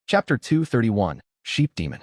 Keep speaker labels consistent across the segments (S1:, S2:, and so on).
S1: Chapter 231, Sheep Demon.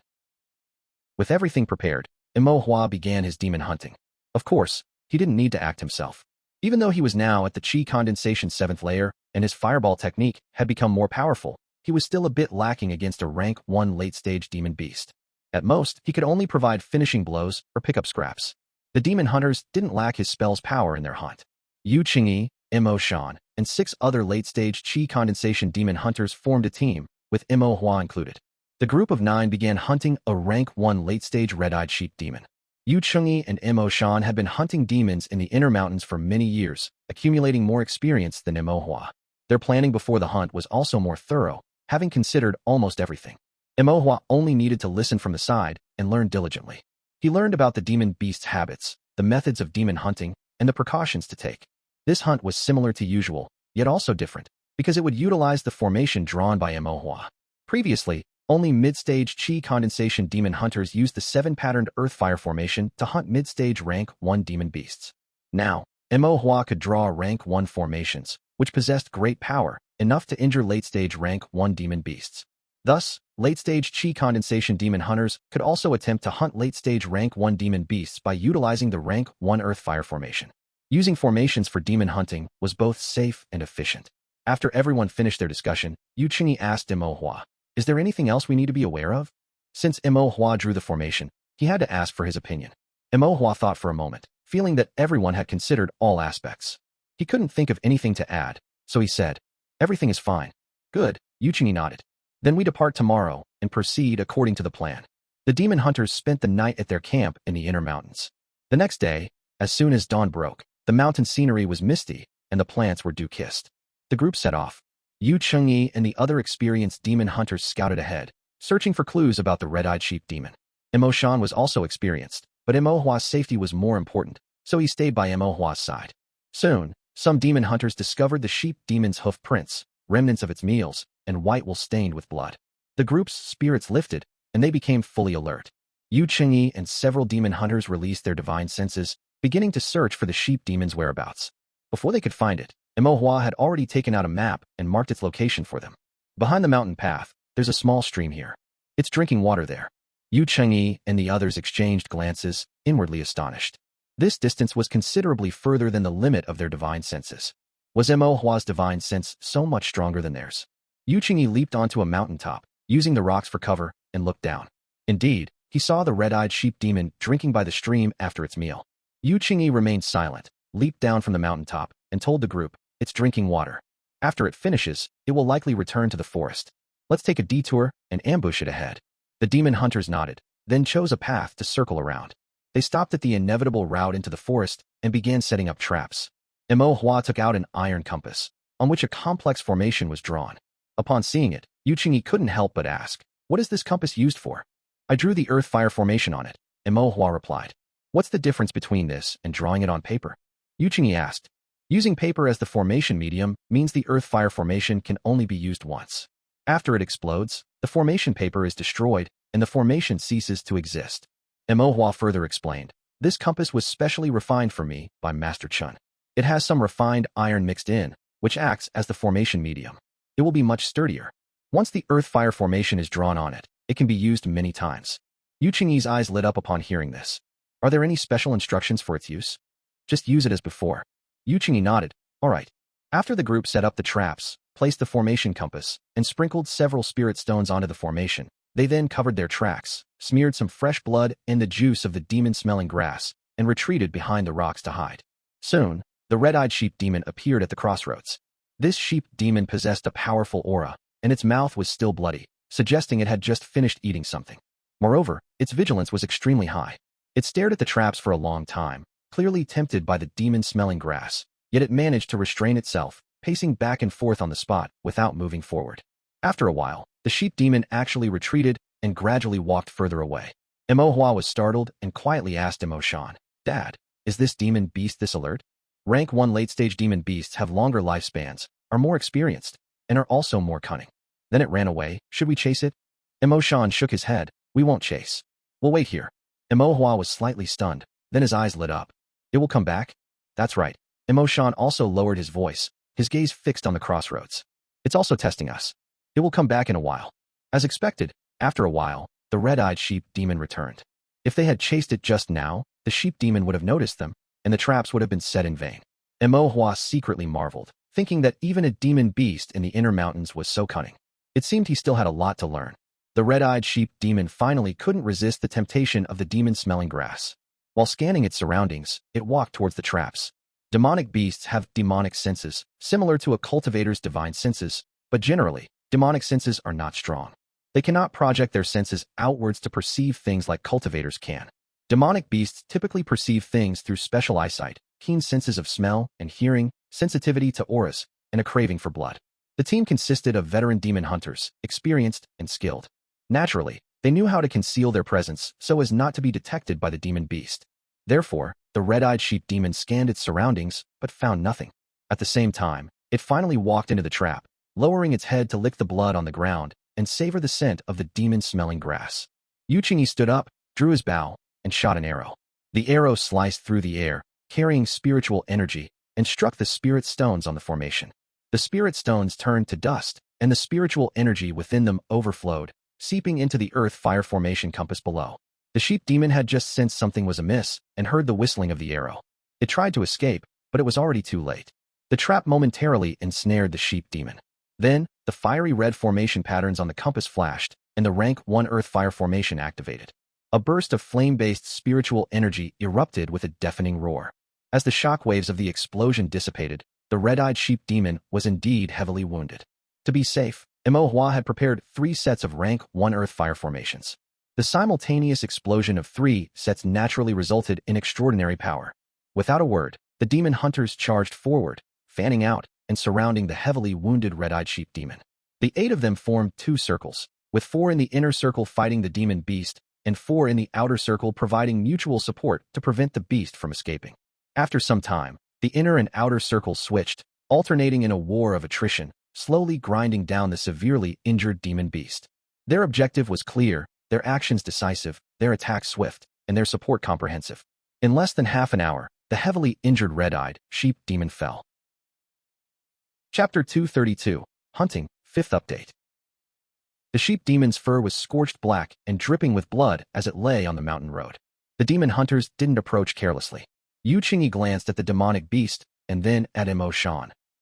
S1: With everything prepared, Imo began his demon hunting. Of course, he didn't need to act himself. Even though he was now at the Chi Condensation 7th layer and his fireball technique had become more powerful, he was still a bit lacking against a rank 1 late-stage demon beast. At most, he could only provide finishing blows or pick up scraps. The demon hunters didn't lack his spell's power in their hunt. Yu Qingyi, Imo Shan, and 6 other late-stage Chi Condensation demon hunters formed a team, with Imo included. The group of 9 began hunting a rank 1 late-stage red-eyed sheep demon. Yu Qingyi and Imo Shan had been hunting demons in the inner mountains for many years, accumulating more experience than Imo. Their planning before the hunt was also more thorough, having considered almost everything. Imo only needed to listen from the side and learn diligently. He learned about the demon beast's habits, the methods of demon hunting, and the precautions to take. This hunt was similar to usual, yet also different, because it would utilize the formation drawn by Imo. Previously, only mid-stage Chi Condensation demon hunters used the 7-patterned Earth-Fire formation to hunt mid-stage rank 1 demon beasts. Now, Imo could draw rank 1 formations, which possessed great power, enough to injure late-stage rank 1 demon beasts. Thus, late-stage Chi Condensation demon hunters could also attempt to hunt late-stage rank 1 demon beasts by utilizing the rank 1 Earth-Fire formation. Using formations for demon hunting was both safe and efficient. After everyone finished their discussion, Yu Qingyi asked Imo, "Is there anything else we need to be aware of?" Since Imo drew the formation, he had to ask for his opinion. Imo thought for a moment, feeling that everyone had considered all aspects. He couldn't think of anything to add, so he said, "Everything is fine." "Good," Yu Qingyi nodded. "Then we depart tomorrow and proceed according to the plan." The demon hunters spent the night at their camp in the inner mountains. The next day, as soon as dawn broke, the mountain scenery was misty and the plants were dew-kissed. The group set off. Yu Qingyi and the other experienced demon hunters scouted ahead, searching for clues about the red-eyed sheep demon. Imo Shan was also experienced, but Imo's safety was more important, so he stayed by Imo's side. Soon, some demon hunters discovered the sheep demon's hoof prints, remnants of its meals, and white wool stained with blood. The group's spirits lifted, and they became fully alert. Yu Qingyi and several demon hunters released their divine senses, beginning to search for the sheep demon's whereabouts. Before they could find it, Imo had already taken out a map and marked its location for them. Behind the mountain path, there's a small stream here. It's drinking water there. Yu Qingyi and the others exchanged glances, inwardly astonished. This distance was considerably further than the limit of their divine senses. Was Imo's divine sense so much stronger than theirs? Yu Qingyi leaped onto a mountaintop, using the rocks for cover, and looked down. Indeed, he saw the red-eyed sheep demon drinking by the stream after its meal. Yu Qingyi remained silent, leaped down from the mountaintop, and told the group, "It's drinking water. After it finishes, it will likely return to the forest. Let's take a detour and ambush it ahead." The demon hunters nodded, then chose a path to circle around. They stopped at the inevitable route into the forest and began setting up traps. Imo took out an iron compass, on which a complex formation was drawn. Upon seeing it, Yu Qingyi couldn't help but ask, "What is this compass used for?" "I drew the Earth-Fire formation on it," Imo replied. "What's the difference between this and drawing it on paper?" Yu Qingyi asked. "Using paper as the formation medium means the Earth-Fire formation can only be used once. After it explodes, the formation paper is destroyed and the formation ceases to exist." Imo further explained, "This compass was specially refined for me by Master Chun. It has some refined iron mixed in, which acts as the formation medium. It will be much sturdier. Once the Earth-Fire formation is drawn on it, it can be used many times." Yu Qingyi's eyes lit up upon hearing this. "Are there any special instructions for its use?" "Just use it as before." Yu Qingyi nodded. "All right." After the group set up the traps, placed the formation compass, and sprinkled several spirit stones onto the formation, they then covered their tracks, smeared some fresh blood and the juice of the demon-smelling grass, and retreated behind the rocks to hide. Soon, the red-eyed sheep demon appeared at the crossroads. This sheep demon possessed a powerful aura, and its mouth was still bloody, suggesting it had just finished eating something. Moreover, its vigilance was extremely high. It stared at the traps for a long time, clearly tempted by the demon-smelling grass, yet it managed to restrain itself, pacing back and forth on the spot without moving forward. After a while, the sheep demon actually retreated and gradually walked further away. Imo was startled and quietly asked Imo Shan, "Dad, is this demon beast this alert? Rank 1 late-stage demon beasts have longer lifespans, are more experienced, and are also more cunning. Then it ran away. Should we chase it?" Imo Shan shook his head. "We won't chase. We'll wait here." Imo was slightly stunned, then his eyes lit up. "It will come back?" "That's right." Imo Shan also lowered his voice, his gaze fixed on the crossroads. "It's also testing us. It will come back in a while." As expected, after a while, the red-eyed sheep demon returned. If they had chased it just now, the sheep demon would have noticed them, and the traps would have been set in vain. Imo secretly marveled, thinking that even a demon beast in the inner mountains was so cunning. It seemed he still had a lot to learn. The red-eyed sheep demon finally couldn't resist the temptation of the demon-smelling grass. While scanning its surroundings, it walked towards the traps. Demonic beasts have demonic senses, similar to a cultivator's divine senses, but generally, demonic senses are not strong. They cannot project their senses outwards to perceive things like cultivators can. Demonic beasts typically perceive things through special eyesight, keen senses of smell and hearing, sensitivity to auras, and a craving for blood. The team consisted of veteran demon hunters, experienced and skilled. Naturally, they knew how to conceal their presence so as not to be detected by the demon beast. Therefore, the red-eyed sheep demon scanned its surroundings, but found nothing. At the same time, it finally walked into the trap, lowering its head to lick the blood on the ground and savor the scent of the demon-smelling grass. Yuchingi stood up, drew his bow, and shot an arrow. The arrow sliced through the air, carrying spiritual energy, and struck the spirit stones on the formation. The spirit stones turned to dust, and the spiritual energy within them overflowed, seeping into the earth fire formation compass below. The sheep demon had just sensed something was amiss and heard the whistling of the arrow. It tried to escape, but it was already too late. The trap momentarily ensnared the sheep demon. Then, the fiery red formation patterns on the compass flashed, and the rank 1 earth fire formation activated. A burst of flame-based spiritual energy erupted with a deafening roar. As the shock waves of the explosion dissipated, the red-eyed sheep demon was indeed heavily wounded. To be safe, Imo had prepared 3 sets of rank 1 earth fire formations. The simultaneous explosion of 3 sets naturally resulted in extraordinary power. Without a word, the demon hunters charged forward, fanning out and surrounding the heavily wounded red-eyed sheep demon. The 8 of them formed 2 circles, with 4 in the inner circle fighting the demon beast, and 4 in the outer circle providing mutual support to prevent the beast from escaping. After some time, the inner and outer circles switched, alternating in a war of attrition, slowly grinding down the severely injured demon beast. Their objective was clear, their actions decisive, their attacks swift, and their support comprehensive. In less than half an hour, the heavily injured red-eyed sheep demon fell. Chapter 232, Hunting, 5th Update. The sheep demon's fur was scorched black and dripping with blood as it lay on the mountain road. The demon hunters didn't approach carelessly. Yuchingi glanced at the demonic beast and then at Imo,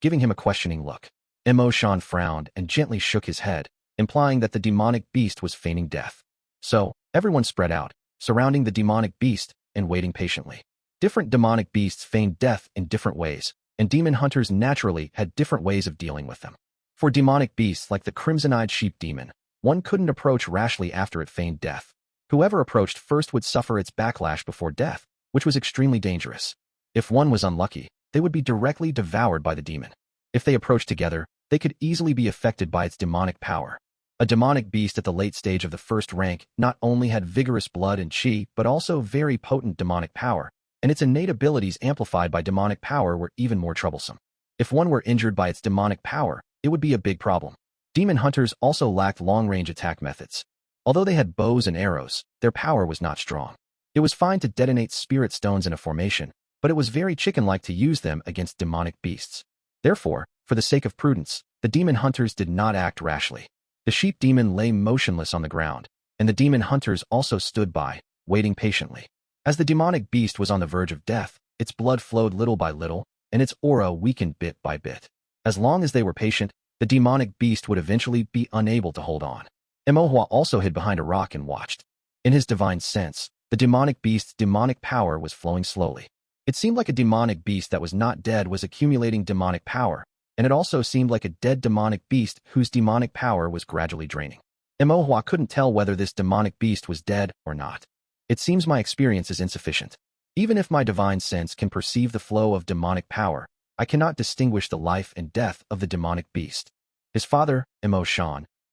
S1: giving him a questioning look. Imo frowned and gently shook his head, implying that the demonic beast was feigning death. So, everyone spread out, surrounding the demonic beast and waiting patiently. Different demonic beasts feigned death in different ways, and demon hunters naturally had different ways of dealing with them. For demonic beasts like the crimson-eyed sheep demon, one couldn't approach rashly after it feigned death. Whoever approached first would suffer its backlash before death, which was extremely dangerous. If one was unlucky, they would be directly devoured by the demon. If they approached together, they could easily be affected by its demonic power. A demonic beast at the late stage of the first rank not only had vigorous blood and chi, but also very potent demonic power, and its innate abilities amplified by demonic power were even more troublesome. If one were injured by its demonic power, it would be a big problem. Demon hunters also lacked long-range attack methods. Although they had bows and arrows, their power was not strong. It was fine to detonate spirit stones in a formation, but it was very chicken-like to use them against demonic beasts. Therefore, for the sake of prudence, the demon hunters did not act rashly. The sheep demon lay motionless on the ground, and the demon hunters also stood by, waiting patiently. As the demonic beast was on the verge of death, its blood flowed little by little, and its aura weakened bit by bit. As long as they were patient, the demonic beast would eventually be unable to hold on. Imo also hid behind a rock and watched. In his divine sense, the demonic beast's demonic power was flowing slowly. It seemed like a demonic beast that was not dead was accumulating demonic power, and it also seemed like a dead demonic beast whose demonic power was gradually draining. Imo couldn't tell whether this demonic beast was dead or not. It seems my experience is insufficient. Even if my divine sense can perceive the flow of demonic power, I cannot distinguish the life and death of the demonic beast. His father, Imo,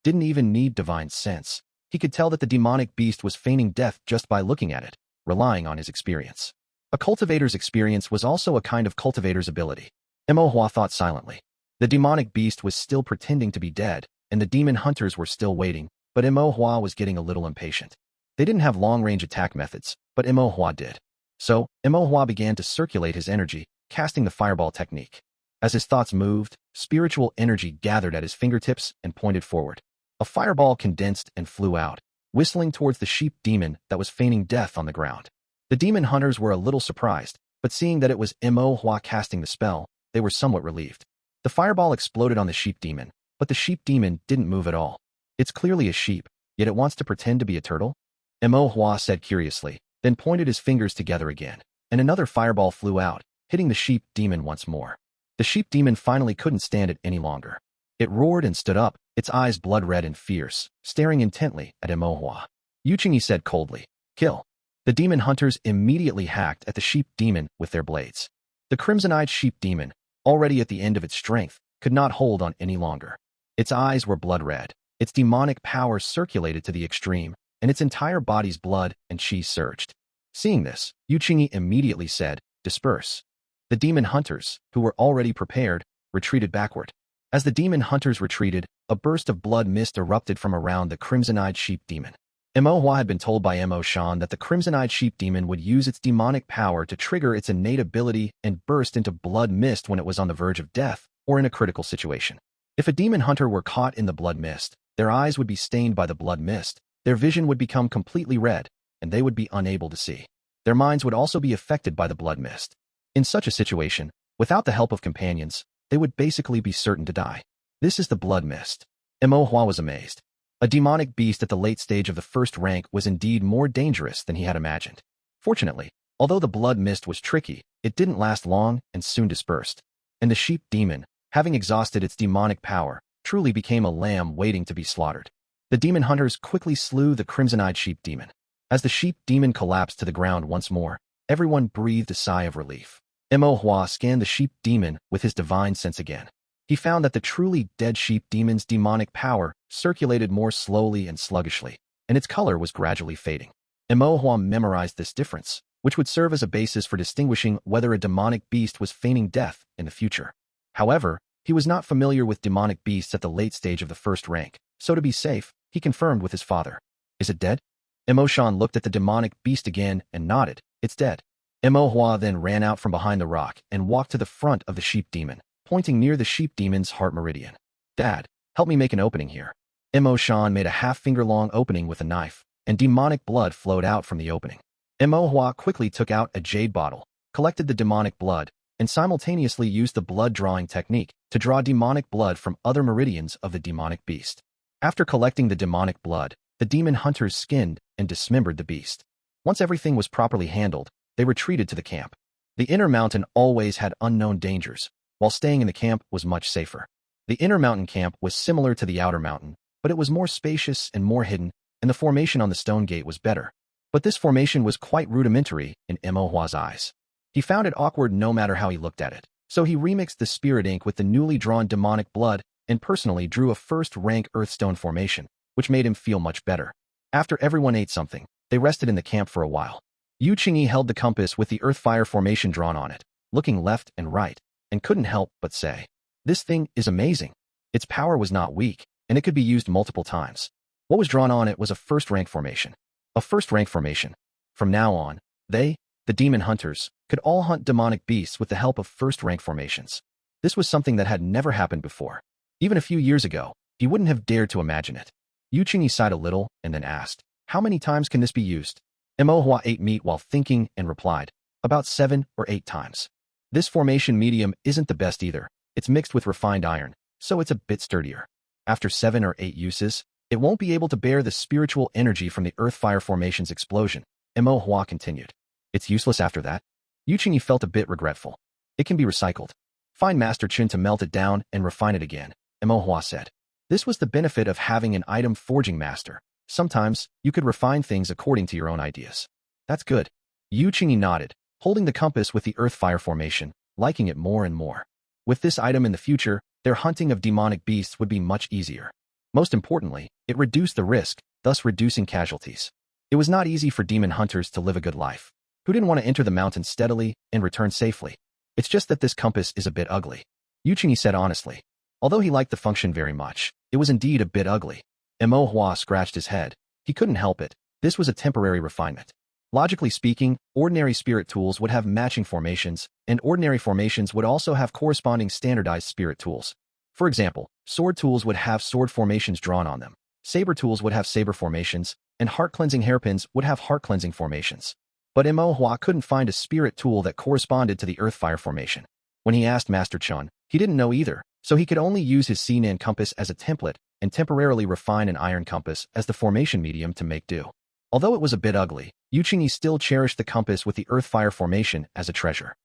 S1: didn't even need divine sense. He could tell that the demonic beast was feigning death just by looking at it, relying on his experience. A cultivator's experience was also a kind of cultivator's ability. Imo thought silently. The demonic beast was still pretending to be dead, and the demon hunters were still waiting, but Imo was getting a little impatient. They didn't have long-range attack methods, but Imo did. So, Imo began to circulate his energy, casting the fireball technique. As his thoughts moved, spiritual energy gathered at his fingertips and pointed forward. A fireball condensed and flew out, whistling towards the sheep demon that was feigning death on the ground. The demon hunters were a little surprised, but seeing that it was Mo Hua casting the spell, they were somewhat relieved. The fireball exploded on the sheep demon, but the sheep demon didn't move at all. It's clearly a sheep, yet it wants to pretend to be a turtle? Mo Hua said curiously, then pointed his fingers together again, and another fireball flew out, hitting the sheep demon once more. The sheep demon finally couldn't stand it any longer. It roared and stood up, its eyes blood-red and fierce, staring intently at Mo Hua. Yu Qingyi said coldly, "Kill." The demon hunters immediately hacked at the sheep demon with their blades. The crimson-eyed sheep demon, already at the end of its strength, could not hold on any longer. Its eyes were blood-red, its demonic power circulated to the extreme, and its entire body's blood and chi surged. Seeing this, Yu Qingyi immediately said, "Disperse." The demon hunters, who were already prepared, retreated backward. As the demon hunters retreated, a burst of blood mist erupted from around the crimson-eyed sheep demon. Mo Hua had been told by Mo Shan that the crimson-eyed sheep demon would use its demonic power to trigger its innate ability and burst into blood mist when it was on the verge of death or in a critical situation. If a demon hunter were caught in the blood mist, their eyes would be stained by the blood mist, their vision would become completely red, and they would be unable to see. Their minds would also be affected by the blood mist. In such a situation, without the help of companions, they would basically be certain to die. This is the blood mist. Mo Hua was amazed. A demonic beast at the late stage of the first rank was indeed more dangerous than he had imagined. Fortunately, although the blood mist was tricky, it didn't last long and soon dispersed. And the sheep demon, having exhausted its demonic power, truly became a lamb waiting to be slaughtered. The demon hunters quickly slew the crimson-eyed sheep demon. As the sheep demon collapsed to the ground once more, everyone breathed a sigh of relief. Mo Hua scanned the sheep demon with his divine sense again. He found that the truly dead sheep demon's demonic power circulated more slowly and sluggishly, and its color was gradually fading. Mo Hua memorized this difference, which would serve as a basis for distinguishing whether a demonic beast was feigning death in the future. However, he was not familiar with demonic beasts at the late stage of the first rank, so to be safe, he confirmed with his father. "Is it dead?" Mo Shan looked at the demonic beast again and nodded. "It's dead." Mo Hua then ran out from behind the rock and walked to the front of the sheep demon, pointing near the sheep demon's heart meridian. "Dad, help me make an opening here." Mo Shan made a half-finger-long opening with a knife, and demonic blood flowed out from the opening. Mo Hua quickly took out a jade bottle, collected the demonic blood, and simultaneously used the blood-drawing technique to draw demonic blood from other meridians of the demonic beast. After collecting the demonic blood, the demon hunters skinned and dismembered the beast. Once everything was properly handled, they retreated to the camp. The inner mountain always had unknown dangers, while staying in the camp was much safer. The inner mountain camp was similar to the outer mountain, but it was more spacious and more hidden, and the formation on the stone gate was better. But this formation was quite rudimentary in Mo Hua's eyes. He found it awkward no matter how he looked at it, so he remixed the spirit ink with the newly drawn demonic blood and personally drew a first-rank earthstone formation, which made him feel much better. After everyone ate something, they rested in the camp for a while. Yu Qingyi held the compass with the earth-fire formation drawn on it, looking left and right, and couldn't help but say, "This thing is amazing." Its power was not weak, and it could be used multiple times. What was drawn on it was a first-rank formation. A first-rank formation. From now on, they, the demon hunters, could all hunt demonic beasts with the help of first-rank formations. This was something that had never happened before. Even a few years ago, he wouldn't have dared to imagine it. Yu Qingyi sighed a little and then asked, "How many times can this be used?" Mo Hua ate meat while thinking and replied, "About 7 or 8 times. This formation medium isn't the best either. It's mixed with refined iron, so it's a bit sturdier. After 7 or 8 uses, it won't be able to bear the spiritual energy from the earth-fire formation's explosion." Mo Hua continued. "It's useless after that?" Yu Qingyi felt a bit regretful. "It can be recycled. Find Master Chen to melt it down and refine it again," Mo Hua said. This was the benefit of having an item forging master. Sometimes, you could refine things according to your own ideas. "That's good." Yu Qingyi nodded, holding the compass with the earth-fire formation, liking it more and more. With this item in the future, their hunting of demonic beasts would be much easier. Most importantly, it reduced the risk, thus reducing casualties. It was not easy for demon hunters to live a good life. Who didn't want to enter the mountains steadily and return safely? It's just that this compass is a bit ugly. Yu Qingyi said honestly. Although he liked the function very much, it was indeed a bit ugly. Mo Hua scratched his head. He couldn't help it. This was a temporary refinement. Logically speaking, ordinary spirit tools would have matching formations, and ordinary formations would also have corresponding standardized spirit tools. For example, sword tools would have sword formations drawn on them, saber tools would have saber formations, and heart-cleansing hairpins would have heart-cleansing formations. But Imo couldn't find a spirit tool that corresponded to the earth fire formation. When he asked Master Chun, he didn't know either, so he could only use his Sinan compass as a template and temporarily refine an iron compass as the formation medium to make do. Although it was a bit ugly, Yu Qingyi still cherished the compass with the earth fire formation as a treasure.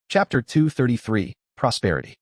S1: Chapter 233, Prosperity.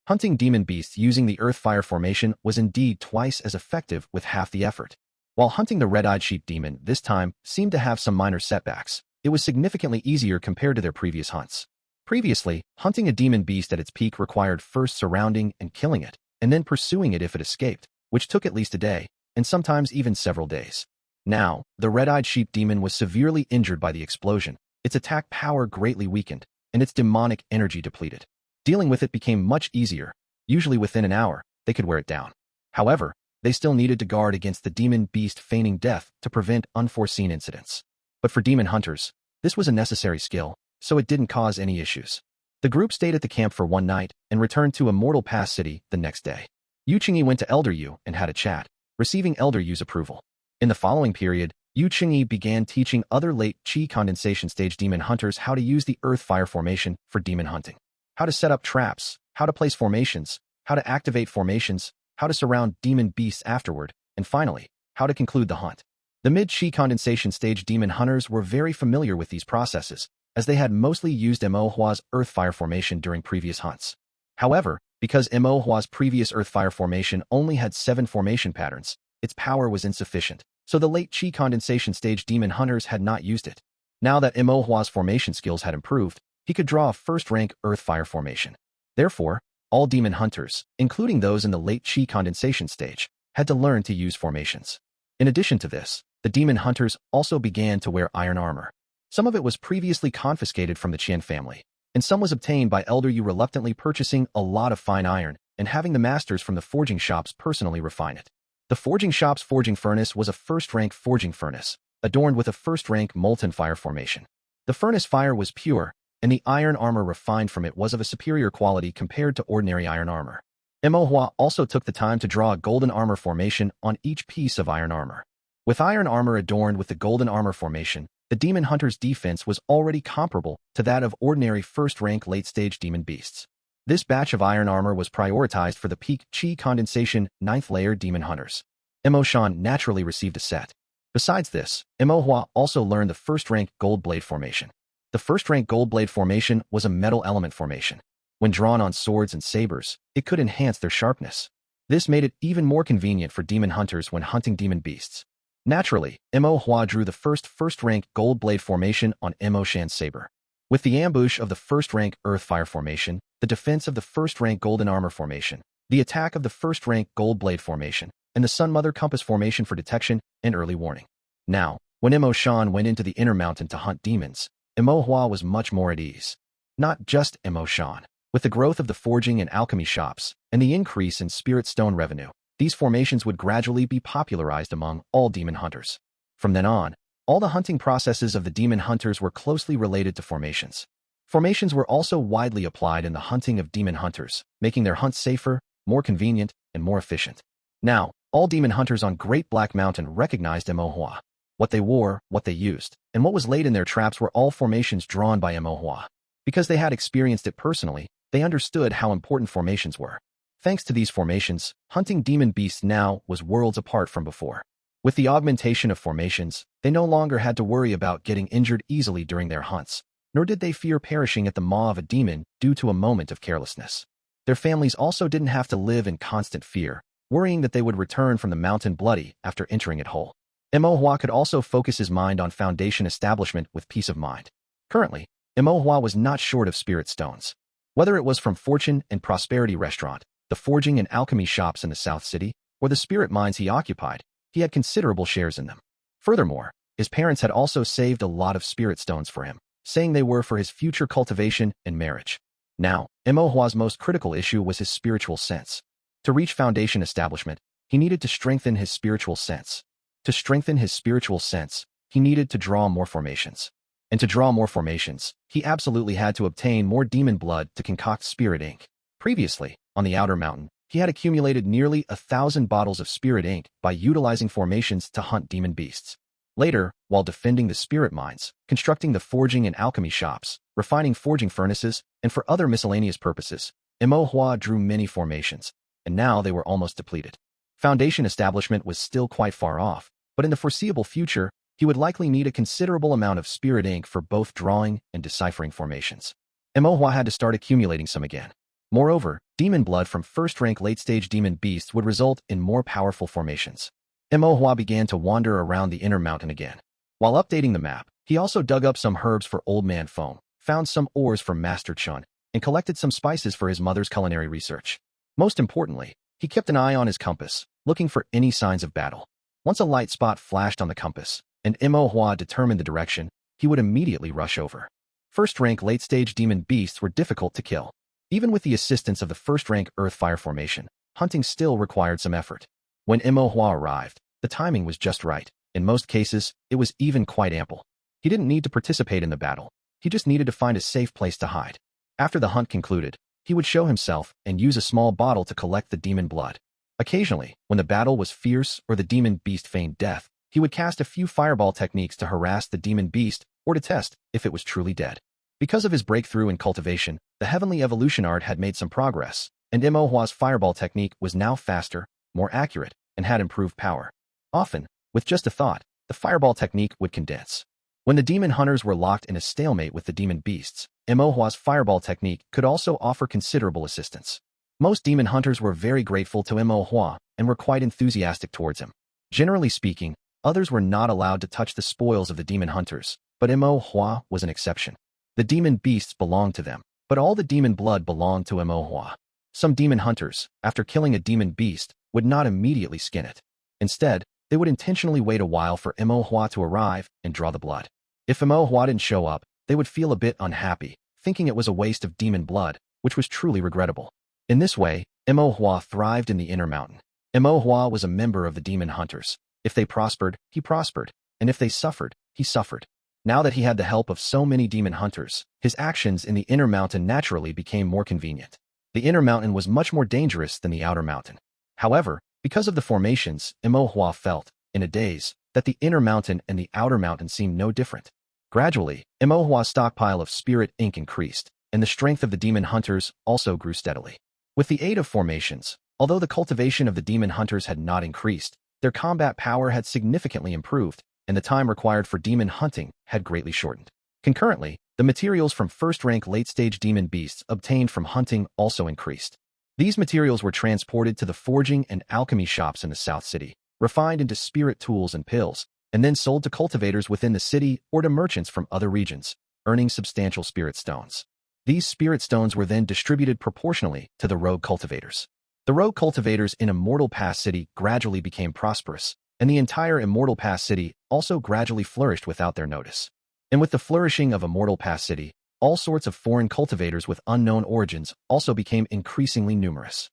S1: Hunting demon beasts using the earth fire formation was indeed twice as effective with half the effort. While hunting the red-eyed sheep demon this time seemed to have some minor setbacks, it was significantly easier compared to their previous hunts. Previously, hunting a demon beast at its peak required first surrounding and killing it, and then pursuing it if it escaped, which took at least a day, and sometimes even several days. Now, the red-eyed sheep demon was severely injured by the explosion, its attack power greatly weakened, and its demonic energy depleted. Dealing with it became much easier. Usually within an hour, they could wear it down. However, they still needed to guard against the demon beast feigning death to prevent unforeseen incidents. But for demon hunters, this was a necessary skill, so it didn't cause any issues. The group stayed at the camp for one night and returned to Immortal Pass City the next day. Yu Qingyi went to Elder Yu and had a chat, receiving Elder Yu's approval. In the following period, Yu Qingyi began teaching other late Qi condensation stage demon hunters how to use the earth fire formation for demon hunting. How to set up traps, how to place formations, how to activate formations, how to surround demon beasts afterward, and finally, how to conclude the hunt. The mid-Qi condensation stage demon hunters were very familiar with these processes, as they had mostly used Mo Hua's earth fire formation during previous hunts. However, because Mo Hua's previous earth fire formation only had 7 formation patterns, its power was insufficient, so the late Qi condensation stage demon hunters had not used it. Now that Mo Hua's formation skills had improved, he could draw a first-rank earth fire formation. Therefore, all demon hunters, including those in the late Qi condensation stage, had to learn to use formations. In addition to this, the demon hunters also began to wear iron armor. Some of it was previously confiscated from the Qian family, and some was obtained by Elder Yu reluctantly purchasing a lot of fine iron and having the masters from the forging shops personally refine it. The forging shop's forging furnace was a first-rank forging furnace, adorned with a first-rank molten fire formation. The furnace fire was pure, and the iron armor refined from it was of a superior quality compared to ordinary iron armor. Mo Hua also took the time to draw a golden armor formation on each piece of iron armor. With iron armor adorned with the golden armor formation, the demon hunter's defense was already comparable to that of ordinary first-rank late-stage demon beasts. This batch of iron armor was prioritized for the peak Qi condensation 9th layer demon hunters. Mo Shan naturally received a set. Besides this, Mo Hua also learned the first-rank gold blade formation. The first-rank gold blade formation was a metal element formation. When drawn on swords and sabers, it could enhance their sharpness. This made it even more convenient for demon hunters when hunting demon beasts. Naturally, Mo Hua drew the first-rank gold blade formation on Mo Shan's saber. With the ambush of the first-rank earth fire formation, the defense of the first-rank golden armor formation, the attack of the first-rank gold blade formation, and the Sun Mother compass formation for detection and early warning. Now, when Mo Shan went into the inner mountain to hunt demons, Mo Hua was much more at ease. Not just Mo Shan. With the growth of the forging and alchemy shops, and the increase in spirit stone revenue, these formations would gradually be popularized among all demon hunters. From then on, all the hunting processes of the demon hunters were closely related to formations. Formations were also widely applied in the hunting of demon hunters, making their hunts safer, more convenient, and more efficient. Now, all demon hunters on Great Black Mountain recognized Mo Hua. What they wore, what they used, and what was laid in their traps were all formations drawn by Mo Hua. Because they had experienced it personally, they understood how important formations were. Thanks to these formations, hunting demon beasts now was worlds apart from before. With the augmentation of formations, they no longer had to worry about getting injured easily during their hunts, nor did they fear perishing at the maw of a demon due to a moment of carelessness. Their families also didn't have to live in constant fear, worrying that they would return from the mountain bloody after entering it whole. Mo Hua could also focus his mind on foundation establishment with peace of mind. Currently, Mo Hua was not short of spirit stones. Whether it was from Fortune and Prosperity Restaurant, the forging and alchemy shops in the South City, or the spirit mines he occupied, he had considerable shares in them. Furthermore, his parents had also saved a lot of spirit stones for him, saying they were for his future cultivation and marriage. Now, Mo Hua's most critical issue was his spiritual sense. To reach foundation establishment, he needed to strengthen his spiritual sense. To strengthen his spiritual sense, he needed to draw more formations. And to draw more formations, he absolutely had to obtain more demon blood to concoct spirit ink. Previously, on the outer mountain, he had accumulated nearly 1,000 bottles of spirit ink by utilizing formations to hunt demon beasts. Later, while defending the spirit mines, constructing the forging and alchemy shops, refining forging furnaces, and for other miscellaneous purposes, Imo Hua drew many formations, and now they were almost depleted. Foundation establishment was still quite far off, but in the foreseeable future, he would likely need a considerable amount of spirit ink for both drawing and deciphering formations. Imo Hua had to start accumulating some again. Moreover, demon blood from first-rank late-stage demon beasts would result in more powerful formations. Imo Hua began to wander around the inner mountain again. While updating the map, he also dug up some herbs for Old Man Foam, found some ores for Master Chun, and collected some spices for his mother's culinary research. Most importantly, he kept an eye on his compass, looking for any signs of battle. Once a light spot flashed on the compass, and Imo Hua determined the direction, he would immediately rush over. First-rank late-stage demon beasts were difficult to kill. Even with the assistance of the first-rank Earth-Fire formation, hunting still required some effort. When Imo Hua arrived, the timing was just right. In most cases, it was even quite ample. He didn't need to participate in the battle. He just needed to find a safe place to hide. After the hunt concluded, he would show himself and use a small bottle to collect the demon blood. Occasionally, when the battle was fierce or the demon beast feigned death, he would cast a few fireball techniques to harass the demon beast or to test if it was truly dead. Because of his breakthrough in cultivation, the heavenly evolution art had made some progress, and Imo Hua's fireball technique was now faster, more accurate, and had improved power. Often, with just a thought, the fireball technique would condense. When the demon hunters were locked in a stalemate with the demon beasts, Imo Hua's fireball technique could also offer considerable assistance. Most demon hunters were very grateful to Imo Hua and were quite enthusiastic towards him. Generally speaking, others were not allowed to touch the spoils of the demon hunters, but Imo Hua was an exception. The demon beasts belonged to them, but all the demon blood belonged to Imo Hua. Some demon hunters, after killing a demon beast, would not immediately skin it. Instead, they would intentionally wait a while for Imo Hua to arrive and draw the blood. If Imo Hua didn't show up, they would feel a bit unhappy, thinking it was a waste of demon blood, which was truly regrettable. In this way, Imo Hua thrived in the inner mountain. Imo Hua was a member of the demon hunters. If they prospered, he prospered, and if they suffered, he suffered. Now that he had the help of so many demon hunters, his actions in the inner mountain naturally became more convenient. The inner mountain was much more dangerous than the outer mountain. However, because of the formations, Imo Hua felt, in a daze, that the inner mountain and the outer mountain seemed no different. Gradually, Imo Hua's stockpile of spirit ink increased, and the strength of the demon hunters also grew steadily. With the aid of formations, although the cultivation of the demon hunters had not increased, their combat power had significantly improved, and the time required for demon hunting had greatly shortened. Concurrently, the materials from first-rank late-stage demon beasts obtained from hunting also increased. These materials were transported to the forging and alchemy shops in the South City, refined into spirit tools and pills, and then sold to cultivators within the city or to merchants from other regions, earning substantial spirit stones. These spirit stones were then distributed proportionally to the rogue cultivators. The rogue cultivators in Immortal Pass City gradually became prosperous, and the entire Immortal Pass City also gradually flourished without their notice. And with the flourishing of Immortal Pass City, all sorts of foreign cultivators with unknown origins also became increasingly numerous.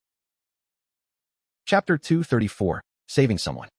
S1: Chapter 234, Saving Someone.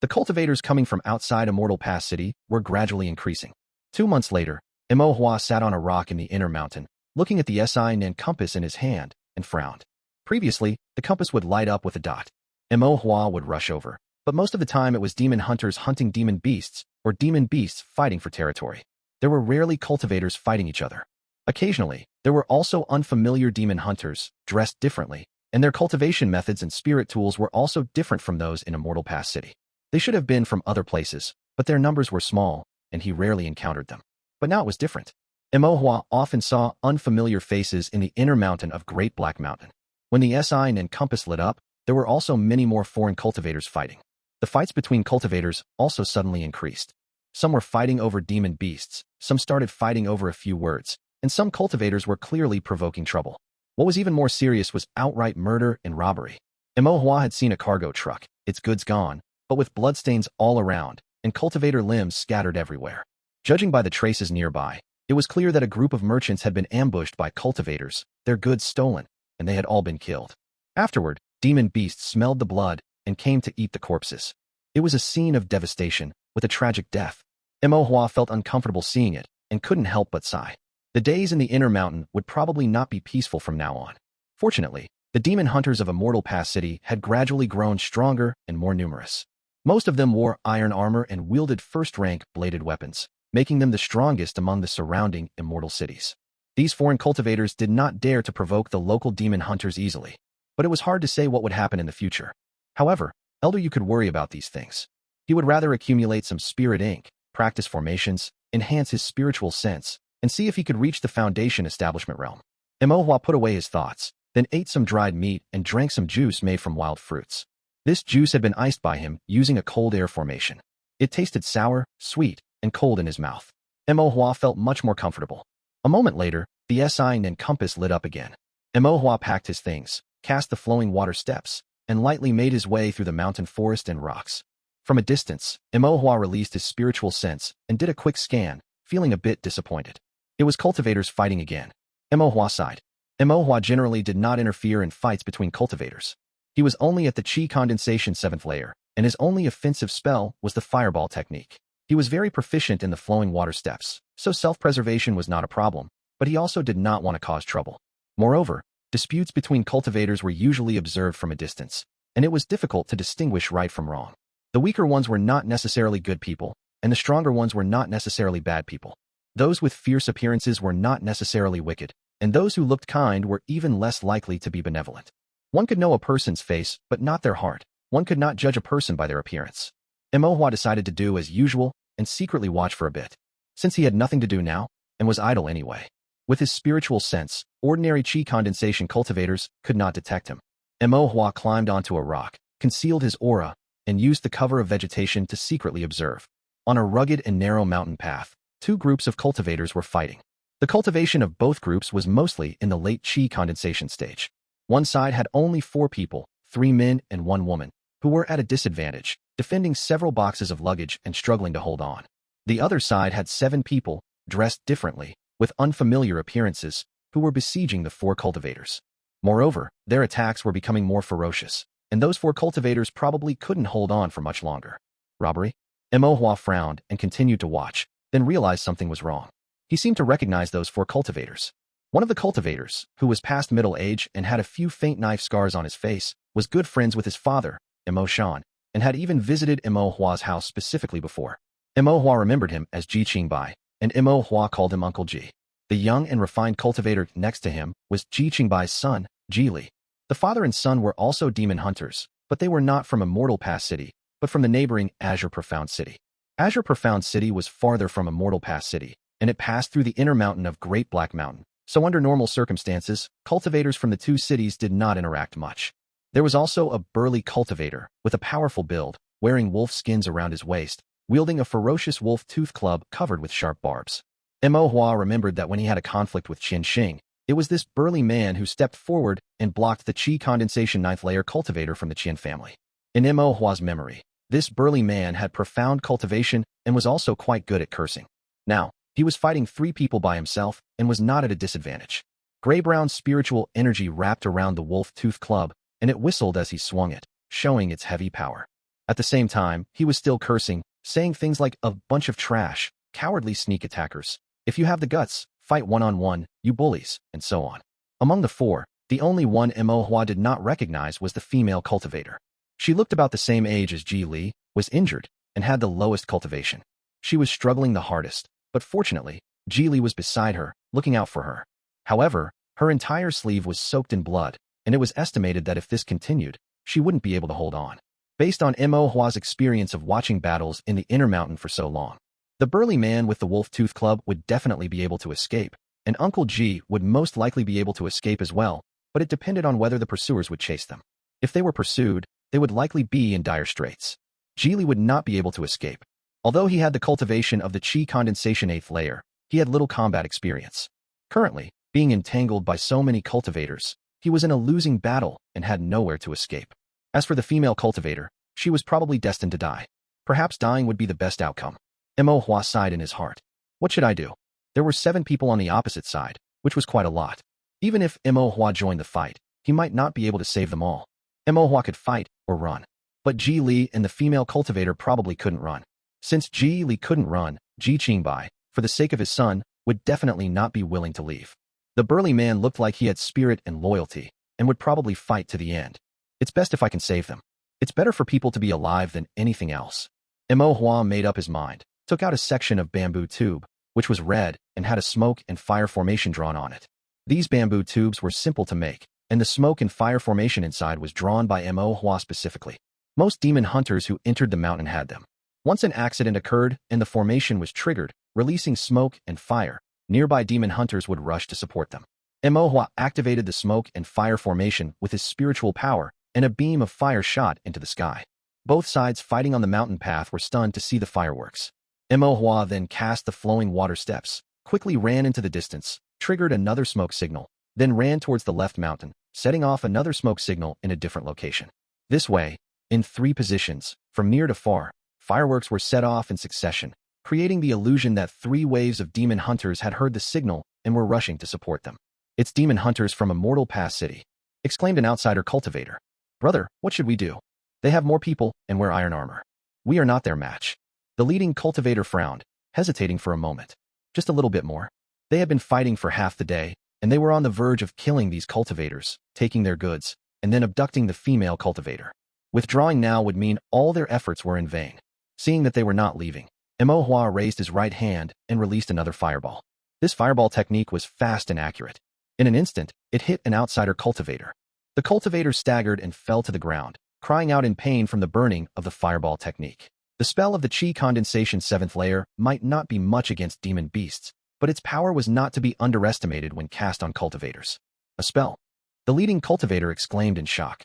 S1: The cultivators coming from outside Immortal Pass City were gradually increasing. 2 months later, Imo Hua sat on a rock in the inner mountain, looking at the sign and compass in his hand, and frowned. Previously, the compass would light up with a dot. Imo Hua would rush over, but most of the time it was demon hunters hunting demon beasts, or demon beasts fighting for territory. There were rarely cultivators fighting each other. Occasionally, there were also unfamiliar demon hunters, dressed differently, and their cultivation methods and spirit tools were also different from those in Immortal Pass City. They should have been from other places, but their numbers were small, and he rarely encountered them. But now it was different. Imo Hua often saw unfamiliar faces in the inner mountain of Great Black Mountain. When the sign and compass lit up, there were also many more foreign cultivators fighting. The fights between cultivators also suddenly increased. Some were fighting over demon beasts, some started fighting over a few words, and some cultivators were clearly provoking trouble. What was even more serious was outright murder and robbery. Imo Hua had seen a cargo truck, its goods gone, but with bloodstains all around, and cultivator limbs scattered everywhere. Judging by the traces nearby, it was clear that a group of merchants had been ambushed by cultivators, their goods stolen, and they had all been killed. Afterward, demon beasts smelled the blood and came to eat the corpses. It was a scene of devastation, with a tragic death. Imo Hua felt uncomfortable seeing it, and couldn't help but sigh. The days in the inner mountain would probably not be peaceful from now on. Fortunately, The demon hunters of Immortal Pass City had gradually grown stronger and more numerous. Most of them wore iron armor and wielded first-rank bladed weapons, making them the strongest among the surrounding immortal cities. These foreign cultivators did not dare to provoke the local demon hunters easily, but it was hard to say what would happen in the future. However, Elder Yu could worry about these things. He would rather accumulate some spirit ink, practice formations, enhance his spiritual sense, and see if he could reach the Foundation establishment realm. Imohua put away his thoughts, then ate some dried meat and drank some juice made from wild fruits. This juice had been iced by him using a cold air formation. It tasted sour, sweet, and cold in his mouth. Imohua felt much more comfortable. A moment later, the sign and compass lit up again. Imohua packed his things, cast the flowing water steps, and lightly made his way through the mountain forest and rocks. From a distance, Imohua released his spiritual sense and did a quick scan, feeling a bit disappointed. It was cultivators fighting again. Imohua sighed. Imohua generally did not interfere in fights between cultivators. He was only at the Chi Condensation 7th layer, and his only offensive spell was the fireball technique. He was very proficient in the flowing water steps, so self-preservation was not a problem, but he also did not want to cause trouble. Moreover, disputes between cultivators were usually observed from a distance, and it was difficult to distinguish right from wrong. The weaker ones were not necessarily good people, and the stronger ones were not necessarily bad people. Those with fierce appearances were not necessarily wicked, and those who looked kind were even less likely to be benevolent. One could know a person's face, but not their heart. One could not judge a person by their appearance. Imohua decided to do as usual and secretly watch for a bit, since he had nothing to do now and was idle anyway. With his spiritual sense, ordinary Chi condensation cultivators could not detect him. Imohua climbed onto a rock, concealed his aura, and used the cover of vegetation to secretly observe. On a rugged and narrow mountain path, two groups of cultivators were fighting. The cultivation of both groups was mostly in the late Chi condensation stage. One side had only 4 people, 3 men and 1 woman, who were at a disadvantage, defending several boxes of luggage and struggling to hold on. The other side had 7 people, dressed differently, with unfamiliar appearances, who were besieging the 4 cultivators. Moreover, their attacks were becoming more ferocious, and those 4 cultivators probably couldn't hold on for much longer. Robbery? Imohua frowned and continued to watch, then realized something was wrong. He seemed to recognize those 4 cultivators. One of the cultivators, who was past middle age and had a few faint knife scars on his face, was good friends with his father, Imo Shan, and had even visited Imohua's house specifically before. Imohua remembered him as Ji Qingbai, and Imohua called him Uncle Ji. The young and refined cultivator next to him was Ji Qingbai's son, Ji Li. The father and son were also demon hunters, but they were not from Immortal Pass City, but from the neighboring Azure Profound City. Azure Profound City was farther from Immortal Pass City, and it passed through the inner mountain of Great Black Mountain, so under normal circumstances, cultivators from the 2 cities did not interact much. There was also a burly cultivator, with a powerful build, wearing wolf skins around his waist, wielding a ferocious wolf tooth club covered with sharp barbs. Imohua remembered that when he had a conflict with Qin Xing, it was this burly man who stepped forward and blocked the Chi Condensation 9th layer cultivator from the Qian family. In Imohua's memory, this burly man had profound cultivation and was also quite good at cursing. Now, he was fighting 3 people by himself and was not at a disadvantage. Gray-brown spiritual energy wrapped around the wolf tooth club, and it whistled as he swung it, showing its heavy power. At the same time, he was still cursing, saying things like a bunch of trash, cowardly sneak attackers. If you have the guts, fight one-on-one, you bullies, and so on. Among the 4, the only one Imohua did not recognize was the female cultivator. She looked about the same age as Ji Li, was injured, and had the lowest cultivation. She was struggling the hardest, but fortunately, Ji Li was beside her, looking out for her. However, her entire sleeve was soaked in blood, and it was estimated that if this continued, she wouldn't be able to hold on. Based on Imohua's experience of watching battles in the inner mountain for so long, the burly man with the wolf tooth club would definitely be able to escape, and Uncle Ji would most likely be able to escape as well, but it depended on whether the pursuers would chase them. If they were pursued, they would likely be in dire straits. Ji Li would not be able to escape. Although he had the cultivation of the Chi Condensation 8th layer, he had little combat experience. Currently, being entangled by so many cultivators, he was in a losing battle and had nowhere to escape. As for the female cultivator, she was probably destined to die. Perhaps dying would be the best outcome. Imohua sighed in his heart. What should I do? There were 7 people on the opposite side, which was quite a lot. Even if Imohua joined the fight, he might not be able to save them all. Imohua could fight or run, but Ji Li and the female cultivator probably couldn't run. Since Ji Li couldn't run, Ji Qingbai, for the sake of his son, would definitely not be willing to leave. The burly man looked like he had spirit and loyalty, and would probably fight to the end. It's best if I can save them. It's better for people to be alive than anything else. Mo Hua made up his mind, took out a section of bamboo tube, which was red and had a smoke and fire formation drawn on it. These bamboo tubes were simple to make, and the smoke and fire formation inside was drawn by Mo Hua specifically. Most demon hunters who entered the mountain had them. Once an accident occurred and the formation was triggered, releasing smoke and fire, nearby demon hunters would rush to support them. Mo Hua activated the smoke and fire formation with his spiritual power, and a beam of fire shot into the sky. Both sides fighting on the mountain path were stunned to see the fireworks. Mo Hua then cast the flowing water steps, quickly ran into the distance, triggered another smoke signal, then ran towards the left mountain, setting off another smoke signal in a different location. This way, in 3 positions, from near to far, fireworks were set off in succession, creating the illusion that 3 waves of demon hunters had heard the signal and were rushing to support them. "It's demon hunters from Immortal Pass City," exclaimed an outsider cultivator. "Brother, what should we do? They have more people and wear iron armor. We are not their match." The leading cultivator frowned, hesitating for a moment. Just a little bit more. They had been fighting for half the day, and they were on the verge of killing these cultivators, taking their goods, and then abducting the female cultivator. Withdrawing now would mean all their efforts were in vain. Seeing that they were not leaving, Mo Hua raised his right hand and released another fireball. This fireball technique was fast and accurate. In an instant, it hit an outsider cultivator. The cultivator staggered and fell to the ground, crying out in pain from the burning of the fireball technique. The spell of the Qi condensation 7th layer might not be much against demon beasts, but its power was not to be underestimated when cast on cultivators. "A spell?" the leading cultivator exclaimed in shock.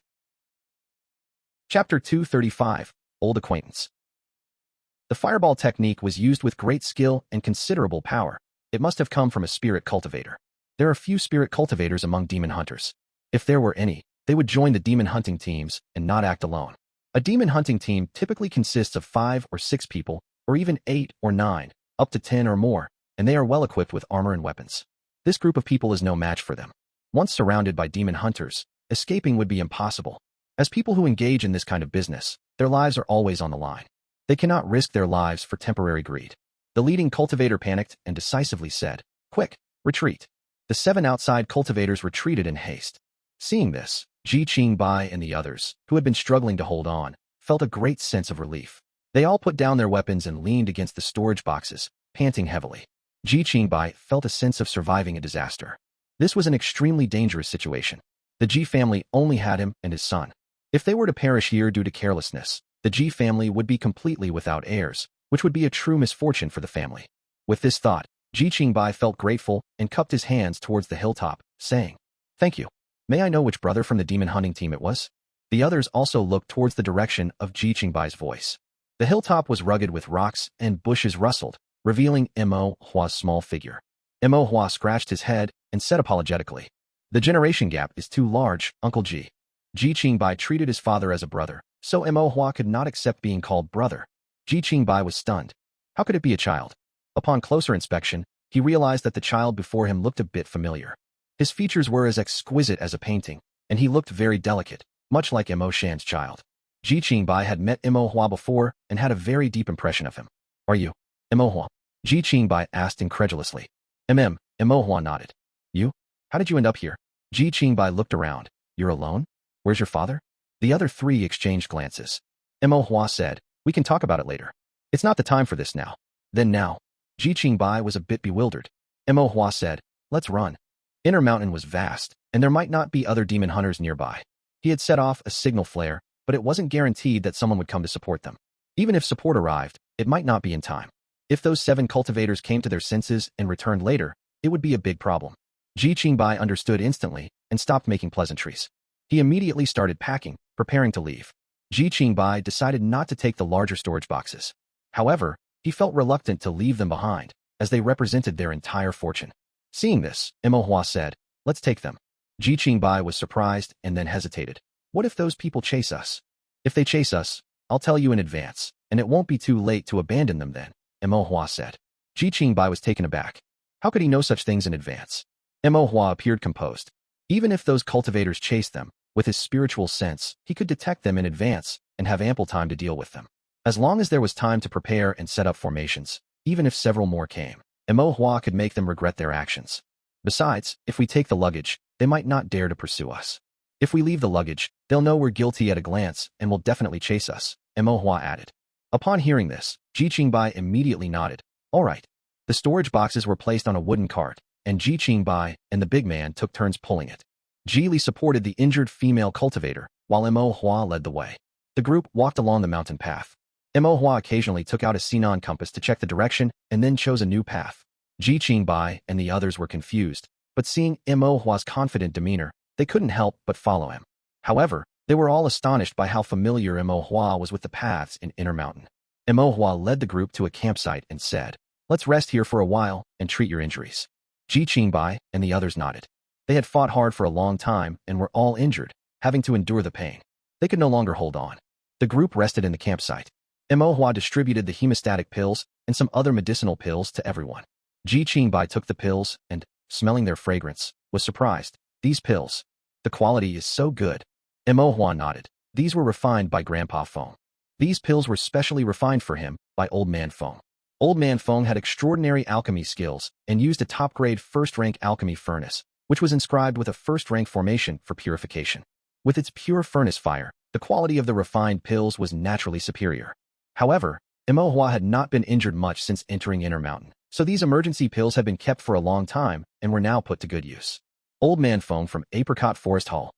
S1: Chapter 235, Old Acquaintance. The fireball technique was used with great skill and considerable power. It must have come from a spirit cultivator. There are few spirit cultivators among demon hunters. If there were any, they would join the demon hunting teams and not act alone. A demon hunting team typically consists of 5 or 6 people, or even 8 or 9, up to 10 or more, and they are well equipped with armor and weapons. This group of people is no match for them. Once surrounded by demon hunters, escaping would be impossible. As people who engage in this kind of business, their lives are always on the line. They cannot risk their lives for temporary greed. The leading cultivator panicked and decisively said, "Quick, retreat." The 7 outside cultivators retreated in haste. Seeing this, Ji Qingbai and the others, who had been struggling to hold on, felt a great sense of relief. They all put down their weapons and leaned against the storage boxes, panting heavily. Ji Qingbai felt a sense of surviving a disaster. This was an extremely dangerous situation. The Ji family only had him and his son. If they were to perish here due to carelessness, the Ji family would be completely without heirs, which would be a true misfortune for the family. With this thought, Ji Qingbai felt grateful and cupped his hands towards the hilltop, saying, "Thank you. May I know which brother from the demon hunting team it was?" The others also looked towards the direction of Ji Qingbai's voice. The hilltop was rugged with rocks and bushes rustled, revealing Mo Hua's small figure. Mo Hua scratched his head and said apologetically, "The generation gap is too large, Uncle Ji." Ji Qingbai treated his father as a brother, so Mo Hua could not accept being called brother. Ji Qingbai was stunned. How could it be a child? Upon closer inspection, he realized that the child before him looked a bit familiar. His features were as exquisite as a painting, and he looked very delicate, much like Mo Shan's child. Ji Qingbai had met Mo Hua before and had a very deep impression of him. "Are you Mo Hua?" Ji Qingbai asked incredulously. Mo Hua nodded. "You? How did you end up here?" Ji Qingbai looked around. "You're alone? Where's your father?" The other 3 exchanged glances. Mo Hua said, "We can talk about it later. It's not the time for this now." Then now. Ji Qingbai was a bit bewildered. Mo Hua said, "Let's run." Inner Mountain was vast, and there might not be other demon hunters nearby. He had set off a signal flare, but it wasn't guaranteed that someone would come to support them. Even if support arrived, it might not be in time. If those 7 cultivators came to their senses and returned later, it would be a big problem. Ji Qingbai understood instantly and stopped making pleasantries. He immediately started packing, preparing to leave. Ji Qingbai decided not to take the larger storage boxes. However, he felt reluctant to leave them behind, as they represented their entire fortune. Seeing this, Mo Hua said, "Let's take them." Ji Qingbai was surprised and then hesitated. "What if those people chase us?" "If they chase us, I'll tell you in advance, and it won't be too late to abandon them then," Mo Hua said. Ji Qingbai was taken aback. How could he know such things in advance? Mo Hua appeared composed. Even if those cultivators chased them, with his spiritual sense, he could detect them in advance and have ample time to deal with them. As long as there was time to prepare and set up formations, even if several more came, Mo Hua could make them regret their actions. Besides, if we take the luggage, they might not dare to pursue us. If we leave the luggage, they'll know we're guilty at a glance and will definitely chase us, Imo Hua added. Upon hearing this, Ji Qingbai immediately nodded. All right. The storage boxes were placed on a wooden cart, and Ji Qingbai and the big man took turns pulling it. Ji Li supported the injured female cultivator, while Imo Hua led the way. The group walked along the mountain path. Imo Hua occasionally took out a Sinon compass to check the direction and then chose a new path. Ji Qingbai and the others were confused, but seeing Imo Hua's confident demeanor, they couldn't help but follow him. However, they were all astonished by how familiar Imo Hua was with the paths in Inner Mountain. Imo Hua led the group to a campsite and said, "Let's rest here for a while and treat your injuries." Ji Qingbai and the others nodded. They had fought hard for a long time and were all injured, having to endure the pain. They could no longer hold on. The group rested in the campsite. Imo Hua distributed the hemostatic pills and some other medicinal pills to everyone. Ji Qingbai took the pills and, smelling their fragrance, was surprised. These pills. The quality is so good. Imo Hua nodded. These were refined by Grandpa Feng. These pills were specially refined for him by Old Man Feng. Old Man Feng had extraordinary alchemy skills and used a top-grade first-rank alchemy furnace, which was inscribed with a first-rank formation for purification. With its pure furnace fire, the quality of the refined pills was naturally superior. However, Imo Hua had not been injured much since entering Inner Mountain, so these emergency pills had been kept for a long time and were now put to good use. Old Man Feng from Apricot Forest Hall.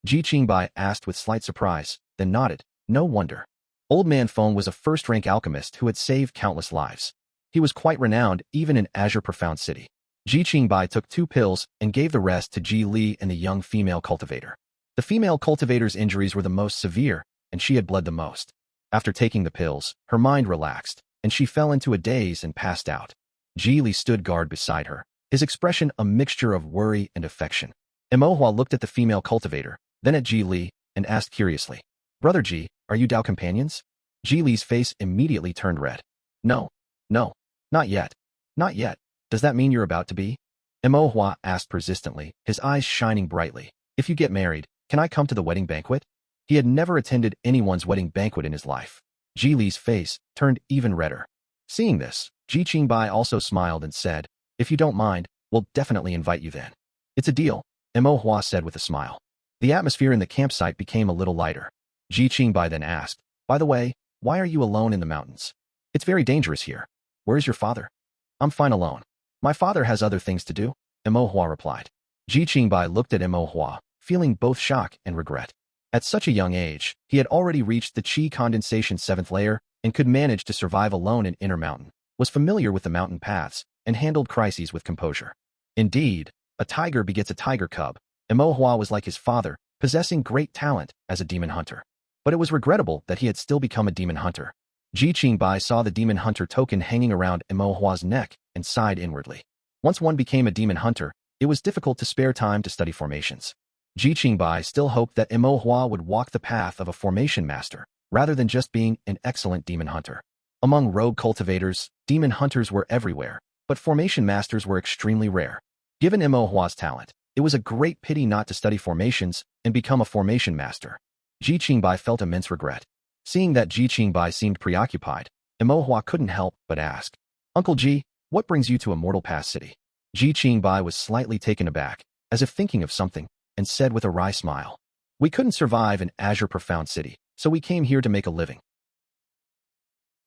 S1: Ji Qingbai asked with slight surprise, then nodded. No wonder. Old Man Feng was a first-rank alchemist who had saved countless lives. He was quite renowned even in Azure Profound City. Ji Qingbai took 2 pills and gave the rest to Ji Li and the young female cultivator. The female cultivator's injuries were the most severe, and she had bled the most. After taking the pills, her mind relaxed, and she fell into a daze and passed out. Ji Li stood guard beside her, his expression a mixture of worry and affection. Imo Hua looked at the female cultivator, then at Ji Li, and asked curiously, "Brother Ji, are you Dao companions?" Ji Li's face immediately turned red. No, not yet. Not yet. Does that mean you're about to be?" Imo Hua asked persistently, his eyes shining brightly. "If you get married, can I come to the wedding banquet?" He had never attended anyone's wedding banquet in his life. Ji Li's face turned even redder. Seeing this, Ji Qingbai also smiled and said, "If you don't mind, we'll definitely invite you then." "It's a deal," Imo Hua said with a smile. The atmosphere in the campsite became a little lighter. Ji Qingbai then asked, "By the way, why are you alone in the mountains? It's very dangerous here. Where's your father?" "I'm fine alone. My father has other things to do," Imo Hua replied. Ji Qingbai looked at Imo Hua, feeling both shock and regret. At such a young age, he had already reached the Qi condensation 7th layer and could manage to survive alone in Inner Mountain, was familiar with the mountain paths, and handled crises with composure. Indeed, a tiger begets a tiger cub. Imo Hua was like his father, possessing great talent as a demon hunter. But it was regrettable that he had still become a demon hunter. Ji Qingbai saw the demon hunter token hanging around Imo Hua's neck and sighed inwardly. Once one became a demon hunter, it was difficult to spare time to study formations. Ji Qingbai still hoped that Imo Hua would walk the path of a formation master, rather than just being an excellent demon hunter. Among rogue cultivators, demon hunters were everywhere, but formation masters were extremely rare. Given Imo Hua's talent, it was a great pity not to study formations and become a formation master. Ji Qingbai felt immense regret. Seeing that Ji Qingbai seemed preoccupied, Imo Hua couldn't help but ask, "Uncle Ji, what brings you to Immortal Pass City?" Ji Qingbai was slightly taken aback, as if thinking of something, and said with a wry smile, "We couldn't survive in Azure Profound City, so we came here to make a living."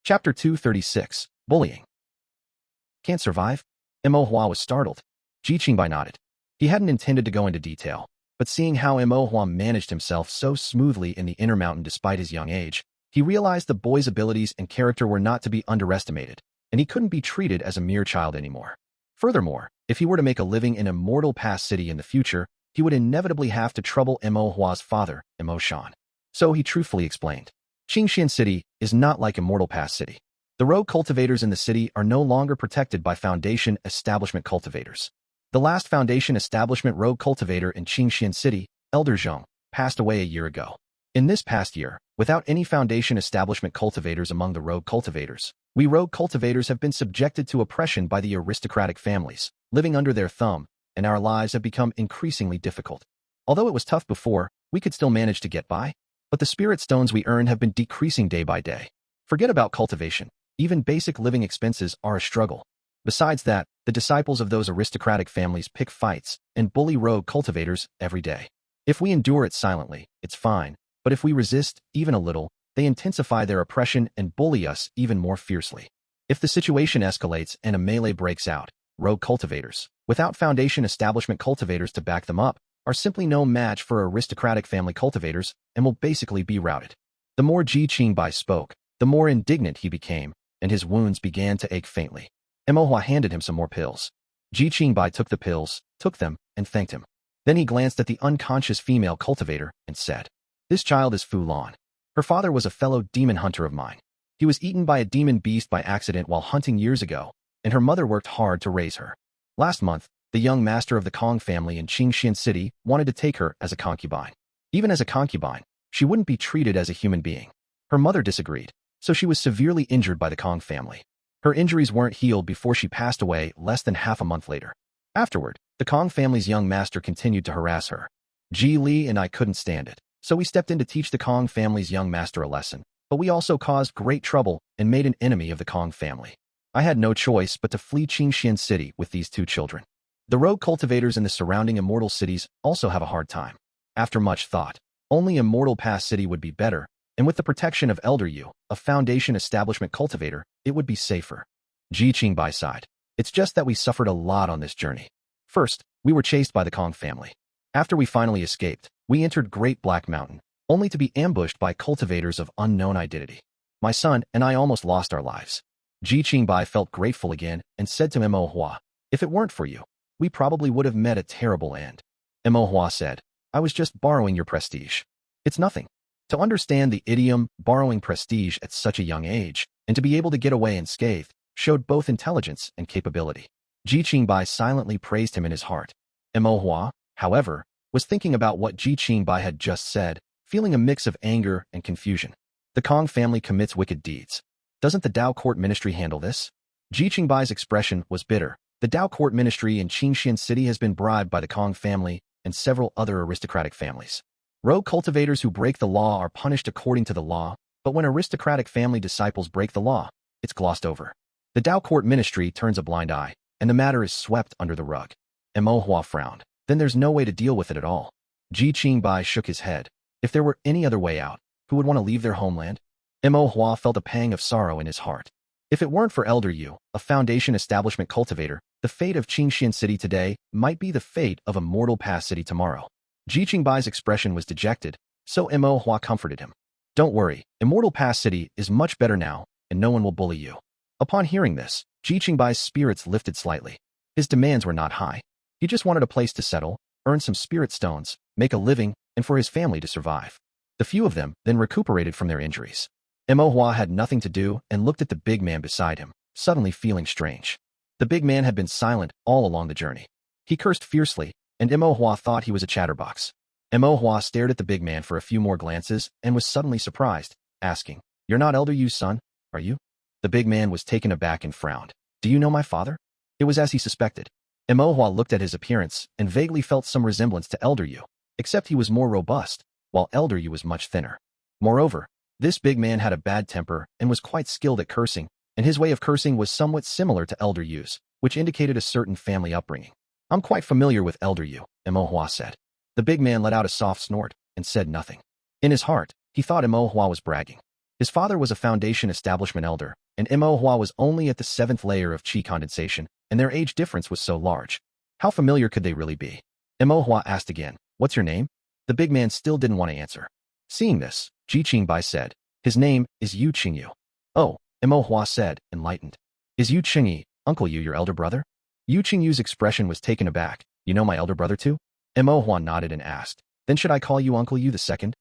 S1: Chapter 236, Bullying. "Can't survive?" Imo Hua was startled. Ji Qingbai nodded. He hadn't intended to go into detail, but seeing how Imo Hua managed himself so smoothly in the Inner Mountain despite his young age, he realized the boy's abilities and character were not to be underestimated, and he couldn't be treated as a mere child anymore. Furthermore, if he were to make a living in Immortal Pass City in the future, he would inevitably have to trouble Imo Hua's father, Imo Shan. So he truthfully explained, "Qingxian City is not like Immortal Pass City. The rogue cultivators in the city are no longer protected by Foundation Establishment cultivators. The last Foundation Establishment rogue cultivator in Qingxian City, Elder Zhong, passed away a year ago. In this past year, without any Foundation Establishment cultivators among the rogue cultivators, we rogue cultivators have been subjected to oppression by the aristocratic families, living under their thumb, and our lives have become increasingly difficult. Although it was tough before, we could still manage to get by, but the spirit stones we earn have been decreasing day by day. Forget about cultivation. Even basic living expenses are a struggle. Besides that, the disciples of those aristocratic families pick fights and bully rogue cultivators every day. If we endure it silently, it's fine, but if we resist, even a little, they intensify their oppression and bully us even more fiercely. If the situation escalates and a melee breaks out, rogue cultivators, without foundation establishment cultivators to back them up, are simply no match for aristocratic family cultivators and will basically be routed. The more Ji Qingbai spoke, the more indignant he became, and his wounds began to ache faintly. Imohua handed him some more pills. Ji Qingbai took the pills, took them, and thanked him. Then he glanced at the unconscious female cultivator and said, "This child is Fu Lan. Her father was a fellow demon hunter of mine. He was eaten by a demon beast by accident while hunting years ago, and her mother worked hard to raise her. Last month, the young master of the Kong family in Qingxian City wanted to take her as a concubine. Even as a concubine, she wouldn't be treated as a human being. Her mother disagreed, so she was severely injured by the Kong family. Her injuries weren't healed before she passed away less than half a month later. Afterward, the Kong family's young master continued to harass her. Ji Li and I couldn't stand it, so we stepped in to teach the Kong family's young master a lesson, but we also caused great trouble and made an enemy of the Kong family. I had no choice but to flee Qingxian City with these two children. The rogue cultivators in the surrounding immortal cities also have a hard time. After much thought, only Immortal Pass City would be better, and with the protection of Elder Yu, a foundation establishment cultivator, it would be safer." Ji Qingbai sighed. "It's just that we suffered a lot on this journey. First, we were chased by the Kong family. After we finally escaped, we entered Great Black Mountain, only to be ambushed by cultivators of unknown identity. My son and I almost lost our lives." Ji Qingbai felt grateful again and said to Imohua, "If it weren't for you, we probably would have met a terrible end." Imohua said, "I was just borrowing your prestige. It's nothing." To understand the idiom, borrowing prestige at such a young age, and to be able to get away unscathed, showed both intelligence and capability. Ji Qingbai silently praised him in his heart. Imohua, however, was thinking about what Ji Qingbai had just said, feeling a mix of anger and confusion. The Kong family commits wicked deeds. Doesn't the Dao Court Ministry handle this? Ji Qingbai's expression was bitter. The Dao Court Ministry in Qingxian City has been bribed by the Kong family and several other aristocratic families. Rogue cultivators who break the law are punished according to the law, but when aristocratic family disciples break the law, it's glossed over. The Dao Court Ministry turns a blind eye, and the matter is swept under the rug. Imohua frowned. Then there's no way to deal with it at all. Ji Qingbai shook his head. If there were any other way out, who would want to leave their homeland? Imohua felt a pang of sorrow in his heart. If it weren't for Elder Yu, a foundation establishment cultivator, the fate of Qingxian City today might be the fate of Immortal Pass City tomorrow. Ji Qingbai's expression was dejected, so Imohua comforted him. "Don't worry, Immortal Pass City is much better now, and no one will bully you." Upon hearing this, Ji Qingbai's spirits lifted slightly. His demands were not high. He just wanted a place to settle, earn some spirit stones, make a living, and for his family to survive. The few of them then recuperated from their injuries. Imohua had nothing to do and looked at the big man beside him, suddenly feeling strange. The big man had been silent all along the journey. He cursed fiercely, and Imohua thought he was a chatterbox. Imohua stared at the big man for a few more glances and was suddenly surprised, asking, "You're not Elder Yu's son, are you?" The big man was taken aback and frowned. "Do you know my father?" It was as he suspected. Imohua looked at his appearance and vaguely felt some resemblance to Elder Yu, except he was more robust, while Elder Yu was much thinner. Moreover, this big man had a bad temper and was quite skilled at cursing, and his way of cursing was somewhat similar to Elder Yu's, which indicated a certain family upbringing. "I'm quite familiar with Elder Yu," Imohua said. The big man let out a soft snort and said nothing. In his heart, he thought Imohua was bragging. His father was a foundation establishment elder, and Imohua was only at the 7th layer of qi condensation, and their age difference was so large. How familiar could they really be? Imohua asked again, "What's your name?" The big man still didn't want to answer. Seeing this, Ji Qingbai said, "His name is Yu Qingyu." "Oh," Imohua said, enlightened. "Is Yu Qingyi, Uncle Yu, your elder brother?" Yu Qingyu's expression was taken aback. "You know my elder brother too?" Imohua nodded and asked, "Then should I call you Uncle Yu the second?"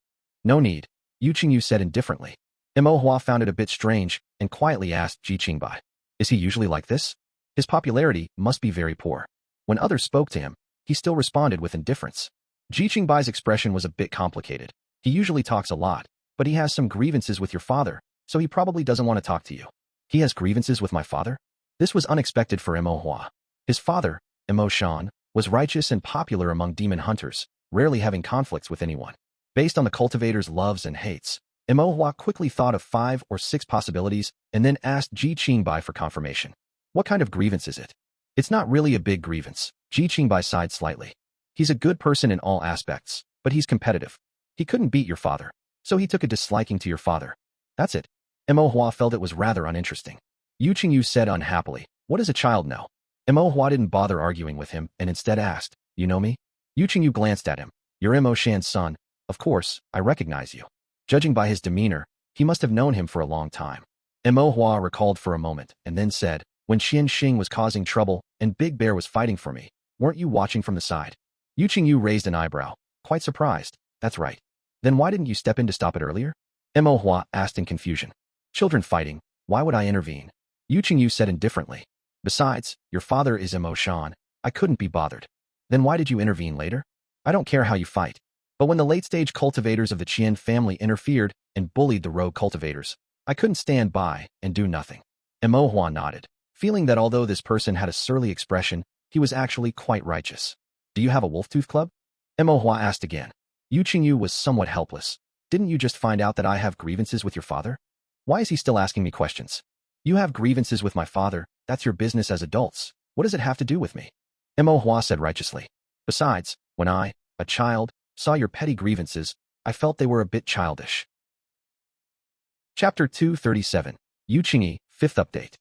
S1: "No need," Yu Qingyu said indifferently. Imohua found it a bit strange and quietly asked Ji Qingbai, "Is he usually like this? His popularity must be very poor." When others spoke to him, he still responded with indifference. Ji Qingbai's expression was a bit complicated. He usually talks a lot, but he has some grievances with your father, so he probably doesn't want to talk to you. He has grievances with my father? This was unexpected for Imohua. His father, Imo Shan, was righteous and popular among demon hunters, rarely having conflicts with anyone. Based on the cultivator's loves and hates, Imohua quickly thought of 5 or 6 possibilities and then asked Ji Qingbai for confirmation. "What kind of grievance is it?" "It's not really a big grievance," Ji Qingbai sighed slightly. "He's a good person in all aspects, but he's competitive. He couldn't beat your father, so he took a disliking to your father. That's it. Mo Hua felt it was rather uninteresting. Yu Qingyu said unhappily, what does a child know? Mo Hua didn't bother arguing with him and instead asked, you know me? Yu Qingyu glanced at him. You're Mo Shan's son. Of course, I recognize you. Judging by his demeanor, he must have known him for a long time. Mo Hua recalled for a moment and then said, when Qian Xing was causing trouble and Big Bear was fighting for me, weren't you watching from the side? Yu Qingyu raised an eyebrow, quite surprised. That's right. Then why didn't you step in to stop it earlier? Mo Hua asked in confusion. Children fighting, why would I intervene? Yu Qingyu said indifferently. Besides, your father is Mo Shan. I couldn't be bothered. Then why did you intervene later? I don't care how you fight. But when the late-stage cultivators of the Qian family interfered and bullied the rogue cultivators, I couldn't stand by and do nothing. Mo Hua nodded, feeling that although this person had a surly expression, he was actually quite righteous. Do you have a wolf-tooth club? Mo Hua asked again. Yu Qingyu was somewhat helpless. Didn't you just find out that I have grievances with your father? Why is he still asking me questions? You have grievances with my father, that's your business as adults. What does it have to do with me? Mo Hua said righteously. Besides, when I, a child, saw your petty grievances, I felt they were a bit childish. Chapter 237. Yu Qingyi, 5th update.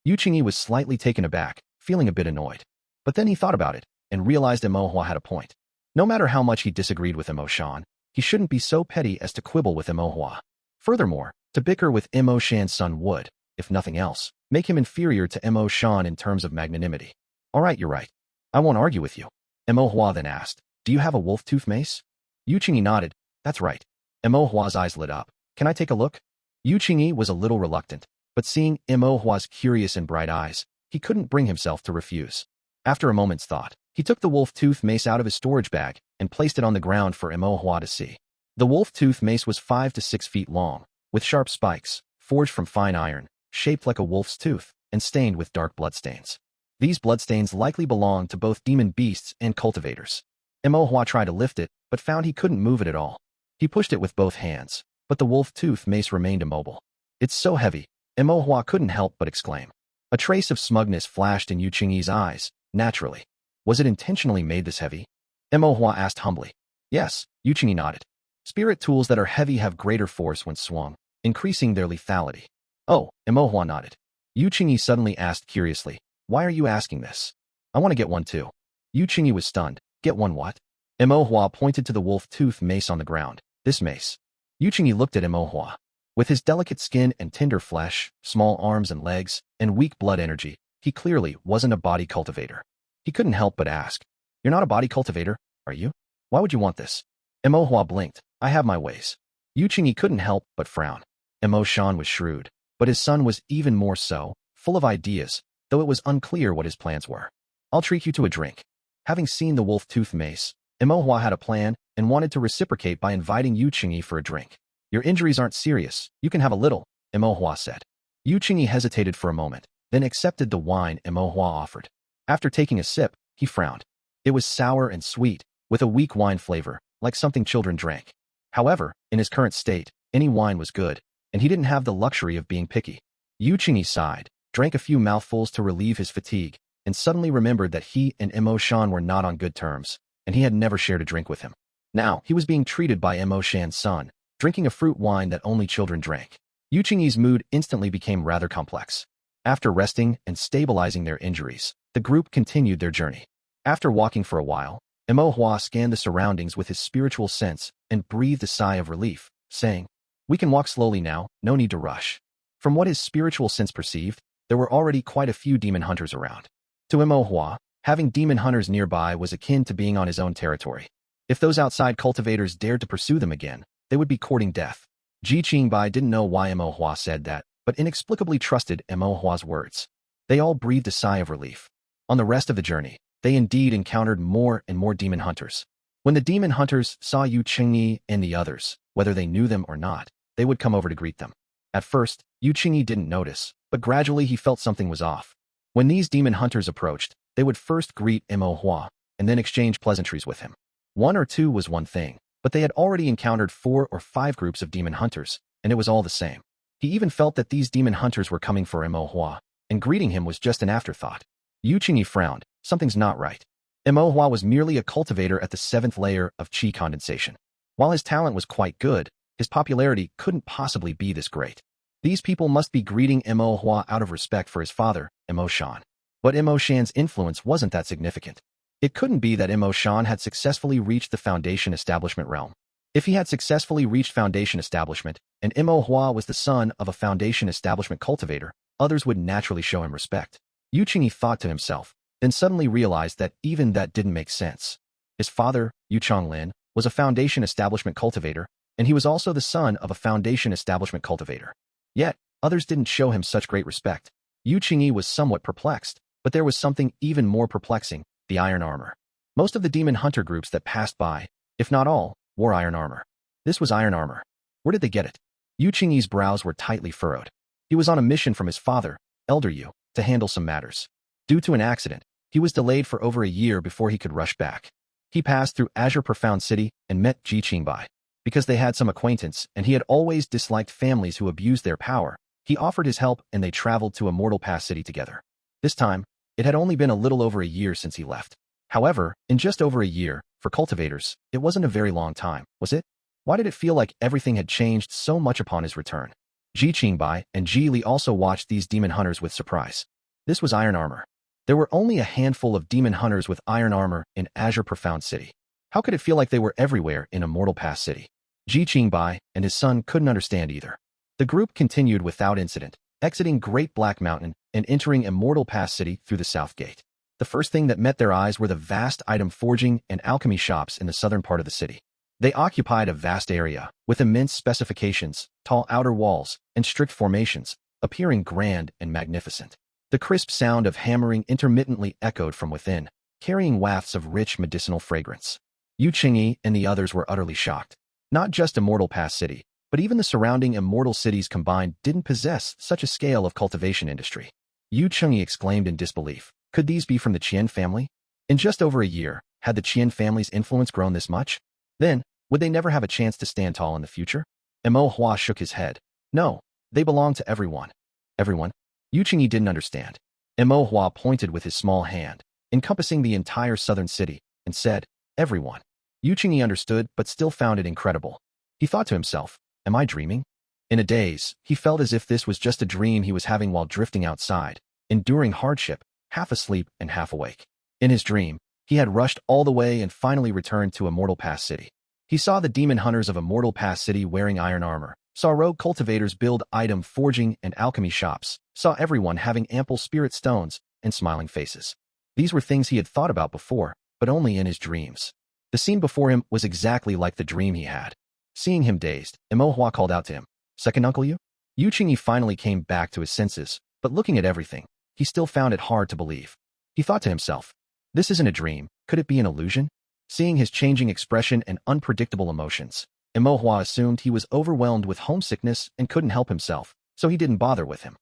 S1: Yu Qingyi was slightly taken aback, feeling a bit annoyed. But then he thought about it, and realized Mo Hua had a point. No matter how much he disagreed with Mo Shan, he shouldn't be so petty as to quibble with Mo Hua. Furthermore, to bicker with Mo Shan's son would, if nothing else, make him inferior to Mo Shan in terms of magnanimity. All right, you're right. I won't argue with you. Mo Hua then asked, do you have a wolf-tooth mace? Yu Qingyi nodded. That's right. Mo Hua's eyes lit up. Can I take a look? Yu Qingyi was a little reluctant, but seeing Mo Hua's curious and bright eyes, he couldn't bring himself to refuse. After a moment's thought, he took the wolf-tooth mace out of his storage bag and placed it on the ground for Mo Hua to see. The wolf-tooth mace was 5 to 6 feet long, with sharp spikes, forged from fine iron, shaped like a wolf's tooth, and stained with dark bloodstains. These bloodstains likely belonged to both demon beasts and cultivators. Mo Hua tried to lift it, but found he couldn't move it at all. He pushed it with both hands, but the wolf-tooth mace remained immobile. It's so heavy, Mo Hua couldn't help but exclaim. A trace of smugness flashed in Yu Qingyi's eyes, naturally. Was it intentionally made this heavy? Mo Hua asked humbly. Yes, Yu Qingyi nodded. Spirit tools that are heavy have greater force when swung, increasing their lethality. Oh, Mo Hua nodded. Yu Qingyi suddenly asked curiously, why are you asking this? I want to get one too. Yu Qingyi was stunned. Get one what? Mo Hua pointed to the wolf-tooth mace on the ground. This mace. Yu Qingyi looked at Mo Hua. With his delicate skin and tender flesh, small arms and legs, and weak blood energy, he clearly wasn't a body cultivator. He couldn't help but ask, you're not a body cultivator, are you? Why would you want this? Mo Hua blinked. I have my ways. Yu Qingyi couldn't help but frown. Mo Shan was shrewd, but his son was even more so, full of ideas, though it was unclear what his plans were. I'll treat you to a drink. Having seen the wolf-tooth mace, Mo Hua had a plan and wanted to reciprocate by inviting Yu Qingyi for a drink. Your injuries aren't serious. You can have a little, Mo Hua said. Yu Qingyi hesitated for a moment, then accepted the wine Mo Hua offered. After taking a sip, he frowned. It was sour and sweet, with a weak wine flavor, like something children drank. However, in his current state, any wine was good, and he didn't have the luxury of being picky. Yu Qingyi sighed, drank a few mouthfuls to relieve his fatigue, and suddenly remembered that he and Mo Shan were not on good terms, and he had never shared a drink with him. Now, he was being treated by Mo Shan's son, drinking a fruit wine that only children drank. Yu Qingyi's mood instantly became rather complex. After resting and stabilizing their injuries, the group continued their journey. After walking for a while, Mo Hua scanned the surroundings with his spiritual sense and breathed a sigh of relief, saying, we can walk slowly now, no need to rush. From what his spiritual sense perceived, there were already quite a few demon hunters around. To Mo Hua, having demon hunters nearby was akin to being on his own territory. If those outside cultivators dared to pursue them again, they would be courting death. Ji Qingbai didn't know why Mo Hua said that, but inexplicably trusted Mo Hua's words. They all breathed a sigh of relief. On the rest of the journey, they indeed encountered more and more demon hunters. When the demon hunters saw Yu Qingyi and the others, whether they knew them or not, they would come over to greet them. At first, Yu Qingyi didn't notice, but gradually he felt something was off. When these demon hunters approached, they would first greet Mo Hua, and then exchange pleasantries with him. One or two was one thing, but they had already encountered 4 or 5 groups of demon hunters, and it was all the same. He even felt that these demon hunters were coming for Mo Hua, and greeting him was just an afterthought. Yu Qingyi frowned. Something's not right. Imo Hua was merely a cultivator at the 7th layer of qi condensation. While his talent was quite good, his popularity couldn't possibly be this great. These people must be greeting Imo Hua out of respect for his father, Imo Shan. But Imo Shan's influence wasn't that significant. It couldn't be that Imo Shan had successfully reached the Foundation Establishment realm. If he had successfully reached Foundation Establishment, and Imo Hua was the son of a Foundation Establishment cultivator, others would naturally show him respect. Yu Qingyi thought to himself, then suddenly realized that even that didn't make sense. His father, Yu Chonglin, was a Foundation Establishment cultivator, and he was also the son of a Foundation Establishment cultivator. Yet, others didn't show him such great respect. Yu Qingyi was somewhat perplexed, but there was something even more perplexing, the iron armor. Most of the demon hunter groups that passed by, if not all, wore iron armor. This was iron armor. Where did they get it? Yu Qingyi's brows were tightly furrowed. He was on a mission from his father, Elder Yu, to handle some matters. Due to an accident, he was delayed for over a year before he could rush back. He passed through Azure Profound City and met Ji Qingbai. Because they had some acquaintance and he had always disliked families who abused their power, he offered his help and they traveled to Immortal Pass City together. This time, it had only been a little over a year since he left. However, in just over a year, for cultivators, it wasn't a very long time, was it? Why did it feel like everything had changed so much upon his return? Ji Qingbai and Ji Li also watched these demon hunters with surprise. This was iron armor. There were only a handful of demon hunters with iron armor in Azure Profound City. How could it feel like they were everywhere in Immortal Pass City? Ji Qingbai and his son couldn't understand either. The group continued without incident, exiting Great Black Mountain and entering Immortal Pass City through the south gate. The first thing that met their eyes were the vast item forging and alchemy shops in the southern part of the city. They occupied a vast area, with immense specifications, tall outer walls, and strict formations, appearing grand and magnificent. The crisp sound of hammering intermittently echoed from within, carrying wafts of rich medicinal fragrance. Yu Qingyi and the others were utterly shocked. Not just Immortal Pass City, but even the surrounding immortal cities combined didn't possess such a scale of cultivation industry. Yu Qingyi exclaimed in disbelief. Could these be from the Qian family? In just over a year, had the Qian family's influence grown this much? Then, would they never have a chance to stand tall in the future? Imo Hua shook his head. No, they belong to everyone. Everyone? Yu Qingyi didn't understand. Imo Hua pointed with his small hand, encompassing the entire southern city, and said, everyone. Yu Qingyi understood but still found it incredible. He thought to himself, am I dreaming? In a daze, he felt as if this was just a dream he was having while drifting outside, enduring hardship, half asleep and half awake. In his dream, he had rushed all the way and finally returned to Immortal Pass City. He saw the demon hunters of Immortal Pass City wearing iron armor, saw rogue cultivators build item forging and alchemy shops, saw everyone having ample spirit stones and smiling faces. These were things he had thought about before, but only in his dreams. The scene before him was exactly like the dream he had. Seeing him dazed, Imo Hua called out to him, Second Uncle Yu? Yu Qingyi finally came back to his senses, but looking at everything, he still found it hard to believe. He thought to himself, this isn't a dream, could it be an illusion? Seeing his changing expression and unpredictable emotions, Imo Hua assumed he was overwhelmed with homesickness and couldn't help himself, so he didn't bother with him.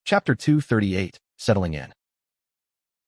S1: Chapter 238, Settling In.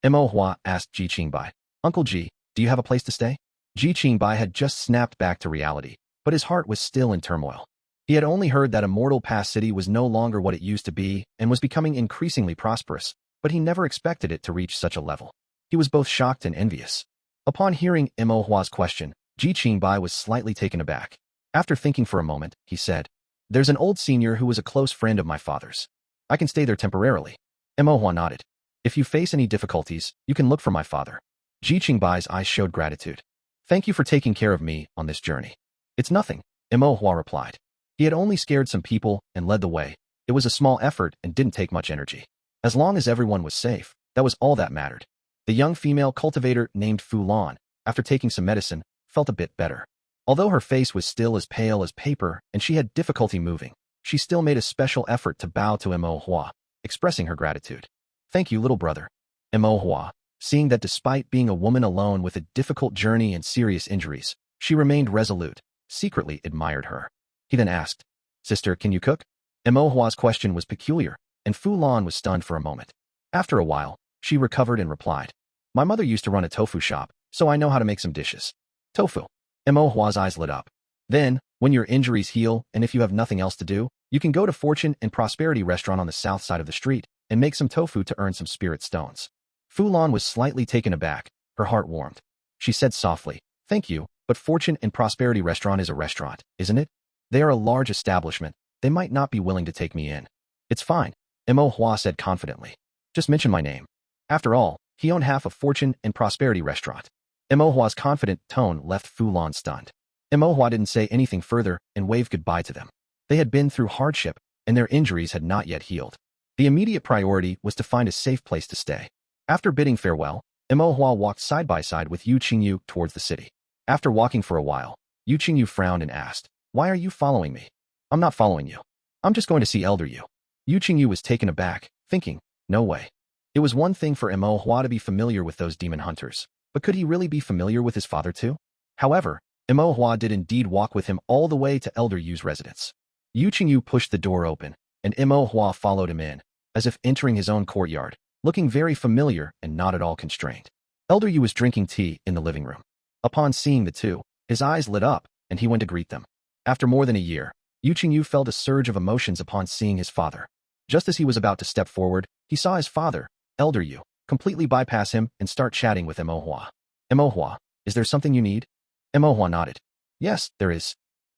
S1: Imo Hua asked Ji Qingbai, Uncle Ji, do you have a place to stay? Ji Qingbai had just snapped back to reality, but his heart was still in turmoil. He had only heard that Immortal Pass City was no longer what it used to be and was becoming increasingly prosperous, but he never expected it to reach such a level. He was both shocked and envious. Upon hearing Imo Hua's question, Ji Qingbai was slightly taken aback. After thinking for a moment, he said, there's an old senior who was a close friend of my father's. I can stay there temporarily. Imo Hua nodded. If you face any difficulties, you can look for my father. Ji Qingbai's eyes showed gratitude. Thank you for taking care of me on this journey. It's nothing, Imo Hua replied. He had only scared some people and led the way. It was a small effort and didn't take much energy. As long as everyone was safe, that was all that mattered. The young female cultivator named Fu Lan, after taking some medicine, felt a bit better. Although her face was still as pale as paper and she had difficulty moving, she still made a special effort to bow to Imo Hua, expressing her gratitude. Thank you, little brother. Imo Hua, seeing that despite being a woman alone with a difficult journey and serious injuries, she remained resolute, secretly admired her. He then asked, Sister, can you cook? Imo Hua's question was peculiar, and Fu Lan was stunned for a moment. After a while, she recovered and replied, My mother used to run a tofu shop, so I know how to make some dishes. Tofu. Imo Hua's eyes lit up. Then, when your injuries heal and if you have nothing else to do, you can go to Fortune and Prosperity restaurant on the south side of the street and make some tofu to earn some spirit stones. Fulan was slightly taken aback. Her heart warmed. She said softly, "Thank you, but Fortune and Prosperity Restaurant is a restaurant, isn't it? They are a large establishment. They might not be willing to take me in." "It's fine," Mo Hua said confidently. "Just mention my name." After all, he owned half of Fortune and Prosperity Restaurant. Mo Hua's confident tone left Fulan stunned. Mo Hua didn't say anything further and waved goodbye to them. They had been through hardship, and their injuries had not yet healed. The immediate priority was to find a safe place to stay. After bidding farewell, Mo Hua walked side by side with Yu Qingyu towards the city. After walking for a while, Yu Qingyu frowned and asked, "Why are you following me?" "I'm not following you. I'm just going to see Elder Yu." Yu Qingyu was taken aback, thinking, "No way." It was one thing for Mo Hua to be familiar with those demon hunters, but could he really be familiar with his father too? However, Mo Hua did indeed walk with him all the way to Elder Yu's residence. Yu Qingyu pushed the door open, and Mo Hua followed him in, as if entering his own courtyard, looking very familiar and not at all constrained. Elder Yu was drinking tea in the living room. Upon seeing the two, his eyes lit up, and he went to greet them. After more than a year, Yu Qingyu felt a surge of emotions upon seeing his father. Just as he was about to step forward, he saw his father, Elder Yu, completely bypass him and start chatting with Mo Hua. "Mo Hua, is there something you need?" Mo Hua nodded. "Yes, there is."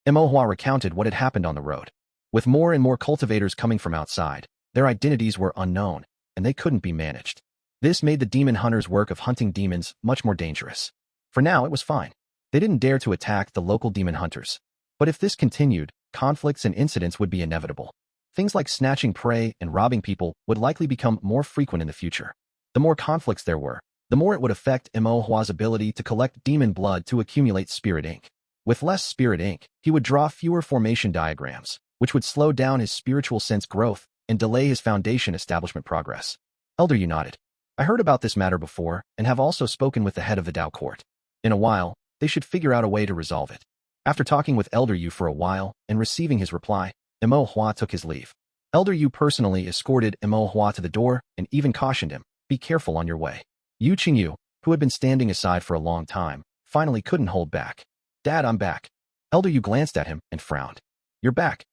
S1: Mo Hua recounted what had happened on the road. With more and more cultivators coming from outside, their identities were unknown, and they couldn't be managed. This made the demon hunters' work of hunting demons much more dangerous. For now, it was fine. They didn't dare to attack the local demon hunters. But if this continued, conflicts and incidents would be inevitable. Things like snatching prey and robbing people would likely become more frequent in the future. The more conflicts there were, the more it would affect Mo Hua's ability to collect demon blood to accumulate spirit ink. With less spirit ink, he would draw fewer formation diagrams, which would slow down his spiritual sense growth and delay his foundation establishment progress. Elder Yu nodded. "I heard about this matter before and have also spoken with the head of the Dao court. In a while, they should figure out a way to resolve it." After talking with Elder Yu for a while and receiving his reply, Mo Hua took his leave. Elder Yu personally escorted Mo Hua to the door and even cautioned him, "Be careful on your way." Yu Qingyu, who had been standing aside for a long time, finally couldn't hold back. "Dad, I'm back." Elder Yu glanced at him and frowned. You're back.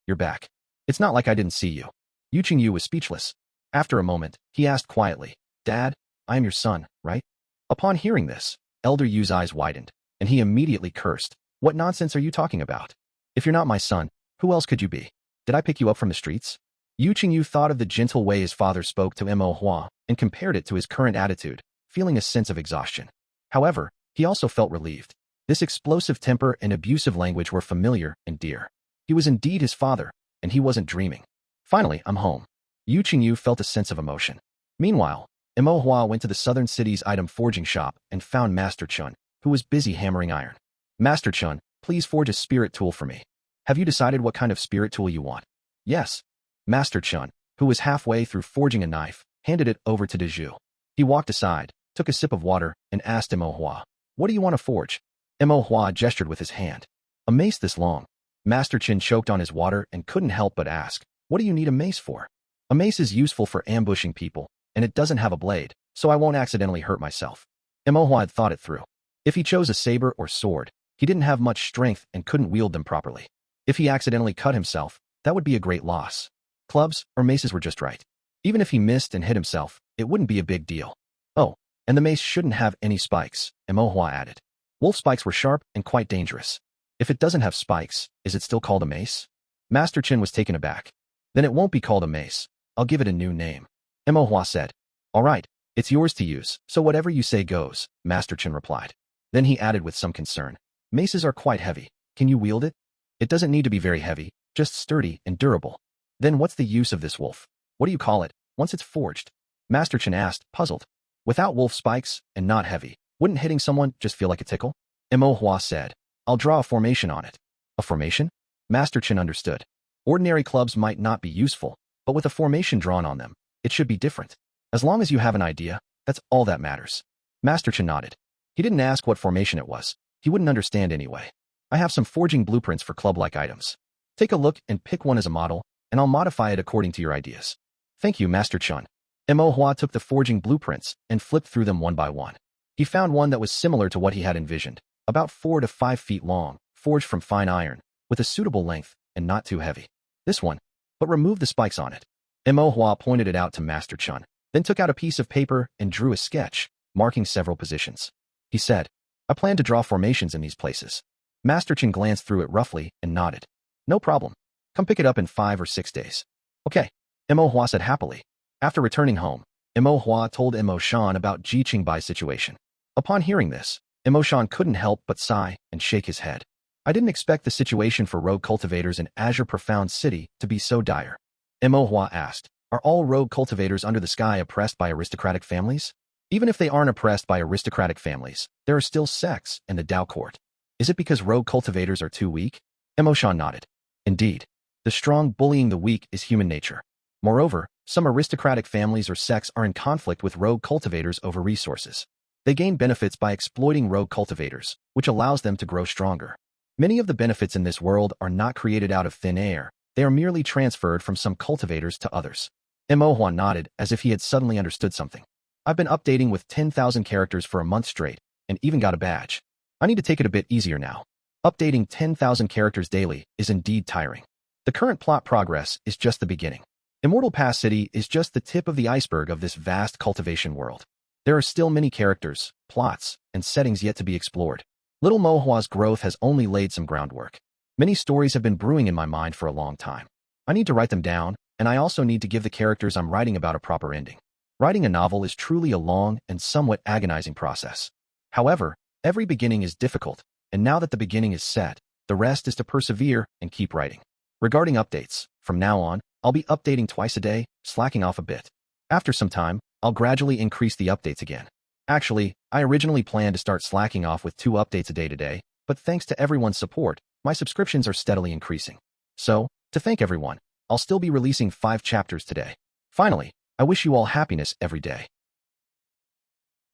S1: It's not like I didn't see you." Yu Qingyu was speechless. After a moment, he asked quietly, "Dad, I am your son, right?" Upon hearing this, Elder Yu's eyes widened, and he immediately cursed. "What nonsense are you talking about? If you're not my son, who else could you be? Did I pick you up from the streets?" Yu Qingyu thought of the gentle way his father spoke to Mo Hua and compared it to his current attitude, feeling a sense of exhaustion. However, he also felt relieved. This explosive temper and abusive language were familiar and dear. He was indeed his father, and he wasn't dreaming. "Finally, I'm home." Yu Qingyu felt a sense of emotion. Meanwhile, Mo Hua went to the southern city's item forging shop and found Master Chun, who was busy hammering iron. "Master Chun, please forge a spirit tool for me. Have you decided what kind of spirit tool you want?" "Yes." Master Chun, who was halfway through forging a knife, handed it over to Deju. He walked aside, took a sip of water, and asked Mo Hua, "What do you want to forge?" Mo Hua gestured with his hand. "A mace this long." Master Chin choked on his water and couldn't help but ask, "What do you need a mace for?" "A mace is useful for ambushing people, and it doesn't have a blade, so I won't accidentally hurt myself." Mo Hua had thought it through. If he chose a saber or sword, he didn't have much strength and couldn't wield them properly. If he accidentally cut himself, that would be a great loss. Clubs or maces were just right. Even if he missed and hit himself, it wouldn't be a big deal. "Oh, and the mace shouldn't have any spikes," Mo Hua added. Wolf spikes were sharp and quite dangerous. "If it doesn't have spikes, is it still called a mace?" Master Chin was taken aback. "Then it won't be called a mace. I'll give it a new name." Mo Hua said. "All right, it's yours to use, so whatever you say goes," Master Chin replied. Then he added with some concern, "Maces are quite heavy. Can you wield it?" "It doesn't need to be very heavy, just sturdy and durable." "Then what's the use of this wolf? What do you call it, once it's forged?" Master Chin asked, puzzled. "Without wolf spikes and not heavy, wouldn't hitting someone just feel like a tickle?" Mo Hua said. "I'll draw a formation on it." "A formation?" Master Chin understood. Ordinary clubs might not be useful, but with a formation drawn on them, it should be different. As long as you have an idea, that's all that matters. Master Chin nodded. He didn't ask what formation it was. He wouldn't understand anyway. "I have some forging blueprints for club-like items. Take a look and pick one as a model, and I'll modify it according to your ideas." "Thank you, Master Chun." Mo Hua took the forging blueprints and flipped through them one by one. He found one that was similar to what he had envisioned, about 4 to 5 feet long, forged from fine iron, with a suitable length and not too heavy. "This one, but remove the spikes on it." Mo Hua pointed it out to Master Chun. then took out a piece of paper and drew a sketch, marking several positions. He said, I plan to draw formations in these places. Master Chen glanced through it roughly and nodded. No problem. Come pick it up in 5 or 6 days. Okay, Mo Hua said happily. After returning home, Mo Hua told Mo Shan about Ji Qingbai's situation. Upon hearing this, Mo Shan couldn't help but sigh and shake his head. I didn't expect the situation for rogue cultivators in Azure Profound City to be so dire. Mo Hua asked, are all rogue cultivators under the sky oppressed by aristocratic families? Even if they aren't oppressed by aristocratic families, there are still sects in the Dao court. Is it because rogue cultivators are too weak? Mo Shan nodded. Indeed. The strong bullying the weak is human nature. Moreover, some aristocratic families or sects are in conflict with rogue cultivators over resources. They gain benefits by exploiting rogue cultivators, which allows them to grow stronger. Many of the benefits in this world are not created out of thin air. They are merely transferred from some cultivators to others. Mo Hua nodded as if he had suddenly understood something. I've been updating with 10,000 characters for a month straight, and even got a badge. I need to take it a bit easier now. Updating 10,000 characters daily is indeed tiring. The current plot progress is just the beginning. Immortal Pass City is just the tip of the iceberg of this vast cultivation world. There are still many characters, plots, and settings yet to be explored. Little Mo Hua's growth has only laid some groundwork. Many stories have been brewing in my mind for a long time. I need to write them down, and I also need to give the characters I'm writing about a proper ending. Writing a novel is truly a long and somewhat agonizing process. However, every beginning is difficult, and now that the beginning is set, the rest is to persevere and keep writing. Regarding updates, from now on, I'll be updating twice a day, slacking off a bit. After some time, I'll gradually increase the updates again. Actually, I originally planned to start slacking off with 2 updates a day today, but thanks to everyone's support, my subscriptions are steadily increasing. So, to thank everyone, I'll still be releasing 5 chapters today. Finally, I wish you all happiness every day.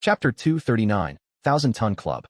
S1: Chapter 239, 1000-Ton Club.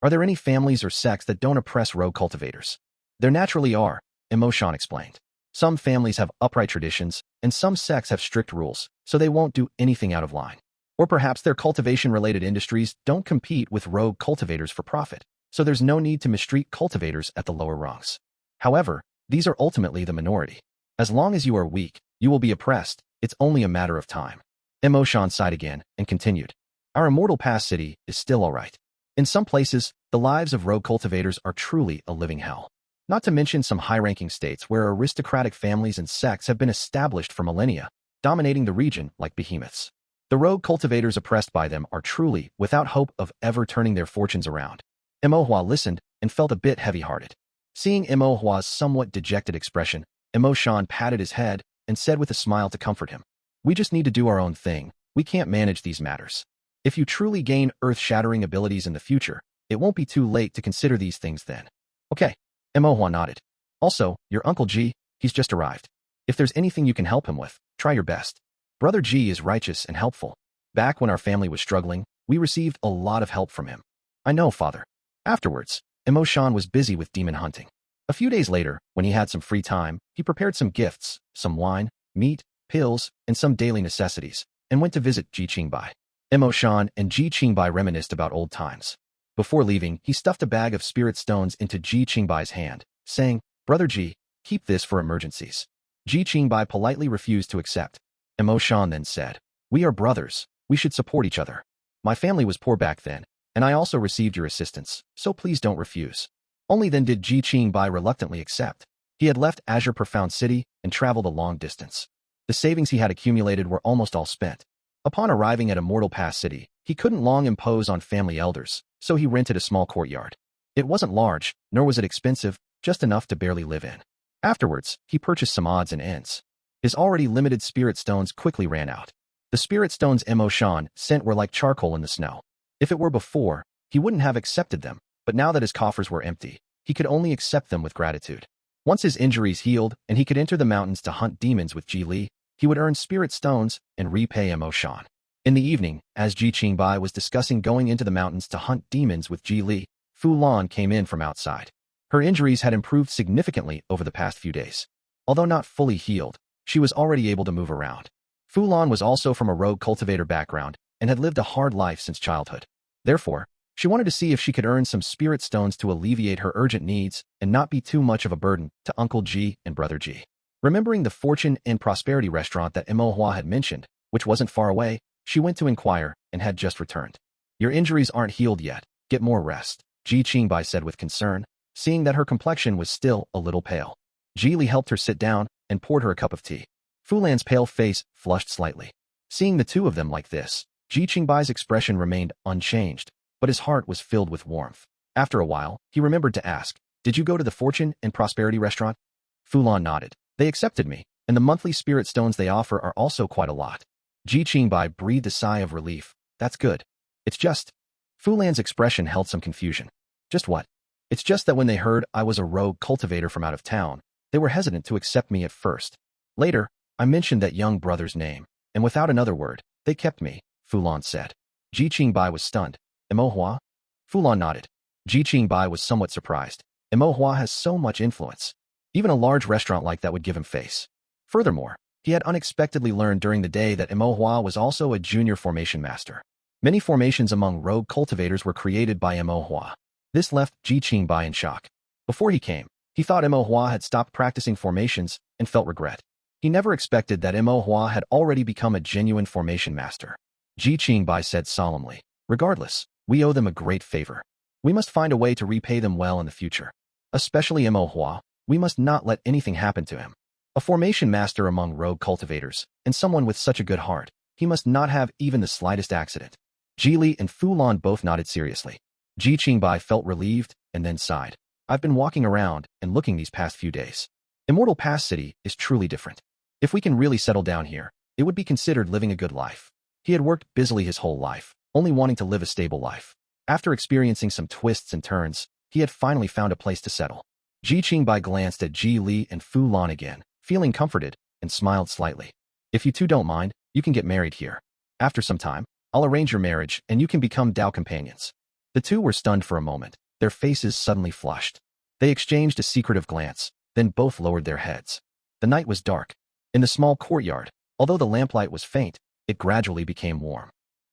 S1: Are there any families or sects that don't oppress rogue cultivators? There naturally are, Mo Shan explained. Some families have upright traditions, and some sects have strict rules, so they won't do anything out of line. Or perhaps their cultivation-related industries don't compete with rogue cultivators for profit, so there's no need to mistreat cultivators at the lower rungs. However, these are ultimately the minority. As long as you are weak, you will be oppressed. It's only a matter of time. Mo Shan sighed again and continued. Our Immortal Pass City is still alright. In some places, the lives of rogue cultivators are truly a living hell. Not to mention some high-ranking states where aristocratic families and sects have been established for millennia, dominating the region like behemoths. The rogue cultivators oppressed by them are truly without hope of ever turning their fortunes around. Mo Hua listened and felt a bit heavy-hearted. Seeing Mo Hua's somewhat dejected expression, Mo Shan patted his head and said with a smile to comfort him, we just need to do our own thing. We can't manage these matters. If you truly gain earth-shattering abilities in the future, it won't be too late to consider these things then. Okay, Mo Hua nodded. Also, your Uncle Ji, he's just arrived. If there's anything you can help him with, try your best. Brother Ji is righteous and helpful. Back when our family was struggling, we received a lot of help from him. I know, father. Afterwards, Mo Shan was busy with demon hunting. A few days later, when he had some free time, he prepared some gifts, some wine, meat, pills, and some daily necessities, and went to visit Ji Qingbai. Mo Shan and Ji Qingbai reminisced about old times. Before leaving, he stuffed a bag of spirit stones into Ji Qingbai's hand, saying, Brother Ji, keep this for emergencies. Ji Qingbai politely refused to accept. Mo Shan then said, we are brothers. We should support each other. My family was poor back then, and I also received your assistance, so please don't refuse. Only then did Ji Qingbai reluctantly accept. He had left Azure Profound City and traveled a long distance. The savings he had accumulated were almost all spent. Upon arriving at Immortal Pass City, he couldn't long impose on family elders, so he rented a small courtyard. It wasn't large, nor was it expensive, just enough to barely live in. Afterwards, he purchased some odds and ends. His already limited spirit stones quickly ran out. The spirit stones Mo Shan sent were like charcoal in the snow. If it were before, he wouldn't have accepted them, but now that his coffers were empty, he could only accept them with gratitude. Once his injuries healed and he could enter the mountains to hunt demons with Ji Li, he would earn spirit stones and repay Mo Shan. In the evening, as Ji Qingbai was discussing going into the mountains to hunt demons with Ji Li, Fu Lan came in from outside. Her injuries had improved significantly over the past few days. Although not fully healed, she was already able to move around. Fu Lan was also from a rogue cultivator background and had lived a hard life since childhood. Therefore, she wanted to see if she could earn some spirit stones to alleviate her urgent needs and not be too much of a burden to Uncle Ji and Brother Ji. Remembering the Fortune and Prosperity restaurant that Mo Hua had mentioned, which wasn't far away, she went to inquire and had just returned. Your injuries aren't healed yet. Get more rest, Ji Qingbai said with concern, seeing that her complexion was still a little pale. Ji Li helped her sit down and poured her a cup of tea. Fu Lan's pale face flushed slightly. Seeing the two of them like this, Ji Qingbai's expression remained unchanged, but his heart was filled with warmth. After a while, he remembered to ask, "Did you go to the Fortune and Prosperity restaurant?" Fu Lan nodded. "They accepted me, and the monthly spirit stones they offer are also quite a lot." Ji Qingbai breathed a sigh of relief. "That's good. It's just..." Fu Lan's expression held some confusion. "Just what?" "It's just that when they heard I was a rogue cultivator from out of town, they were hesitant to accept me at first. Later, I mentioned that young brother's name, and without another word, they kept me," Fu Lan said. Ji Qingbai was stunned. "Imo? Fu Lan nodded. Ji Qingbai was somewhat surprised. Imo has so much influence. Even a large restaurant like that would give him face. Furthermore, he had unexpectedly learned during the day that Imo was also a junior formation master. Many formations among rogue cultivators were created by Imo. This left Ji Qingbai in shock. Before he came, he thought Imo had stopped practicing formations and felt regret. He never expected that Imo had already become a genuine formation master. Ji Qingbai said solemnly, "Regardless, we owe them a great favor. We must find a way to repay them well in the future. Especially Imo, we must not let anything happen to him. A formation master among rogue cultivators, and someone with such a good heart, he must not have even the slightest accident." Ji Li and Fu Lan both nodded seriously. Ji Qingbai felt relieved and then sighed. "I've been walking around and looking these past few days. Immortal Pass City is truly different. If we can really settle down here, it would be considered living a good life." He had worked busily his whole life, only wanting to live a stable life. After experiencing some twists and turns, he had finally found a place to settle. Ji Qingbai glanced at Ji Li and Fu Lan again, feeling comforted, and smiled slightly. "If you two don't mind, you can get married here. After some time, I'll arrange your marriage and you can become Dao companions." The two were stunned for a moment, their faces suddenly flushed. They exchanged a secretive glance, then both lowered their heads. The night was dark. In the small courtyard, although the lamplight was faint, it gradually became warm.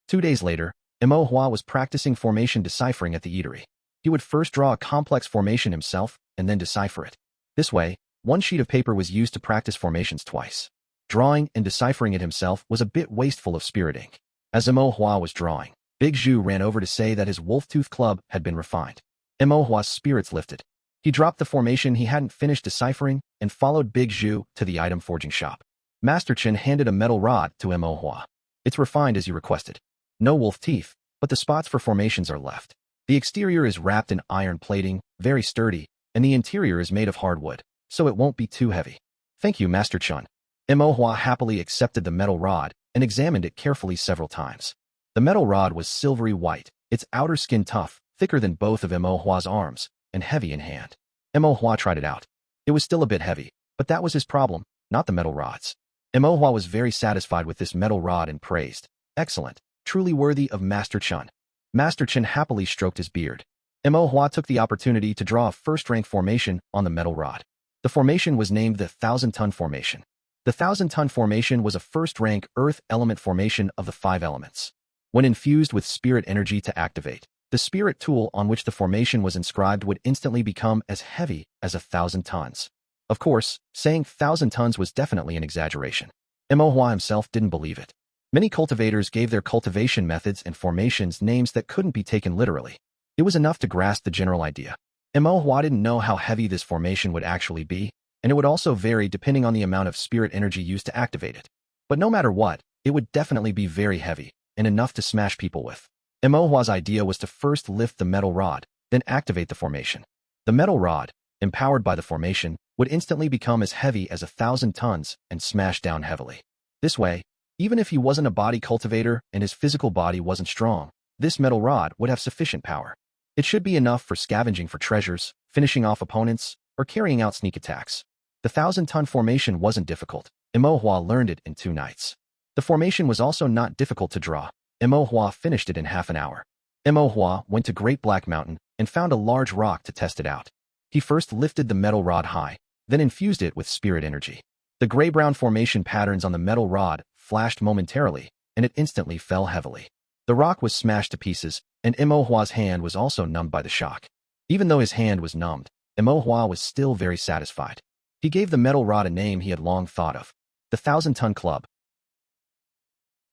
S1: 2 days later, Imo was practicing formation deciphering at the eatery. He would first draw a complex formation himself and then decipher it. This way, one sheet of paper was used to practice formations twice. Drawing and deciphering it himself was a bit wasteful of spirit ink. As Imo was drawing, Big Zhu ran over to say that his wolf-tooth club had been refined. Imo's spirits lifted. He dropped the formation he hadn't finished deciphering and followed Big Zhu to the item forging shop. Master Chen handed a metal rod to Imo. "It's refined as you requested. No wolf teeth, but the spots for formations are left. The exterior is wrapped in iron plating, very sturdy, and the interior is made of hardwood, so it won't be too heavy." "Thank you, Master Chen." Imo happily accepted the metal rod and examined it carefully several times. The metal rod was silvery white, its outer skin tough, thicker than both of Imo's arms, and heavy in hand. Imo tried it out. It was still a bit heavy, but that was his problem, not the metal rods. Imo was very satisfied with this metal rod and praised, "Excellent, truly worthy of Master Chen." Master Chen happily stroked his beard. Imo took the opportunity to draw a first-rank formation on the metal rod. The formation was named the 1,000-ton formation. The 1,000-ton formation was a first-rank earth element formation of the 5 elements. When infused with spirit energy to activate, the spirit tool on which the formation was inscribed would instantly become as heavy as 1,000 tons. Of course, saying 1,000 tons was definitely an exaggeration. Imo himself didn't believe it. Many cultivators gave their cultivation methods and formations names that couldn't be taken literally. It was enough to grasp the general idea. Imo didn't know how heavy this formation would actually be, and it would also vary depending on the amount of spirit energy used to activate it. But no matter what, it would definitely be very heavy, and enough to smash people with. Imo's idea was to first lift the metal rod, then activate the formation. The metal rod, empowered by the formation, would instantly become as heavy as 1,000 tons and smash down heavily. This way, even if he wasn't a body cultivator and his physical body wasn't strong, this metal rod would have sufficient power. It should be enough for scavenging for treasures, finishing off opponents, or carrying out sneak attacks. The 1,000-ton formation wasn't difficult. Imo learned it in 2 nights. The formation was also not difficult to draw. Imo finished it in half an hour. Imo went to Great Black Mountain and found a large rock to test it out. He first lifted the metal rod high, then infused it with spirit energy. The gray-brown formation patterns on the metal rod flashed momentarily, and it instantly fell heavily. The rock was smashed to pieces, and Imo's hand was also numbed by the shock. Even though his hand was numbed, Imo was still very satisfied. He gave the metal rod a name he had long thought of, the 1,000-ton club.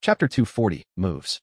S1: Chapter 240, Moves.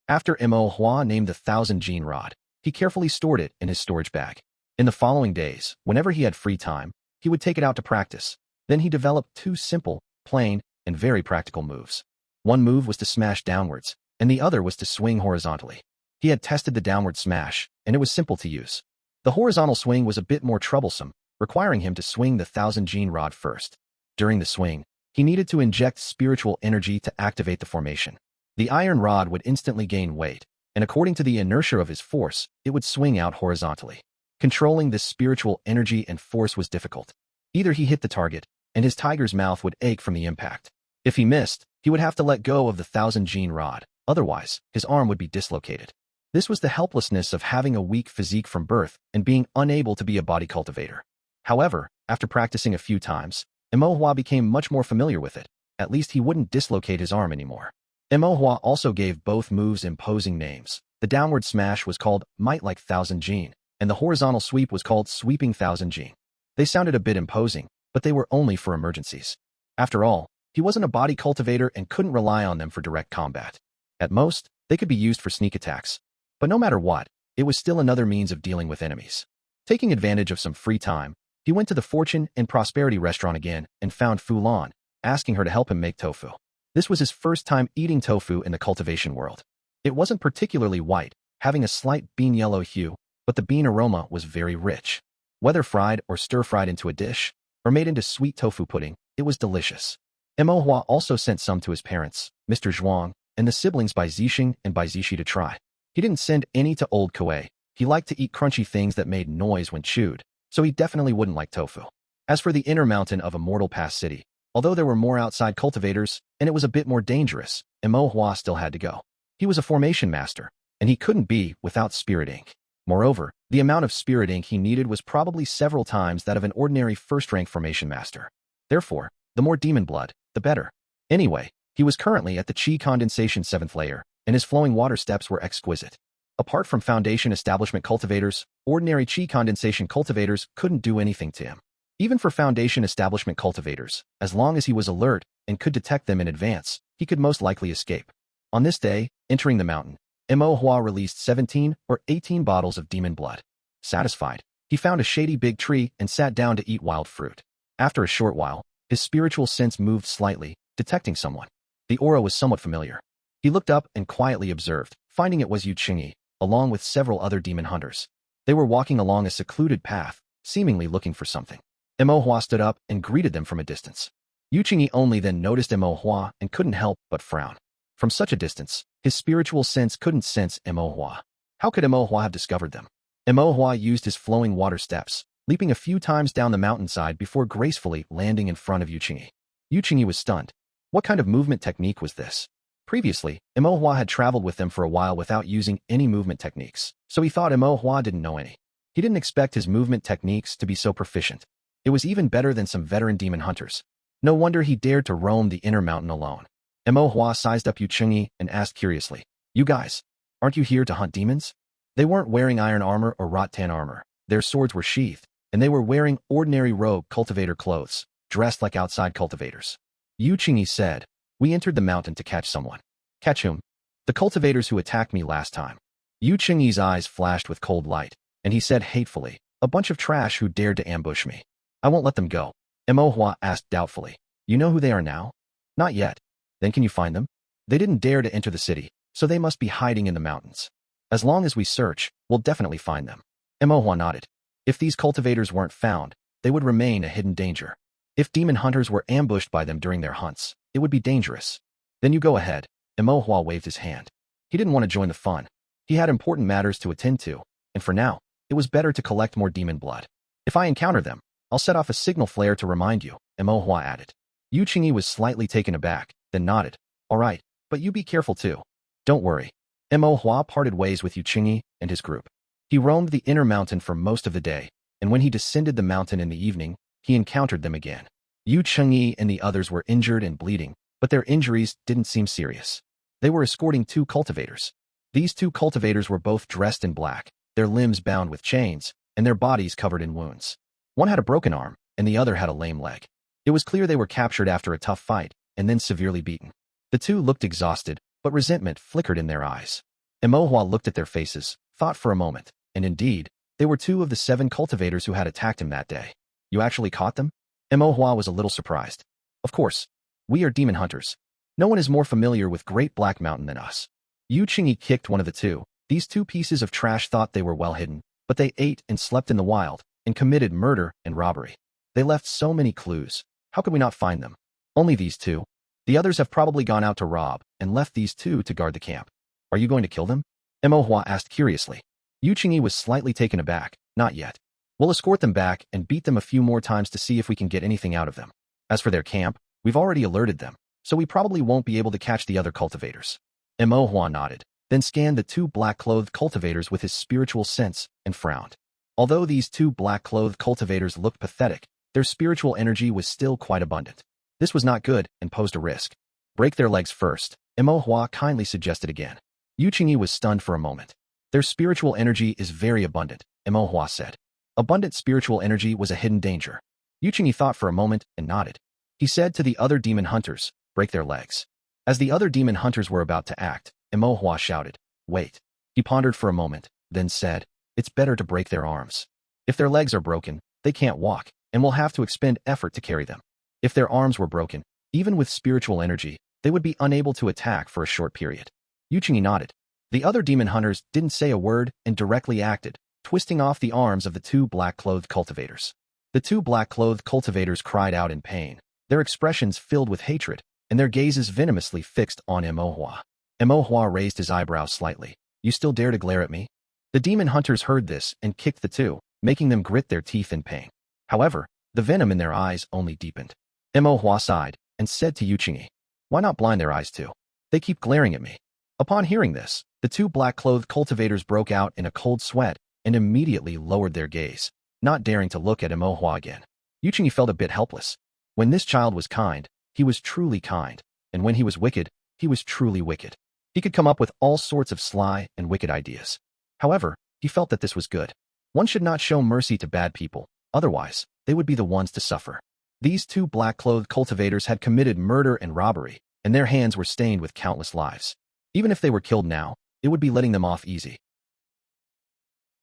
S1: After Mo Hua named the 1,000-gene rod, he carefully stored it in his storage bag. In the following days, whenever he had free time, he would take it out to practice. Then he developed two simple, plain, and very practical moves. One move was to smash downwards, and the other was to swing horizontally. He had tested the downward smash, and it was simple to use. The horizontal swing was a bit more troublesome, requiring him to swing the 1,000-gene rod first. During the swing, he needed to inject spiritual energy to activate the formation. The iron rod would instantly gain weight, and according to the inertia of his force, it would swing out horizontally. Controlling this spiritual energy and force was difficult. Either he hit the target, and his tiger's mouth would ache from the impact. If he missed, he would have to let go of the 1,000-gene rod, otherwise, his arm would be dislocated. This was the helplessness of having a weak physique from birth and being unable to be a body cultivator. However, after practicing a few times, Mo Hua became much more familiar with it. At least he wouldn't dislocate his arm anymore. Mo Hua also gave both moves imposing names. The downward smash was called Might Like 1,000-gene, and the horizontal sweep was called Sweeping 1,000-gene. They sounded a bit imposing, but they were only for emergencies. After all, he wasn't a body cultivator and couldn't rely on them for direct combat. At most, they could be used for sneak attacks. But no matter what, it was still another means of dealing with enemies. Taking advantage of some free time, he went to the Fortune and Prosperity restaurant again and found Fu Lan, asking her to help him make tofu. This was his first time eating tofu in the cultivation world. It wasn't particularly white, having a slight bean yellow hue, but the bean aroma was very rich. Whether fried or stir-fried into a dish, or made into sweet tofu pudding, it was delicious. Mo Hua also sent some to his parents, Mr. Zhuang, and the siblings Bai Zixing and Bai Zishi to try. He didn't send any to old Kuei. He liked to eat crunchy things that made noise when chewed, so he definitely wouldn't like tofu. As for the inner mountain of Immortal Pass City, although there were more outside cultivators, and it was a bit more dangerous, Mo Hua still had to go. He was a formation master, and he couldn't be without spirit ink. Moreover, the amount of spirit ink he needed was probably several times that of an ordinary first-rank formation master. Therefore, the more demon blood, the better. Anyway, he was currently at the Qi Condensation 7th layer, and his flowing water steps were exquisite. Apart from Foundation Establishment cultivators, ordinary Qi Condensation cultivators couldn't do anything to him. Even for Foundation Establishment cultivators, as long as he was alert and could detect them in advance, he could most likely escape. On this day, entering the mountain, Mo Hua released 17 or 18 bottles of demon blood. Satisfied, he found a shady big tree and sat down to eat wild fruit. After a short while, his spiritual sense moved slightly, detecting someone. The aura was somewhat familiar. He looked up and quietly observed, finding it was Yu Qingyi, along with several other demon hunters. They were walking along a secluded path, seemingly looking for something. Mo Hua stood up and greeted them from a distance. Yu Qingyi only then noticed Mo Hua and couldn't help but frown. From such a distance, his spiritual sense couldn't sense Mo Hua. How could Mo Hua have discovered them? Mo Hua used his flowing water steps, leaping a few times down the mountainside before gracefully landing in front of Yu Qingyi. Yu Qingyi was stunned. What kind of movement technique was this? Previously, Mo Hua had traveled with them for a while without using any movement techniques, so he thought Mo Hua didn't know any. He didn't expect his movement techniques to be so proficient. It was even better than some veteran demon hunters. No wonder he dared to roam the inner mountain alone. Mo Hua sized up Yu Qingyi and asked curiously, "You guys, aren't you here to hunt demons?" They weren't wearing iron armor or rattan armor. Their swords were sheathed, and they were wearing ordinary rogue cultivator clothes, dressed like outside cultivators. Yu Qingyi said, "We entered the mountain to catch someone." "Catch whom?" "The cultivators who attacked me last time." Yu Qingyi's eyes flashed with cold light, and he said hatefully, "A bunch of trash who dared to ambush me. I won't let them go." Mo Hua asked doubtfully, "You know who they are now?" "Not yet." "Then can you find them?" "They didn't dare to enter the city, so they must be hiding in the mountains. As long as we search, we'll definitely find them." Mo Hua nodded. If these cultivators weren't found, they would remain a hidden danger. If demon hunters were ambushed by them during their hunts, it would be dangerous. "Then you go ahead." Mo Hua waved his hand. He didn't want to join the fun. He had important matters to attend to, and for now, it was better to collect more demon blood. "If I encounter them, I'll set off a signal flare to remind you," Mo Hua added. Yu Qingyi was slightly taken aback, then nodded. "All right, but you be careful too." "Don't worry." Mo Hua parted ways with Yu Qingyi and his group. He roamed the inner mountain for most of the day, and when he descended the mountain in the evening, he encountered them again. Yu Qingyi and the others were injured and bleeding, but their injuries didn't seem serious. They were escorting two cultivators. These two cultivators were both dressed in black, their limbs bound with chains, and their bodies covered in wounds. One had a broken arm, and the other had a lame leg. It was clear they were captured after a tough fight, and then severely beaten. The two looked exhausted, but resentment flickered in their eyes. Imohua looked at their faces, thought for a moment, and indeed, they were 2 of the 7 cultivators who had attacked him that day. You actually caught them? Imohua was a little surprised. Of course. We are demon hunters. No one is more familiar with Great Black Mountain than us. Yu Qingyi kicked one of the 2. These 2 pieces of trash thought they were well hidden, but they ate and slept in the wild, and committed murder and robbery. They left so many clues. How could we not find them? Only these 2. The others have probably gone out to rob, and left these 2 to guard the camp. Are you going to kill them? Imohua asked curiously. Yu Qingyi was slightly taken aback. Not yet. We'll escort them back and beat them a few more times to see if we can get anything out of them. As for their camp, we've already alerted them, so we probably won't be able to catch the other cultivators. Imohua nodded, then scanned the 2 black-clothed cultivators with his spiritual sense and frowned. Although these 2 black-clothed cultivators looked pathetic, their spiritual energy was still quite abundant. This was not good and posed a risk. Break their legs first, Imohua kindly suggested again. Yu Qingyi was stunned for a moment. Their spiritual energy is very abundant, Imohua said. Abundant spiritual energy was a hidden danger. Yu Qingyi thought for a moment and nodded. He said to the other demon hunters, break their legs. As the other demon hunters were about to act, Imohua shouted, wait. He pondered for a moment, then said, it's better to break their arms. If their legs are broken, they can't walk, and will have to expend effort to carry them. If their arms were broken, even with spiritual energy, they would be unable to attack for a short period. Yu Qingyi nodded. The other demon hunters didn't say a word and directly acted, twisting off the arms of the 2 black-clothed cultivators. The 2 black-clothed cultivators cried out in pain, their expressions filled with hatred, and their gazes venomously fixed on Imohua. Imohua raised his eyebrows slightly. You still dare to glare at me? The demon hunters heard this and kicked the 2, making them grit their teeth in pain. However, the venom in their eyes only deepened. Imohua sighed and said to Yu Qingyi, why not blind their eyes too? They keep glaring at me. Upon hearing this, the 2 black-clothed cultivators broke out in a cold sweat and immediately lowered their gaze, not daring to look at Imohua again. Yu Qingyi felt a bit helpless. When this child was kind, he was truly kind, and when he was wicked, he was truly wicked. He could come up with all sorts of sly and wicked ideas. However, he felt that this was good. One should not show mercy to bad people, otherwise, they would be the ones to suffer. These 2 black-clothed cultivators had committed murder and robbery, and their hands were stained with countless lives. Even if they were killed now, it would be letting them off easy.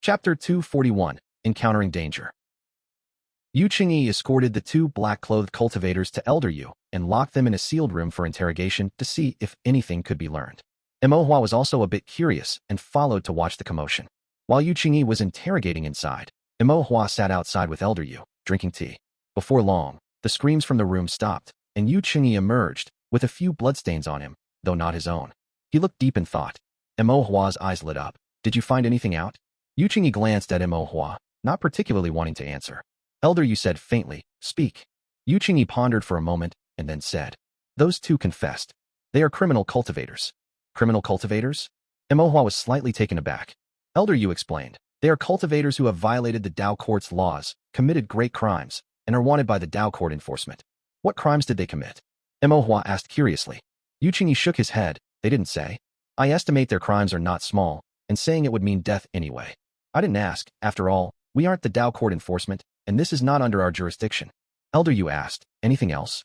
S1: Chapter 241, Encountering Danger. Yu Qingyi escorted the 2 black-clothed cultivators to Elder Yu and locked them in a sealed room for interrogation to see if anything could be learned. Imohua was also a bit curious and followed to watch the commotion. While Yu Qingyi was interrogating inside, Imohua sat outside with Elder Yu, drinking tea. Before long, the screams from the room stopped, and Yu Qingyi emerged, with a few bloodstains on him, though not his own. He looked deep in thought. Imohua's eyes lit up. Did you find anything out? Yu Qingyi glanced at Imohua, not particularly wanting to answer. Elder Yu said faintly, speak. Yu Qingyi pondered for a moment, and then said, those 2 confessed. They are criminal cultivators. Criminal cultivators? Imohua was slightly taken aback. Elder Yu explained, they are cultivators who have violated the Dao Court's laws, committed great crimes, and are wanted by the Dao Court enforcement. What crimes did they commit? Imohua asked curiously. Yu Qingyi shook his head. They didn't say. I estimate their crimes are not small, and saying it would mean death anyway. I didn't ask. After all, we aren't the Dao Court enforcement, and this is not under our jurisdiction. Elder Yu asked, anything else?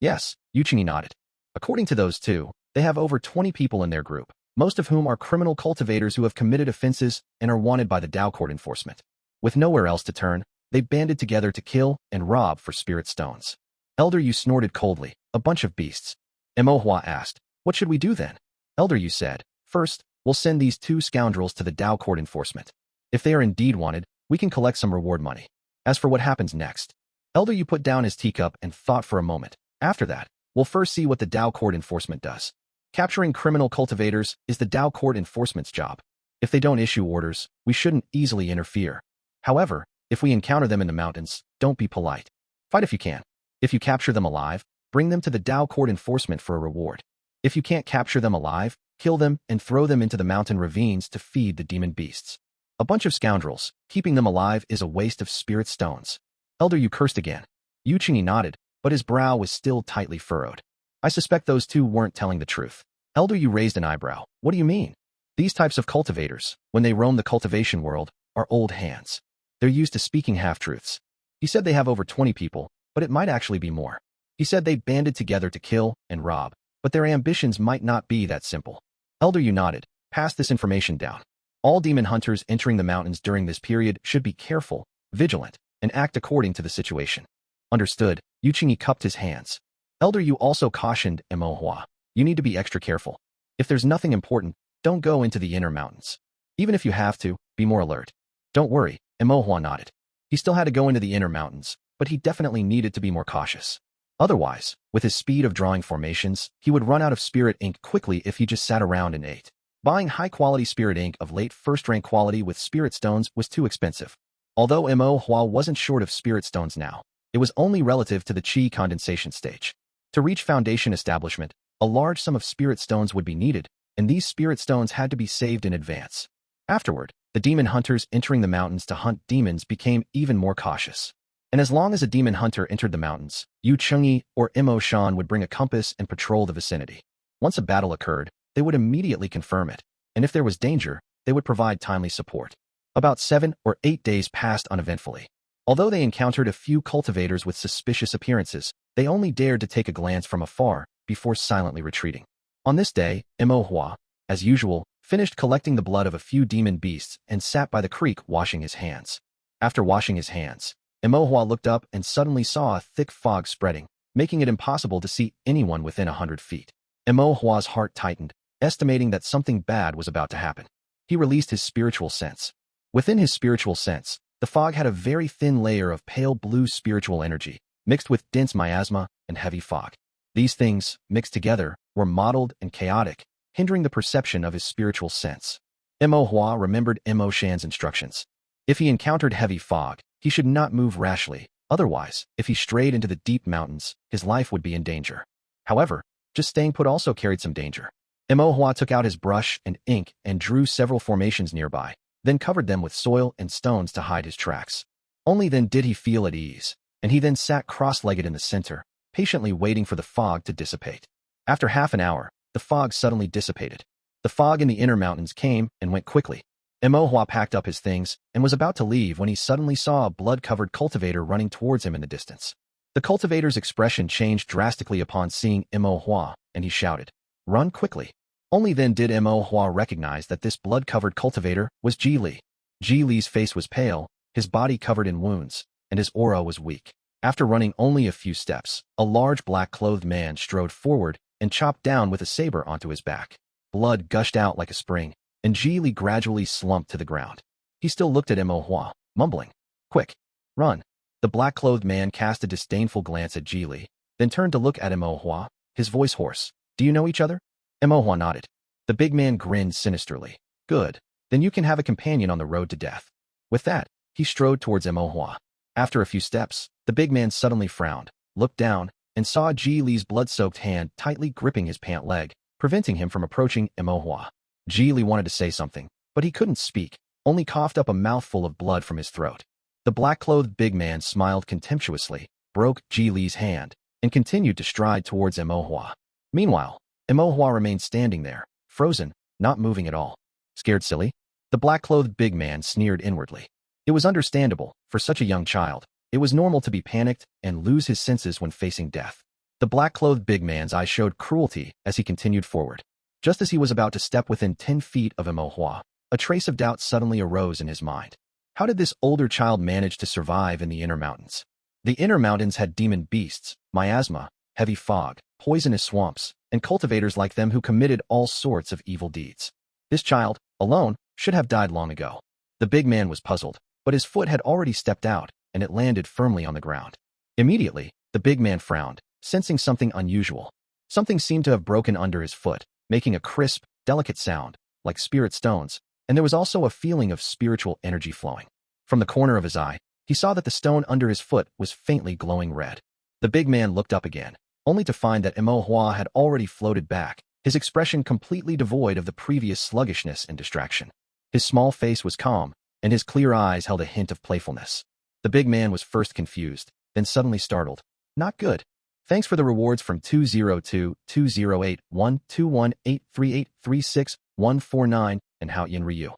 S1: Yes, Yu Qingyi nodded. According to those 2, they have over 20 people in their group, most of whom are criminal cultivators who have committed offenses and are wanted by the Dao Court enforcement. With nowhere else to turn, they banded together to kill and rob for spirit stones. Elder Yu snorted coldly, a bunch of beasts. Imohua asked, what should we do then? Elder Yu said, first, we'll send these 2 scoundrels to the Dao Court enforcement. If they are indeed wanted, we can collect some reward money. As for what happens next, Elder Yu put down his teacup and thought for a moment. After that, we'll first see what the Dao Court enforcement does. Capturing criminal cultivators is the Dao Court enforcement's job. If they don't issue orders, we shouldn't easily interfere. However, if we encounter them in the mountains, don't be polite. Fight if you can. If you capture them alive, bring them to the Dao Court enforcement for a reward. If you can't capture them alive, kill them and throw them into the mountain ravines to feed the demon beasts. A bunch of scoundrels. Keeping them alive is a waste of spirit stones. Elder Yu cursed again. Yu Qingyi nodded, but his brow was still tightly furrowed. I suspect those 2 weren't telling the truth. Elder Yu raised an eyebrow. What do you mean? These types of cultivators, when they roam the cultivation world, are old hands. They're used to speaking half-truths. He said they have over 20 people, but it might actually be more. He said they banded together to kill and rob, but their ambitions might not be that simple. Elder Yu nodded, passed this information down. All demon hunters entering the mountains during this period should be careful, vigilant, and act according to the situation. Understood. Yu Qingyi cupped his hands. Elder Yu also cautioned Mo Hua. You need to be extra careful. If there's nothing important, don't go into the inner mountains. Even if you have to, be more alert. Don't worry, Mo Hua nodded. He still had to go into the inner mountains, but he definitely needed to be more cautious. Otherwise, with his speed of drawing formations, he would run out of spirit ink quickly if he just sat around and ate. Buying high-quality spirit ink of late first-rank quality with spirit stones was too expensive. Although Mo Hua wasn't short of spirit stones now, it was only relative to the qi condensation stage. To reach foundation establishment, a large sum of spirit stones would be needed, and these spirit stones had to be saved in advance. Afterward, the demon hunters entering the mountains to hunt demons became even more cautious. And as long as a demon hunter entered the mountains, Yu Chengyi or Mo Shan would bring a compass and patrol the vicinity. Once a battle occurred, they would immediately confirm it, and if there was danger, they would provide timely support. About 7 or 8 days passed uneventfully. Although they encountered a few cultivators with suspicious appearances, they only dared to take a glance from afar before silently retreating. On this day, Mo Hua, as usual, finished collecting the blood of a few demon beasts and sat by the creek washing his hands. After washing his hands, Mo Hua looked up and suddenly saw a thick fog spreading, making it impossible to see anyone within 100 feet. Mo Hua's heart tightened, estimating that something bad was about to happen. He released his spiritual sense. Within his spiritual sense, the fog had a very thin layer of pale blue spiritual energy, mixed with dense miasma and heavy fog. These things, mixed together, were mottled and chaotic, hindering the perception of his spiritual sense. Mo Hua remembered Mo Shan's instructions. If he encountered heavy fog, he should not move rashly, otherwise, if he strayed into the deep mountains, his life would be in danger. However, just staying put also carried some danger. Mo Hua took out his brush and ink and drew several formations nearby, then covered them with soil and stones to hide his tracks. Only then did he feel at ease, and he then sat cross-legged in the center, patiently waiting for the fog to dissipate. After half an hour, the fog suddenly dissipated. The fog in the inner mountains came and went quickly. Mo Hua packed up his things and was about to leave when he suddenly saw a blood-covered cultivator running towards him in the distance. The cultivator's expression changed drastically upon seeing Mo Hua, and he shouted, "Run quickly." Only then did Mo Hua recognize that this blood-covered cultivator was Ji Li. Ji Li's face was pale, his body covered in wounds, and his aura was weak. After running only a few steps, a large black-clothed man strode forward and chopped down with a saber onto his back. Blood gushed out like a spring, and Ji Li gradually slumped to the ground. He still looked at Mo Hua, mumbling, "Quick, run." The black-clothed man cast a disdainful glance at Ji Li, then turned to look at Mo Hua, his voice hoarse. "Do you know each other?" Mo Hua nodded. The big man grinned sinisterly. "Good. Then you can have a companion on the road to death." With that, he strode towards Mo Hua. After a few steps, the big man suddenly frowned, looked down, and saw Ji Li's blood-soaked hand tightly gripping his pant leg, preventing him from approaching Mo Hua. Ji Li wanted to say something, but he couldn't speak, only coughed up a mouthful of blood from his throat. The black-clothed big man smiled contemptuously, broke Ji Li's hand, and continued to stride towards Mo Hua. Meanwhile, Mo Hua remained standing there, frozen, not moving at all. "Scared silly?" The black-clothed big man sneered inwardly. It was understandable, for such a young child. It was normal to be panicked and lose his senses when facing death. The black-clothed big man's eyes showed cruelty as he continued forward. Just as he was about to step within 10 feet of Mo Hua, a trace of doubt suddenly arose in his mind. How did this older child manage to survive in the inner mountains? The inner mountains had demon beasts, miasma, heavy fog, poisonous swamps, and cultivators like them who committed all sorts of evil deeds. This child, alone, should have died long ago. The big man was puzzled, but his foot had already stepped out, and it landed firmly on the ground. Immediately, the big man frowned, sensing something unusual. Something seemed to have broken under his foot, making a crisp, delicate sound, like spirit stones, and there was also a feeling of spiritual energy flowing. From the corner of his eye, he saw that the stone under his foot was faintly glowing red. The big man looked up again, only to find that Mo Hua had already floated back, his expression completely devoid of the previous sluggishness and distraction. His small face was calm, and his clear eyes held a hint of playfulness. The big man was first confused, then suddenly startled. "Not good. Thanks for the rewards from 202-208-121-838-36-149 and Hao Yin Ryu."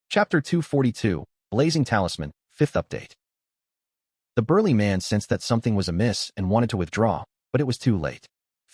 S1: Chapter 242, Blazing Talisman, 5th Update. The burly man sensed that something was amiss and wanted to withdraw, but it was too late.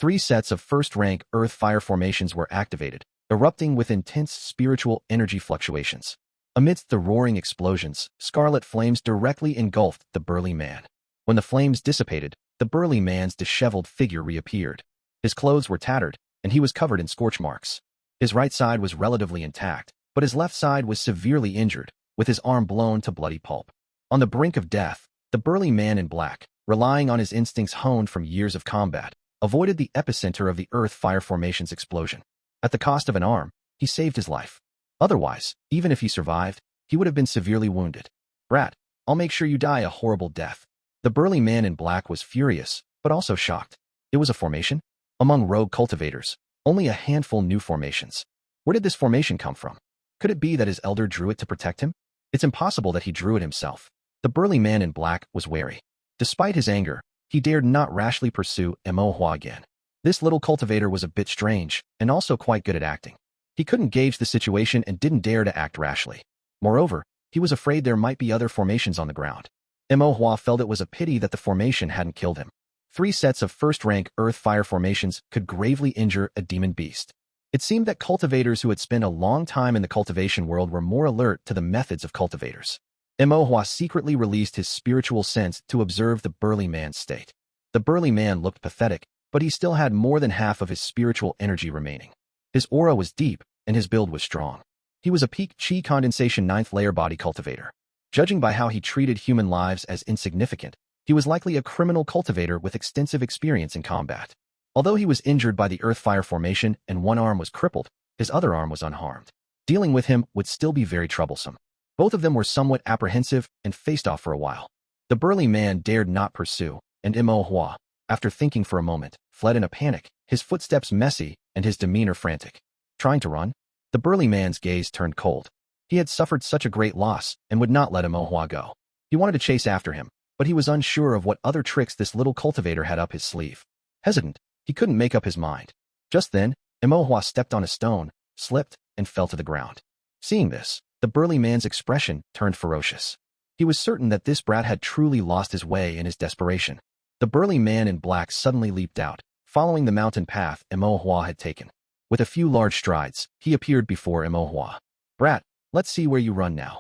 S1: 3 sets of first-rank earth-fire formations were activated, erupting with intense spiritual energy fluctuations. Amidst the roaring explosions, scarlet flames directly engulfed the burly man. When the flames dissipated, the burly man's disheveled figure reappeared. His clothes were tattered, and he was covered in scorch marks. His right side was relatively intact, but his left side was severely injured, with his arm blown to bloody pulp. On the brink of death, the burly man in black, relying on his instincts honed from years of combat, avoided the epicenter of the earth-fire formation's explosion. At the cost of an arm, he saved his life. Otherwise, even if he survived, he would have been severely wounded. "Brat, I'll make sure you die a horrible death." The burly man in black was furious, but also shocked. It was a formation? Among rogue cultivators, only a handful knew formations. Where did this formation come from? Could it be that his elder drew it to protect him? It's impossible that he drew it himself. The burly man in black was wary. Despite his anger, he dared not rashly pursue Imohua again. This little cultivator was a bit strange, and also quite good at acting. He couldn't gauge the situation and didn't dare to act rashly. Moreover, he was afraid there might be other formations on the ground. Imohua felt it was a pity that the formation hadn't killed him. 3 sets of first-rank earth-fire formations could gravely injure a demon beast. It seemed that cultivators who had spent a long time in the cultivation world were more alert to the methods of cultivators. Imohua secretly released his spiritual sense to observe the burly man's state. The burly man looked pathetic, but he still had more than half of his spiritual energy remaining. His aura was deep, and his build was strong. He was a peak chi condensation 9th layer body cultivator. Judging by how he treated human lives as insignificant, he was likely a criminal cultivator with extensive experience in combat. Although he was injured by the earth-fire formation and one arm was crippled, his other arm was unharmed. Dealing with him would still be very troublesome. Both of them were somewhat apprehensive and faced off for a while. The burly man dared not pursue, and Imohua, after thinking for a moment, fled in a panic, his footsteps messy and his demeanor frantic. Trying to run? The burly man's gaze turned cold. He had suffered such a great loss and would not let Imohua go. He wanted to chase after him, but he was unsure of what other tricks this little cultivator had up his sleeve. Hesitant, he couldn't make up his mind. Just then, Imohua stepped on a stone, slipped, and fell to the ground. Seeing this, the burly man's expression turned ferocious. He was certain that this brat had truly lost his way in his desperation. The burly man in black suddenly leaped out, following the mountain path Imohua had taken. With a few large strides, he appeared before Imohua. "Brat, let's see where you run now."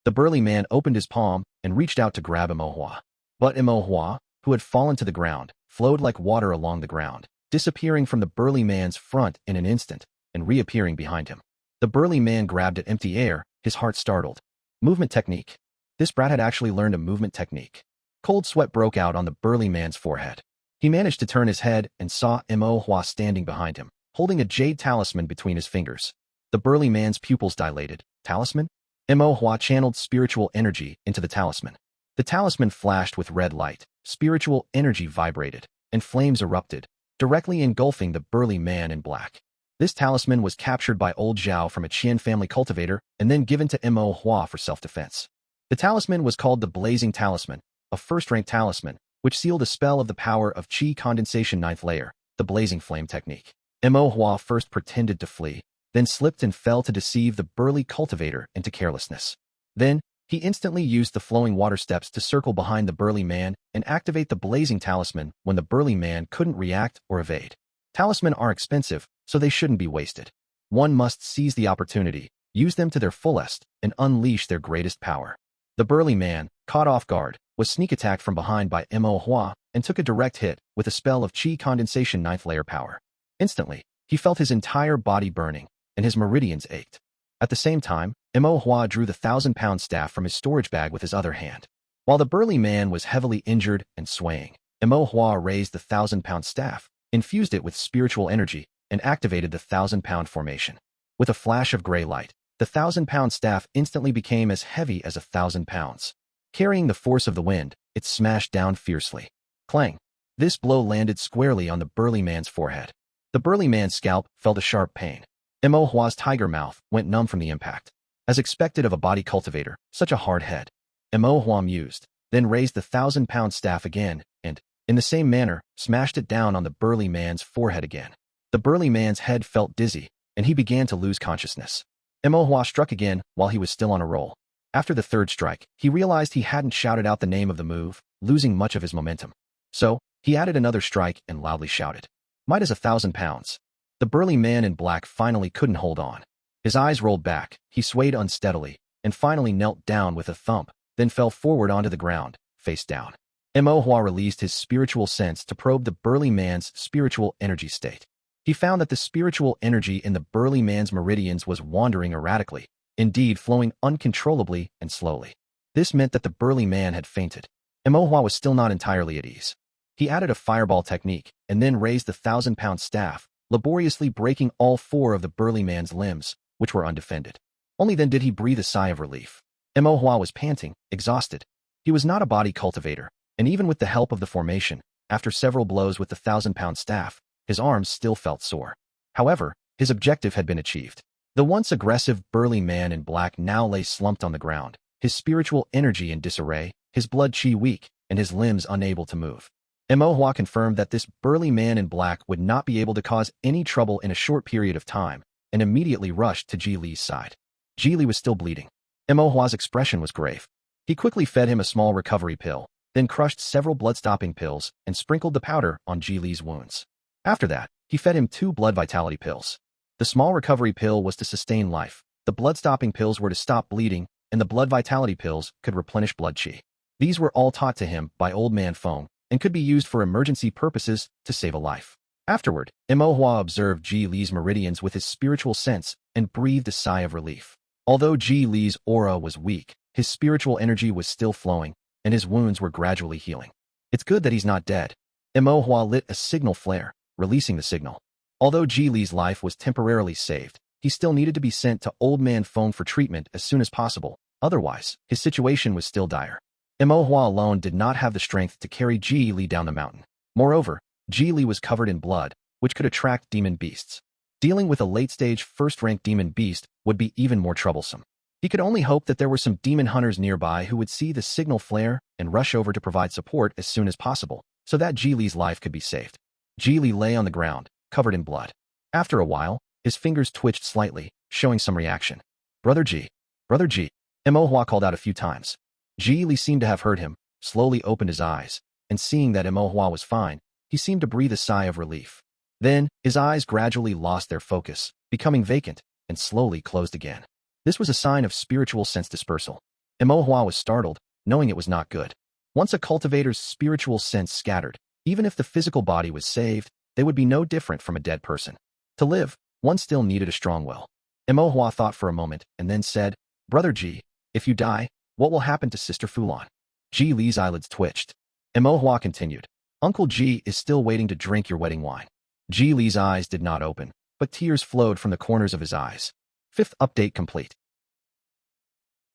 S1: The burly man opened his palm and reached out to grab Imohua. But Imohua, who had fallen to the ground, flowed like water along the ground, disappearing from the burly man's front in an instant and reappearing behind him. The burly man grabbed at empty air, his heart startled. Movement technique. This brat had actually learned a movement technique. Cold sweat broke out on the burly man's forehead. He managed to turn his head and saw Imohua standing behind him, holding a jade talisman between his fingers. The burly man's pupils dilated. Talisman? Imohua channeled spiritual energy into the talisman. The talisman flashed with red light, spiritual energy vibrated, and flames erupted, directly engulfing the burly man in black. This talisman was captured by old Zhao from a Qian family cultivator and then given to Imohua for self-defense. The talisman was called the Blazing Talisman, a first-rank talisman, which sealed a spell of the power of Qi condensation 9th layer, the Blazing Flame technique. Imohua first pretended to flee, then slipped and fell to deceive the burly cultivator into carelessness. Then, he instantly used the flowing water steps to circle behind the burly man and activate the Blazing Talisman when the burly man couldn't react or evade. Talismen are expensive, so they shouldn't be wasted. One must seize the opportunity, use them to their fullest, and unleash their greatest power. The burly man, caught off guard, was sneak attacked from behind by Imohua and took a direct hit with a spell of Qi condensation 9th layer power. Instantly, he felt his entire body burning, and his meridians ached. At the same time, Imohua drew the 1,000-pound staff from his storage bag with his other hand. While the burly man was heavily injured and swaying, Imohua raised the 1,000-pound staff, infused it with spiritual energy, and activated the 1,000-pound formation. With a flash of gray light, the 1,000-pound staff instantly became as heavy as 1,000 pounds. Carrying the force of the wind, it smashed down fiercely. Clang! This blow landed squarely on the burly man's forehead. The burly man's scalp felt a sharp pain. Imohua's tiger mouth went numb from the impact. As expected of a body cultivator, such a hard head. Imohua mused, then raised the 1,000-pound staff again and, in the same manner, smashed it down on the burly man's forehead again. The burly man's head felt dizzy, and he began to lose consciousness. Imohua struck again while he was still on a roll. After the third strike, he realized he hadn't shouted out the name of the move, losing much of his momentum. So, he added another strike and loudly shouted. Might as 1,000 pounds. The burly man in black finally couldn't hold on. His eyes rolled back, he swayed unsteadily, and finally knelt down with a thump, then fell forward onto the ground, face down. Imo released his spiritual sense to probe the burly man's spiritual energy state. He found that the spiritual energy in the burly man's meridians was wandering erratically, indeed flowing uncontrollably and slowly. This meant that the burly man had fainted. Imo was still not entirely at ease. He added a fireball technique and then raised the 1,000-pound staff, laboriously breaking all 4 of the burly man's limbs, which were undefended. Only then did he breathe a sigh of relief. Imo was panting, exhausted. He was not a body cultivator, and even with the help of the formation, after several blows with the 1,000-pound staff, his arms still felt sore. However, his objective had been achieved. The once aggressive burly man in black now lay slumped on the ground, his spiritual energy in disarray, his blood chi weak, and his limbs unable to move. Imo confirmed that this burly man in black would not be able to cause any trouble in a short period of time, and immediately rushed to Ji Li's side. Ji Li was still bleeding. Imo's expression was grave. He quickly fed him a small recovery pill, then crushed several blood-stopping pills and sprinkled the powder on Ji Li's wounds. After that, he fed him 2 blood vitality pills. The small recovery pill was to sustain life, the blood-stopping pills were to stop bleeding, and the blood vitality pills could replenish blood chi. These were all taught to him by Old Man Feng and could be used for emergency purposes to save a life. Afterward, Imo observed Ji Li's meridians with his spiritual sense and breathed a sigh of relief. Although Ji Li's aura was weak, his spiritual energy was still flowing, and his wounds were gradually healing. It's good that he's not dead. Imo lit a signal flare, releasing the signal. Although Ji Li's life was temporarily saved, he still needed to be sent to Old Man Feng for treatment as soon as possible. Otherwise, his situation was still dire. Imo alone did not have the strength to carry Ji Li down the mountain. Moreover, Ji Li was covered in blood, which could attract demon beasts. Dealing with a late-stage first-rank demon beast would be even more troublesome. He could only hope that there were some demon hunters nearby who would see the signal flare and rush over to provide support as soon as possible, so that Ji Li's life could be saved. Ji Li lay on the ground, covered in blood. After a while, his fingers twitched slightly, showing some reaction. Brother Ji. Brother Ji. Imo called out a few times. Ji Li seemed to have heard him, slowly opened his eyes, and seeing that Imo was fine, he seemed to breathe a sigh of relief. Then, his eyes gradually lost their focus, becoming vacant, and slowly closed again. This was a sign of spiritual sense dispersal. Imo was startled, knowing it was not good. Once a cultivator's spiritual sense scattered, even if the physical body was saved, they would be no different from a dead person. To live, one still needed a strong will. Imo thought for a moment, and then said, Brother Ji, if you die, what will happen to Sister Fulan? Ji Li's eyelids twitched. Imo continued, Uncle Ji is still waiting to drink your wedding wine. Ji Li's eyes did not open, but tears flowed from the corners of his eyes. 5th update complete.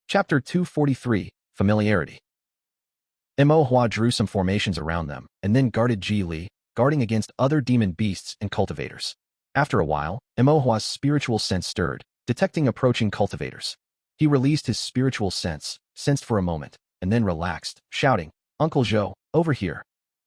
S1: Chapter 243, Familiarity. Imo drew some formations around them, and then guarded Ji Li, guarding against other demon beasts and cultivators. After a while, Imo's spiritual sense stirred, detecting approaching cultivators. He released his spiritual sense, sensed for a moment, and then relaxed, shouting, Uncle Zhou, over here.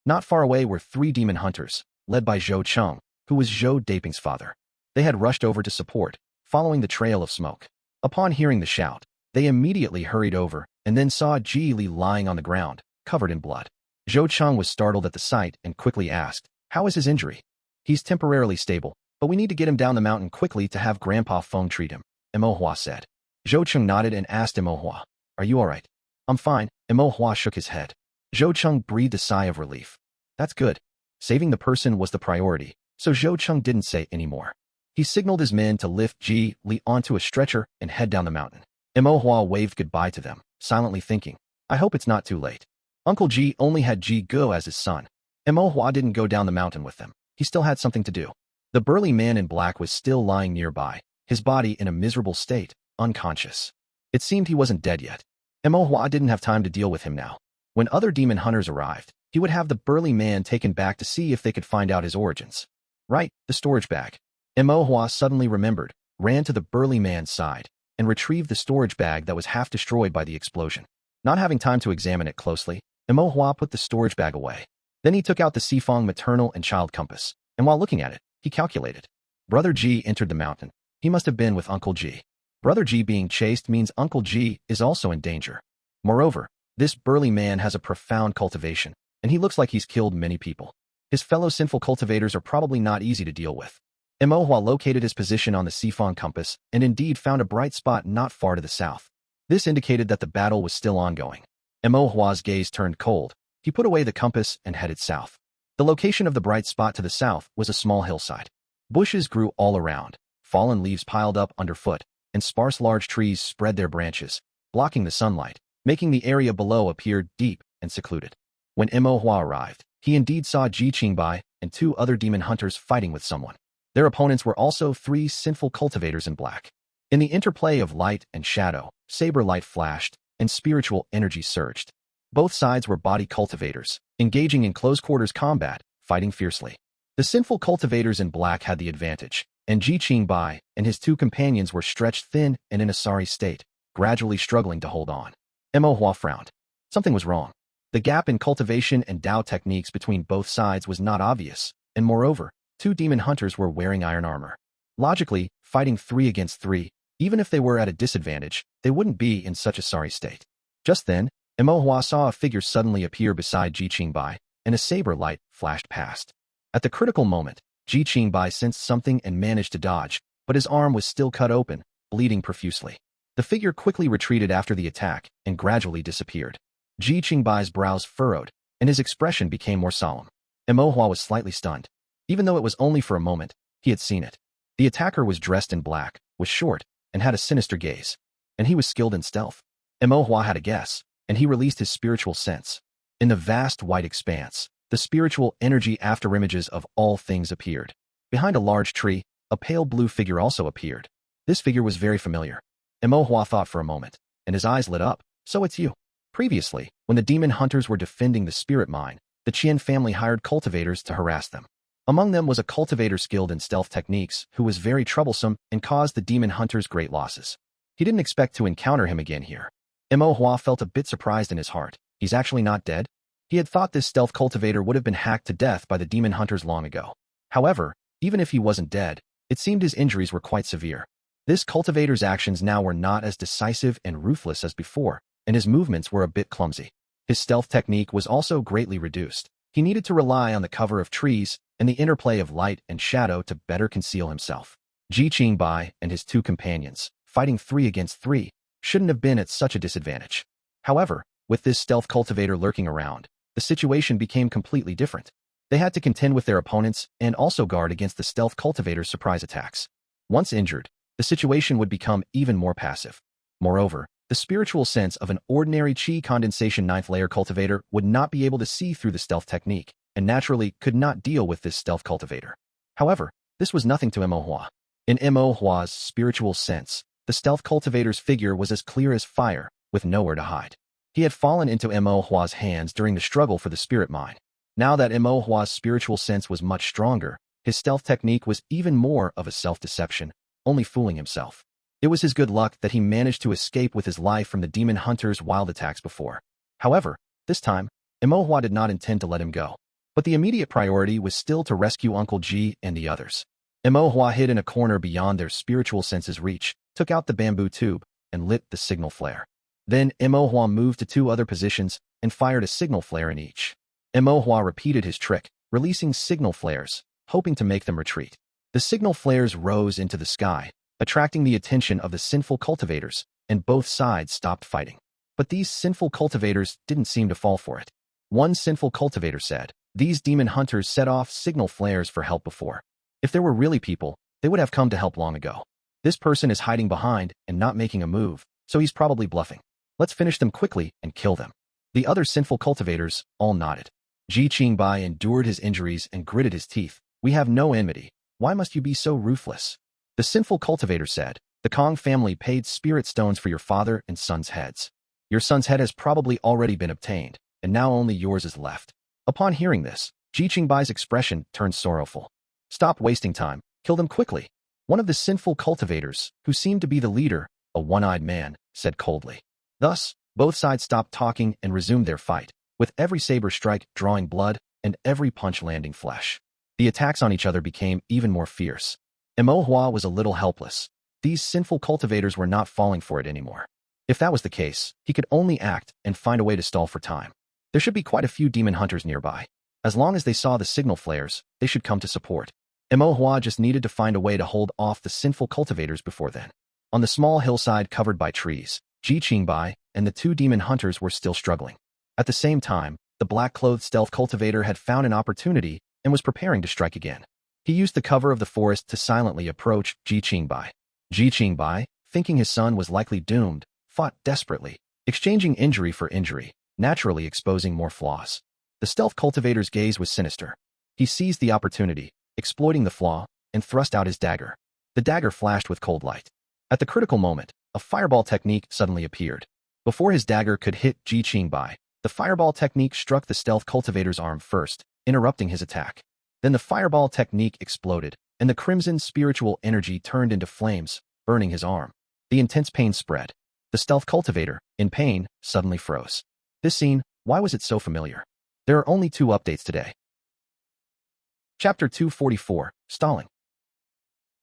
S1: Not far away were 3 demon hunters, led by Zhou Cheng, who was Zhou Daping's father. They had rushed over to support, following the trail of smoke. Upon hearing the shout, they immediately hurried over and then saw Ji Li lying on the ground, covered in blood. Zhou Cheng was startled at the sight and quickly asked, How is his injury? He's temporarily stable, but we need to get him down the mountain quickly to have Grandpa Feng treat him, Imo said. Zhou Cheng nodded and asked Imo, Are you alright? I'm fine, Imo shook his head. Zhou Cheng breathed a sigh of relief. That's good. Saving the person was the priority, so Zhou Cheng didn't say any more. He signaled his men to lift Ji Li onto a stretcher and head down the mountain. Imo waved goodbye to them, silently thinking, I hope it's not too late. Uncle Ji only had Ji Go as his son. Imo didn't go down the mountain with them. He still had something to do. The burly man in black was still lying nearby, his body in a miserable state, unconscious. It seemed he wasn't dead yet. Imo didn't have time to deal with him now. When other demon hunters arrived, he would have the burly man taken back to see if they could find out his origins. Right, the storage bag. Imo suddenly remembered, ran to the burly man's side, and retrieved the storage bag that was half destroyed by the explosion. Not having time to examine it closely, Imo put the storage bag away. Then he took out the Sifong maternal and child compass, and while looking at it, he calculated. Brother Ji entered the mountain. He must have been with Uncle Ji. Brother Ji being chased means Uncle Ji is also in danger. Moreover, this burly man has a profound cultivation, and he looks like he's killed many people. His fellow sinful cultivators are probably not easy to deal with. Imohua located his position on the Sifon compass and indeed found a bright spot not far to the south. This indicated that the battle was still ongoing. Imohua's gaze turned cold. He put away the compass and headed south. The location of the bright spot to the south was a small hillside. Bushes grew all around, fallen leaves piled up underfoot, and sparse large trees spread their branches, blocking the sunlight, making the area below appear deep and secluded. When Imohua arrived, he indeed saw Ji Qingbai and 2 other demon hunters fighting with someone. Their opponents were also 3 sinful cultivators in black. In the interplay of light and shadow, saber light flashed, and spiritual energy surged. Both sides were body cultivators, engaging in close-quarters combat, fighting fiercely. The sinful cultivators in black had the advantage, and Ji Qingbai and his 2 companions were stretched thin and in a sorry state, gradually struggling to hold on. Imohua frowned. Something was wrong. The gap in cultivation and Dao techniques between both sides was not obvious, and moreover, 2 demon hunters were wearing iron armor. Logically, fighting 3 against 3, even if they were at a disadvantage, they wouldn't be in such a sorry state. Just then, Imohua saw a figure suddenly appear beside Ji Qingbai, and a saber light flashed past. At the critical moment, Ji Qingbai sensed something and managed to dodge, but his arm was still cut open, bleeding profusely. The figure quickly retreated after the attack and gradually disappeared. Ji Qingbai's brows furrowed, and his expression became more solemn. Imohua was slightly stunned. Even though it was only for a moment, he had seen it. The attacker was dressed in black, was short, and had a sinister gaze. And he was skilled in stealth. Imohua had a guess, and he released his spiritual sense. In the vast white expanse, the spiritual energy afterimages of all things appeared. Behind a large tree, a pale blue figure also appeared. This figure was very familiar. Imohua thought for a moment, and his eyes lit up. So it's you. Previously, when the demon hunters were defending the spirit mine, the Qian family hired cultivators to harass them. Among them was a cultivator skilled in stealth techniques who was very troublesome and caused the demon hunters great losses. He didn't expect to encounter him again here. Imohua felt a bit surprised in his heart. He's actually not dead? He had thought this stealth cultivator would have been hacked to death by the demon hunters long ago. However, even if he wasn't dead, it seemed his injuries were quite severe. This cultivator's actions now were not as decisive and ruthless as before, and his movements were a bit clumsy. His stealth technique was also greatly reduced. He needed to rely on the cover of trees and the interplay of light and shadow to better conceal himself. Ji Qingbai and his 2 companions, fighting 3 against 3, shouldn't have been at such a disadvantage. However, with this stealth cultivator lurking around, the situation became completely different. They had to contend with their opponents and also guard against the stealth cultivator's surprise attacks. Once injured, the situation would become even more passive. Moreover, the spiritual sense of an ordinary Qi condensation 9th layer cultivator would not be able to see through the stealth technique, and naturally could not deal with this stealth cultivator. However, this was nothing to Imohua. In Imohua's spiritual sense, the stealth cultivator's figure was as clear as fire, with nowhere to hide. He had fallen into Imohua's hands during the struggle for the spirit mine. Now that Imohua's spiritual sense was much stronger, his stealth technique was even more of a self-deception, only fooling himself. It was his good luck that he managed to escape with his life from the demon hunter's wild attacks before. However, this time, Imohua did not intend to let him go. But the immediate priority was still to rescue Uncle Ji and the others. Imohua hid in a corner beyond their spiritual senses' reach, took out the bamboo tube, and lit the signal flare. Then Imohua moved to 2 other positions and fired a signal flare in each. Imohua repeated his trick, releasing signal flares, hoping to make them retreat. The signal flares rose into the sky, attracting the attention of the sinful cultivators, and both sides stopped fighting. But these sinful cultivators didn't seem to fall for it. One sinful cultivator said, "These demon hunters set off signal flares for help before. If there were really people, they would have come to help long ago. This person is hiding behind and not making a move, so he's probably bluffing. Let's finish them quickly and kill them." The other sinful cultivators all nodded. Ji Qingbai endured his injuries and gritted his teeth. "We have no enmity. Why must you be so ruthless?" The sinful cultivator said, "The Kong family paid spirit stones for your father and son's heads. Your son's head has probably already been obtained, and now only yours is left." Upon hearing this, Ji Qingbai's expression turned sorrowful. "Stop wasting time. Kill them quickly." One of the sinful cultivators, who seemed to be the leader, a one-eyed man, said coldly. Thus, both sides stopped talking and resumed their fight, with every saber strike drawing blood and every punch landing flesh. The attacks on each other became even more fierce. Imohua was a little helpless. These sinful cultivators were not falling for it anymore. If that was the case, he could only act and find a way to stall for time. There should be quite a few demon hunters nearby. As long as they saw the signal flares, they should come to support. Imo just needed to find a way to hold off the sinful cultivators before then. On the small hillside covered by trees, Ji Qingbai and the two demon hunters were still struggling. At the same time, the black-clothed stealth cultivator had found an opportunity and was preparing to strike again. He used the cover of the forest to silently approach Ji Qingbai. Ji Qingbai, thinking his son was likely doomed, fought desperately, exchanging injury for injury, naturally exposing more flaws. The stealth cultivator's gaze was sinister. He seized the opportunity, exploiting the flaw, and thrust out his dagger. The dagger flashed with cold light. At the critical moment, a fireball technique suddenly appeared. Before his dagger could hit Ji Qingbai, the fireball technique struck the stealth cultivator's arm first, interrupting his attack. Then the fireball technique exploded, and the crimson spiritual energy turned into flames, burning his arm. The intense pain spread. The stealth cultivator, in pain, suddenly froze. This scene, why was it so familiar? There are only 2 updates today. Chapter 244, Stalling.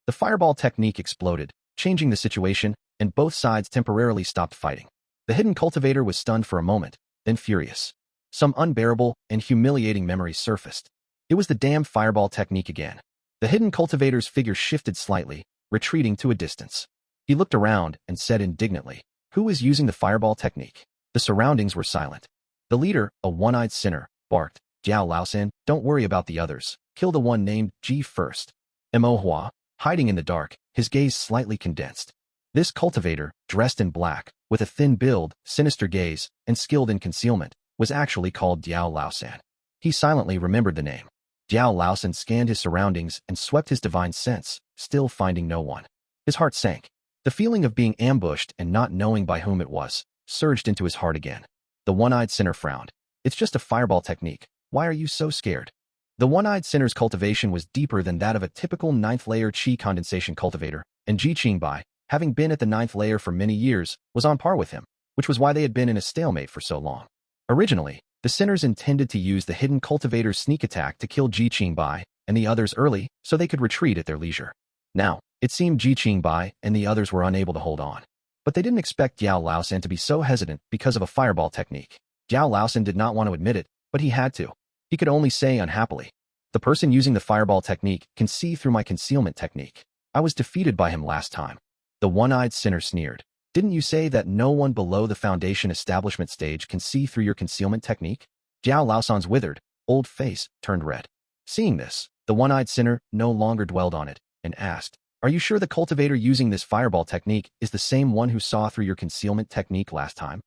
S1: The fireball technique exploded, changing the situation, and both sides temporarily stopped fighting. The hidden cultivator was stunned for a moment, then furious. Some unbearable and humiliating memories surfaced. It was the damn fireball technique again. The hidden cultivator's figure shifted slightly, retreating to a distance. He looked around and said indignantly, "Who is using the fireball technique?" The surroundings were silent. The leader, a one-eyed sinner, barked, "Jiao Laosan, don't worry about the others. Kill the one named Ji first." Imo, hiding in the dark, his gaze slightly condensed. This cultivator, dressed in black, with a thin build, sinister gaze, and skilled in concealment, was actually called Jiao Laosan. He silently remembered the name. Jiao Laosan scanned his surroundings and swept his divine sense, still finding no one. His heart sank. The feeling of being ambushed and not knowing by whom it was surged into his heart again. The one-eyed sinner frowned. "It's just a fireball technique. Why are you so scared?" The one-eyed sinner's cultivation was deeper than that of a typical 9th-layer qi condensation cultivator, and Ji Qingbai, having been at the 9th layer for many years, was on par with him, which was why they had been in a stalemate for so long. Originally, the sinners intended to use the hidden cultivator's sneak attack to kill Ji Qingbai and the others early so they could retreat at their leisure. Now, it seemed Ji Qingbai and the others were unable to hold on. But they didn't expect Jiao Laosan to be so hesitant because of a fireball technique. Jiao Laosan did not want to admit it, but he had to. He could only say unhappily, "The person using the fireball technique can see through my concealment technique. I was defeated by him last time." The one-eyed sinner sneered. "Didn't you say that no one below the foundation establishment stage can see through your concealment technique?" Jiao Laosan's withered, old face turned red. Seeing this, the one-eyed sinner no longer dwelled on it, and asked, "Are you sure the cultivator using this fireball technique is the same one who saw through your concealment technique last time?"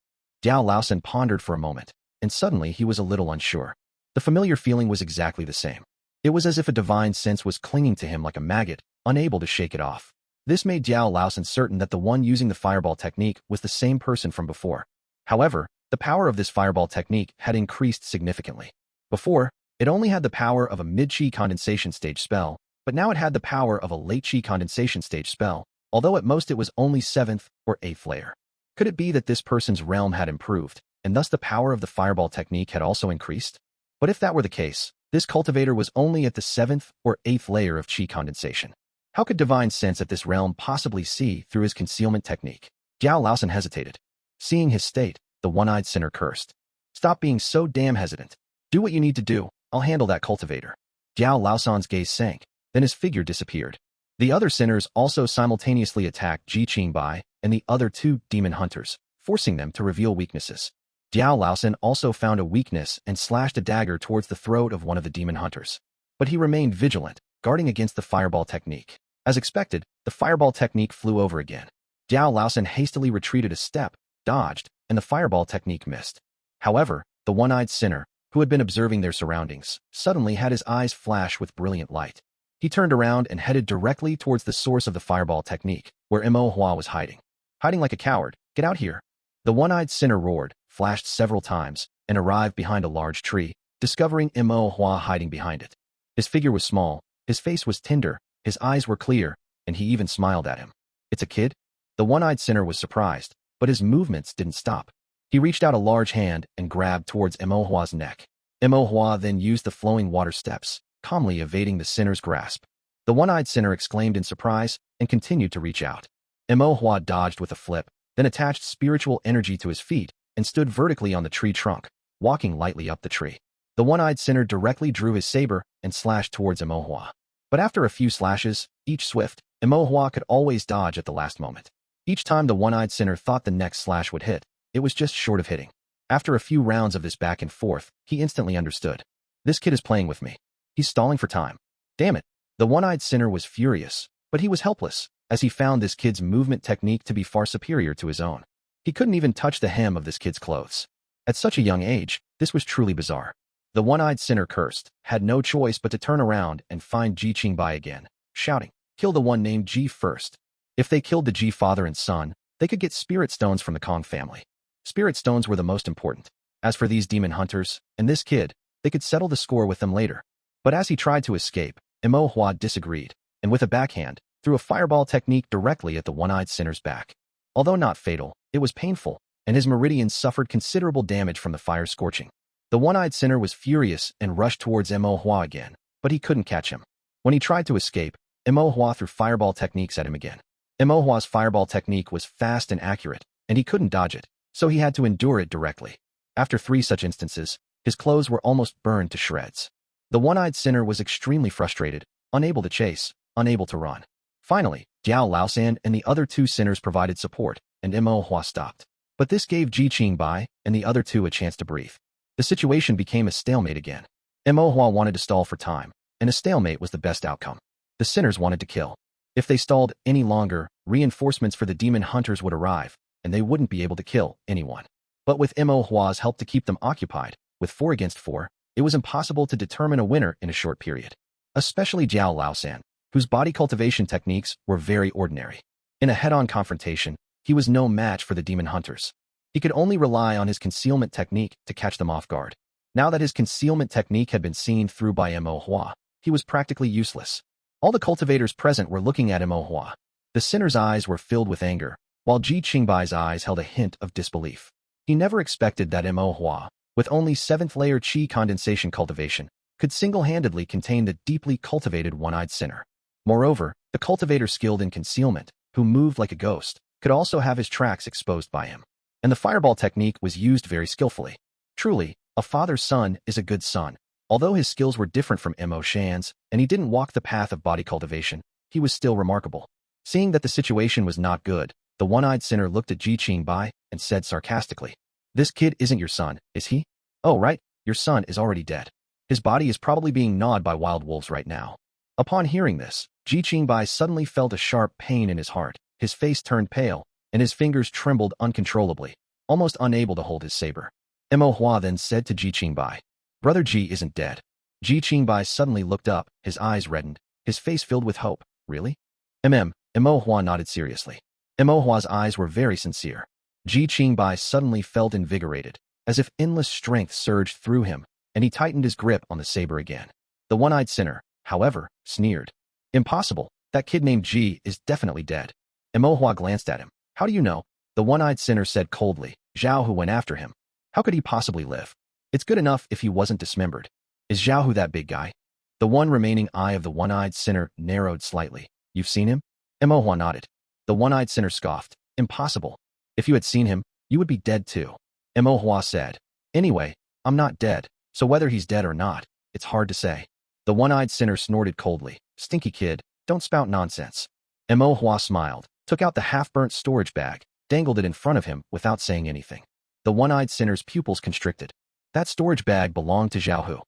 S1: Jiao Laosan pondered for a moment, and suddenly he was a little unsure. The familiar feeling was exactly the same. It was as if a divine sense was clinging to him like a maggot, unable to shake it off. This made Jiao Laosan certain that the one using the fireball technique was the same person from before. However, the power of this fireball technique had increased significantly. Before, it only had the power of a mid-qi condensation stage spell, but now it had the power of a late-qi condensation stage spell, although at most it was only 7th or 8th layer. Could it be that this person's realm had improved, and thus the power of the fireball technique had also increased? But if that were the case, this cultivator was only at the 7th or 8th layer of qi condensation. How could divine sense at this realm possibly see through his concealment technique? Jiao Laosan hesitated. Seeing his state, the one-eyed sinner cursed. "Stop being so damn hesitant. Do what you need to do. I'll handle that cultivator." Jiao Laosan's gaze sank, then his figure disappeared. The other sinners also simultaneously attacked Ji Qingbai and the other 2 demon hunters, forcing them to reveal weaknesses. Jiao Laosan also found a weakness and slashed a dagger towards the throat of one of the demon hunters. But he remained vigilant, guarding against the fireball technique. As expected, the fireball technique flew over again. Jiao Laosan hastily retreated a step, dodged, and the fireball technique missed. However, the one-eyed sinner, who had been observing their surroundings, suddenly had his eyes flash with brilliant light. He turned around and headed directly towards the source of the fireball technique, where Imo was hiding. "Hiding like a coward, get out here." The one-eyed sinner roared, flashed several times, and arrived behind a large tree, discovering Imo hiding behind it. His figure was small, his face was tender, his eyes were clear, and he even smiled at him. "It's a kid?" The one-eyed sinner was surprised, but his movements didn't stop. He reached out a large hand and grabbed towards Imo neck. Imo then used the flowing water steps, calmly evading the sinner's grasp. The one-eyed sinner exclaimed in surprise and continued to reach out. Imo dodged with a flip, then attached spiritual energy to his feet and stood vertically on the tree trunk, walking lightly up the tree. The one-eyed sinner directly drew his saber and slashed towards Imohua. But after a few slashes, each swift, Imohua could always dodge at the last moment. Each time the one-eyed sinner thought the next slash would hit, it was just short of hitting. After a few rounds of this back and forth, he instantly understood. This kid is playing with me. He's stalling for time. Damn it. The one-eyed sinner was furious, but he was helpless, as he found this kid's movement technique to be far superior to his own. He couldn't even touch the hem of this kid's clothes. At such a young age, this was truly bizarre. The one-eyed sinner cursed, had no choice but to turn around and find Ji Qingbai again, shouting, "Kill the one named Ji first." If they killed the Ji father and son, they could get spirit stones from the Kong family. Spirit stones were the most important. As for these demon hunters, and this kid, they could settle the score with them later. But as he tried to escape, Imohua disagreed, and with a backhand, threw a fireball technique directly at the one-eyed sinner's back. Although not fatal, it was painful, and his meridians suffered considerable damage from the fire scorching. The one-eyed sinner was furious and rushed towards Imohua again, but he couldn't catch him. When he tried to escape, Imohua threw fireball techniques at him again. Imohua's fireball technique was fast and accurate, and he couldn't dodge it, so he had to endure it directly. After 3 such instances, his clothes were almost burned to shreds. The one-eyed sinner was extremely frustrated, unable to chase, unable to run. Finally, Jiao Laosan and the other 2 sinners provided support, and Imohua stopped. But this gave Ji Qingbai and the other 2 a chance to breathe. The situation became a stalemate again. Imohua wanted to stall for time, and a stalemate was the best outcome. The sinners wanted to kill. If they stalled any longer, reinforcements for the demon hunters would arrive, and they wouldn't be able to kill anyone. But with Imohua's help to keep them occupied, with 4 against 4, it was impossible to determine a winner in a short period. Especially Jiao Laosan, whose body cultivation techniques were very ordinary. In a head-on confrontation, he was no match for the demon hunters. He could only rely on his concealment technique to catch them off guard. Now that his concealment technique had been seen through by Imohua, he was practically useless. All the cultivators present were looking at Imohua. The sinner's eyes were filled with anger, while Ji Qingbai's eyes held a hint of disbelief. He never expected that Imohua, with only 7th-layer qi condensation cultivation, could single-handedly contain the deeply cultivated one-eyed sinner. Moreover, the cultivator skilled in concealment, who moved like a ghost, could also have his tracks exposed by him. And the fireball technique was used very skillfully. Truly, a father's son is a good son. Although his skills were different from Imo Shan's, and he didn't walk the path of body cultivation, he was still remarkable. Seeing that the situation was not good, the one-eyed sinner looked at Ji Qingbai and said sarcastically, "This kid isn't your son, is he? Oh right, your son is already dead. His body is probably being gnawed by wild wolves right now." Upon hearing this, Ji Qingbai suddenly felt a sharp pain in his heart, his face turned pale, and his fingers trembled uncontrollably, almost unable to hold his saber. Imohua then said to Ji Qingbai, "Brother Ji isn't dead." Ji Qingbai suddenly looked up, his eyes reddened, his face filled with hope. "Really?" Imohua nodded seriously. Imohua's eyes were very sincere. Ji Qingbai suddenly felt invigorated, as if endless strength surged through him, and he tightened his grip on the saber again. The one-eyed sinner, however, sneered. "Impossible, that kid named Ji is definitely dead." Imohua glanced at him. "How do you know?" The one-eyed sinner said coldly. "Zhao Hu went after him. How could he possibly live? It's good enough if he wasn't dismembered. Is Zhao Hu that big guy?" The one remaining eye of the one-eyed sinner narrowed slightly. "You've seen him?" Imohua nodded. The one-eyed sinner scoffed. "Impossible. If you had seen him, you would be dead too." Imohua said, "Anyway, I'm not dead, so whether he's dead or not, it's hard to say." The one-eyed sinner snorted coldly. "Stinky kid, don't spout nonsense." Imohua smiled, took out the half-burnt storage bag, dangled it in front of him without saying anything. The one-eyed sinner's pupils constricted. That storage bag belonged to Zhao Hu.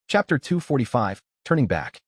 S1: Chapter 245, Turning Back.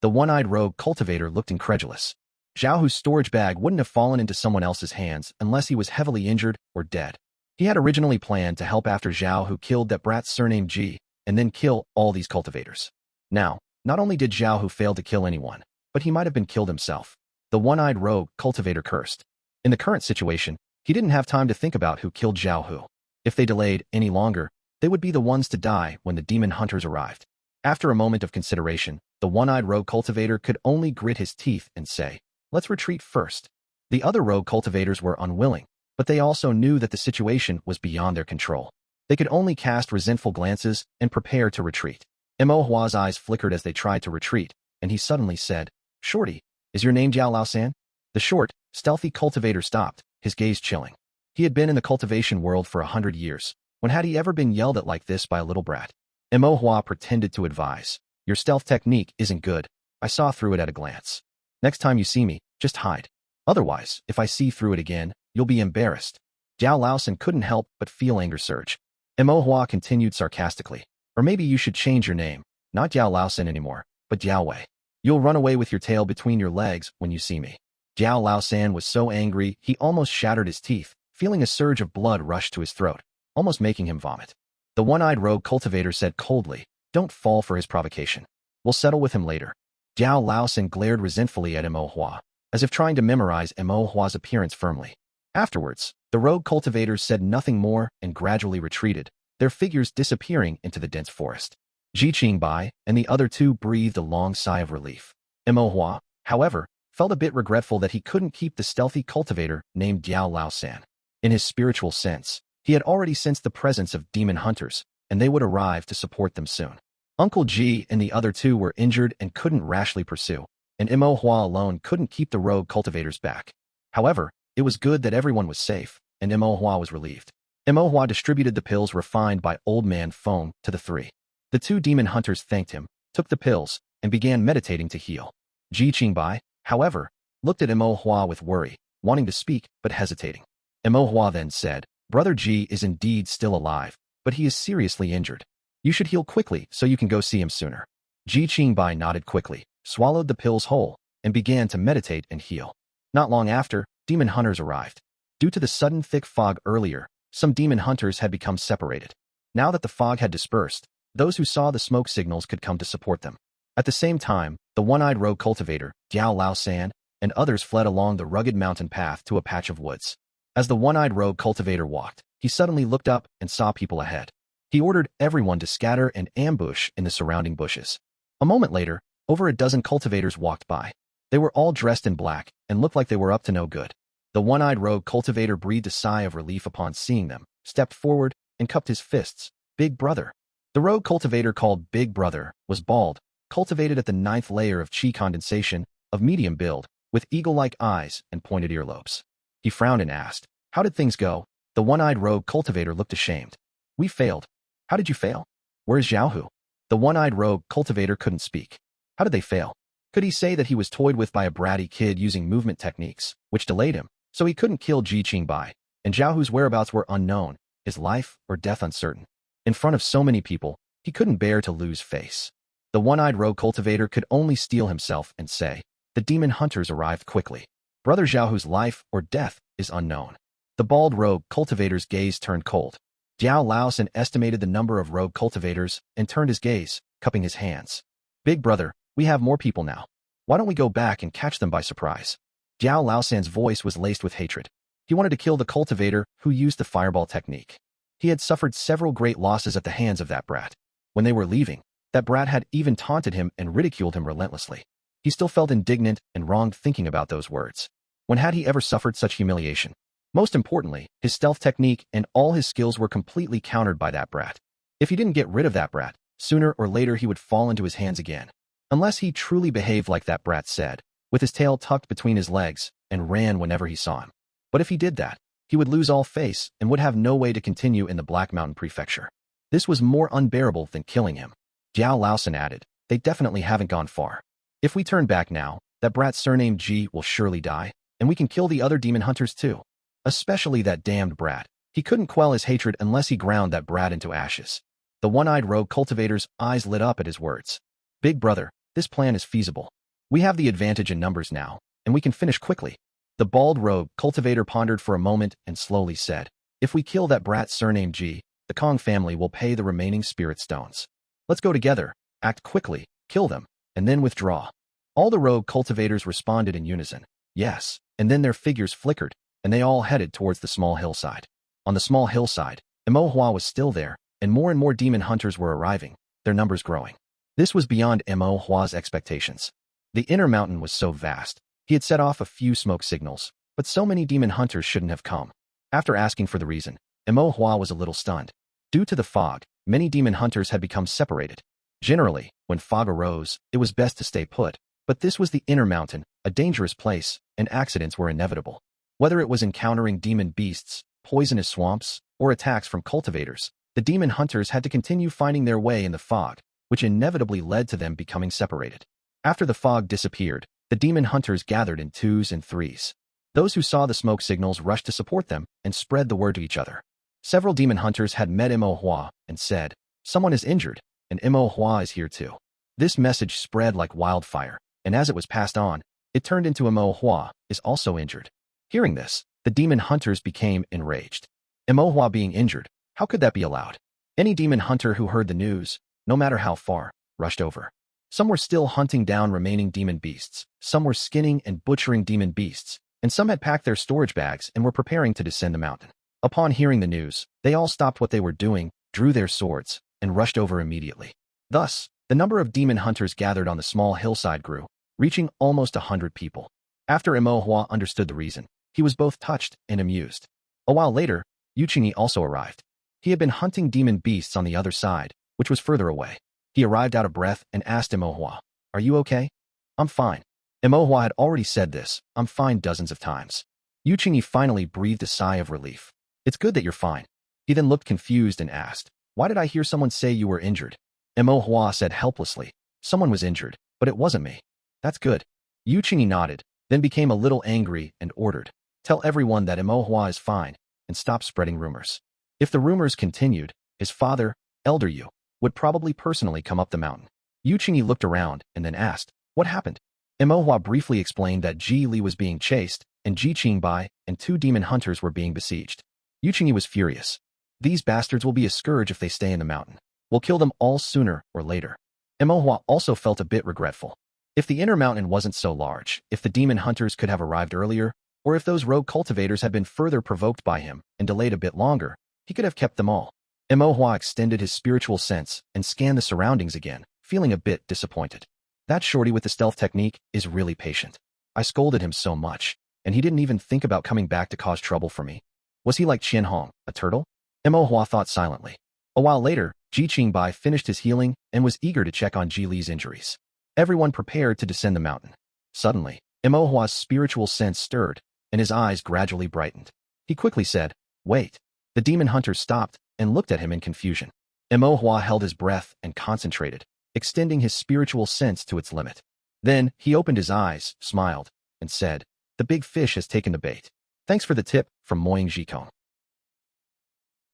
S1: The one-eyed rogue cultivator looked incredulous. Zhao Hu's storage bag wouldn't have fallen into someone else's hands unless he was heavily injured or dead. He had originally planned to help after Zhao Hu killed that brat's surname Ji, and then kill all these cultivators. Now, not only did Zhao Hu fail to kill anyone, but he might have been killed himself. The one-eyed rogue cultivator cursed. In the current situation, he didn't have time to think about who killed Zhao Hu. If they delayed any longer, they would be the ones to die when the demon hunters arrived. After a moment of consideration, the one-eyed rogue cultivator could only grit his teeth and say, "Let's retreat first." The other rogue cultivators were unwilling, but they also knew that the situation was beyond their control. They could only cast resentful glances and prepare to retreat. Imohua's eyes flickered as they tried to retreat, and he suddenly said, "Shorty, is your name Jiao Laosan?" The short, stealthy cultivator stopped, his gaze chilling. He had been in the cultivation world for 100 years. When had he ever been yelled at like this by a little brat? Mo Hua pretended to advise. Your stealth technique isn't good. I saw through it at a glance. Next time you see me, just hide. Otherwise, if I see through it again, you'll be embarrassed. Jiao Laosan couldn't help but feel anger surge. Mo Hua continued sarcastically. Or maybe you should change your name. Not Jiao Laosan anymore, but Jiao Wei. You'll run away with your tail between your legs when you see me. Jiao Laosan was so angry he almost shattered his teeth, feeling a surge of blood rush to his throat, almost making him vomit. The one-eyed rogue cultivator said coldly, don't fall for his provocation. We'll settle with him later. Jiao Laosan glared resentfully at Mo Hua, as if trying to memorize Mo Hua's appearance firmly. Afterwards, the rogue cultivators said nothing more and gradually retreated, their figures disappearing into the dense forest. Ji Qingbai and the other two breathed a long sigh of relief. Mo Hua, however, felt a bit regretful that he couldn't keep the stealthy cultivator named Jiao Laosan. In his spiritual sense, he had already sensed the presence of demon hunters, and they would arrive to support them soon. Uncle Ji and the other two were injured and couldn't rashly pursue, and Mo Hua alone couldn't keep the rogue cultivators back. However, it was good that everyone was safe, and Mo Hua was relieved. Mo Hua distributed the pills refined by Old Man Feng to the three. The two demon hunters thanked him, took the pills, and began meditating to heal. Ji Qingbai, however, looked at Mo Hua with worry, wanting to speak but hesitating. Mo Hua then said, Brother Ji is indeed still alive, but he is seriously injured. You should heal quickly so you can go see him sooner. Ji Qingbai nodded quickly, swallowed the pills whole, and began to meditate and heal. Not long after, demon hunters arrived. Due to the sudden thick fog earlier, some demon hunters had become separated. Now that the fog had dispersed, those who saw the smoke signals could come to support them. At the same time, the one-eyed rogue cultivator, Jiao Laosan, and others fled along the rugged mountain path to a patch of woods. As the one-eyed rogue cultivator walked, he suddenly looked up and saw people ahead. He ordered everyone to scatter and ambush in the surrounding bushes. A moment later, over a dozen cultivators walked by. They were all dressed in black and looked like they were up to no good. The one-eyed rogue cultivator breathed a sigh of relief upon seeing them, stepped forward, and cupped his fists. Big brother. The rogue cultivator called Big Brother was bald, cultivated at the 9th layer of chi condensation, of medium build, with eagle-like eyes and pointed earlobes. He frowned and asked, How did things go? The one-eyed rogue cultivator looked ashamed. We failed. How did you fail? Where's Xiaohu? The one-eyed rogue cultivator couldn't speak. How did they fail? Could he say that he was toyed with by a bratty kid using movement techniques, which delayed him, so he couldn't kill Ji Qingbai, and Xiaohu's whereabouts were unknown, his life or death uncertain? In front of so many people, he couldn't bear to lose face. The one-eyed rogue cultivator could only steel himself and say, The demon hunters arrived quickly. Brother Xiaohu's life or death is unknown. The bald rogue cultivator's gaze turned cold. Jiao Laosan estimated the number of rogue cultivators and turned his gaze, cupping his hands. Big brother, we have more people now. Why don't we go back and catch them by surprise? Jiao Laosan's voice was laced with hatred. He wanted to kill the cultivator who used the fireball technique. He had suffered several great losses at the hands of that brat. When they were leaving, that brat had even taunted him and ridiculed him relentlessly. He still felt indignant and wronged thinking about those words. When had he ever suffered such humiliation? Most importantly, his stealth technique and all his skills were completely countered by that brat. If he didn't get rid of that brat, sooner or later he would fall into his hands again. Unless he truly behaved like that brat said, with his tail tucked between his legs, and ran whenever he saw him. But if he did that, he would lose all face and would have no way to continue in the Black Mountain Prefecture. This was more unbearable than killing him. Jiao Laosan added, They definitely haven't gone far. If we turn back now, that brat surnamed Ji will surely die, and we can kill the other demon hunters too. Especially that damned brat. He couldn't quell his hatred unless he ground that brat into ashes. The one-eyed rogue cultivator's eyes lit up at his words. Big brother, this plan is feasible. We have the advantage in numbers now, and we can finish quickly. The bald rogue cultivator pondered for a moment and slowly said, If we kill that brat surnamed Ji, the Kong family will pay the remaining spirit stones. Let's go together, act quickly, kill them, and then withdraw. All the rogue cultivators responded in unison, yes, and then their figures flickered, and they all headed towards the small hillside. On the small hillside, Mo Hua was still there, and more demon hunters were arriving, their numbers growing. This was beyond Mo Hua's expectations. The inner mountain was so vast. He had set off a few smoke signals, but so many demon hunters shouldn't have come. After asking for the reason, Mo Hua was a little stunned. Due to the fog, many demon hunters had become separated. Generally, when fog arose, it was best to stay put, but this was the inner mountain, a dangerous place, and accidents were inevitable. Whether it was encountering demon beasts, poisonous swamps, or attacks from cultivators, the demon hunters had to continue finding their way in the fog, which inevitably led to them becoming separated. After the fog disappeared, the demon hunters gathered in twos and threes. Those who saw the smoke signals rushed to support them and spread the word to each other. Several demon hunters had met Imo Hua and said, "Someone is injured, and Imo Hua is here too." This message spread like wildfire, and as it was passed on, it turned into Imo Hua is also injured. Hearing this, the demon hunters became enraged. Imo Hua being injured, how could that be allowed? Any demon hunter who heard the news, no matter how far, rushed over. Some were still hunting down remaining demon beasts, some were skinning and butchering demon beasts, and some had packed their storage bags and were preparing to descend the mountain. Upon hearing the news, they all stopped what they were doing, drew their swords, and rushed over immediately. Thus, the number of demon hunters gathered on the small hillside grew, reaching almost 100 people. After Imo Hua understood the reason, he was both touched and amused. A while later, Yuqingyi also arrived. He had been hunting demon beasts on the other side, which was further away. He arrived out of breath and asked Imo Hua, "Are you okay?" "I'm fine." Imo Hua had already said this, "I'm fine," dozens of times. Yuqingyi finally breathed a sigh of relief. "It's good that you're fine." He then looked confused and asked, "Why did I hear someone say you were injured?" Imo Hua said helplessly, "Someone was injured, but it wasn't me." "That's good." Yuqingyi nodded, then became a little angry and ordered, "Tell everyone that Imo Hua is fine, and stop spreading rumors." If the rumors continued, his father, Elder Yu, would probably personally come up the mountain. Yuqingyi looked around and then asked, "What happened?" Imo Hua briefly explained that Ji Li was being chased, and Ji Qingbai and 2 demon hunters were being besieged. Yuqingyi was furious. "These bastards will be a scourge if they stay in the mountain. We'll kill them all sooner or later." Imo Hua also felt a bit regretful. If the inner mountain wasn't so large, if the demon hunters could have arrived earlier, or if those rogue cultivators had been further provoked by him and delayed a bit longer, he could have kept them all. Imo Hua extended his spiritual sense and scanned the surroundings again, feeling a bit disappointed. That shorty with the stealth technique is really patient. I scolded him so much, and he didn't even think about coming back to cause trouble for me. Was he like Qian Hong, a turtle? Imo Hua thought silently. A while later, Ji Qingbai finished his healing and was eager to check on Ji Li's injuries. Everyone prepared to descend the mountain. Suddenly, Imo Hua's spiritual sense stirred, and his eyes gradually brightened. He quickly said, "Wait." The demon hunters stopped and looked at him in confusion. Imo Hua held his breath and concentrated, extending his spiritual sense to its limit. Then, he opened his eyes, smiled, and said, "The big fish has taken the bait. Thanks for the tip," from Moying Jikong.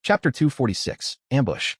S1: Chapter 246, Ambush.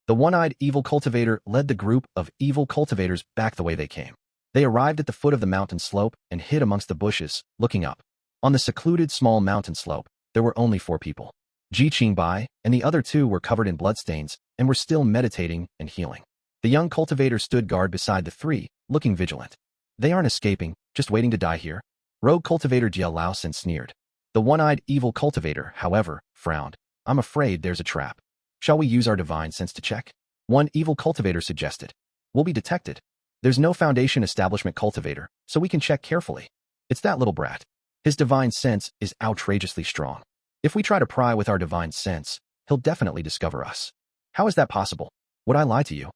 S1: The one-eyed evil cultivator led the group of evil cultivators back the way they came. They arrived at the foot of the mountain slope and hid amongst the bushes, looking up. On the secluded small mountain slope, there were only 4 people. Ji Qingbai and the other 2 were covered in bloodstains and were still meditating and healing. The young cultivator stood guard beside the 3, looking vigilant. "They aren't escaping, just waiting to die here." Rogue cultivator Jia Laosen sneered. The one-eyed evil cultivator, however, frowned. "I'm afraid there's a trap. Shall we use our divine sense to check?" One evil cultivator suggested. "We'll be detected. There's no Foundation establishment cultivator, so we can check carefully. It's that little brat. His divine sense is outrageously strong. If we try to pry with our divine sense, he'll definitely discover us." "How is that possible? Would I lie to you?"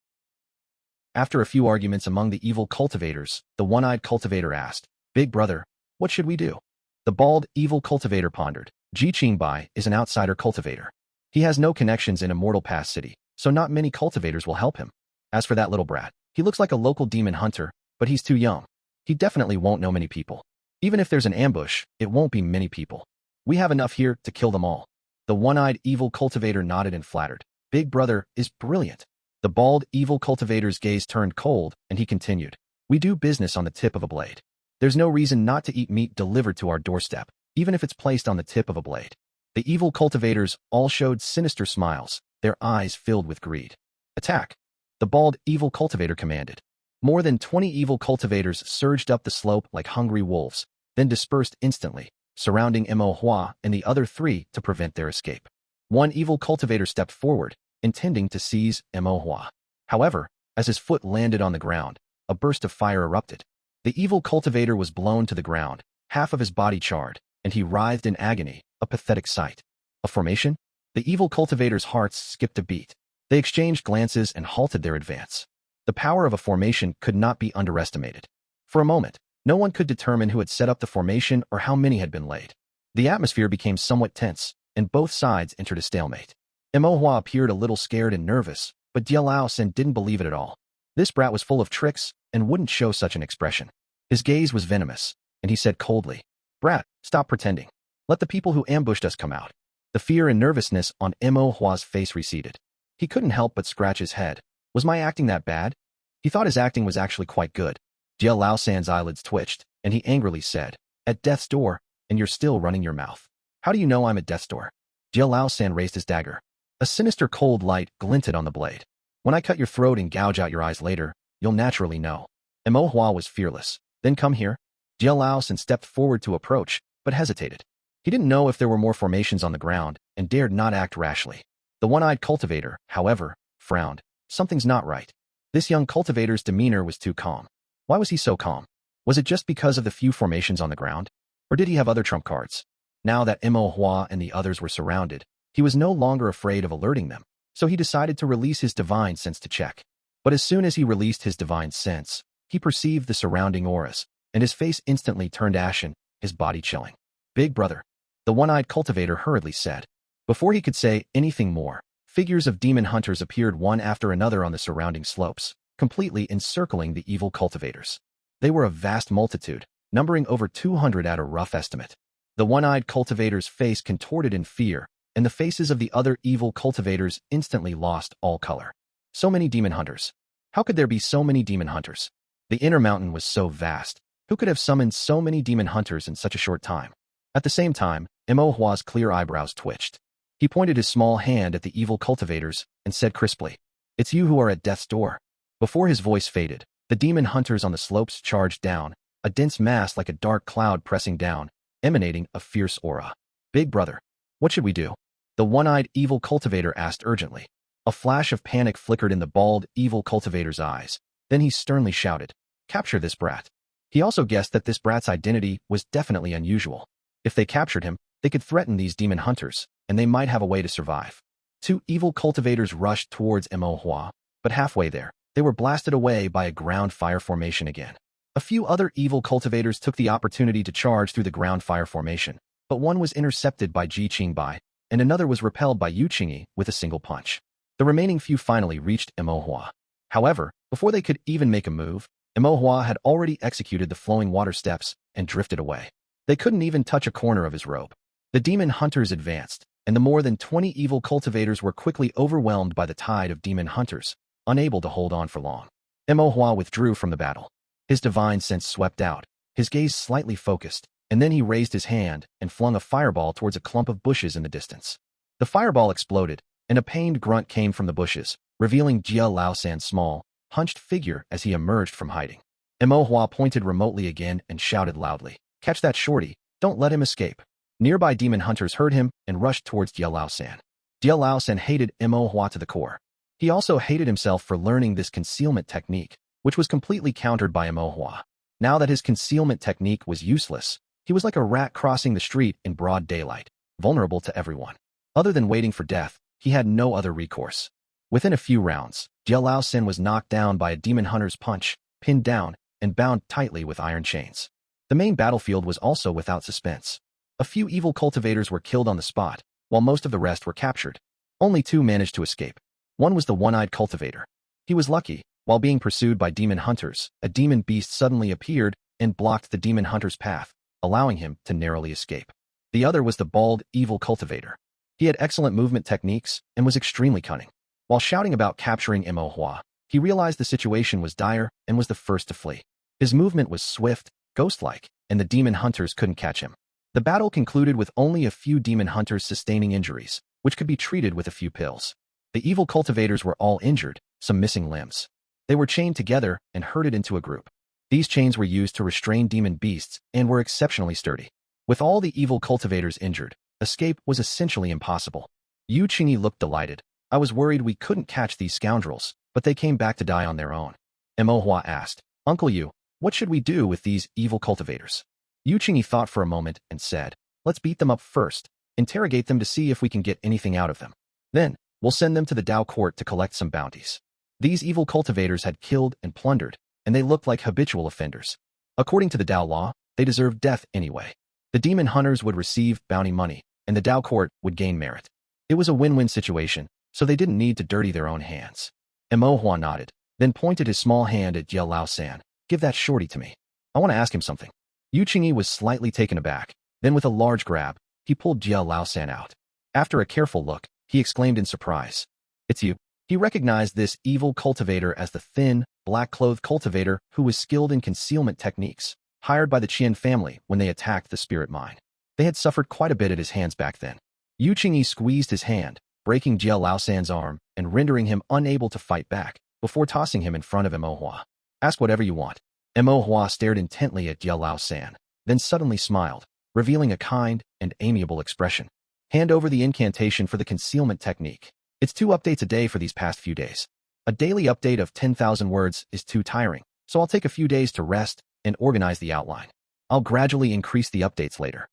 S1: After a few arguments among the evil cultivators, the one-eyed cultivator asked, "Big brother, what should we do?" The bald, evil cultivator pondered. Ji Qingbai is an outsider cultivator. He has no connections in Immortal Pass City, so not many cultivators will help him. As for that little brat, he looks like a local demon hunter, but he's too young. He definitely won't know many people. Even if there's an ambush, it won't be many people. We have enough here to kill them all." The one-eyed evil cultivator nodded and flattered. "Big brother is brilliant." The bald evil cultivator's gaze turned cold, and he continued, "We do business on the tip of a blade. There's no reason not to eat meat delivered to our doorstep, even if it's placed on the tip of a blade." The evil cultivators all showed sinister smiles, their eyes filled with greed. "Attack!" The bald evil cultivator commanded. More than 20 evil cultivators surged up the slope like hungry wolves, then dispersed instantly, surrounding Imo Hua and the other 3 to prevent their escape. One evil cultivator stepped forward, intending to seize Imo Hua. However, as his foot landed on the ground, a burst of fire erupted. The evil cultivator was blown to the ground, half of his body charred, and he writhed in agony, a pathetic sight. A formation? The evil cultivators' hearts skipped a beat. They exchanged glances and halted their advance. The power of a formation could not be underestimated. For a moment, no one could determine who had set up the formation or how many had been laid. The atmosphere became somewhat tense, and both sides entered a stalemate. Imo appeared a little scared and nervous, but Jia Laosen didn't believe it at all. This brat was full of tricks and wouldn't show such an expression. His gaze was venomous, and he said coldly, "Brat, stop pretending. Let the people who ambushed us come out." The fear and nervousness on Imo face receded. He couldn't help but scratch his head. Was my acting that bad? He thought his acting was actually quite good. Jia Laosan's eyelids twitched, and he angrily said, "At death's door, and you're still running your mouth. How do you know I'm at death's door?" Jia Laosan raised his dagger. A sinister cold light glinted on the blade. "When I cut your throat and gouge out your eyes later, you'll naturally know." Imo was fearless. "Then come here." Jia Laosan stepped forward to approach, but hesitated. He didn't know if there were more formations on the ground, and dared not act rashly. The one-eyed cultivator, however, frowned. Something's not right. This young cultivator's demeanor was too calm. Why was he so calm? Was it just because of the few formations on the ground? Or did he have other trump cards? Now that Imo and the others were surrounded, he was no longer afraid of alerting them, so he decided to release his divine sense to check. But as soon as he released his divine sense, he perceived the surrounding auras, and his face instantly turned ashen, his body chilling. "Big brother," the one-eyed cultivator hurriedly said. Before he could say anything more, figures of demon hunters appeared one after another on the surrounding slopes, completely encircling the evil cultivators. They were a vast multitude, numbering over 200 at a rough estimate. The one-eyed cultivator's face contorted in fear, and the faces of the other evil cultivators instantly lost all color. So many demon hunters. How could there be so many demon hunters? The inner mountain was so vast. Who could have summoned so many demon hunters in such a short time? At the same time, Imo clear eyebrows twitched. He pointed his small hand at the evil cultivators and said crisply, "It's you who are at death's door." Before his voice faded, the demon hunters on the slopes charged down, a dense mass like a dark cloud pressing down, emanating a fierce aura. "Big brother, what should we do?" the one-eyed evil cultivator asked urgently. A flash of panic flickered in the bald, evil cultivator's eyes. Then he sternly shouted, "Capture this brat." He also guessed that this brat's identity was definitely unusual. If they captured him, they could threaten these demon hunters, and they might have a way to survive. Two evil cultivators rushed towards Imo, but halfway there, they were blasted away by a ground fire formation again. A few other evil cultivators took the opportunity to charge through the ground fire formation, but one was intercepted by Ji Qingbai, and another was repelled by Yu Qingyi with a single punch. The remaining few finally reached Imo. However, before they could even make a move, Imo had already executed the flowing water steps and drifted away. They couldn't even touch a corner of his robe. The demon hunters advanced, and the more than 20 evil cultivators were quickly overwhelmed by the tide of demon hunters, unable to hold on for long. Imo withdrew from the battle. His divine sense swept out, his gaze slightly focused, and then he raised his hand and flung a fireball towards a clump of bushes in the distance. The fireball exploded, and a pained grunt came from the bushes, revealing Jia Laosan's small, hunched figure as he emerged from hiding. Imo pointed remotely again and shouted loudly, "Catch that shorty, don't let him escape." Nearby demon hunters heard him and rushed towards Jia Laosan. Jia Laosan hated Imo to the core. He also hated himself for learning this concealment technique, which was completely countered by Imo. Now that his concealment technique was useless, he was like a rat crossing the street in broad daylight, vulnerable to everyone. Other than waiting for death, he had no other recourse. Within a few rounds, Jia Laosan was knocked down by a demon hunter's punch, pinned down, and bound tightly with iron chains. The main battlefield was also without suspense. A few evil cultivators were killed on the spot, while most of the rest were captured. Only two managed to escape. One was the one-eyed cultivator. He was lucky. While being pursued by demon hunters, a demon beast suddenly appeared and blocked the demon hunter's path, allowing him to narrowly escape. The other was the bald, evil cultivator. He had excellent movement techniques and was extremely cunning. While shouting about capturing Imo, he realized the situation was dire and was the first to flee. His movement was swift, ghost-like, and the demon hunters couldn't catch him. The battle concluded with only a few demon hunters sustaining injuries, which could be treated with a few pills. The evil cultivators were all injured, some missing limbs. They were chained together and herded into a group. These chains were used to restrain demon beasts and were exceptionally sturdy. With all the evil cultivators injured, escape was essentially impossible. Yu Qingyi looked delighted. "I was worried we couldn't catch these scoundrels, but they came back to die on their own." Imo asked, "Uncle Yu, what should we do with these evil cultivators?" Yu Qingyi thought for a moment and said, "Let's beat them up first, interrogate them to see if we can get anything out of them. Then, we'll send them to the Dao court to collect some bounties." These evil cultivators had killed and plundered, and they looked like habitual offenders. According to the Dao law, they deserved death anyway. The demon hunters would receive bounty money, and the Dao court would gain merit. It was a win-win situation, so they didn't need to dirty their own hands. Mo Hua nodded, then pointed his small hand at Jia Lao-san. Give that shorty to me. I want to ask him something. Yu Qingyi was slightly taken aback. Then with a large grab, he pulled Jia Lao-san out. After a careful look, he exclaimed in surprise. It's you. He recognized this evil cultivator as the thin, black-clothed cultivator who was skilled in concealment techniques, hired by the Qian family when they attacked the spirit mine. They had suffered quite a bit at his hands back then. Yu Qingyi squeezed his hand, breaking Jia Lao-san's arm and rendering him unable to fight back, before tossing him in front of Mo Hua. Ask whatever you want. Mo Hua stared intently at Jia Lao-san, then suddenly smiled, revealing a kind and amiable expression. Hand over the incantation for the concealment technique. It's 2 updates a day for these past few days. A daily update of 10,000 words is too tiring, so I'll take a few days to rest and organize the outline. I'll gradually increase the updates later.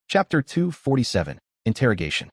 S1: Chapter 247, Interrogation.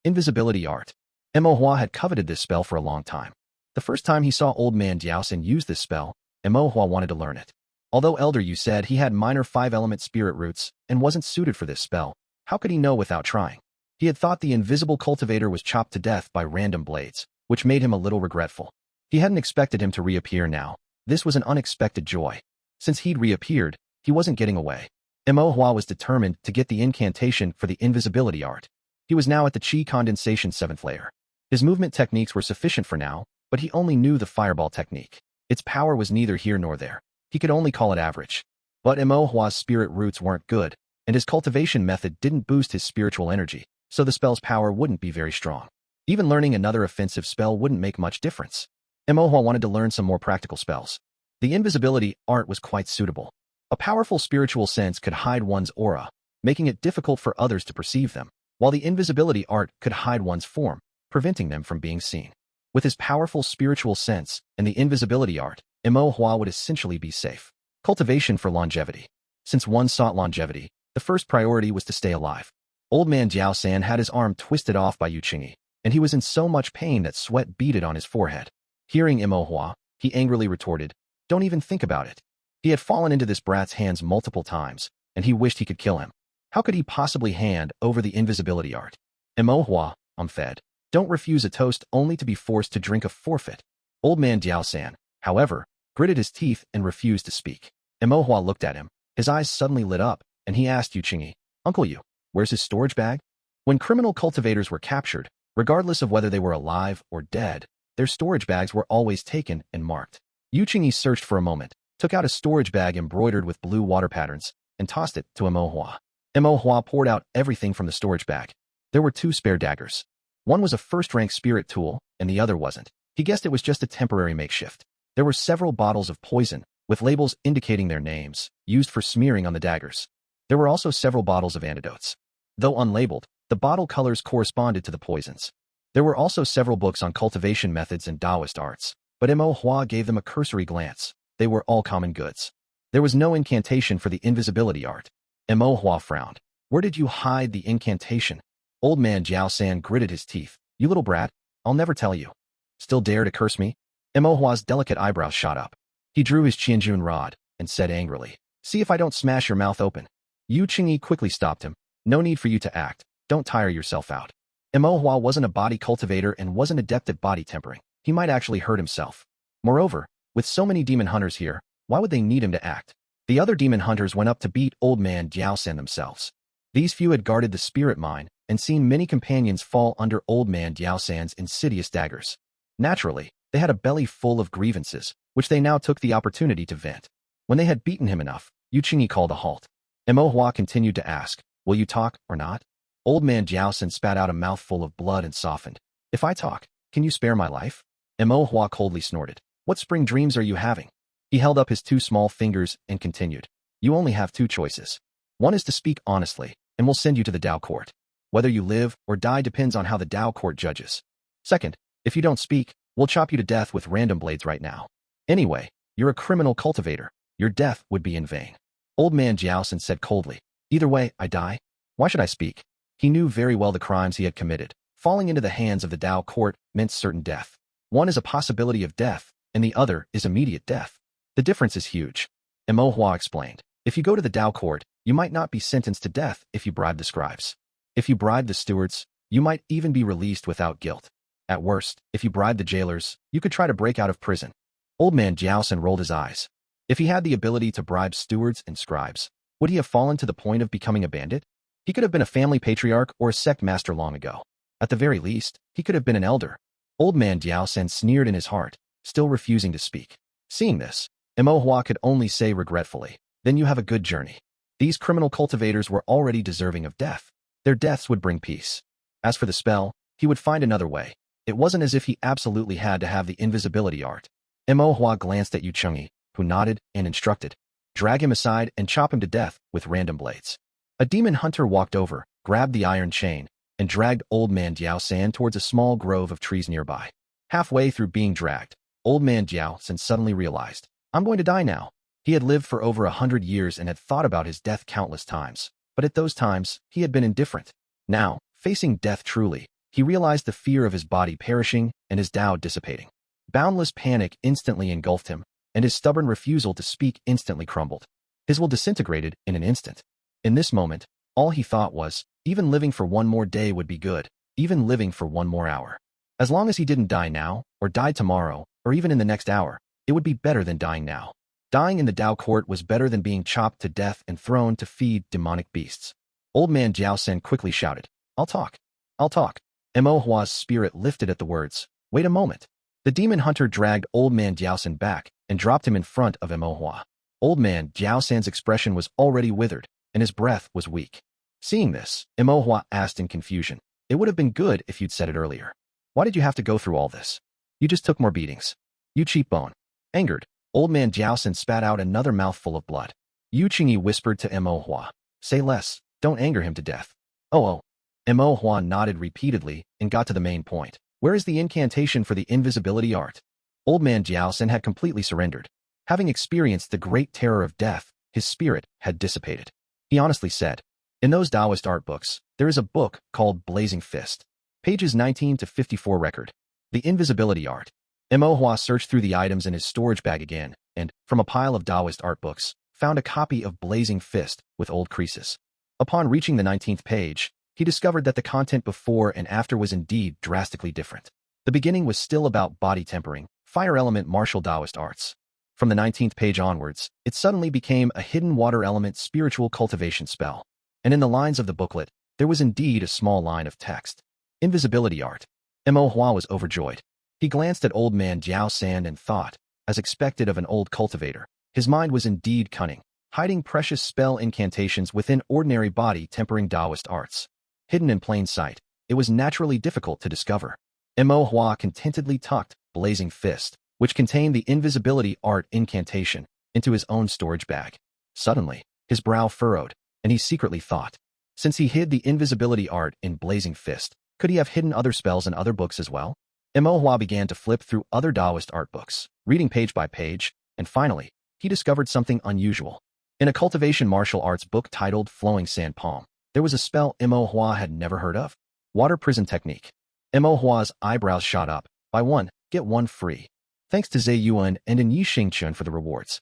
S1: Invisibility Art. Mo Hua had coveted this spell for a long time. The first time he saw Old Man Diaosan use this spell, Mo Hua wanted to learn it. Although Elder Yu said he had minor 5-element spirit roots and wasn't suited for this spell, how could he know without trying? He had thought the invisible cultivator was chopped to death by random blades, which made him a little regretful. He hadn't expected him to reappear now. This was an unexpected joy. Since he'd reappeared, he wasn't getting away. Mo Hua was determined to get the incantation for the invisibility art. He was now at the Qi condensation 7th layer. His movement techniques were sufficient for now, but he only knew the fireball technique. Its power was neither here nor there. He could only call it average. But Mo Hua's spirit roots weren't good, and his cultivation method didn't boost his spiritual energy, so the spell's power wouldn't be very strong. Even learning another offensive spell wouldn't make much difference. Mo Hua wanted to learn some more practical spells. The invisibility art was quite suitable. A powerful spiritual sense could hide one's aura, making it difficult for others to perceive them, while the invisibility art could hide one's form, preventing them from being seen. With his powerful spiritual sense and the invisibility art, Mo Hua would essentially be safe. Cultivation for longevity. Since one sought longevity, the first priority was to stay alive. Old Man Diaosan had his arm twisted off by Yu Qingyi, and he was in so much pain that sweat beaded on his forehead. Hearing Mo Hua, he angrily retorted, "Don't even think about it." He had fallen into this brat's hands multiple times, and he wished he could kill him. How could he possibly hand over the invisibility art? Mo Hua, I'm fed. Don't refuse a toast only to be forced to drink a forfeit. Old Man Diaosan, however, gritted his teeth and refused to speak. Mo Hua looked at him. His eyes suddenly lit up, and he asked Yu Qingyi, "Uncle Yu, where's his storage bag?" When criminal cultivators were captured, regardless of whether they were alive or dead, their storage bags were always taken and marked. Yu Qingyi searched for a moment, took out a storage bag embroidered with blue water patterns, and tossed it to Mo Hua. Mo Hua poured out everything from the storage bag. There were 2 spare daggers. One was a first-rank spirit tool, and the other wasn't. He guessed it was just a temporary makeshift. There were several bottles of poison, with labels indicating their names, used for smearing on the daggers. There were also several bottles of antidotes. Though unlabeled, the bottle colors corresponded to the poisons. There were also several books on cultivation methods and Taoist arts, but Mo Hua gave them a cursory glance. They were all common goods. There was no incantation for the invisibility art. Mo Hua frowned. "Where did you hide the incantation?" Old Man Diaosan gritted his teeth. "You little brat, I'll never tell you. Still dare to curse me?" Mo Hua's delicate eyebrows shot up. He drew his Qianjun rod and said angrily, "See if I don't smash your mouth open." Yu Qingyi quickly stopped him. "No need for you to act. Don't tire yourself out." Mo Hua wasn't a body cultivator and wasn't adept at body tempering. He might actually hurt himself. Moreover, with so many demon hunters here, why would they need him to act? The other demon hunters went up to beat Old Man Diaosan themselves. These few had guarded the spirit mine and seen many companions fall under Old Man Diaosan's insidious daggers. Naturally, they had a belly full of grievances, which they now took the opportunity to vent. When they had beaten him enough, Yu Qingyi called a halt. Mo Hua continued to ask, "Will you talk or not?" Old Man Diaosan spat out a mouthful of blood and softened. "If I talk, can you spare my life?" Mo Hua coldly snorted. "What spring dreams are you having?" He held up his 2 small fingers and continued. "You only have 2 choices. One is to speak honestly, and we'll send you to the Dao court. Whether you live or die depends on how the Dao court judges. Second, if you don't speak, we'll chop you to death with random blades right now. Anyway, you're a criminal cultivator. Your death would be in vain." Old Man Diaosan said coldly, "Either way, I die. Why should I speak?" He knew very well the crimes he had committed. Falling into the hands of the Dao court meant certain death. One is a possibility of death, and the other is immediate death. The difference is huge. Mo Hua explained. If you go to the Dao court, You might not be sentenced to death if you bribe the scribes. If you bribe the stewards, you might even be released without guilt. At worst, if you bribe the jailers, you could try to break out of prison. Old man Jiaosan rolled his eyes. If he had the ability to bribe stewards and scribes, would he have fallen to the point of becoming a bandit? He could have been a family patriarch or a sect master long ago. At the very least, he could have been an elder. Old man Jiaosan sneered in his heart, still refusing to speak. Seeing this, Imo could only say regretfully, "Then you have a good journey." These criminal cultivators were already deserving of death. Their deaths would bring peace. As for the spell, he would find another way. It wasn't as if he absolutely had to have the invisibility art. Imo glanced at Yu Chengyi, who nodded and instructed, "Drag him aside and chop him to death with random blades." A demon hunter walked over, grabbed the iron chain, and dragged old man Jiaosan towards a small grove of trees nearby. Halfway through being dragged, old man Jiaosan suddenly realized, "I'm going to die now." He had lived for over 100 years and had thought about his death countless times, but at those times, he had been indifferent. Now, facing death truly, he realized the fear of his body perishing and his Tao dissipating. Boundless panic instantly engulfed him, and his stubborn refusal to speak instantly crumbled. His will disintegrated in an instant. In this moment, all he thought was, even living for one more day would be good, even living for one more hour. As long as he didn't die now, or die tomorrow, or even in the next hour, it would be better than dying now. Dying in the Tao court was better than being chopped to death and thrown to feed demonic beasts. Old man Jiaosan quickly shouted, "I'll talk. I'll talk." Imo spirit lifted at the words. "Wait a moment." The demon hunter dragged old man Jiaosan back and dropped him in front of Imo. Old man Jiaosan's expression was already withered, and his breath was weak. Seeing this, Imo asked in confusion, "It would have been good if you'd said it earlier. Why did you have to go through all this? You just took more beatings. You cheap bone." Angered, old man Jiaosan spat out another mouthful of blood. Yu Qingyi whispered to Imo, "Say less, don't anger him to death." Oh. Imo nodded repeatedly and got to the main point. "Where is the incantation for the invisibility art?" Old man Jiaosan had completely surrendered. Having experienced the great terror of death, his spirit had dissipated. He honestly said, "In those Taoist art books, there is a book called Blazing Fist. Pages 19 to 54 record. The invisibility art." Imo searched through the items in his storage bag again, and, from a pile of Taoist art books, found a copy of Blazing Fist with old creases. Upon reaching the 19th page, he discovered that the content before and after was indeed drastically different. The beginning was still about body tempering, fire element martial Taoist arts. From the 19th page onwards, it suddenly became a hidden water element spiritual cultivation spell. And in the lines of the booklet, there was indeed a small line of text. Invisibility art. Imo was overjoyed. He glanced at old man Jiaosan and thought, as expected of an old cultivator, his mind was indeed cunning, hiding precious spell incantations within ordinary body tempering Taoist arts. Hidden in plain sight, it was naturally difficult to discover. Imo contentedly tucked Blazing Fist, which contained the invisibility art incantation, into his own storage bag. Suddenly, his brow furrowed, and he secretly thought, since he hid the invisibility art in Blazing Fist, could he have hidden other spells in other books as well? Imo began to flip through other Taoist art books, reading page by page, and finally, he discovered something unusual. In a cultivation martial arts book titled Flowing Sand Palm, there was a spell Imo had never heard of. Water Prison Technique. Imo's eyebrows shot up. Buy one, get one free. Thanks to Zhe Yuan and in Yi Xingchun for the rewards.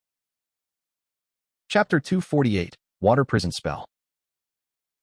S1: Chapter 248, Water Prison Spell.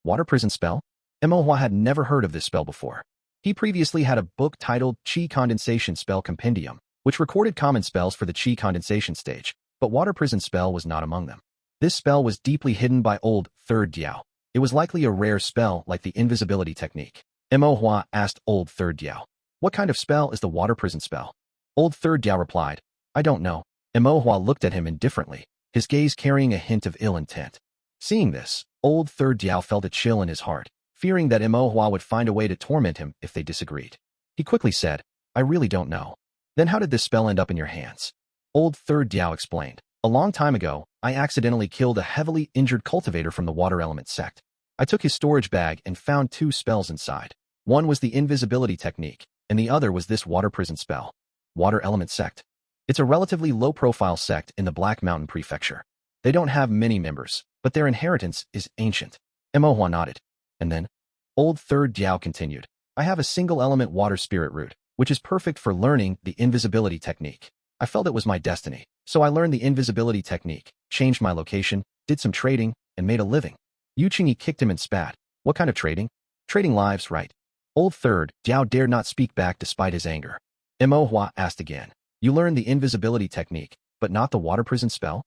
S1: Water Prison Spell? Imo had never heard of this spell before. He previously had a book titled Qi Condensation Spell Compendium, which recorded common spells for the Qi condensation stage, but Water Prison Spell was not among them. This spell was deeply hidden by old Third Diao. It was likely a rare spell like the invisibility technique. Imo asked old Third Diao, "What kind of spell is the Water Prison Spell?" Old Third Diao replied, "I don't know." Imo looked at him indifferently, his gaze carrying a hint of ill intent. Seeing this, old Third Diao felt a chill in his heart, fearing that Imo would find a way to torment him if they disagreed. He quickly said, "I really don't know." "Then how did this spell end up in your hands?" Old Third Diao explained, "A long time ago, I accidentally killed a heavily injured cultivator from the water element sect. I took his storage bag and found two spells inside. One was the invisibility technique, and the other was this water prison spell. Water element sect. It's a relatively low-profile sect in the Black Mountain Prefecture. They don't have many members, but their inheritance is ancient." Imo nodded. And then, old Third Diao continued, "I have a single-element water spirit root, which is perfect for learning the invisibility technique. I felt it was my destiny, so I learned the invisibility technique, changed my location, did some trading, and made a living. Yu Qingyi kicked him and spat. What kind of trading? Trading lives, right? Old third, Jiao dared not speak back despite his anger. Mo Hua asked again. You learned the invisibility technique, but not the water prison spell?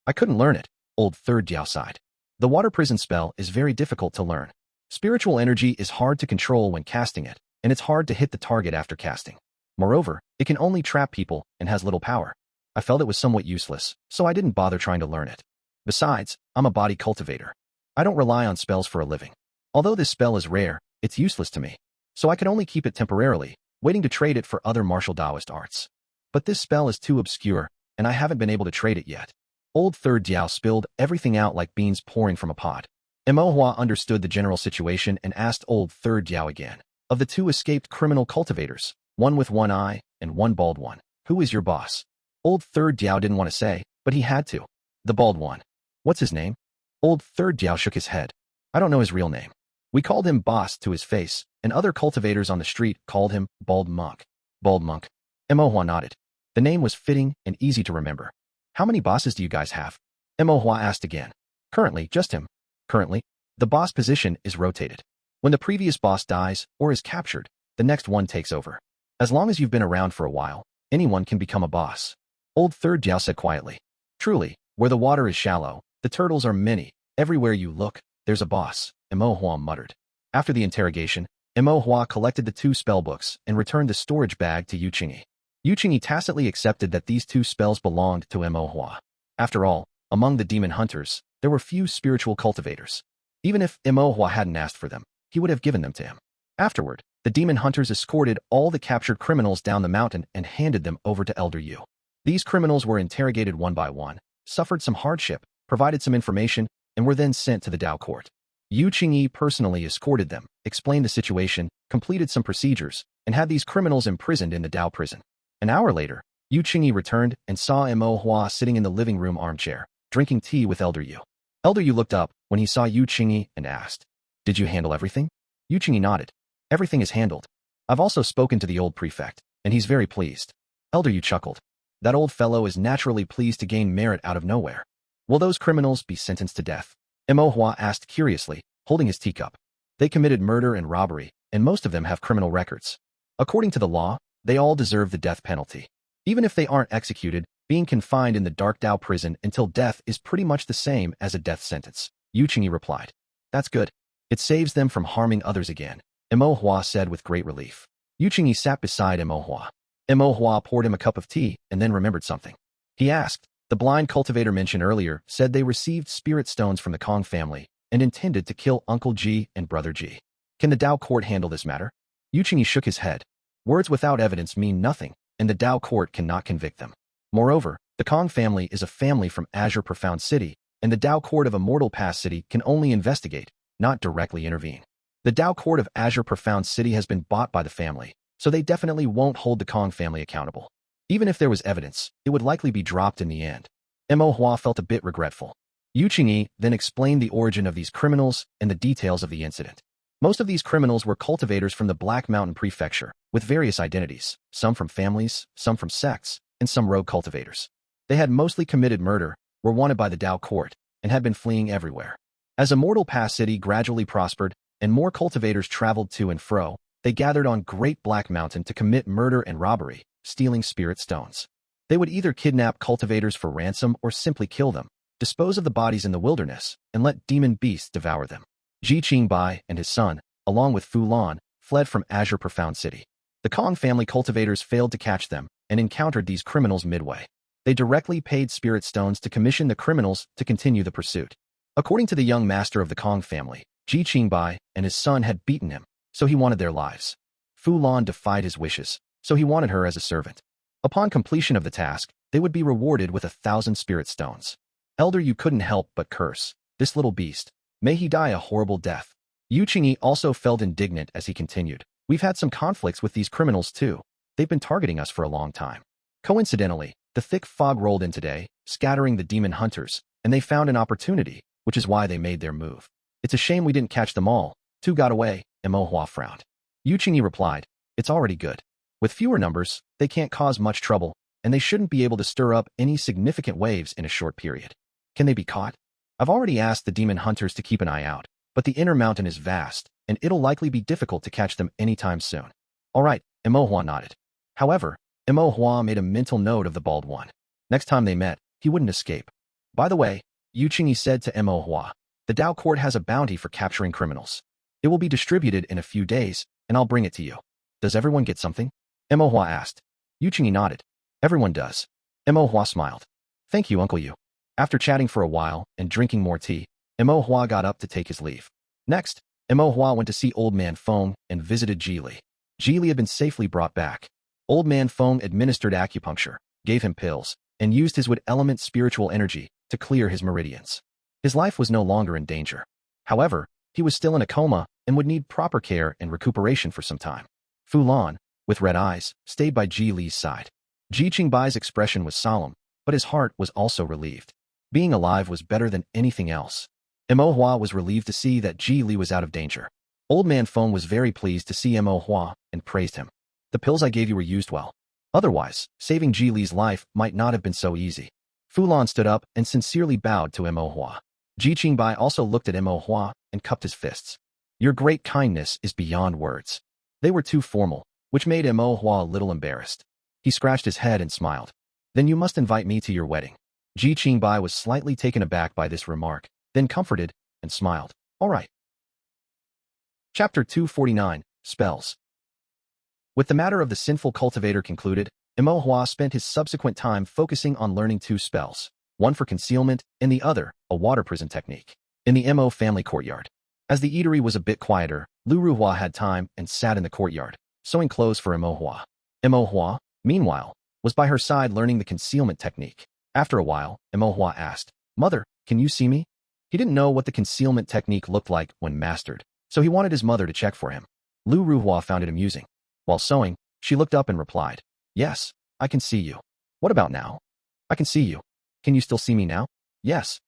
S1: I couldn't learn it, old third Jiao sighed. The water prison spell is very difficult to learn. Spiritual energy is hard to control when casting it, and it's hard to hit the target after casting. Moreover, it can only trap people and has little power. I felt it was somewhat useless, so I didn't bother trying to learn it. Besides, I'm a body cultivator. I don't rely on spells for a living. Although this spell is rare, it's useless to me. So I can only keep it temporarily, waiting to trade it for other martial Taoist arts. But this spell is too obscure, and I haven't been able to trade it yet. Old third Jiao spilled everything out like beans pouring from a pot. Mo Hua understood the general situation and asked old third Jiao again. Of the two escaped criminal cultivators, one with one eye and one bald one, who is your boss? Old third Jiao didn't want to say, but he had to. The bald one. What's his name? Old third Jiao shook his head. I don't know his real name. We called him boss to his face, and other cultivators on the street called him Bald Monk. Bald Monk. Mo Hua nodded. The name was fitting and easy to remember. How many bosses do you guys have? Mo Hua asked again. Currently, just him. Currently, the boss position is rotated. When the previous boss dies or is captured, the next one takes over. As long as you've been around for a while, anyone can become a boss. Old third Jiao said quietly. Truly, where the water is shallow, the turtles are many. Everywhere you look, there's a boss, Mo Hua muttered. After the interrogation, Mo Hua collected the two spellbooks and returned the storage bag to Yu Qingyi. Yu Qingyi tacitly accepted that these two spells belonged to Mo Hua. After all, among the demon hunters, there were few spiritual cultivators. Even if Mo Hua hadn't asked for them, he would have given them to him. Afterward, the demon hunters escorted all the captured criminals down the mountain and handed them over to Elder Yu. These criminals were interrogated one by one, suffered some hardship, provided some information, and were then sent to the Dao court. Yu Qingyi personally escorted them, explained the situation, completed some procedures, and had these criminals imprisoned in the Dao prison. An hour later, Yu Qingyi returned and saw Mo Hua sitting in the living room armchair, drinking tea with Elder Yu. Elder Yu looked up when he saw Yu Qingyi and asked, Did you handle everything? Yu Qingyi nodded. Everything is handled. I've also spoken to the old prefect, and he's very pleased. Elder Yu chuckled. That old fellow is naturally pleased to gain merit out of nowhere. Will those criminals be sentenced to death? Mo Hua asked curiously, holding his teacup. They committed murder and robbery, and most of them have criminal records. According to the law, they all deserve the death penalty. Even if they aren't executed, being confined in the Dark Dao prison until death is pretty much the same as a death sentence, Yu Qingyi replied. That's good. It saves them from harming others again, Mo Hua said with great relief. Yu Qingyi sat beside Mo Hua. Mo Hua poured him a cup of tea and then remembered something. He asked, the blind cultivator mentioned earlier said they received spirit stones from the Kong family and intended to kill Uncle Ji and Brother Ji. Can the Dao court handle this matter? Yu Qingyi shook his head. Words without evidence mean nothing, and the Dao court cannot convict them. Moreover, the Kong family is a family from Azure Profound City, and the Dao court of Immortal Pass City can only investigate, not directly intervene. The Dao court of Azure Profound City has been bought by the family, so they definitely won't hold the Kong family accountable. Even if there was evidence, it would likely be dropped in the end. Mo Hua felt a bit regretful. Yu Qingyi then explained the origin of these criminals and the details of the incident. Most of these criminals were cultivators from the Black Mountain Prefecture, with various identities, some from families, some from sects, and some rogue cultivators. They had mostly committed murder, were wanted by the Dao court, and had been fleeing everywhere. As Immortal Pass City gradually prospered, and more cultivators traveled to and fro, they gathered on Great Black Mountain to commit murder and robbery, stealing spirit stones. They would either kidnap cultivators for ransom or simply kill them, dispose of the bodies in the wilderness, and let demon beasts devour them. Ji Qingbai and his son, along with Fu Lan, fled from Azure Profound City. The Kong family cultivators failed to catch them and encountered these criminals midway. They directly paid spirit stones to commission the criminals to continue the pursuit. According to the young master of the Kong family, Ji Qingbai and his son had beaten him, so he wanted their lives. Fu Lan defied his wishes, so he wanted her as a servant. Upon completion of the task, they would be rewarded with 1,000 spirit stones. Elder Yu couldn't help but curse, this little beast. May he die a horrible death. Yu Qingyi also felt indignant as he continued. We've had some conflicts with these criminals too. They've been targeting us for a long time. Coincidentally, the thick fog rolled in today, scattering the demon hunters, and they found an opportunity, which is why they made their move. It's a shame we didn't catch them all. 2 got away, Mo Hua frowned. Yu Qingyi replied, it's already good. With fewer numbers, they can't cause much trouble, and they shouldn't be able to stir up any significant waves in a short period. Can they be caught? I've already asked the demon hunters to keep an eye out, but the inner mountain is vast, and it'll likely be difficult to catch them anytime soon. All right, Imohua nodded. However, Imohua made a mental note of the bald one. Next time they met, he wouldn't escape. By the way, Yuqingyi said to Imohua, the Dao Court has a bounty for capturing criminals. It will be distributed in a few days, and I'll bring it to you. Does everyone get something? Imohua asked. Yuqingyi nodded. Everyone does. Imohua smiled. Thank you, Uncle Yu. After chatting for a while and drinking more tea, Imohua got up to take his leave. Next, Imohua went to see Old Man Feng and visited Jili. Jili had been safely brought back. Old Man Feng administered acupuncture, gave him pills, and used his wood element spiritual energy to clear his meridians. His life was no longer in danger. However, he was still in a coma and would need proper care and recuperation for some time. Fu Lan, with red eyes, stayed by Ji Li's side. Ji Qingbai's expression was solemn, but his heart was also relieved. Being alive was better than anything else. Imohua was relieved to see that Ji Li was out of danger. Old Man Feng was very pleased to see Imohua and praised him. The pills I gave you were used well. Otherwise, saving Ji Li's life might not have been so easy. Fu Lan stood up and sincerely bowed to Imohua. Ji Qingbai also looked at Imohua and cupped his fists. Your great kindness is beyond words. They were too formal, which made Imohua a little embarrassed. He scratched his head and smiled. Then you must invite me to your wedding. Ji Qingbai was slightly taken aback by this remark, then comforted and smiled. All right. Chapter 249, Spells. With the matter of the sinful cultivator concluded, Imohua spent his subsequent time focusing on learning 2 spells, one for concealment and the other, a water prison technique. In the Mo family courtyard. As the eatery was a bit quieter, Lu Ruhua had time and sat in the courtyard, sewing clothes for Imohua. Imohua, meanwhile, was by her side learning the concealment technique. After a while, Imohua asked, Mother, can you see me? He didn't know what the concealment technique looked like when mastered, so he wanted his mother to check for him. Lu Ruhua found it amusing. While sewing, she looked up and replied, Yes, I can see you. What about now? I can see you. Can you still see me now? Yes.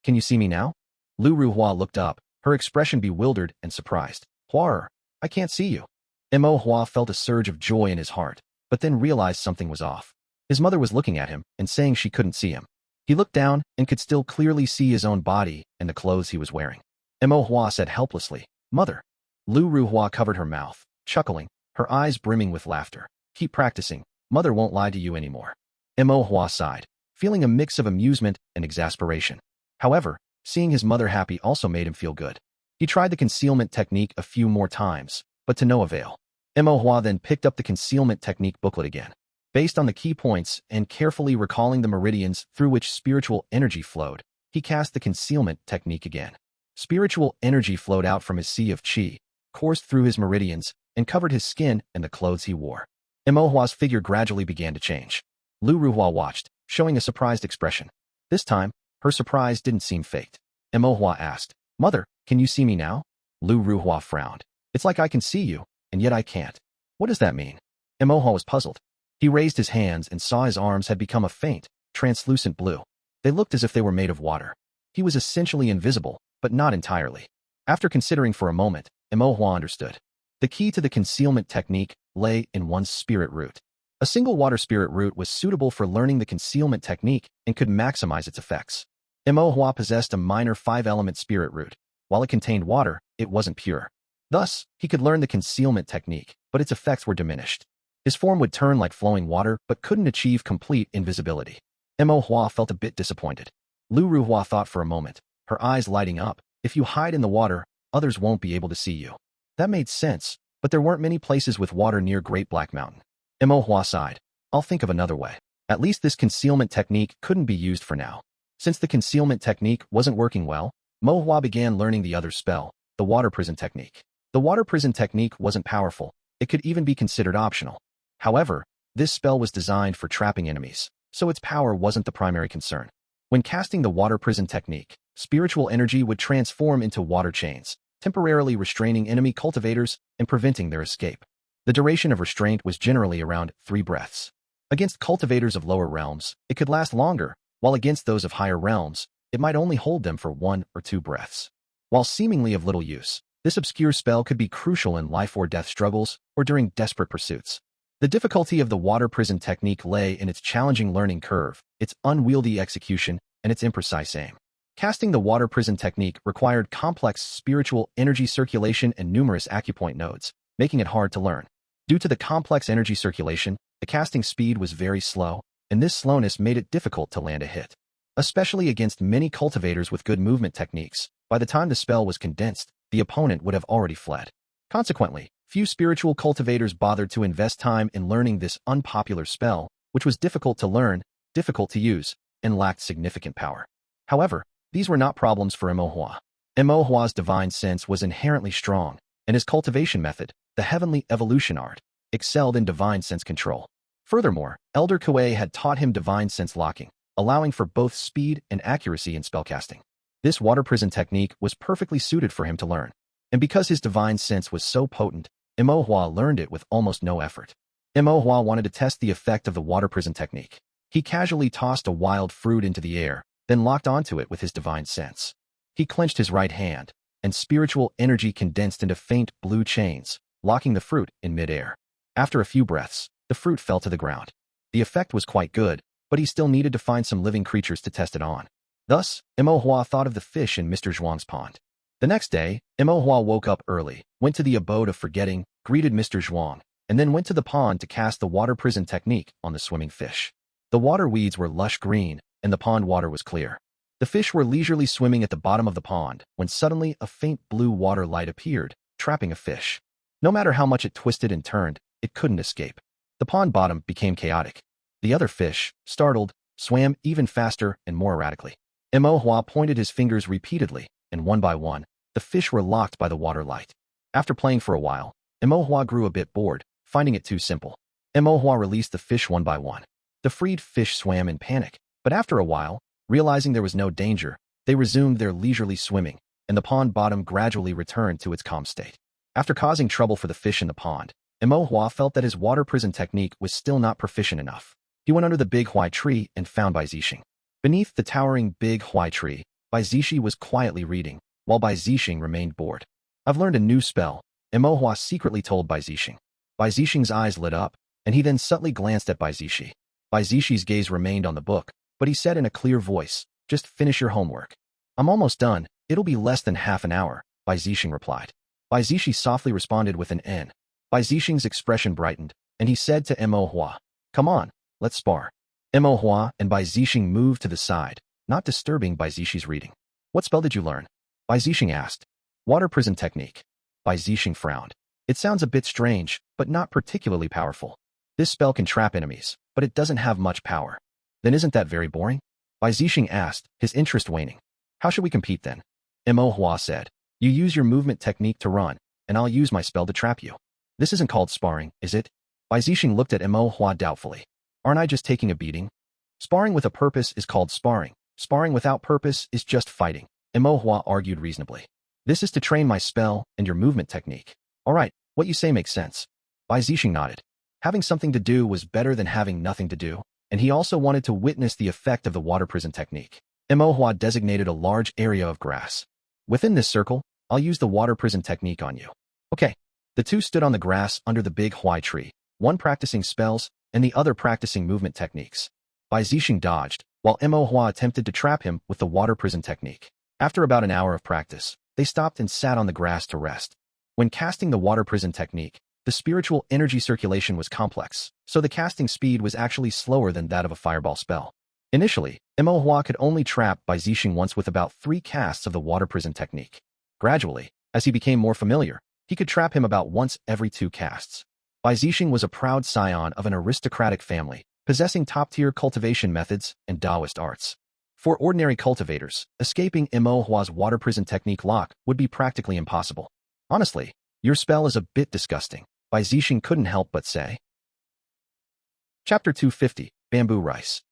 S1: Can you see me now? Lu Ruhua looked up, her expression bewildered and surprised. Huar, I can't see you. Imohua felt a surge of joy in his heart, but then realized something was off. His mother was looking at him and saying she couldn't see him. He looked down and could still clearly see his own body and the clothes he was wearing. Imohua said helplessly, Mother. Lu Ruhua covered her mouth, chuckling, her eyes brimming with laughter. Keep practicing. Mother won't lie to you anymore. Imohua sighed, feeling a mix of amusement and exasperation. However, seeing his mother happy also made him feel good. He tried the concealment technique a few more times, but to no avail. Imohua then picked up the concealment technique booklet again. Based on the key points and carefully recalling the meridians through which spiritual energy flowed, he cast the concealment technique again. Spiritual energy flowed out from his sea of qi, coursed through his meridians, and covered his skin and the clothes he wore. Imohua's figure gradually began to change. Lu Ruhua watched, showing a surprised expression. This time, her surprise didn't seem faked. Imohua asked, Mother, can you see me now? Lu Ruhua frowned. It's like I can see you, and yet I can't. What does that mean? Imohua was puzzled. He raised his hands and saw his arms had become a faint, translucent blue. They looked as if they were made of water. He was essentially invisible, but not entirely. After considering for a moment, Imohua understood. The key to the concealment technique lay in one's spirit root. A single water spirit root was suitable for learning the concealment technique and could maximize its effects. Imohua possessed a minor 5-element spirit root. While it contained water, it wasn't pure. Thus, he could learn the concealment technique, but its effects were diminished. His form would turn like flowing water, but couldn't achieve complete invisibility. Imohua felt a bit disappointed. Lu Ruhua thought for a moment, her eyes lighting up. If you hide in the water, others won't be able to see you. That made sense, but there weren't many places with water near Great Black Mountain. Imohua sighed. I'll think of another way. At least this concealment technique couldn't be used for now. Since the concealment technique wasn't working well, Imohua began learning the other spell, the water prison technique. The water prison technique wasn't powerful. It could even be considered optional. However, this spell was designed for trapping enemies, so its power wasn't the primary concern. When casting the water prison technique, spiritual energy would transform into water chains, temporarily restraining enemy cultivators and preventing their escape. The duration of restraint was generally around 3 breaths. Against cultivators of lower realms, it could last longer, while against those of higher realms, it might only hold them for 1 or 2 breaths. While seemingly of little use, this obscure spell could be crucial in life or death struggles or during desperate pursuits. The difficulty of the water prison technique lay in its challenging learning curve, its unwieldy execution, and its imprecise aim. Casting the water prison technique required complex spiritual energy circulation and numerous acupoint nodes, making it hard to learn. Due to the complex energy circulation, the casting speed was very slow, and this slowness made it difficult to land a hit. Especially against many cultivators with good movement techniques, by the time the spell was condensed, the opponent would have already fled. Consequently, few spiritual cultivators bothered to invest time in learning this unpopular spell, which was difficult to learn, difficult to use, and lacked significant power. However, these were not problems for Imohua. Imohua's divine sense was inherently strong, and his cultivation method, the heavenly evolution art, excelled in divine sense control. Furthermore, Elder Kuei had taught him divine sense locking, allowing for both speed and accuracy in spellcasting. This water prison technique was perfectly suited for him to learn, and because his divine sense was so potent, Imohua learned it with almost no effort. Imohua wanted to test the effect of the water prison technique. He casually tossed a wild fruit into the air, then locked onto it with his divine sense. He clenched his right hand, and spiritual energy condensed into faint blue chains, locking the fruit in midair. After a few breaths, the fruit fell to the ground. The effect was quite good, but he still needed to find some living creatures to test it on. Thus, Imohua thought of the fish in Mr. Zhuang's pond. The next day, Imohua woke up early, went to the abode of forgetting, greeted Mr. Zhuang, and then went to the pond to cast the water prison technique on the swimming fish. The water weeds were lush green, and the pond water was clear. The fish were leisurely swimming at the bottom of the pond when suddenly a faint blue water light appeared, trapping a fish. No matter how much it twisted and turned, it couldn't escape. The pond bottom became chaotic. The other fish, startled, swam even faster and more erratically. Imohua pointed his fingers repeatedly, and one by one, the fish were locked by the water light. After playing for a while, Imohua grew a bit bored, finding it too simple. Imohua released the fish one by one. The freed fish swam in panic, but after a while, realizing there was no danger, they resumed their leisurely swimming, and the pond bottom gradually returned to its calm state. After causing trouble for the fish in the pond, Imohua felt that his water prison technique was still not proficient enough. He went under the big Huai tree and found Bai Zixing. Beneath the towering big Huai tree, Bai Zixi was quietly reading, while Bai Zixing remained bored. "I've learned a new spell," Imohua secretly told Bai Zixing. Bai Zixing's eyes lit up, and he then subtly glanced at Bai Zixi. Bai Zixi's gaze remained on the book, but he said in a clear voice, "Just finish your homework." "I'm almost done. It'll be less than half an hour," Bai Zixing replied. Bai Zixi softly responded with an N. Bai Zixing's expression brightened, and he said to Imohua, "Come on, let's spar." Imohua and Bai Zixing moved to the side, not disturbing Bai Zixi's reading. "What spell did you learn?" Bai Zixing asked. "Water prison technique." Bai Zixing frowned. "It sounds a bit strange, but not particularly powerful. This spell can trap enemies, but it doesn't have much power." "Then isn't that very boring?" Bai Zixing asked, his interest waning. "How should we compete then?" Imohua said. "You use your movement technique to run, and I'll use my spell to trap you." "This isn't called sparring, is it?" Bai Zixing looked at Imohua doubtfully. "Aren't I just taking a beating?" "Sparring with a purpose is called sparring. Sparring without purpose is just fighting," Imohua argued reasonably. "This is to train my spell and your movement technique." "All right, what you say makes sense." Bai Zixing nodded. Having something to do was better than having nothing to do, and he also wanted to witness the effect of the water prison technique. Imohua designated a large area of grass. "Within this circle, I'll use the water prison technique on you." "Okay." The two stood on the grass under the big Huai tree, one practicing spells and the other practicing movement techniques. Bai Zixing dodged, while Imohua attempted to trap him with the water prison technique. After about an hour of practice, they stopped and sat on the grass to rest. When casting the water prison technique, the spiritual energy circulation was complex, so the casting speed was actually slower than that of a fireball spell. Initially, Imohua could only trap Bai Zixing once with about 3 casts of the water prison technique. Gradually, as he became more familiar, he could trap him about once every 2 casts. Bai Zixing was a proud scion of an aristocratic family, possessing top-tier cultivation methods and Taoist arts. For ordinary cultivators, escaping Imohua's water prison technique lock would be practically impossible. "Honestly, your spell is a bit disgusting," Bai Zixing couldn't help but say. Chapter 250, Bamboo Rice.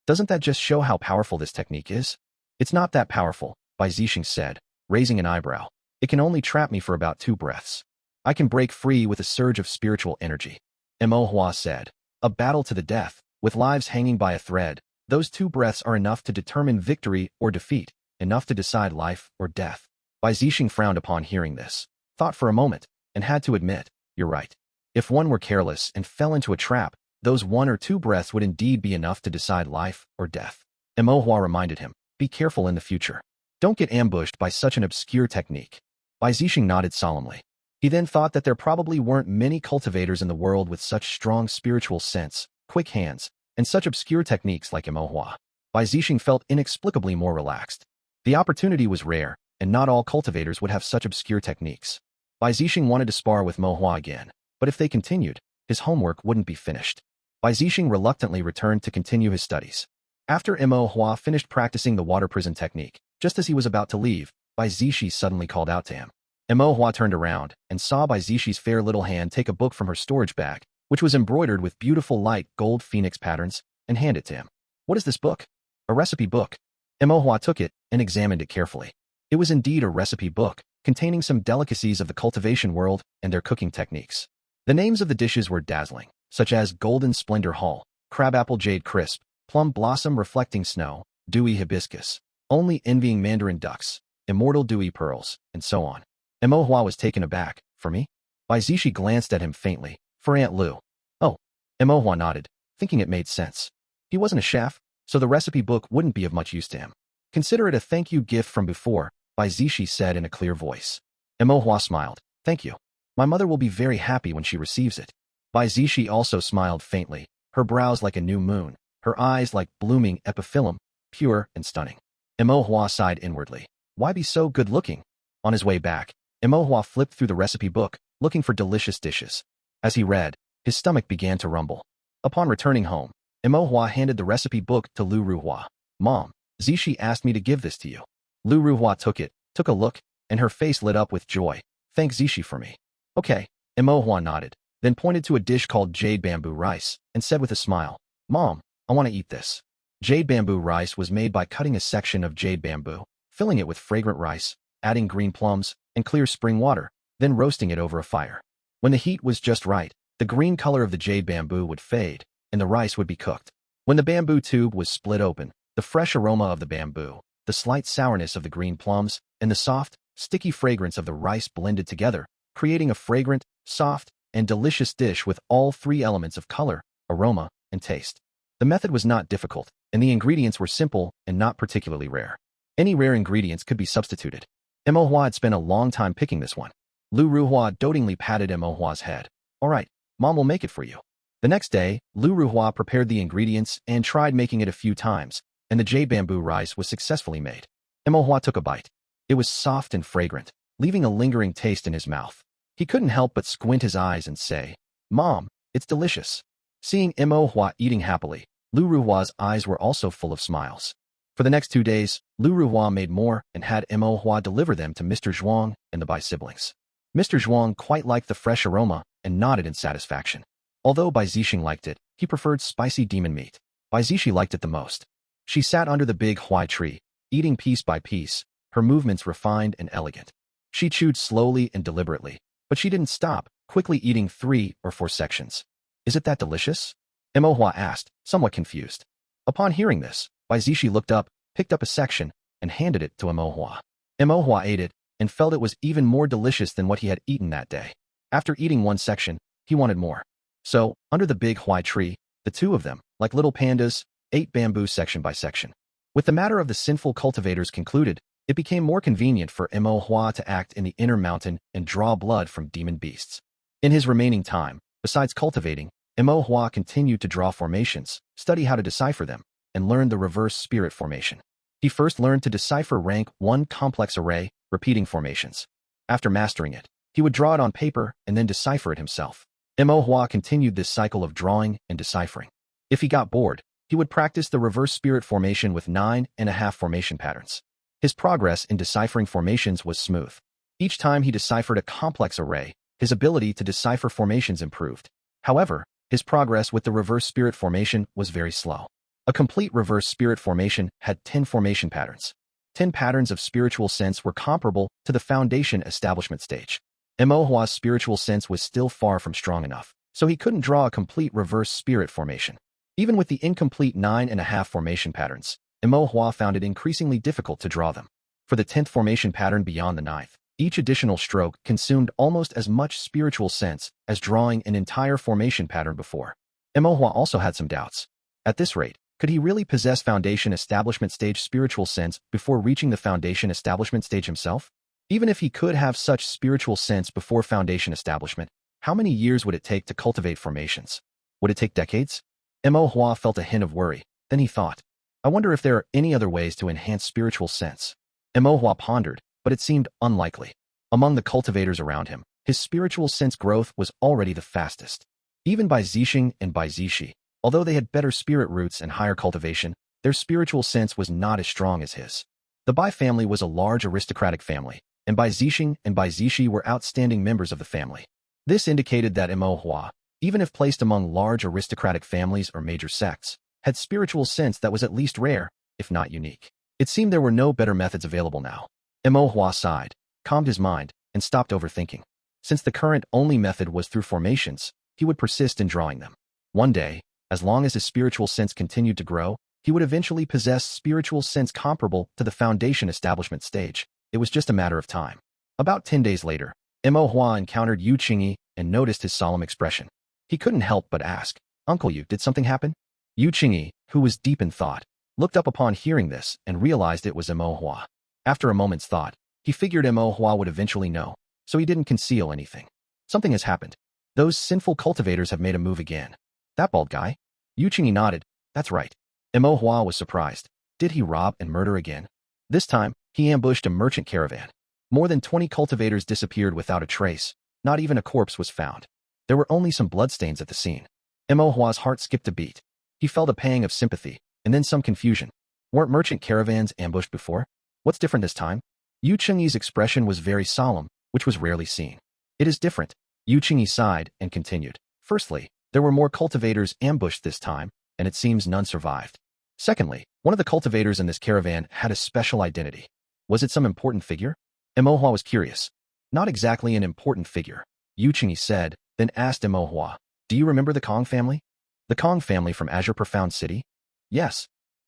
S1: "Doesn't that just show how powerful this technique is?" "It's not that powerful," Bai Zixing said, raising an eyebrow. "It can only trap me for about 2 breaths. I can break free with a surge of spiritual energy." Imohua said. "A battle to the death, with lives hanging by a thread, those 2 breaths are enough to determine victory or defeat, enough to decide life or death." Bai Zixing frowned upon hearing this, thought for a moment, and had to admit, "You're right. If one were careless and fell into a trap, those 1 or 2 breaths would indeed be enough to decide life or death." Imohua reminded him, Be careful in the future. Don't get ambushed by such an obscure technique. Bai Zixing nodded solemnly. He then thought that there probably weren't many cultivators in the world with such strong spiritual sense, quick hands, and such obscure techniques like Imohua. Bai Zixing felt inexplicably more relaxed. The opportunity was rare, and not all cultivators would have such obscure techniques. Bai Zixing wanted to spar with Mohua again, but if they continued, his homework wouldn't be finished. Bai Zixing reluctantly returned to continue his studies. After Imohua finished practicing the water prison technique, just as he was about to leave, Bai Zixi suddenly called out to him. Imohua turned around and saw Bai Zixi's fair little hand take a book from her storage bag, which was embroidered with beautiful light gold phoenix patterns, and hand it to him. What is this book? A recipe book. Imohua took it and examined it carefully. It was indeed a recipe book, containing some delicacies of the cultivation world and their cooking techniques. The names of the dishes were dazzling, such as Golden Splendor Hall, Crabapple Jade Crisp, Plum Blossom Reflecting Snow, Dewy Hibiscus, Only Envying Mandarin Ducks, Immortal Dewy Pearls, and so on. Imohua was taken aback. For me? Bai Zixi glanced at him faintly. For Aunt Lu. Oh. Imohua nodded, thinking it made sense. He wasn't a chef, so the recipe book wouldn't be of much use to him. Consider it a thank you gift from before, Bai Zixi said in a clear voice. Imohua smiled. Thank you. My mother will be very happy when she receives it. Bai Zixi also smiled faintly, her brows like a new moon, her eyes like blooming epiphyllum, pure and stunning. Imohua sighed inwardly. Why be so good-looking? On his way back, Imohua flipped through the recipe book, looking for delicious dishes. As he read, his stomach began to rumble. Upon returning home, Imohua handed the recipe book to Lu Ruhua. Mom, Zixi asked me to give this to you. Lu Ruhua took it, took a look, and her face lit up with joy. Thank Zixi for me. Okay, Imohua nodded, then pointed to a dish called jade bamboo rice, and said with a smile, Mom, I want to eat this. Jade bamboo rice was made by cutting a section of jade bamboo, filling it with fragrant rice, adding green plums, and clear spring water, then roasting it over a fire. When the heat was just right, the green color of the jade bamboo would fade, and the rice would be cooked. When the bamboo tube was split open, the fresh aroma of the bamboo, the slight sourness of the green plums, and the soft, sticky fragrance of the rice blended together, creating a fragrant, soft, and delicious dish with all three elements of color, aroma, and taste. The method was not difficult, and the ingredients were simple and not particularly rare. Any rare ingredients could be substituted. Imohua had spent a long time picking this one. Lu Ruhua dotingly patted Imohua's head. All right, Mom will make it for you. The next day, Lu Ruhua prepared the ingredients and tried making it a few times, and the jade bamboo rice was successfully made. Imohua took a bite. It was soft and fragrant, leaving a lingering taste in his mouth. He couldn't help but squint his eyes and say, Mom, it's delicious. Seeing Imohua eating happily, Lu Ruhua's eyes were also full of smiles. For the next 2 days, Lu Ruhua made more and had Imohua deliver them to Mr. Zhuang and the Bai siblings. Mr. Zhuang quite liked the fresh aroma and nodded in satisfaction. Although Bai Zixing liked it, he preferred spicy demon meat. Bai Zixi liked it the most. She sat under the big huai tree, eating piece by piece, her movements refined and elegant. She chewed slowly and deliberately, but she didn't stop, quickly eating 3 or 4 sections. Is it that delicious? Imohua asked, somewhat confused. Upon hearing this, Bai Zixi looked up, picked up a section, and handed it to Imohua. Imohua ate it, and felt it was even more delicious than what he had eaten that day. After eating 1 section, he wanted more. So, under the big huai tree, the 2 of them, like little pandas, ate bamboo section by section. With the matter of the sinful cultivators concluded, it became more convenient for Imohua to act in the inner mountain and draw blood from demon beasts. In his remaining time, besides cultivating, Imohua continued to draw formations, study how to decipher them, and learn the reverse spirit formation. He first learned to decipher rank 1 complex array, repeating formations. After mastering it, he would draw it on paper and then decipher it himself. Imohua continued this cycle of drawing and deciphering. If he got bored, he would practice the reverse spirit formation with 9.5 formation patterns. His progress in deciphering formations was smooth. Each time he deciphered a complex array, his ability to decipher formations improved. However, his progress with the reverse spirit formation was very slow. A complete reverse spirit formation had 10 formation patterns. 10 patterns of spiritual sense were comparable to the foundation establishment stage. Imohua's spiritual sense was still far from strong enough, so he couldn't draw a complete reverse spirit formation. Even with the incomplete 9.5 formation patterns, Imohua found it increasingly difficult to draw them. For the 10th formation pattern beyond the 9th, each additional stroke consumed almost as much spiritual sense as drawing an entire formation pattern before. Imohua also had some doubts. At this rate, Could he really possess Foundation Establishment Stage spiritual sense before reaching the Foundation Establishment Stage himself? Even if he could have such spiritual sense before Foundation Establishment, how many years would it take to cultivate formations? Would it take decades? Mo Hua felt a hint of worry. Then he thought, I wonder if there are any other ways to enhance spiritual sense. Mo Hua pondered, but it seemed unlikely. Among the cultivators around him, his spiritual sense growth was already the fastest. Even Bai Zixing and Bai Zishi, although they had better spirit roots and higher cultivation, their spiritual sense was not as strong as his. The Bai family was a large aristocratic family, and Bai Zixing and Bai Zishi were outstanding members of the family. This indicated that Mo Hua, even if placed among large aristocratic families or major sects, had spiritual sense that was at least rare, if not unique. It seemed there were no better methods available now. Mo Hua sighed, calmed his mind, and stopped overthinking. Since the current only method was through formations, he would persist in drawing them. One day, as long as his spiritual sense continued to grow, he would eventually possess spiritual sense comparable to the Foundation Establishment Stage. It was just a matter of time. About 10 days later, Mo Hua encountered Yu Qingyi and noticed his solemn expression. He couldn't help but ask, Uncle Yu, did something happen? Yu Qingyi, who was deep in thought, looked up upon hearing this and realized it was Mo Hua. After a moment's thought, he figured Mo Hua would eventually know, so he didn't conceal anything. Something has happened. Those sinful cultivators have made a move again. That bald guy? Yu Qingyi nodded. That's right. Mo Hua was surprised. Did he rob and murder again? This time, he ambushed a merchant caravan. More than 20 cultivators disappeared without a trace. Not even a corpse was found. There were only some bloodstains at the scene. Mo Hua's heart skipped a beat. He felt a pang of sympathy, and then some confusion. Weren't merchant caravans ambushed before? What's different this time? Yu Qingyi's expression was very solemn, which was rarely seen. It is different. Yu Qingyi sighed and continued. Firstly, there were more cultivators ambushed this time, and it seems none survived. Secondly, one of the cultivators in this caravan had a special identity. Was it some important figure? Mo Hua was curious. Not exactly an important figure, Yu Qingyi said, then asked Mo Hua, do you remember the Kong family? The Kong family from Azure Profound City? Yes.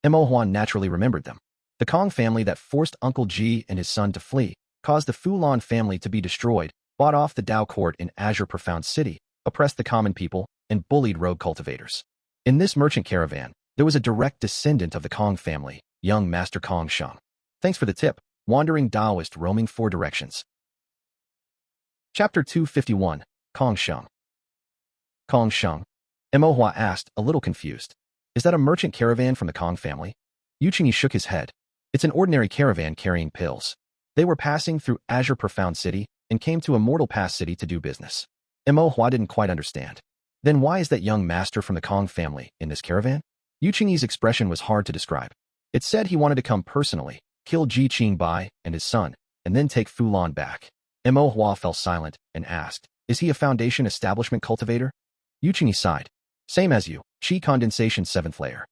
S1: Mo Hua naturally remembered them. The Kong family that forced Uncle Ji and his son to flee, caused the Fulan family to be destroyed, bought off the Dao court in Azure Profound City, oppressed the common people, and bullied rogue cultivators. In this merchant caravan, there was a direct descendant of the Kong family, young Master Kong Sheng. Thanks for the tip, wandering Taoist roaming 4 directions. Chapter 251, Kong Sheng. Kong Sheng? Mo Hua asked, a little confused. Is that a merchant caravan from the Kong family? Yu Qingyi shook his head. It's an ordinary caravan carrying pills. They were passing through Azure Profound City and came to Immortal Pass City to do business. Mo Hua didn't quite understand. Then why is that young master from the Kong family in this caravan? Yu Qingyi's expression was hard to describe. It said he wanted to come personally, kill Ji Qingbai and his son, and then take Fulan back. Mo Hua fell silent and asked, is he a Foundation Establishment cultivator? Yu Qingyi sighed. Same as you, Qi Condensation 7th layer.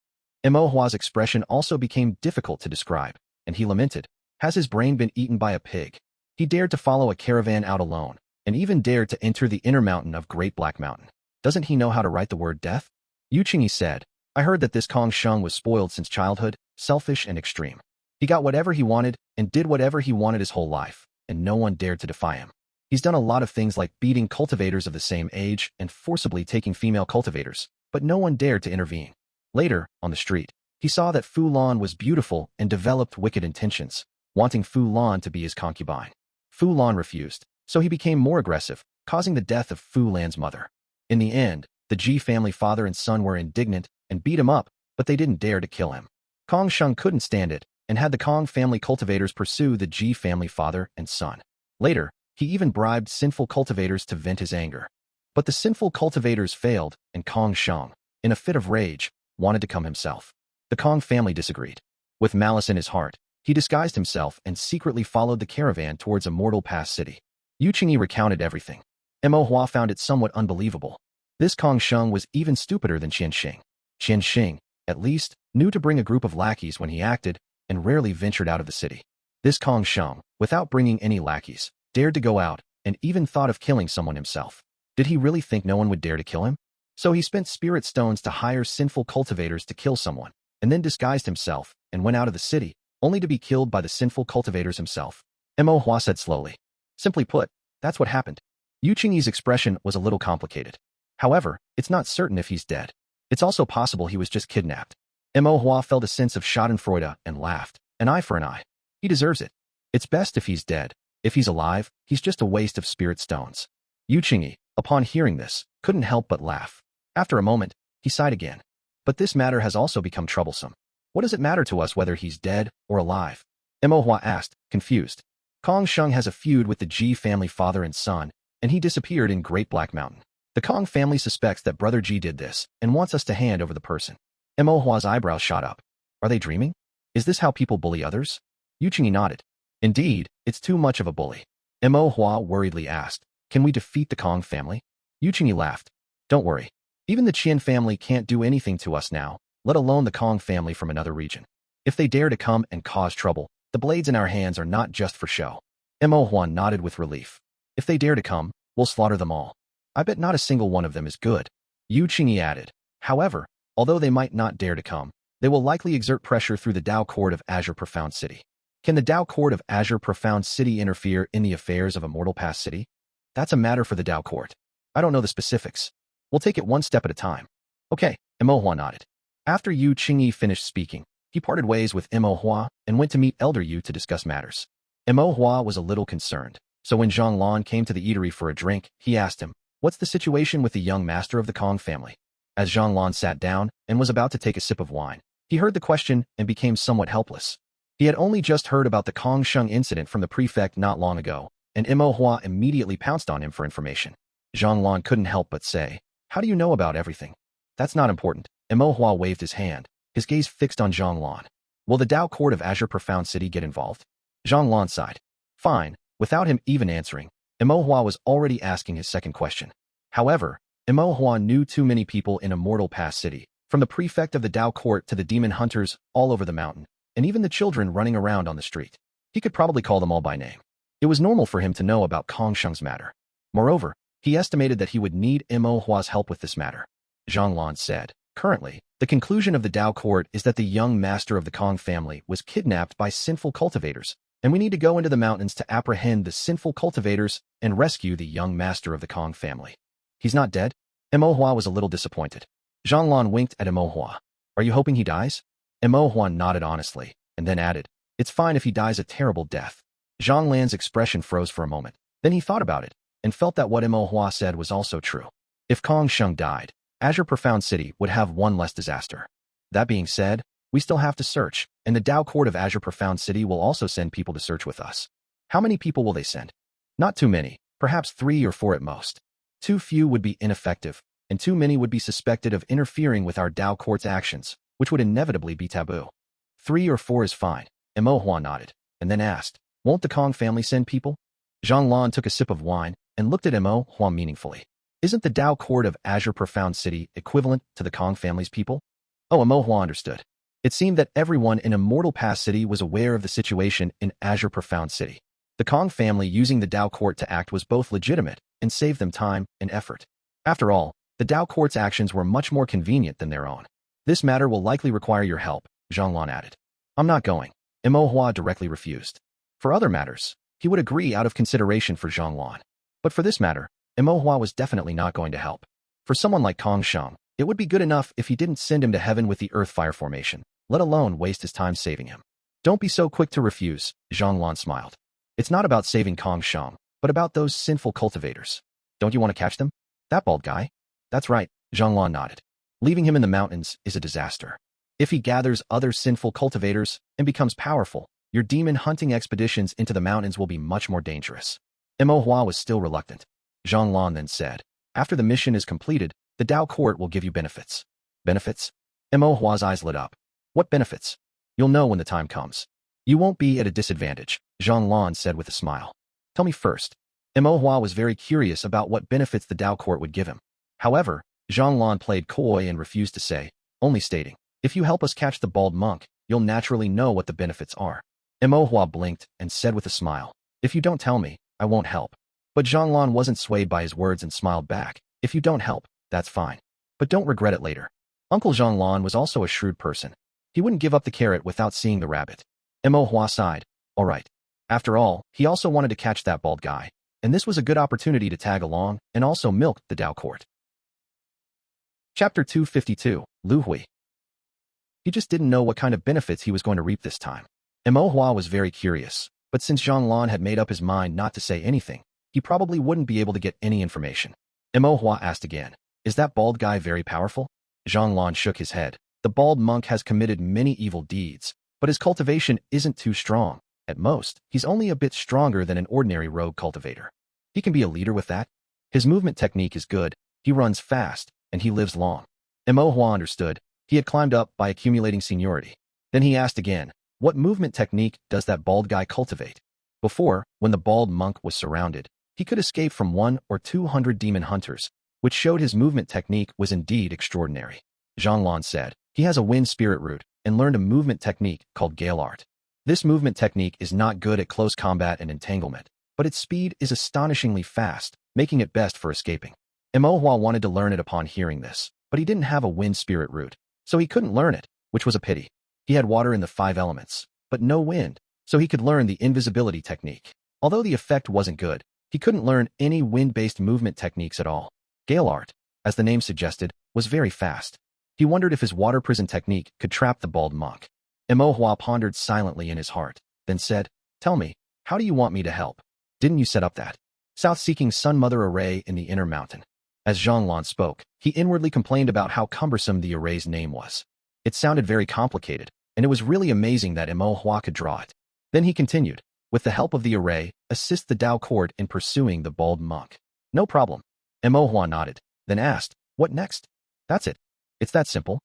S1: Mo Hua's expression also became difficult to describe, and he lamented, has his brain been eaten by a pig? He dared to follow a caravan out alone, and even dared to enter the inner mountain of Great Black Mountain. Doesn't he know how to write the word death? Yu Qingyi said, I heard that this Kong Sheng was spoiled since childhood, selfish and extreme. He got whatever he wanted and did whatever he wanted his whole life, and no one dared to defy him. He's done a lot of things like beating cultivators of the same age and forcibly taking female cultivators, but no one dared to intervene. Later, on the street, he saw that Fu Lan was beautiful and developed wicked intentions, wanting Fu Lan to be his concubine. Fu Lan refused, so he became more aggressive, causing the death of Fu Lan's mother. In the end, the Ji family father and son were indignant and beat him up, but they didn't dare to kill him. Kong Sheng couldn't stand it and had the Kong family cultivators pursue the Ji family father and son. Later, he even bribed sinful cultivators to vent his anger. But the sinful cultivators failed, and Kong Sheng, in a fit of rage, wanted to come himself. The Kong family disagreed. With malice in his heart, he disguised himself and secretly followed the caravan towards Immortal Pass City. Yu Qingyi recounted everything. Mo Hua found it somewhat unbelievable. This Kong Sheng was even stupider than Qian Xing. Qian Xing, at least, knew to bring a group of lackeys when he acted, and rarely ventured out of the city. This Kong Sheng, without bringing any lackeys, dared to go out, and even thought of killing someone himself. Did he really think no one would dare to kill him? So he spent spirit stones to hire sinful cultivators to kill someone, and then disguised himself and went out of the city, only to be killed by the sinful cultivators himself. Mo Hua said slowly. Simply put, that's what happened. Yu Qingyi's expression was a little complicated. However, it's not certain if he's dead. It's also possible he was just kidnapped. Mo Hua felt a sense of schadenfreude and laughed. An eye for an eye. He deserves it. It's best if he's dead. If he's alive, he's just a waste of spirit stones. Yu Qingyi, upon hearing this, couldn't help but laugh. After a moment, he sighed again. But this matter has also become troublesome. What does it matter to us whether he's dead or alive? Mo Hua asked, confused. Kong Sheng has a feud with the Ji family father and son, and he disappeared in Great Black Mountain. The Kong family suspects that Brother Ji did this and wants us to hand over the person. Mo Hua's eyebrows shot up. Are they dreaming? Is this how people bully others? Yu Qingyi nodded. Indeed, it's too much of a bully. Mo Hua worriedly asked, can we defeat the Kong family? Yu Qingyi laughed. Don't worry. Even the Qian family can't do anything to us now, let alone the Kong family from another region. If they dare to come and cause trouble, the blades in our hands are not just for show. Mo Hua nodded with relief. If they dare to come, we'll slaughter them all. I bet not a single one of them is good. Yu Qingyi added. However, although they might not dare to come, they will likely exert pressure through the Dao Court of Azure Profound City. Can the Dao Court of Azure Profound City interfere in the affairs of Immortal Pass City? That's a matter for the Dao Court. I don't know the specifics. We'll take it one step at a time. Okay, Mo Hua nodded. After Yu Qingyi finished speaking, he parted ways with Mo Hua and went to meet Elder Yu to discuss matters. Mo Hua was a little concerned, so when Zhang Lan came to the eatery for a drink, he asked him, what's the situation with the young master of the Kong family? As Zhang Lan sat down and was about to take a sip of wine, he heard the question and became somewhat helpless. He had only just heard about the Kong Sheng incident from the prefect not long ago, and Mo Hua immediately pounced on him for information. Zhang Lan couldn't help but say, how do you know about everything? That's not important. Mo Hua waved his hand, his gaze fixed on Zhang Lan. Will the Dao Court of Azure Profound City get involved? Zhang Lan sighed. Fine. Without him even answering, Mo Hua was already asking his second question. However, Mo Hua knew too many people in Immortal Pass City, from the prefect of the Dao Court to the demon hunters all over the mountain, and even the children running around on the street. He could probably call them all by name. It was normal for him to know about Kong Sheng's matter. Moreover, he estimated that he would need Mo Hua's help with this matter. Zhang Lan said, currently, the conclusion of the Dao Court is that the young master of the Kong family was kidnapped by sinful cultivators, and we need to go into the mountains to apprehend the sinful cultivators and rescue the young master of the Kong family. He's not dead? Mo Hua was a little disappointed. Zhang Lan winked at Mo Hua. Are you hoping he dies? Mo Hua nodded honestly, and then added, it's fine if he dies a terrible death. Zhang Lan's expression froze for a moment. Then he thought about it, and felt that what Mo Hua said was also true. If Kong Sheng died, Azure Profound City would have one less disaster. That being said, we still have to search, and the Dao Court of Azure Profound City will also send people to search with us. How many people will they send? Not too many, perhaps 3 or 4 at most. Too few would be ineffective, and too many would be suspected of interfering with our Dao Court's actions, which would inevitably be taboo. 3 or 4 is fine. Mo Hua nodded, and then asked, won't the Kong family send people? Zhang Lan took a sip of wine and looked at Mo Hua meaningfully. Isn't the Dao Court of Azure Profound City equivalent to the Kong family's people? Oh, Mo Hua understood. It seemed that everyone in Immortal Pass City was aware of the situation in Azure Profound City. The Kong family using the Dao Court to act was both legitimate and saved them time and effort. After all, the Dao Court's actions were much more convenient than their own. This matter will likely require your help, Zhang Lan added. I'm not going. Mo Hua directly refused. For other matters, he would agree out of consideration for Zhang Lan. But for this matter, Mo Hua was definitely not going to help. For someone like Kong Sheng, it would be good enough if he didn't send him to heaven with the Earth-Fire formation, let alone waste his time saving him. Don't be so quick to refuse, Zhang Lan smiled. It's not about saving Kong Sheng, but about those sinful cultivators. Don't you want to catch them? That bald guy? That's right, Zhang Lan nodded. Leaving him in the mountains is a disaster. If he gathers other sinful cultivators and becomes powerful, your demon hunting expeditions into the mountains will be much more dangerous. Mo Hua was still reluctant. Zhang Lan then said, after the mission is completed, the Dao Court will give you benefits. Benefits? Mo Hua's eyes lit up. What benefits? You'll know when the time comes. You won't be at a disadvantage, Zhang Lan said with a smile. Tell me first. Mo Hua was very curious about what benefits the Dao Court would give him. However, Zhang Lan played coy and refused to say, only stating, if you help us catch the bald monk, you'll naturally know what the benefits are. Mo Hua blinked and said with a smile, if you don't tell me, I won't help. But Zhang Lan wasn't swayed by his words and smiled back, if you don't help, that's fine. But don't regret it later. Uncle Zhang Lan was also a shrewd person. He wouldn't give up the carrot without seeing the rabbit. Mo Hua sighed. All right. After all, he also wanted to catch that bald guy, and this was a good opportunity to tag along and also milk the Dao Court. Chapter 252, Lu Hui. He just didn't know what kind of benefits he was going to reap this time. Mo Hua was very curious, but since Zhang had made up his mind not to say anything, he probably wouldn't be able to get any information. Mo Hua asked again, "Is that bald guy very powerful?" Zhang shook his head. The bald monk has committed many evil deeds, but his cultivation isn't too strong. At most, he's only a bit stronger than an ordinary rogue cultivator. He can be a leader with that. His movement technique is good, he runs fast, and he lives long. Mo Hua understood. He had climbed up by accumulating seniority. Then he asked again, "What movement technique does that bald guy cultivate?" Before, when the bald monk was surrounded, he could escape from 100 or 200 demon hunters, which showed his movement technique was indeed extraordinary. Zhang said, "He has a wind spirit root and learned a movement technique called Gale Art. This movement technique is not good at close combat and entanglement, but its speed is astonishingly fast, making it best for escaping." Mo Hua wanted to learn it upon hearing this, but he didn't have a wind spirit root, so he couldn't learn it, which was a pity. He had water in the 5 elements, but no wind, so he could learn the invisibility technique. Although the effect wasn't good, he couldn't learn any wind-based movement techniques at all. Gale Art, as the name suggested, was very fast. He wondered if his water prison technique could trap the bald monk. Mo Hua pondered silently in his heart, then said, "Tell me, how do you want me to help? Didn't you set up that south-seeking Sun Mother array in the inner mountain?" As Zhang spoke, he inwardly complained about how cumbersome the array's name was. It sounded very complicated, and it was really amazing that Mo Hua could draw it. Then he continued, "With the help of the array, assist the Dao Court in pursuing the bald monk." "No problem." Mo Hua nodded, then asked, "What next?" "That's it. It's that simple."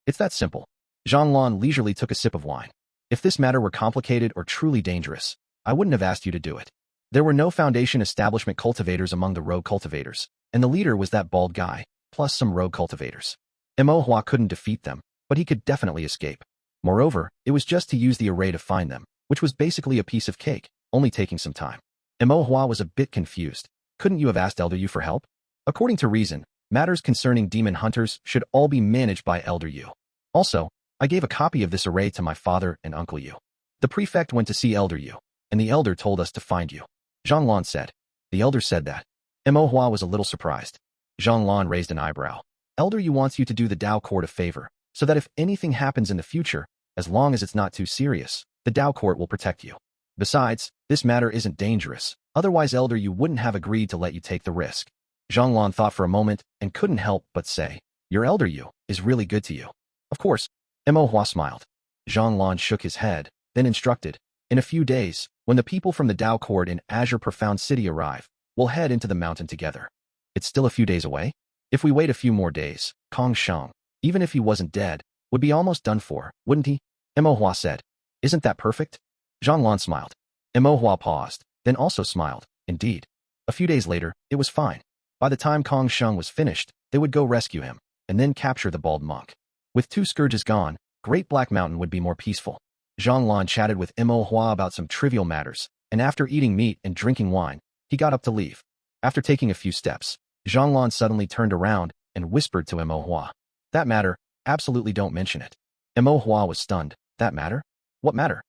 S1: "It's that simple." Zhang leisurely took a sip of wine. "If this matter were complicated or truly dangerous, I wouldn't have asked you to do it. There were no foundation establishment cultivators among the rogue cultivators, and the leader was that bald guy, plus some rogue cultivators. Mo Hua couldn't defeat them, but he could definitely escape. Moreover, it was just to use the array to find them, which was basically a piece of cake, only taking some time. Mo Hua was a bit confused. "Couldn't you have asked Elder Yu for help?" According to reason, matters concerning demon hunters should all be managed by Elder Yu. Also, I gave a copy of this array to my father and Uncle Yu. The prefect went to see Elder Yu, and the elder told us to find you. Zhang said. The elder said that. Mo Hua was a little surprised. Zhang raised an eyebrow. Elder Yu wants you to do the Dao Court a favor, so that if anything happens in the future, as long as it's not too serious, the Dao Court will protect you. Besides, this matter isn't dangerous, otherwise Elder Yu wouldn't have agreed to let you take the risk. Zhang thought for a moment and couldn't help but say, "Your Elder Yu is really good to you." "Of course." Mo Hua smiled. Zhang shook his head, then instructed, "In a few days, when the people from the Dao Court in Azure Profound City arrive, we'll head into the mountain together." "It's still a few days away?" "If we wait a few more days, Kong Shang, even if he wasn't dead, would be almost done for, wouldn't he?" Mo Hua said. "Isn't that perfect?" Zhang smiled. Mo Hua paused, then also smiled. Indeed. A few days later, it was fine. By the time Kong Shang was finished, they would go rescue him, and then capture the bald monk. With 2 scourges gone, Great Black Mountain would be more peaceful. Zhang chatted with Mo Hua about some trivial matters, and after eating meat and drinking wine, he got up to leave. After taking a few steps, Zhang suddenly turned around and whispered to Mo Hua, "That matter, absolutely don't mention it." Mo Hua was stunned. "That matter? What matter?"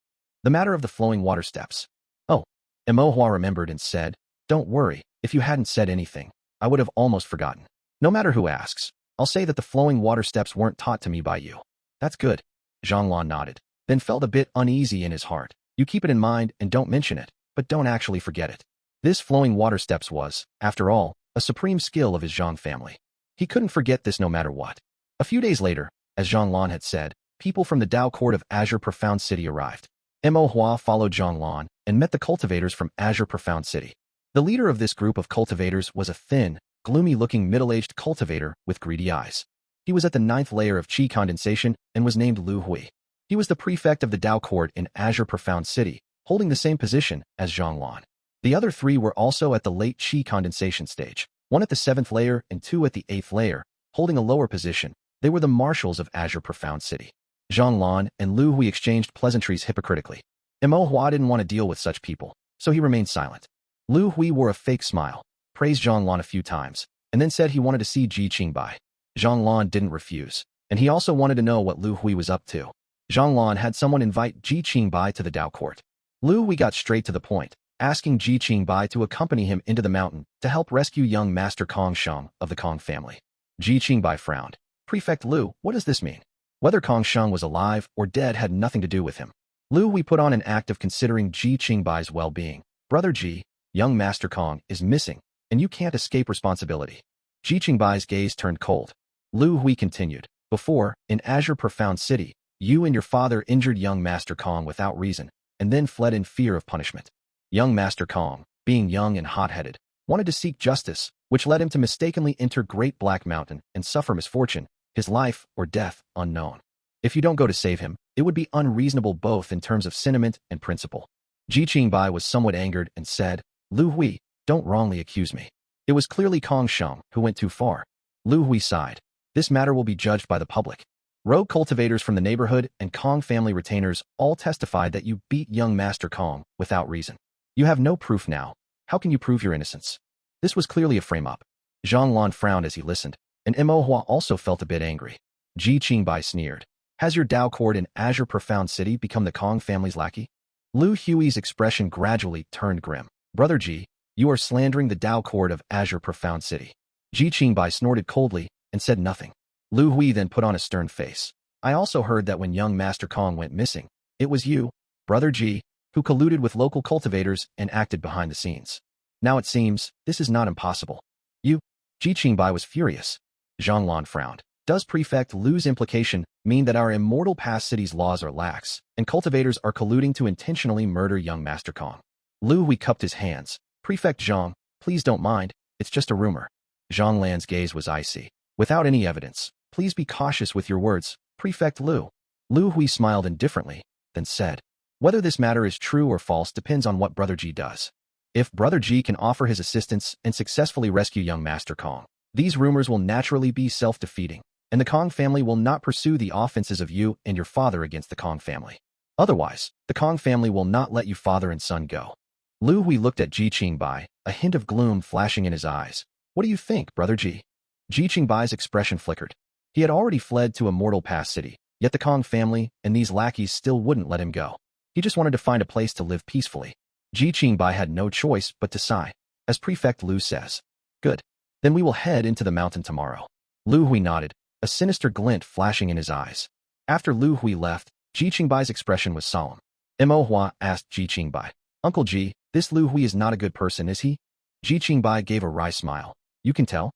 S1: "The matter of the flowing water steps." "Oh." Mo Hua remembered and said, "Don't worry, if you hadn't said anything, I would have almost forgotten. No matter who asks, I'll say that the flowing water steps weren't taught to me by you." "That's good." Zhang nodded, then felt a bit uneasy in his heart. "You keep it in mind and don't mention it, but don't actually forget it." This flowing water steps was, after all, a supreme skill of his Zhang family. He couldn't forget this no matter what. A few days later, as Zhang had said, people from the Dao Court of Azure Profound City arrived. Mo Hua followed Zhang and met the cultivators from Azure Profound City. The leader of this group of cultivators was a thin, gloomy-looking middle-aged cultivator with greedy eyes. He was at the 9th layer of Qi condensation and was named Lu Hui. He was the prefect of the Dao Court in Azure Profound City, holding the same position as Zhang. The other 3 were also at the late Qi condensation stage, 1 at the 7th layer and 2 at the 8th layer, holding a lower position. They were the marshals of Azure Profound City. Zhang and Lu Hui exchanged pleasantries hypocritically. Mo Hua didn't want to deal with such people, so he remained silent. Lu Hui wore a fake smile, praised Zhang a few times, and then said he wanted to see Ji Qingbai. Zhang didn't refuse, and he also wanted to know what Lu Hui was up to. Zhang had someone invite Ji Qingbai to the Dao Court. Lu Hui got straight to the point, asking Ji Qingbai to accompany him into the mountain to help rescue young Master Kong Shang of the Kong family. Ji Qingbai frowned. "Prefect Lu, what does this mean?" Whether Kong Sheng was alive or dead had nothing to do with him. Lu Hui put on an act of considering Ji Qingbai's well-being. Brother Ji, young Master Kong, is missing, and you can't escape responsibility. Ji Qingbai's gaze turned cold. Lu Hui continued, before, in Azure Profound City, you and your father injured young Master Kong without reason, and then fled in fear of punishment. Young Master Kong, being young and hot-headed, wanted to seek justice, which led him to mistakenly enter Great Black Mountain and suffer misfortune, his life or death unknown. If you don't go to save him, it would be unreasonable both in terms of sentiment and principle. Ji Qingbai was somewhat angered and said, Lu Hui, don't wrongly accuse me. It was clearly Kong Sheng who went too far. Lu Hui sighed. This matter will be judged by the public. Rogue cultivators from the neighborhood and Kong family retainers all testified that you beat young Master Kong without reason. You have no proof now. How can you prove your innocence? This was clearly a frame-up. Zhang Lan frowned as he listened, and Mo Hua also felt a bit angry. Ji Qingbai sneered. Has your Dao court in Azure Profound City become the Kong family's lackey? Lu Hui's expression gradually turned grim. Brother Ji, you are slandering the Dao court of Azure Profound City. Ji Qingbai snorted coldly and said nothing. Lu Hui then put on a stern face. I also heard that when young Master Kong went missing, it was you, Brother Ji, who colluded with local cultivators and acted behind the scenes. Now it seems, this is not impossible. You? Ji Qingbai was furious. Zhang Lan frowned. Does Prefect Lu's implication mean that our immortal past city's laws are lax, and cultivators are colluding to intentionally murder young Master Kong? Lu Hui cupped his hands. Prefect Zhang, please don't mind, it's just a rumor. Zhang Lan's gaze was icy. Without any evidence, please be cautious with your words, Prefect Lu. Lu Hui smiled indifferently, then said, whether this matter is true or false depends on what Brother Ji does. If Brother Ji can offer his assistance and successfully rescue young Master Kong, these rumors will naturally be self-defeating, and the Kong family will not pursue the offenses of you and your father against the Kong family. Otherwise, the Kong family will not let you father and son go. Lu Hui looked at Ji Qingbai, a hint of gloom flashing in his eyes. What do you think, Brother Ji? Ji Qingbai's expression flickered. He had already fled to Immortal Past City, yet the Kong family and these lackeys still wouldn't let him go. He just wanted to find a place to live peacefully. Ji Qingbai had no choice but to sigh. As Prefect Lu says. Good. Then we will head into the mountain tomorrow. Lu Hui nodded, a sinister glint flashing in his eyes. After Lu Hui left, Ji Qingbai's expression was solemn. Mo Hua asked Ji Qingbai, Uncle Ji, this Lu Hui is not a good person, is he? Ji Qingbai gave a wry smile. You can tell?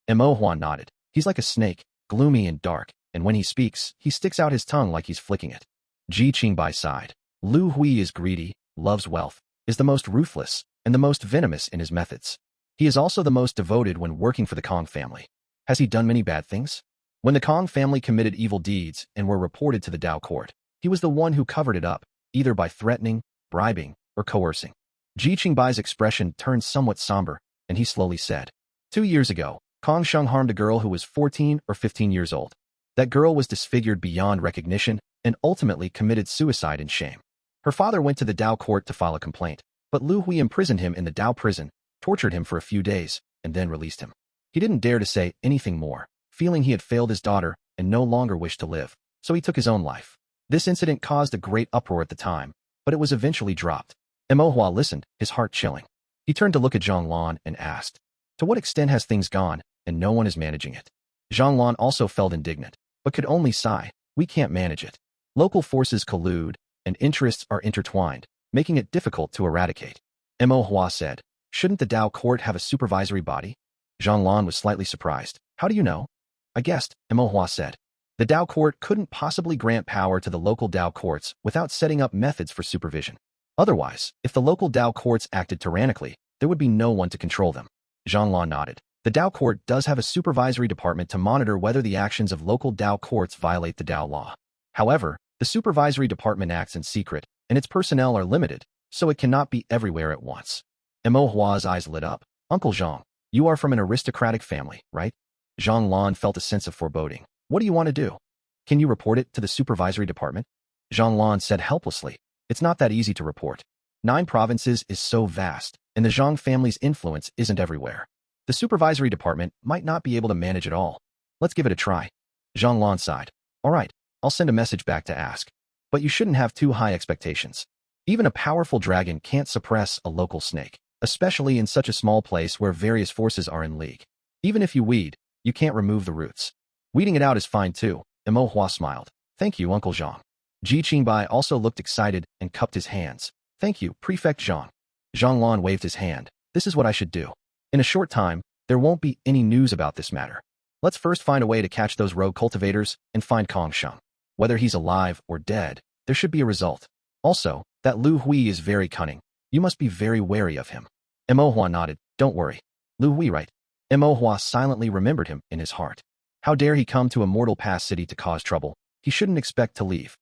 S1: Mo Hua nodded. He's like a snake, gloomy and dark, and when he speaks, he sticks out his tongue like he's flicking it. Ji Qingbai sighed. Lu Hui is greedy, loves wealth, is the most ruthless, and the most venomous in his methods. He is also the most devoted when working for the Kong family. Has he done many bad things? When the Kong family committed evil deeds and were reported to the Dao court, he was the one who covered it up, either by threatening, bribing, or coercing. Ji Qingbai's expression turned somewhat somber, and he slowly said, 2 years ago, Kong Sheng harmed a girl who was 14 or 15 years old. That girl was disfigured beyond recognition and ultimately committed suicide in shame. Her father went to the Dao court to file a complaint, but Lu Hui imprisoned him in the Dao prison, tortured him for a few days, and then released him. He didn't dare to say anything more, feeling he had failed his daughter and no longer wished to live, so he took his own life. This incident caused a great uproar at the time, but it was eventually dropped. Mo Hua listened, his heart chilling. He turned to look at Zhang Lan and asked, to what extent has things gone, and no one is managing it? Zhang Lan also felt indignant, but could only sigh. We can't manage it. Local forces collude, and interests are intertwined, making it difficult to eradicate. Mo Hua said, shouldn't the Dao court have a supervisory body? Zhang Lan was slightly surprised. How do you know? I guessed, Mo Hua said. The Dao court couldn't possibly grant power to the local Dao courts without setting up methods for supervision. Otherwise, if the local Dao courts acted tyrannically, there would be no one to control them. Zhang Lan nodded. The Dao court does have a supervisory department to monitor whether the actions of local Dao courts violate the Dao law. However, the supervisory department acts in secret, and its personnel are limited, so it cannot be everywhere at once. Mo Hua's eyes lit up. Uncle Zhang, you are from an aristocratic family, right? Zhang Lan felt a sense of foreboding. What do you want to do? Can you report it to the supervisory department? Zhang Lan said helplessly. It's not that easy to report. 9 provinces is so vast, and the Zhang family's influence isn't everywhere. The supervisory department might not be able to manage it all. Let's give it a try. Zhang Lan sighed. All right, I'll send a message back to ask. But you shouldn't have too high expectations. Even a powerful dragon can't suppress a local snake, especially in such a small place where various forces are in league. Even if you weed, you can't remove the roots. Weeding it out is fine too, Mo Hua smiled. Thank you, Uncle Jean. Ji Qingbai also looked excited and cupped his hands. Thank you, Prefect Jean. Zhang waved his hand. This is what I should do. In a short time, there won't be any news about this matter. Let's first find a way to catch those rogue cultivators and find Kong Sheng. Whether he's alive or dead, there should be a result. Also, that Lu Hui is very cunning. You must be very wary of him. Mo Hua nodded. Don't worry. Lu Hui right. Mo Hua silently remembered him in his heart. How dare he come to Immortal Pass City to cause trouble? He shouldn't expect to leave.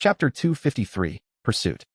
S1: Chapter 253, Pursuit.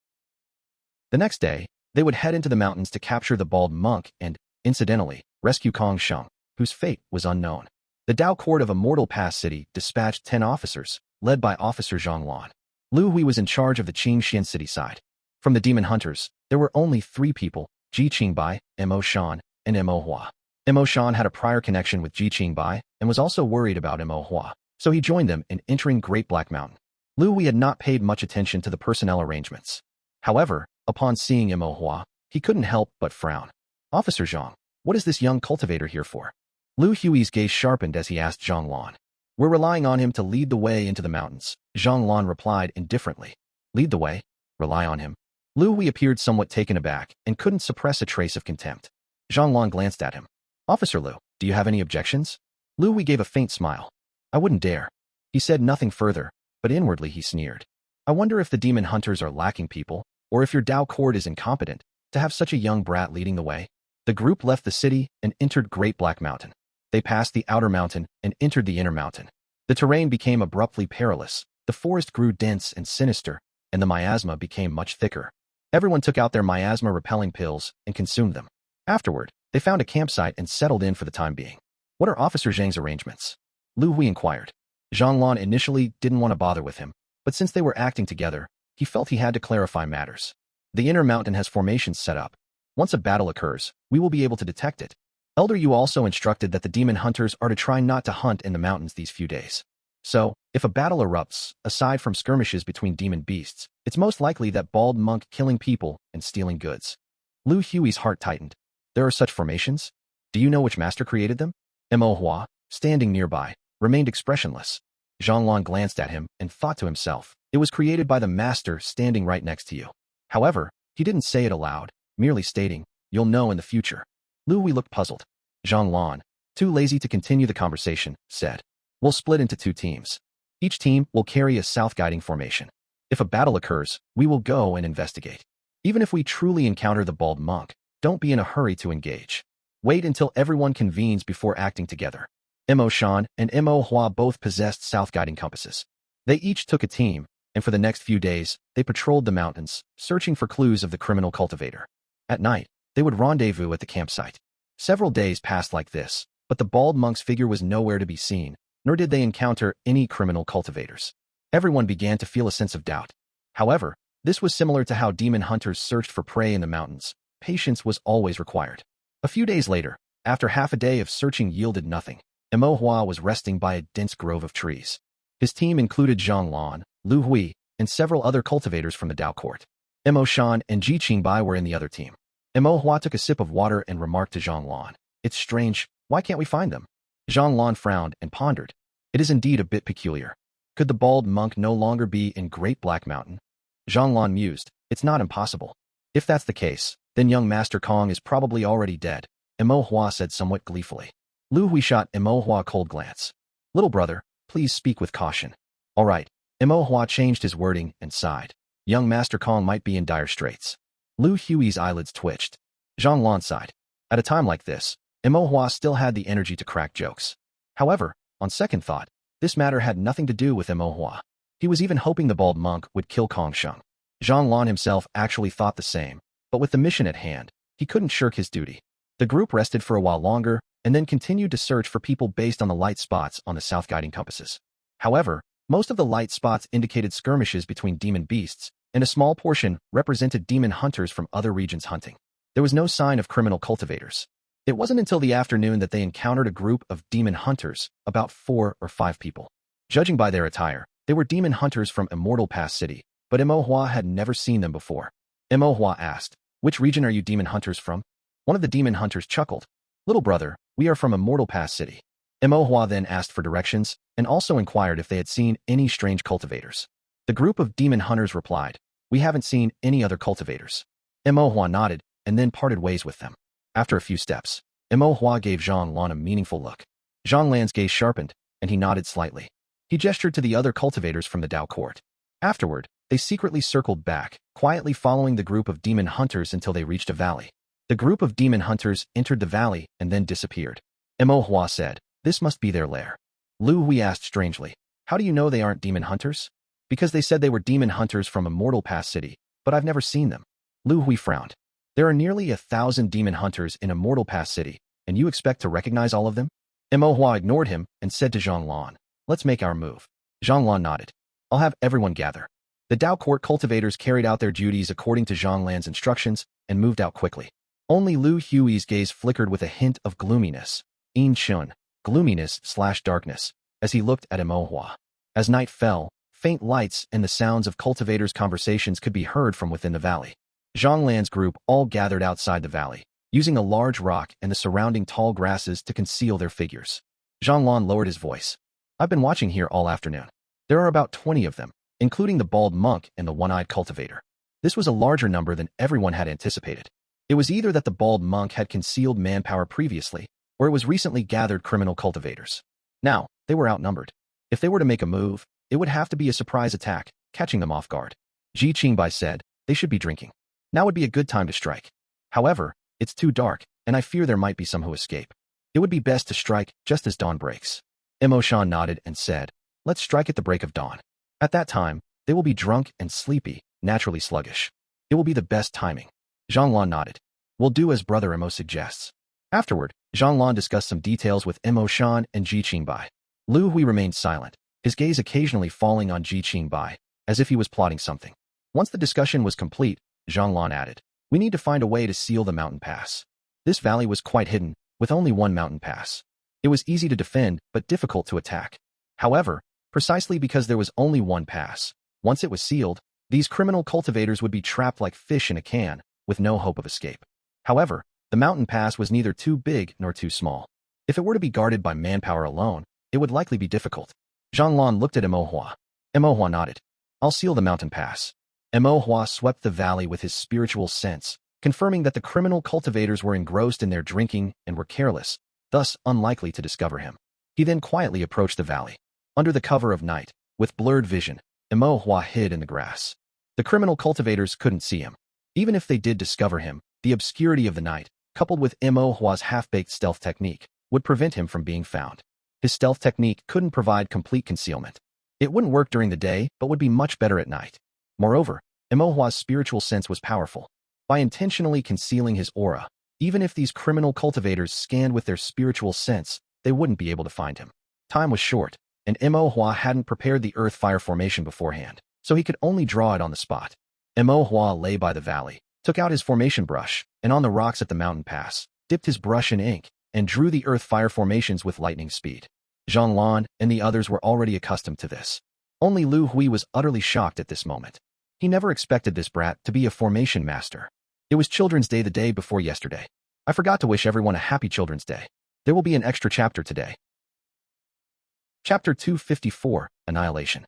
S1: The next day, they would head into the mountains to capture the bald monk and, incidentally, rescue Kong Sheng, whose fate was unknown. The Dao Court of Immortal Pass City dispatched 10 officers, led by Officer Zhang Lan. Lu Hui was in charge of the Qingxian city side. From the demon hunters, there were only 3 people, Ji Qingbai, Mo Shan, and Mo Hua. Mo Shan had a prior connection with Ji Qingbai and was also worried about Mo Hua, so he joined them in entering Great Black Mountain. Lu Hui had not paid much attention to the personnel arrangements. However, upon seeing Mo Hua, he couldn't help but frown. Officer Zhang, what is this young cultivator here for? Lu Hui's gaze sharpened as he asked Zhang Lan. We're relying on him to lead the way into the mountains, Zhang Lan replied indifferently. Lead the way? Rely on him? Lu Hui appeared somewhat taken aback and couldn't suppress a trace of contempt. Zhang Lan glanced at him. Officer Lu, do you have any objections? Lu Hui gave a faint smile. I wouldn't dare. He said nothing further, but inwardly he sneered. I wonder if the demon hunters are lacking people, or if your Dao Court is incompetent, to have such a young brat leading the way. The group left the city and entered Great Black Mountain. They passed the outer mountain and entered the inner mountain. The terrain became abruptly perilous, the forest grew dense and sinister, and the miasma became much thicker. Everyone took out their miasma-repelling pills and consumed them. Afterward, they found a campsite and settled in for the time being. What are Officer Zhang's arrangements? Lu Hui inquired. Zhang Lan initially didn't want to bother with him, but since they were acting together, he felt he had to clarify matters. The inner mountain has formations set up. Once a battle occurs, we will be able to detect it. Elder Yu also instructed that the demon hunters are to try not to hunt in the mountains these few days. So, if a battle erupts, aside from skirmishes between demon beasts, it's most likely that bald monk killing people and stealing goods. Lu Hui's heart tightened. There are such formations? Do you know which master created them? Mo Hua, standing nearby, remained expressionless. Zhang Lan glanced at him and thought to himself, it was created by the master standing right next to you. However, he didn't say it aloud, merely stating, you'll know in the future. Lu Hui looked puzzled. Zhang Lan, too lazy to continue the conversation, said, we'll split into 2 teams. Each team will carry a south-guiding formation. If a battle occurs, we will go and investigate. Even if we truly encounter the bald monk, don't be in a hurry to engage. Wait until everyone convenes before acting together. Mo Shan and Mo Hua both possessed south-guiding compasses. They each took a team, and for the next few days, they patrolled the mountains, searching for clues of the criminal cultivator. At night, they would rendezvous at the campsite. Several days passed like this, but the bald monk's figure was nowhere to be seen, nor did they encounter any criminal cultivators. Everyone began to feel a sense of doubt. However, this was similar to how demon hunters searched for prey in the mountains. Patience was always required. A few days later, after half a day of searching yielded nothing, Mo Hua was resting by a dense grove of trees. His team included Zhang Lan, Lu Hui, and several other cultivators from the Dao Court. Mo Shan and Ji Qingbai were in the other team. Mo Hua took a sip of water and remarked to Zhang Lan, it's strange, why can't we find them? Zhang Lan frowned and pondered. It is indeed a bit peculiar. Could the bald monk no longer be in Great Black Mountain? Zhang Lan mused, it's not impossible. If that's the case, then young Master Kong is probably already dead, Mo Hua said somewhat gleefully. Lu Hui shot Mo Hua a cold glance. Little brother, please speak with caution. All right. Mo Hua changed his wording and sighed. Young Master Kong might be in dire straits. Lu Hui's eyelids twitched. Zhang Lan sighed. At a time like this, Mo Hua still had the energy to crack jokes. However, on second thought, this matter had nothing to do with Mo Hua. He was even hoping the bald monk would kill Kong Sheng. Zhang Lan himself actually thought the same, but with the mission at hand, he couldn't shirk his duty. The group rested for a while longer and then continued to search for people based on the light spots on the south guiding compasses. However, most of the light spots indicated skirmishes between demon beasts, and a small portion represented demon hunters from other regions hunting. There was no sign of criminal cultivators. It wasn't until the afternoon that they encountered a group of demon hunters, about 4 or 5 people. Judging by their attire, they were demon hunters from Immortal Pass City, but Mo Hua had never seen them before. Mo Hua asked, which region are you demon hunters from? One of the demon hunters chuckled. Little brother, we are from Immortal Pass City. Imohua then asked for directions and also inquired if they had seen any strange cultivators. The group of demon hunters replied, "We haven't seen any other cultivators." Imohua nodded and then parted ways with them. After a few steps, Imohua gave Zhang Lan a meaningful look. Zhang Lan's gaze sharpened, and he nodded slightly. He gestured to the other cultivators from the Dao court. Afterward, they secretly circled back, quietly following the group of demon hunters until they reached a valley. The group of demon hunters entered the valley and then disappeared. Imohua said, "This must be their lair." Lu Hui asked strangely, "How do you know they aren't demon hunters?" "Because they said they were demon hunters from Immortal Pass City, but I've never seen them." Lu Hui frowned. "There are nearly 1,000 demon hunters in Immortal Pass City, and you expect to recognize all of them?" Imohua ignored him and said to Zhang Lan, "Let's make our move." Zhang Lan nodded. "I'll have everyone gather." The Dao court cultivators carried out their duties according to Zhang Lan's instructions and moved out quickly. Only Lu Hui's gaze flickered with a hint of gloominess. Yin Chun, gloominess/darkness, as he looked at Imohua. As night fell, faint lights and the sounds of cultivators' conversations could be heard from within the valley. Zhang Lan's group all gathered outside the valley, using a large rock and the surrounding tall grasses to conceal their figures. Zhang Lan lowered his voice. "I've been watching here all afternoon. There are about 20 of them, including the bald monk and the one-eyed cultivator." This was a larger number than everyone had anticipated. It was either that the bald monk had concealed manpower previously, or it was recently gathered criminal cultivators. Now, they were outnumbered. If they were to make a move, it would have to be a surprise attack, catching them off guard. Ji Qingbai said, "They should be drinking. Now would be a good time to strike. However, it's too dark, and I fear there might be some who escape. It would be best to strike just as dawn breaks." Imo Shan nodded and said, "Let's strike at the break of dawn. At that time, they will be drunk and sleepy, naturally sluggish. It will be the best timing." Zhang Lan nodded. "We'll do as Brother Imo suggests." Afterward, Zhang Lan discussed some details with Imo Shan and Ji Qingbai. Lu Hui remained silent, his gaze occasionally falling on Ji Qingbai, as if he was plotting something. Once the discussion was complete, Zhang Lan added, "We need to find a way to seal the mountain pass." This valley was quite hidden, with only one mountain pass. It was easy to defend, but difficult to attack. However, precisely because there was only one pass, once it was sealed, these criminal cultivators would be trapped like fish in a can, with no hope of escape. However, the mountain pass was neither too big nor too small. If it were to be guarded by manpower alone, it would likely be difficult. Zhang Lan looked at Imohua. Imohua nodded. "I'll seal the mountain pass." Imohua swept the valley with his spiritual sense, confirming that the criminal cultivators were engrossed in their drinking and were careless, thus unlikely to discover him. He then quietly approached the valley. Under the cover of night, with blurred vision, Imohua hid in the grass. The criminal cultivators couldn't see him. Even if they did discover him, the obscurity of the night, coupled with Imohua's half-baked stealth technique, would prevent him from being found. His stealth technique couldn't provide complete concealment. It wouldn't work during the day, but would be much better at night. Moreover, Imohua's spiritual sense was powerful. By intentionally concealing his aura, even if these criminal cultivators scanned with their spiritual sense, they wouldn't be able to find him. Time was short, and Imohua hadn't prepared the earth-fire formation beforehand, so he could only draw it on the spot. Imohua lay by the valley, took out his formation brush, and on the rocks at the mountain pass, dipped his brush in ink, and drew the earth-fire formations with lightning speed. Zhang Lan and the others were already accustomed to this. Only Lu Hui was utterly shocked at this moment. He never expected this brat to be a formation master. It was Children's Day the day before yesterday. I forgot to wish everyone a happy Children's Day. There will be an extra chapter today. Chapter 254, Annihilation.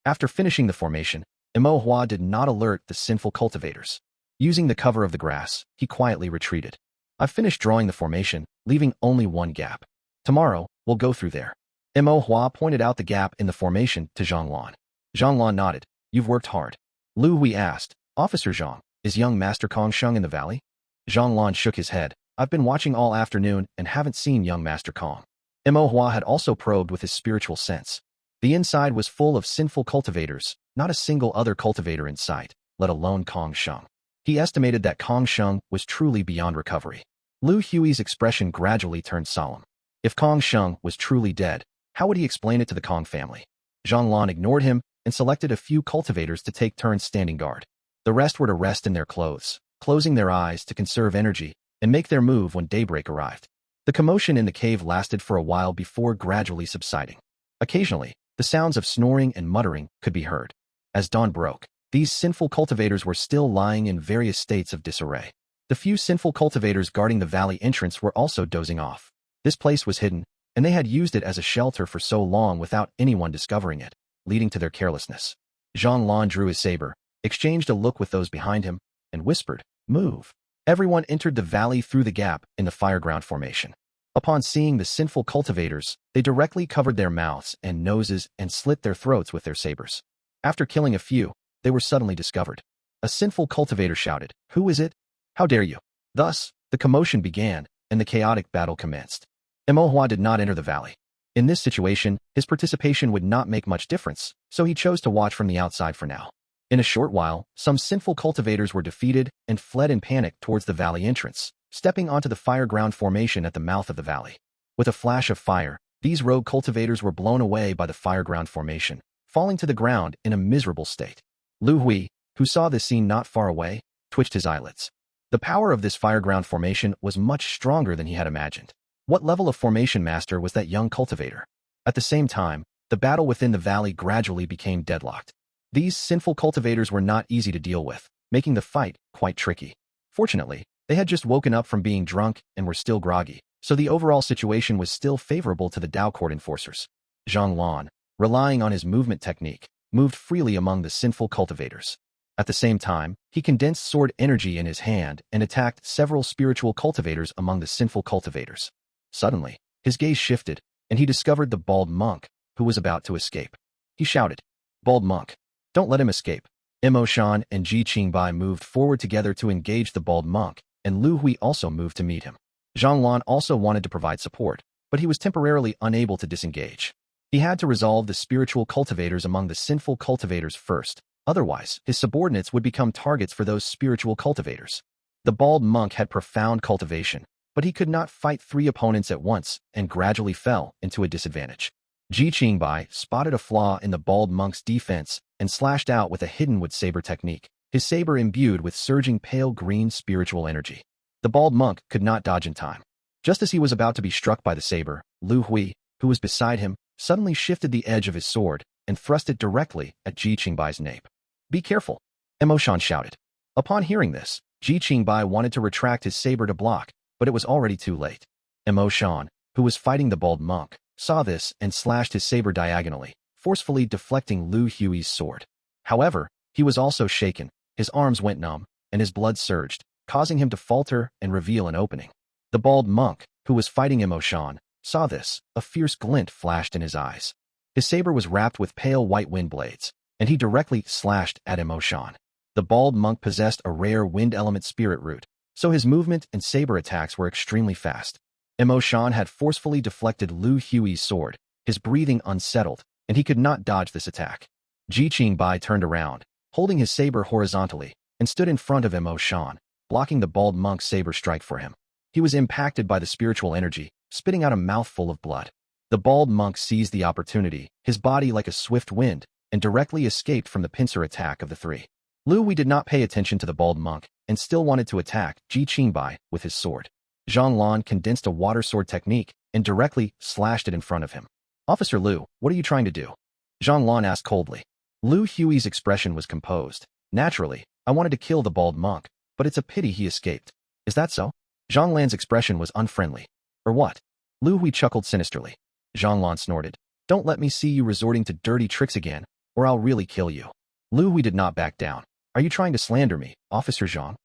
S1: After finishing the formation, Imohua did not alert the sinful cultivators. Using the cover of the grass, he quietly retreated. "I've finished drawing the formation, leaving only one gap. Tomorrow, we'll go through there." Imohua pointed out the gap in the formation to Zhang Lan. Zhang Lan nodded. "You've worked hard." Lu Hui asked, "Officer Zhang, is young Master Kong Sheng in the valley?" Zhang Lan shook his head. "I've been watching all afternoon and haven't seen young Master Kong." Imohua had also probed with his spiritual sense. The inside was full of sinful cultivators, not a single other cultivator in sight, let alone Kong Sheng. He estimated that Kong Sheng was truly beyond recovery. Lu Hui's expression gradually turned solemn. If Kong Sheng was truly dead, how would he explain it to the Kong family? Zhang Lan ignored him and selected a few cultivators to take turns standing guard. The rest were to rest in their clothes, closing their eyes to conserve energy and make their move when daybreak arrived. The commotion in the cave lasted for a while before gradually subsiding. Occasionally, the sounds of snoring and muttering could be heard. As dawn broke, these sinful cultivators were still lying in various states of disarray. The few sinful cultivators guarding the valley entrance were also dozing off. This place was hidden, and they had used it as a shelter for so long without anyone discovering it, leading to their carelessness. Zhang Lan drew his saber, exchanged a look with those behind him, and whispered, "Move." Everyone entered the valley through the gap in the fireground formation. Upon seeing the sinful cultivators, they directly covered their mouths and noses and slit their throats with their sabers. After killing a few, they were suddenly discovered. A sinful cultivator shouted, "Who is it? How dare you?" Thus, the commotion began, and the chaotic battle commenced. Imohua did not enter the valley. In this situation, his participation would not make much difference, so he chose to watch from the outside for now. In a short while, some sinful cultivators were defeated and fled in panic towards the valley entrance, stepping onto the fireground formation at the mouth of the valley. With a flash of fire, these rogue cultivators were blown away by the fireground formation, falling to the ground in a miserable state. Lu Hui, who saw this scene not far away, twitched his eyelids. The power of this fireground formation was much stronger than he had imagined. What level of formation master was that young cultivator? At the same time, the battle within the valley gradually became deadlocked. These sinful cultivators were not easy to deal with, making the fight quite tricky. Fortunately, they had just woken up from being drunk and were still groggy, so the overall situation was still favorable to the Dao Court enforcers. Zhang Lan, relying on his movement technique, moved freely among the sinful cultivators. At the same time, he condensed sword energy in his hand and attacked several spiritual cultivators among the sinful cultivators. Suddenly, his gaze shifted, and he discovered the bald monk, who was about to escape. He shouted, "Bald monk, don't let him escape." Imo Shan and Ji Qingbai moved forward together to engage the bald monk, and Lu Hui also moved to meet him. Zhang Lan also wanted to provide support, but he was temporarily unable to disengage. He had to resolve the spiritual cultivators among the sinful cultivators first, otherwise his subordinates would become targets for those spiritual cultivators. The bald monk had profound cultivation, but he could not fight 3 opponents at once and gradually fell into a disadvantage. Ji Qingbai spotted a flaw in the bald monk's defense and slashed out with a hidden wood saber technique, his saber imbued with surging pale green spiritual energy. The bald monk could not dodge in time. Just as he was about to be struck by the saber, Lu Hui, who was beside him, suddenly shifted the edge of his sword and thrust it directly at Ji Qingbai's nape. "Be careful," Imo Shan shouted. Upon hearing this, Ji Qingbai wanted to retract his saber to block, but it was already too late. Imo Shan, who was fighting the bald monk, saw this and slashed his saber diagonally, forcefully deflecting Lu Hui's sword. However, he was also shaken, his arms went numb, and his blood surged, causing him to falter and reveal an opening. The bald monk, who was fighting Imo Shan, saw this, a fierce glint flashed in his eyes. His saber was wrapped with pale white wind blades, and he directly slashed at Imo Shan. The bald monk possessed a rare wind element spirit root, so his movement and saber attacks were extremely fast. Imo Shan had forcefully deflected Lu Hui's sword, his breathing unsettled, and he could not dodge this attack. Ji Qingbai turned around, holding his saber horizontally, and stood in front of Imo Shan, blocking the bald monk's saber strike for him. He was impacted by the spiritual energy, spitting out a mouthful of blood. The bald monk seized the opportunity, his body like a swift wind, and directly escaped from the pincer attack of the 3. Lu Hui did not pay attention to the bald monk and still wanted to attack Ji Qingbai with his sword. Zhang Lan condensed a water sword technique and directly slashed it in front of him. "Officer Lu, what are you trying to do?" Zhang Lan asked coldly. Lu Hui's expression was composed. "Naturally, I wanted to kill the bald monk, but it's a pity he escaped." "Is that so?" Zhang Lan's expression was unfriendly. "Or what?" Lu Hui chuckled sinisterly. Zhang Lan snorted. "Don't let me see you resorting to dirty tricks again, or I'll really kill you." Lu Hui did not back down. "Are you trying to slander me, Officer Zhang?"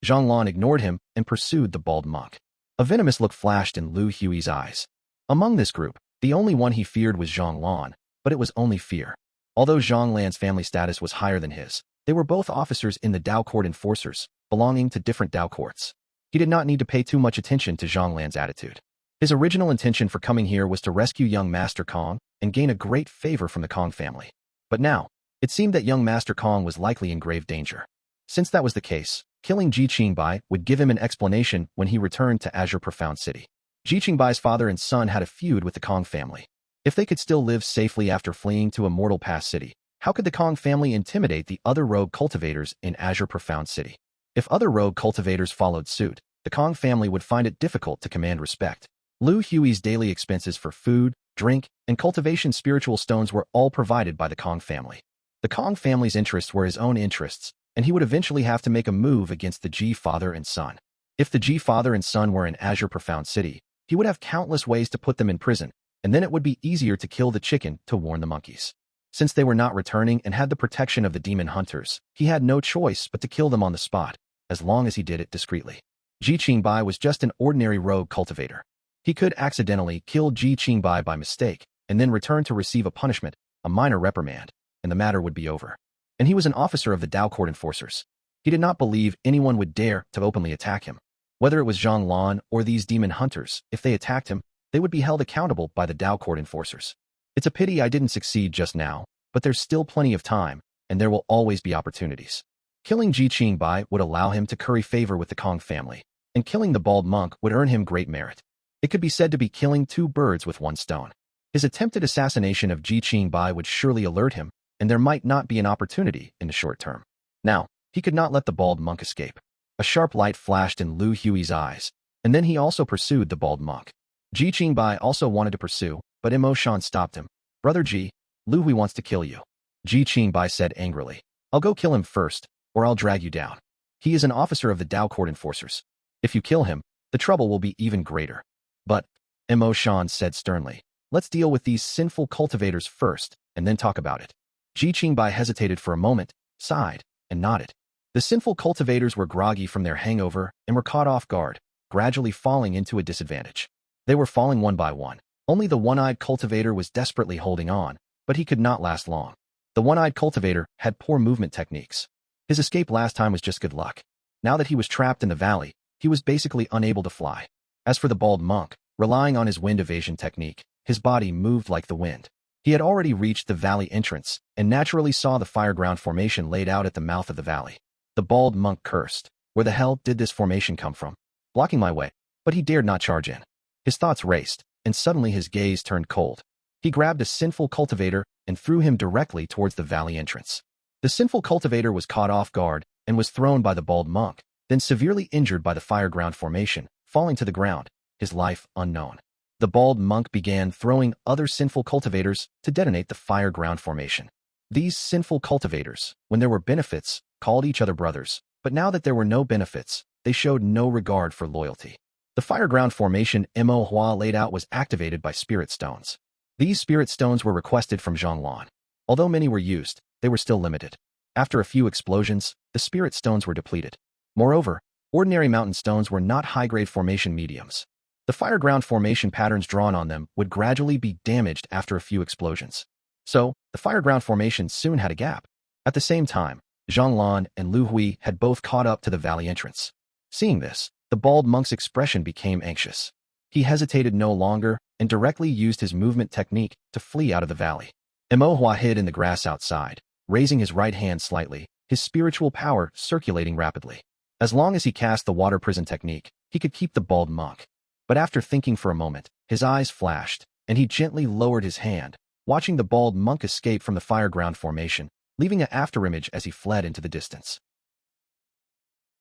S1: Zhang Lan ignored him and pursued the bald monk. A venomous look flashed in Lu Hui's eyes. Among this group, the only one he feared was Zhang Lan, but it was only fear. Although Zhang Lan's family status was higher than his, they were both officers in the Dao Court enforcers, belonging to different Dao Courts. He did not need to pay too much attention to Zhang Lan's attitude. His original intention for coming here was to rescue young Master Kong and gain a great favor from the Kong family. But now, it seemed that young Master Kong was likely in grave danger. Since that was the case, killing Ji Qingbai would give him an explanation when he returned to Azure Profound City. Ji Qingbai's father and son had a feud with the Kong family. If they could still live safely after fleeing to Immortal Pass City, how could the Kong family intimidate the other rogue cultivators in Azure Profound City? If other rogue cultivators followed suit, the Kong family would find it difficult to command respect. Lu Hui's daily expenses for food, drink, and cultivation spiritual stones were all provided by the Kong family. The Kong family's interests were his own interests, and he would eventually have to make a move against the Ji father and son. If the Ji father and son were in Azure Profound City, He would have countless ways to put them in prison, and then it would be easier to kill the chicken to warn the monkeys. Since they were not returning and had the protection of the demon hunters, he had no choice but to kill them on the spot, as long as he did it discreetly. Ji Qingbai was just an ordinary rogue cultivator. He could accidentally kill Ji Qingbai by mistake, and then return to receive a punishment, a minor reprimand, and the matter would be over. And he was an officer of the Dao Court enforcers. He did not believe anyone would dare to openly attack him. Whether it was Zhang Lan or these demon hunters, if they attacked him, they would be held accountable by the Dao Court enforcers. It's a pity I didn't succeed just now, but there's still plenty of time, and there will always be opportunities. Killing Ji Qingbai would allow him to curry favor with the Kong family, and killing the bald monk would earn him great merit. It could be said to be killing two birds with one stone. His attempted assassination of Ji Qingbai would surely alert him, and there might not be an opportunity in the short term. Now, he could not let the bald monk escape. A sharp light flashed in Lu Hui's eyes, and then he also pursued the bald monk. Ji Qingbai also wanted to pursue, but Imo Shan stopped him. Brother Ji, Lu Hui wants to kill you. Ji Qingbai said angrily. I'll go kill him first, or I'll drag you down. He is an officer of the Dao Court enforcers. If you kill him, the trouble will be even greater. But, Imo Shan said sternly, let's deal with these sinful cultivators first, and then talk about it. Ji Qingbai hesitated for a moment, sighed, and nodded. The sinful cultivators were groggy from their hangover and were caught off guard, gradually falling into a disadvantage. They were falling one by one. Only the one-eyed cultivator was desperately holding on, but he could not last long. The one-eyed cultivator had poor movement techniques. His escape last time was just good luck. Now that he was trapped in the valley, he was basically unable to fly. As for the bald monk, relying on his wind evasion technique, his body moved like the wind. He had already reached the valley entrance and naturally saw the fireground formation laid out at the mouth of the valley. The bald monk cursed. Where the hell did this formation come from? Blocking my way, but he dared not charge in. His thoughts raced, and suddenly his gaze turned cold. He grabbed a sinful cultivator and threw him directly towards the valley entrance. The sinful cultivator was caught off guard and was thrown by the bald monk, then severely injured by the fireground formation, falling to the ground, his life unknown. The bald monk began throwing other sinful cultivators to detonate the fireground formation. These sinful cultivators, when there were benefits, called each other brothers, but now that there were no benefits, they showed no regard for loyalty. The fireground formation Mo Hua laid out was activated by spirit stones. These spirit stones were requested from Zhang Lan. Although many were used, they were still limited. After a few explosions, the spirit stones were depleted. Moreover, ordinary mountain stones were not high-grade formation mediums. The fireground formation patterns drawn on them would gradually be damaged after a few explosions. So, the fireground formation soon had a gap. At the same time, Zhang Lan and Lu Hui had both caught up to the valley entrance. Seeing this, the bald monk's expression became anxious. He hesitated no longer and directly used his movement technique to flee out of the valley. Mo Hua hid in the grass outside, raising his right hand slightly, his spiritual power circulating rapidly. As long as he cast the water prison technique, he could keep the bald monk. But after thinking for a moment, his eyes flashed, and he gently lowered his hand, watching the bald monk escape from the fireground formation, leaving an afterimage as he fled into the distance.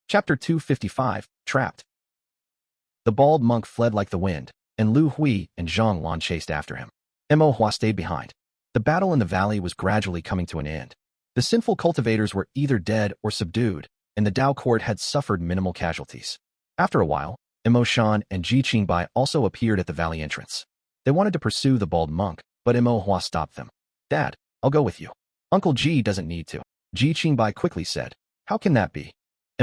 S1: Chapter 255, Trapped. The bald monk fled like the wind, and Lu Hui and Zhang Lan chased after him. Mo Hua stayed behind. The battle in the valley was gradually coming to an end. The sinful cultivators were either dead or subdued, and the Dao Court had suffered minimal casualties. After a while, Mo Shan and Ji Qingbai also appeared at the valley entrance. They wanted to pursue the bald monk, but Mo Hua stopped them. Dad, I'll go with you. Uncle Ji doesn't need to. Ji Qingbai quickly said. How can that be?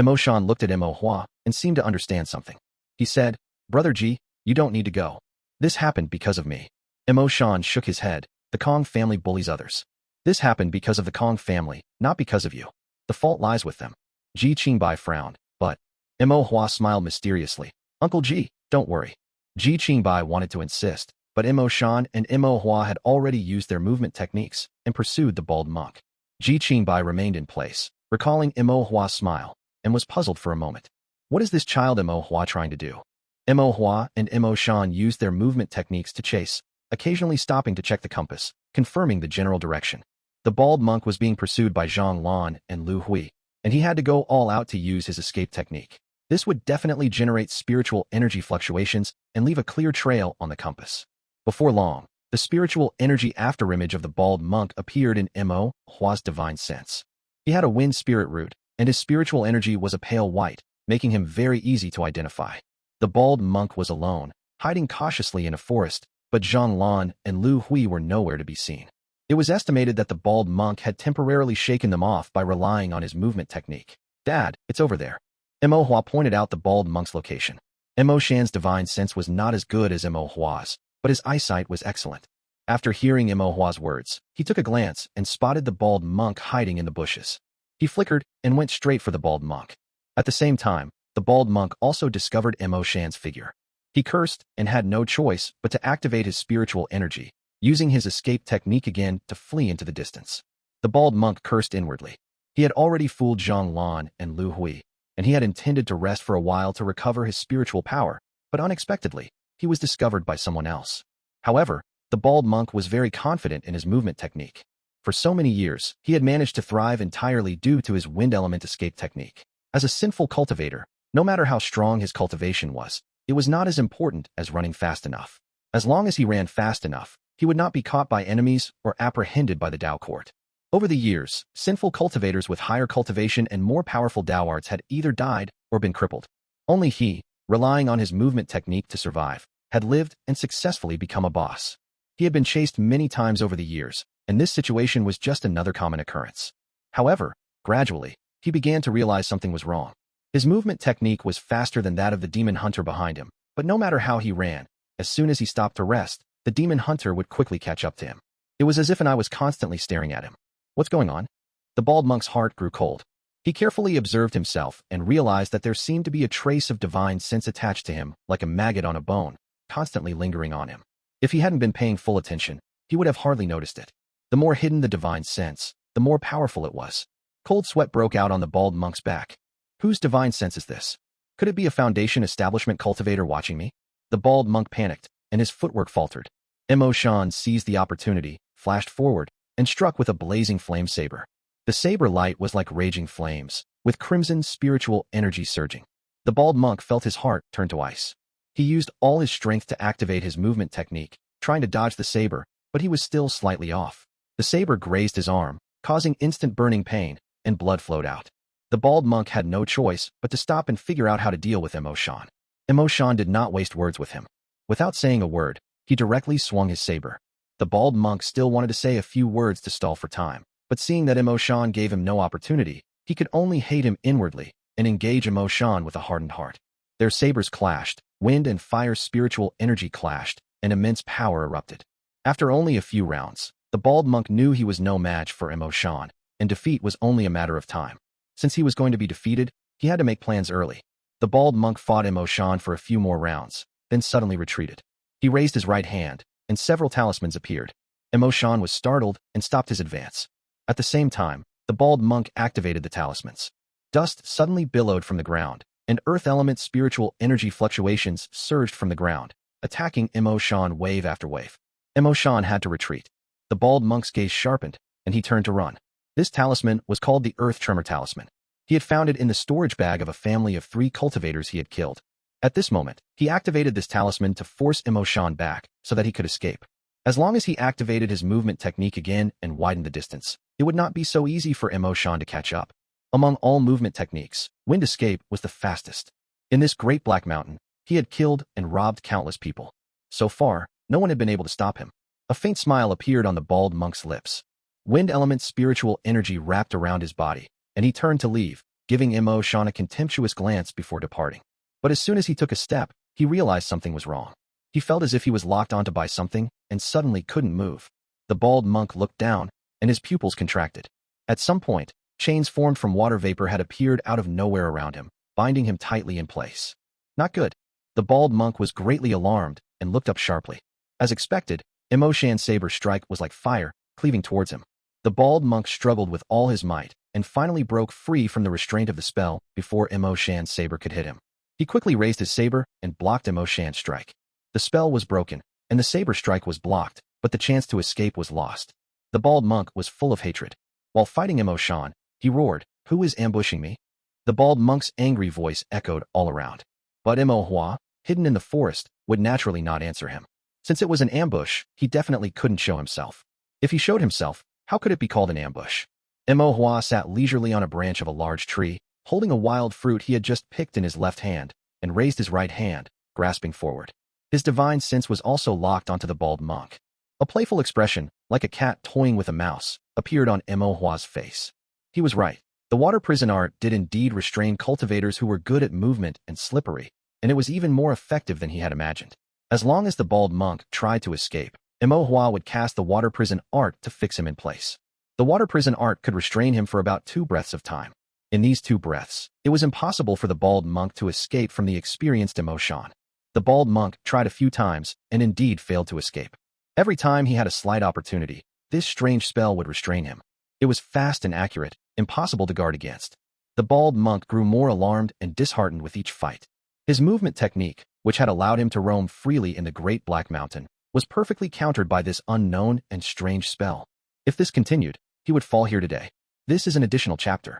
S1: Mo Shan looked at Mo Hua and seemed to understand something. He said, Brother Ji, you don't need to go. This happened because of me. Mo Shan shook his head. The Kong family bullies others. This happened because of the Kong family, not because of you. The fault lies with them. Ji Qingbai frowned, but Mo Hua smiled mysteriously. Uncle Ji, don't worry. Ji Qingbai wanted to insist, but Mo Shan and Mo Hua had already used their movement techniques and pursued the bald monk. Ji Qingbai remained in place, recalling Mo Hua's smile, and was puzzled for a moment. What is this child Mo Hua trying to do? Mo Hua and Mo Shan used their movement techniques to chase, occasionally stopping to check the compass, confirming the general direction. The bald monk was being pursued by Zhang Lan and Lu Hui, and he had to go all out to use his escape technique. This would definitely generate spiritual energy fluctuations and leave a clear trail on the compass. Before long, the spiritual energy afterimage of the bald monk appeared in Mo Hua's divine sense. He had a wind spirit root, and his spiritual energy was a pale white, making him very easy to identify. The bald monk was alone, hiding cautiously in a forest, but Zhang Lan and Lu Hui were nowhere to be seen. It was estimated that the bald monk had temporarily shaken them off by relying on his movement technique. "Dad, it's over there." Mo Hua pointed out the bald monk's location. Mo Shan's divine sense was not as good as Mo Hua's, but his eyesight was excellent. After hearing Mo Hua's words, he took a glance and spotted the bald monk hiding in the bushes. He flickered and went straight for the bald monk. At the same time, the bald monk also discovered Mo Shan's figure. He cursed and had no choice but to activate his spiritual energy, using his escape technique again to flee into the distance. The bald monk cursed inwardly. He had already fooled Zhang Lan and Lu Hui, and he had intended to rest for a while to recover his spiritual power, but unexpectedly, he was discovered by someone else. However, the bald monk was very confident in his movement technique. For so many years, he had managed to thrive entirely due to his wind element escape technique. As a sinful cultivator, no matter how strong his cultivation was, it was not as important as running fast enough. As long as he ran fast enough, he would not be caught by enemies or apprehended by the Dao court. Over the years, sinful cultivators with higher cultivation and more powerful Dao arts had either died or been crippled. Only he, relying on his movement technique to survive, had lived and successfully become a boss. He had been chased many times over the years, and this situation was just another common occurrence. However, gradually, he began to realize something was wrong. His movement technique was faster than that of the demon hunter behind him, but no matter how he ran, as soon as he stopped to rest, the demon hunter would quickly catch up to him. It was as if an eye was constantly staring at him. What's going on? The bald monk's heart grew cold. He carefully observed himself and realized that there seemed to be a trace of divine sense attached to him, like a maggot on a bone, constantly lingering on him. If he hadn't been paying full attention, he would have hardly noticed it. The more hidden the divine sense, the more powerful it was. Cold sweat broke out on the bald monk's back. Whose divine sense is this? Could it be a foundation establishment cultivator watching me? The bald monk panicked, and his footwork faltered. Mo Shan seized the opportunity, flashed forward, and struck with a blazing flame saber. The saber light was like raging flames, with crimson spiritual energy surging. The bald monk felt his heart turn to ice. He used all his strength to activate his movement technique, trying to dodge the saber, but he was still slightly off. The saber grazed his arm, causing instant burning pain, and blood flowed out. The bald monk had no choice but to stop and figure out how to deal with Mo Shan. Mo Shan did not waste words with him. Without saying a word, he directly swung his saber. The bald monk still wanted to say a few words to stall for time, but seeing that Mo Shan gave him no opportunity, he could only hate him inwardly and engage Mo Shan with a hardened heart. Their sabers clashed, wind and fire spiritual energy clashed, and immense power erupted. After only a few rounds, the bald monk knew he was no match for Mo Shan, and defeat was only a matter of time. Since he was going to be defeated, he had to make plans early. The bald monk fought Mo Shan for a few more rounds, then suddenly retreated. He raised his right hand, and several talismans appeared. Mo Shan was startled and stopped his advance. At the same time, the bald monk activated the talismans. Dust suddenly billowed from the ground, and earth element spiritual energy fluctuations surged from the ground, attacking Mo Shan wave after wave. Mo Shan had to retreat. The bald monk's gaze sharpened, and he turned to run. This talisman was called the Earth Tremor Talisman. He had found it in the storage bag of a family of 3 cultivators he had killed. At this moment, he activated this talisman to force Mo Shan back so that he could escape. As long as he activated his movement technique again and widened the distance, it would not be so easy for Mo Shan to catch up. Among all movement techniques, wind escape was the fastest. In this great black mountain, he had killed and robbed countless people. So far, no one had been able to stop him. A faint smile appeared on the bald monk's lips. Wind element spiritual energy wrapped around his body, and he turned to leave, giving Mo Shan a contemptuous glance before departing. But as soon as he took a step, he realized something was wrong. He felt as if he was locked onto by something and suddenly couldn't move. The bald monk looked down, and his pupils contracted. At some point, chains formed from water vapor had appeared out of nowhere around him, binding him tightly in place. Not good. The bald monk was greatly alarmed and looked up sharply. As expected, Mo Shan's saber strike was like fire, cleaving towards him. The bald monk struggled with all his might and finally broke free from the restraint of the spell before Mo Shan's saber could hit him. He quickly raised his saber and blocked Mo Shan's strike. The spell was broken, and the saber strike was blocked, but the chance to escape was lost. The bald monk was full of hatred. While fighting Mo Shan, he roared, "Who is ambushing me?" The bald monk's angry voice echoed all around. But Mo Hua, hidden in the forest, would naturally not answer him. Since it was an ambush, he definitely couldn't show himself. If he showed himself, how could it be called an ambush? Mo Hua sat leisurely on a branch of a large tree, holding a wild fruit he had just picked in his left hand, and raised his right hand, grasping forward. His divine sense was also locked onto the bald monk. A playful expression, like a cat toying with a mouse, appeared on Hua's face. He was right. The water prison art did indeed restrain cultivators who were good at movement and slippery, and it was even more effective than he had imagined. As long as the bald monk tried to escape, Hua would cast the water prison art to fix him in place. The water prison art could restrain him for about 2 breaths of time. In these 2 breaths, it was impossible for the bald monk to escape from the experienced emotion. The bald monk tried a few times and indeed failed to escape. Every time he had a slight opportunity, this strange spell would restrain him. It was fast and accurate, impossible to guard against. The bald monk grew more alarmed and disheartened with each fight. His movement technique, which had allowed him to roam freely in the Great Black Mountain, was perfectly countered by this unknown and strange spell. If this continued, he would fall here today. This is an additional chapter.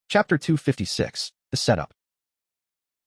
S1: Chapter 256, The Setup.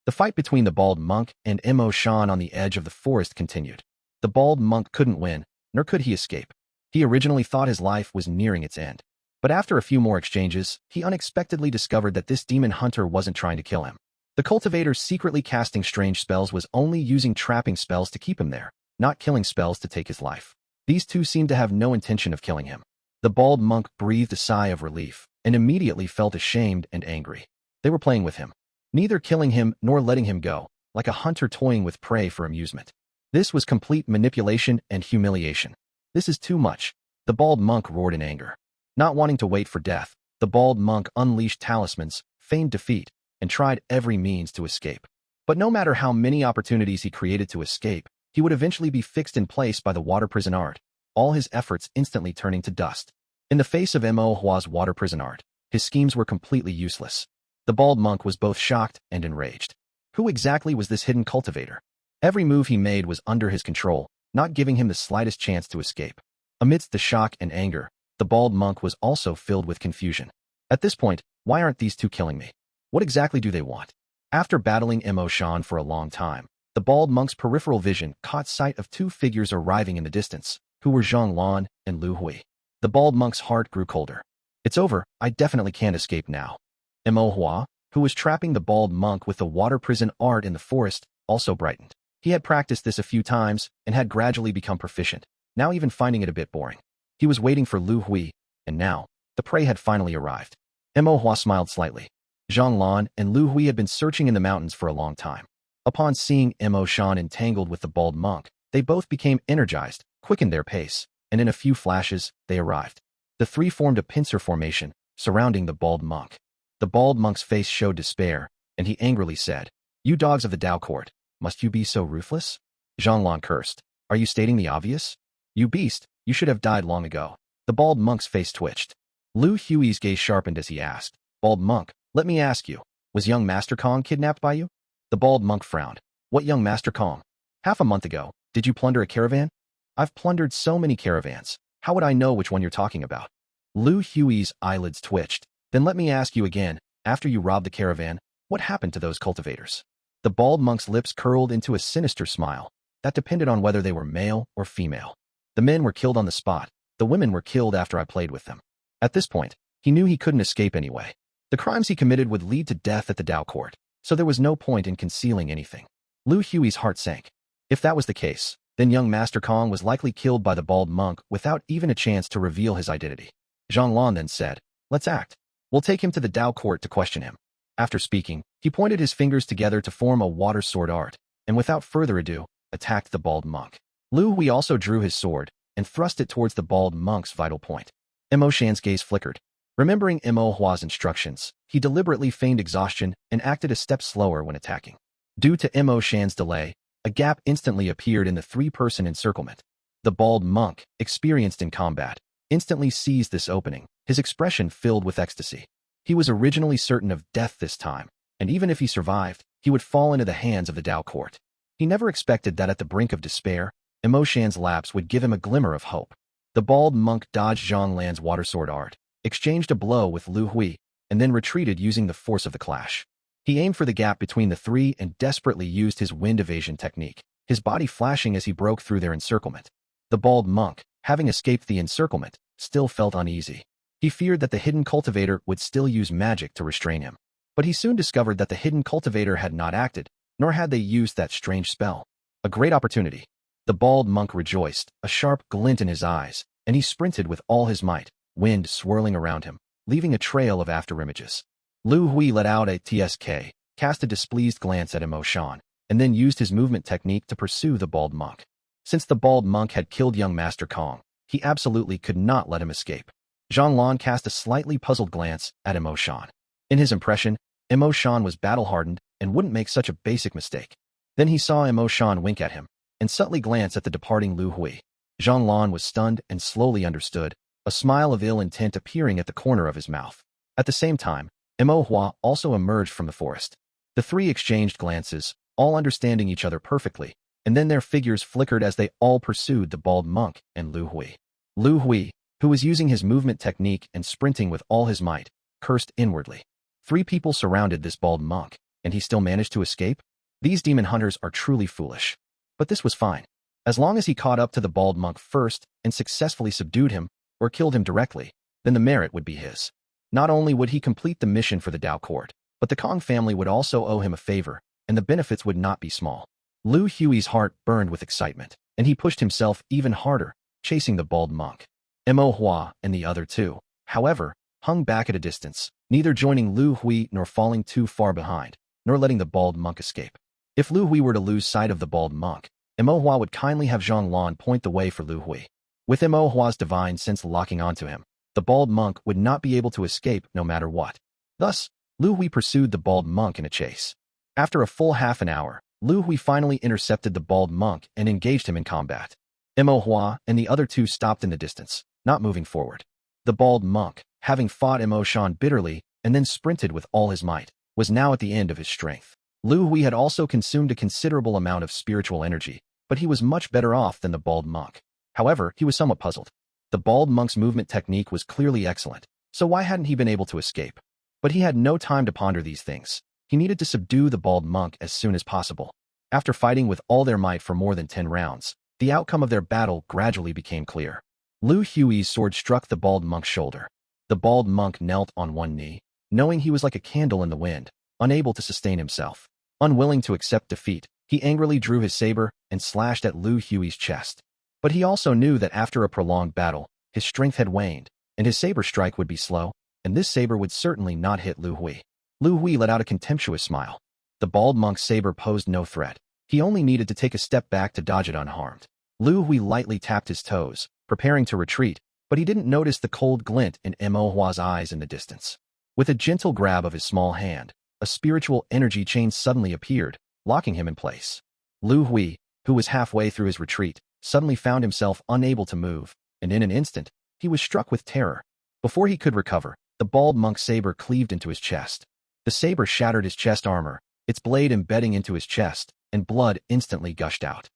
S1: The fight between the bald monk and Mo Shan on the edge of the forest continued. The bald monk couldn't win, nor could he escape. He originally thought his life was nearing its end. But after a few more exchanges, he unexpectedly discovered that this demon hunter wasn't trying to kill him. The cultivator secretly casting strange spells was only using trapping spells to keep him there, not killing spells to take his life. These two seemed to have no intention of killing him. The bald monk breathed a sigh of relief and immediately felt ashamed and angry. They were playing with him, neither killing him nor letting him go, like a hunter toying with prey for amusement. This was complete manipulation and humiliation. This is too much, the bald monk roared in anger. Not wanting to wait for death, the bald monk unleashed talismans, feigned defeat, and tried every means to escape. But no matter how many opportunities he created to escape, he would eventually be fixed in place by the water prison art, all his efforts instantly turning to dust. In the face of Hua's water prison art, his schemes were completely useless. The bald monk was both shocked and enraged. Who exactly was this hidden cultivator? Every move he made was under his control, not giving him the slightest chance to escape. Amidst the shock and anger, the bald monk was also filled with confusion. At this point, why aren't these two killing me? What exactly do they want? After battling Mo Shan for a long time, the bald monk's peripheral vision caught sight of 2 figures arriving in the distance, who were Zhang Lan and Lu Hui. The bald monk's heart grew colder. It's over, I definitely can't escape now. Hua, who was trapping the bald monk with the water prison art in the forest, also brightened. He had practiced this a few times and had gradually become proficient, now even finding it a bit boring. He was waiting for Lu Hui, and now, the prey had finally arrived. Hua smiled slightly. Zhang Lan and Lu Hui had been searching in the mountains for a long time. Upon seeing Mo Shan entangled with the bald monk, they both became energized, quickened their pace, and in a few flashes, they arrived. The 3 formed a pincer formation, surrounding the bald monk. The bald monk's face showed despair, and he angrily said, "You dogs of the Dao court, must you be so ruthless?" Zhang Lan cursed. "Are you stating the obvious? You beast, you should have died long ago." The bald monk's face twitched. Lu Hui's gaze sharpened as he asked, "Bald monk, let me ask you, was young Master Kong kidnapped by you?" The bald monk frowned. "What young Master Kong? Half a month ago, did you plunder a caravan?" "I've plundered so many caravans. How would I know which one you're talking about?" Lu Hui's eyelids twitched. "Then let me ask you again, after you robbed the caravan, what happened to those cultivators?" The bald monk's lips curled into a sinister smile. That depended on whether they were male or female. The men were killed on the spot. The women were killed after I played with them. At this point, he knew he couldn't escape anyway. The crimes he committed would lead to death at the Dao court, so there was no point in concealing anything. Lu Hui's heart sank. If that was the case, then young Master Kong was likely killed by the bald monk without even a chance to reveal his identity. Zhang Lan then said, "Let's act. We'll take him to the Dao court to question him." After speaking, he pointed his fingers together to form a water sword art, and without further ado, attacked the bald monk. Lu Hui also drew his sword and thrust it towards the bald monk's vital point. Mo Shan's gaze flickered. Remembering Hua's instructions, he deliberately feigned exhaustion and acted a step slower when attacking. Due to Mo Shan's delay, a gap instantly appeared in the 3-person encirclement. The bald monk, experienced in combat, instantly seized this opening, his expression filled with ecstasy. He was originally certain of death this time, and even if he survived, he would fall into the hands of the Dao court. He never expected that at the brink of despair, Mo Shan's lapse would give him a glimmer of hope. The bald monk dodged Zhang Lan's water sword art, exchanged a blow with Lu Hui, and then retreated using the force of the clash. He aimed for the gap between the 3 and desperately used his wind evasion technique, his body flashing as he broke through their encirclement. The bald monk, having escaped the encirclement, still felt uneasy. He feared that the hidden cultivator would still use magic to restrain him. But he soon discovered that the hidden cultivator had not acted, nor had they used that strange spell. A great opportunity. The bald monk rejoiced, a sharp glint in his eyes, and he sprinted with all his might, wind swirling around him, leaving a trail of afterimages. Lu Hui let out a tsk, cast a displeased glance at Imo-shan, and then used his movement technique to pursue the bald monk. Since the bald monk had killed young Master Kong, he absolutely could not let him escape. Zhang cast a slightly puzzled glance at Imo-shan. In his impression, Imo-shan was battle-hardened and wouldn't make such a basic mistake. Then he saw Imo-shan wink at him, and subtly glance at the departing Lu Hui. Zhang was stunned and slowly understood, a smile of ill intent appearing at the corner of his mouth. At the same time, Imo Hua also emerged from the forest. The three exchanged glances, all understanding each other perfectly, and then their figures flickered as they all pursued the bald monk and Lu Hui. Lu Hui, who was using his movement technique and sprinting with all his might, cursed inwardly. 3 people surrounded this bald monk, and he still managed to escape? These demon hunters are truly foolish. But this was fine. As long as he caught up to the bald monk first and successfully subdued him, or killed him directly, then the merit would be his. Not only would he complete the mission for the Dao Court, but the Kong family would also owe him a favor, and the benefits would not be small. Lu Hui's heart burned with excitement, and he pushed himself even harder, chasing the bald monk. Imo Hua and the other 2, however, hung back at a distance, neither joining Lu Hui nor falling too far behind, nor letting the bald monk escape. If Lu Hui were to lose sight of the bald monk, Imo Hua would kindly have Zhang point the way for Lu Hui. With Imo Hua's divine sense locking onto him, the bald monk would not be able to escape no matter what. Thus, Lu Hui pursued the bald monk in a chase. After a full half an hour, Lu Hui finally intercepted the bald monk and engaged him in combat. Imo Hua and the other 2 stopped in the distance, not moving forward. The bald monk, having fought Imo-shan bitterly and then sprinted with all his might, was now at the end of his strength. Lu Hui had also consumed a considerable amount of spiritual energy, but he was much better off than the bald monk. However, he was somewhat puzzled. The bald monk's movement technique was clearly excellent, so why hadn't he been able to escape? But he had no time to ponder these things. He needed to subdue the bald monk as soon as possible. After fighting with all their might for more than 10 rounds, the outcome of their battle gradually became clear. Lu Hui's sword struck the bald monk's shoulder. The bald monk knelt on one knee, knowing he was like a candle in the wind, unable to sustain himself. Unwilling to accept defeat, he angrily drew his saber and slashed at Lu Hui's chest. But he also knew that after a prolonged battle, his strength had waned, and his saber strike would be slow, and this saber would certainly not hit Lu Hui. Lu Hui let out a contemptuous smile. The bald monk's saber posed no threat. He only needed to take a step back to dodge it unharmed. Lu Hui lightly tapped his toes, preparing to retreat, but he didn't notice the cold glint in Imo Hua's eyes in the distance. With a gentle grab of his small hand, a spiritual energy chain suddenly appeared, locking him in place. Lu Hui, who was halfway through his retreat, suddenly found himself unable to move, and in an instant, he was struck with terror. Before he could recover, the bald monk's saber cleaved into his chest. The saber shattered his chest armor, its blade embedding into his chest, and blood instantly gushed out.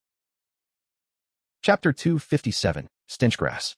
S1: Chapter 257, Stenchgrass.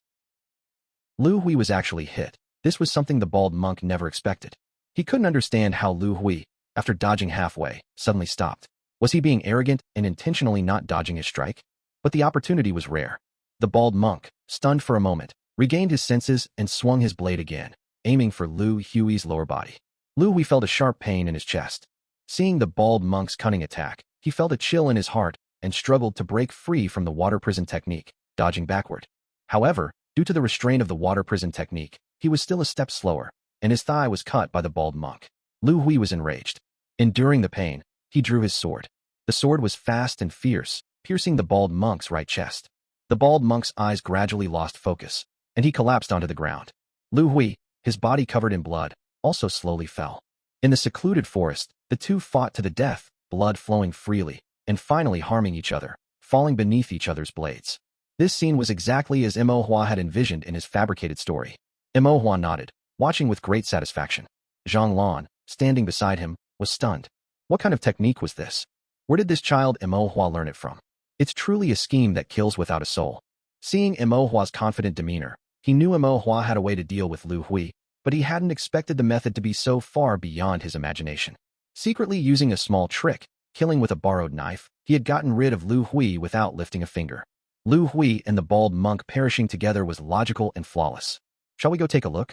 S1: Lu Hui was actually hit. This was something the bald monk never expected. He couldn't understand how Lu Hui, after dodging halfway, suddenly stopped. Was he being arrogant and intentionally not dodging his strike? But the opportunity was rare. The bald monk, stunned for a moment, regained his senses and swung his blade again, aiming for Lu Hui's lower body. Lu Hui felt a sharp pain in his chest. Seeing the bald monk's cunning attack, he felt a chill in his heart and struggled to break free from the water prison technique, dodging backward. However, due to the restraint of the water prison technique, he was still a step slower, and his thigh was cut by the bald monk. Lu Hui was enraged. Enduring the pain, he drew his sword. The sword was fast and fierce, piercing the bald monk's right chest. The bald monk's eyes gradually lost focus, and he collapsed onto the ground. Lu Hui, his body covered in blood, also slowly fell. In the secluded forest, the 2 fought to the death, blood flowing freely, and finally harming each other, falling beneath each other's blades. This scene was exactly as Imo Hua had envisioned in his fabricated story. Imo Hua nodded, watching with great satisfaction. Zhang, standing beside him, was stunned. What kind of technique was this? Where did this child Imo Hua learn it from? It's truly a scheme that kills without a soul. Seeing Imo Hua's confident demeanor, he knew Imo Hua had a way to deal with Lu Hui, but he hadn't expected the method to be so far beyond his imagination. Secretly using a small trick, killing with a borrowed knife, he had gotten rid of Lu Hui without lifting a finger. Lu Hui and the bald monk perishing together was logical and flawless. Shall we go take a look?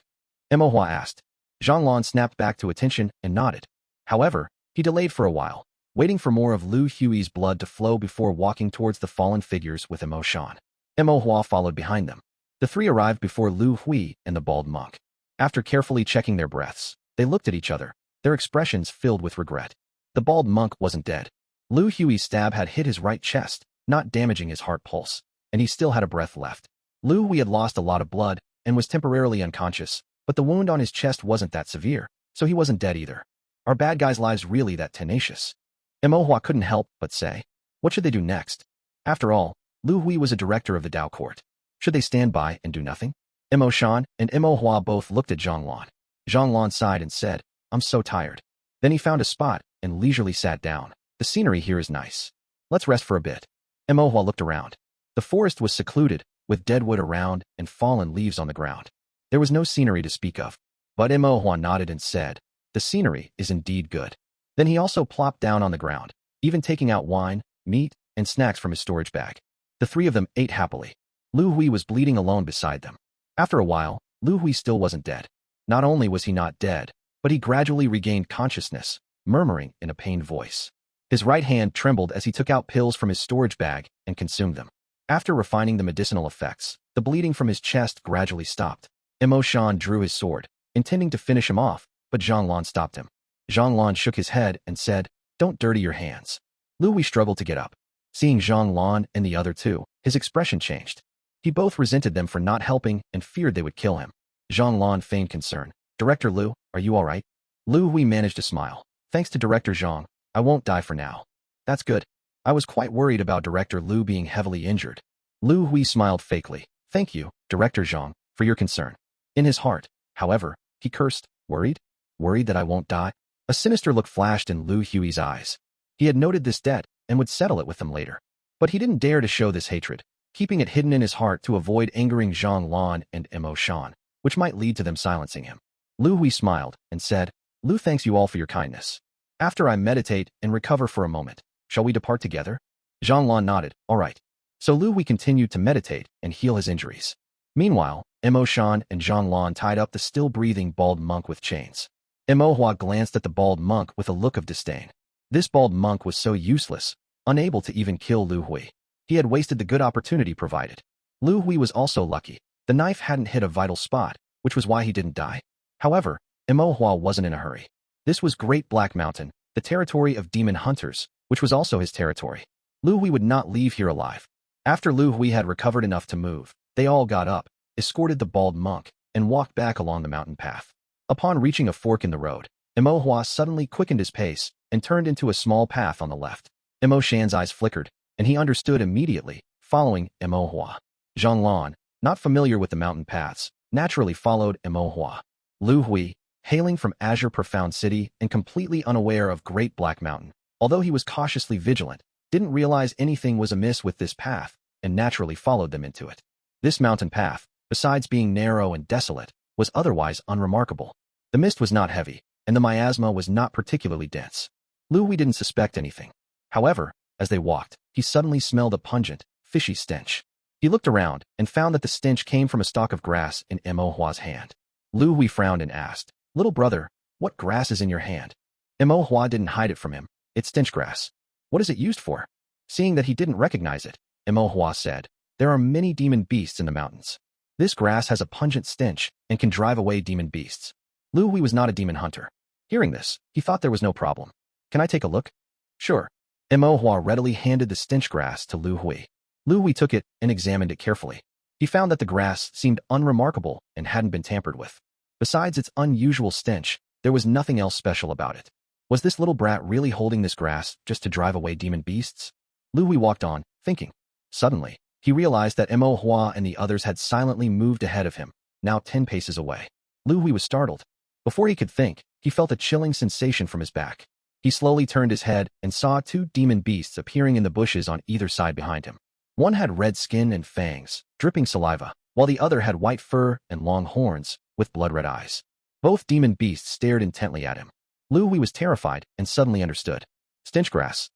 S1: Imo Hua asked. Zhang snapped back to attention and nodded. However, he delayed for a while. waiting for more of Lu Hui's blood to flow before walking towards the fallen figures with Imo Shan. Imo Hua followed behind them. The three arrived before Lu Hui and the bald monk. After carefully checking their breaths, they looked at each other, their expressions filled with regret. The bald monk wasn't dead. Lu Hui's stab had hit his right chest, not damaging his heart pulse, and he still had a breath left. Lu Hui had lost a lot of blood and was temporarily unconscious, but the wound on his chest wasn't that severe, so he wasn't dead either. Are bad guys' lives really that tenacious? Imo Hua couldn't help but say. What should they do next? After all, Lu Hui was a director of the Dao court. Should they stand by and do nothing? Imo Shan and Imo Hua both looked at Zhang Lan. Zhang Lan sighed and said, I'm so tired. Then he found a spot and leisurely sat down. The scenery here is nice. Let's rest for a bit. Imo Hua looked around. The forest was secluded, with dead wood around and fallen leaves on the ground. There was no scenery to speak of. But Imo Hua nodded and said, the scenery is indeed good. Then he also plopped down on the ground, even taking out wine, meat, and snacks from his storage bag. The three of them ate happily. Lu Hui was bleeding alone beside them. After a while, Lu Hui still wasn't dead. Not only was he not dead, but he gradually regained consciousness, murmuring in a pained voice. His right hand trembled as he took out pills from his storage bag and consumed them. After refining the medicinal effects, the bleeding from his chest gradually stopped. Imo Shan drew his sword, intending to finish him off, but Zhang Lan stopped him. Zhang Lan shook his head and said, don't dirty your hands. Lu Hui struggled to get up. Seeing Zhang Lan and the other two, his expression changed. He both resented them for not helping and feared they would kill him. Zhang Lan feigned concern. Director Lu, are you all right? Lu Hui managed to smile. Thanks to Director Zhang, I won't die for now. That's good. I was quite worried about Director Lu being heavily injured. Lu Hui smiled fakely. Thank you, Director Zhang, for your concern. In his heart, however, he cursed, worried? Worried that I won't die? A sinister look flashed in Lu Hui's eyes. He had noted this debt and would settle it with them later. But he didn't dare to show this hatred, keeping it hidden in his heart to avoid angering Zhang Lan and Imo Shan, which might lead to them silencing him. Lu Hui smiled and said, Lu thanks you all for your kindness. After I meditate and recover for a moment, shall we depart together? Zhang Lan nodded, all right. So Lu Hui continued to meditate and heal his injuries. Meanwhile, Imo Shan and Zhang Lan tied up the still-breathing bald monk with chains. Imo Hua glanced at the bald monk with a look of disdain. This bald monk was so useless, unable to even kill Lu Hui. He had wasted the good opportunity provided. Lu Hui was also lucky. The knife hadn't hit a vital spot, which was why he didn't die. However, Imo Hua wasn't in a hurry. This was Great Black Mountain, the territory of demon hunters, which was also his territory. Lu Hui would not leave here alive. After Lu Hui had recovered enough to move, they all got up, escorted the bald monk, and walked back along the mountain path. Upon reaching a fork in the road, Imo Hua suddenly quickened his pace and turned into a small path on the left. Imo Shan's eyes flickered, and he understood immediately, following Imo Hua. Zhang Lan, not familiar with the mountain paths, naturally followed Imo Hua. Lu Hui, hailing from Azure Profound City and completely unaware of Great Black Mountain, although he was cautiously vigilant, didn't realize anything was amiss with this path and naturally followed them into it. This mountain path, besides being narrow and desolate, was otherwise unremarkable. The mist was not heavy, and the miasma was not particularly dense. Lu Hui didn't suspect anything. However, as they walked, he suddenly smelled a pungent, fishy stench. He looked around and found that the stench came from a stalk of grass in Imo Hua's hand. Lu Hui frowned and asked, little brother, what grass is in your hand? Imo Hua didn't hide it from him. It's stench grass. What is it used for? Seeing that he didn't recognize it, Imo Hua said, there are many demon beasts in the mountains. This grass has a pungent stench and can drive away demon beasts. Lu Hui was not a demon hunter. Hearing this, he thought there was no problem. Can I take a look? Sure. Imo Hua readily handed the stench grass to Lu Hui. Lu Hui took it and examined it carefully. He found that the grass seemed unremarkable and hadn't been tampered with. Besides its unusual stench, there was nothing else special about it. Was this little brat really holding this grass just to drive away demon beasts? Lu Hui walked on, thinking. Suddenly, he realized that Imo Hua and the others had silently moved ahead of him, now 10 paces away. Lu Hui was startled. Before he could think, he felt a chilling sensation from his back. He slowly turned his head and saw 2 demon beasts appearing in the bushes on either side behind him. One had red skin and fangs, dripping saliva, while the other had white fur and long horns, with blood-red eyes. Both demon beasts stared intently at him. Lu Hui was terrified and suddenly understood. Stench grass,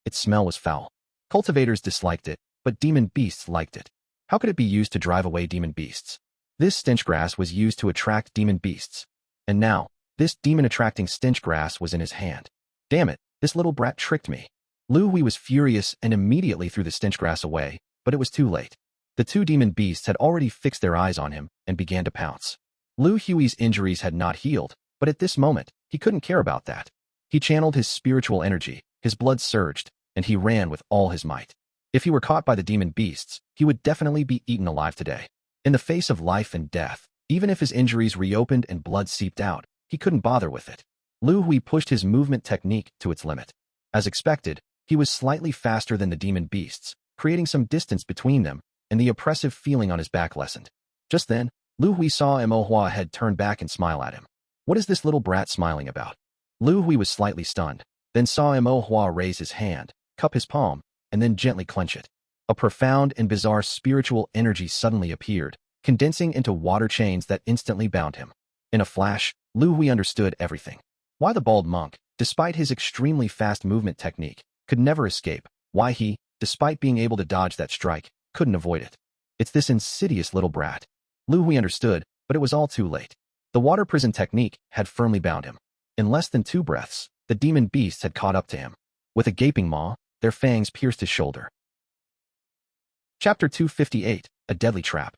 S1: its smell was foul. Cultivators disliked it, but demon beasts liked it. How could it be used to drive away demon beasts? This stench grass was used to attract demon beasts. And now, this demon-attracting stench grass was in his hand. Damn it, This little brat tricked me. Lu Hui was furious and immediately threw the stench grass away, but it was too late. The two demon beasts had already fixed their eyes on him and began to pounce. Lu Hui's injuries had not healed, but at this moment, he couldn't care about that. He channeled his spiritual energy, his blood surged, and he ran with all his might. If he were caught by the demon beasts, he would definitely be eaten alive today. In the face of life and death, even if his injuries reopened and blood seeped out, he couldn't bother with it. Lu Hui pushed his movement technique to its limit. As expected, he was slightly faster than the demon beasts, creating some distance between them, and the oppressive feeling on his back lessened. Just then, Lu Hui saw Mo Hua head turn back and smile at him. What is this little brat smiling about? Lu Hui was slightly stunned, then saw Mo Hua raise his hand, cup his palm, and then gently clench it. A profound and bizarre spiritual energy suddenly appeared, condensing into water chains that instantly bound him. In a flash, Lu Hui understood everything. Why the bald monk, despite his extremely fast movement technique, could never escape, why he, despite being able to dodge that strike, couldn't avoid it. It's this insidious little brat. Lu Hui understood, but it was all too late. The water prison technique had firmly bound him. In less than 2 breaths, the demon beasts had caught up to him. With a gaping maw, their fangs pierced his shoulder. Chapter 258, A Deadly Trap.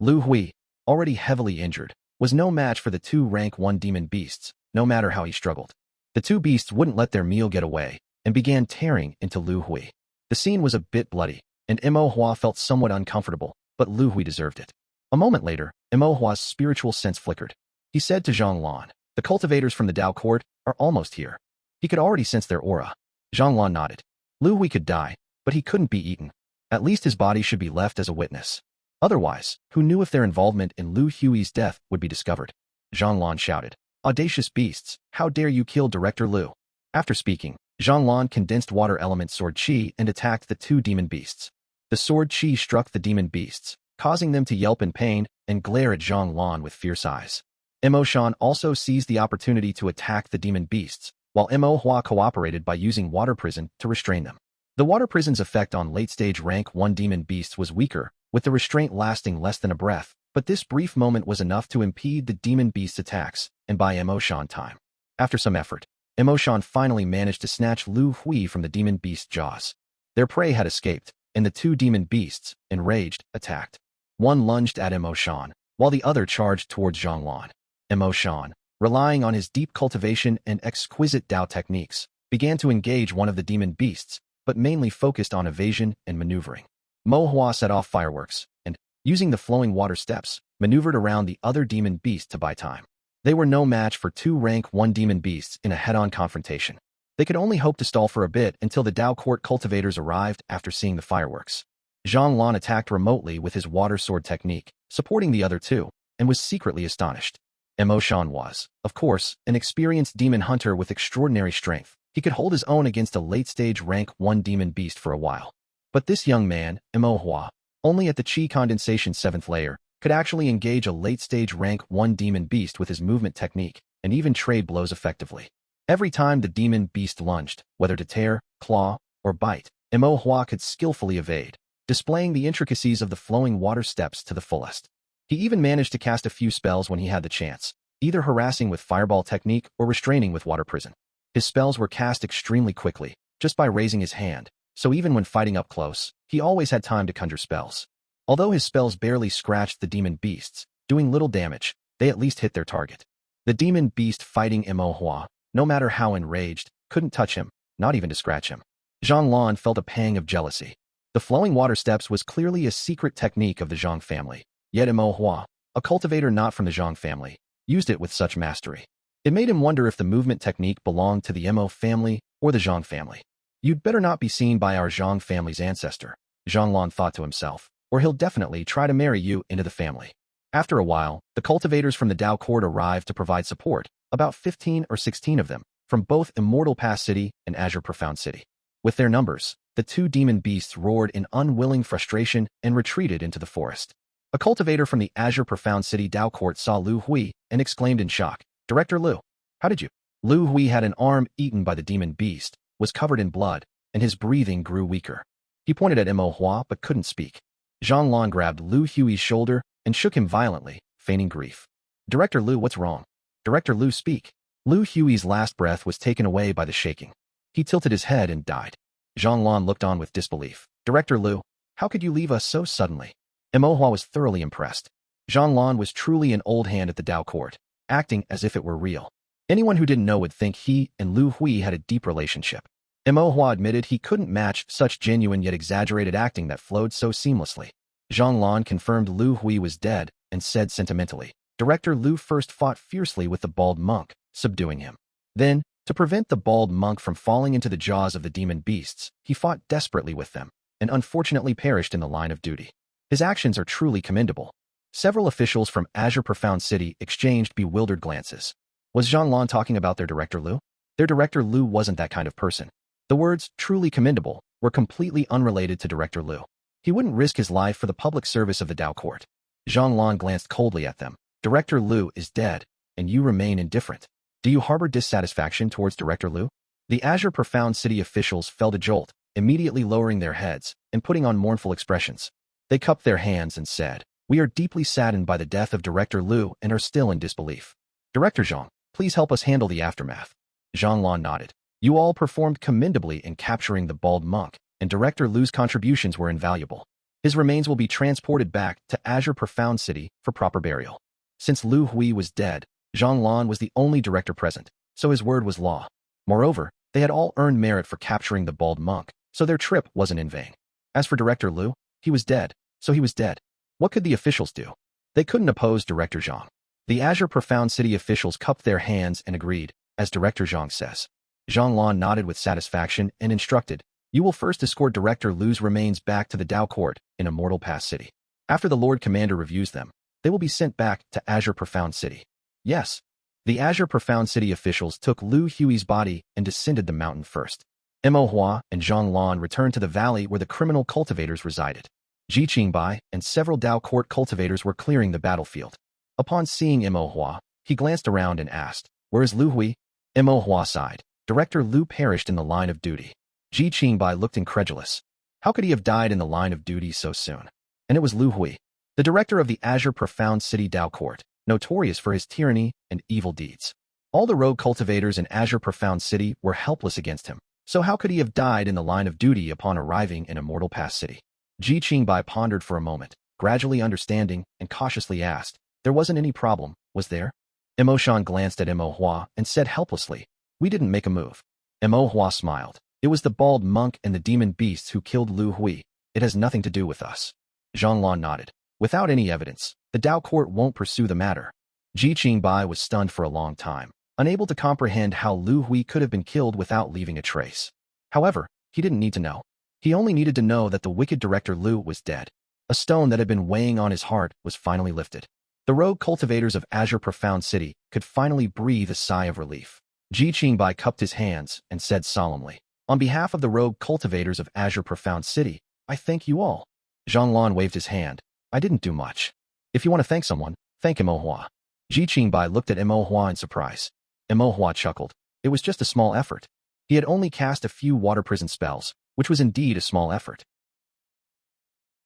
S1: Lu Hui, already heavily injured, was no match for the 2 rank 1 demon beasts, no matter how he struggled. The 2 beasts wouldn't let their meal get away, and began tearing into Lu Hui. The scene was a bit bloody, and Mo Hua felt somewhat uncomfortable, but Lu Hui deserved it. A moment later, Mo Hua's spiritual sense flickered. He said to Zhang Lan, "The cultivators from the Dao court are almost here." He could already sense their aura. Zhang Lan nodded. Lu Hui could die, but he couldn't be eaten. At least his body should be left as a witness. Otherwise, who knew if their involvement in Lu Hui's death would be discovered? Zhang Lan shouted, "Audacious beasts, how dare you kill Director Lu?" After speaking, Zhang Lan condensed water element sword chi and attacked the 2 demon beasts. The sword chi struck the demon beasts, causing them to yelp in pain and glare at Zhang Lan with fierce eyes. Mo Shan also seized the opportunity to attack the demon beasts, while Mo Hua cooperated by using water prison to restrain them. The water prison's effect on late-stage rank 1 demon beasts was weaker, with the restraint lasting less than a breath, but this brief moment was enough to impede the demon beast's attacks and buy Mo Shan time. After some effort, Mo Shan finally managed to snatch Lu Hui from the demon beast's jaws. Their prey had escaped, and the 2 demon beasts, enraged, attacked. One lunged at Mo Shan, while the other charged towards Zhang Lan. Mo Shan, relying on his deep cultivation and exquisite Dao techniques, began to engage one of the demon beasts, but mainly focused on evasion and maneuvering. Mo Hua set off fireworks, and, using the flowing water steps, maneuvered around the other demon beast to buy time. They were no match for 2 rank 1 demon beasts in a head-on confrontation. They could only hope to stall for a bit until the Dao court cultivators arrived after seeing the fireworks. Zhang Lan attacked remotely with his water sword technique, supporting the other 2, and was secretly astonished. Mo Shan was, of course, an experienced demon hunter with extraordinary strength. He could hold his own against a late-stage rank 1 demon beast for a while. But this young man, Mo Hua, only at the Qi condensation 7th layer, could actually engage a late-stage rank 1 demon beast with his movement technique, and even trade blows effectively. Every time the demon beast lunged, whether to tear, claw, or bite, Mo Hua could skillfully evade, displaying the intricacies of the flowing water steps to the fullest. He even managed to cast a few spells when he had the chance, either harassing with fireball technique or restraining with water prison. His spells were cast extremely quickly, just by raising his hand, so even when fighting up close, he always had time to conjure spells. Although his spells barely scratched the demon beasts, doing little damage, they at least hit their target. The demon beast fighting Mo Hua, no matter how enraged, couldn't touch him, not even to scratch him. Zhang Lan felt a pang of jealousy. The flowing water steps was clearly a secret technique of the Zhang family, yet Mo Hua, a cultivator not from the Zhang family, used it with such mastery. It made him wonder if the movement technique belonged to the Mo family or the Zhang family. "You'd better not be seen by our Zhang family's ancestor," Zhang Lan thought to himself, "or he'll definitely try to marry you into the family." After a while, the cultivators from the Dao court arrived to provide support, about 15 or 16 of them, from both Immortal Pass City and Azure Profound City. With their numbers, the 2 demon beasts roared in unwilling frustration and retreated into the forest. A cultivator from the Azure Profound City Dao court saw Lu Hui and exclaimed in shock, "Director Lu, how did you?" Lu Hui had an arm eaten by the demon beast, was covered in blood, and his breathing grew weaker. He pointed at Mo Hua but couldn't speak. Zhang Lan grabbed Lu Hui's shoulder and shook him violently, feigning grief. "Director Lu, what's wrong? Director Lu, speak." Lu Hui's last breath was taken away by the shaking. He tilted his head and died. Zhang looked on with disbelief. Director Lu, how could you leave us so suddenly? Imohua was thoroughly impressed. Zhang was truly an old hand at the Dao court, acting as if it were real. Anyone who didn't know would think he and Lu Hui had a deep relationship. Imohua admitted he couldn't match such genuine yet exaggerated acting that flowed so seamlessly. Zhang confirmed Lu Hui was dead and said sentimentally, Director Lu first fought fiercely with the bald monk, subduing him. Then, to prevent the bald monk from falling into the jaws of the demon beasts, he fought desperately with them, and unfortunately perished in the line of duty. His actions are truly commendable. Several officials from Azure Profound City exchanged bewildered glances. Was Zhang talking about their Director Lu? Their Director Lu wasn't that kind of person. The words, truly commendable, were completely unrelated to Director Lu. He wouldn't risk his life for the public service of the Dao court. Zhang glanced coldly at them. Director Lu is dead, and you remain indifferent. Do you harbor dissatisfaction towards Director Lu? The Azure Profound City officials felt a jolt, immediately lowering their heads and putting on mournful expressions. They cupped their hands and said, We are deeply saddened by the death of Director Lu and are still in disbelief. Director Zhang, please help us handle the aftermath. Zhang nodded. You all performed commendably in capturing the bald monk, and Director Lu's contributions were invaluable. His remains will be transported back to Azure Profound City for proper burial. Since Lu Hui was dead, Zhang was the only director present, so his word was law. Moreover, they had all earned merit for capturing the bald monk, so their trip wasn't in vain. As for Director Lu, he was dead, so he was dead. What could the officials do? They couldn't oppose Director Zhang. The Azure Profound City officials cupped their hands and agreed, as Director Zhang says. Zhang nodded with satisfaction and instructed, You will first escort Director Lu's remains back to the Dao court in Immortal Pass City. After the Lord Commander reviews them, they will be sent back to Azure Profound City. Yes. The Azure Profound City officials took Lu Hui's body and descended the mountain first. Imohua and Zhang returned to the valley where the criminal cultivators resided. Ji Qingbai and several Dao court cultivators were clearing the battlefield. Upon seeing Imohua, he glanced around and asked, Where is Lu Hui? Imohua sighed. Director Lu perished in the line of duty. Ji Qingbai looked incredulous. How could he have died in the line of duty so soon? And it was Lu Hui, the director of the Azure Profound City Dao Court, notorious for his tyranny and evil deeds. All the rogue cultivators in Azure Profound City were helpless against him, so how could he have died in the line of duty upon arriving in Immortal Pass City? Ji Qingbai pondered for a moment, gradually understanding, and cautiously asked, There wasn't any problem, was there? Imo glanced at Imohua and said helplessly, We didn't make a move. Imohua smiled. It was the bald monk and the demon beasts who killed Lu Hui. It has nothing to do with us. Zhang nodded. Without any evidence, the Dao court won't pursue the matter. Ji Qingbai was stunned for a long time, unable to comprehend how Lu Hui could have been killed without leaving a trace. However, he didn't need to know. He only needed to know that the wicked Director Lu was dead. A stone that had been weighing on his heart was finally lifted. The rogue cultivators of Azure Profound City could finally breathe a sigh of relief. Ji Qingbai cupped his hands and said solemnly, On behalf of the rogue cultivators of Azure Profound City, I thank you all. Zhang waved his hand. I didn't do much. If you want to thank someone, thank Imohua. Ji Qingbai looked at Imohua in surprise. Imohua chuckled. It was just a small effort. He had only cast a few water prison spells, which was indeed a small effort.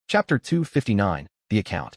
S1: Chapter 259, The Account.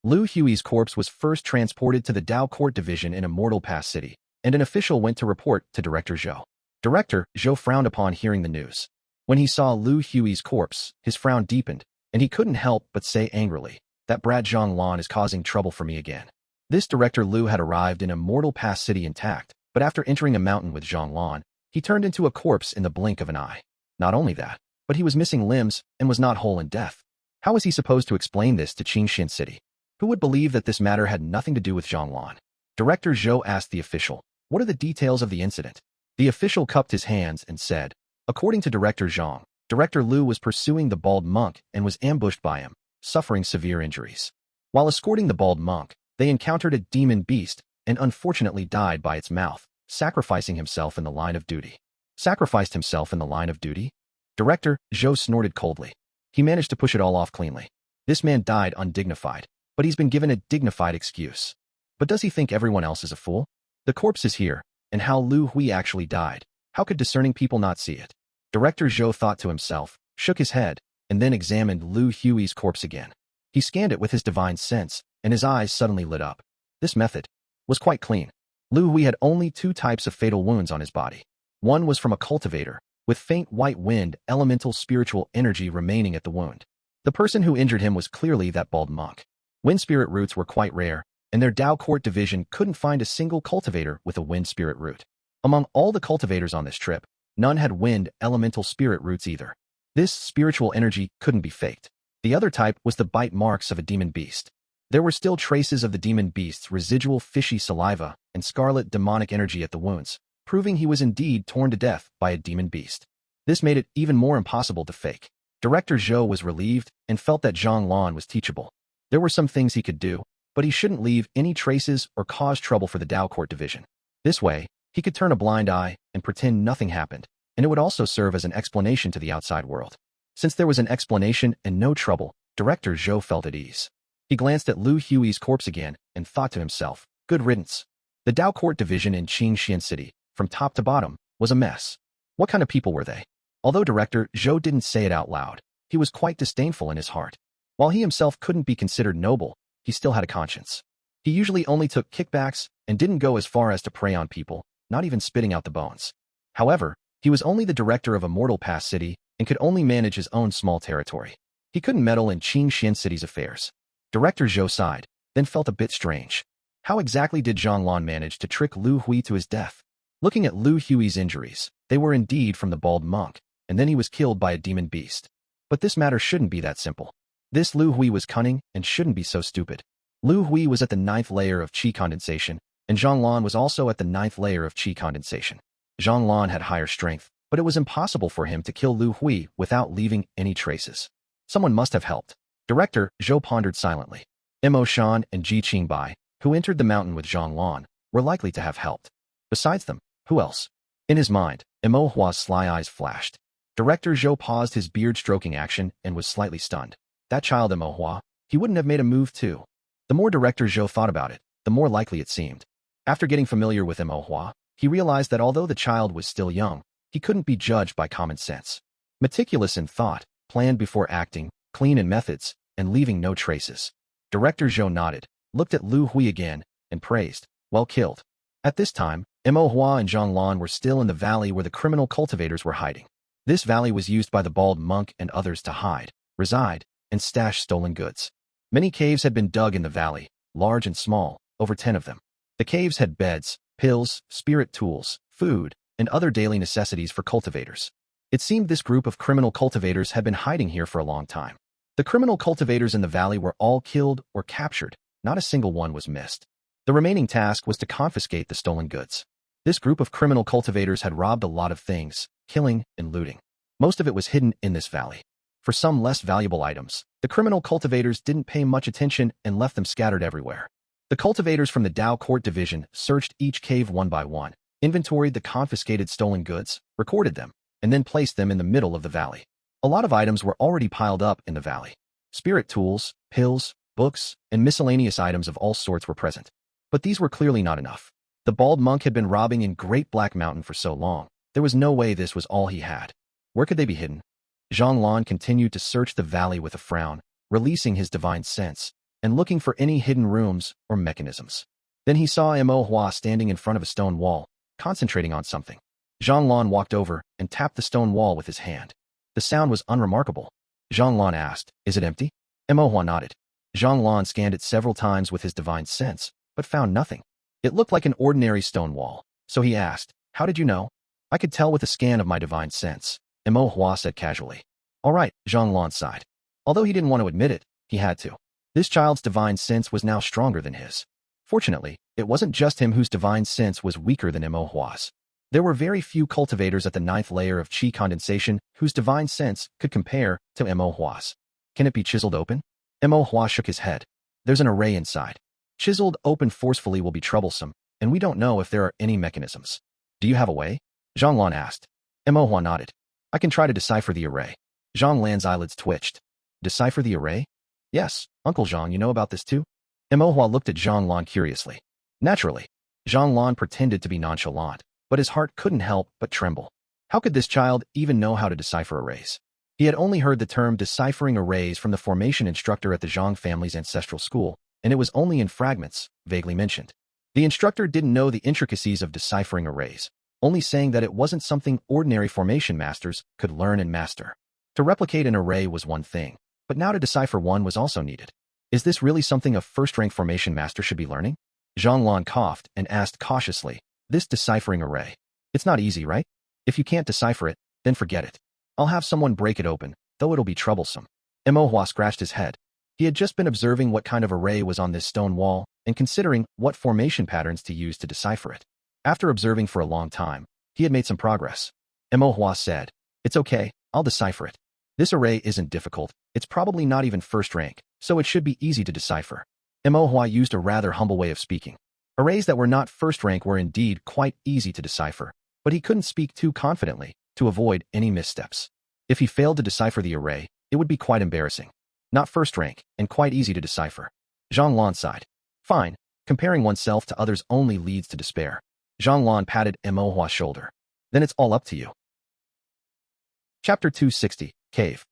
S1: Lu Hui's corpse was first transported to the Dao Court Division in Immortal Pass City, and an official went to report to Director Zhou. Director Zhou frowned upon hearing the news. When he saw Lu Hui's corpse, his frown deepened, and he couldn't help but say angrily, That brat Zhang is causing trouble for me again. This Director Lu had arrived in Immortal Pass City intact, but after entering a mountain with Zhang, he turned into a corpse in the blink of an eye. Not only that, but he was missing limbs and was not whole in death. How was he supposed to explain this to Qingxin City? Who would believe that this matter had nothing to do with Zhang? Director Zhou asked the official, What are the details of the incident? The official cupped his hands and said, According to Director Zhang, Director Lu was pursuing the bald monk and was ambushed by him, suffering severe injuries. While escorting the bald monk, they encountered a demon beast and unfortunately died by its mouth, sacrificing himself in the line of duty. Sacrificed himself in the line of duty? Director Zhou snorted coldly. He managed to push it all off cleanly. This man died undignified, but he's been given a dignified excuse. But does he think everyone else is a fool? The corpse is here, and how Lu Hui actually died. How could discerning people not see it? Director Zhou thought to himself, shook his head, and then examined Lu Hui's corpse again. He scanned it with his divine sense, and his eyes suddenly lit up. This method was quite clean. Lu Hui had only 2 types of fatal wounds on his body. One was from a cultivator, with faint white wind, elemental spiritual energy remaining at the wound. The person who injured him was clearly that bald monk. Wind spirit roots were quite rare, and their Dao Court division couldn't find a single cultivator with a wind spirit root. Among all the cultivators on this trip, none had wind elemental spirit roots either. This spiritual energy couldn't be faked. The other type was the bite marks of a demon beast. There were still traces of the demon beast's residual fishy saliva and scarlet demonic energy at the wounds, proving he was indeed torn to death by a demon beast. This made it even more impossible to fake. Director Zhou was relieved and felt that Zhang Lan was teachable. There were some things he could do, but he shouldn't leave any traces or cause trouble for the Dao Court division. This way, he could turn a blind eye and pretend nothing happened, and it would also serve as an explanation to the outside world. Since there was an explanation and no trouble, Director Zhou felt at ease. He glanced at Lu Hui's corpse again and thought to himself, good riddance. The Dao Court division in Qingxian City, from top to bottom, was a mess. What kind of people were they? Although Director Zhou didn't say it out loud, he was quite disdainful in his heart. While he himself couldn't be considered noble, he still had a conscience. He usually only took kickbacks and didn't go as far as to prey on people, not even spitting out the bones. However, he was only the director of a mortal pass city and could only manage his own small territory. He couldn't meddle in Qingxian City's affairs. Director Zhou sighed, then felt a bit strange. How exactly did Zhang Lan manage to trick Lu Hui to his death? Looking at Lu Hui's injuries, they were indeed from the bald monk, and then he was killed by a demon beast. But this matter shouldn't be that simple. This Lu Hui was cunning and shouldn't be so stupid. Lu Hui was at the 9th layer of qi condensation, and Zhang Lan was also at the 9th layer of qi condensation. Zhang Lan had higher strength, but it was impossible for him to kill Lu Hui without leaving any traces. Someone must have helped. Director Zhou pondered silently. Mo Shan and Ji Qingbai, who entered the mountain with Zhang Lan, were likely to have helped. Besides them, who else? In his mind, Mo Hua's sly eyes flashed. Director Zhou paused his beard-stroking action and was slightly stunned. That child Mo Hua, he wouldn't have made a move too. The more Director Zhou thought about it, the more likely it seemed. After getting familiar with Mo Hua, he realized that although the child was still young, he couldn't be judged by common sense. Meticulous in thought, planned before acting, clean in methods, and leaving no traces. Director Zhou nodded, looked at Lu Hui again, and praised, well killed. At this time, Mo Hua and Zhang Lan were still in the valley where the criminal cultivators were hiding. This valley was used by the bald monk and others to hide, reside, and stash stolen goods. Many caves had been dug in the valley, large and small, over 10 of them. The caves had beds, pills, spirit tools, food, and other daily necessities for cultivators. It seemed this group of criminal cultivators had been hiding here for a long time. The criminal cultivators in the valley were all killed or captured, not a single one was missed. The remaining task was to confiscate the stolen goods. This group of criminal cultivators had robbed a lot of things, killing and looting. Most of it was hidden in this valley. For some less valuable items, the criminal cultivators didn't pay much attention and left them scattered everywhere. The cultivators from the Dao Court division searched each cave one by one, inventoried the confiscated stolen goods, recorded them, and then placed them in the middle of the valley. A lot of items were already piled up in the valley. Spirit tools, pills, books, and miscellaneous items of all sorts were present. But these were clearly not enough. The bald monk had been robbing in Great Black Mountain for so long, there was no way this was all he had. Where could they be hidden? Zhang Lan continued to search the valley with a frown, releasing his divine sense, and looking for any hidden rooms or mechanisms. Then he saw Mo Hua standing in front of a stone wall, concentrating on something. Zhang Lan walked over and tapped the stone wall with his hand. The sound was unremarkable. Zhang Lan asked, "Is it empty?" Mo Hua nodded. Zhang Lan scanned it several times with his divine sense, but found nothing. It looked like an ordinary stone wall, so he asked, "How did you know?" "I could tell with a scan of my divine sense," Mo Hua said casually. "All right," Zhang Lan sighed. Although he didn't want to admit it, he had to. This child's divine sense was now stronger than his. Fortunately, it wasn't just him whose divine sense was weaker than Mo Hua's. There were very few cultivators at the 9th layer of qi condensation whose divine sense could compare to Mo Hua's. "Can it be chiseled open?" Mo Hua shook his head. "There's an array inside. Chiseled open forcefully will be troublesome, and we don't know if there are any mechanisms." "Do you have a way?" Zhang Lan asked. Mo Hua nodded. "I can try to decipher the array." Zhang Lan's eyelids twitched. "Decipher the array?" "Yes, Uncle Zhang, you know about this too?" Mo Hua looked at Zhang Lan curiously. Naturally, Zhang Lan pretended to be nonchalant, but his heart couldn't help but tremble. How could this child even know how to decipher arrays? He had only heard the term deciphering arrays from the formation instructor at the Zhang family's ancestral school, and it was only in fragments, vaguely mentioned. The instructor didn't know the intricacies of deciphering arrays, only saying that it wasn't something ordinary formation masters could learn and master. To replicate an array was one thing, but now to decipher one was also needed. Is this really something a first-rank formation master should be learning? Zhonglun coughed and asked cautiously, this deciphering array. It's not easy, right? If you can't decipher it, then forget it. I'll have someone break it open, though it'll be troublesome. Imohua scratched his head. He had just been observing what kind of array was on this stone wall and considering what formation patterns to use to decipher it. After observing for a long time, he had made some progress. Imohua said, it's okay, I'll decipher it. This array isn't difficult, it's probably not even first rank, so it should be easy to decipher. Imohua used a rather humble way of speaking. Arrays that were not first rank were indeed quite easy to decipher, but he couldn't speak too confidently to avoid any missteps. If he failed to decipher the array, it would be quite embarrassing. Not first rank, and quite easy to decipher. Zhonglun sighed. Fine, comparing oneself to others only leads to despair. Zhonglun patted Imohua's shoulder. Then it's all up to you. Chapter 260, Cave.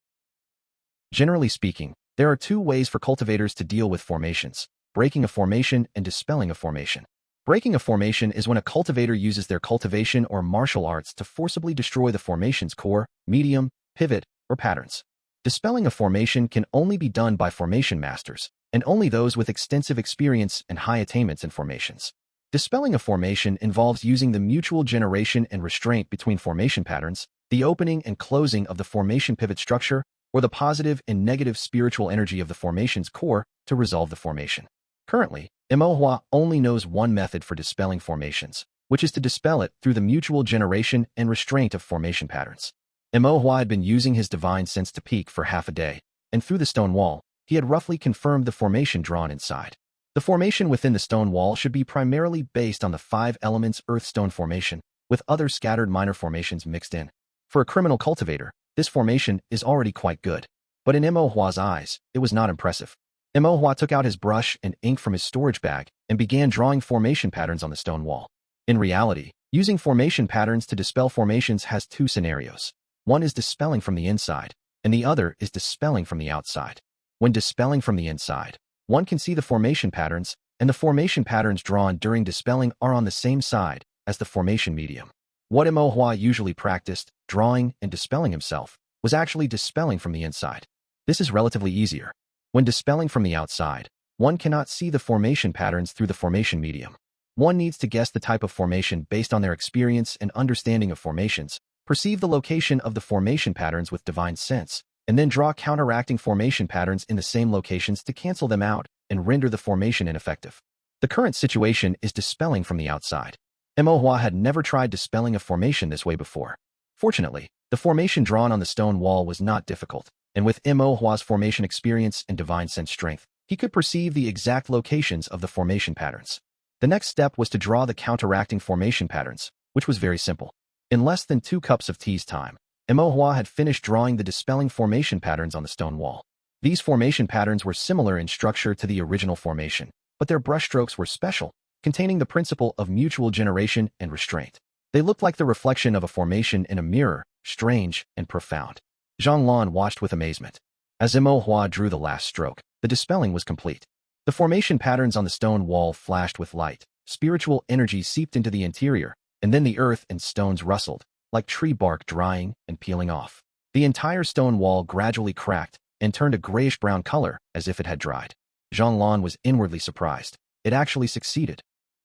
S1: Generally speaking, there are two ways for cultivators to deal with formations: breaking a formation and dispelling a formation. Breaking a formation is when a cultivator uses their cultivation or martial arts to forcibly destroy the formation's core, medium, pivot, or patterns. Dispelling a formation can only be done by formation masters, and only those with extensive experience and high attainments in formations. Dispelling a formation involves using the mutual generation and restraint between formation patterns, the opening and closing of the formation pivot structure, or the positive and negative spiritual energy of the formation's core to resolve the formation. Currently, Imohua only knows one method for dispelling formations, which is to dispel it through the mutual generation and restraint of formation patterns. Imohua had been using his divine sense to peek for half a day, and through the stone wall, he had roughly confirmed the formation drawn inside. The formation within the stone wall should be primarily based on the 5 elements earth-stone formation, with other scattered minor formations mixed in. For a criminal cultivator, this formation is already quite good. But in Imohua's eyes, it was not impressive. Imohua took out his brush and ink from his storage bag and began drawing formation patterns on the stone wall. In reality, using formation patterns to dispel formations has 2 scenarios. One is dispelling from the inside, and the other is dispelling from the outside. When dispelling from the inside, one can see the formation patterns, and the formation patterns drawn during dispelling are on the same side as the formation medium. What Imohua usually practiced, drawing and dispelling himself, was actually dispelling from the inside. This is relatively easier. When dispelling from the outside, one cannot see the formation patterns through the formation medium. One needs to guess the type of formation based on their experience and understanding of formations, perceive the location of the formation patterns with divine sense, and then draw counteracting formation patterns in the same locations to cancel them out and render the formation ineffective. The current situation is dispelling from the outside. Imohua had never tried dispelling a formation this way before. Fortunately, the formation drawn on the stone wall was not difficult, and with Imohua's formation experience and divine sense strength, he could perceive the exact locations of the formation patterns. The next step was to draw the counteracting formation patterns, which was very simple. In less than 2 cups of tea's time, Imohua had finished drawing the dispelling formation patterns on the stone wall. These formation patterns were similar in structure to the original formation, but their brushstrokes were special, containing the principle of mutual generation and restraint. They looked like the reflection of a formation in a mirror, strange and profound. Zhonglun watched with amazement. As Imohua drew the last stroke, the dispelling was complete. The formation patterns on the stone wall flashed with light, spiritual energy seeped into the interior, and then the earth and stones rustled, like tree bark drying and peeling off. The entire stone wall gradually cracked and turned a grayish-brown color as if it had dried. Zhonglun was inwardly surprised. It actually succeeded.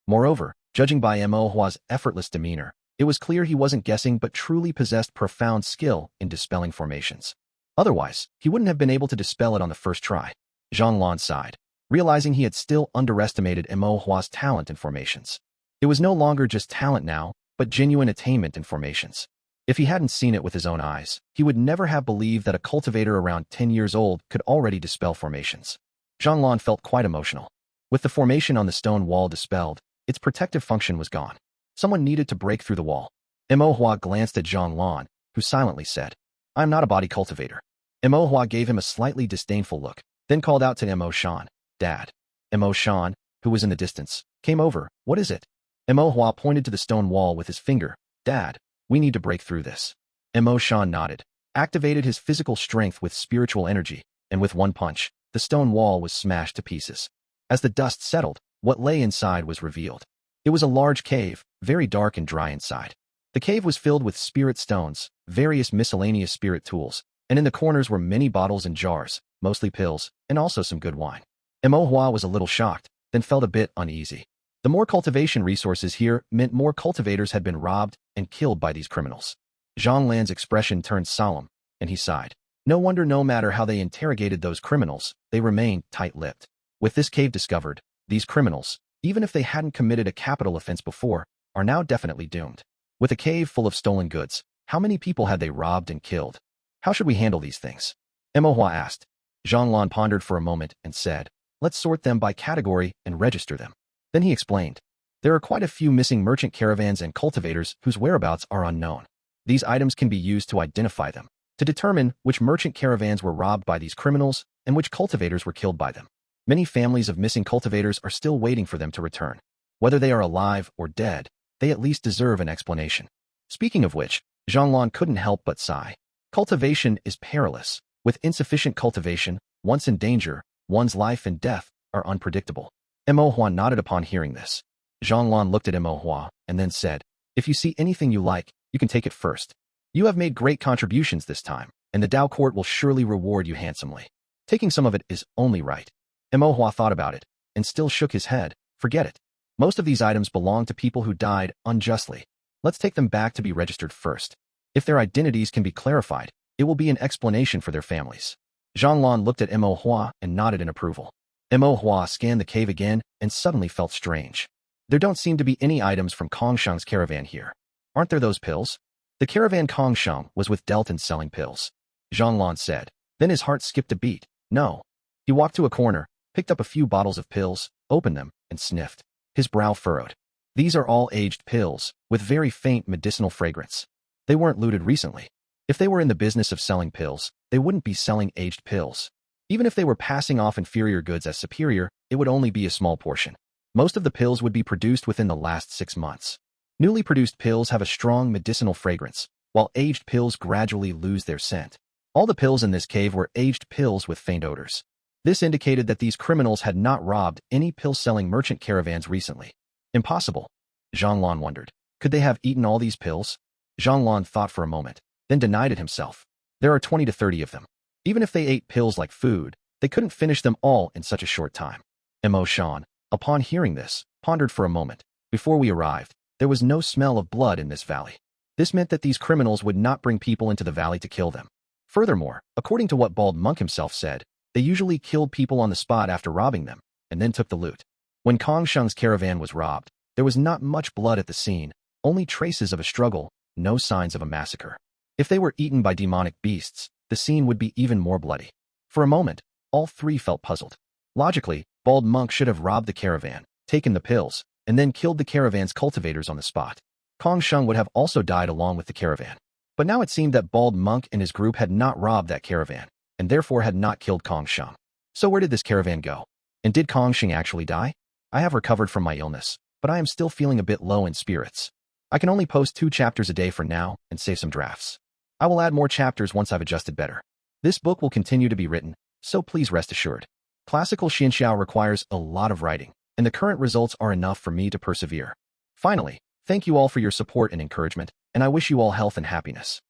S1: Moreover, judging by Imohua's effortless demeanor, it was clear he wasn't guessing but truly possessed profound skill in dispelling formations. Otherwise, he wouldn't have been able to dispel it on the first try. Zhonglun sighed, realizing he had still underestimated Imohua's talent in formations. It was no longer just talent now, but genuine attainment in formations. If he hadn't seen it with his own eyes, he would never have believed that a cultivator around 10 years old could already dispel formations. Zhonglun felt quite emotional. With the formation on the stone wall dispelled, its protective function was gone. Someone needed to break through the wall. Imohua glanced at Zhonglun, who silently said, "I am not a body cultivator." Imohua gave him a slightly disdainful look, then called out to Imo Shan, "Dad." Imo Shan, who was in the distance, came over. "What is it?" Imohua pointed to the stone wall with his finger. "Dad, we need to break through this." Imo Shan nodded, activated his physical strength with spiritual energy, and with one punch, the stone wall was smashed to pieces. As the dust settled, what lay inside was revealed. It was a large cave, very dark and dry inside. The cave was filled with spirit stones, various miscellaneous spirit tools, and in the corners were many bottles and jars, mostly pills, and also some good wine. Imo was a little shocked, then felt a bit uneasy. The more cultivation resources here meant more cultivators had been robbed and killed by these criminals. Zhang Lan's expression turned solemn, and he sighed. No wonder no matter how they interrogated those criminals, they remained tight-lipped. With this cave discovered, these criminals, even if they hadn't committed a capital offense before, are now definitely doomed. With a cave full of stolen goods, how many people had they robbed and killed? How should we handle these things? Imo asked. Zhang Lan pondered for a moment and said, let's sort them by category and register them. Then he explained, there are quite a few missing merchant caravans and cultivators whose whereabouts are unknown. These items can be used to identify them, to determine which merchant caravans were robbed by these criminals and which cultivators were killed by them. Many families of missing cultivators are still waiting for them to return. Whether they are alive or dead, they at least deserve an explanation. Speaking of which, Zhang Lan couldn't help but sigh. Cultivation is perilous. With insufficient cultivation, once in danger, one's life and death are unpredictable. Imo nodded upon hearing this. Zhang Lan looked at Imo and then said, if you see anything you like, you can take it first. You have made great contributions this time, and the Dao court will surely reward you handsomely. Taking some of it is only right. Imo thought about it, and still shook his head. Forget it. Most of these items belong to people who died unjustly. Let's take them back to be registered first. If their identities can be clarified, it will be an explanation for their families. Zhang Lan looked at Imo and nodded in approval. Imo scanned the cave again and suddenly felt strange. There don't seem to be any items from Kongshang's caravan here. Aren't there those pills? The caravan Kongshang was with Delton selling pills. Zhang Lan said. Then his heart skipped a beat. No. He walked to a corner, picked up a few bottles of pills, opened them, and sniffed. His brow furrowed. These are all aged pills, with very faint medicinal fragrance. They weren't looted recently. If they were in the business of selling pills, they wouldn't be selling aged pills. Even if they were passing off inferior goods as superior, it would only be a small portion. Most of the pills would be produced within the last 6 months. Newly produced pills have a strong medicinal fragrance, while aged pills gradually lose their scent. All the pills in this cave were aged pills with faint odors. This indicated that these criminals had not robbed any pill-selling merchant caravans recently. Impossible. Zhang Lan wondered. Could they have eaten all these pills? Zhang Lan thought for a moment, then denied it himself. There are 20 to 30 of them. Even if they ate pills like food, they couldn't finish them all in such a short time. Imo Shan, upon hearing this, pondered for a moment. Before we arrived, there was no smell of blood in this valley. This meant that these criminals would not bring people into the valley to kill them. Furthermore, according to what Bald Monk himself said, they usually killed people on the spot after robbing them, and then took the loot. When Kongshang's caravan was robbed, there was not much blood at the scene, only traces of a struggle, no signs of a massacre. If they were eaten by demonic beasts, the scene would be even more bloody. For a moment, all three felt puzzled. Logically, Bald Monk should have robbed the caravan, taken the pills, and then killed the caravan's cultivators on the spot. Kongshang would have also died along with the caravan. But now it seemed that Bald Monk and his group had not robbed that caravan, and therefore had not killed Kongshang. So where did this caravan go? And did Kongshang actually die? I have recovered from my illness, but I am still feeling a bit low in spirits. I can only post 2 chapters a day for now and save some drafts. I will add more chapters once I've adjusted better. This book will continue to be written, so please rest assured. Classical Xianxiao requires a lot of writing, and the current results are enough for me to persevere. Finally, thank you all for your support and encouragement, and I wish you all health and happiness.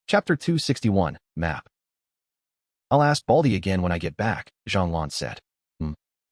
S1: Chapter 261, Map. I'll ask Baldy again when I get back, Zhang Lan said.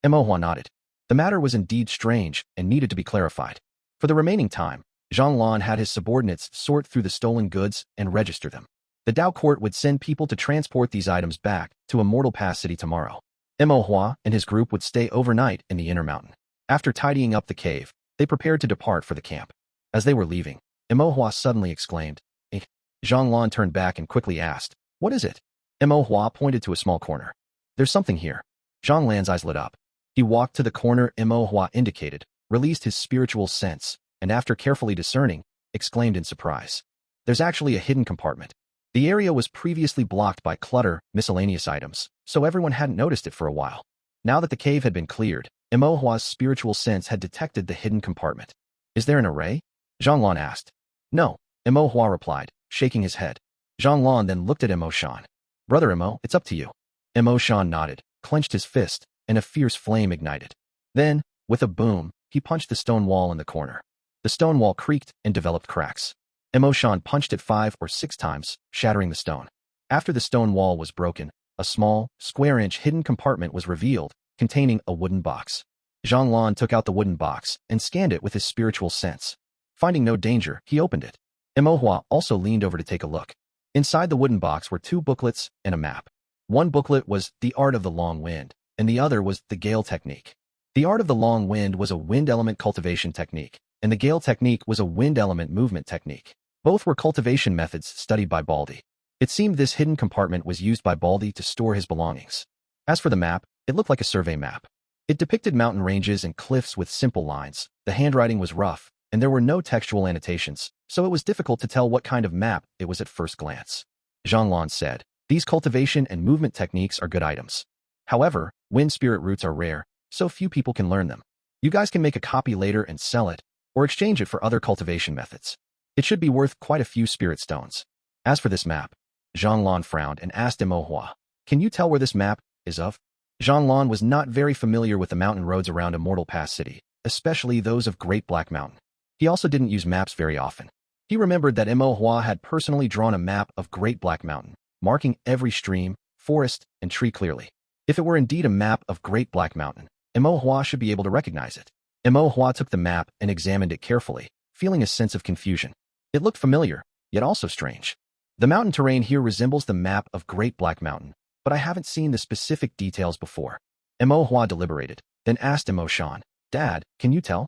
S1: Imo nodded. The matter was indeed strange and needed to be clarified. For the remaining time, Zhang Lan had his subordinates sort through the stolen goods and register them. The Dao court would send people to transport these items back to Immortal Pass City tomorrow. Imo and his group would stay overnight in the inner mountain. After tidying up the cave, they prepared to depart for the camp. As they were leaving, Imo suddenly exclaimed, "Eh." Zhang Lan turned back and quickly asked, "What is it?" Imo pointed to a small corner. "There's something here." Zhang Lan's eyes lit up. He walked to the corner Imo indicated, released his spiritual sense, and after carefully discerning, exclaimed in surprise. "There's actually a hidden compartment." The area was previously blocked by clutter, miscellaneous items, so everyone hadn't noticed it for a while. Now that the cave had been cleared, Imo's spiritual sense had detected the hidden compartment. "Is there an array?" Zhang Lan asked. "No," Imo replied, shaking his head. Zhang Lan then looked at Imo Shan. "Brother Imo, it's up to you." Imo Shan nodded, clenched his fist, and a fierce flame ignited. Then, with a boom, he punched the stone wall in the corner. The stone wall creaked and developed cracks. Emotion punched it 5 or 6 times, shattering the stone. After the stone wall was broken, a small, square-inch hidden compartment was revealed, containing a wooden box. Zhang took out the wooden box and scanned it with his spiritual sense. Finding no danger, he opened it. Emohua also leaned over to take a look. Inside the wooden box were 2 booklets and a map. One booklet was The Art of the Long Wind, and the other was The Gale Technique. The Art of the Long Wind was a wind element cultivation technique, and the Gale Technique was a wind element movement technique. Both were cultivation methods studied by Baldi. It seemed this hidden compartment was used by Baldi to store his belongings. As for the map, it looked like a survey map. It depicted mountain ranges and cliffs with simple lines. The handwriting was rough, and there were no textual annotations, so it was difficult to tell what kind of map it was at first glance. Zhang said, "These cultivation and movement techniques are good items. However, wind spirit roots are rare, so few people can learn them. You guys can make a copy later and sell it, or exchange it for other cultivation methods. It should be worth quite a few spirit stones." As for this map, Zhang frowned and asked Emohua, "Can you tell where this map is of?" Zhang was not very familiar with the mountain roads around Immortal Pass City, especially those of Great Black Mountain. He also didn't use maps very often. He remembered that Emohua had personally drawn a map of Great Black Mountain, marking every stream, forest, and tree clearly. If it were indeed a map of Great Black Mountain, Emohua should be able to recognize it. Emohua took the map and examined it carefully, feeling a sense of confusion. It looked familiar, yet also strange. The mountain terrain here resembles the map of Great Black Mountain, but I haven't seen the specific details before. Emohua deliberated, then asked Emotion, "Dad, can you tell?"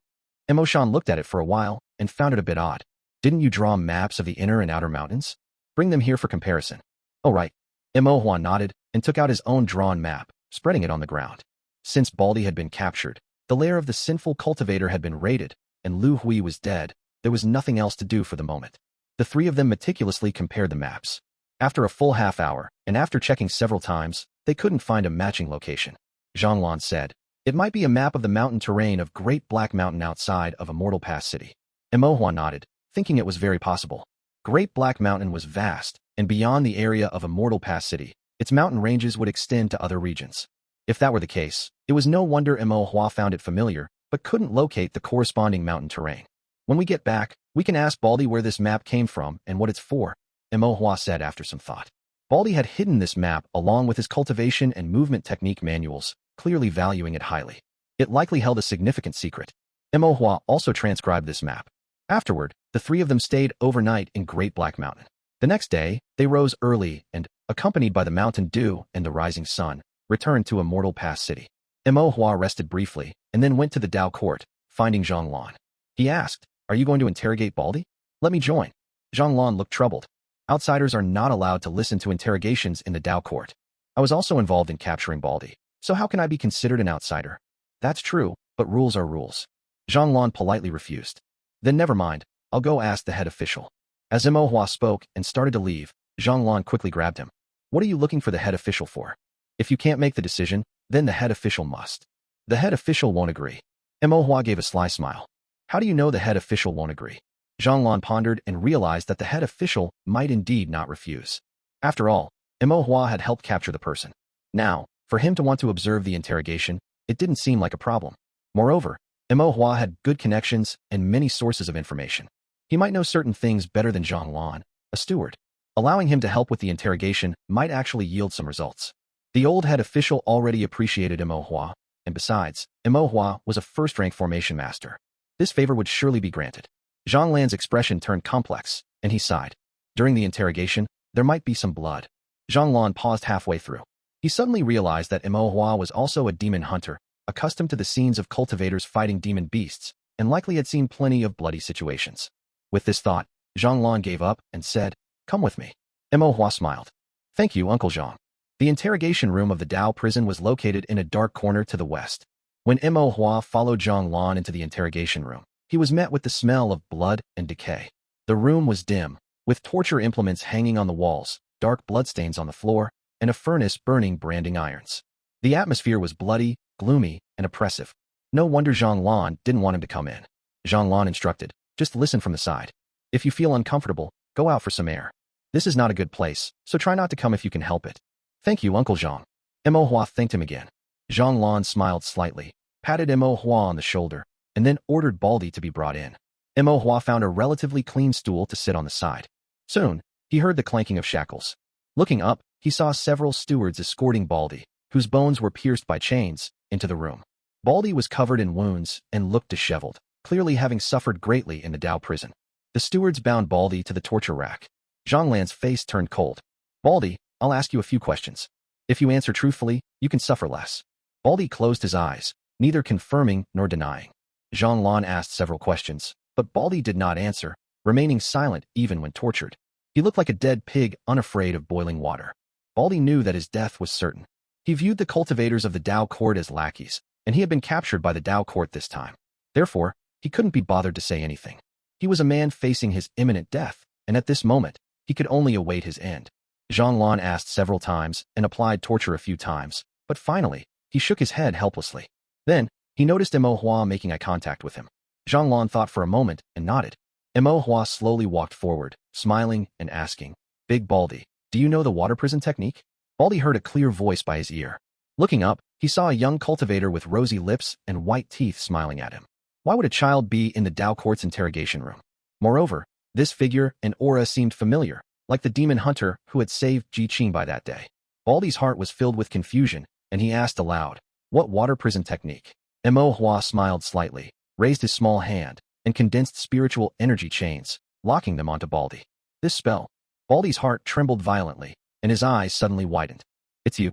S1: Emotion looked at it for a while and found it a bit odd. "Didn't you draw maps of the inner and outer mountains? Bring them here for comparison." "Oh right." Emohua nodded and took out his own drawn map, spreading it on the ground. Since Baldi had been captured, the lair of the sinful cultivator had been raided, and Lu Hui was dead. There was nothing else to do for the moment. The 3 of them meticulously compared the maps. After a full half hour, and after checking several times, they couldn't find a matching location. Zhang said, "It might be a map of the mountain terrain of Great Black Mountain outside of Immortal Pass City." Emohua nodded, thinking it was very possible. Great Black Mountain was vast, and beyond the area of Immortal Pass City, its mountain ranges would extend to other regions. If that were the case, it was no wonder Emohua found it familiar, but couldn't locate the corresponding mountain terrain. "When we get back, we can ask Baldi where this map came from and what it's for," Emohua said after some thought. Baldi had hidden this map along with his cultivation and movement technique manuals, clearly valuing it highly. It likely held a significant secret. Emohua also transcribed this map. Afterward, the 3 of them stayed overnight in Great Black Mountain. The next day, they rose early and, accompanied by the mountain dew and the rising sun, returned to Immortal Pass City. Emohua rested briefly and then went to the Dao Court, finding Zhang. He asked, "Are you going to interrogate Baldi?" "Let me join." Zhang looked troubled. Outsiders are not allowed to listen to interrogations in the Dao Court. "I was also involved in capturing Baldi, so how can I be considered an outsider?" "That's true, but rules are rules." Zhang politely refused. "Then never mind, I'll go ask the head official." As Emohua spoke and started to leave, Zhang quickly grabbed him. "What are you looking for the head official for? If you can't make the decision, then the head official must." "The head official won't agree." Emohua gave a sly smile. "How do you know the head official won't agree?" Zhang pondered and realized that the head official might indeed not refuse. After all, Emohua had helped capture the person. Now, for him to want to observe the interrogation, it didn't seem like a problem. Moreover, Emohua had good connections and many sources of information. He might know certain things better than Zhang, a steward. Allowing him to help with the interrogation might actually yield some results. The old head official already appreciated Emohua, and besides, Emohua was a first-rank formation master. This favor would surely be granted. Zhang expression turned complex, and he sighed. During the interrogation, there might be some blood. Zhang paused halfway through. He suddenly realized that Emohua was also a demon hunter, accustomed to the scenes of cultivators fighting demon beasts, and likely had seen plenty of bloody situations. With this thought, Zhang gave up and said, "Come with me." Emohua smiled. "Thank you, Uncle Zhang." The interrogation room of the Dao prison was located in a dark corner to the west. When Emohua followed Zhang into the interrogation room, he was met with the smell of blood and decay. The room was dim, with torture implements hanging on the walls, dark bloodstains on the floor, and a furnace burning branding irons. The atmosphere was bloody, gloomy, and oppressive. No wonder Zhang didn't want him to come in. Zhang instructed, "Just listen from the side. If you feel uncomfortable, go out for some air. This is not a good place, so try not to come if you can help it." "Thank you, Uncle Zhang." Emohua thanked him again. Zhang smiled slightly, patted Mo Hua on the shoulder, and then ordered Baldy to be brought in. Mo Hua found a relatively clean stool to sit on the side. Soon, he heard the clanking of shackles. Looking up, he saw several stewards escorting Baldy, whose bones were pierced by chains, into the room. Baldy was covered in wounds and looked disheveled, clearly having suffered greatly in the Dao prison. The stewards bound Baldy to the torture rack. Zhang Lan's face turned cold. Baldy, I'll ask you a few questions. If you answer truthfully, you can suffer less. Baldy closed his eyes, neither confirming nor denying. Zhang Lan asked several questions, but Baldy did not answer, remaining silent even when tortured. He looked like a dead pig unafraid of boiling water. Baldy knew that his death was certain. He viewed the cultivators of the Dao court as lackeys, and he had been captured by the Dao court this time. Therefore, he couldn't be bothered to say anything. He was a man facing his imminent death, and at this moment, he could only await his end. Zhang Lan asked several times and applied torture a few times, but finally, he shook his head helplessly. Then, he noticed Mo Hua making eye contact with him. Zhang Lan thought for a moment and nodded. Mo Hua slowly walked forward, smiling and asking, "Big Baldy, do you know the water prison technique?" Baldy heard a clear voice by his ear. Looking up, he saw a young cultivator with rosy lips and white teeth smiling at him. Why would a child be in the Dao court's interrogation room? Moreover, this figure and aura seemed familiar, like the demon hunter who had saved Ji Qing by that day. Baldy's heart was filled with confusion, and he asked aloud, "What water prison technique?" Mo Hua smiled slightly, raised his small hand, and condensed spiritual energy chains, locking them onto Baldy. This spell. Baldy's heart trembled violently, and his eyes suddenly widened. "It's you."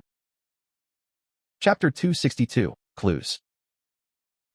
S1: Chapter 262, Clues.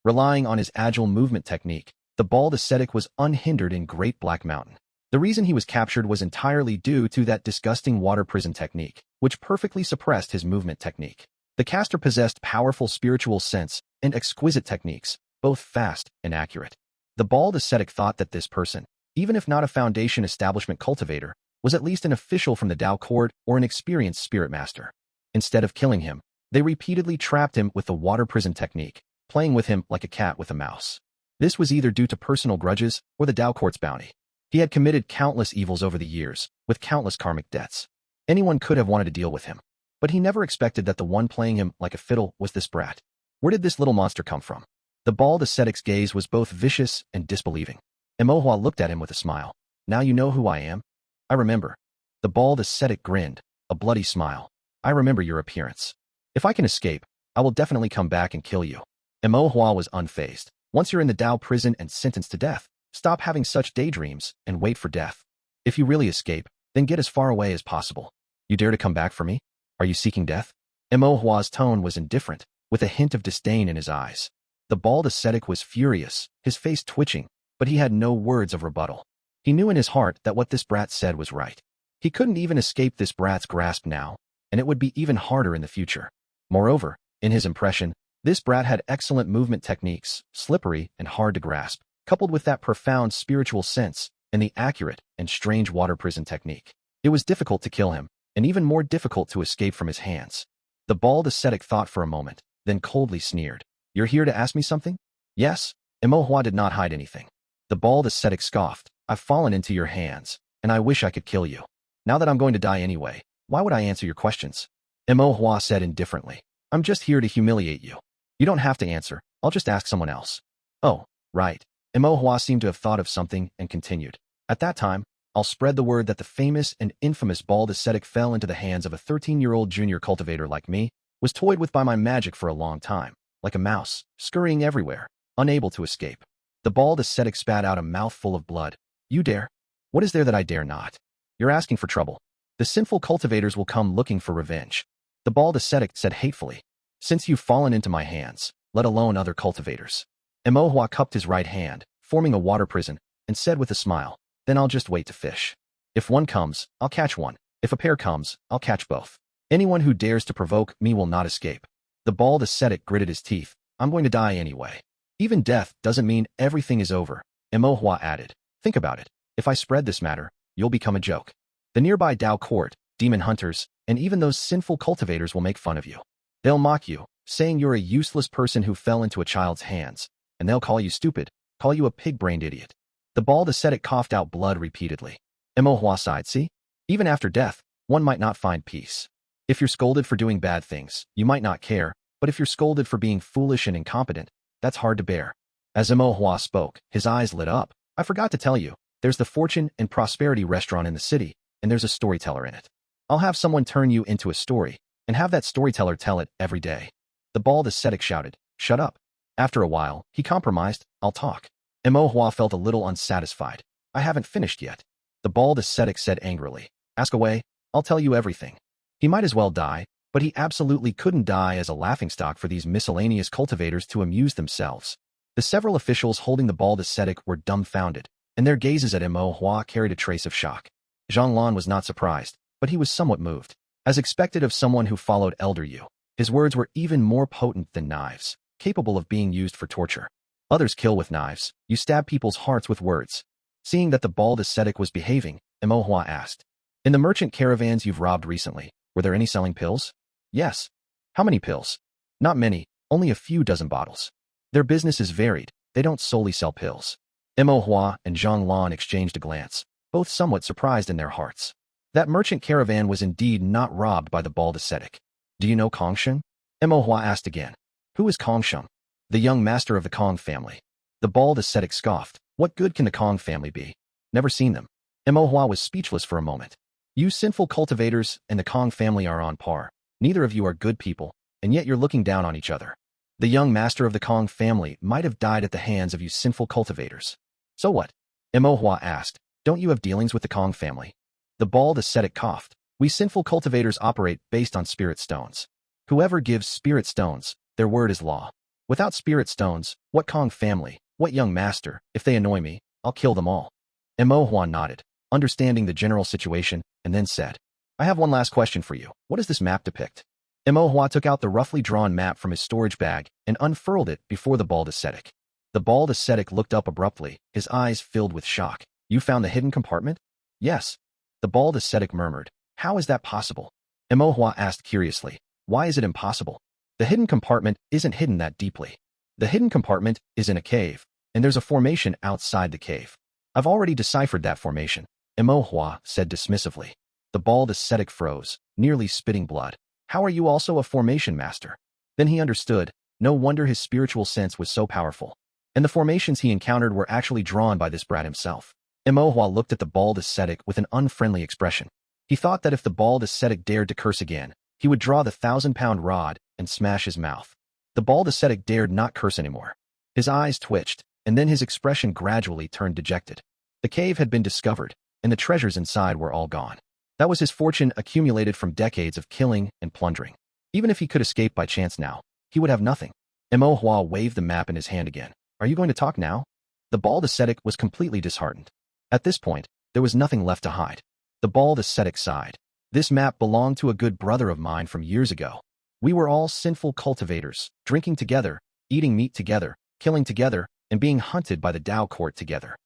S1: Relying on his agile movement technique, the bald ascetic was unhindered in Great Black Mountain. The reason he was captured was entirely due to that disgusting water prison technique, which perfectly suppressed his movement technique. The caster possessed powerful spiritual sense and exquisite techniques, both fast and accurate. The bald ascetic thought that this person, even if not a Foundation establishment cultivator, was at least an official from the Dao court or an experienced spirit master. Instead of killing him, they repeatedly trapped him with the water prison technique, playing with him like a cat with a mouse. This was either due to personal grudges or the Dao court's bounty. He had committed countless evils over the years, with countless karmic debts. Anyone could have wanted to deal with him, but he never expected that the one playing him like a fiddle was this brat. Where did this little monster come from? The bald ascetic's gaze was both vicious and disbelieving. Mo Hua looked at him with a smile. "Now you know who I am?" "I remember." The bald ascetic grinned, a bloody smile. "I remember your appearance. If I can escape, I will definitely come back and kill you." Mo Hua was unfazed. Once you're in the Dao prison and sentenced to death, stop having such daydreams and wait for death. If you really escape, then get as far away as possible. You dare to come back for me? Are you seeking death? Mo Hua's tone was indifferent, with a hint of disdain in his eyes. The bald ascetic was furious, his face twitching, but he had no words of rebuttal. He knew in his heart that what this brat said was right. He couldn't even escape this brat's grasp now, and it would be even harder in the future. Moreover, in his impression, this brat had excellent movement techniques, slippery and hard to grasp, coupled with that profound spiritual sense and the accurate and strange water prison technique. It was difficult to kill him, and even more difficult to escape from his hands. The bald ascetic thought for a moment, then coldly sneered. "You're here to ask me something?" "Yes." Mo Hua did not hide anything. The bald ascetic scoffed. "I've fallen into your hands, and I wish I could kill you. Now that I'm going to die anyway, why would I answer your questions?" Mo Hua said indifferently. "I'm just here to humiliate you. You don't have to answer, I'll just ask someone else." "Oh, right." Mo Hua seemed to have thought of something and continued. "At that time, I'll spread the word that the famous and infamous bald ascetic fell into the hands of a 13-year-old junior cultivator like me, was toyed with by my magic for a long time, like a mouse, scurrying everywhere, unable to escape." The bald ascetic spat out a mouthful of blood. "You dare? What is there that I dare not? You're asking for trouble. The sinful cultivators will come looking for revenge." The bald ascetic said hatefully. "Since you've fallen into my hands, let alone other cultivators." Mo Hua cupped his right hand, forming a water prison, and said with a smile, "Then I'll just wait to fish. If one comes, I'll catch one. If a pair comes, I'll catch both. Anyone who dares to provoke me will not escape." The bald ascetic gritted his teeth. "I'm going to die anyway. Even death doesn't mean everything is over." Mo Hua added, "Think about it. If I spread this matter, you'll become a joke. The nearby Dao court, demon hunters, and even those sinful cultivators will make fun of you. They'll mock you, saying you're a useless person who fell into a child's hands, and they'll call you stupid, call you a pig-brained idiot." The bald ascetic coughed out blood repeatedly. Mo Hua sighed. "See? Even after death, one might not find peace. If you're scolded for doing bad things, you might not care, But if you're scolded for being foolish and incompetent, that's hard to bear. As Imo spoke, his eyes lit up. I forgot to tell you, there's the Fortune and Prosperity restaurant in the city, and there's a storyteller in it. I'll have someone turn you into a story, and have that storyteller tell it every day. The bald ascetic shouted, shut up. After a while, he compromised, I'll talk. Imo felt a little unsatisfied. I haven't finished yet. The bald ascetic said angrily, ask away, I'll tell you everything. He might as well die, but he absolutely couldn't die as a laughingstock for these miscellaneous cultivators to amuse themselves. The several officials holding the bald ascetic were dumbfounded, and their gazes at Imo carried a trace of shock. Zhang was not surprised, but he was somewhat moved. As expected of someone who followed Elder Yu, his words were even more potent than knives, capable of being used for torture. Others kill with knives, you stab people's hearts with words. Seeing that the bald ascetic was behaving, Imo asked, in the merchant caravans you've robbed recently, were there any selling pills? Yes. How many pills? Not many, only a few dozen bottles. Their business is varied, they don't solely sell pills. Imo and Zhang exchanged a glance, both somewhat surprised in their hearts. That merchant caravan was indeed not robbed by the bald ascetic. Do you know Kongsheng? Imo asked again. Who is Kongsheng? The young master of the Kong family. The bald ascetic scoffed. What good can the Kong family be? Never seen them. Imo was speechless for a moment. You sinful cultivators and the Kong family are on par. Neither of you are good people, and yet you're looking down on each other. The young master of the Kong family might have died at the hands of you sinful cultivators. So what? Imo asked. Don't you have dealings with the Kong family? The bald ascetic coughed. We sinful cultivators operate based on spirit stones. Whoever gives spirit stones, their word is law. Without spirit stones, what Kong family, what young master, if they annoy me, I'll kill them all. Imo nodded, understanding the general situation, and then said, I have one last question for you. What does this map depict? Imo took out the roughly drawn map from his storage bag and unfurled it before the bald ascetic. The bald ascetic looked up abruptly, his eyes filled with shock. You found the hidden compartment? Yes. The bald ascetic murmured. How is that possible? Imo asked curiously. Why is it impossible? The hidden compartment isn't hidden that deeply. The hidden compartment is in a cave, and there's a formation outside the cave. I've already deciphered that formation, Imo said dismissively. The bald ascetic froze, nearly spitting blood. How are you also a formation master? Then he understood. No wonder his spiritual sense was so powerful. And the formations he encountered were actually drawn by this brat himself. Imo looked at the bald ascetic with an unfriendly expression. He thought that if the bald ascetic dared to curse again, he would draw the 1,000-pound rod and smash his mouth. The bald ascetic dared not curse anymore. His eyes twitched, and then his expression gradually turned dejected. The cave had been discovered, and the treasures inside were all gone. That was his fortune accumulated from decades of killing and plundering. Even if he could escape by chance now, he would have nothing. Imo waved the map in his hand again. Are you going to talk now? The bald ascetic was completely disheartened. At this point, there was nothing left to hide. The bald ascetic sighed. This map belonged to a good brother of mine from years ago. We were all sinful cultivators, drinking together, eating meat together, killing together, and being hunted by the Tao court together.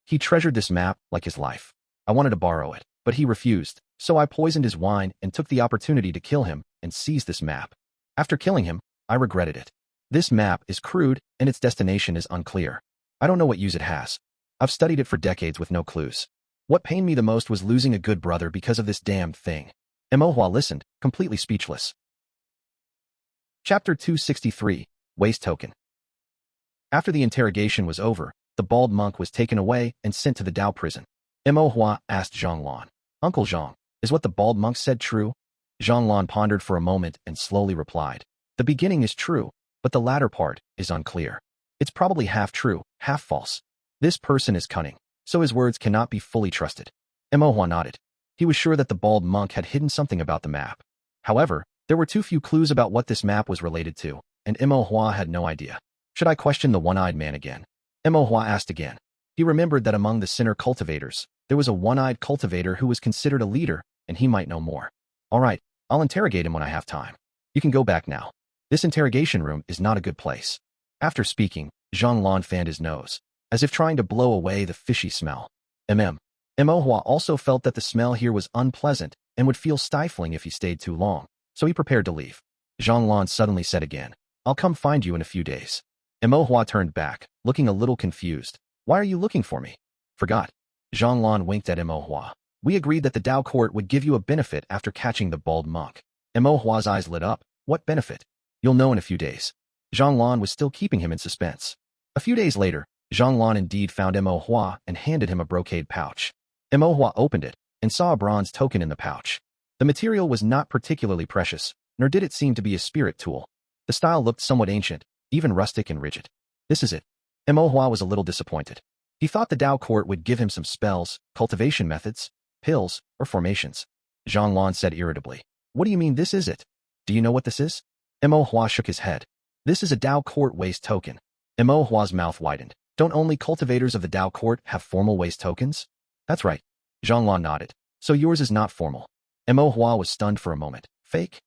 S1: He treasured this map like his life. I wanted to borrow it, but he refused, so I poisoned his wine and took the opportunity to kill him and seize this map. After killing him, I regretted it. This map is crude and its destination is unclear. I don't know what use it has. I've studied it for decades with no clues. What pained me the most was losing a good brother because of this damned thing. Imo listened, completely speechless. Chapter 263, Waste Token. After the interrogation was over, the bald monk was taken away and sent to the Tao prison. Imo asked Zhang. Uncle Zhang, is what the bald monk said true? Zhang pondered for a moment and slowly replied. The beginning is true, but the latter part is unclear. It's probably half true, half false. This person is cunning, so his words cannot be fully trusted. Imo nodded. He was sure that the bald monk had hidden something about the map. However, there were too few clues about what this map was related to, and Imo had no idea. Should I question the one-eyed man again? Imo asked again. He remembered that among the sinner cultivators, there was a one-eyed cultivator who was considered a leader, and he might know more. All right, I'll interrogate him when I have time. You can go back now. This interrogation room is not a good place. After speaking, Zhang fanned his nose, as if trying to blow away the fishy smell. Imo also felt that the smell here was unpleasant and would feel stifling if he stayed too long, so he prepared to leave. Zhang suddenly said again, I'll come find you in a few days. Imo turned back, looking a little confused. Why are you looking for me? Forgot. Zhang winked at Imo. We agreed that the Tao court would give you a benefit after catching the bald monk. Imo's eyes lit up. What benefit? You'll know in a few days. Zhang Lan was still keeping him in suspense. A few days later, Zhang Lan indeed found Mo Hua and handed him a brocade pouch. Mo Hua opened it and saw a bronze token in the pouch. The material was not particularly precious, nor did it seem to be a spirit tool. The style looked somewhat ancient, even rustic and rigid. This is it. Mo Hua was a little disappointed. He thought the Dao court would give him some spells, cultivation methods, pills, or formations. Zhang Lan said irritably. What do you mean this is it? Do you know what this is? Mo Hua shook his head. This is a Dao court waste token. Mo Hua's mouth widened. Don't only cultivators of the Dao court have formal waste tokens? That's right. Zhang Lan nodded. So yours is not formal. Mo Hua was stunned for a moment. Fake?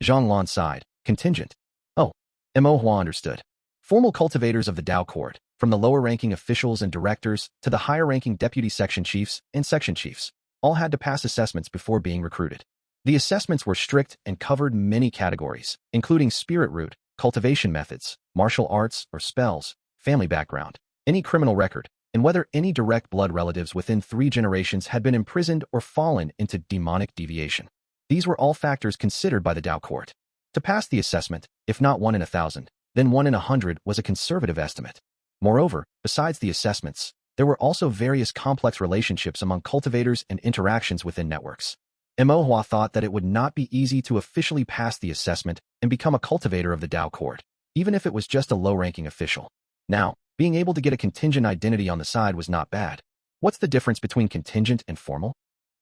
S1: Zhang Lan sighed. Contingent. Oh. Mo Hua understood. Formal cultivators of the Dao court, from the lower-ranking officials and directors to the higher-ranking deputy section chiefs and section chiefs, all had to pass assessments before being recruited. The assessments were strict and covered many categories, including spirit root, cultivation methods, martial arts or spells, family background, any criminal record, and whether any direct blood relatives within 3 generations had been imprisoned or fallen into demonic deviation. These were all factors considered by the Dao court. To pass the assessment, if not 1 in 1,000, then 1 in 100 was a conservative estimate. Moreover, besides the assessments, there were also various complex relationships among cultivators and interactions within networks. Mo Hua thought that it would not be easy to officially pass the assessment and become a cultivator of the Dao court, even if it was just a low-ranking official. Now, being able to get a contingent identity on the side was not bad. What's the difference between contingent and formal?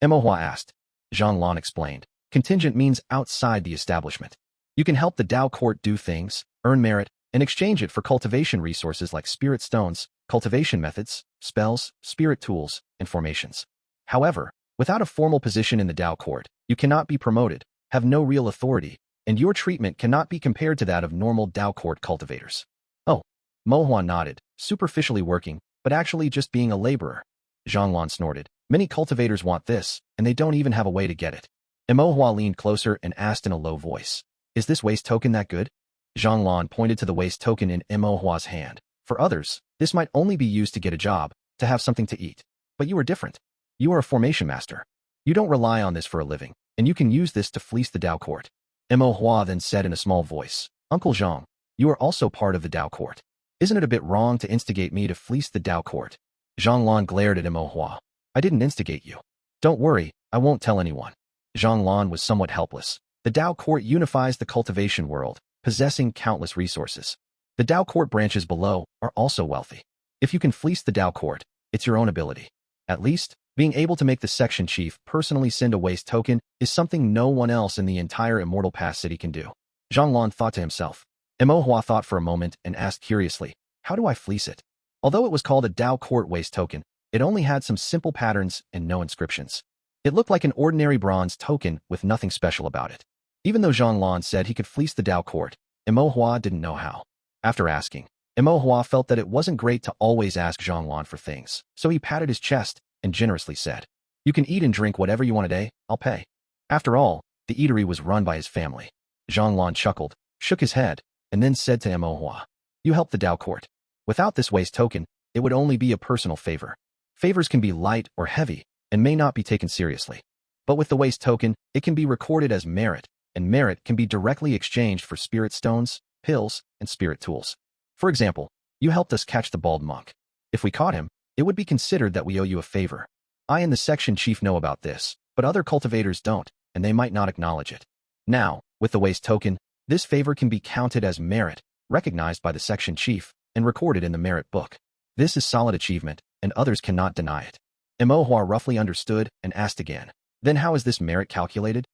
S1: Mo Hua asked. Zhang Lan explained. Contingent means outside the establishment. You can help the Dao court do things, earn merit, and exchange it for cultivation resources like spirit stones, cultivation methods, spells, spirit tools, and formations. However, without a formal position in the Dao court, you cannot be promoted, have no real authority, and your treatment cannot be compared to that of normal Dao court cultivators. Oh, Mo Hua nodded, superficially working, but actually just being a laborer. Zhang Lan snorted. Many cultivators want this, and they don't even have a way to get it. Mo Hua leaned closer and asked in a low voice. Is this waste token that good? Zhang Lan pointed to the waste token in Mo Hua's hand. For others, this might only be used to get a job, to have something to eat. But you are different. You are a formation master. You don't rely on this for a living, and you can use this to fleece the Dao court. Mo Hua then said in a small voice, Uncle Zhang, you are also part of the Dao court. Isn't it a bit wrong to instigate me to fleece the Dao court? Zhang Lan glared at Mo Hua. I didn't instigate you. Don't worry, I won't tell anyone. Zhang Lan was somewhat helpless. The Dao court unifies the cultivation world, possessing countless resources. The Dao court branches below are also wealthy. If you can fleece the Dao court, it's your own ability. At least, being able to make the section chief personally send a waste token is something no one else in the entire Immortal Pass city can do. Zhang Lan thought to himself. Mo Hua thought for a moment and asked curiously, how do I fleece it? Although it was called a Dao court waste token, it only had some simple patterns and no inscriptions. It looked like an ordinary bronze token with nothing special about it. Even though Zhang Lan said he could fleece the Dao court, Mo Hua didn't know how. After asking, Mo Hua felt that it wasn't great to always ask Zhang Lan for things, so he patted his chest and generously said, you can eat and drink whatever you want today, I'll pay. After all, the eatery was run by his family. Zhang Lan chuckled, shook his head, and then said to Mo Hua, you help the Dao court. Without this waste token, it would only be a personal favor. Favors can be light or heavy, and may not be taken seriously. But with the waste token, it can be recorded as merit, and merit can be directly exchanged for spirit stones, pills, and spirit tools. For example, you helped us catch the bald monk. If we caught him, it would be considered that we owe you a favor. I and the section chief know about this, but other cultivators don't, and they might not acknowledge it. Now, with the waste token, this favor can be counted as merit, recognized by the section chief, and recorded in the merit book. This is solid achievement, and others cannot deny it. Mo Hua roughly understood and asked again, then how is this merit calculated?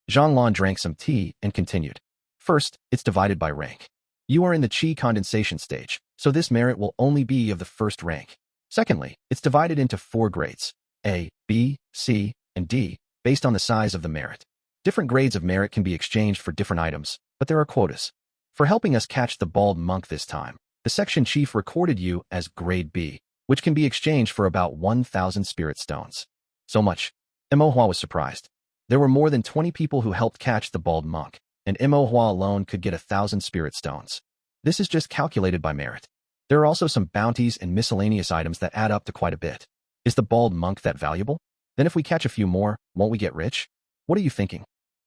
S1: Zhang Lan drank some tea and continued. First, it's divided by rank. You are in the qi condensation stage, so this merit will only be of the first rank. Secondly, it's divided into 4 grades, A, B, C, and D, based on the size of the merit. Different grades of merit can be exchanged for different items, but there are quotas. For helping us catch the bald monk this time, the section chief recorded you as grade B, which can be exchanged for about 1,000 spirit stones. So much. Mo Hua was surprised. There were more than 20 people who helped catch the bald monk, and Mo Hua alone could get 1,000 spirit stones. This is just calculated by merit. There are also some bounties and miscellaneous items that add up to quite a bit. Is the bald monk that valuable? Then if we catch a few more, won't we get rich? What are you thinking?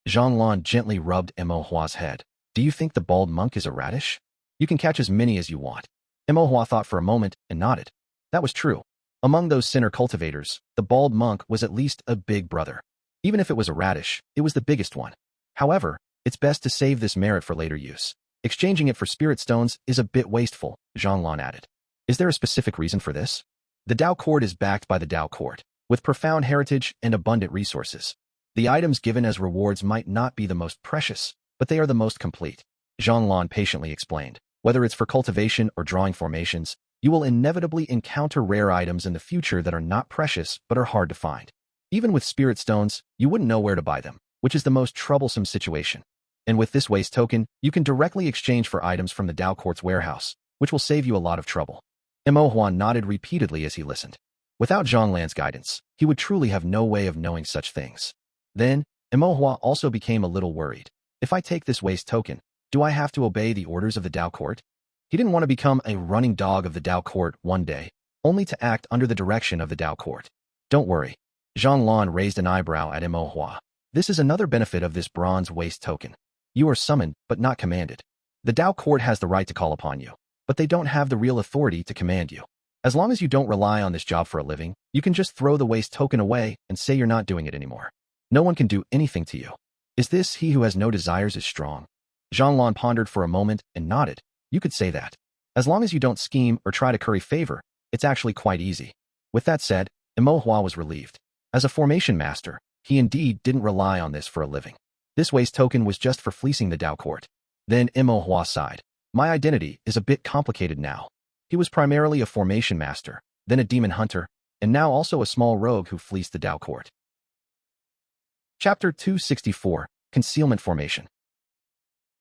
S1: Zhang Lan gently rubbed Mo Hua's head. Do you think the bald monk is a radish? You can catch as many as you want. Imohua thought for a moment and nodded. That was true. Among those sinner cultivators, the bald monk was at least a big brother. Even if it was a radish, it was the biggest one. However, it's best to save this merit for later use. Exchanging it for spirit stones is a bit wasteful, Zhonglun added. Is there a specific reason for this? The Dao Court is backed by the Dao Court, with profound heritage and abundant resources. The items given as rewards might not be the most precious, but they are the most complete. Zhonglun patiently explained. Whether it's for cultivation or drawing formations, you will inevitably encounter rare items in the future that are not precious but are hard to find. Even with spirit stones, you wouldn't know where to buy them, which is the most troublesome situation. And with this waste token, you can directly exchange for items from the Dao Court's warehouse, which will save you a lot of trouble. Imohua nodded repeatedly as he listened. Without Zhonglan's guidance, he would truly have no way of knowing such things. Then, Imohua also became a little worried. If I take this waste token, do I have to obey the orders of the Dao Court? He didn't want to become a running dog of the Dao Court one day, only to act under the direction of the Dao Court. Don't worry. Zhonglun raised an eyebrow at Imohua. This is another benefit of this bronze waste token. You are summoned, but not commanded. The Dao Court has the right to call upon you, but they don't have the real authority to command you. As long as you don't rely on this job for a living, you can just throw the waste token away and say you're not doing it anymore. No one can do anything to you. Is this he who has no desires is strong? Zhonglun pondered for a moment and nodded. You could say that. As long as you don't scheme or try to curry favor, it's actually quite easy. With that said, Imohua was relieved. As a formation master, he indeed didn't rely on this for a living. This waste token was just for fleecing the Dao Court. Then Imohua sighed. My identity is a bit complicated now. He was primarily a formation master, then a demon hunter, and now also a small rogue who fleeced the Dao Court. Chapter 264, Concealment Formation.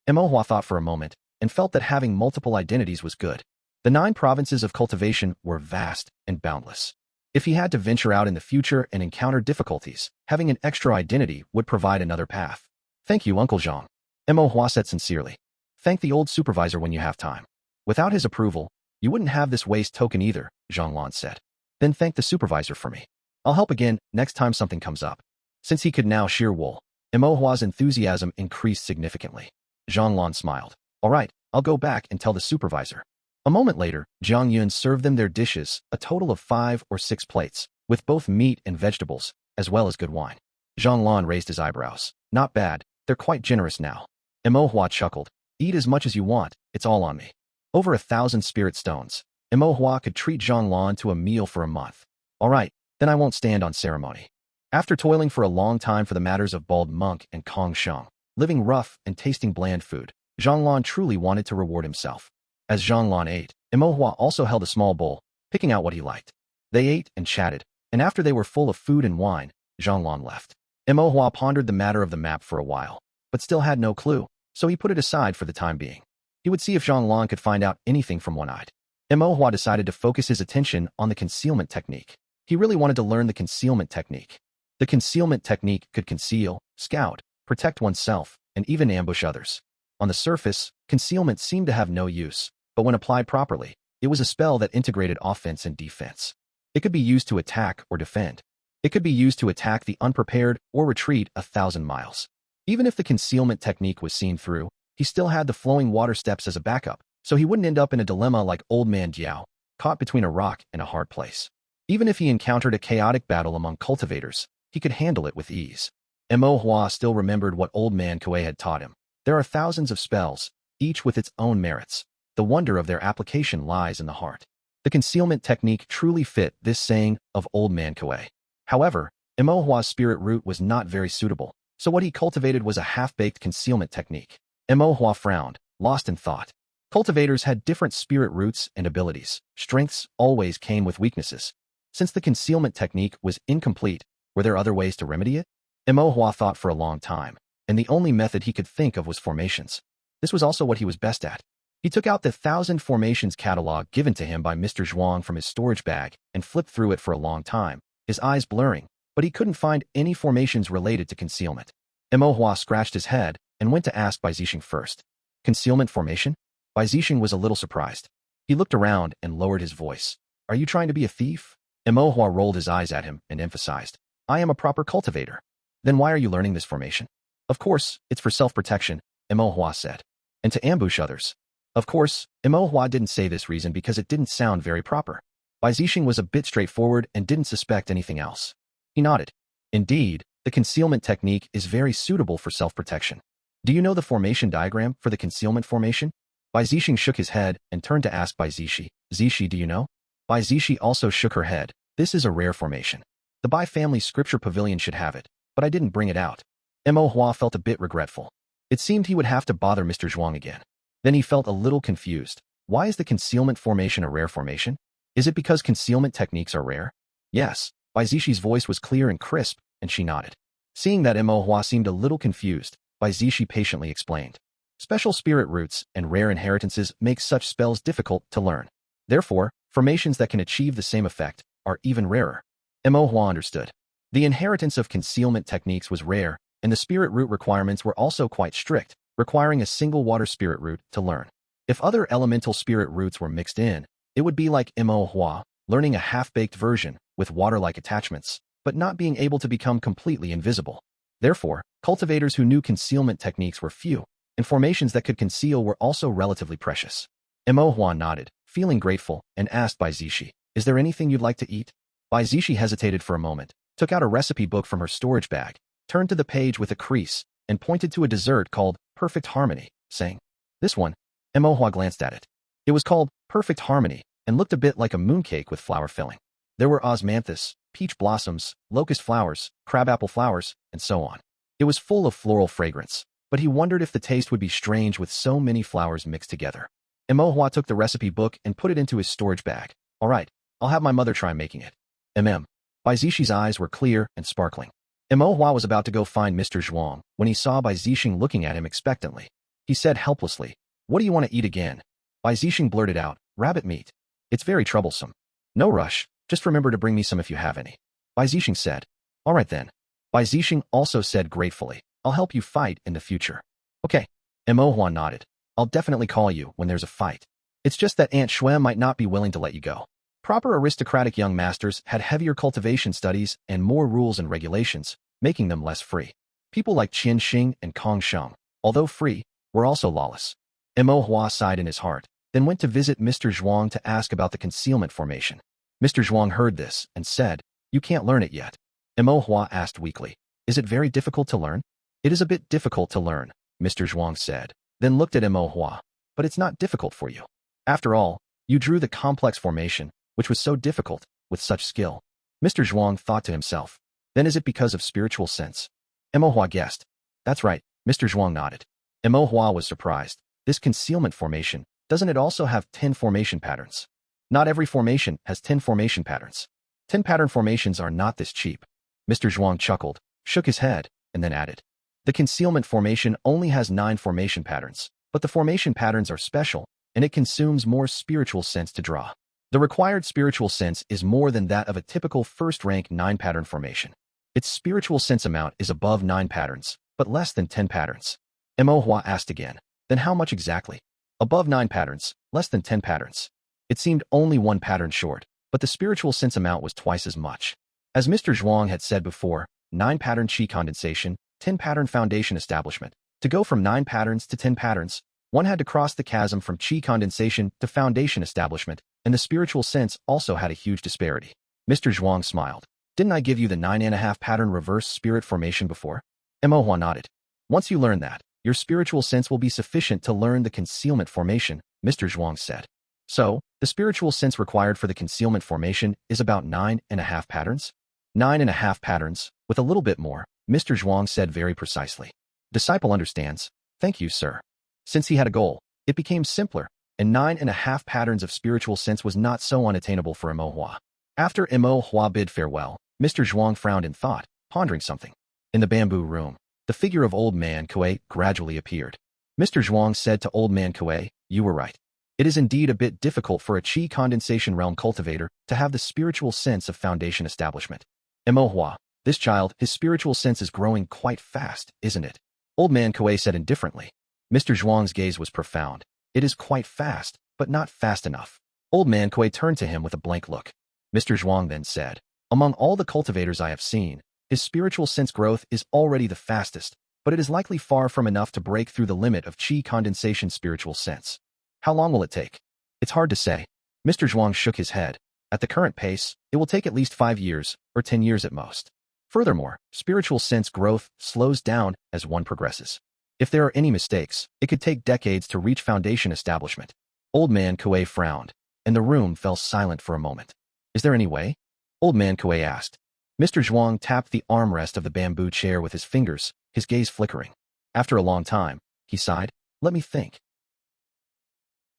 S1: Imohua thought for a moment and felt that having multiple identities was good. The 9 provinces of cultivation were vast and boundless. If he had to venture out in the future and encounter difficulties, having an extra identity would provide another path. Thank you, Uncle Zhang. Imohua said sincerely. Thank the old supervisor when you have time. Without his approval, you wouldn't have this waste token either, Zhonglun said. Then thank the supervisor for me. I'll help again next time something comes up. Since he could now shear wool, Imohua's enthusiasm increased significantly. Zhonglun smiled. All right, I'll go back and tell the supervisor. A moment later, Zhang Yun served them their dishes, a total of 5 or 6 plates, with both meat and vegetables, as well as good wine. Zhonglun raised his eyebrows. Not bad, they're quite generous now. Imohua chuckled. Eat as much as you want, it's all on me. Over 1,000 spirit stones. Imohua could treat Zhonglun to a meal for a month. All right, then I won't stand on ceremony. After toiling for a long time for the matters of Bald Monk and Kong Sheng, living rough and tasting bland food, Zhonglun truly wanted to reward himself. As Zhonglun ate, Imohua also held a small bowl, picking out what he liked. They ate and chatted, and after they were full of food and wine, Zhonglun left. Imohua pondered the matter of the map for a while, but still had no clue, so he put it aside for the time being. He would see if Zhonglun could find out anything from One-Eyed. Imohua decided to focus his attention on the concealment technique. He really wanted to learn the concealment technique. The concealment technique could conceal, scout, protect oneself, and even ambush others. On the surface, concealment seemed to have no use, but when applied properly, it was a spell that integrated offense and defense. It could be used to attack or defend. It could be used to attack the unprepared or retreat 1,000 miles. Even if the concealment technique was seen through, he still had the flowing water steps as a backup, so he wouldn't end up in a dilemma like Old Man Jiao, caught between a rock and a hard place. Even if he encountered a chaotic battle among cultivators, he could handle it with ease. Imohua still remembered what Old Man Kuei had taught him. There are thousands of spells, each with its own merits. The wonder of their application lies in the heart. The concealment technique truly fit this saying of Old Man Kuei. However, Imohua's spirit root was not very suitable, so what he cultivated was a half-baked concealment technique. Imohua frowned, lost in thought. Cultivators had different spirit roots and abilities. Strengths always came with weaknesses. Since the concealment technique was incomplete, were there other ways to remedy it? Imohua thought for a long time, and the only method he could think of was formations. This was also what he was best at. He took out the 1,000 formations catalog given to him by Mr. Zhuang from his storage bag and flipped through it for a long time, his eyes blurring, but he couldn't find any formations related to concealment. Imohua scratched his head and went to ask Bai Zixing first. Concealment formation? Bai Zixing was a little surprised. He looked around and lowered his voice. Are you trying to be a thief? Imohua rolled his eyes at him and emphasized. I am a proper cultivator. Then why are you learning this formation? Of course, it's for self-protection, Imohua said. and to ambush others. Of course, Imo didn't say this reason because it didn't sound very proper. Bai Zixing was a bit straightforward and didn't suspect anything else. He nodded. Indeed, the concealment technique is very suitable for self-protection. Do you know the formation diagram for the concealment formation? Bai Zixing shook his head and turned to ask Bai Zixi. Zixi, do you know? Bai Zixi also shook her head. This is a rare formation. The Bai family scripture pavilion should have it, but I didn't bring it out. Imo felt a bit regretful. It seemed he would have to bother Mr. Zhuang again. Then he felt a little confused. Why is the concealment formation a rare formation? Is it because concealment techniques are rare? Yes. Bai Zixi's voice was clear and crisp, and she nodded. Seeing that Imo seemed a little confused, Bai Zixi patiently explained. Special spirit roots and rare inheritances make such spells difficult to learn. Therefore, formations that can achieve the same effect are even rarer. Imo understood. The inheritance of concealment techniques was rare, and the spirit root requirements were also quite strict, requiring a single water spirit root to learn. If other elemental spirit roots were mixed in, it would be like Imo learning a half-baked version with water-like attachments, but not being able to become completely invisible. Therefore, cultivators who knew concealment techniques were few, and formations that could conceal were also relatively precious. Imo nodded, feeling grateful, and asked Bai Zixi, "Is there anything you'd like to eat?" Bai Zixi hesitated for a moment, took out a recipe book from her storage bag, turned to the page with a crease, and pointed to a dessert called Perfect Harmony, saying, "This one." Imo glanced at it. It was called Perfect Harmony and looked a bit like a mooncake with flower filling. There were osmanthus, peach blossoms, locust flowers, crabapple flowers, and so on. It was full of floral fragrance, but he wondered if the taste would be strange with so many flowers mixed together. Imo took the recipe book and put it into his storage bag. "All right, I'll have my mother try making it." Bai Zixi's eyes were clear and sparkling. Imo was about to go find Mr. Zhuang when he saw Bai Zixing looking at him expectantly. He said helplessly, "What do you want to eat again?" Bai Zixing blurted out, "Rabbit meat. It's very troublesome." "No rush, just remember to bring me some if you have any," Bai Zixing said. "All right then." Bai Zixing also said gratefully, "I'll help you fight in the future." "Okay." Imo nodded. "I'll definitely call you when there's a fight. It's just that Aunt Shui might not be willing to let you go." Proper aristocratic young masters had heavier cultivation studies and more rules and regulations, making them less free. People like Qian Xing and Kong Sheng, although free, were also lawless. Imo sighed in his heart, then went to visit Mr. Zhuang to ask about the concealment formation. Mr. Zhuang heard this and said, "You can't learn it yet." Imo asked weakly, "Is it very difficult to learn?" "It is a bit difficult to learn," Mr. Zhuang said, then looked at Imo. "But it's not difficult for you. After all, you drew the complex formation, which was so difficult, with such skill." Mr. Zhuang thought to himself, "Then is it because of spiritual sense?" Imo guessed. "That's right," Mr. Zhuang nodded. Imo was surprised. "This concealment formation, doesn't it also have 10 formation patterns?" "Not every formation has 10 formation patterns. 10 pattern formations are not this cheap." Mr. Zhuang chuckled, shook his head, and then added, "The concealment formation only has 9 formation patterns, but the formation patterns are special, and it consumes more spiritual sense to draw. The required spiritual sense is more than that of a typical first-rank 9-pattern formation. Its spiritual sense amount is above 9 patterns, but less than 10 patterns." Imo asked again, "Then how much exactly?" "Above 9 patterns, less than 10 patterns." It seemed only 1 pattern short, but the spiritual sense amount was twice as much. As Mr. Zhuang had said before, 9-pattern qi condensation, 10-pattern foundation establishment. To go from 9 patterns to 10 patterns, one had to cross the chasm from qi condensation to foundation establishment, and the spiritual sense also had a huge disparity. Mr. Zhuang smiled. "Didn't I give you the 9.5 pattern reverse spirit formation before?" Imo nodded. "Once you learn that, your spiritual sense will be sufficient to learn the concealment formation," Mr. Zhuang said. "So, the spiritual sense required for the concealment formation is about 9.5 patterns?" 9.5 patterns, with a little bit more, Mr. Zhuang said very precisely. "Disciple understands. Thank you, sir." Since he had a goal, it became simpler, and 9.5 patterns of spiritual sense was not so unattainable for Imo. After Imo bid farewell, Mr. Zhuang frowned in thought, pondering something. In the bamboo room, the figure of Old Man Kuei gradually appeared. Mr. Zhuang said to Old Man Kuei, "You were right. It is indeed a bit difficult for a qi condensation realm cultivator to have the spiritual sense of foundation establishment. Imo, this child, his spiritual sense is growing quite fast, isn't it?" Old Man Kuei said indifferently. Mr. Zhuang's gaze was profound. "It is quite fast, but not fast enough." Old Man Kuei turned to him with a blank look. Mr. Zhuang then said, "Among all the cultivators I have seen, his spiritual sense growth is already the fastest, but it is likely far from enough to break through the limit of qi condensation spiritual sense. How long will it take? It's hard to say. Mr. Zhuang shook his head. At the current pace, it will take at least 5 years, or 10 years at most. Furthermore, spiritual sense growth slows down as one progresses. If there are any mistakes, it could take decades to reach foundation establishment. Old man Kuei frowned, and the room fell silent for a moment. Is there any way? Old man Kuei asked. Mr. Zhuang tapped the armrest of the bamboo chair with his fingers, his gaze flickering. After a long time, he sighed. Let me think.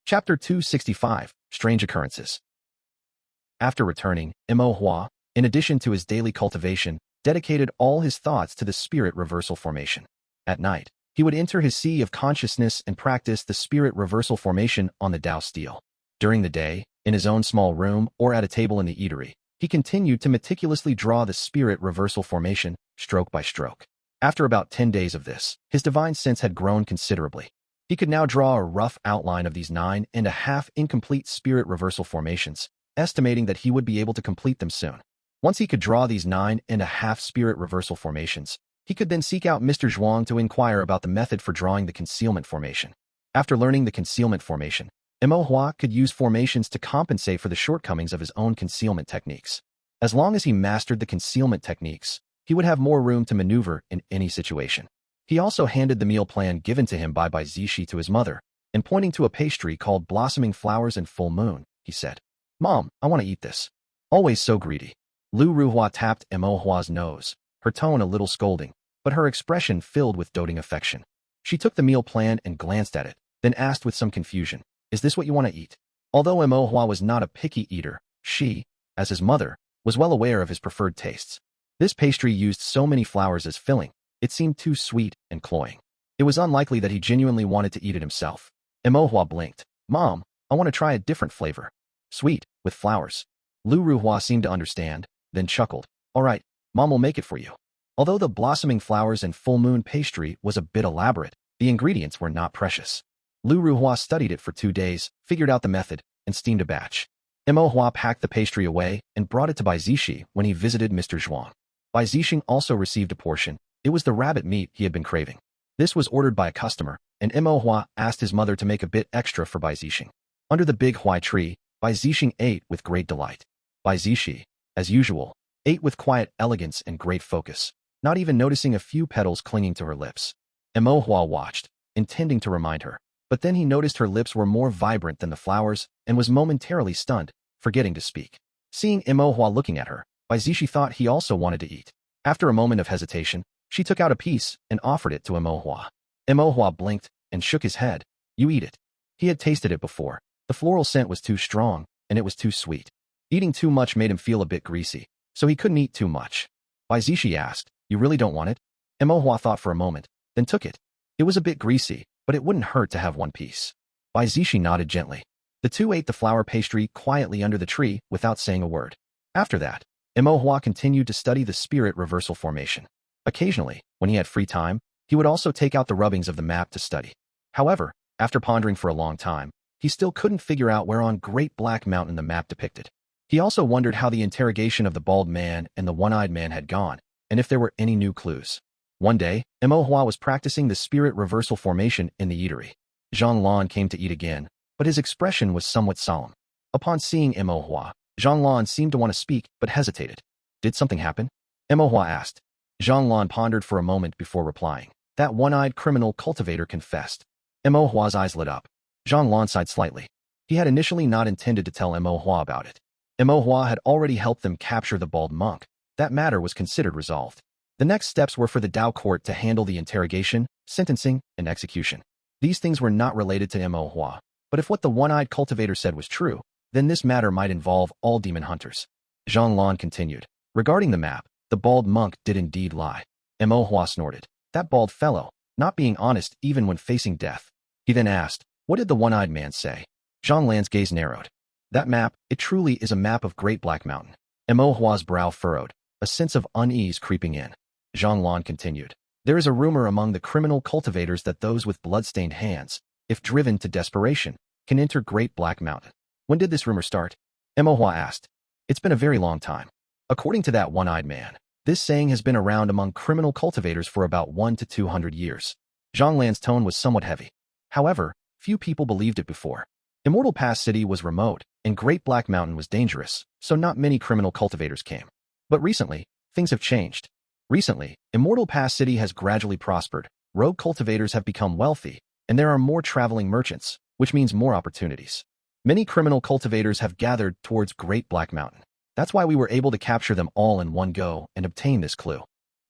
S1: Chapter 265, Strange Occurrences. After returning, Imo Hua, in addition to his daily cultivation, dedicated all his thoughts to the spirit reversal formation. At night, he would enter his sea of consciousness and practice the spirit reversal formation on the Tao steel. During the day, in his own small room or at a table in the eatery, he continued to meticulously draw the spirit reversal formation, stroke by stroke. After about 10 days of this, his divine sense had grown considerably. He could now draw a rough outline of these 9.5 incomplete spirit reversal formations, estimating that he would be able to complete them soon. Once he could draw these 9.5 spirit reversal formations, he could then seek out Mr. Zhuang to inquire about the method for drawing the concealment formation. After learning the concealment formation, Imo Hua could use formations to compensate for the shortcomings of his own concealment techniques. As long as he mastered the concealment techniques, he would have more room to maneuver in any situation. He also handed the meal plan given to him by Bai Zishi to his mother, and pointing to a pastry called Blossoming Flowers and Full Moon, he said, Mom, I want to eat this. Always so greedy. Lu Ruhua tapped Imo Hua's nose, her tone a little scolding, but her expression filled with doting affection. She took the meal plan and glanced at it, then asked with some confusion, Is this what you want to eat? Although Imo Hua was not a picky eater, she, as his mother, was well aware of his preferred tastes. This pastry used so many flowers as filling, it seemed too sweet and cloying. It was unlikely that he genuinely wanted to eat it himself. Imo Hua blinked. Mom, I want to try a different flavor. Sweet, with flowers. Lu Ruhua seemed to understand, then chuckled. All right, Mom will make it for you. Although the Blossoming Flowers and Full Moon pastry was a bit elaborate, the ingredients were not precious. Lu Ruhua studied it for 2 days, figured out the method, and steamed a batch. Imo Hua packed the pastry away and brought it to Bai Zishi when he visited Mr. Zhuang. Bai Zixing also received a portion. It was the rabbit meat he had been craving. This was ordered by a customer, and Imo Hua asked his mother to make a bit extra for Bai Zixing. Under the big huai tree, Bai Zixing ate with great delight. Bai Zishi, as usual, ate with quiet elegance and great focus, not even noticing a few petals clinging to her lips. Imo Hua watched, intending to remind her, but then he noticed her lips were more vibrant than the flowers and was momentarily stunned, forgetting to speak. Seeing Imo Hua looking at her, Bai Zishi thought he also wanted to eat. After a moment of hesitation, she took out a piece and offered it to Imo Hua. Imo Hua blinked and shook his head. You eat it. He had tasted it before. The floral scent was too strong, and it was too sweet. Eating too much made him feel a bit greasy, so he couldn't eat too much. Bai Zishi asked, You really don't want it? Imo Hua thought for a moment, then took it. It was a bit greasy, but it wouldn't hurt to have one piece. Bai Zishi nodded gently. The two ate the flower pastry quietly under the tree without saying a word. After that, Imo Hua continued to study the spirit reversal formation. Occasionally, when he had free time, he would also take out the rubbings of the map to study. However, after pondering for a long time, he still couldn't figure out where on Great Black Mountain the map depicted. He also wondered how the interrogation of the bald man and the one-eyed man had gone, and if there were any new clues. One day, Imo Hua was practicing the spirit reversal formation in the eatery. Zhang Lan came to eat again, but his expression was somewhat solemn. Upon seeing Imo Hua, Zhang Lan seemed to want to speak, but hesitated. Did something happen? Imo Hua asked. Zhang Lan pondered for a moment before replying. That one-eyed criminal cultivator confessed. Imo Hua's eyes lit up. Zhang Lan sighed slightly. He had initially not intended to tell Imo Hua about it. Imo Hua had already helped them capture the bald monk. That matter was considered resolved. The next steps were for the Dao court to handle the interrogation, sentencing, and execution. These things were not related to Imo Hua, but if what the one-eyed cultivator said was true, then this matter might involve all demon hunters. Zhang Lan continued. Regarding the map, the bald monk did indeed lie. Imo Hua snorted. That bald fellow, not being honest even when facing death. He then asked, What did the one-eyed man say? Zhang Lan's gaze narrowed. That map, it truly is a map of Great Black Mountain. Imo Hua's brow furrowed, a sense of unease creeping in. Zhang Lan continued. There is a rumor among the criminal cultivators that those with blood-stained hands, if driven to desperation, can enter Great Black Mountain. When did this rumor start? Imo Hua asked. It's been a very long time. According to that one-eyed man, This saying has been around among criminal cultivators for about 1 to 200 years. Zhang Lan's tone was somewhat heavy. However, few people believed it before. Immortal Pass City was remote, and Great Black Mountain was dangerous, so not many criminal cultivators came. But recently, things have changed. Recently, Immortal Pass City has gradually prospered, rogue cultivators have become wealthy, and there are more traveling merchants, which means more opportunities. Many criminal cultivators have gathered towards Great Black Mountain. That's why we were able to capture them all in one go and obtain this clue.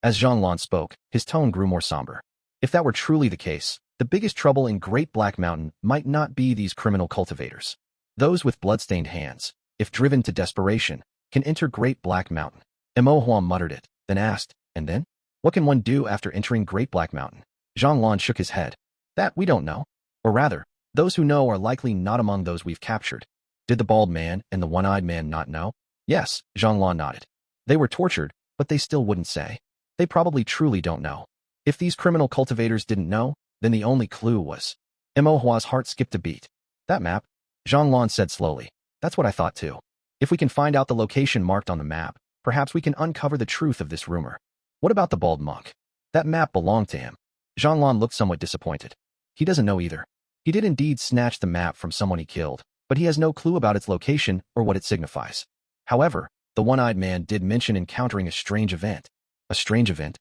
S1: As Zhang Lan spoke, his tone grew more somber. If that were truly the case, the biggest trouble in Great Black Mountain might not be these criminal cultivators. Those with bloodstained hands, if driven to desperation, can enter Great Black Mountain. Imo muttered it, then asked, and then? What can one do after entering Great Black Mountain? Zhang Lan shook his head. That we don't know. Or rather, those who know are likely not among those we've captured. Did the bald man and the one-eyed man not know? Yes, Zhang Lan nodded. They were tortured, but they still wouldn't say. They probably truly don't know. If these criminal cultivators didn't know, then the only clue was. Imohua's heart skipped a beat. That map? Zhang Lan said slowly. That's what I thought too. If we can find out the location marked on the map, perhaps we can uncover the truth of this rumor. What about the bald monk? That map belonged to him. Zhang Lan looked somewhat disappointed. He doesn't know either. He did indeed snatch the map from someone he killed, but he has no clue about its location or what it signifies. However, the one-eyed man did mention encountering a strange event. A strange event?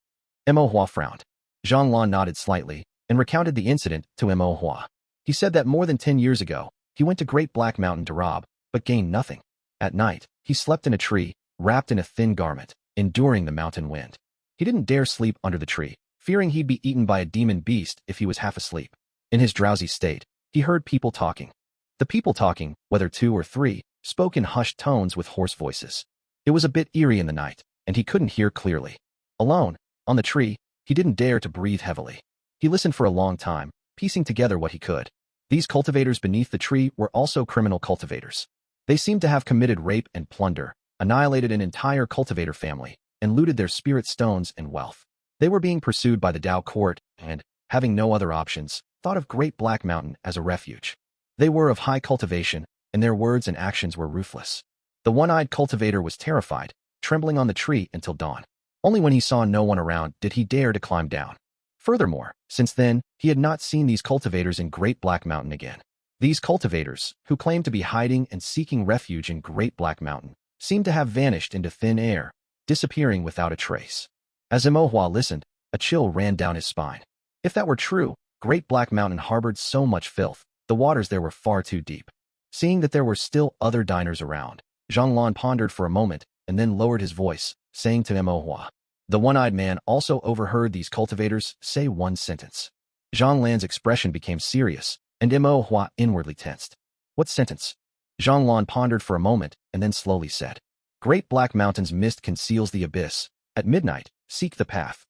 S1: Imo frowned. Zhang Lan nodded slightly and recounted the incident to Imo. He said that more than 10 years ago, he went to Great Black Mountain to rob, but gained nothing. At night, he slept in a tree, wrapped in a thin garment, enduring the mountain wind. He didn't dare sleep under the tree, fearing he'd be eaten by a demon beast if he was half asleep. In his drowsy state, he heard people talking. The people talking, whether 2 or 3, spoke in hushed tones with hoarse voices. It was a bit eerie in the night, and he couldn't hear clearly. Alone, on the tree, he didn't dare to breathe heavily. He listened for a long time, piecing together what he could. These cultivators beneath the tree were also criminal cultivators. They seemed to have committed rape and plunder, annihilated an entire cultivator family, and looted their spirit stones and wealth. They were being pursued by the Dao court and, having no other options, thought of Great Black Mountain as a refuge. They were of high cultivation, and their words and actions were ruthless. The one-eyed cultivator was terrified, trembling on the tree until dawn. Only when he saw no one around did he dare to climb down. Furthermore, since then, he had not seen these cultivators in Great Black Mountain again. These cultivators, who claimed to be hiding and seeking refuge in Great Black Mountain, seemed to have vanished into thin air, disappearing without a trace. As Imohua listened, a chill ran down his spine. If that were true, Great Black Mountain harbored so much filth, the waters there were far too deep. Seeing that there were still other diners around, Zhang Lan pondered for a moment and then lowered his voice, saying to Imohua. The one-eyed man also overheard these cultivators say one sentence. Zhang Lan's expression became serious, and Imohua inwardly tensed. What sentence? Zhang Lan pondered for a moment and then slowly said. Great Black Mountain's mist conceals the abyss. At midnight, seek the path.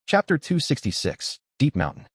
S1: Chapter 266, Deep Mountain.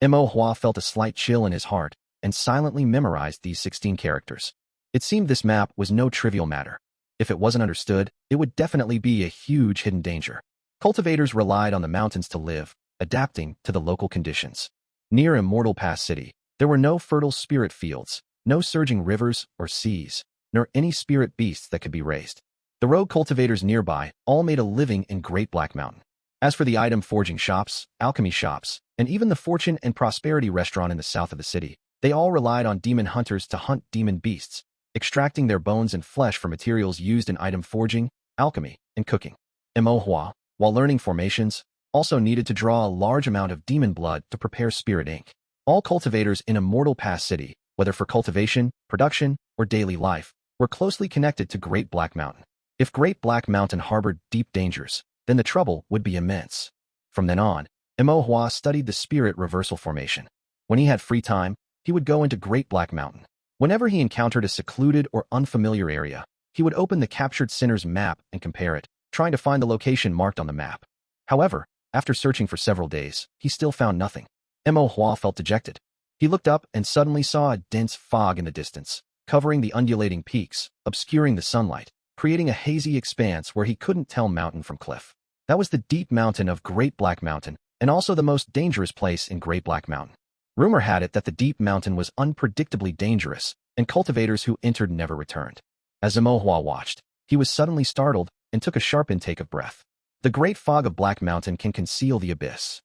S1: Imohua felt a slight chill in his heart and silently memorized these 16 characters. It seemed this map was no trivial matter. If it wasn't understood, it would definitely be a huge hidden danger. Cultivators relied on the mountains to live, adapting to the local conditions. Near Immortal Pass City, there were no fertile spirit fields, no surging rivers or seas, nor any spirit beasts that could be raised. The rogue cultivators nearby all made a living in Great Black Mountain. As for the item forging shops, alchemy shops, and even the Fortune and Prosperity restaurant in the south of the city, they all relied on demon hunters to hunt demon beasts, extracting their bones and flesh for materials used in item forging, alchemy, and cooking. Imohua, while learning formations, also needed to draw a large amount of demon blood to prepare spirit ink. All cultivators in Immortal Pass City, whether for cultivation, production, or daily life, were closely connected to Great Black Mountain. If Great Black Mountain harbored deep dangers, then the trouble would be immense. From then on, Imohua studied the spirit reversal formation. When he had free time, he would go into Great Black Mountain. Whenever he encountered a secluded or unfamiliar area, he would open the captured sinner's map and compare it, trying to find the location marked on the map. However, after searching for several days, he still found nothing. Imohua felt dejected. He looked up and suddenly saw a dense fog in the distance, covering the undulating peaks, obscuring the sunlight, creating a hazy expanse where he couldn't tell mountain from cliff. That was the deep mountain of Great Black Mountain, and also the most dangerous place in Great Black Mountain. Rumor had it that the deep mountain was unpredictably dangerous, and cultivators who entered never returned. As Imohua watched, He was suddenly startled and took a sharp intake of breath. The great fog of Black Mountain can conceal the abyss.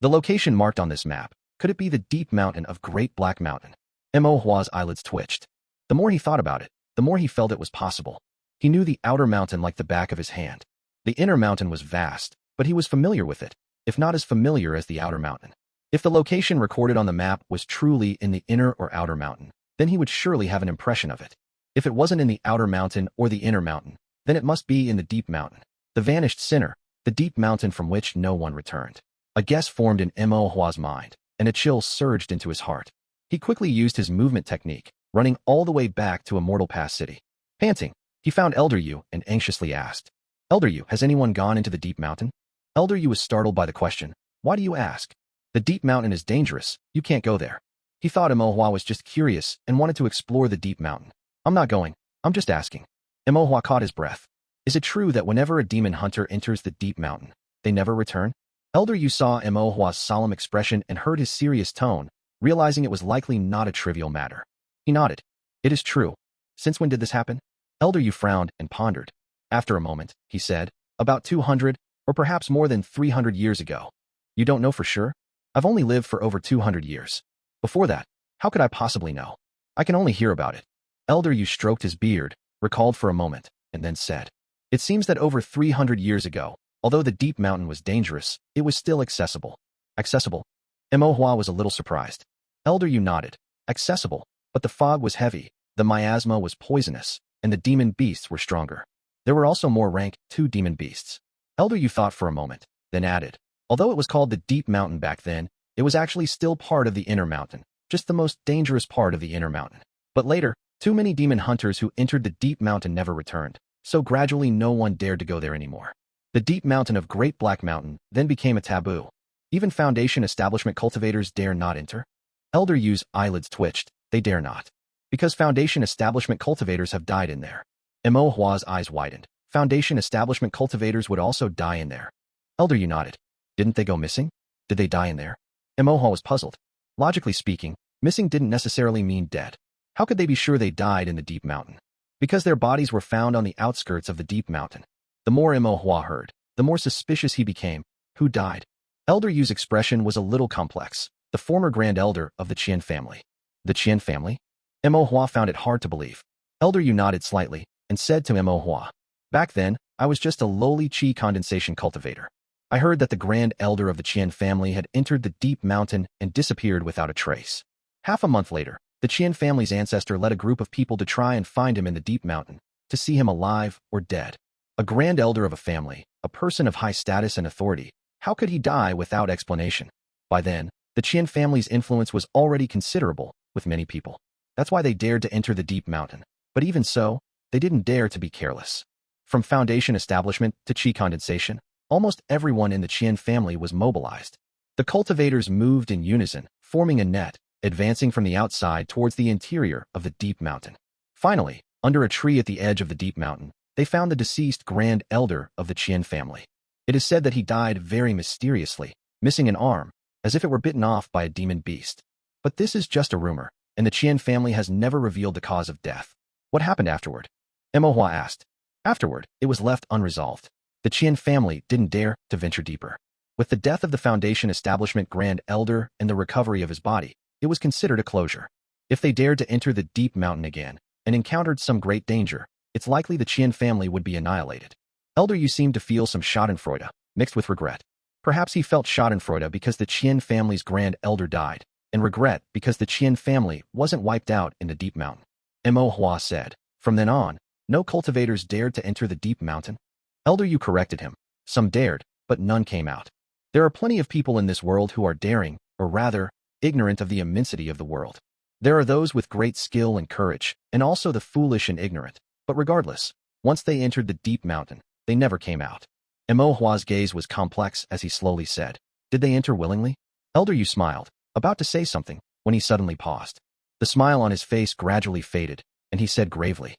S1: The location marked on this map, could it be the deep mountain of Great Black Mountain? Mo Hua's eyelids twitched. The more he thought about it, the more he felt it was possible. He knew the outer mountain like the back of his hand. The inner mountain was vast, but he was familiar with it, if not as familiar as the outer mountain. If the location recorded on the map was truly in the inner or outer mountain, then he would surely have an impression of it. If it wasn't in the outer mountain or the inner mountain, then it must be in the deep mountain. The vanished sinner, the deep mountain from which no one returned. A guess formed in Mo Hua's mind, and a chill surged into his heart. He quickly used his movement technique, running all the way back to Immortal Pass City. Panting, he found Elder Yu and anxiously asked, "Elder Yu, has anyone gone into the deep mountain?" Elder Yu was startled by the question. "Why do you ask? The deep mountain is dangerous, you can't go there." He thought Mo Hua was just curious and wanted to explore the deep mountain. "I'm not going, I'm just asking." Mo Hua caught his breath. Is it true that whenever a demon hunter enters the deep mountain, they never return? Elder Yu saw Mo Hua's solemn expression and heard his serious tone, realizing it was likely not a trivial matter. He nodded. "It is true. Since when did this happen?" Elder Yu frowned and pondered. After a moment, he said, "About 200, or perhaps more than 300 years ago." "You don't know for sure?" "I've only lived for over 200 years. Before that, how could I possibly know? I can only hear about it." Elder Yu stroked his beard, recalled for a moment, and then said, "It seems that over 300 years ago, although the deep mountain was dangerous, it was still accessible." "Accessible?" Mo Hua was a little surprised. Elder Yu nodded. "Accessible, but the fog was heavy, the miasma was poisonous, and the demon beasts were stronger. There were also more rank 2 demon beasts." Elder Yu thought for a moment, then added, "Although it was called the deep mountain back then, it was actually still part of the inner mountain, just the most dangerous part of the inner mountain. But later, too many demon hunters who entered the deep mountain never returned, so gradually no one dared to go there anymore. The deep mountain of Great Black Mountain then became a taboo. Even Foundation establishment cultivators dare not enter." Elder Yu's eyelids twitched. "They dare not. Because Foundation establishment cultivators have died in there." Mo Hua's eyes widened. Foundation establishment cultivators would also die in there. Elder Yu nodded. "Didn't they go missing? Did they die in there?" Mo Hua was puzzled. Logically speaking, missing didn't necessarily mean dead. How could they be sure they died in the deep mountain? Because their bodies were found on the outskirts of the deep mountain. The more Mo Hua heard, the more suspicious he became. Who died? Elder Yu's expression was a little complex. The former Grand Elder of the Qian family. The Qian family? Mo Hua found it hard to believe. Elder Yu nodded slightly and said to Mo Hua, "Back then, I was just a lowly qi condensation cultivator. I heard that the Grand Elder of the Qian family had entered the deep mountain and disappeared without a trace. Half a month later, the Qian family's ancestor led a group of people to try and find him in the deep mountain, to see him alive or dead. A Grand Elder of a family, a person of high status and authority, how could he die without explanation? By then, the Qian family's influence was already considerable with many people. That's why they dared to enter the deep mountain. But even so, they didn't dare to be careless. From Foundation establishment to qi condensation, almost everyone in the Qian family was mobilized. The cultivators moved in unison, forming a net, advancing from the outside towards the interior of the deep mountain. Finally, under a tree at the edge of the deep mountain, they found the deceased Grand Elder of the Qian family. It is said that he died very mysteriously, missing an arm, as if it were bitten off by a demon beast. But this is just a rumor, and the Qian family has never revealed the cause of death. What happened afterward? Mo Hua asked. Afterward, it was left unresolved. The Qian family didn't dare to venture deeper. With the death of the Foundation establishment Grand Elder and the recovery of his body, it was considered a closure. If they dared to enter the deep mountain again and encountered some great danger, it's likely the Qian family would be annihilated. Elder Yu seemed to feel some schadenfreude, mixed with regret. Perhaps he felt schadenfreude because the Qian family's Grand Elder died, and regret because the Qian family wasn't wiped out in the deep mountain. Mo Hua said, "From then on, no cultivators dared to enter the deep mountain?" Elder Yu corrected him. "Some dared, but none came out. There are plenty of people in this world who are daring, or rather, ignorant of the immensity of the world. There are those with great skill and courage, and also the foolish and ignorant. But regardless, once they entered the deep mountain, they never came out." Mo Hua's gaze was complex as he slowly said, "Did they enter willingly?" Elder Yu smiled, about to say something, when he suddenly paused. The smile on his face gradually faded, and he said gravely,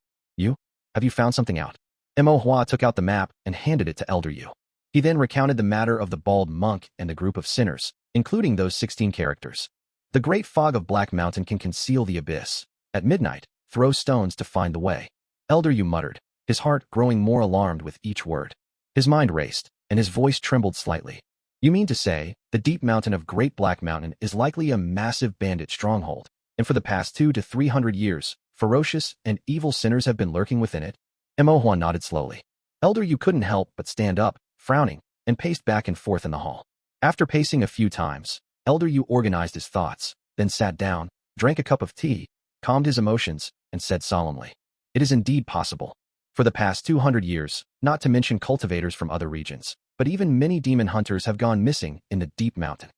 S1: Have you found something out?" Mo Hua took out the map and handed it to Elder Yu. He then recounted the matter of the bald monk and the group of sinners, including those 16 characters. "The great fog of Black Mountain can conceal the abyss. At midnight, throw stones to find the way." Elder Yu muttered, his heart growing more alarmed with each word. His mind raced, and his voice trembled slightly. You mean to say, the deep mountain of Great Black Mountain is likely a massive bandit stronghold, and for the past 200 to 300 years, ferocious and evil sinners have been lurking within it? Imohua nodded slowly. Elder Yu couldn't help but stand up, frowning, and paced back and forth in the hall. After pacing a few times, Elder Yu organized his thoughts, then sat down, drank a cup of tea, calmed his emotions, and said solemnly, "It is indeed possible. For the past 200 years, not to mention cultivators from other regions, but even many demon hunters have gone missing in the deep mountain.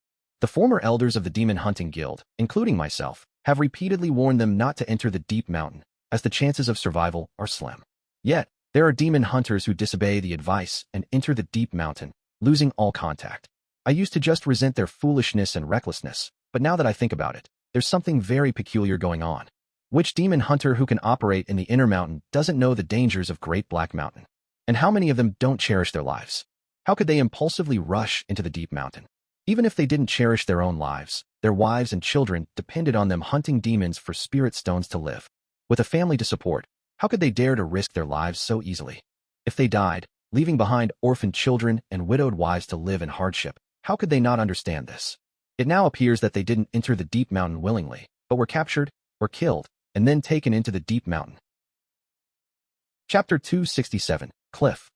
S1: The former elders of the Demon Hunting Guild, including myself, have repeatedly warned them not to enter the deep mountain, as the chances of survival are slim. Yet, there are demon hunters who disobey the advice and enter the deep mountain, losing all contact. I used to just resent their foolishness and recklessness, but now that I think about it, there's something very peculiar going on. Which demon hunter who can operate in the inner mountain doesn't know the dangers of Great Black Mountain? And how many of them don't cherish their lives? How could they impulsively rush into the deep mountain? Even if they didn't cherish their own lives, their wives and children depended on them hunting demons for spirit stones to live. With a family to support, how could they dare to risk their lives so easily? If they died, leaving behind orphaned children and widowed wives to live in hardship, how could they not understand this? It now appears that they didn't enter the deep mountain willingly, but were captured, or killed, and then taken into the deep mountain. Chapter 267, Cliff.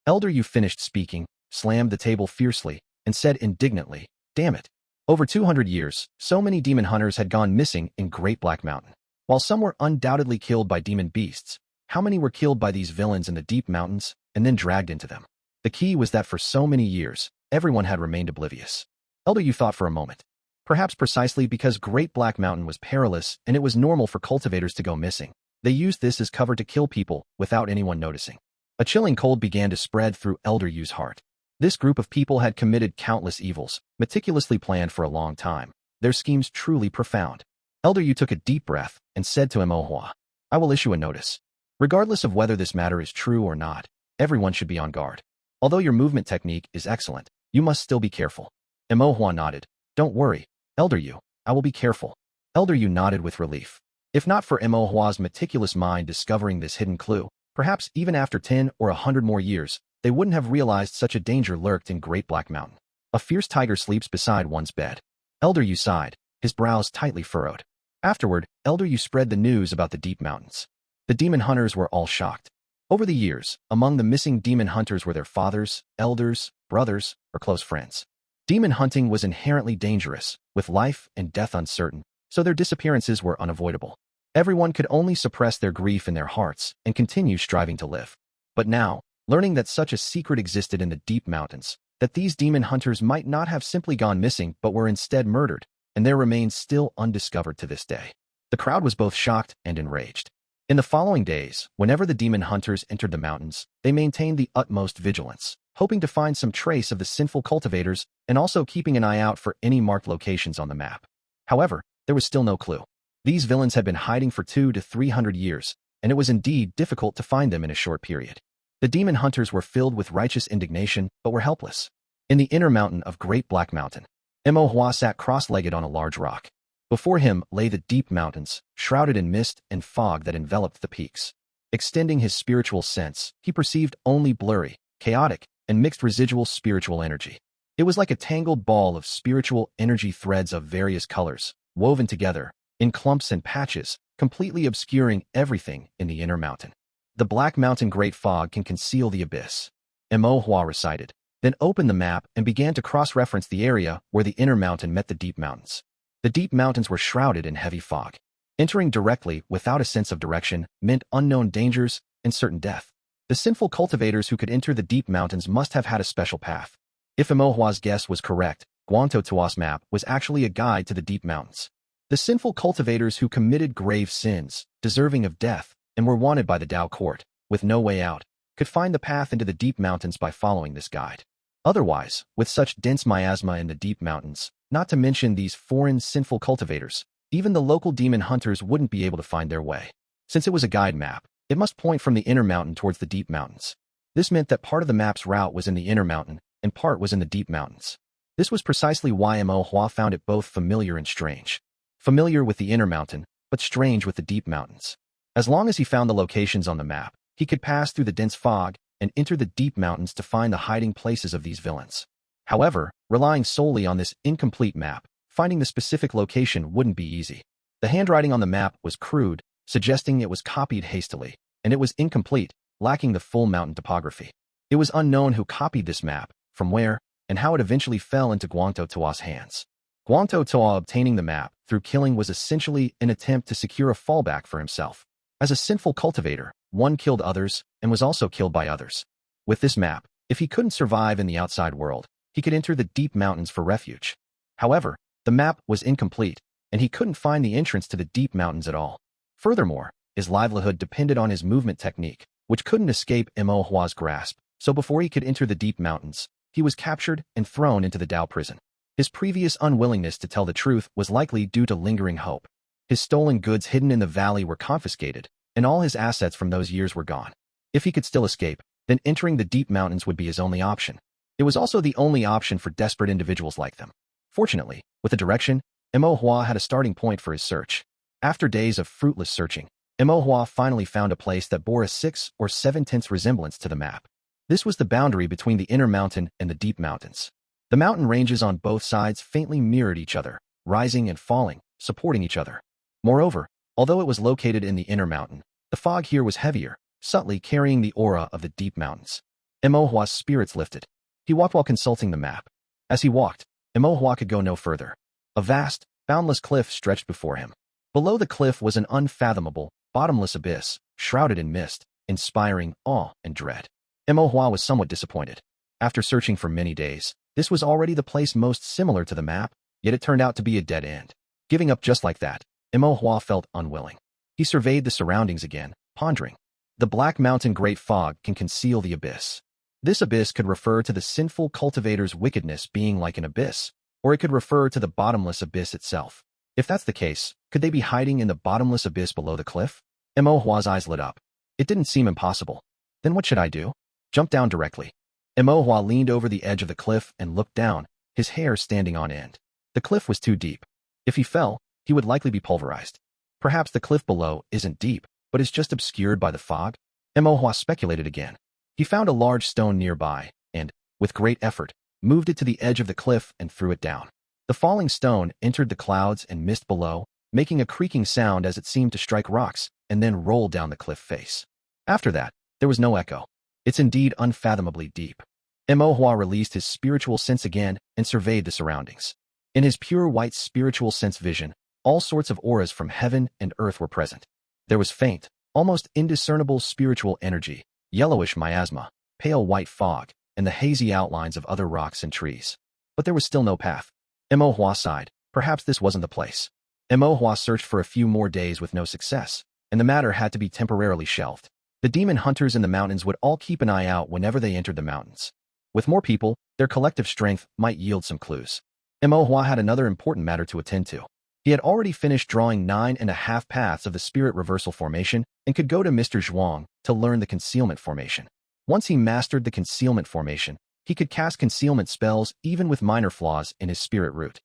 S1: Elder Yu finished speaking, slammed the table fiercely, and said indignantly, "Damn it. Over 200 years, so many demon hunters had gone missing in Great Black Mountain. While some were undoubtedly killed by demon beasts, how many were killed by these villains in the deep mountains and then dragged into them? The key was that for so many years, everyone had remained oblivious." Elder Yu thought for a moment. Perhaps precisely because Great Black Mountain was perilous and it was normal for cultivators to go missing, they used this as cover to kill people without anyone noticing. A chilling cold began to spread through Elder Yu's heart. This group of people had committed countless evils, meticulously planned for a long time, their schemes truly profound. Elder Yu took a deep breath and said to Imohua, "I will issue a notice. Regardless of whether this matter is true or not, everyone should be on guard. Although your movement technique is excellent, you must still be careful." Imohua nodded. "Don't worry, Elder Yu, I will be careful." Elder Yu nodded with relief. If not for Imohua's meticulous mind discovering this hidden clue, perhaps even after 10 or 100 more years, they wouldn't have realized such a danger lurked in Great Black Mountain. A fierce tiger sleeps beside one's bed. Elder Yu sighed, his brows tightly furrowed. Afterward, Elder Yu spread the news about the deep mountains. The demon hunters were all shocked. Over the years, among the missing demon hunters were their fathers, elders, brothers, or close friends. Demon hunting was inherently dangerous, with life and death uncertain, so their disappearances were unavoidable. Everyone could only suppress their grief in their hearts and continue striving to live. But now, learning that such a secret existed in the deep mountains, that these demon hunters might not have simply gone missing but were instead murdered, and their remains still undiscovered to this day. The crowd was both shocked and enraged. In the following days, whenever the demon hunters entered the mountains, they maintained the utmost vigilance, hoping to find some trace of the sinful cultivators and also keeping an eye out for any marked locations on the map. However, there was still no clue. These villains had been hiding for 200 to 300 years, and it was indeed difficult to find them in a short period. The demon hunters were filled with righteous indignation, but were helpless. In the inner mountain of Great Black Mountain, Imohua sat cross-legged on a large rock. Before him lay the deep mountains, shrouded in mist and fog that enveloped the peaks. Extending his spiritual sense, he perceived only blurry, chaotic, and mixed residual spiritual energy. It was like a tangled ball of spiritual energy threads of various colors, woven together, in clumps and patches, completely obscuring everything in the inner mountain. "The Black Mountain Great Fog can conceal the abyss," Imohua recited, then opened the map and began to cross-reference the area where the inner mountain met the deep mountains. The deep mountains were shrouded in heavy fog. Entering directly without a sense of direction meant unknown dangers and certain death. The sinful cultivators who could enter the deep mountains must have had a special path. If Imohua's guess was correct, Guanto Tua's map was actually a guide to the deep mountains. The sinful cultivators who committed grave sins, deserving of death, and were wanted by the Tao court, with no way out, could find the path into the deep mountains by following this guide. Otherwise, with such dense miasma in the deep mountains, not to mention these foreign sinful cultivators, even the local demon hunters wouldn't be able to find their way. Since it was a guide map, it must point from the inner mountain towards the deep mountains. This meant that part of the map's route was in the inner mountain, and part was in the deep mountains. This was precisely why Imohua found it both familiar and strange. Familiar with the inner mountain, but strange with the deep mountains. As long as he found the locations on the map, He could pass through the dense fog and enter the deep mountains to find the hiding places of these villains. However, relying solely on this incomplete map, finding the specific location wouldn't be easy. The handwriting on the map was crude, suggesting it was copied hastily, and it was incomplete, lacking the full mountain topography. It was unknown who copied this map, from where, and how it eventually fell into Guangto Toa's hands. Guangto Toa obtaining the map through killing was essentially an attempt to secure a fallback for himself. As a sinful cultivator, one killed others and was also killed by others. With this map, if he couldn't survive in the outside world, he could enter the deep mountains for refuge. However, the map was incomplete, and he couldn't find the entrance to the deep mountains at all. Furthermore, his livelihood depended on his movement technique, which couldn't escape Imo Hua's grasp, so before he could enter the deep mountains, he was captured and thrown into the Dao prison. His previous unwillingness to tell the truth was likely due to lingering hope. His stolen goods hidden in the valley were confiscated, and all his assets from those years were gone. If he could still escape, then entering the deep mountains would be his only option. It was also the only option for desperate individuals like them. Fortunately, with a direction, Imo Hua had a starting point for his search. After days of fruitless searching, Imo Hua finally found a place that bore a 6 or 7/10 resemblance to the map. This was the boundary between the inner mountain and the deep mountains. The mountain ranges on both sides faintly mirrored each other, rising and falling, supporting each other. Moreover, although it was located in the inner mountain, the fog here was heavier, subtly carrying the aura of the deep mountains. Imo Hua's spirits lifted. He walked while consulting the map. As he walked, Imo Hua could go no further. A vast, boundless cliff stretched before him. Below the cliff was an unfathomable, bottomless abyss, shrouded in mist, inspiring awe and dread. Imo Hua was somewhat disappointed. After searching for many days, this was already the place most similar to the map, yet it turned out to be a dead end. Giving up just like that, Imo Hua felt unwilling. He surveyed the surroundings again, pondering. The Black Mountain Great Fog can conceal the abyss. This abyss could refer to the sinful cultivator's wickedness being like an abyss, or it could refer to the bottomless abyss itself. If that's the case, could they be hiding in the bottomless abyss below the cliff? Imo Hua's eyes lit up. It didn't seem impossible. Then what should I do? Jump down directly. Imo Hua leaned over the edge of the cliff and looked down, his hair standing on end. The cliff was too deep. If he fell, he would likely be pulverized. Perhaps the cliff below isn't deep, but is just obscured by the fog? Imo Hua speculated again. He found a large stone nearby, and, with great effort, moved it to the edge of the cliff and threw it down. The falling stone entered the clouds and mist below, making a creaking sound as it seemed to strike rocks and then roll down the cliff face. After that, there was no echo. It's indeed unfathomably deep. Imo Hua released his spiritual sense again and surveyed the surroundings. In his pure white spiritual sense vision, all sorts of auras from heaven and earth were present. There was faint, almost indiscernible spiritual energy, yellowish miasma, pale white fog, and the hazy outlines of other rocks and trees. But there was still no path. Imo Hua sighed. Perhaps this wasn't the place. Imo Hua searched for a few more days with no success, and the matter had to be temporarily shelved. The demon hunters in the mountains would all keep an eye out whenever they entered the mountains. With more people, their collective strength might yield some clues. Imo Hua had another important matter to attend to. He had already finished drawing 9.5 paths of the spirit reversal formation and could go to Mr. Zhuang to learn the concealment formation. Once he mastered the concealment formation, he could cast concealment spells even with minor flaws in his spirit root.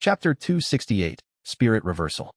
S1: Chapter 268, Spirit Reversal.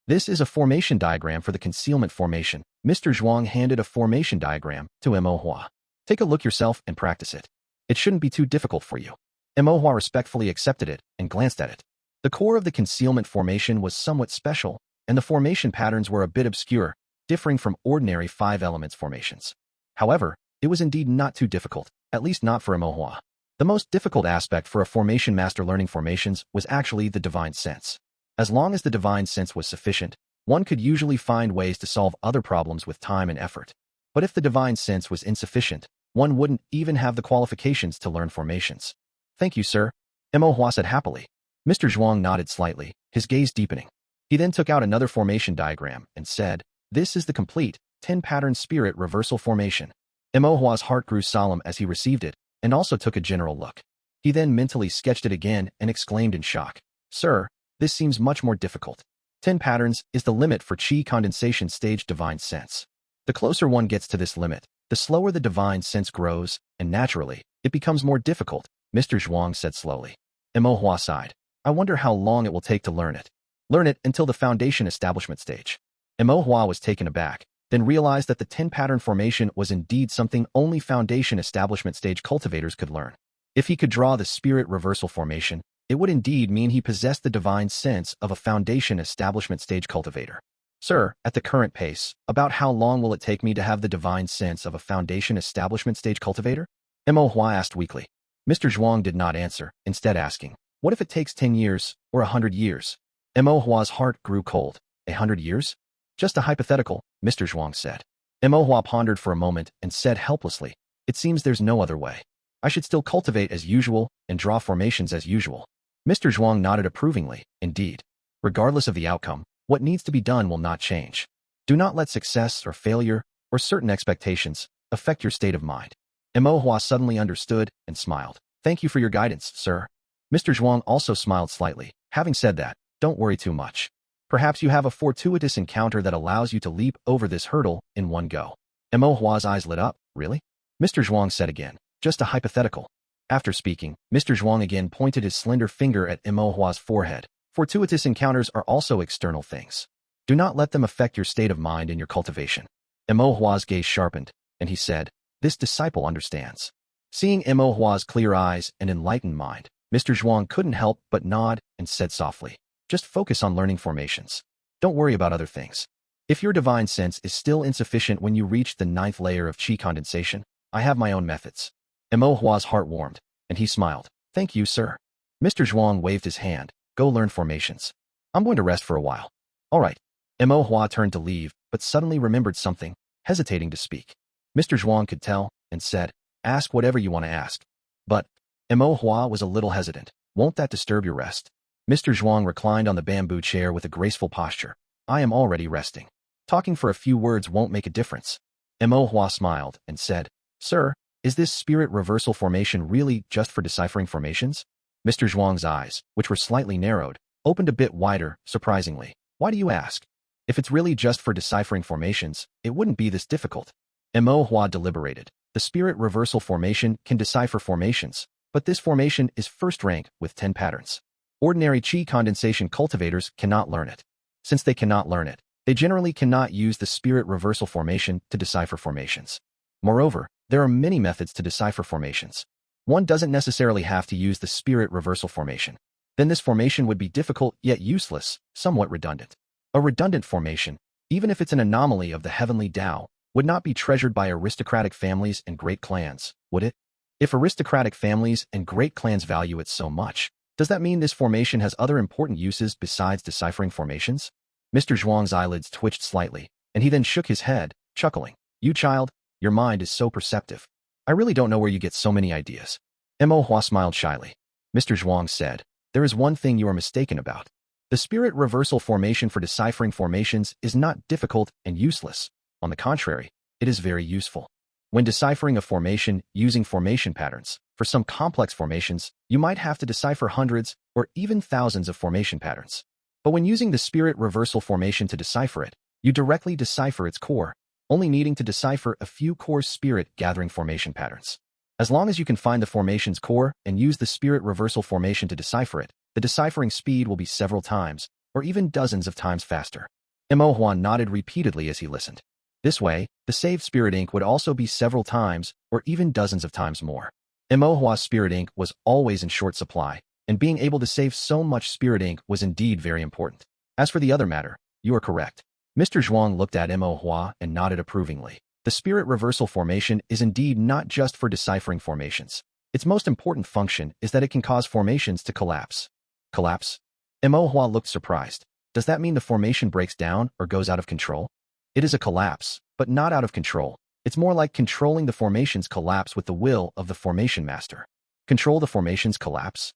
S1: This is a formation diagram for the concealment formation. Mr. Zhuang handed a formation diagram to Imo Hua. Take a look yourself and practice it. It shouldn't be too difficult for you. Imo Hua respectfully accepted it and glanced at it. The core of the concealment formation was somewhat special, and the formation patterns were a bit obscure, differing from ordinary 5 elements formations. However, it was indeed not too difficult, at least not for Imo Hua. The most difficult aspect for a formation master learning formations was actually the divine sense. As long as the divine sense was sufficient, one could usually find ways to solve other problems with time and effort. But if the divine sense was insufficient, one wouldn't even have the qualifications to learn formations. Thank you, sir, Imo Hua said happily. Mr. Zhuang nodded slightly, his gaze deepening. He then took out another formation diagram and said, "This is the complete 10-pattern spirit reversal formation." Imo Hua's heart grew solemn as he received it, and also took a general look. He then mentally sketched it again and exclaimed in shock, "Sir, this seems much more difficult. 10 patterns is the limit for Qi condensation stage divine sense. The closer one gets to this limit, the slower the divine sense grows, and naturally, it becomes more difficult," Mr. Zhuang said slowly. Imo Hua sighed. "I wonder how long it will take to learn it." "Learn it until the foundation establishment stage." Imo Hua was taken aback. then realized that the 10-pattern formation was indeed something only foundation establishment stage cultivators could learn. If he could draw the spirit reversal formation, it would indeed mean he possessed the divine sense of a foundation establishment stage cultivator. Sir, at the current pace, about how long will it take me to have the divine sense of a foundation establishment stage cultivator? Mo Hua asked weakly. Mr. Zhuang did not answer, instead asking, what if it takes 10 years, or 100 years? Mo Hua's heart grew cold. 100 years? Just a hypothetical, Mr. Zhuang said. Mo Hua pondered for a moment and said helplessly, it seems there's no other way. I should still cultivate as usual and draw formations as usual. Mr. Zhuang nodded approvingly, indeed. Regardless of the outcome, what needs to be done will not change. Do not let success or failure, or certain expectations, affect your state of mind. Mo Hua suddenly understood and smiled. Thank you for your guidance, sir. Mr. Zhuang also smiled slightly. Having said that, don't worry too much. Perhaps you have a fortuitous encounter that allows you to leap over this hurdle in one go. Mo Hua's eyes lit up. Really? Mr. Zhuang said again. Just a hypothetical. After speaking, Mr. Zhuang again pointed his slender finger at Mo Hua's forehead. Fortuitous encounters are also external things. Do not let them affect your state of mind in your cultivation. Mo Hua's gaze sharpened, and he said, this disciple understands. Seeing Mo Hua's clear eyes and enlightened mind, Mr. Zhuang couldn't help but nod and said softly, just focus on learning formations. Don't worry about other things. If your divine sense is still insufficient when you reach the 9th layer of qi condensation, I have my own methods. Mo Hua's heart warmed, and he smiled. Thank you, sir. Mr. Zhuang waved his hand. Go learn formations. I'm going to rest for a while. All right. Mo Hua turned to leave, but suddenly remembered something, hesitating to speak. Mr. Zhuang could tell, and said, ask whatever you want to ask. But Mo Hua was a little hesitant. Won't that disturb your rest? Mr. Zhuang reclined on the bamboo chair with a graceful posture. I am already resting. Talking for a few words won't make a difference. Mo Hua smiled and said, Sir, is this spirit reversal formation really just for deciphering formations? Mr. Zhuang's eyes, which were slightly narrowed, opened a bit wider, surprisingly. Why do you ask? If it's really just for deciphering formations, it wouldn't be this difficult. Mo Hua deliberated. The spirit reversal formation can decipher formations, but this formation is first rank with 10 patterns. Ordinary qi condensation cultivators cannot learn it. Since they cannot learn it, they generally cannot use the spirit reversal formation to decipher formations. Moreover, there are many methods to decipher formations. One doesn't necessarily have to use the spirit reversal formation. Then this formation would be difficult yet useless, somewhat redundant. A redundant formation, even if it's an anomaly of the heavenly Tao, would not be treasured by aristocratic families and great clans, would it? If aristocratic families and great clans value it so much, does that mean this formation has other important uses besides deciphering formations? Mr. Zhuang's eyelids twitched slightly, and he then shook his head, chuckling. You child, your mind is so perceptive. I really don't know where you get so many ideas. Mo Hua smiled shyly. Mr. Zhuang said, there is one thing you are mistaken about. The spirit reversal formation for deciphering formations is not difficult and useless. On the contrary, it is very useful. When deciphering a formation using formation patterns, for some complex formations, you might have to decipher hundreds or even thousands of formation patterns. But when using the spirit reversal formation to decipher it, you directly decipher its core, only needing to decipher a few core spirit gathering formation patterns. As long as you can find the formation's core and use the spirit reversal formation to decipher it, the deciphering speed will be several times, or even dozens of times faster. Mo Hua nodded repeatedly as he listened. This way, the saved spirit ink would also be several times, or even dozens of times more. Mo Hua's spirit ink was always in short supply, and being able to save so much spirit ink was indeed very important. As for the other matter, you are correct. Mr. Zhuang looked at Mo Hua and nodded approvingly. The spirit reversal formation is indeed not just for deciphering formations. Its most important function is that it can cause formations to collapse. Collapse? Mo Hua looked surprised. Does that mean the formation breaks down or goes out of control? It is a collapse, but not out of control. It's more like controlling the formation's collapse with the will of the formation master. Control the formation's collapse?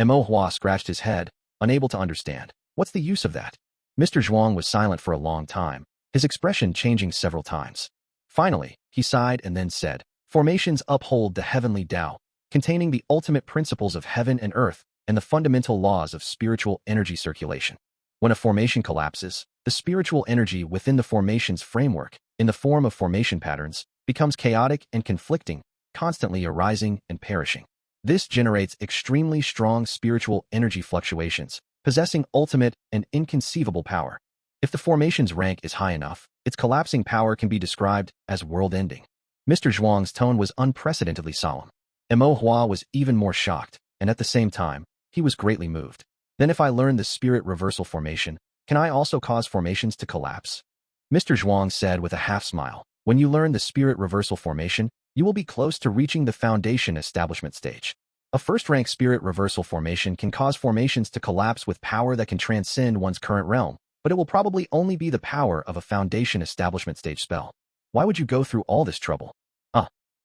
S1: Mo Hua scratched his head, unable to understand. What's the use of that? Mr. Zhuang was silent for a long time, his expression changing several times. Finally, he sighed and then said, formations uphold the heavenly Tao, containing the ultimate principles of heaven and earth and the fundamental laws of spiritual energy circulation. When a formation collapses, the spiritual energy within the formation's framework, in the form of formation patterns, becomes chaotic and conflicting, constantly arising and perishing. This generates extremely strong spiritual energy fluctuations, possessing ultimate and inconceivable power. If the formation's rank is high enough, Its collapsing power can be described as world-ending. Mr. Zhuang's tone was unprecedentedly solemn. Mo Hua was even more shocked, and at the same time, he was greatly moved. Then if I learn the spirit reversal formation, can I also cause formations to collapse? Mr. Zhuang said with a half-smile. When you learn the spirit reversal formation, you will be close to reaching the foundation establishment stage. A first-rank spirit reversal formation can cause formations to collapse with power that can transcend one's current realm, but it will probably only be the power of a foundation establishment stage spell. Why would you go through all this trouble?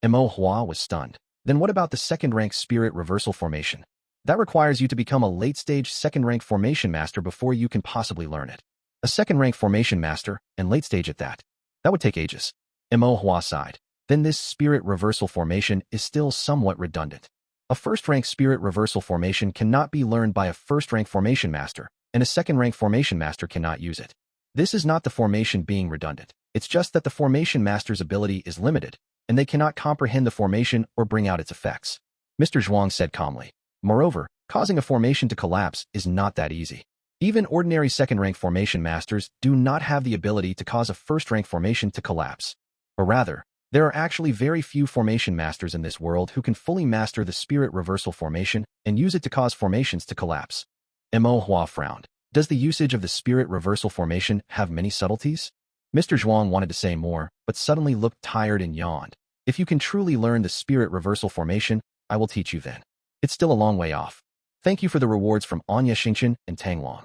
S1: Mo Hua was stunned. Then what about the second-rank spirit reversal formation? That requires you to become a late-stage second-rank formation master before you can possibly learn it. A second-rank formation master, and late stage at that. That would take ages. Mo Hua sighed. Then this spirit reversal formation is still somewhat redundant. A first-rank spirit reversal formation cannot be learned by a first-rank formation master, and a second-rank formation master cannot use it. This is not the formation being redundant. It's just that the formation master's ability is limited, and they cannot comprehend the formation or bring out its effects. Mr. Zhuang said calmly. Moreover, causing a formation to collapse is not that easy. Even ordinary second-rank formation masters do not have the ability to cause a first-rank formation to collapse. Or rather, there are actually very few formation masters in this world who can fully master the spirit reversal formation and use it to cause formations to collapse. Mo Hua frowned. Does the usage of the spirit reversal formation have many subtleties? Mr. Zhuang wanted to say more, but suddenly looked tired and yawned. If you can truly learn the spirit reversal formation, I will teach you then. It's still a long way off. Thank you for the rewards from Anya Xingqian and Tang Long.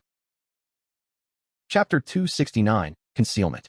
S1: Chapter 269, Concealment.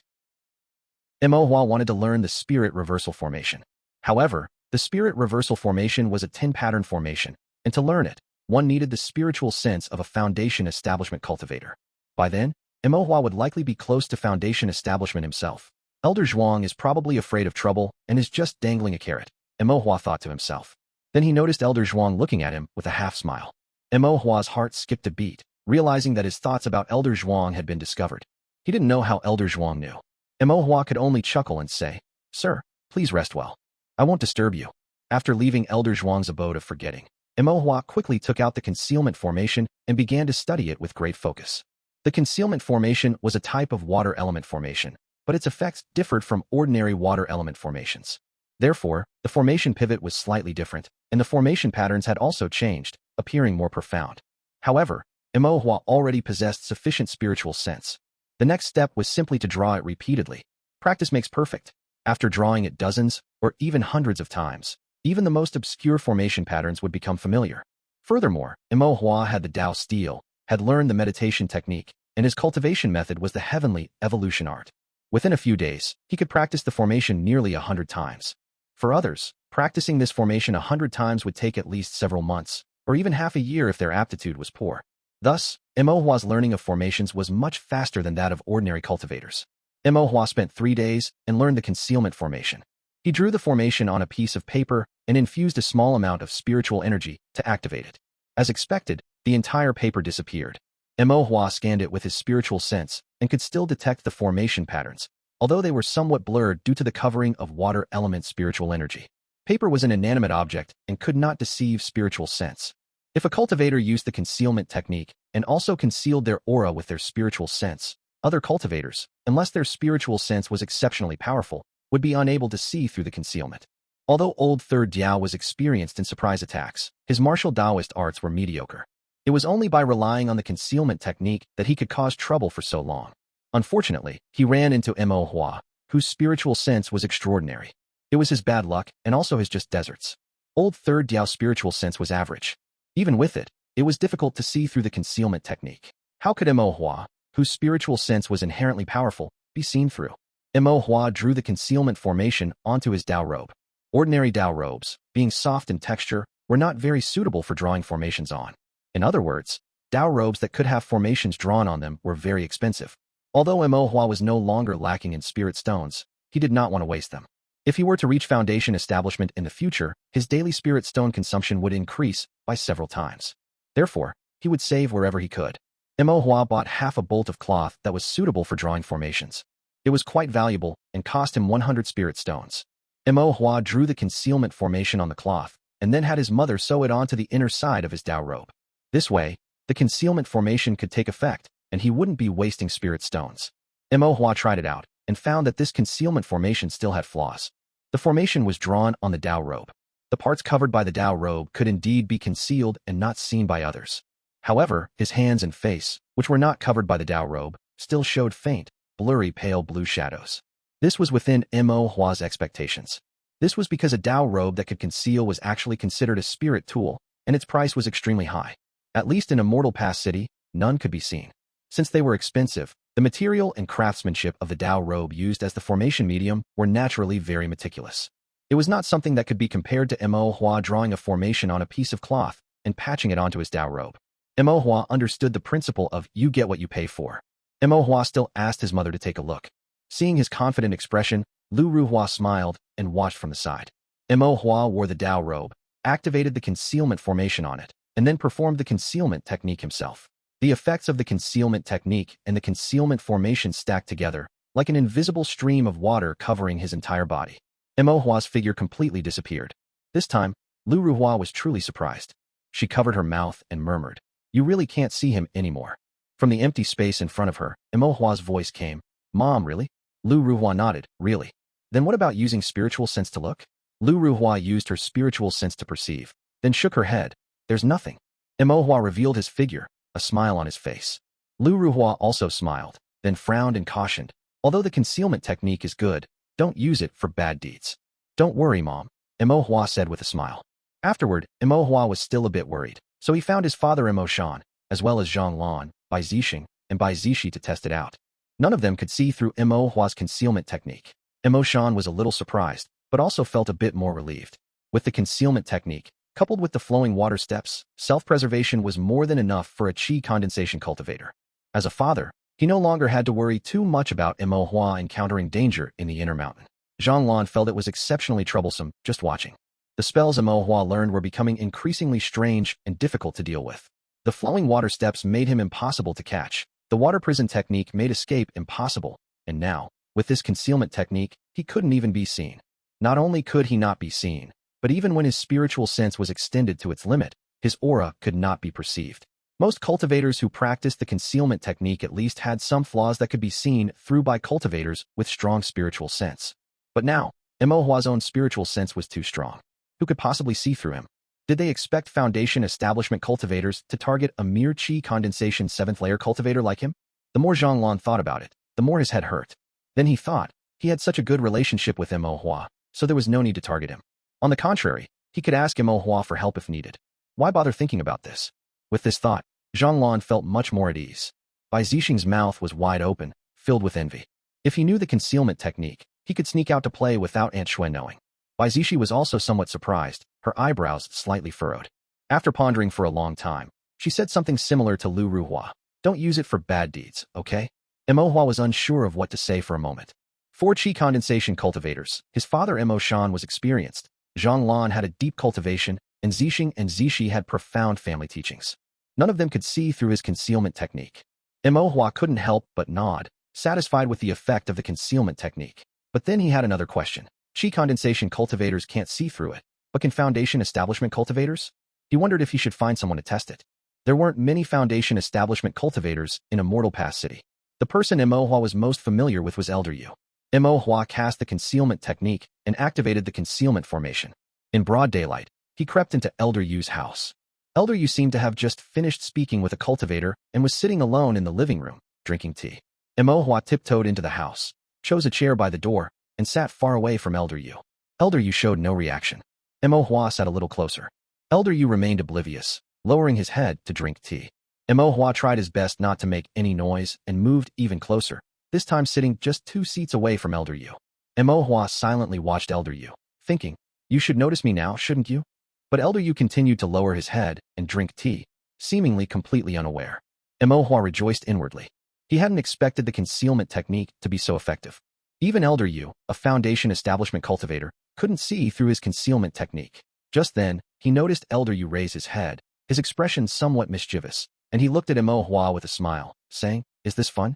S1: Mo Hua wanted to learn the spirit reversal formation. However, the spirit reversal formation was a 10-pattern formation, and to learn it, one needed the spiritual sense of a foundation establishment cultivator. By then, Mo Hua would likely be close to foundation establishment himself. Elder Zhuang is probably afraid of trouble and is just dangling a carrot, Mo Hua thought to himself. Then he noticed Elder Zhuang looking at him with a half-smile. Mo Hua's heart skipped a beat, realizing that his thoughts about Elder Zhuang had been discovered. He didn't know how Elder Zhuang knew. Mo Hua could only chuckle and say, Sir, please rest well. I won't disturb you. After leaving Elder Zhuang's abode of forgetting, Mo Hua quickly took out the concealment formation and began to study it with great focus. The concealment formation was a type of water element formation, but its effects differed from ordinary water element formations. Therefore, the formation pivot was slightly different, and the formation patterns had also changed, appearing more profound. However, Mo Hua already possessed sufficient spiritual sense. The next step was simply to draw it repeatedly. Practice makes perfect. After drawing it dozens, or even hundreds of times, even the most obscure formation patterns would become familiar. Furthermore, Mo Hua had the Tao steel, had learned the meditation technique, and his cultivation method was the heavenly evolution art. Within a few days, he could practice the formation nearly 100 times. For others, practicing this formation 100 times would take at least several months, or even half a year if their aptitude was poor. Thus, Mo Hua's learning of formations was much faster than that of ordinary cultivators. Mo Hua spent 3 days and learned the concealment formation. He drew the formation on a piece of paper and infused a small amount of spiritual energy to activate it. As expected, the entire paper disappeared. Mo Hua scanned it with his spiritual sense and could still detect the formation patterns, although they were somewhat blurred due to the covering of water element spiritual energy. Paper was an inanimate object and could not deceive spiritual sense. If a cultivator used the concealment technique and also concealed their aura with their spiritual sense, other cultivators, unless their spiritual sense was exceptionally powerful, would be unable to see through the concealment. Although Old Third Diao was experienced in surprise attacks, his martial Taoist arts were mediocre. It was only by relying on the concealment technique that he could cause trouble for so long. Unfortunately, he ran into Mo Hua, whose spiritual sense was extraordinary. It was his bad luck and also his just deserts. Old Third Diao's spiritual sense was average. Even with it, it was difficult to see through the concealment technique. How could Mo Hua, whose spiritual sense was inherently powerful, be seen through? Mo Hua drew the concealment formation onto his Tao robe. Ordinary Tao robes, being soft in texture, were not very suitable for drawing formations on. In other words, Tao robes that could have formations drawn on them were very expensive. Although Mo Hua was no longer lacking in spirit stones, he did not want to waste them. If he were to reach foundation establishment in the future, his daily spirit stone consumption would increase by several times. Therefore, he would save wherever he could. Mo Hua bought half a bolt of cloth that was suitable for drawing formations. It was quite valuable and cost him 100 spirit stones. Mo Hua drew the concealment formation on the cloth and then had his mother sew it onto the inner side of his Tao robe. This way, the concealment formation could take effect, and he wouldn't be wasting spirit stones. Mo Hua tried it out, and found that this concealment formation still had flaws. The formation was drawn on the Tao robe. The parts covered by the Tao robe could indeed be concealed and not seen by others. However, his hands and face, which were not covered by the Tao robe, still showed faint, blurry pale blue shadows. This was within Mo Hua's expectations. This was because a Tao robe that could conceal was actually considered a spirit tool, and its price was extremely high. At least in Immortal Pass City, none could be seen. Since they were expensive, the material and craftsmanship of the Tao robe used as the formation medium were naturally very meticulous. It was not something that could be compared to Mo Hua drawing a formation on a piece of cloth and patching it onto his Tao robe. Mo Hua understood the principle of you get what you pay for. Mo Hua still asked his mother to take a look. Seeing his confident expression, Lu Ruhua smiled and watched from the side. Mo Hua wore the Tao robe, activated the concealment formation on it, and then performed the concealment technique himself. The effects of the concealment technique and the concealment formation stacked together, like an invisible stream of water covering his entire body. Mo Hua's figure completely disappeared. This time, Lu Ruhua was truly surprised. She covered her mouth and murmured, "You really can't see him anymore." From the empty space in front of her, Mo Hua's voice came, "Mom, really?" Lu Ruhua nodded, "Really? Then what about using spiritual sense to look?" Lu Ruhua used her spiritual sense to perceive, then shook her head. "There's nothing." Mo Hua revealed his figure, a smile on his face. Lu Ruhua also smiled, then frowned and cautioned, "Although the concealment technique is good, don't use it for bad deeds." "Don't worry, Mom," Mo Hua said with a smile. Afterward, Mo Hua was still a bit worried, so he found his father Mo Shan, as well as Zhang Lan, Bai Zixing, and Bai Zishi to test it out. None of them could see through Mo Hua's concealment technique. Mo Shan was a little surprised, but also felt a bit more relieved. With the concealment technique, coupled with the flowing water steps, self-preservation was more than enough for a qi condensation cultivator. As a father, he no longer had to worry too much about Mo Hua encountering danger in the inner mountain. Zhang Lan felt it was exceptionally troublesome just watching. The spells Mo Hua learned were becoming increasingly strange and difficult to deal with. The flowing water steps made him impossible to catch. The water prison technique made escape impossible, and now, with this concealment technique, he couldn't even be seen. Not only could he not be seen, but even when his spiritual sense was extended to its limit, his aura could not be perceived. Most cultivators who practiced the concealment technique at least had some flaws that could be seen through by cultivators with strong spiritual sense. But now, Mo Hua's own spiritual sense was too strong. Who could possibly see through him? Did they expect Foundation Establishment cultivators to target a mere Qi Condensation 7th layer cultivator like him? The more Zhang Lan thought about it, the more his head hurt. Then he thought, he had such a good relationship with Mo Hua, so there was no need to target him. On the contrary, he could ask Mo Hua for help if needed. Why bother thinking about this? With this thought, Zhang Lan felt much more at ease. Bai Zixing's mouth was wide open, filled with envy. If he knew the concealment technique, he could sneak out to play without Aunt Xuan knowing. Bai Zishi was also somewhat surprised, her eyebrows slightly furrowed. After pondering for a long time, she said something similar to Lu Ruhua. "Don't use it for bad deeds, okay?" Mo Hua was unsure of what to say for a moment. 4 Qi condensation cultivators, his father Mo Shan was experienced, Zhang Lan had a deep cultivation, and Zixing and Zishi had profound family teachings. None of them could see through his concealment technique. Mo Hua couldn't help but nod, satisfied with the effect of the concealment technique. But then he had another question. Qi condensation cultivators can't see through it, but can Foundation Establishment cultivators? He wondered if he should find someone to test it. There weren't many Foundation Establishment cultivators in Immortal Pass City. The person Mo Hua was most familiar with was Elder Yu. Mo Hua cast the concealment technique and activated the concealment formation. In broad daylight, he crept into Elder Yu's house. Elder Yu seemed to have just finished speaking with a cultivator and was sitting alone in the living room, drinking tea. Mo Hua tiptoed into the house, chose a chair by the door, and sat far away from Elder Yu. Elder Yu showed no reaction. Mo Hua sat a little closer. Elder Yu remained oblivious, lowering his head to drink tea. Mo Hua tried his best not to make any noise and moved even closer, this time sitting just 2 seats away from Elder Yu. Mo Hua silently watched Elder Yu, thinking, "You should notice me now, shouldn't you?" But Elder Yu continued to lower his head and drink tea, seemingly completely unaware. Mo Hua rejoiced inwardly. He hadn't expected the concealment technique to be so effective. Even Elder Yu, a Foundation Establishment cultivator, couldn't see through his concealment technique. Just then, he noticed Elder Yu raise his head, his expression somewhat mischievous, and he looked at Mo Hua with a smile, saying, "Is this fun?"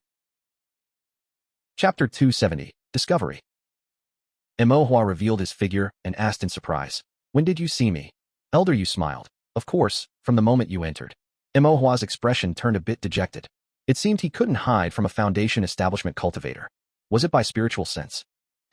S1: Chapter 270, Discovery. Mo Hua revealed his figure and asked in surprise, "When did you see me?" Elder Yu smiled. "Of course, from the moment you entered." Mo Hua's expression turned a bit dejected. It seemed he couldn't hide from a Foundation Establishment cultivator. Was it by spiritual sense?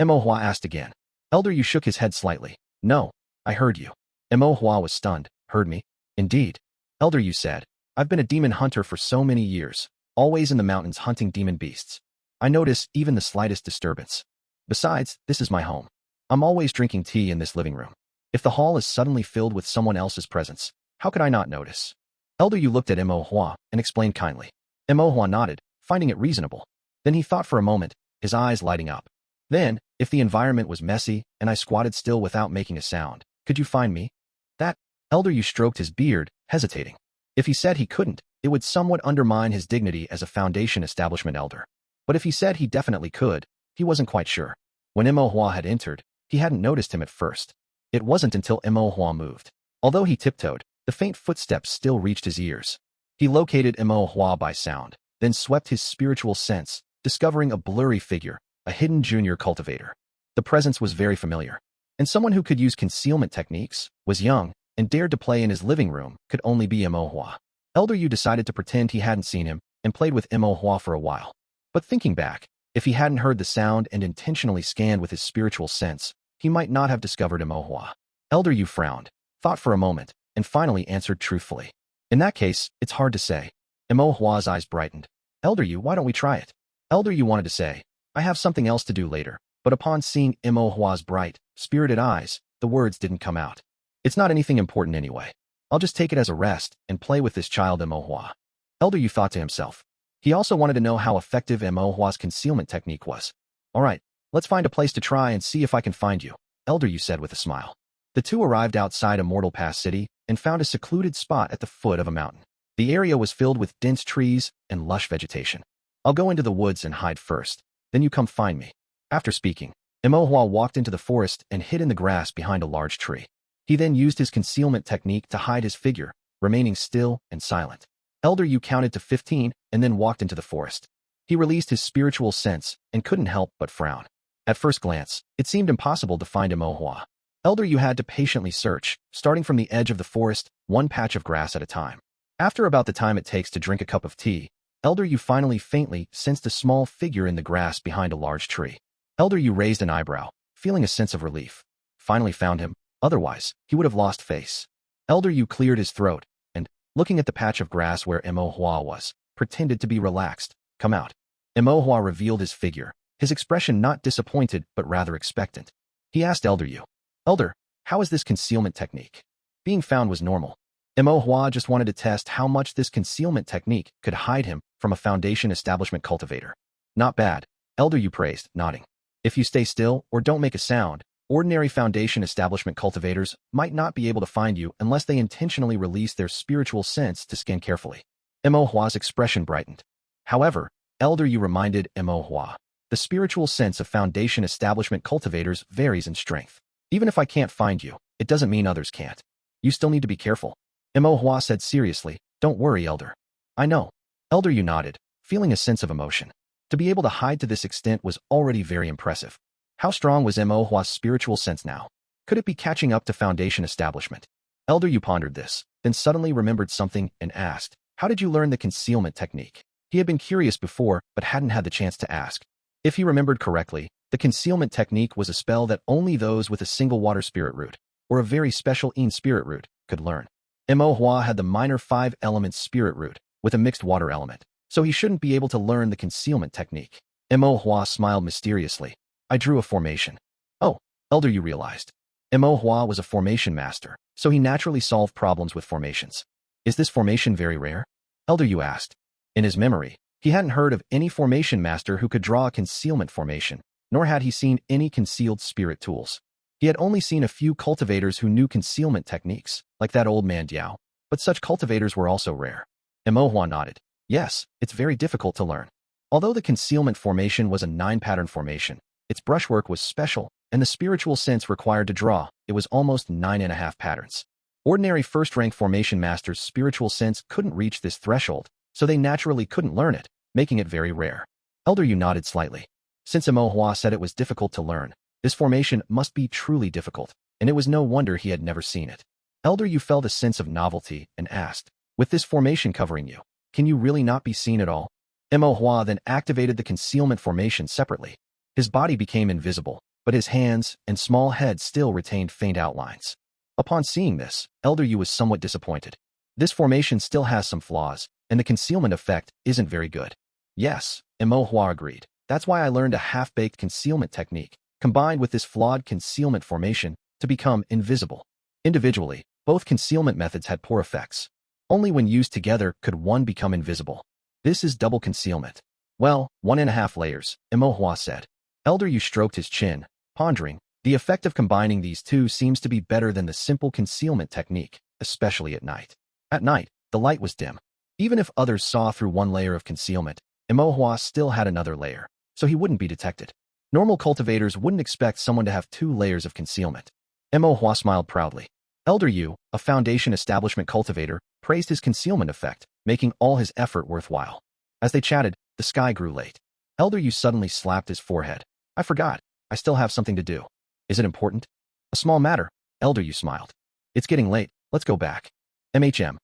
S1: Mo Hua asked again. Elder Yu shook his head slightly. No, I heard you. Mo Hua was stunned. Heard me? Indeed. Elder Yu said, I've been a demon hunter for so many years, always in the mountains hunting demon beasts. I notice even the slightest disturbance. Besides, this is my home. I'm always drinking tea in this living room. If the hall is suddenly filled with someone else's presence, how could I not notice? Elder Yu looked at Mo Hua and explained kindly. Mo Hua nodded, finding it reasonable. Then he thought for a moment, his eyes lighting up. Then, if the environment was messy and I squatted still without making a sound, could you find me? That, Elder Yu stroked his beard, hesitating. If he said he couldn't, it would somewhat undermine his dignity as a Foundation establishment elder. But if he said he definitely could, he wasn't quite sure. When Mo Hua had entered, he hadn't noticed him at first. It wasn't until Mo Hua moved. Although he tiptoed, the faint footsteps still reached his ears. He located Mo Hua by sound, then swept his spiritual sense, discovering a blurry figure, a hidden junior cultivator. The presence was very familiar. And someone who could use concealment techniques, was young, and dared to play in his living room could only be Mo Hua. Elder Yu decided to pretend he hadn't seen him, and played with Mo Hua for a while. But thinking back, if he hadn't heard the sound and intentionally scanned with his spiritual sense, he might not have discovered Mo Hua. Elder Yu frowned, thought for a moment, and finally answered truthfully. In that case, it's hard to say. Mo Hua's eyes brightened. Elder Yu, why don't we try it? Elder Yu wanted to say, I have something else to do later, but upon seeing Mo Hua's bright, spirited eyes, the words didn't come out. It's not anything important anyway. I'll just take it as a rest and play with this child Mo Hua. Elder Yu thought to himself. He also wanted to know how effective Mo Hua's concealment technique was. All right, let's find a place to try and see if I can find you, Elder Yu said with a smile. The two arrived outside Immortal Pass City and found a secluded spot at the foot of a mountain. The area was filled with dense trees and lush vegetation. I'll go into the woods and hide first, then you come find me. After speaking, Mo Hua walked into the forest and hid in the grass behind a large tree. He then used his concealment technique to hide his figure, remaining still and silent. Elder Yu counted to 15 and then walked into the forest. He released his spiritual sense and couldn't help but frown. At first glance, it seemed impossible to find Mo Hua. Elder Yu had to patiently search, starting from the edge of the forest, one patch of grass at a time. After about the time it takes to drink a cup of tea, Elder Yu finally faintly sensed a small figure in the grass behind a large tree. Elder Yu raised an eyebrow, feeling a sense of relief. Finally found him, otherwise, he would have lost face. Elder Yu cleared his throat, and, looking at the patch of grass where Mo Hua was, pretended to be relaxed. Come out. Mo Hua revealed his figure, his expression not disappointed but rather expectant. He asked Elder Yu, Elder, how is this concealment technique? Being found was normal. Mo Hua just wanted to test how much this concealment technique could hide him from a Foundation establishment cultivator. Not bad, Elder Yu praised, nodding. If you stay still or don't make a sound, ordinary Foundation establishment cultivators might not be able to find you unless they intentionally release their spiritual sense to scan carefully. Mo Hua's expression brightened. However, Elder Yu reminded Mo Hua, the spiritual sense of Foundation establishment cultivators varies in strength. Even if I can't find you, it doesn't mean others can't. You still need to be careful. Mo Hua said seriously, don't worry, Elder. I know. Elder Yu nodded, feeling a sense of emotion. To be able to hide to this extent was already very impressive. How strong was Mo Hua's spiritual sense now? Could it be catching up to Foundation establishment? Elder Yu pondered this, then suddenly remembered something and asked, how did you learn the concealment technique? He had been curious before, but hadn't had the chance to ask. If he remembered correctly, the concealment technique was a spell that only those with a single water spirit root, or a very special Yin spirit root, could learn. Mo Hua had the minor 5-element spirit root, with a mixed water element, so he shouldn't be able to learn the concealment technique. Mo Hua smiled mysteriously. I drew a formation. Oh, Elder Yu realized. Mo Hua was a formation master, so he naturally solved problems with formations. Is this formation very rare? Elder Yu asked. In his memory, he hadn't heard of any formation master who could draw a concealment formation, nor had he seen any concealed spirit tools. He had only seen a few cultivators who knew concealment techniques, like that old man Diao, but such cultivators were also rare. Mo Hua nodded. Yes, it's very difficult to learn. Although the concealment formation was a 9-pattern formation, its brushwork was special, and the spiritual sense required to draw, it was almost 9.5 patterns. Ordinary first-rank formation masters' spiritual sense couldn't reach this threshold, so they naturally couldn't learn it, making it very rare. Elder Yu nodded slightly. Since Mo Hua said it was difficult to learn, this formation must be truly difficult, and it was no wonder he had never seen it. Elder Yu felt a sense of novelty and asked, with this formation covering you, can you really not be seen at all? Mo Hua then activated the concealment formation separately. His body became invisible, but his hands and small head still retained faint outlines. Upon seeing this, Elder Yu was somewhat disappointed. This formation still has some flaws, and the concealment effect isn't very good. Yes, Imo Hua agreed. That's why I learned a half-baked concealment technique, combined with this flawed concealment formation, to become invisible. Individually, both concealment methods had poor effects. Only when used together could one become invisible. This is double concealment. Well, 1.5 layers, Imo Hua said. Elder Yu stroked his chin, pondering. The effect of combining these two seems to be better than the simple concealment technique, especially at night. At night, the light was dim. Even if others saw through one layer of concealment, Imo Hua still had another layer, so he wouldn't be detected. Normal cultivators wouldn't expect someone to have 2 layers of concealment. Imo Hua smiled proudly. Elder Yu, a Foundation Establishment cultivator, praised his concealment effect, making all his effort worthwhile. As they chatted, the sky grew late. Elder Yu suddenly slapped his forehead. I forgot. I still have something to do. Is it important? A small matter, Elder Yu smiled. It's getting late, let's go back. MHM.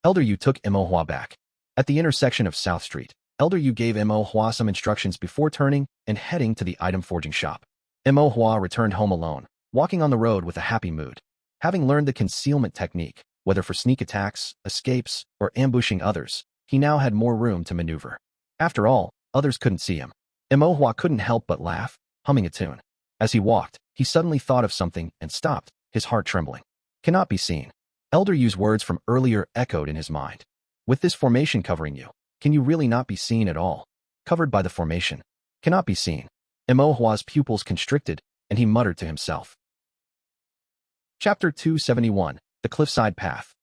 S1: Elder Yu took Imo Hua back. At the intersection of South Street, Elder Yu gave Imo Hua some instructions before turning and heading to the item forging shop. Imo Hua returned home alone, walking on the road with a happy mood. Having learned the concealment technique, whether for sneak attacks, escapes, or ambushing others, he now had more room to maneuver. After all, others couldn't see him. Imo Hua couldn't help but laugh, humming a tune. As he walked, he suddenly thought of something and stopped, his heart trembling. Cannot be seen. Elder Yu's words from earlier echoed in his mind. With this formation covering you, can you really not be seen at all? Covered by the formation. Cannot be seen. Imo Hua's pupils constricted, and he muttered to himself. Chapter 271, The Cliffside Path.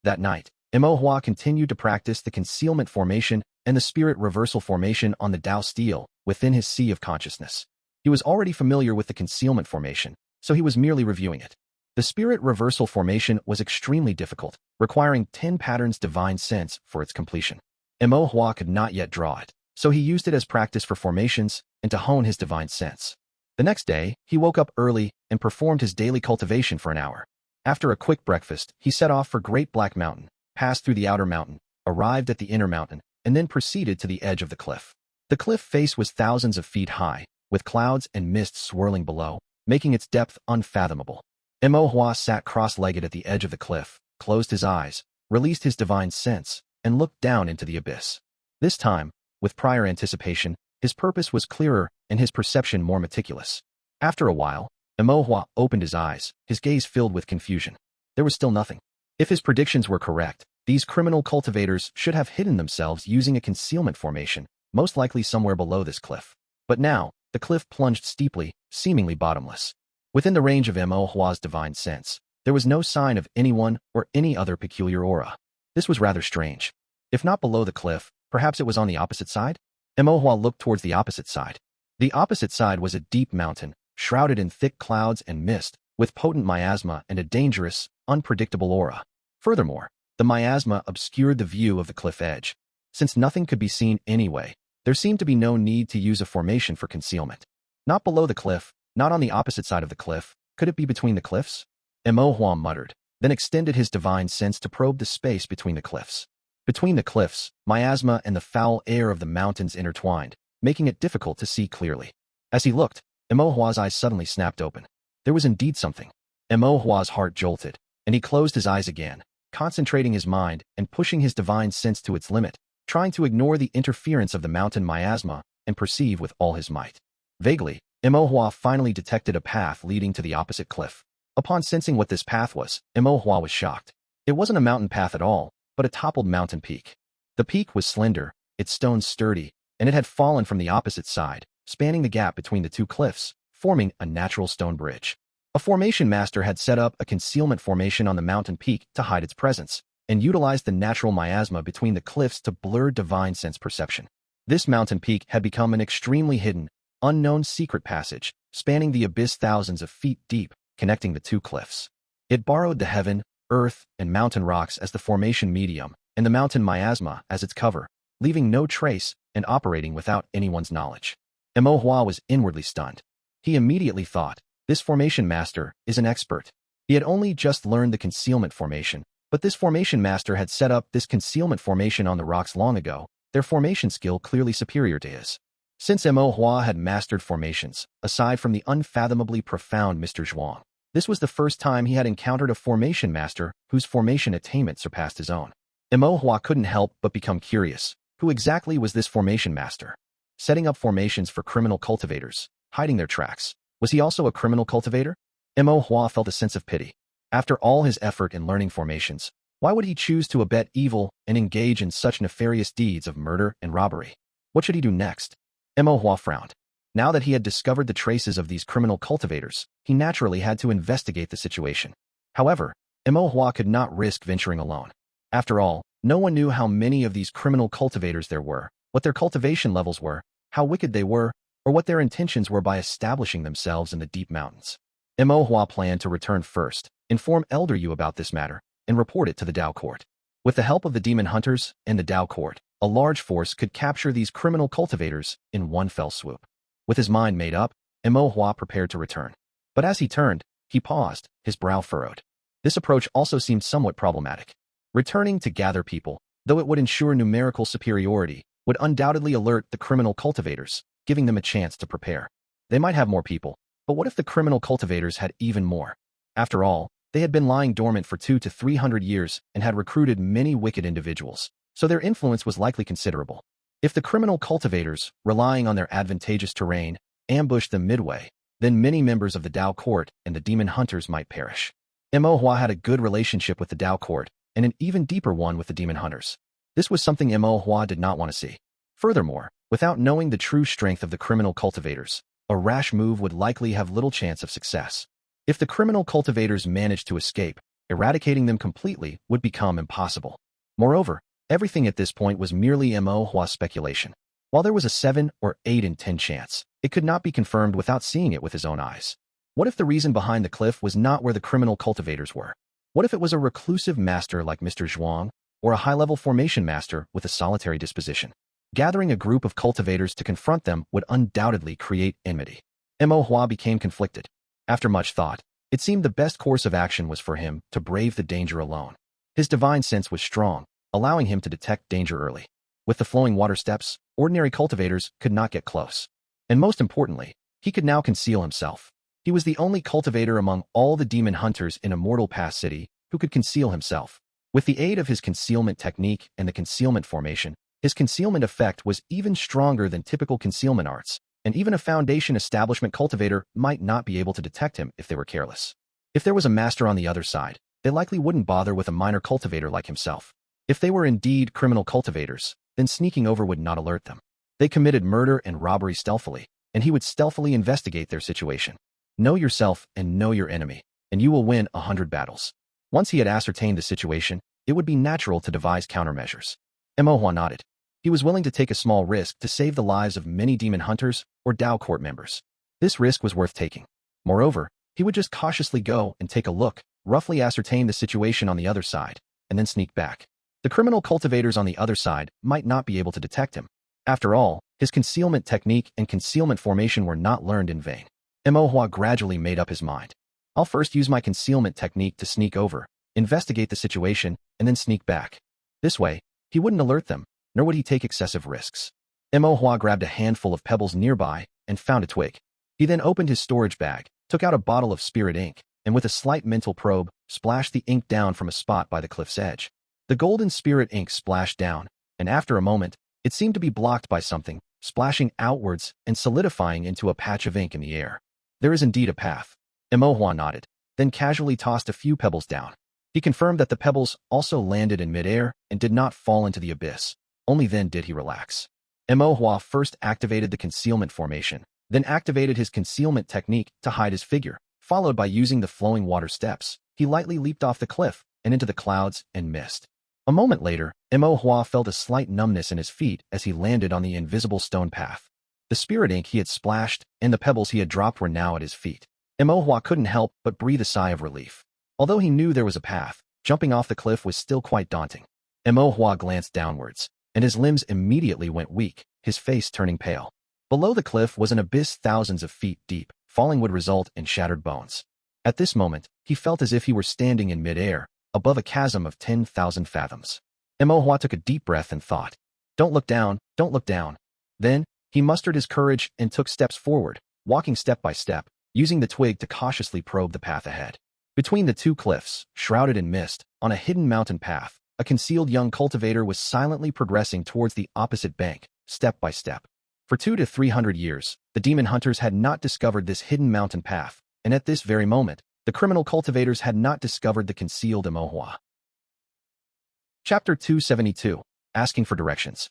S1: That night, Imo Hua continued to practice the concealment formation and the spirit reversal formation on the Dao steel within his sea of consciousness. He was already familiar with the concealment formation, so he was merely reviewing it. The spirit reversal formation was extremely difficult, requiring 10 patterns divine sense for its completion. Imo Hua could not yet draw it, so he used it as practice for formations and to hone his divine sense. The next day, he woke up early and performed his daily cultivation for an hour. After a quick breakfast, he set off for Great Black Mountain, passed through the outer mountain, arrived at the inner mountain, and then proceeded to the edge of the cliff. The cliff face was thousands of feet high, with clouds and mist swirling below, making its depth unfathomable. Imo Hua sat cross-legged at the edge of the cliff, closed his eyes, released his divine sense, and looked down into the abyss. This time, with prior anticipation, his purpose was clearer and his perception more meticulous. After a while, Imo Hua opened his eyes, his gaze filled with confusion. There was still nothing. If his predictions were correct, these criminal cultivators should have hidden themselves using a concealment formation, most likely somewhere below this cliff. But now, the cliff plunged steeply, seemingly bottomless. Within the range of Imo Hua's divine sense, there was no sign of anyone or any other peculiar aura. This was rather strange. If not below the cliff, perhaps it was on the opposite side? Imo Hua looked towards the opposite side. The opposite side was a deep mountain, shrouded in thick clouds and mist, with potent miasma and a dangerous, unpredictable aura. Furthermore, the miasma obscured the view of the cliff edge. Since nothing could be seen anyway, there seemed to be no need to use a formation for concealment. Not below the cliff, not on the opposite side of the cliff. Could it be between the cliffs? Imo Hua muttered, then extended his divine sense to probe the space between the cliffs. Between the cliffs, miasma and the foul air of the mountains intertwined, making it difficult to see clearly. As he looked, Imo Hua's eyes suddenly snapped open. There was indeed something. Imo Hua's heart jolted, and he closed his eyes again, concentrating his mind and pushing his divine sense to its limit, trying to ignore the interference of the mountain miasma and perceive with all his might. Vaguely, Imo Hua finally detected a path leading to the opposite cliff. Upon sensing what this path was, Imo Hua was shocked. It wasn't a mountain path at all, but a toppled mountain peak. The peak was slender, its stones sturdy, and it had fallen from the opposite side, spanning the gap between the two cliffs, forming a natural stone bridge. A formation master had set up a concealment formation on the mountain peak to hide its presence, and utilized the natural miasma between the cliffs to blur divine sense perception. This mountain peak had become an extremely hidden, unknown secret passage, spanning the abyss thousands of feet deep, connecting the two cliffs. It borrowed the heaven, earth, and mountain rocks as the formation medium, and the mountain miasma as its cover, leaving no trace and operating without anyone's knowledge. Imo Hua was inwardly stunned. He immediately thought, this formation master is an expert. He had only just learned the concealment formation, but this formation master had set up this concealment formation on the rocks long ago, their formation skill clearly superior to his. Since Mo Hua had mastered formations, aside from the unfathomably profound Mr. Zhuang, this was the first time he had encountered a formation master whose formation attainment surpassed his own. Mo Hua couldn't help but become curious. Who exactly was this formation master? Setting up formations for criminal cultivators, hiding their tracks. Was he also a criminal cultivator? Mo Hua felt a sense of pity. After all his effort in learning formations, why would he choose to abet evil and engage in such nefarious deeds of murder and robbery? What should he do next? Mo Hua frowned. Now that he had discovered the traces of these criminal cultivators, he naturally had to investigate the situation. However, Mo Hua could not risk venturing alone. After all, no one knew how many of these criminal cultivators there were, what their cultivation levels were, how wicked they were, or what their intentions were by establishing themselves in the deep mountains. Mo Hua planned to return first, inform Elder Yu about this matter, and report it to the Dao Court. With the help of the demon hunters and the Dao Court, a large force could capture these criminal cultivators in one fell swoop. With his mind made up, Mo Hua prepared to return. But as he turned, he paused, his brow furrowed. This approach also seemed somewhat problematic. Returning to gather people, though it would ensure numerical superiority, would undoubtedly alert the criminal cultivators, giving them a chance to prepare. They might have more people, but what if the criminal cultivators had even more? After all, they had been lying dormant for 200 to 300 years and had recruited many wicked individuals, so their influence was likely considerable. If the criminal cultivators, relying on their advantageous terrain, ambushed them midway, then many members of the Dao Court and the demon hunters might perish. Mo Hua had a good relationship with the Dao Court, and an even deeper one with the demon hunters. This was something Mo Hua did not want to see. Furthermore, without knowing the true strength of the criminal cultivators, a rash move would likely have little chance of success. If the criminal cultivators managed to escape, eradicating them completely would become impossible. Moreover, everything at this point was merely Mo Hua's speculation. While there was a 7 or 8 in 10 chance, it could not be confirmed without seeing it with his own eyes. What if the reason behind the cliff was not where the criminal cultivators were? What if it was a reclusive master like Mr. Zhuang, or a high-level formation master with a solitary disposition? Gathering a group of cultivators to confront them would undoubtedly create enmity. Mo Hua became conflicted. After much thought, it seemed the best course of action was for him to brave the danger alone. His divine sense was strong, allowing him to detect danger early. With the flowing water steps, ordinary cultivators could not get close. And most importantly, he could now conceal himself. He was the only cultivator among all the demon hunters in Immortal Pass City who could conceal himself. With the aid of his concealment technique and the concealment formation, his concealment effect was even stronger than typical concealment arts, and even a foundation establishment cultivator might not be able to detect him if they were careless. If there was a master on the other side, they likely wouldn't bother with a minor cultivator like himself. If they were indeed criminal cultivators, then sneaking over would not alert them. They committed murder and robbery stealthily, and he would stealthily investigate their situation. Know yourself and know your enemy, and you will win 100 battles. Once he had ascertained the situation, it would be natural to devise countermeasures. Mo Hua nodded. He was willing to take a small risk to save the lives of many demon hunters or Dao Court members. This risk was worth taking. Moreover, he would just cautiously go and take a look, roughly ascertain the situation on the other side, and then sneak back. The criminal cultivators on the other side might not be able to detect him. After all, his concealment technique and concealment formation were not learned in vain. Mo Hua gradually made up his mind. I'll first use my concealment technique to sneak over, investigate the situation, and then sneak back. This way, he wouldn't alert them, nor would he take excessive risks. Mo Hua grabbed a handful of pebbles nearby and found a twig. He then opened his storage bag, took out a bottle of spirit ink, and with a slight mental probe, splashed the ink down from a spot by the cliff's edge. The golden spirit ink splashed down, and after a moment, it seemed to be blocked by something, splashing outwards and solidifying into a patch of ink in the air. There is indeed a path. Mo Hua nodded, then casually tossed a few pebbles down. He confirmed that the pebbles also landed in midair and did not fall into the abyss. Only then did he relax. Mo Hua first activated the concealment formation, then activated his concealment technique to hide his figure, followed by using the flowing water steps. He lightly leaped off the cliff and into the clouds and mist. A moment later, Mo Hua felt a slight numbness in his feet as he landed on the invisible stone path. The spirit ink he had splashed and the pebbles he had dropped were now at his feet. Mo Hua couldn't help but breathe a sigh of relief. Although he knew there was a path, jumping off the cliff was still quite daunting. Mo Hua glanced downwards, and his limbs immediately went weak, his face turning pale. Below the cliff was an abyss thousands of feet deep. Falling would result in shattered bones. At this moment, he felt as if he were standing in mid-air, above a chasm of 10,000 fathoms. Mo Hua took a deep breath and thought, "Don't look down, don't look down." Then, He mustered his courage and took steps forward, walking step by step, using the twig to cautiously probe the path ahead. Between the two cliffs, shrouded in mist, on a hidden mountain path, a concealed young cultivator was silently progressing towards the opposite bank, step by step. For 200 to 300 years, the demon hunters had not discovered this hidden mountain path, and at this very moment, the criminal cultivators had not discovered the concealed Imohua. Chapter 272. Asking for Directions.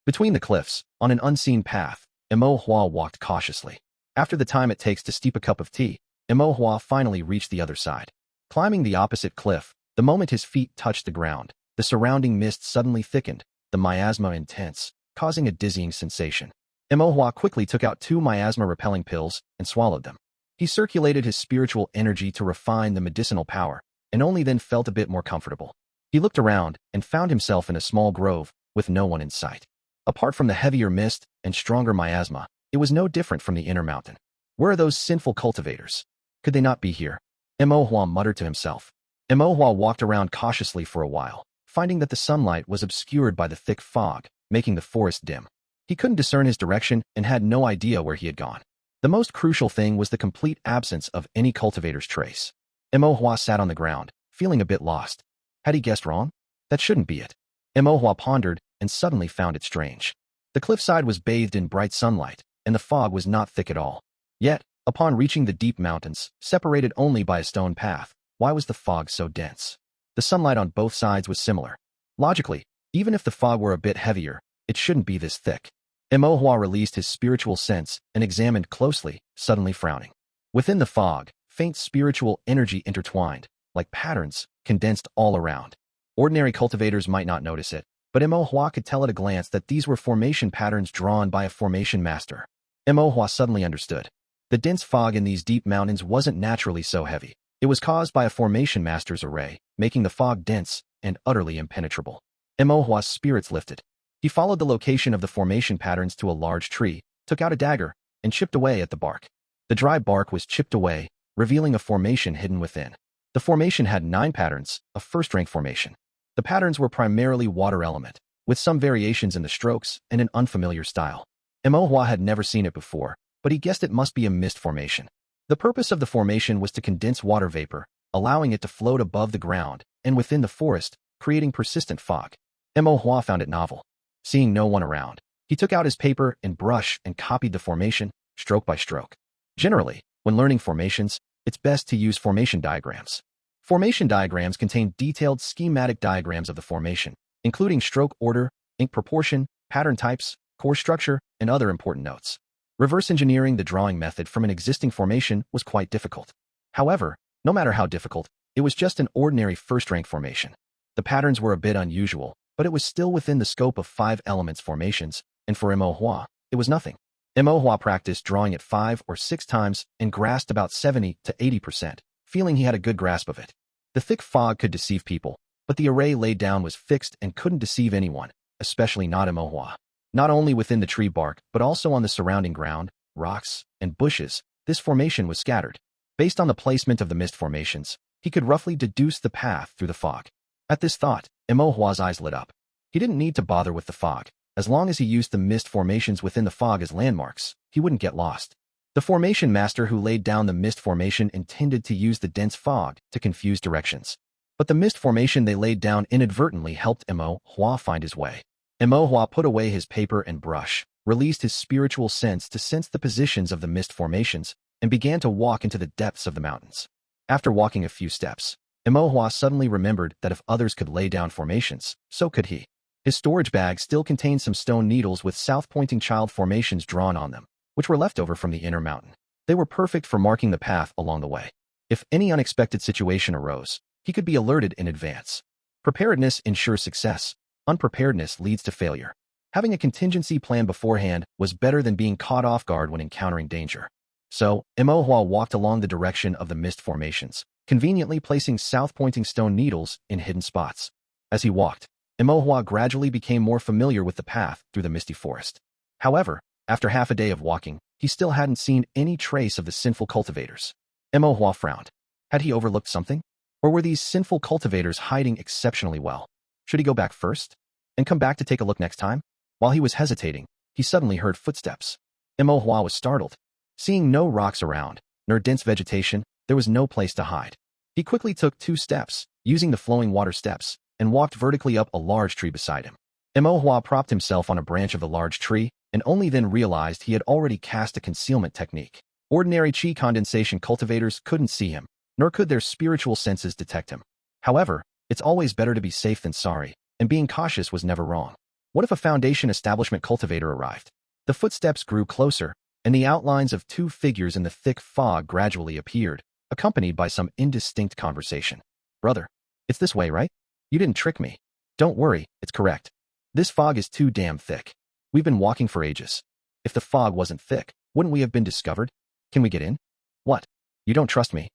S1: Between the cliffs, on an unseen path, Imohua walked cautiously. After the time it takes to steep a cup of tea, Imohua finally reached the other side. Climbing the opposite cliff, the moment his feet touched the ground, the surrounding mist suddenly thickened, the miasma intense, causing a dizzying sensation. Imohua quickly took out 2 miasma-repelling pills and swallowed them. He circulated his spiritual energy to refine the medicinal power, and only then felt a bit more comfortable. He looked around and found himself in a small grove with no one in sight. Apart from the heavier mist and stronger miasma, it was no different from the inner mountain. Where are those sinful cultivators? Could they not be here? Imohua muttered to himself. Imohua walked around cautiously for a while, finding that the sunlight was obscured by the thick fog, making the forest dim. He couldn't discern his direction and had no idea where he had gone. The most crucial thing was the complete absence of any cultivator's trace. Imohua sat on the ground, feeling a bit lost. Had he guessed wrong? That shouldn't be it. Imohua pondered and suddenly found it strange. The cliffside was bathed in bright sunlight, and the fog was not thick at all. Yet, upon reaching the deep mountains, separated only by a stone path, why was the fog so dense? The sunlight on both sides was similar. Logically, even if the fog were a bit heavier, it shouldn't be this thick. Imohua released his spiritual sense and examined closely, suddenly frowning. Within the fog, faint spiritual energy intertwined, like patterns, condensed all around. Ordinary cultivators might not notice it, but Imohua could tell at a glance that these were formation patterns drawn by a formation master. Imohua suddenly understood. The dense fog in these deep mountains wasn't naturally so heavy. It was caused by a formation master's array, making the fog dense and utterly impenetrable. Imohua's spirits lifted. He followed the location of the formation patterns to a large tree, took out a dagger, and chipped away at the bark. The dry bark was chipped away, revealing a formation hidden within. The formation had 9 patterns, a first-rank formation. The patterns were primarily water element, with some variations in the strokes and an unfamiliar style. Imohua had never seen it before, but he guessed it must be a mist formation. The purpose of the formation was to condense water vapor, allowing it to float above the ground and within the forest, creating persistent fog. Imohua found it novel. Seeing no one around, he took out his paper and brush and copied the formation, stroke by stroke. Generally, when learning formations, it's best to use formation diagrams. Formation diagrams contain detailed schematic diagrams of the formation, including stroke order, ink proportion, pattern types, core structure, and other important notes. Reverse engineering the drawing method from an existing formation was quite difficult. However, no matter how difficult, it was just an ordinary first-rank formation. The patterns were a bit unusual, but it was still within the scope of 5 elements formations, and for Imohua, it was nothing. Imohua practiced drawing it 5 or 6 times and grasped about 70 to 80%, feeling he had a good grasp of it. The thick fog could deceive people, but the array laid down was fixed and couldn't deceive anyone, especially not Imohua. Not only within the tree bark, but also on the surrounding ground, rocks, and bushes, this formation was scattered. Based on the placement of the mist formations, he could roughly deduce the path through the fog. At this thought, Imohua's eyes lit up. He didn't need to bother with the fog. As long as he used the mist formations within the fog as landmarks, he wouldn't get lost. The formation master who laid down the mist formation intended to use the dense fog to confuse directions. But the mist formation they laid down inadvertently helped Imohua find his way. Imohua put away his paper and brush, released his spiritual sense to sense the positions of the mist formations, and began to walk into the depths of the mountains. After walking a few steps, Imohua suddenly remembered that if others could lay down formations, so could he. His storage bag still contained some stone needles with south-pointing child formations drawn on them, which were left over from the inner mountain. They were perfect for marking the path along the way. If any unexpected situation arose, he could be alerted in advance. Preparedness ensures success. Unpreparedness leads to failure. Having a contingency plan beforehand was better than being caught off guard when encountering danger. So, Imohua walked along the direction of the mist formations, conveniently placing south-pointing stone needles in hidden spots. As he walked, Imohua gradually became more familiar with the path through the misty forest. However, after half a day of walking, he still hadn't seen any trace of the sinful cultivators. Imohua frowned. Had he overlooked something? Or were these sinful cultivators hiding exceptionally well? Should he go back first and come back to take a look next time? While he was hesitating, he suddenly heard footsteps. Imo was startled. Seeing no rocks around, nor dense vegetation, there was no place to hide. He quickly took 2 steps, using the flowing water steps, and walked vertically up a large tree beside him. Imo propped himself on a branch of the large tree, and only then realized he had already cast a concealment technique. Ordinary chi condensation cultivators couldn't see him, nor could their spiritual senses detect him. However, it's always better to be safe than sorry, and being cautious was never wrong. What if a Foundation establishment cultivator arrived? The footsteps grew closer, and the outlines of 2 figures in the thick fog gradually appeared, accompanied by some indistinct conversation. Brother, it's this way, right? You didn't trick me. Don't worry, it's correct. This fog is too damn thick. We've been walking for ages. If the fog wasn't thick, wouldn't we have been discovered? Can we get in? What? You don't trust me?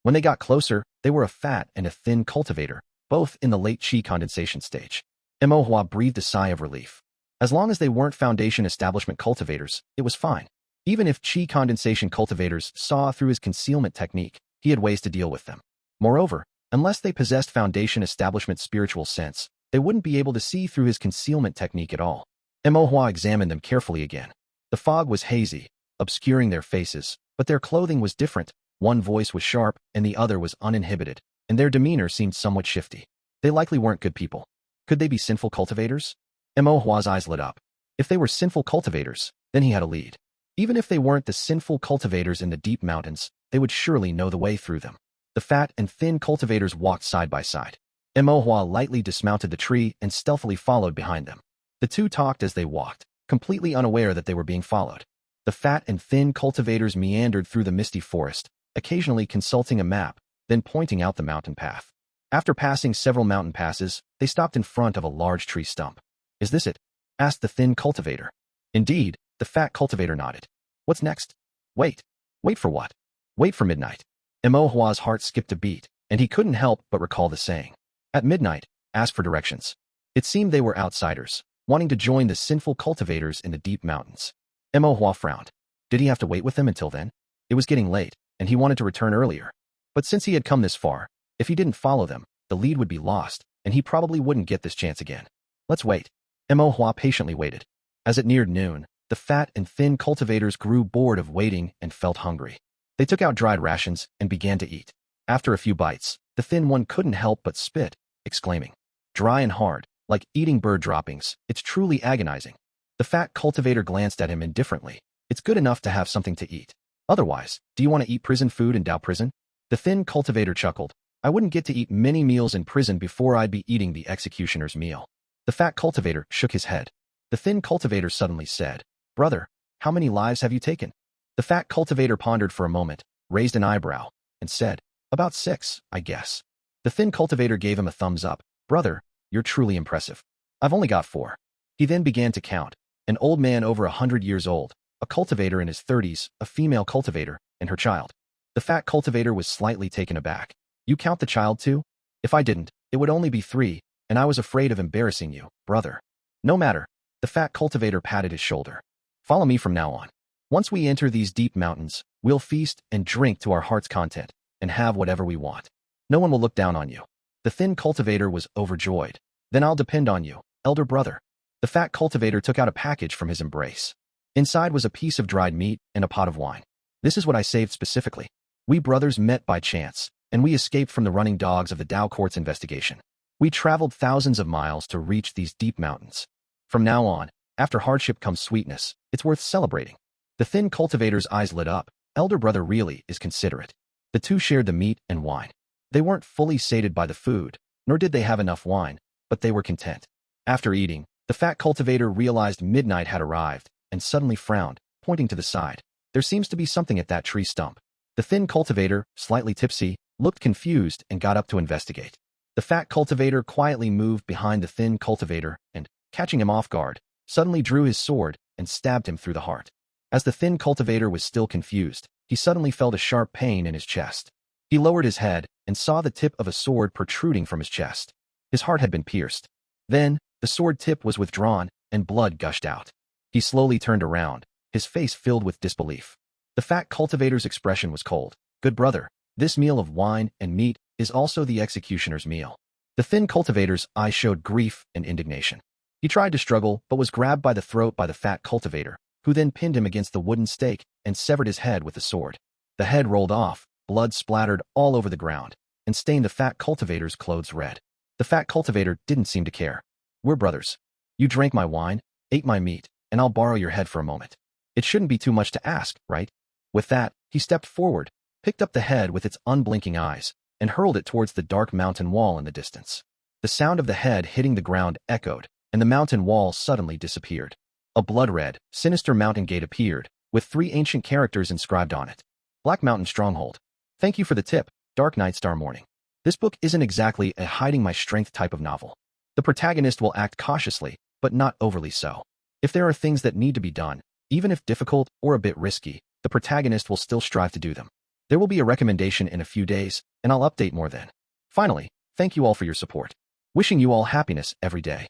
S1: When they got closer, they were a fat and a thin cultivator, both in the late chi condensation stage. Imo breathed a sigh of relief. As long as they weren't Foundation establishment cultivators, it was fine. Even if chi condensation cultivators saw through his concealment technique, he had ways to deal with them. Moreover, unless they possessed Foundation establishment spiritual sense, they wouldn't be able to see through his concealment technique at all. Imo examined them carefully again. The fog was hazy, obscuring their faces, but their clothing was different. One voice was sharp, and the other was uninhibited, and their demeanor seemed somewhat shifty. They likely weren't good people. Could they be sinful cultivators? Imo's eyes lit up. If they were sinful cultivators, then he had a lead. Even if they weren't the sinful cultivators in the deep mountains, they would surely know the way through them. The fat and thin cultivators walked side by side. Imo lightly dismounted the tree and stealthily followed behind them. The 2 talked as they walked, completely unaware that they were being followed. The fat and thin cultivators meandered through the misty forest, occasionally consulting a map, then pointing out the mountain path. After passing several mountain passes, they stopped in front of a large tree stump. Is this it? Asked the thin cultivator. Indeed, the fat cultivator nodded. What's next? Wait. Wait for what? Wait for midnight. Imo's heart skipped a beat, and he couldn't help but recall the saying. At midnight, ask for directions. It seemed they were outsiders, wanting to join the sinful cultivators in the deep mountains. Imo frowned. Did he have to wait with them until then? It was getting late, and he wanted to return earlier. But since he had come this far, if he didn't follow them, the lead would be lost, and he probably wouldn't get this chance again. Let's wait. Imo patiently waited. As it neared noon, the fat and thin cultivators grew bored of waiting and felt hungry. They took out dried rations and began to eat. After a few bites, the thin one couldn't help but spit, exclaiming, "Dry and hard, like eating bird droppings, it's truly agonizing." The fat cultivator glanced at him indifferently. It's good enough to have something to eat. Otherwise, do you want to eat prison food in Dao prison? The thin cultivator chuckled. I wouldn't get to eat many meals in prison before I'd be eating the executioner's meal. The fat cultivator shook his head. The thin cultivator suddenly said, Brother, how many lives have you taken? The fat cultivator pondered for a moment, raised an eyebrow, and said, About 6, I guess. The thin cultivator gave him a thumbs up. Brother, you're truly impressive. I've only got 4. He then began to count. An old man over 100 years old, a cultivator in his 30s, a female cultivator, and her child. The fat cultivator was slightly taken aback. You count the child too? If I didn't, it would only be 3, and I was afraid of embarrassing you, brother. No matter. The fat cultivator patted his shoulder. Follow me from now on. Once we enter these deep mountains, we'll feast and drink to our heart's content, and have whatever we want. No one will look down on you. The thin cultivator was overjoyed. Then I'll depend on you, elder brother. The fat cultivator took out a package from his embrace. Inside was a piece of dried meat and a pot of wine. This is what I saved specifically. We brothers met by chance, and we escaped from the running dogs of the Dao Court's investigation. We traveled thousands of miles to reach these deep mountains. From now on, after hardship comes sweetness, it's worth celebrating. The thin cultivator's eyes lit up. Elder brother really is considerate. The two shared the meat and wine. They weren't fully sated by the food, nor did they have enough wine, but they were content. After eating, the fat cultivator realized midnight had arrived, and suddenly frowned, pointing to the side. There seems to be something at that tree stump. The thin cultivator, slightly tipsy, looked confused and got up to investigate. The fat cultivator quietly moved behind the thin cultivator and, catching him off guard, suddenly drew his sword and stabbed him through the heart. As the thin cultivator was still confused, he suddenly felt a sharp pain in his chest. He lowered his head and saw the tip of a sword protruding from his chest. His heart had been pierced. Then, the sword tip was withdrawn and blood gushed out. He slowly turned around, his face filled with disbelief. The fat cultivator's expression was cold. Good brother, this meal of wine and meat is also the executioner's meal. The thin cultivator's eyes showed grief and indignation. He tried to struggle, but was grabbed by the throat by the fat cultivator, who then pinned him against the wooden stake and severed his head with the sword. The head rolled off, blood splattered all over the ground, and stained the fat cultivator's clothes red. The fat cultivator didn't seem to care. "We're brothers. You drank my wine, ate my meat, and I'll borrow your head for a moment. It shouldn't be too much to ask, right?" With that, he stepped forward, picked up the head with its unblinking eyes, and hurled it towards the dark mountain wall in the distance. The sound of the head hitting the ground echoed, and the mountain wall suddenly disappeared. A blood-red, sinister mountain gate appeared, with 3 ancient characters inscribed on it. Black Mountain Stronghold. Thank you for the tip, Dark Night Star Morning. This book isn't exactly a hiding my strength type of novel. The protagonist will act cautiously, but not overly so. If there are things that need to be done, even if difficult or a bit risky, the protagonist will still strive to do them. There will be a recommendation in a few days, and I'll update more then. Finally, thank you all for your support. Wishing you all happiness every day.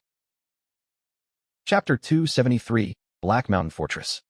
S1: Chapter 273, Black Mountain Fortress.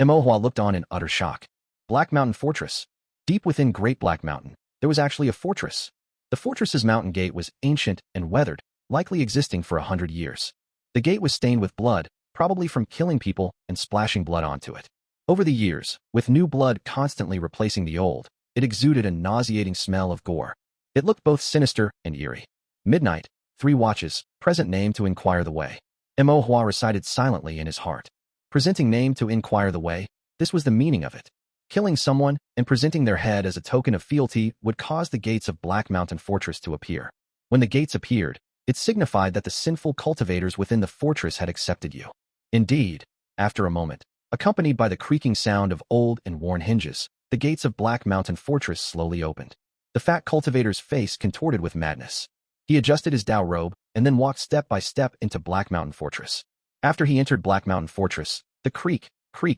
S1: Imohua looked on in utter shock. Black Mountain Fortress. Deep within Great Black Mountain, there was actually a fortress. The fortress's mountain gate was ancient and weathered, likely existing for 100 years. The gate was stained with blood, probably from killing people and splashing blood onto it. Over the years, with new blood constantly replacing the old, it exuded a nauseating smell of gore. It looked both sinister and eerie. Midnight, 3 watches, present name to inquire the way. Imohua recited silently in his heart. Presenting name to inquire the way, this was the meaning of it. Killing someone and presenting their head as a token of fealty would cause the gates of Black Mountain Fortress to appear. When the gates appeared, it signified that the sinful cultivators within the fortress had accepted you. Indeed, after a moment, accompanied by the creaking sound of old and worn hinges, the gates of Black Mountain Fortress slowly opened. The fat cultivator's face contorted with madness. He adjusted his Dao robe and then walked step by step into Black Mountain Fortress. After he entered Black Mountain Fortress, the creak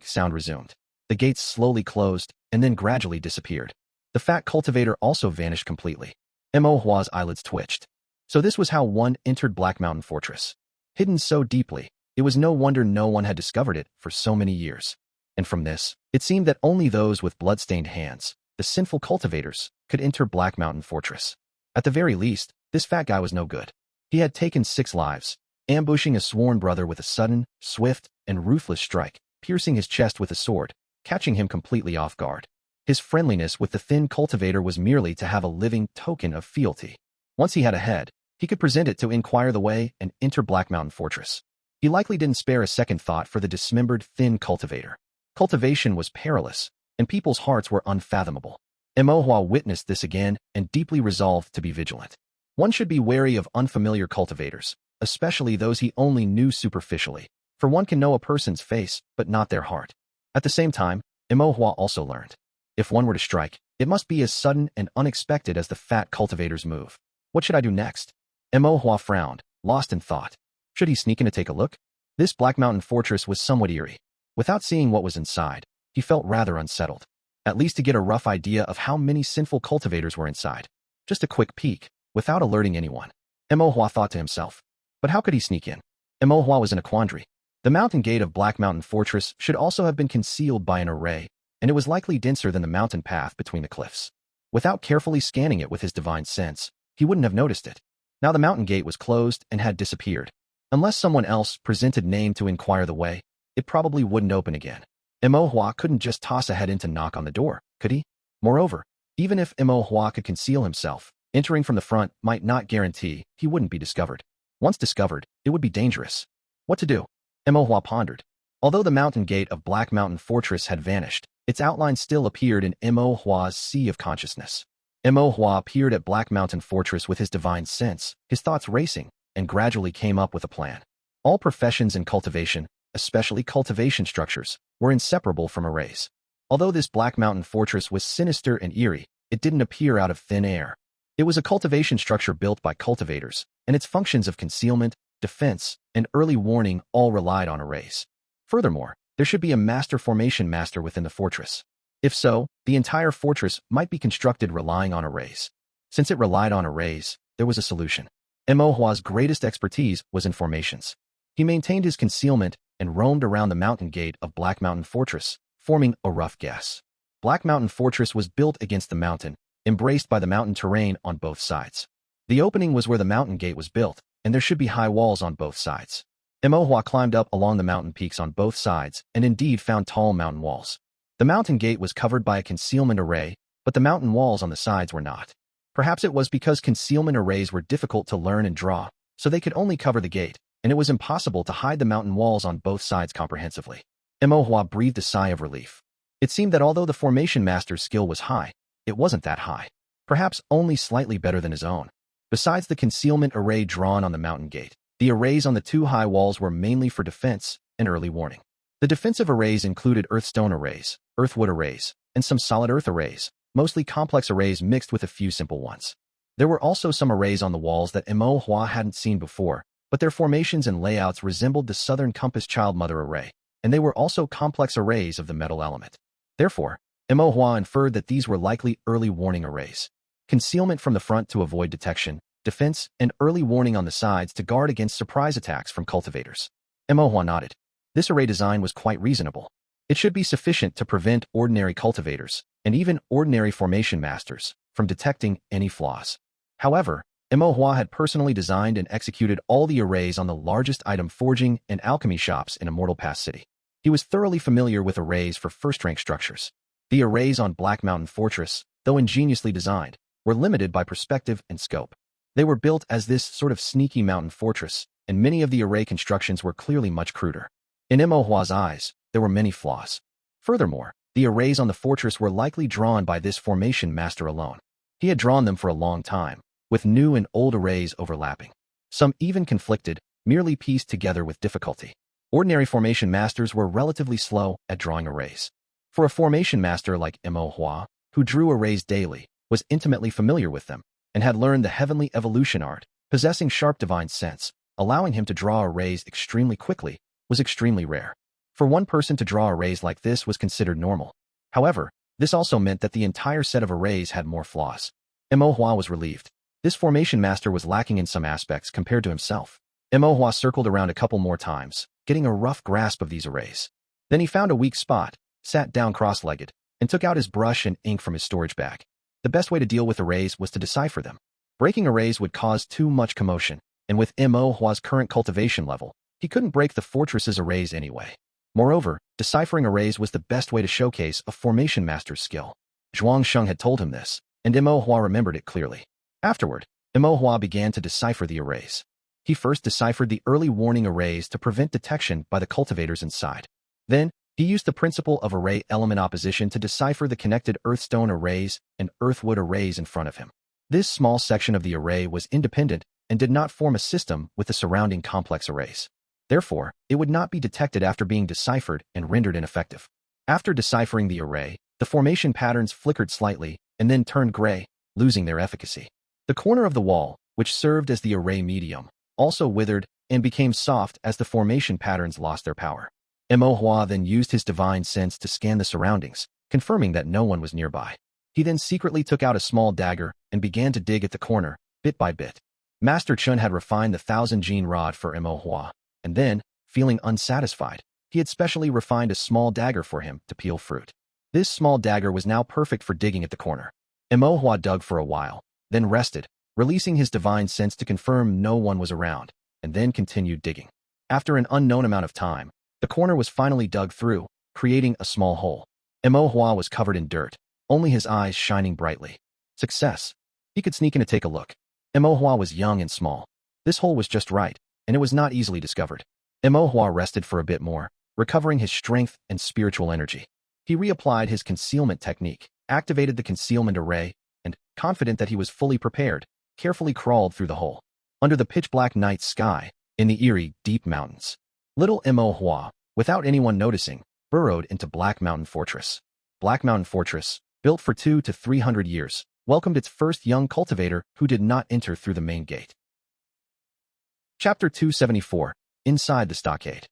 S1: sound resumed. The gates slowly closed and then gradually disappeared. The fat cultivator also vanished completely. Imohua's eyelids twitched. So this was how one entered Black Mountain Fortress. Hidden so deeply, it was no wonder no one had discovered it for so many years. And from this, it seemed that only those with blood-stained hands, the sinful cultivators, could enter Black Mountain Fortress. At the very least, this fat guy was no good. He had taken 6 lives, ambushing a sworn brother with a sudden, swift, and ruthless strike, piercing his chest with a sword, catching him completely off guard. His friendliness with the thin cultivator was merely to have a living token of fealty. Once he had a head, he could present it to inquire the way and enter Black Mountain Fortress. He likely didn't spare a second thought for the dismembered thin cultivator. Cultivation was perilous, and people's hearts were unfathomable. Imohua witnessed this again and deeply resolved to be vigilant. One should be wary of unfamiliar cultivators, especially those he only knew superficially, for one can know a person's face but not their heart. At the same time, Imohua also learned. If one were to strike, it must be as sudden and unexpected as the fat cultivator's move. What should I do next? Imohua frowned, lost in thought. Should he sneak in to take a look? This Black Mountain Fortress was somewhat eerie. Without seeing what was inside, he felt rather unsettled. At least to get a rough idea of how many sinful cultivators were inside. Just a quick peek, without alerting anyone. Imohua thought to himself. But how could he sneak in? Imohua was in a quandary. The mountain gate of Black Mountain Fortress should also have been concealed by an array, and it was likely denser than the mountain path between the cliffs. Without carefully scanning it with his divine sense, he wouldn't have noticed it. Now the mountain gate was closed and had disappeared. Unless someone else presented name to inquire the way, it probably wouldn't open again. Imohua couldn't just toss a head in to knock on the door, could he? Moreover, even if Imohua could conceal himself, entering from the front might not guarantee he wouldn't be discovered. Once discovered, it would be dangerous. What to do? Imohua pondered. Although the mountain gate of Black Mountain Fortress had vanished, its outline still appeared in Imohua's sea of consciousness. Imohua appeared at Black Mountain Fortress with his divine sense, his thoughts racing, and gradually came up with a plan. All professions in cultivation, especially cultivation structures, were inseparable from arrays. Although this Black Mountain Fortress was sinister and eerie, it didn't appear out of thin air. It was a cultivation structure built by cultivators, and its functions of concealment, defense, and early warning all relied on arrays. Furthermore, there should be a master formation master within the fortress. If so, the entire fortress might be constructed relying on arrays. Since it relied on arrays, there was a solution. Imohua's greatest expertise was in formations. He maintained his concealment and roamed around the mountain gate of Black Mountain Fortress, forming a rough guess. Black Mountain Fortress was built against the mountain, embraced by the mountain terrain on both sides. The opening was where the mountain gate was built, and there should be high walls on both sides. Imo climbed up along the mountain peaks on both sides and indeed found tall mountain walls. The mountain gate was covered by a concealment array, but the mountain walls on the sides were not. Perhaps it was because concealment arrays were difficult to learn and draw, so they could only cover the gate, and it was impossible to hide the mountain walls on both sides comprehensively. Imo breathed a sigh of relief. It seemed that although the formation master's skill was high, it wasn't that high. Perhaps only slightly better than his own. Besides the concealment array drawn on the mountain gate, the arrays on the two high walls were mainly for defense and early warning. The defensive arrays included earthstone arrays, earthwood arrays, and some solid earth arrays, mostly complex arrays mixed with a few simple ones. There were also some arrays on the walls that Imo hadn't seen before, but their formations and layouts resembled the Southern Compass Child Mother array, and they were also complex arrays of the metal element. Therefore, Imo inferred that these were likely early warning arrays. Concealment from the front to avoid detection, defense, and early warning on the sides to guard against surprise attacks from cultivators. Imo nodded. This array design was quite reasonable. It should be sufficient to prevent ordinary cultivators, and even ordinary formation masters, from detecting any flaws. However, Imo had personally designed and executed all the arrays on the largest item forging and alchemy shops in Immortal Pass City. He was thoroughly familiar with arrays for first-rank structures. The arrays on Black Mountain Fortress, though ingeniously designed, were limited by perspective and scope. They were built as this sort of sneaky mountain fortress, and many of the array constructions were clearly much cruder. In Imo's eyes, there were many flaws. Furthermore, the arrays on the fortress were likely drawn by this formation master alone. He had drawn them for a long time, with new and old arrays overlapping. Some even conflicted, merely pieced together with difficulty. Ordinary formation masters were relatively slow at drawing arrays. For a formation master like Imo, who drew arrays daily, was intimately familiar with them, and had learned the heavenly evolution art, possessing sharp divine sense, allowing him to draw arrays extremely quickly, was extremely rare. For one person to draw arrays like this was considered normal. However, this also meant that the entire set of arrays had more flaws. Imo was relieved. This formation master was lacking in some aspects compared to himself. Imo circled around a couple more times, getting a rough grasp of these arrays. Then he found a weak spot, sat down cross-legged, and took out his brush and ink from his storage bag. The best way to deal with arrays was to decipher them. Breaking arrays would cause too much commotion, and with Imo's current cultivation level, he couldn't break the fortress's arrays anyway. Moreover, deciphering arrays was the best way to showcase a formation master's skill. Zhuang Sheng had told him this, and Imo remembered it clearly. Afterward, Imo began to decipher the arrays. He first deciphered the early warning arrays to prevent detection by the cultivators inside. Then, he used the principle of array element opposition to decipher the connected earthstone arrays and earthwood arrays in front of him. This small section of the array was independent and did not form a system with the surrounding complex arrays. Therefore, it would not be detected after being deciphered and rendered ineffective. After deciphering the array, the formation patterns flickered slightly and then turned gray, losing their efficacy. The corner of the wall, which served as the array medium, also withered and became soft as the formation patterns lost their power. Imo then used his divine sense to scan the surroundings, confirming that no one was nearby. He then secretly took out a small dagger and began to dig at the corner, bit by bit. Master Chun had refined the 1000-gene rod for Imo, and then, feeling unsatisfied, he had specially refined a small dagger for him to peel fruit. This small dagger was now perfect for digging at the corner. Imo dug for a while, then rested, releasing his divine sense to confirm no one was around, and then continued digging. After an unknown amount of time, the corner was finally dug through, creating a small hole. Imo was covered in dirt, only his eyes shining brightly. Success. He could sneak in to take a look. Imo was young and small. This hole was just right, and it was not easily discovered. Imo rested for a bit more, recovering his strength and spiritual energy. He reapplied his concealment technique, activated the concealment array, and, confident that he was fully prepared, carefully crawled through the hole. Under the pitch-black night sky, in the eerie, deep mountains, little Imo, without anyone noticing, burrowed into Black Mountain Fortress. Black Mountain Fortress, built for 200 to 300 years, welcomed its first young cultivator who did not enter through the main gate. Chapter 274, Inside the Stockade.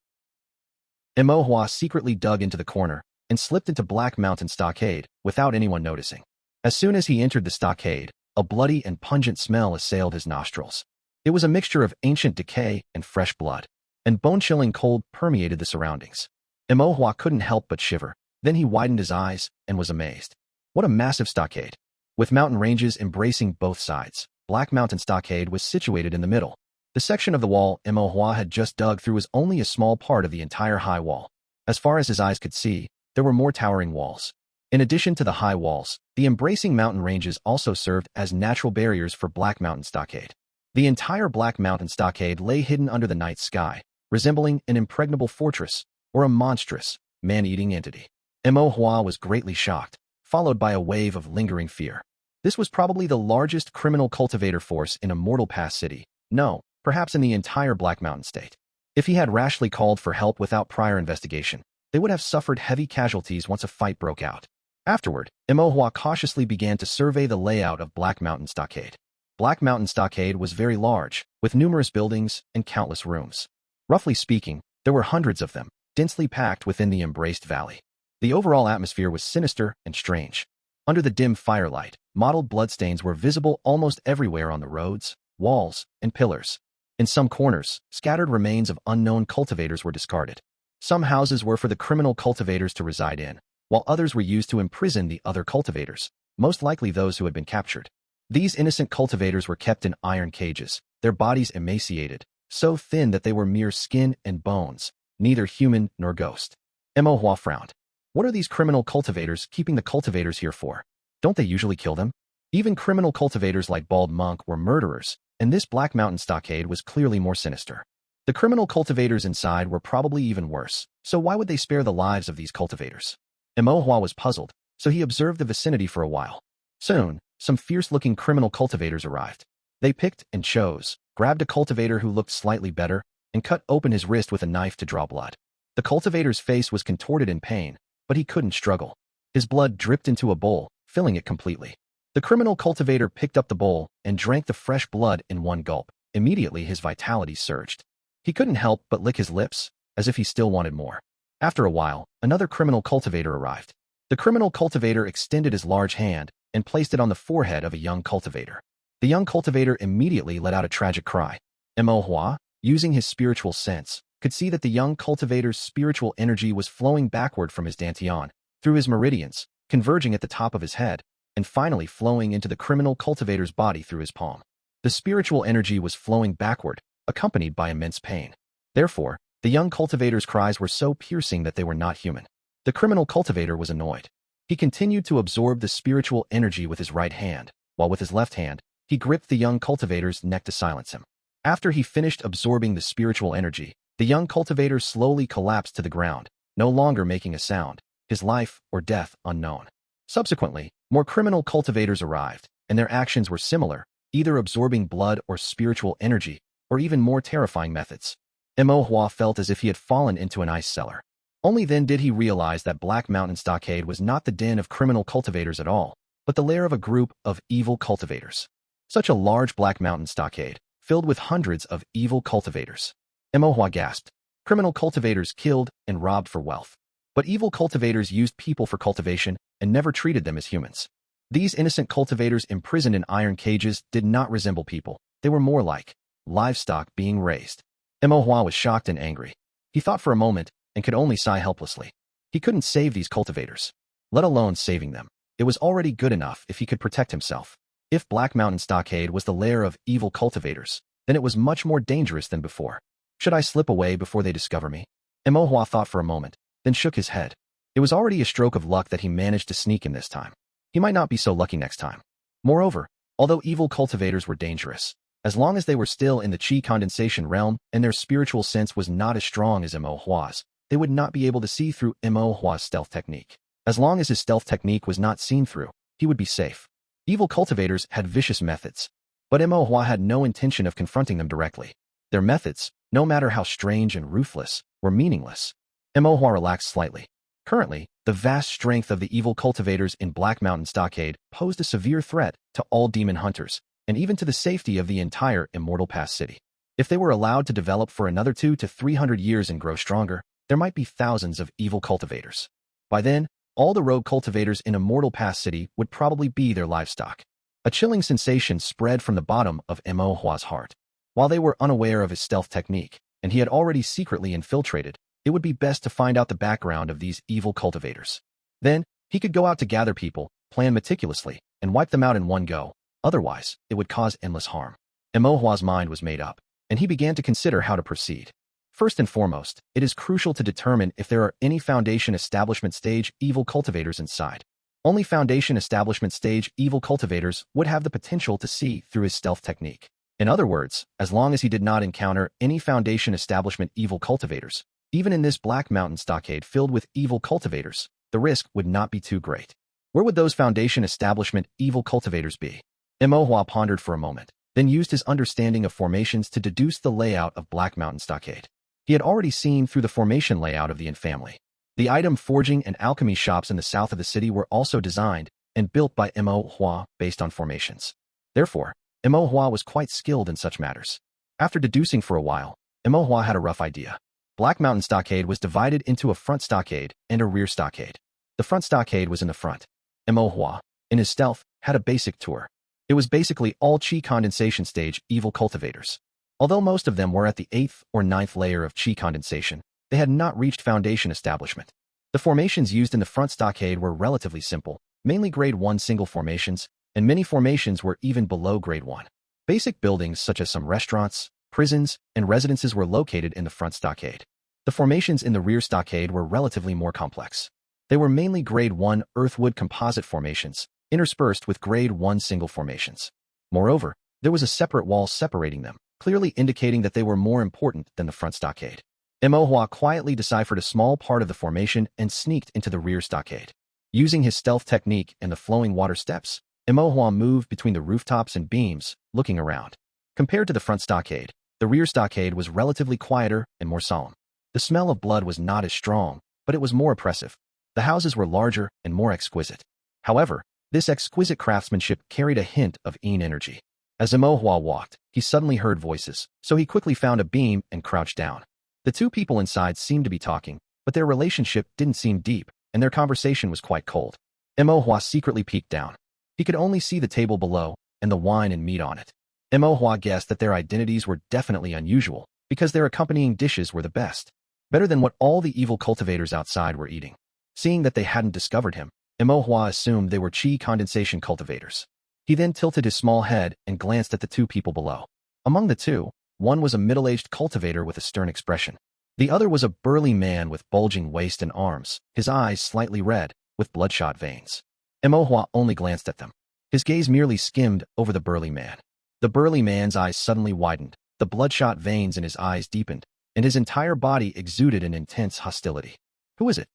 S1: Imo secretly dug into the corner and slipped into Black Mountain Stockade without anyone noticing. As soon as he entered the stockade, a bloody and pungent smell assailed his nostrils. It was a mixture of ancient decay and fresh blood, and bone-chilling cold permeated the surroundings. Imo couldn't help but shiver. Then he widened his eyes and was amazed. What a massive stockade! With mountain ranges embracing both sides, Black Mountain Stockade was situated in the middle. The The section of the wall Imo had just dug through was only a small part of the entire high wall. As far as his eyes could see, there were more towering walls. In addition to the high walls, the embracing mountain ranges also served as natural barriers for Black Mountain Stockade. The entire Black Mountain Stockade lay hidden under the night sky, resembling an impregnable fortress or a monstrous, man-eating entity. Imo was greatly shocked, followed by a wave of lingering fear. This was probably the largest criminal cultivator force in Immortal Pass City. No, perhaps in the entire Black Mountain State. If he had rashly called for help without prior investigation, they would have suffered heavy casualties once a fight broke out. Afterward, Imo cautiously began to survey the layout of Black Mountain Stockade. Black Mountain Stockade was very large, with numerous buildings and countless rooms. Roughly speaking, there were hundreds of them, densely packed within the embraced valley. The overall atmosphere was sinister and strange. Under the dim firelight, mottled bloodstains were visible almost everywhere on the roads, walls, and pillars. In some corners, scattered remains of unknown cultivators were discarded. Some houses were for the criminal cultivators to reside in, while others were used to imprison the other cultivators, most likely those who had been captured. These innocent cultivators were kept in iron cages, their bodies emaciated, so thin that they were mere skin and bones, neither human nor ghost. Imo frowned. What are these criminal cultivators keeping the cultivators here for? Don't they usually kill them? Even criminal cultivators like Bald Monk were murderers, and this Black Mountain Stockade was clearly more sinister. The criminal cultivators inside were probably even worse, so why would they spare the lives of these cultivators? Imo was puzzled, so he observed the vicinity for a while. Soon, some fierce-looking criminal cultivators arrived. They picked and chose, grabbed a cultivator who looked slightly better, and cut open his wrist with a knife to draw blood. The cultivator's face was contorted in pain, but he couldn't struggle. His blood dripped into a bowl, filling it completely. The criminal cultivator picked up the bowl and drank the fresh blood in one gulp. Immediately his vitality surged. He couldn't help but lick his lips, as if he still wanted more. After a while, another criminal cultivator arrived. The criminal cultivator extended his large hand and placed it on the forehead of a young cultivator. The young cultivator immediately let out a tragic cry. Imo, using his spiritual sense, could see that the young cultivator's spiritual energy was flowing backward from his dantian, through his meridians, converging at the top of his head, and finally flowing into the criminal cultivator's body through his palm. The spiritual energy was flowing backward, accompanied by immense pain. Therefore, the young cultivator's cries were so piercing that they were not human. The criminal cultivator was annoyed. He continued to absorb the spiritual energy with his right hand, while with his left hand, he gripped the young cultivator's neck to silence him. After he finished absorbing the spiritual energy, the young cultivator slowly collapsed to the ground, no longer making a sound, his life or death unknown. Subsequently, more criminal cultivators arrived, and their actions were similar, either absorbing blood or spiritual energy, or even more terrifying methods. Imo felt as if he had fallen into an ice cellar. Only then did he realize that Black Mountain Stockade was not the den of criminal cultivators at all, but the lair of a group of evil cultivators. Such a large Black Mountain Stockade, filled with hundreds of evil cultivators. Imo gasped. Criminal cultivators killed and robbed for wealth. But evil cultivators used people for cultivation and never treated them as humans. These innocent cultivators imprisoned in iron cages did not resemble people. They were more like livestock being raised. Imo was shocked and angry. He thought for a moment and could only sigh helplessly. He couldn't save these cultivators, let alone saving them. It was already good enough if he could protect himself. If Black Mountain Stockade was the lair of evil cultivators, then it was much more dangerous than before. Should I slip away before they discover me? Imo thought for a moment, then shook his head. It was already a stroke of luck that he managed to sneak in this time. He might not be so lucky next time. Moreover, although evil cultivators were dangerous, as long as they were still in the chi condensation realm and their spiritual sense was not as strong as Imo's, they would not be able to see through Imo's stealth technique. As long as his stealth technique was not seen through, he would be safe. Evil cultivators had vicious methods, but Imo had no intention of confronting them directly. Their methods, no matter how strange and ruthless, were meaningless. Imo relaxed slightly. Currently, the vast strength of the evil cultivators in Black Mountain Stockade posed a severe threat to all demon hunters, and even to the safety of the entire Immortal Pass City. If they were allowed to develop for another 200 to 300 years and grow stronger, there might be thousands of evil cultivators. By then, all the rogue cultivators in Immortal Pass City would probably be their livestock. A chilling sensation spread from the bottom of Imo's heart. While they were unaware of his stealth technique, and he had already secretly infiltrated, it would be best to find out the background of these evil cultivators. Then, he could go out to gather people, plan meticulously, and wipe them out in one go. Otherwise, it would cause endless harm. Imo's mind was made up. and he began to consider how to proceed. First and foremost, it is crucial to determine if there are any Foundation Establishment Stage evil cultivators inside. Only Foundation Establishment Stage evil cultivators would have the potential to see through his stealth technique. In other words, as long as he did not encounter any Foundation Establishment evil cultivators, even in this Black Mountain stockade filled with evil cultivators, the risk would not be too great. Where would those Foundation Establishment evil cultivators be? Imohua pondered for a moment, then used his understanding of formations to deduce the layout of Black Mountain stockade. He had already seen through the formation layout of the Yin family. The item forging and alchemy shops in the south of the city were also designed and built by Imohua based on formations. Therefore, Imohua was quite skilled in such matters. After deducing for a while, Imohua had a rough idea. Black Mountain stockade was divided into a front stockade and a rear stockade. The front stockade was in the front. Imohua, in his stealth, had a basic tour. It was basically all Qi condensation stage evil cultivators. Although most of them were at the 8th or 9th layer of Qi condensation, they had not reached Foundation establishment. The formations used in the front stockade were relatively simple, mainly grade 1 single formations, and many formations were even below grade 1. Basic buildings such as some restaurants, prisons, and residences were located in the front stockade. The formations in the rear stockade were relatively more complex. They were mainly grade 1 earthwood composite formations, interspersed with grade 1 single formations. Moreover, there was a separate wall separating them, clearly indicating that they were more important than the front stockade. Imohua quietly deciphered a small part of the formation and sneaked into the rear stockade. Using his stealth technique and the flowing water steps, Imohua moved between the rooftops and beams, looking around. Compared to the front stockade, the rear stockade was relatively quieter and more solemn. The smell of blood was not as strong, but it was more oppressive. The houses were larger and more exquisite. However, this exquisite craftsmanship carried a hint of Yin energy. As Imohua walked, he suddenly heard voices, so he quickly found a beam and crouched down. The two people inside seemed to be talking, but their relationship didn't seem deep, and their conversation was quite cold. Imohua secretly peeked down. He could only see the table below and the wine and meat on it. Imohua guessed that their identities were definitely unusual, because their accompanying dishes were the best, better than what all the evil cultivators outside were eating. Seeing that they hadn't discovered him, Imohua assumed they were Qi condensation cultivators. He then tilted his small head and glanced at the two people below. Among the two, one was a middle-aged cultivator with a stern expression. The other was a burly man with bulging waist and arms, his eyes slightly red, with bloodshot veins. Imohua only glanced at them. His gaze merely skimmed over the burly man. The burly man's eyes suddenly widened, the bloodshot veins in his eyes deepened, and his entire body exuded an intense hostility. Who is it?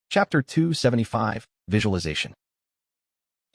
S1: Chapter 275, Visualization.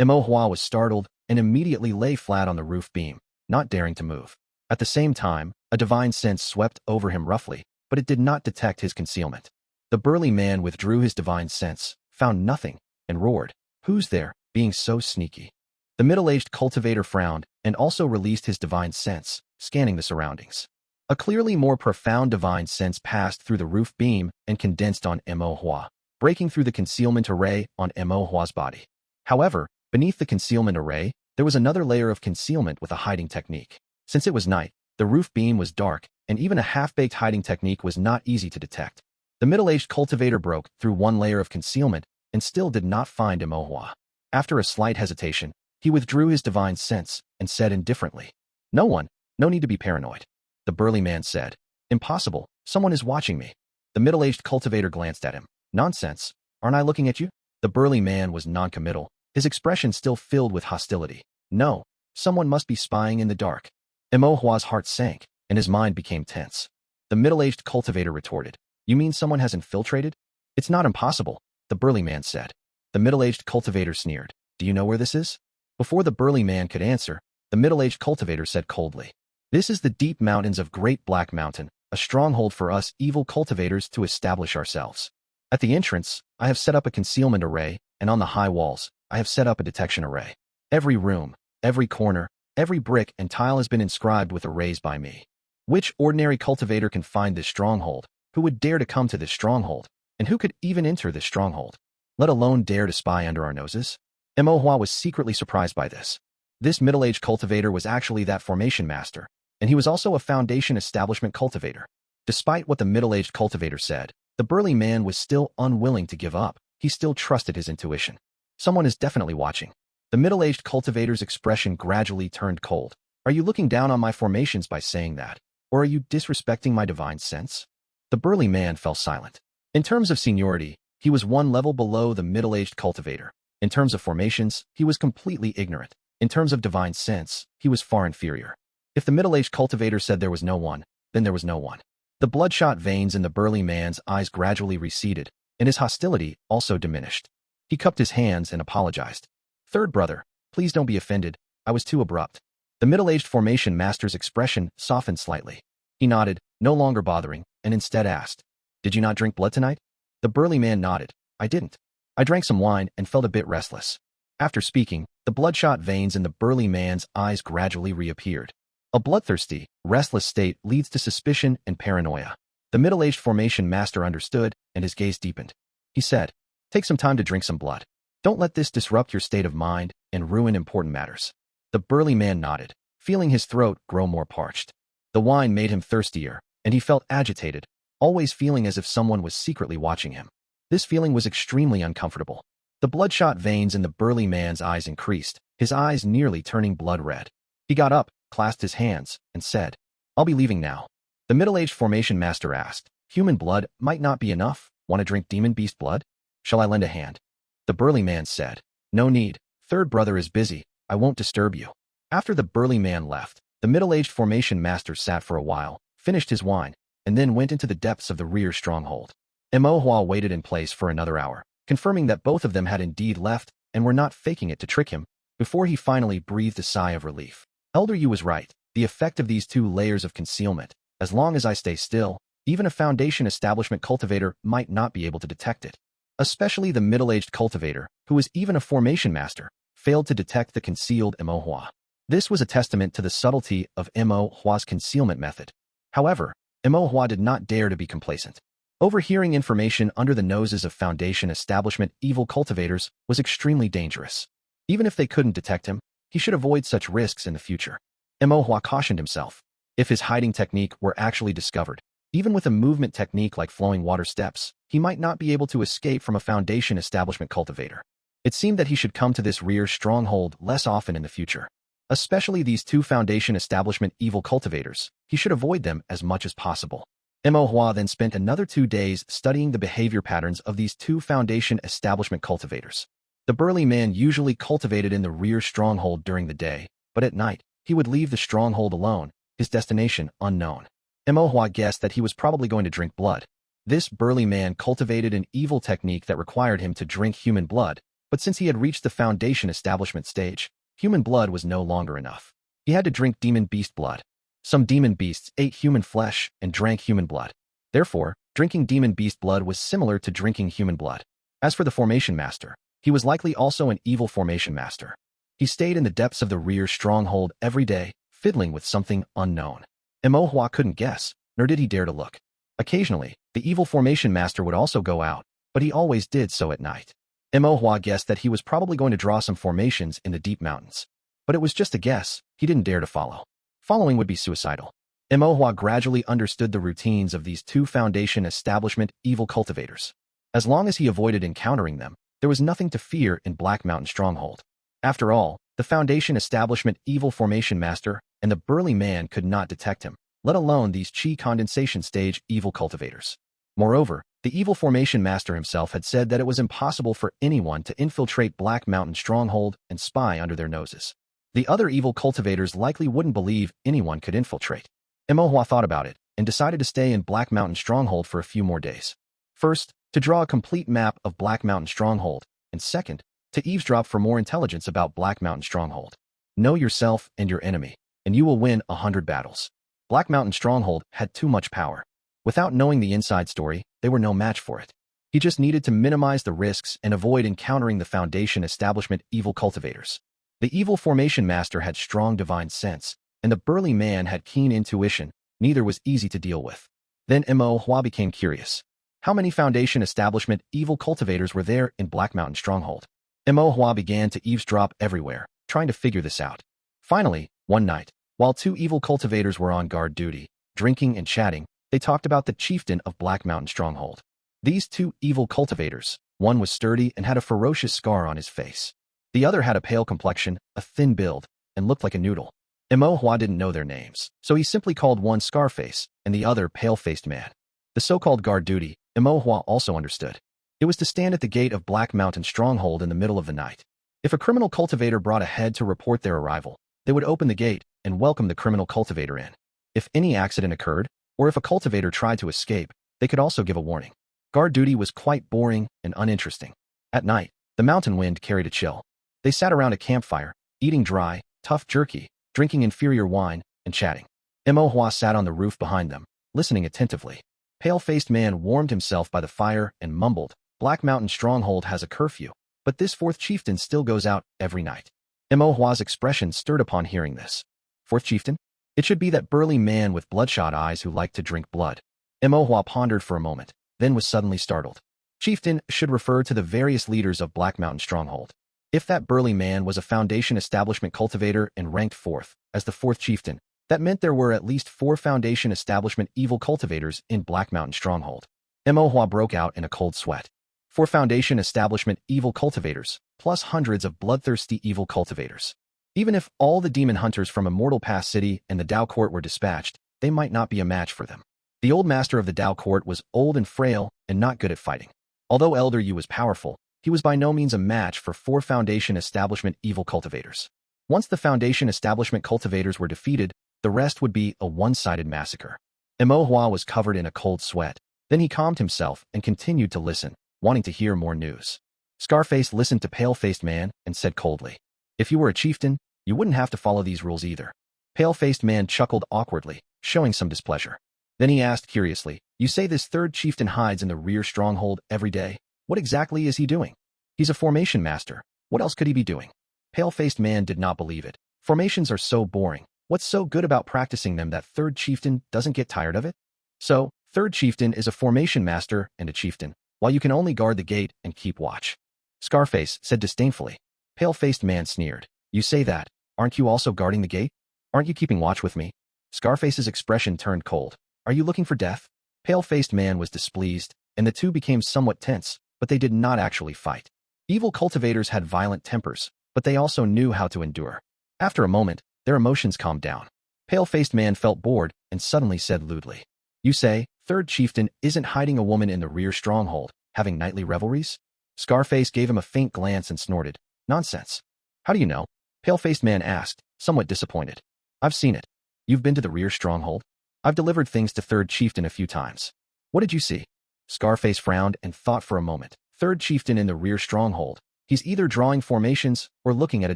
S1: Imohua was startled and immediately lay flat on the roof beam, not daring to move. At the same time, a divine sense swept over him roughly, but it did not detect his concealment. The burly man withdrew his divine sense, found nothing, and roared, "Who's there, being so sneaky?" The middle-aged cultivator frowned and also released his divine sense, scanning the surroundings. A clearly more profound divine sense passed through the roof beam and condensed on Imohua, breaking through the concealment array on Imohua's body. However, beneath the concealment array, there was another layer of concealment with a hiding technique. Since it was night, the roof beam was dark, and even a half-baked hiding technique was not easy to detect. The middle-aged cultivator broke through one layer of concealment and still did not find Imohua. After a slight hesitation, he withdrew his divine sense and said indifferently, No need to be paranoid." The burly man said, "Impossible, someone is watching me." The middle-aged cultivator glanced at him. "Nonsense, aren't I looking at you?" The burly man was noncommittal, his expression still filled with hostility. "No, someone must be spying in the dark." Imohua's heart sank, and his mind became tense. The middle-aged cultivator retorted, "You mean someone has infiltrated?" "It's not impossible," the burly man said. The middle-aged cultivator sneered, "Do you know where this is?" Before the burly man could answer, the middle-aged cultivator said coldly, "This is the deep mountains of Great Black Mountain, a stronghold for us evil cultivators to establish ourselves. At the entrance, I have set up a concealment array, and on the high walls, I have set up a detection array. Every room, every corner, every brick and tile has been inscribed with arrays by me. Which ordinary cultivator can find this stronghold? Who would dare to come to this stronghold? And who could even enter this stronghold? Let alone dare to spy under our noses?" Imohua was secretly surprised by this. This middle-aged cultivator was actually that formation master, and he was also a Foundation establishment cultivator. Despite what the middle-aged cultivator said, the burly man was still unwilling to give up. He still trusted his intuition. Someone is definitely watching. The middle-aged cultivator's expression gradually turned cold. Are you looking down on my formations by saying that? Or are you disrespecting my divine sense? The burly man fell silent. In terms of seniority, he was one level below the middle-aged cultivator. In terms of formations, he was completely ignorant. In terms of divine sense, he was far inferior. If the middle-aged cultivator said there was no one, then there was no one. The bloodshot veins in the burly man's eyes gradually receded, and his hostility also diminished. He cupped his hands and apologized. Third brother, please don't be offended, I was too abrupt. The middle-aged formation master's expression softened slightly. He nodded, no longer bothering, and instead asked, Did you not drink blood tonight? The burly man nodded. I didn't. I drank some wine and felt a bit restless. After speaking, the bloodshot veins in the burly man's eyes gradually reappeared. A bloodthirsty, restless state leads to suspicion and paranoia. The middle-aged formation master understood, and his gaze deepened. He said, Take some time to drink some blood. Don't let this disrupt your state of mind and ruin important matters. The burly man nodded, feeling his throat grow more parched. The wine made him thirstier, and he felt agitated, always feeling as if someone was secretly watching him. This feeling was extremely uncomfortable. The bloodshot veins in the burly man's eyes increased, his eyes nearly turning blood red. He got up, clasped his hands, and said, I'll be leaving now. The middle-aged formation master asked, Human blood might not be enough. Want to drink demon beast blood? Shall I lend a hand? The burly man said, No need. Third brother is busy. I won't disturb you. After the burly man left, the middle-aged formation master sat for a while, finished his wine, and then went into the depths of the rear stronghold. Imo waited in place for another hour, confirming that both of them had indeed left and were not faking it to trick him, before he finally breathed a sigh of relief. Elder Yu was right. The effect of these two layers of concealment, as long as I stay still, even a Foundation establishment cultivator might not be able to detect it. Especially the middle-aged cultivator, who was even a formation master, failed to detect the concealed Imo. This was a testament to the subtlety of Imo's concealment method. However, Imo did not dare to be complacent. Overhearing information under the noses of Foundation establishment evil cultivators was extremely dangerous. Even if they couldn't detect him, he should avoid such risks in the future. Imo cautioned himself. If his hiding technique were actually discovered, even with a movement technique like flowing water steps, he might not be able to escape from a Foundation establishment cultivator. It seemed that he should come to this rear stronghold less often in the future. Especially these two Foundation establishment evil cultivators, he should avoid them as much as possible. Imo then spent another 2 days studying the behavior patterns of these two Foundation establishment cultivators. The burly man usually cultivated in the rear stronghold during the day, but at night, he would leave the stronghold alone, his destination unknown. Imo guessed that he was probably going to drink blood. This burly man cultivated an evil technique that required him to drink human blood, but since he had reached the Foundation establishment stage, human blood was no longer enough. He had to drink demon beast blood. Some demon beasts ate human flesh and drank human blood. Therefore, drinking demon beast blood was similar to drinking human blood. As for the formation master, he was likely also an evil formation master. He stayed in the depths of the rear stronghold every day, fiddling with something unknown. Imo couldn't guess, nor did he dare to look. Occasionally, the evil formation master would also go out, but he always did so at night. Imo guessed that he was probably going to draw some formations in the deep mountains. But it was just a guess, he didn't dare to follow. Following would be suicidal. Imo gradually understood the routines of these two Foundation establishment evil cultivators. As long as he avoided encountering them, there was nothing to fear in Black Mountain Stronghold. After all, the Foundation establishment evil formation master and the burly man could not detect him, let alone these chi condensation stage evil cultivators. Moreover, the evil formation master himself had said that it was impossible for anyone to infiltrate Black Mountain Stronghold and spy under their noses. The other evil cultivators likely wouldn't believe anyone could infiltrate. Imo thought about it and decided to stay in Black Mountain Stronghold for a few more days. First, to draw a complete map of Black Mountain Stronghold, and second, to eavesdrop for more intelligence about Black Mountain Stronghold. Know yourself and your enemy, and you will win 100 battles. Black Mountain Stronghold had too much power. Without knowing the inside story, they were no match for it. He just needed to minimize the risks and avoid encountering the Foundation establishment evil cultivators. The evil formation master had strong divine sense, and the burly man had keen intuition. Neither was easy to deal with. Then Imo became curious. How many Foundation establishment evil cultivators were there in Black Mountain Stronghold? Imo began to eavesdrop everywhere, trying to figure this out. Finally, one night, while two evil cultivators were on guard duty, drinking and chatting, they talked about the chieftain of Black Mountain Stronghold. These two evil cultivators, one was sturdy and had a ferocious scar on his face. The other had a pale complexion, a thin build, and looked like a noodle. Mo Hua didn't know their names, so he simply called one Scarface and the other Pale-Faced Man. The so-called guard duty, Mo Hua also understood. It was to stand at the gate of Black Mountain Stronghold in the middle of the night. If a criminal cultivator brought ahead to report their arrival, they would open the gate and welcome the criminal cultivator in. If any accident occurred, or if a cultivator tried to escape, they could also give a warning. Guard duty was quite boring and uninteresting. At night, the mountain wind carried a chill. They sat around a campfire, eating dry, tough jerky, drinking inferior wine, and chatting. Mo Hua sat on the roof behind them, listening attentively. Pale-Faced Man warmed himself by the fire and mumbled, "Black Mountain Stronghold has a curfew, but this fourth chieftain still goes out every night." Mo Hua's expression stirred upon hearing this. Fourth chieftain? It should be that burly man with bloodshot eyes who liked to drink blood. Mo Hua pondered for a moment, then was suddenly startled. Chieftain should refer to the various leaders of Black Mountain Stronghold. If that burly man was a Foundation Establishment cultivator and ranked fourth, as the fourth chieftain, that meant there were at least 4 Foundation Establishment evil cultivators in Black Mountain Stronghold. Mo Hua broke out in a cold sweat. 4 Foundation Establishment evil cultivators, plus hundreds of bloodthirsty evil cultivators. Even if all the demon hunters from Immortal Pass City and the Dao Court were dispatched, they might not be a match for them. The old master of the Dao Court was old and frail and not good at fighting. Although Elder Yu was powerful, he was by no means a match for 4 Foundation Establishment evil cultivators. Once the Foundation Establishment cultivators were defeated, the rest would be a one-sided massacre. Mo Hua was covered in a cold sweat. Then he calmed himself and continued to listen, wanting to hear more news. Scarface listened to Pale-Faced Man and said coldly, "If you were a chieftain, you wouldn't have to follow these rules either." Pale-Faced Man chuckled awkwardly, showing some displeasure. Then he asked curiously, "You say this third chieftain hides in the rear stronghold every day? What exactly is he doing?" "He's a formation master. What else could he be doing?" Pale-Faced Man did not believe it. Formations are so boring. What's so good about practicing them that third chieftain doesn't get tired of it? So, third chieftain is a formation master and a chieftain, while you can only guard the gate and keep watch. Scarface said disdainfully. Pale-Faced Man sneered. "You say that, aren't you also guarding the gate? Aren't you keeping watch with me?" Scarface's expression turned cold. "Are you looking for death?" Pale-Faced Man was displeased, and the two became somewhat tense, but they did not actually fight. Evil cultivators had violent tempers, but they also knew how to endure. After a moment, their emotions calmed down. Pale-Faced Man felt bored and suddenly said lewdly, "You say, third chieftain isn't hiding a woman in the rear stronghold, having nightly revelries?" Scarface gave him a faint glance and snorted, "Nonsense." "How do you know?" Pale-Faced Man asked, somewhat disappointed. "I've seen it. You've been to the rear stronghold? I've delivered things to third chieftain a few times." "What did you see?" Scarface frowned and thought for a moment. Third chieftain in the rear stronghold. He's either drawing formations or looking at a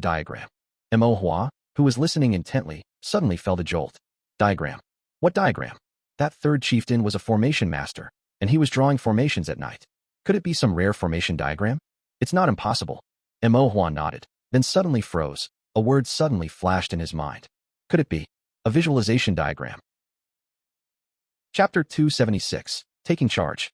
S1: diagram. Mo Hua, who was listening intently, suddenly felt a jolt. Diagram? What diagram? That third chieftain was a formation master, and he was drawing formations at night. Could it be some rare formation diagram? It's not impossible. Mo Hua nodded, then suddenly froze. A word suddenly flashed in his mind. Could it be a visualization diagram? Chapter 276, Taking Charge.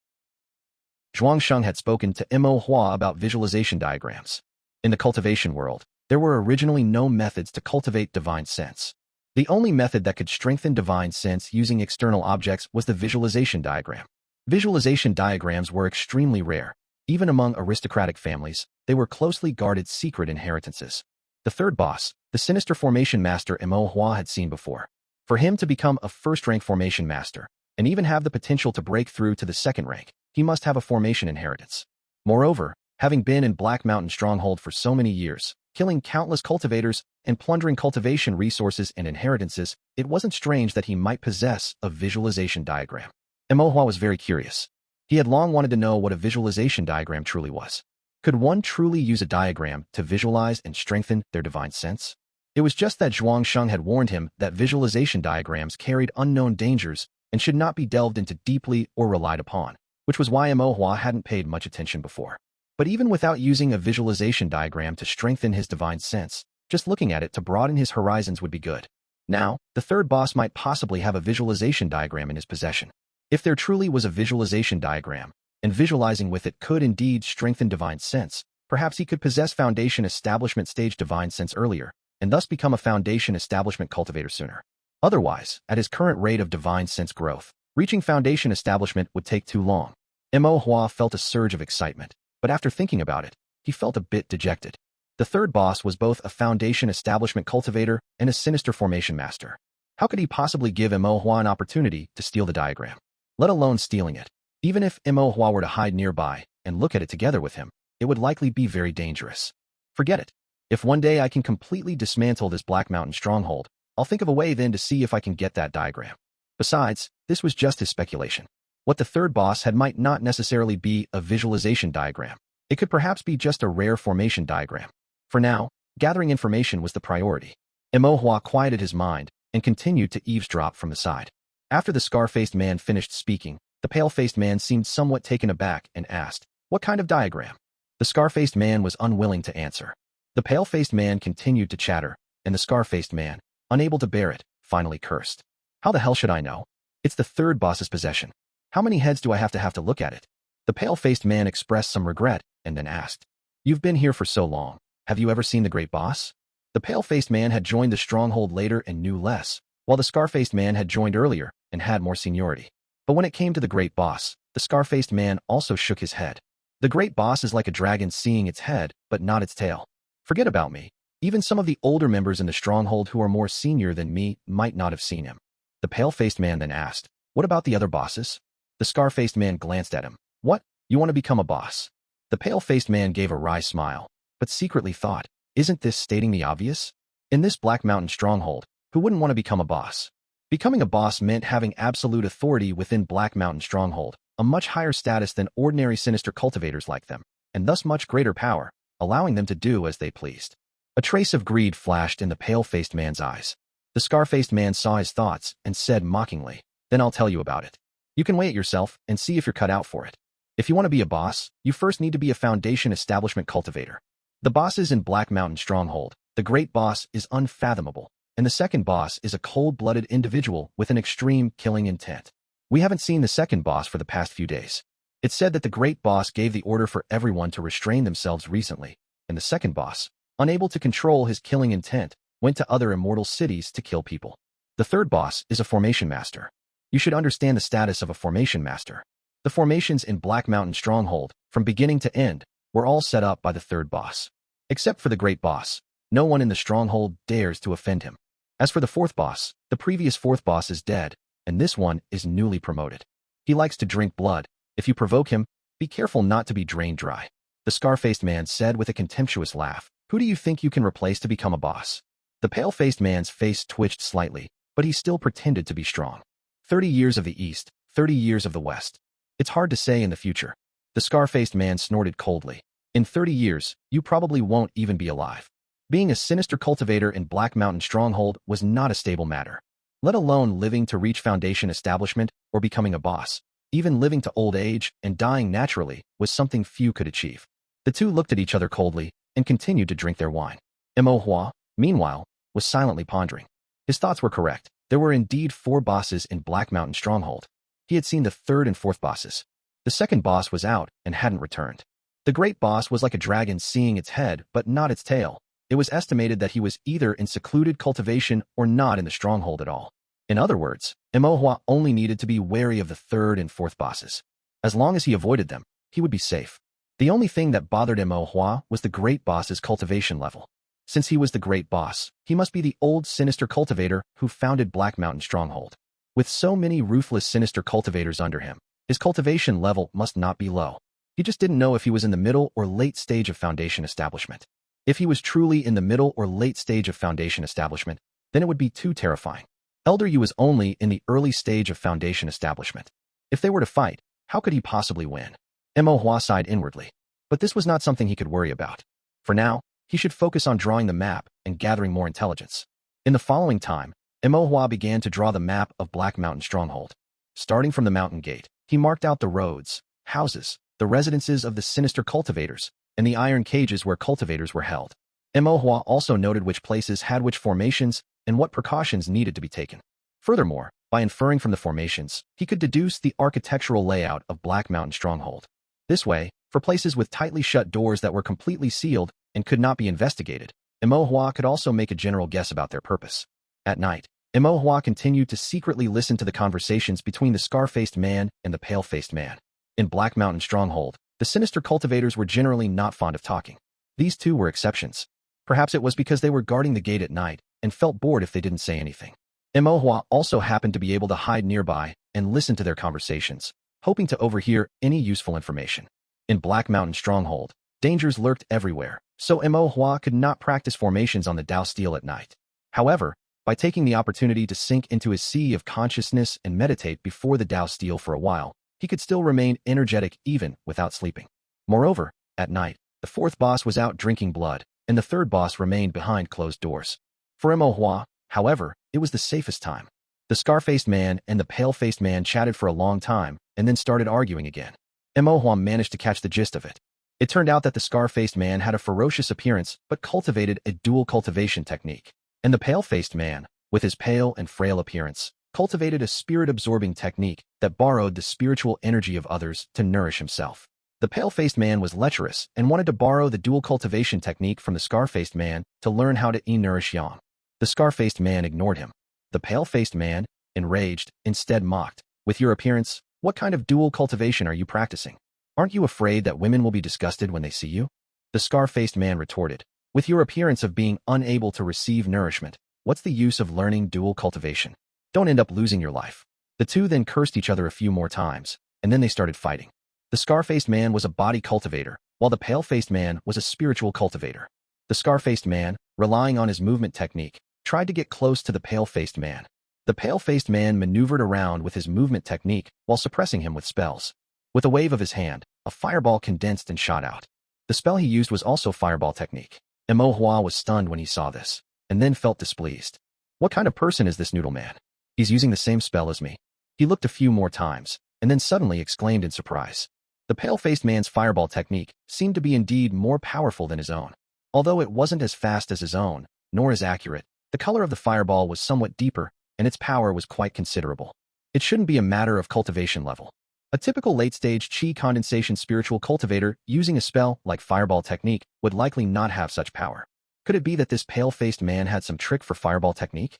S1: Zhuangsheng had spoken to Mo Hua about visualization diagrams. In the cultivation world, there were originally no methods to cultivate divine sense. The only method that could strengthen divine sense using external objects was the visualization diagram. Visualization diagrams were extremely rare. Even among aristocratic families, they were closely guarded secret inheritances. The third boss, the sinister formation master Mo Hua had seen before. For him to become a first-rank formation master, and even have the potential to break through to the second rank, he must have a formation inheritance. Moreover, having been in Black Mountain Stronghold for so many years, killing countless cultivators and plundering cultivation resources and inheritances, it wasn't strange that he might possess a visualization diagram. Mo Hua was very curious. He had long wanted to know what a visualization diagram truly was. Could one truly use a diagram to visualize and strengthen their divine sense? It was just that Zhuangsheng had warned him that visualization diagrams carried unknown dangers and should not be delved into deeply or relied upon, which was why Mo Hua hadn't paid much attention before. But even without using a visualization diagram to strengthen his divine sense, just looking at it to broaden his horizons would be good. Now, the third boss might possibly have a visualization diagram in his possession. If there truly was a visualization diagram, and visualizing with it could indeed strengthen divine sense, perhaps he could possess Foundation Establishment stage divine sense earlier, and thus become a Foundation Establishment cultivator sooner. Otherwise, at his current rate of divine sense growth, reaching Foundation Establishment would take too long. Mo Hua felt a surge of excitement, but after thinking about it, he felt a bit dejected. The third boss was both a Foundation establishment cultivator and a sinister formation master. How could he possibly give Imo an opportunity to steal the diagram, let alone stealing it? Even if Imo were to hide nearby and look at it together with him, it would likely be very dangerous. Forget it. If one day I can completely dismantle this Black Mountain stronghold, I'll think of a way then to see if I can get that diagram. Besides, this was just his speculation. What the third boss had might not necessarily be a visualization diagram. It could perhaps be just a rare formation diagram. For now, gathering information was the priority. Imo quieted his mind and continued to eavesdrop from the side. After the scar-faced man finished speaking, the pale-faced man seemed somewhat taken aback and asked, "What kind of diagram?" The scar-faced man was unwilling to answer. The pale-faced man continued to chatter, and the scar-faced man, unable to bear it, finally cursed. "How the hell should I know? It's the third boss's possession. How many heads do I have to look at it?" The pale-faced man expressed some regret and then asked, "You've been here for so long. Have you ever seen the great boss?" The pale-faced man had joined the stronghold later and knew less, while the scar-faced man had joined earlier and had more seniority. But when it came to the great boss, the scar-faced man also shook his head. "The great boss is like a dragon seeing its head, but not its tail. Forget about me. Even some of the older members in the stronghold who are more senior than me might not have seen him." The pale-faced man then asked, "What about the other bosses?" The scar-faced man glanced at him. "What? You want to become a boss?" The pale-faced man gave a wry smile, but secretly thought, isn't this stating the obvious? In this Black Mountain stronghold, who wouldn't want to become a boss? Becoming a boss meant having absolute authority within Black Mountain stronghold, a much higher status than ordinary sinister cultivators like them, and thus much greater power, allowing them to do as they pleased. A trace of greed flashed in the pale-faced man's eyes. The scar-faced man saw his thoughts and said mockingly, "Then I'll tell you about it. You can weigh it yourself and see if you're cut out for it. If you want to be a boss, you first need to be a Foundation establishment cultivator. The bosses in Black Mountain stronghold, the great boss is unfathomable, and the second boss is a cold-blooded individual with an extreme killing intent. We haven't seen the second boss for the past few days. It's said that the great boss gave the order for everyone to restrain themselves recently, and the second boss, unable to control his killing intent, went to other immortal cities to kill people. The third boss is a formation master. You should understand the status of a formation master. The formations in Black Mountain stronghold, from beginning to end, were all set up by the third boss. Except for the great boss, no one in the stronghold dares to offend him. As for the fourth boss, the previous fourth boss is dead, and this one is newly promoted. He likes to drink blood. If you provoke him, be careful not to be drained dry." The scar-faced man said with a contemptuous laugh, "Who do you think you can replace to become a boss?" The pale-faced man's face twitched slightly, but he still pretended to be strong. 30 years of the East, 30 years of the West. It's hard to say in the future. The scar-faced man snorted coldly. "In 30 years, you probably won't even be alive." Being a sinister cultivator in Black Mountain stronghold was not a stable matter. Let alone living to reach Foundation establishment or becoming a boss. Even living to old age and dying naturally was something few could achieve. The two looked at each other coldly and continued to drink their wine. Imo, meanwhile, was silently pondering. His thoughts were correct. There were indeed 4 bosses in Black Mountain stronghold. He had seen the third and fourth bosses. The second boss was out and hadn't returned. The great boss was like a dragon seeing its head but not its tail. It was estimated that he was either in secluded cultivation or not in the stronghold at all. In other words, Imo only needed to be wary of the third and fourth bosses. As long as he avoided them, he would be safe. The only thing that bothered Imo was the great boss's cultivation level. Since he was the great boss, he must be the old sinister cultivator who founded Black Mountain stronghold. With so many ruthless sinister cultivators under him, his cultivation level must not be low. He just didn't know if he was in the middle or late stage of Foundation establishment. If he was truly in the middle or late stage of Foundation establishment, then it would be too terrifying. Elder Yu was only in the early stage of Foundation establishment. If they were to fight, how could he possibly win? Imo sighed inwardly. But this was not something he could worry about. For now, he should focus on drawing the map and gathering more intelligence. In the following time, Imo began to draw the map of Black Mountain stronghold. Starting from the mountain gate, he marked out the roads, houses, the residences of the sinister cultivators, and the iron cages where cultivators were held. Imo also noted which places had which formations and what precautions needed to be taken. Furthermore, by inferring from the formations, he could deduce the architectural layout of Black Mountain stronghold. This way, for places with tightly shut doors that were completely sealed and could not be investigated, Imo could also make a general guess about their purpose. At night, Imo continued to secretly listen to the conversations between the scar-faced man and the pale-faced man. In Black Mountain stronghold, the sinister cultivators were generally not fond of talking. These two were exceptions. Perhaps it was because they were guarding the gate at night and felt bored if they didn't say anything. Imohua also happened to be able to hide nearby and listen to their conversations, hoping to overhear any useful information. In Black Mountain Stronghold, dangers lurked everywhere, so Imohua could not practice formations on the Dao Steel at night. However, by taking the opportunity to sink into his sea of consciousness and meditate before the Dao Steel for a while, he could still remain energetic even without sleeping. Moreover, at night, the fourth boss was out drinking blood, and the third boss remained behind closed doors. For Imohua, however, it was the safest time. The scar-faced man and the pale-faced man chatted for a long time and then started arguing again. Imohua managed to catch the gist of it. It turned out that the scar-faced man had a ferocious appearance but cultivated a dual cultivation technique. And the pale-faced man, with his pale and frail appearance, cultivated a spirit-absorbing technique that borrowed the spiritual energy of others to nourish himself. The pale-faced man was lecherous and wanted to borrow the dual cultivation technique from the scar-faced man to learn how to nourish yang. The scar-faced man ignored him. The pale-faced man, enraged, instead mocked. With your appearance, what kind of dual cultivation are you practicing? Aren't you afraid that women will be disgusted when they see you? The scar-faced man retorted. With your appearance of being unable to receive nourishment, what's the use of learning dual cultivation? Don't end up losing your life. The two then cursed each other a few more times, and then they started fighting. The scar-faced man was a body cultivator, while the pale-faced man was a spiritual cultivator. The scar-faced man, relying on his movement technique, tried to get close to the pale-faced man. The pale-faced man maneuvered around with his movement technique while suppressing him with spells. With a wave of his hand, a fireball condensed and shot out. The spell he used was also fireball technique. Imohua was stunned when he saw this, and then felt displeased. What kind of person is this noodle man? He's using the same spell as me. He looked a few more times, and then suddenly exclaimed in surprise. The pale-faced man's fireball technique seemed to be indeed more powerful than his own. Although it wasn't as fast as his own, nor as accurate, the color of the fireball was somewhat deeper, and its power was quite considerable. It shouldn't be a matter of cultivation level. A typical late-stage Qi condensation spiritual cultivator using a spell like fireball technique would likely not have such power. Could it be that this pale-faced man had some trick for fireball technique?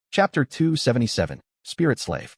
S1: Chapter 277, Spirit Slave.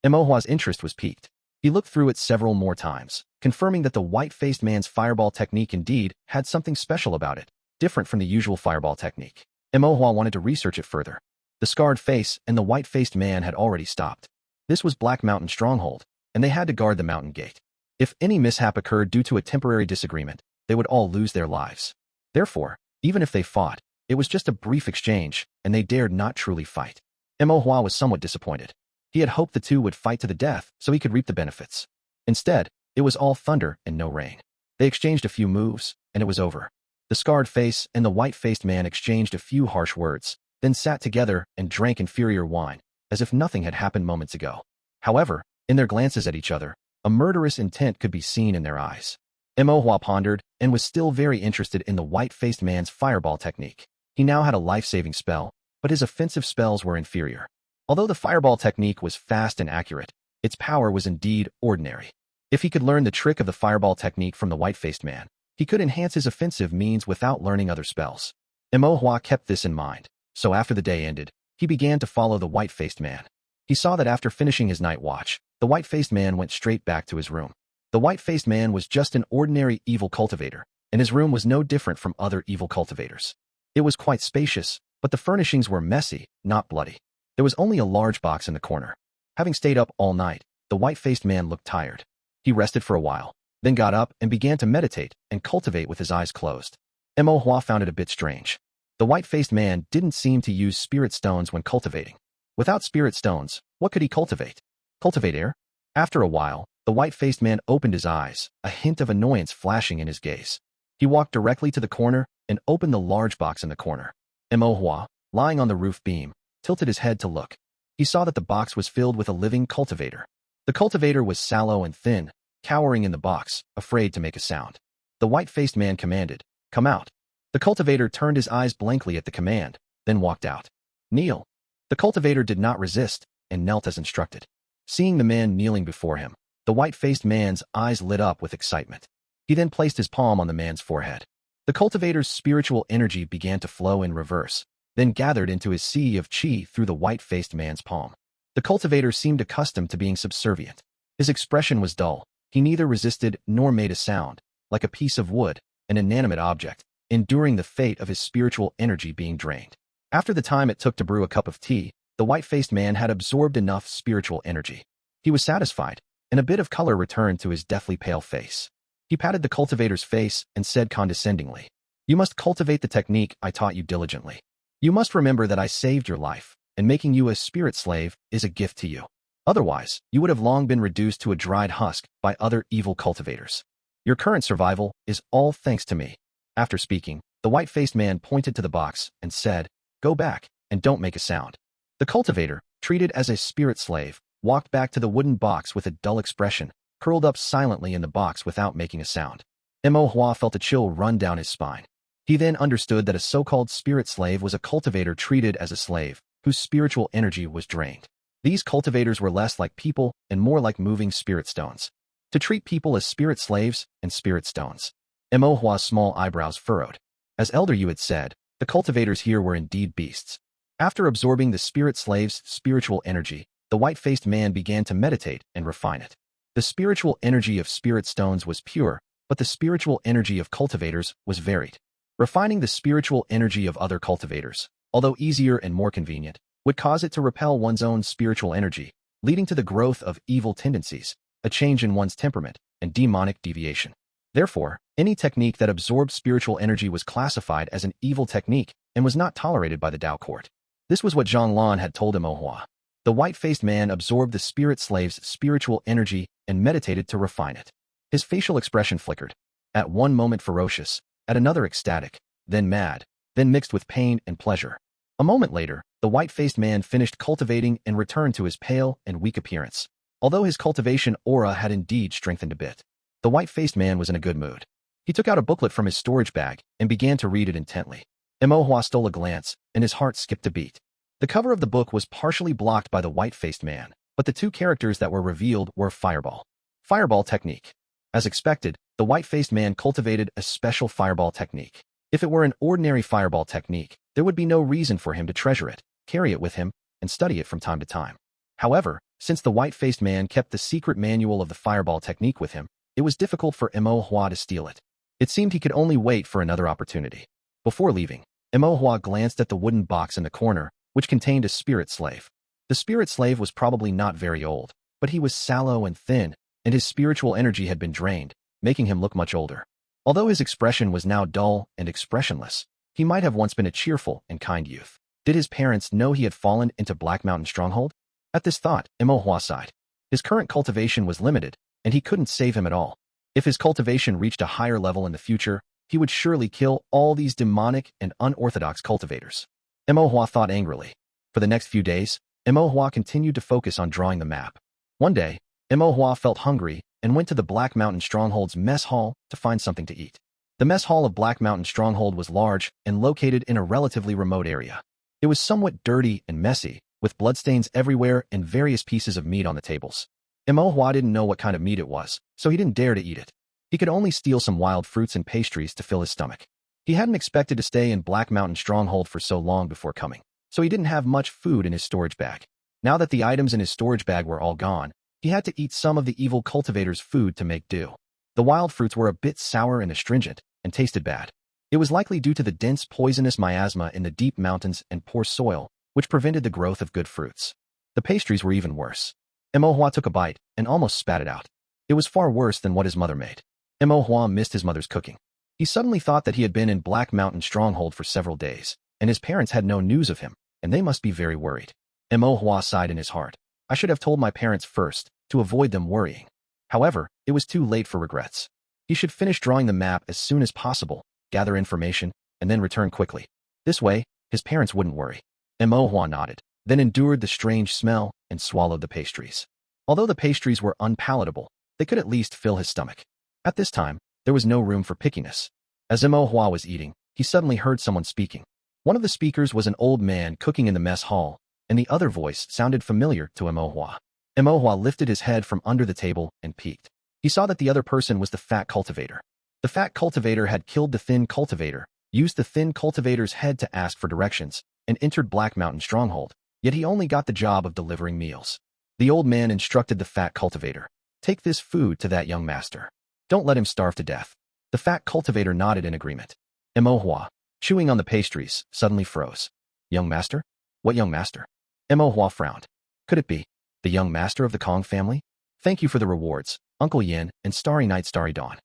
S1: Imohua's interest was piqued. He looked through it several more times, confirming that the white-faced man's fireball technique indeed had something special about it, different from the usual fireball technique. Imohua wanted to research it further. The scarred face and the white-faced man had already stopped. This was Black Mountain Stronghold, and they had to guard the mountain gate. If any mishap occurred due to a temporary disagreement, they would all lose their lives. Therefore, even if they fought, it was just a brief exchange, and they dared not truly fight. Imohua was somewhat disappointed. He had hoped the two would fight to the death so he could reap the benefits. Instead, it was all thunder and no rain. They exchanged a few moves, and it was over. The scarred face and the white-faced man exchanged a few harsh words, then sat together and drank inferior wine, as if nothing had happened moments ago. However, in their glances at each other, a murderous intent could be seen in their eyes. Imohua pondered and was still very interested in the white-faced man's fireball technique. He now had a life-saving spell, but his offensive spells were inferior. Although the fireball technique was fast and accurate, its power was indeed ordinary. If he could learn the trick of the fireball technique from the white-faced man, he could enhance his offensive means without learning other spells. Imohua kept this in mind, so after the day ended, he began to follow the white-faced man. He saw that after finishing his night watch, the white-faced man went straight back to his room. The white-faced man was just an ordinary evil cultivator, and his room was no different from other evil cultivators. It was quite spacious, but the furnishings were messy, not bloody. There was only a large box in the corner. Having stayed up all night, the white-faced man looked tired. He rested for a while, then got up and began to meditate and cultivate with his eyes closed. Imohua found it a bit strange. The white-faced man didn't seem to use spirit stones when cultivating. Without spirit stones, what could he cultivate? Cultivate air? After a while, the white-faced man opened his eyes, a hint of annoyance flashing in his gaze. He walked directly to the corner and opened the large box in the corner. Imohua, lying on the roof beam, tilted his head to look. He saw that the box was filled with a living cultivator. The cultivator was sallow and thin, cowering in the box, afraid to make a sound. The white-faced man commanded, "Come out." The cultivator turned his eyes blankly at the command, then walked out. "Kneel." The cultivator did not resist, and knelt as instructed. Seeing the man kneeling before him, the white-faced man's eyes lit up with excitement. He then placed his palm on the man's forehead. The cultivator's spiritual energy began to flow in reverse, then gathered into his sea of qi through the white-faced man's palm. The cultivator seemed accustomed to being subservient. His expression was dull. He neither resisted nor made a sound, like a piece of wood, an inanimate object, enduring the fate of his spiritual energy being drained. After the time it took to brew a cup of tea, the white-faced man had absorbed enough spiritual energy. He was satisfied, and a bit of color returned to his deathly pale face. He patted the cultivator's face and said condescendingly, "You must cultivate the technique I taught you diligently. You must remember that I saved your life, and making you a spirit slave is a gift to you. Otherwise, you would have long been reduced to a dried husk by other evil cultivators. Your current survival is all thanks to me." After speaking, the white-faced man pointed to the box and said, "Go back, and don't make a sound." The cultivator, treated as a spirit slave, walked back to the wooden box with a dull expression, curled up silently in the box without making a sound. Mo Hua felt a chill run down his spine. He then understood that a so-called spirit slave was a cultivator treated as a slave, whose spiritual energy was drained. These cultivators were less like people and more like moving spirit stones. To treat people as spirit slaves and spirit stones. Mo Hua's small eyebrows furrowed. As Elder Yu had said, the cultivators here were indeed beasts. After absorbing the spirit slave's spiritual energy, the white-faced man began to meditate and refine it. The spiritual energy of spirit stones was pure, but the spiritual energy of cultivators was varied. Refining the spiritual energy of other cultivators, although easier and more convenient, would cause it to repel one's own spiritual energy, leading to the growth of evil tendencies, a change in one's temperament, and demonic deviation. Therefore, any technique that absorbed spiritual energy was classified as an evil technique and was not tolerated by the Tao court. This was what Zhang Lan had told Mo Hua. The white-faced man absorbed the spirit slave's spiritual energy and meditated to refine it. His facial expression flickered, at one moment ferocious, at another ecstatic, then mad, then mixed with pain and pleasure. A moment later, the white-faced man finished cultivating and returned to his pale and weak appearance. Although his cultivation aura had indeed strengthened a bit, the white-faced man was in a good mood. He took out a booklet from his storage bag and began to read it intently. Mo Hua stole a glance, and his heart skipped a beat. The cover of the book was partially blocked by the white-faced man, but the two characters that were revealed were Fireball. Fireball technique. As expected, the white-faced man cultivated a special fireball technique. If it were an ordinary fireball technique, there would be no reason for him to treasure it, carry it with him, and study it from time to time. However, since the white-faced man kept the secret manual of the fireball technique with him, it was difficult for Mo Hua to steal it. It seemed he could only wait for another opportunity. Before leaving, Mo Hua glanced at the wooden box in the corner, which contained a spirit slave. The spirit slave was probably not very old, but he was sallow and thin, and his spiritual energy had been drained, making him look much older. Although his expression was now dull and expressionless, he might have once been a cheerful and kind youth. Did his parents know he had fallen into Black Mountain Stronghold? At this thought, Mo Hua sighed. His current cultivation was limited, and he couldn't save him at all. If his cultivation reached a higher level in the future, he would surely kill all these demonic and unorthodox cultivators. Mo Hua thought angrily. For the next few days, Mo Hua continued to focus on drawing the map. One day, Mo Hua felt hungry and went to the Black Mountain Stronghold's mess hall to find something to eat. The mess hall of Black Mountain Stronghold was large and located in a relatively remote area. It was somewhat dirty and messy, with bloodstains everywhere and various pieces of meat on the tables. Mo Hua didn't know what kind of meat it was, so he didn't dare to eat it. He could only steal some wild fruits and pastries to fill his stomach. He hadn't expected to stay in Black Mountain Stronghold for so long before coming, so he didn't have much food in his storage bag. Now that the items in his storage bag were all gone, he had to eat some of the evil cultivator's food to make do. The wild fruits were a bit sour and astringent, and tasted bad. It was likely due to the dense poisonous miasma in the deep mountains and poor soil, which prevented the growth of good fruits. The pastries were even worse. Mo Hua took a bite and almost spat it out. It was far worse than what his mother made. Mo Hua missed his mother's cooking. He suddenly thought that he had been in Black Mountain Stronghold for several days, and his parents had no news of him, and they must be very worried. Mo Hua sighed in his heart. I should have told my parents first, to avoid them worrying. However, it was too late for regrets. He should finish drawing the map as soon as possible, gather information, and then return quickly. This way, his parents wouldn't worry. Mo Hua nodded, then endured the strange smell and swallowed the pastries. Although the pastries were unpalatable, they could at least fill his stomach. At this time, there was no room for pickiness. As Mo Hua was eating, he suddenly heard someone speaking. One of the speakers was an old man cooking in the mess hall, and the other voice sounded familiar to Mo Hua. Mo Hua lifted his head from under the table and peeked. He saw that the other person was the fat cultivator. The fat cultivator had killed the thin cultivator, used the thin cultivator's head to ask for directions, and entered Black Mountain Stronghold, yet he only got the job of delivering meals. The old man instructed the fat cultivator, "Take this food to that young master. Don't let him starve to death." The fat cultivator nodded in agreement. Imo, chewing on the pastries, suddenly froze. Young master? What young master? Imo frowned. Could it be the young master of the Kong family? Thank you for the rewards, Uncle Yin and Starry Night Starry Dawn.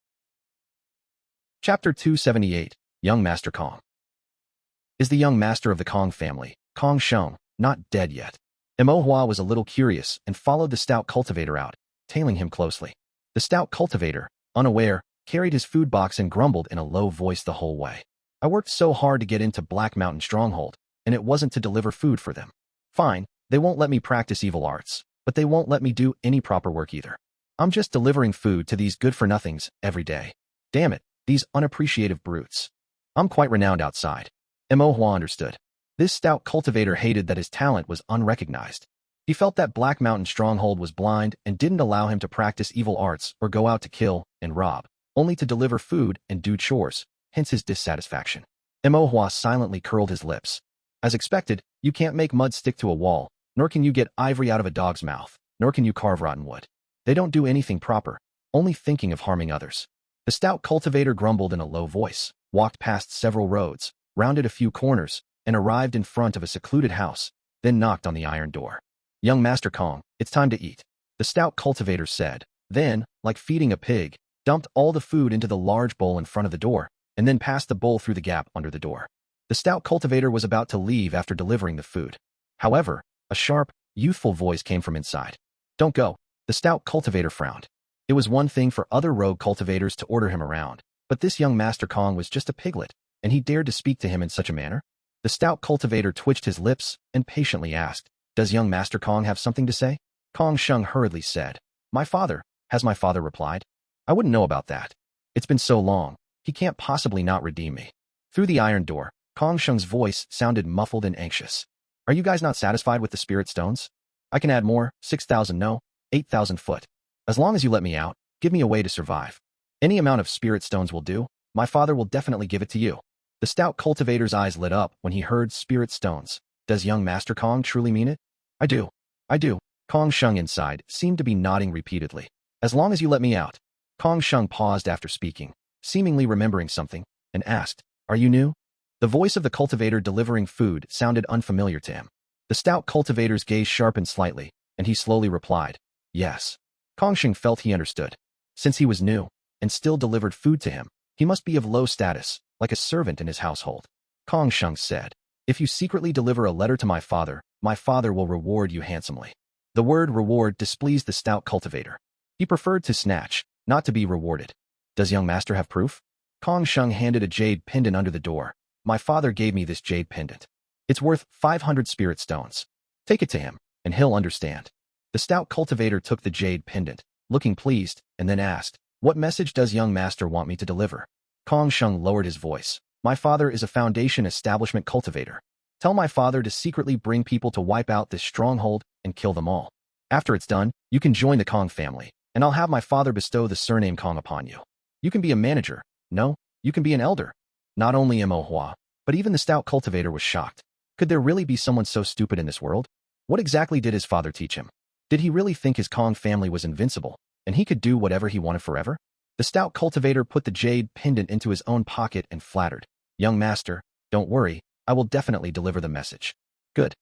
S1: Chapter 278, Young Master Kong. Is the young master of the Kong family, Kong Sheng, not dead yet? Imo was a little curious and followed the stout cultivator out, tailing him closely. The stout cultivator, unaware, carried his food box and grumbled in a low voice the whole way. I worked so hard to get into Black Mountain Stronghold, and it wasn't to deliver food for them. Fine, they won't let me practice evil arts, but they won't let me do any proper work either. I'm just delivering food to these good-for-nothings every day. Damn it, these unappreciative brutes. I'm quite renowned outside. Imo understood. This stout cultivator hated that his talent was unrecognized. He felt that Black Mountain Stronghold was blind and didn't allow him to practice evil arts or go out to kill and rob, only to deliver food and do chores, hence his dissatisfaction. Imo silently curled his lips. As expected, you can't make mud stick to a wall, nor can you get ivory out of a dog's mouth, nor can you carve rotten wood. They don't do anything proper, only thinking of harming others. The stout cultivator grumbled in a low voice, walked past several roads, rounded a few corners, and arrived in front of a secluded house, then knocked on the iron door. Young Master Kong, it's time to eat, the stout cultivator said, then, like feeding a pig, dumped all the food into the large bowl in front of the door, and then passed the bowl through the gap under the door. The stout cultivator was about to leave after delivering the food. However, a sharp, youthful voice came from inside. Don't go, the stout cultivator frowned. It was one thing for other rogue cultivators to order him around, but this young Master Kong was just a piglet, and he dared to speak to him in such a manner? The stout cultivator twitched his lips and patiently asked, Does young Master Kong have something to say? Kong Sheng hurriedly said, My father, has my father replied. I wouldn't know about that. It's been so long, he can't possibly not redeem me. Through the iron door, Kong Sheng's voice sounded muffled and anxious. Are you guys not satisfied with the spirit stones? I can add more, 6,000 no, 8,000 foot. As long as you let me out, give me a way to survive. Any amount of spirit stones will do, my father will definitely give it to you. The stout cultivator's eyes lit up when he heard spirit stones. Does young Master Kong truly mean it? I do. Kong Sheng inside seemed to be nodding repeatedly. As long as you let me out. Kong Sheng paused after speaking, seemingly remembering something, and asked, Are you new? The voice of the cultivator delivering food sounded unfamiliar to him. The stout cultivator's gaze sharpened slightly, and he slowly replied, Yes. Kong Sheng felt he understood. Since he was new, and still delivered food to him, he must be of low status, like a servant in his household. Kong Sheng said, If you secretly deliver a letter to my father will reward you handsomely. The word reward displeased the stout cultivator. He preferred to snatch, not to be rewarded. Does young master have proof? Kong Sheng handed a jade pendant under the door. My father gave me this jade pendant. It's worth 500 spirit stones. Take it to him, and he'll understand. The stout cultivator took the jade pendant, looking pleased, and then asked, What message does young master want me to deliver? Kong Sheng lowered his voice. My father is a foundation establishment cultivator. Tell my father to secretly bring people to wipe out this stronghold and kill them all. After it's done, you can join the Kong family, and I'll have my father bestow the surname Kong upon you. You can be a manager. No, you can be an elder. Not only Imo, but even the stout cultivator was shocked. Could there really be someone so stupid in this world? What exactly did his father teach him? Did he really think his Kong family was invincible, and he could do whatever he wanted forever? The stout cultivator put the jade pendant into his own pocket and flattered. Young master, don't worry, I will definitely deliver the message. Good.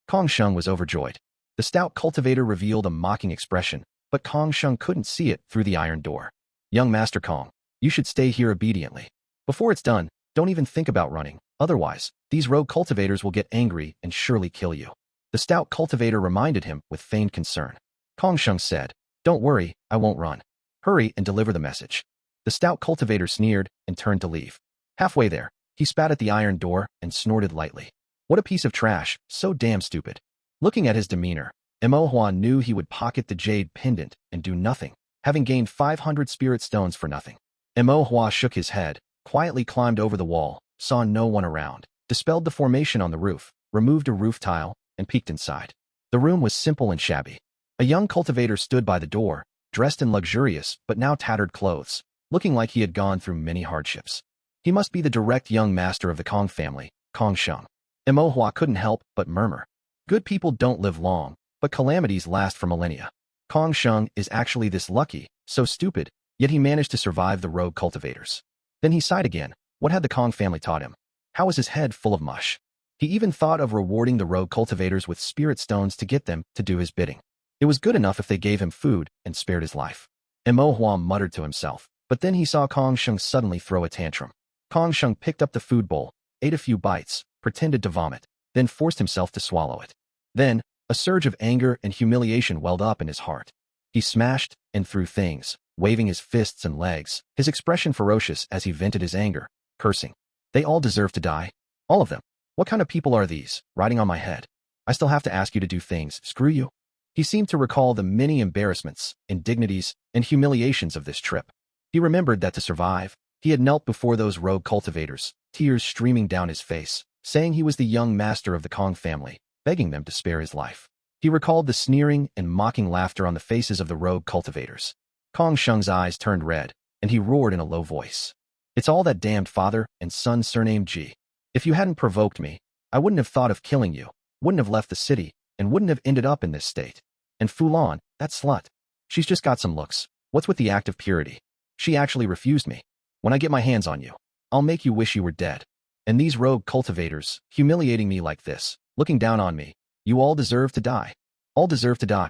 S1: Kong Sheng was overjoyed. The stout cultivator revealed a mocking expression, but Kong Sheng couldn't see it through the iron door. Young Master Kong, you should stay here obediently. Before it's done, don't even think about running. Otherwise, these rogue cultivators will get angry and surely kill you. The stout cultivator reminded him with feigned concern. Kong Sheng said, Don't worry, I won't run. Hurry and deliver the message. The stout cultivator sneered and turned to leave. Halfway there, he spat at the iron door and snorted lightly. What a piece of trash, so damn stupid. Looking at his demeanor, Imo knew he would pocket the jade pendant and do nothing, having gained 500 spirit stones for nothing. Imo shook his head, quietly climbed over the wall, saw no one around, dispelled the formation on the roof, removed a roof tile, and peeked inside. The room was simple and shabby. A young cultivator stood by the door, dressed in luxurious but now tattered clothes, looking like he had gone through many hardships. He must be the direct young master of the Kong family, Kong Sheng. Imo couldn't help but murmur. Good people don't live long, but calamities last for millennia. Kong Sheng is actually this lucky, so stupid, Yet he managed to survive the rogue cultivators. Then he sighed again. What had the Kong family taught him? How was his head full of mush? He even thought of rewarding the rogue cultivators with spirit stones to get them to do his bidding. It was good enough if they gave him food and spared his life. Mo Hua muttered to himself, but then he saw Kong Sheng suddenly throw a tantrum. Kong Sheng picked up the food bowl, ate a few bites, pretended to vomit, then forced himself to swallow it. Then, a surge of anger and humiliation welled up in his heart. He smashed and threw things, waving his fists and legs, his expression ferocious as he vented his anger, cursing. They all deserve to die. All of them. What kind of people are these, riding on my head? I still have to ask you to do things, screw you. He seemed to recall the many embarrassments, indignities, and humiliations of this trip. He remembered that to survive, he had knelt before those rogue cultivators, tears streaming down his face, saying he was the young master of the Kong family, begging them to spare his life. He recalled the sneering and mocking laughter on the faces of the rogue cultivators. Kong Sheng's eyes turned red, and he roared in a low voice. It's all that damned father and son surnamed Ji. If you hadn't provoked me, I wouldn't have thought of killing you, wouldn't have left the city, and wouldn't have ended up in this state. And Fulan, that slut. She's just got some looks. What's with the act of purity? She actually refused me. When I get my hands on you, I'll make you wish you were dead. And these rogue cultivators, humiliating me like this, looking down on me, you all deserve to die. All deserve to die.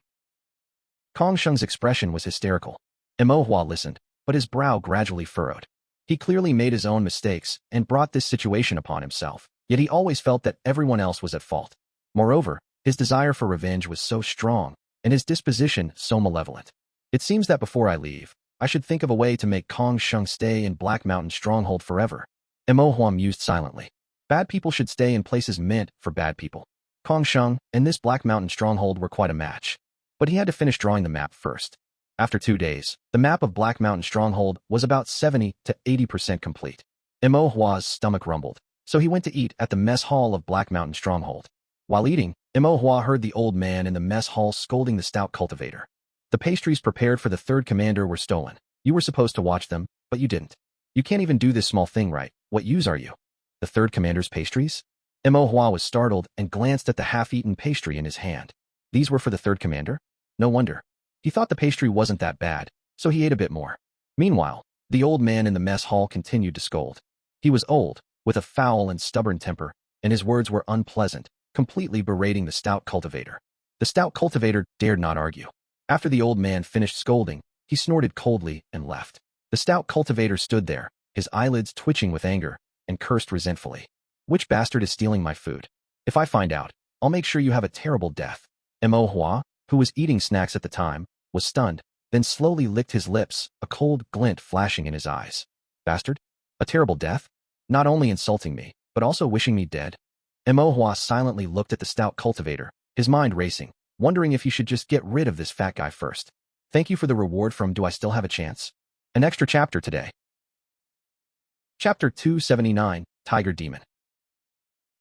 S1: Kong Sheng's expression was hysterical. Mo Hua listened, but his brow gradually furrowed. He clearly made his own mistakes and brought this situation upon himself, yet he always felt that everyone else was at fault. Moreover, his desire for revenge was so strong, and his disposition so malevolent. It seems that before I leave, I should think of a way to make Kong Sheng stay in Black Mountain Stronghold forever. Mo Hua mused silently. Bad people should stay in places meant for bad people. Kong Sheng and this Black Mountain Stronghold were quite a match. But he had to finish drawing the map first. After 2 days, the map of Black Mountain Stronghold was about 70 to 80% complete. Mo Hua's stomach rumbled, so he went to eat at the mess hall of Black Mountain Stronghold. While eating, Mo Hua heard the old man in the mess hall scolding the stout cultivator. The pastries prepared for the third commander were stolen. You were supposed to watch them, but you didn't. You can't even do this small thing right. What use are you? The third commander's pastries? Mo Hua was startled and glanced at the half-eaten pastry in his hand. These were for the third commander? No wonder. He thought the pastry wasn't that bad, so he ate a bit more. Meanwhile, the old man in the mess hall continued to scold. He was old, with a foul and stubborn temper, and his words were unpleasant, completely berating the stout cultivator. The stout cultivator dared not argue. After the old man finished scolding, he snorted coldly and left. The stout cultivator stood there, his eyelids twitching with anger, and cursed resentfully. Which bastard is stealing my food? If I find out, I'll make sure you have a terrible death. Mo Hua, who was eating snacks at the time, was stunned, then slowly licked his lips, a cold glint flashing in his eyes. Bastard? A terrible death? Not only insulting me, but also wishing me dead? Mo Hua silently looked at the stout cultivator, his mind racing, wondering if he should just get rid of this fat guy first. Thank you for the reward from Do I Still Have a Chance? An extra chapter today. Chapter 279, Tiger Demon.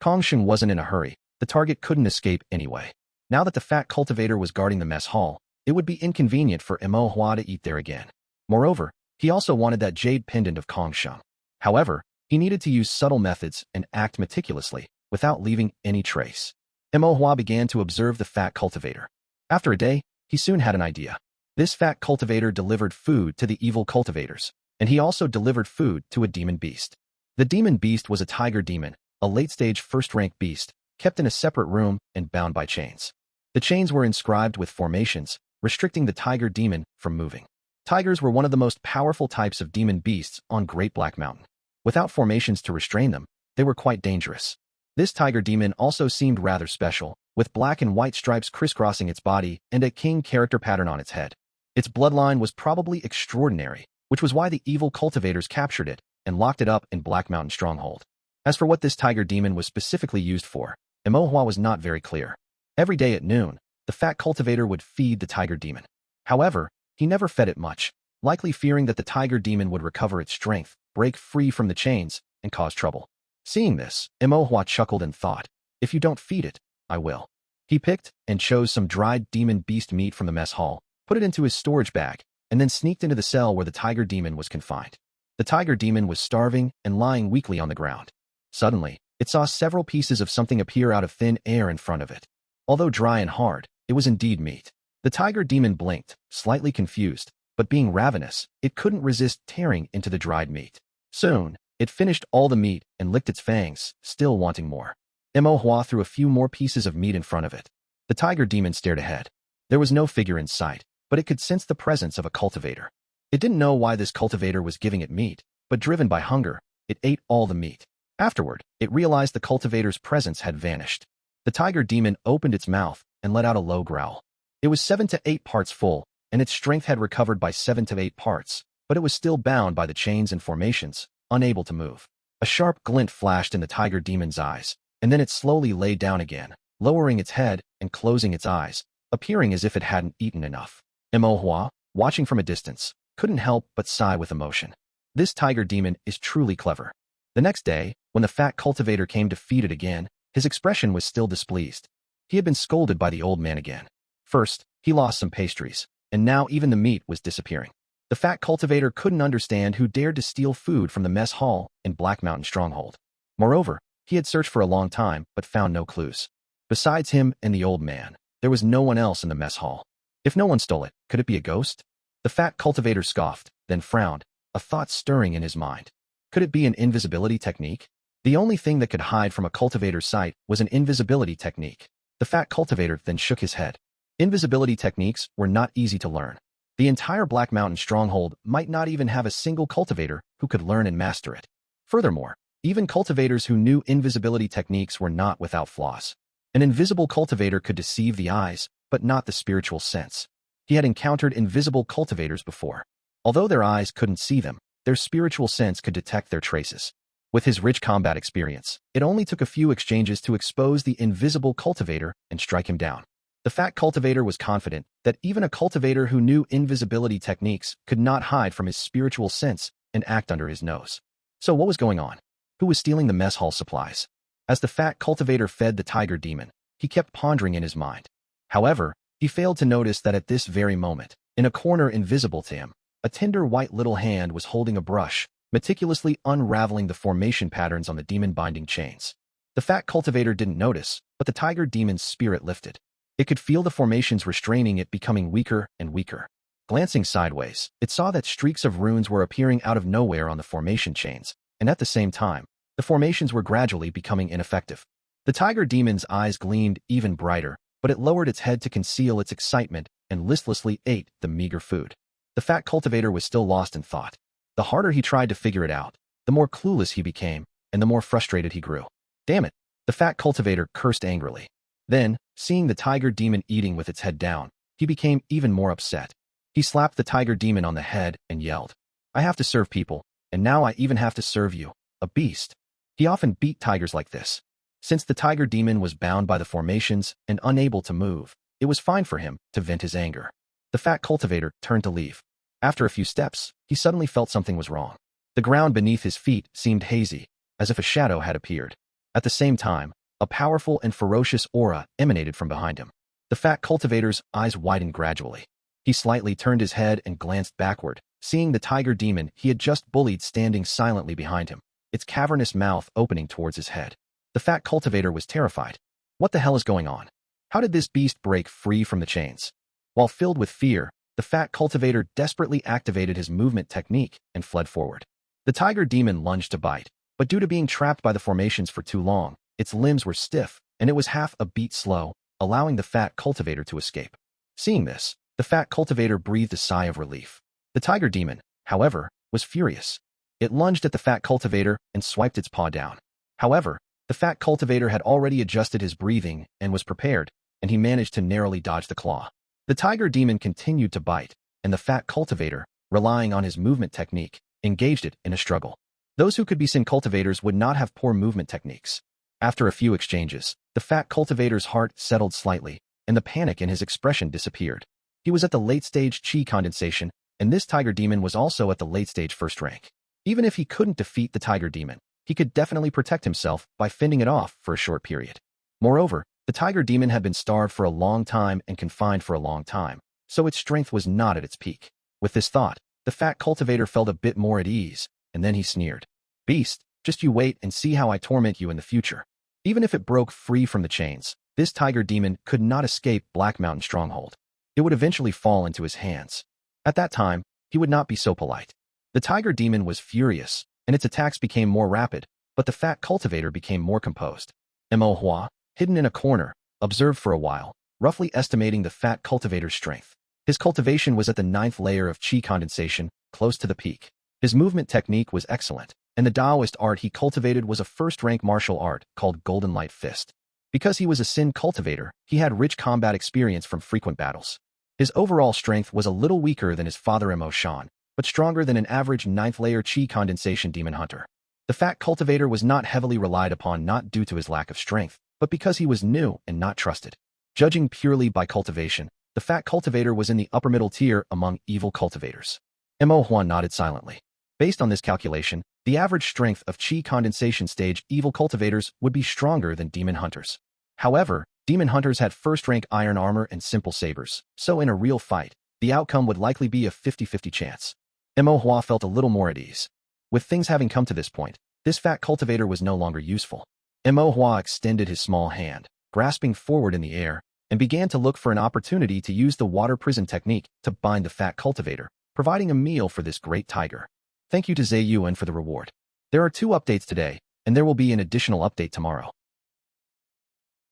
S1: Kong Sheng wasn't in a hurry. The target couldn't escape anyway. Now that the fat cultivator was guarding the mess hall, it would be inconvenient for Mo Hua to eat there again. Moreover, he also wanted that jade pendant of Kong Sheng. However, he needed to use subtle methods and act meticulously, without leaving any trace. Mo Hua began to observe the fat cultivator. After a day, he soon had an idea. This fat cultivator delivered food to the evil cultivators, and he also delivered food to a demon beast. The demon beast was a tiger demon, a late-stage first-rank beast, kept in a separate room and bound by chains. The chains were inscribed with formations, restricting the tiger demon from moving. Tigers were one of the most powerful types of demon beasts on Great Black Mountain. Without formations to restrain them, they were quite dangerous. This tiger demon also seemed rather special, with black and white stripes crisscrossing its body and a king character pattern on its head. Its bloodline was probably extraordinary, which was why the evil cultivators captured it and locked it up in Black Mountain Stronghold. As for what this tiger demon was specifically used for, Mo Hua was not very clear. Every day at noon, the fat cultivator would feed the tiger demon. However, he never fed it much, likely fearing that the tiger demon would recover its strength, break free from the chains, and cause trouble. Seeing this, Mo Hua chuckled and thought, if you don't feed it, I will. He picked and chose some dried demon beast meat from the mess hall, put it into his storage bag, and then sneaked into the cell where the tiger demon was confined. The tiger demon was starving and lying weakly on the ground. Suddenly, it saw several pieces of something appear out of thin air in front of it. Although dry and hard, it was indeed meat. The tiger demon blinked, slightly confused, but being ravenous, it couldn't resist tearing into the dried meat. Soon, it finished all the meat and licked its fangs, still wanting more. Imo threw a few more pieces of meat in front of it. The tiger demon stared ahead. There was no figure in sight, but it could sense the presence of a cultivator. It didn't know why this cultivator was giving it meat, but driven by hunger, it ate all the meat. Afterward, it realized the cultivator's presence had vanished. The tiger demon opened its mouth and let out a low growl. It was 7 to 8 parts full, and its strength had recovered by 7 to 8 parts, but it was still bound by the chains and formations, unable to move. A sharp glint flashed in the tiger demon's eyes, and then it slowly lay down again, lowering its head and closing its eyes, appearing as if it hadn't eaten enough. Imo, watching from a distance, couldn't help but sigh with emotion. This tiger demon is truly clever. The next day, when the fat cultivator came to feed it again, his expression was still displeased. He had been scolded by the old man again. First, he lost some pastries, and now even the meat was disappearing. The fat cultivator couldn't understand who dared to steal food from the mess hall in Black Mountain Stronghold. Moreover, he had searched for a long time but found no clues. Besides him and the old man, there was no one else in the mess hall. If no one stole it, could it be a ghost? The fat cultivator scoffed, then frowned, a thought stirring in his mind. Could it be an invisibility technique? The only thing that could hide from a cultivator's sight was an invisibility technique. The fat cultivator then shook his head. Invisibility techniques were not easy to learn. The entire Black Mountain Stronghold might not even have a single cultivator who could learn and master it. Furthermore, even cultivators who knew invisibility techniques were not without flaws. An invisible cultivator could deceive the eyes, but not the spiritual sense. He had encountered invisible cultivators before. Although their eyes couldn't see them, their spiritual sense could detect their traces. With his rich combat experience, it only took a few exchanges to expose the invisible cultivator and strike him down. The fat cultivator was confident that even a cultivator who knew invisibility techniques could not hide from his spiritual sense and act under his nose. So what was going on? Who was stealing the mess hall supplies? As the fat cultivator fed the tiger demon, he kept pondering in his mind. However, he failed to notice that at this very moment, in a corner invisible to him, a tender white little hand was holding a brush, meticulously unraveling the formation patterns on the demon-binding chains. The fat cultivator didn't notice, but the tiger demon's spirit lifted. It could feel the formations restraining it becoming weaker and weaker. Glancing sideways, it saw that streaks of runes were appearing out of nowhere on the formation chains, and at the same time, the formations were gradually becoming ineffective. The tiger demon's eyes gleamed even brighter, but it lowered its head to conceal its excitement and listlessly ate the meager food. The fat cultivator was still lost in thought. The harder he tried to figure it out, the more clueless he became, and the more frustrated he grew. Damn it! The fat cultivator cursed angrily. Then, seeing the tiger demon eating with its head down, he became even more upset. He slapped the tiger demon on the head and yelled, "I have to serve people, and now I even have to serve you, a beast." He often beat tigers like this. Since the tiger demon was bound by the formations and unable to move, it was fine for him to vent his anger. The fat cultivator turned to leave. After a few steps, he suddenly felt something was wrong. The ground beneath his feet seemed hazy, as if a shadow had appeared. At the same time, a powerful and ferocious aura emanated from behind him. The fat cultivator's eyes widened gradually. He slightly turned his head and glanced backward, seeing the tiger demon he had just bullied standing silently behind him, its cavernous mouth opening towards his head. The fat cultivator was terrified. What the hell is going on? How did this beast break free from the chains? While filled with fear, the fat cultivator desperately activated his movement technique and fled forward. The tiger demon lunged to bite, but due to being trapped by the formations for too long, its limbs were stiff, and it was half a beat slow, allowing the fat cultivator to escape. Seeing this, the fat cultivator breathed a sigh of relief. The tiger demon, however, was furious. It lunged at the fat cultivator and swiped its paw down. However, the fat cultivator had already adjusted his breathing and was prepared, and he managed to narrowly dodge the claw. The tiger demon continued to bite, and the fat cultivator, relying on his movement technique, engaged it in a struggle. Those who could be sin cultivators would not have poor movement techniques. After a few exchanges, the fat cultivator's heart settled slightly, and the panic in his expression disappeared. He was at the late-stage chi condensation, and this tiger demon was also at the late-stage first rank. Even if he couldn't defeat the tiger demon, he could definitely protect himself by fending it off for a short period. Moreover, the tiger demon had been starved for a long time and confined for a long time, so its strength was not at its peak. With this thought, the fat cultivator felt a bit more at ease, and then he sneered. "Beast, just you wait and see how I torment you in the future." Even if it broke free from the chains, this tiger demon could not escape Black Mountain Stronghold. It would eventually fall into his hands. At that time, he would not be so polite. The tiger demon was furious, and its attacks became more rapid, but the fat cultivator became more composed. Mo Hua, hidden in a corner, observed for a while, roughly estimating the fat cultivator's strength. His cultivation was at the 9th layer of qi condensation, close to the peak. His movement technique was excellent, and the Taoist art he cultivated was a first-rank martial art called Golden Light Fist. Because he was a Sin cultivator, he had rich combat experience from frequent battles. His overall strength was a little weaker than his father Mo Shan, but stronger than an average 9th layer qi condensation demon hunter. The fat cultivator was not heavily relied upon not due to his lack of strength, but because he was new and not trusted. Judging purely by cultivation, the fat cultivator was in the upper middle tier among evil cultivators. Mo Huan nodded silently. Based on this calculation, the average strength of qi condensation stage evil cultivators would be stronger than demon hunters. However, demon hunters had first-rank iron armor and simple sabers, so in a real fight, the outcome would likely be a 50-50 chance. Mo Hua felt a little more at ease. With things having come to this point, this fat cultivator was no longer useful. Mo Hua extended his small hand, grasping forward in the air, and began to look for an opportunity to use the water prison technique to bind the fat cultivator, providing a meal for this great tiger. Thank you to Zhe Yuan for the reward. There are 2 updates today, and there will be an additional update tomorrow.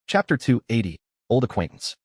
S1: Chapter 280, Old Acquaintance.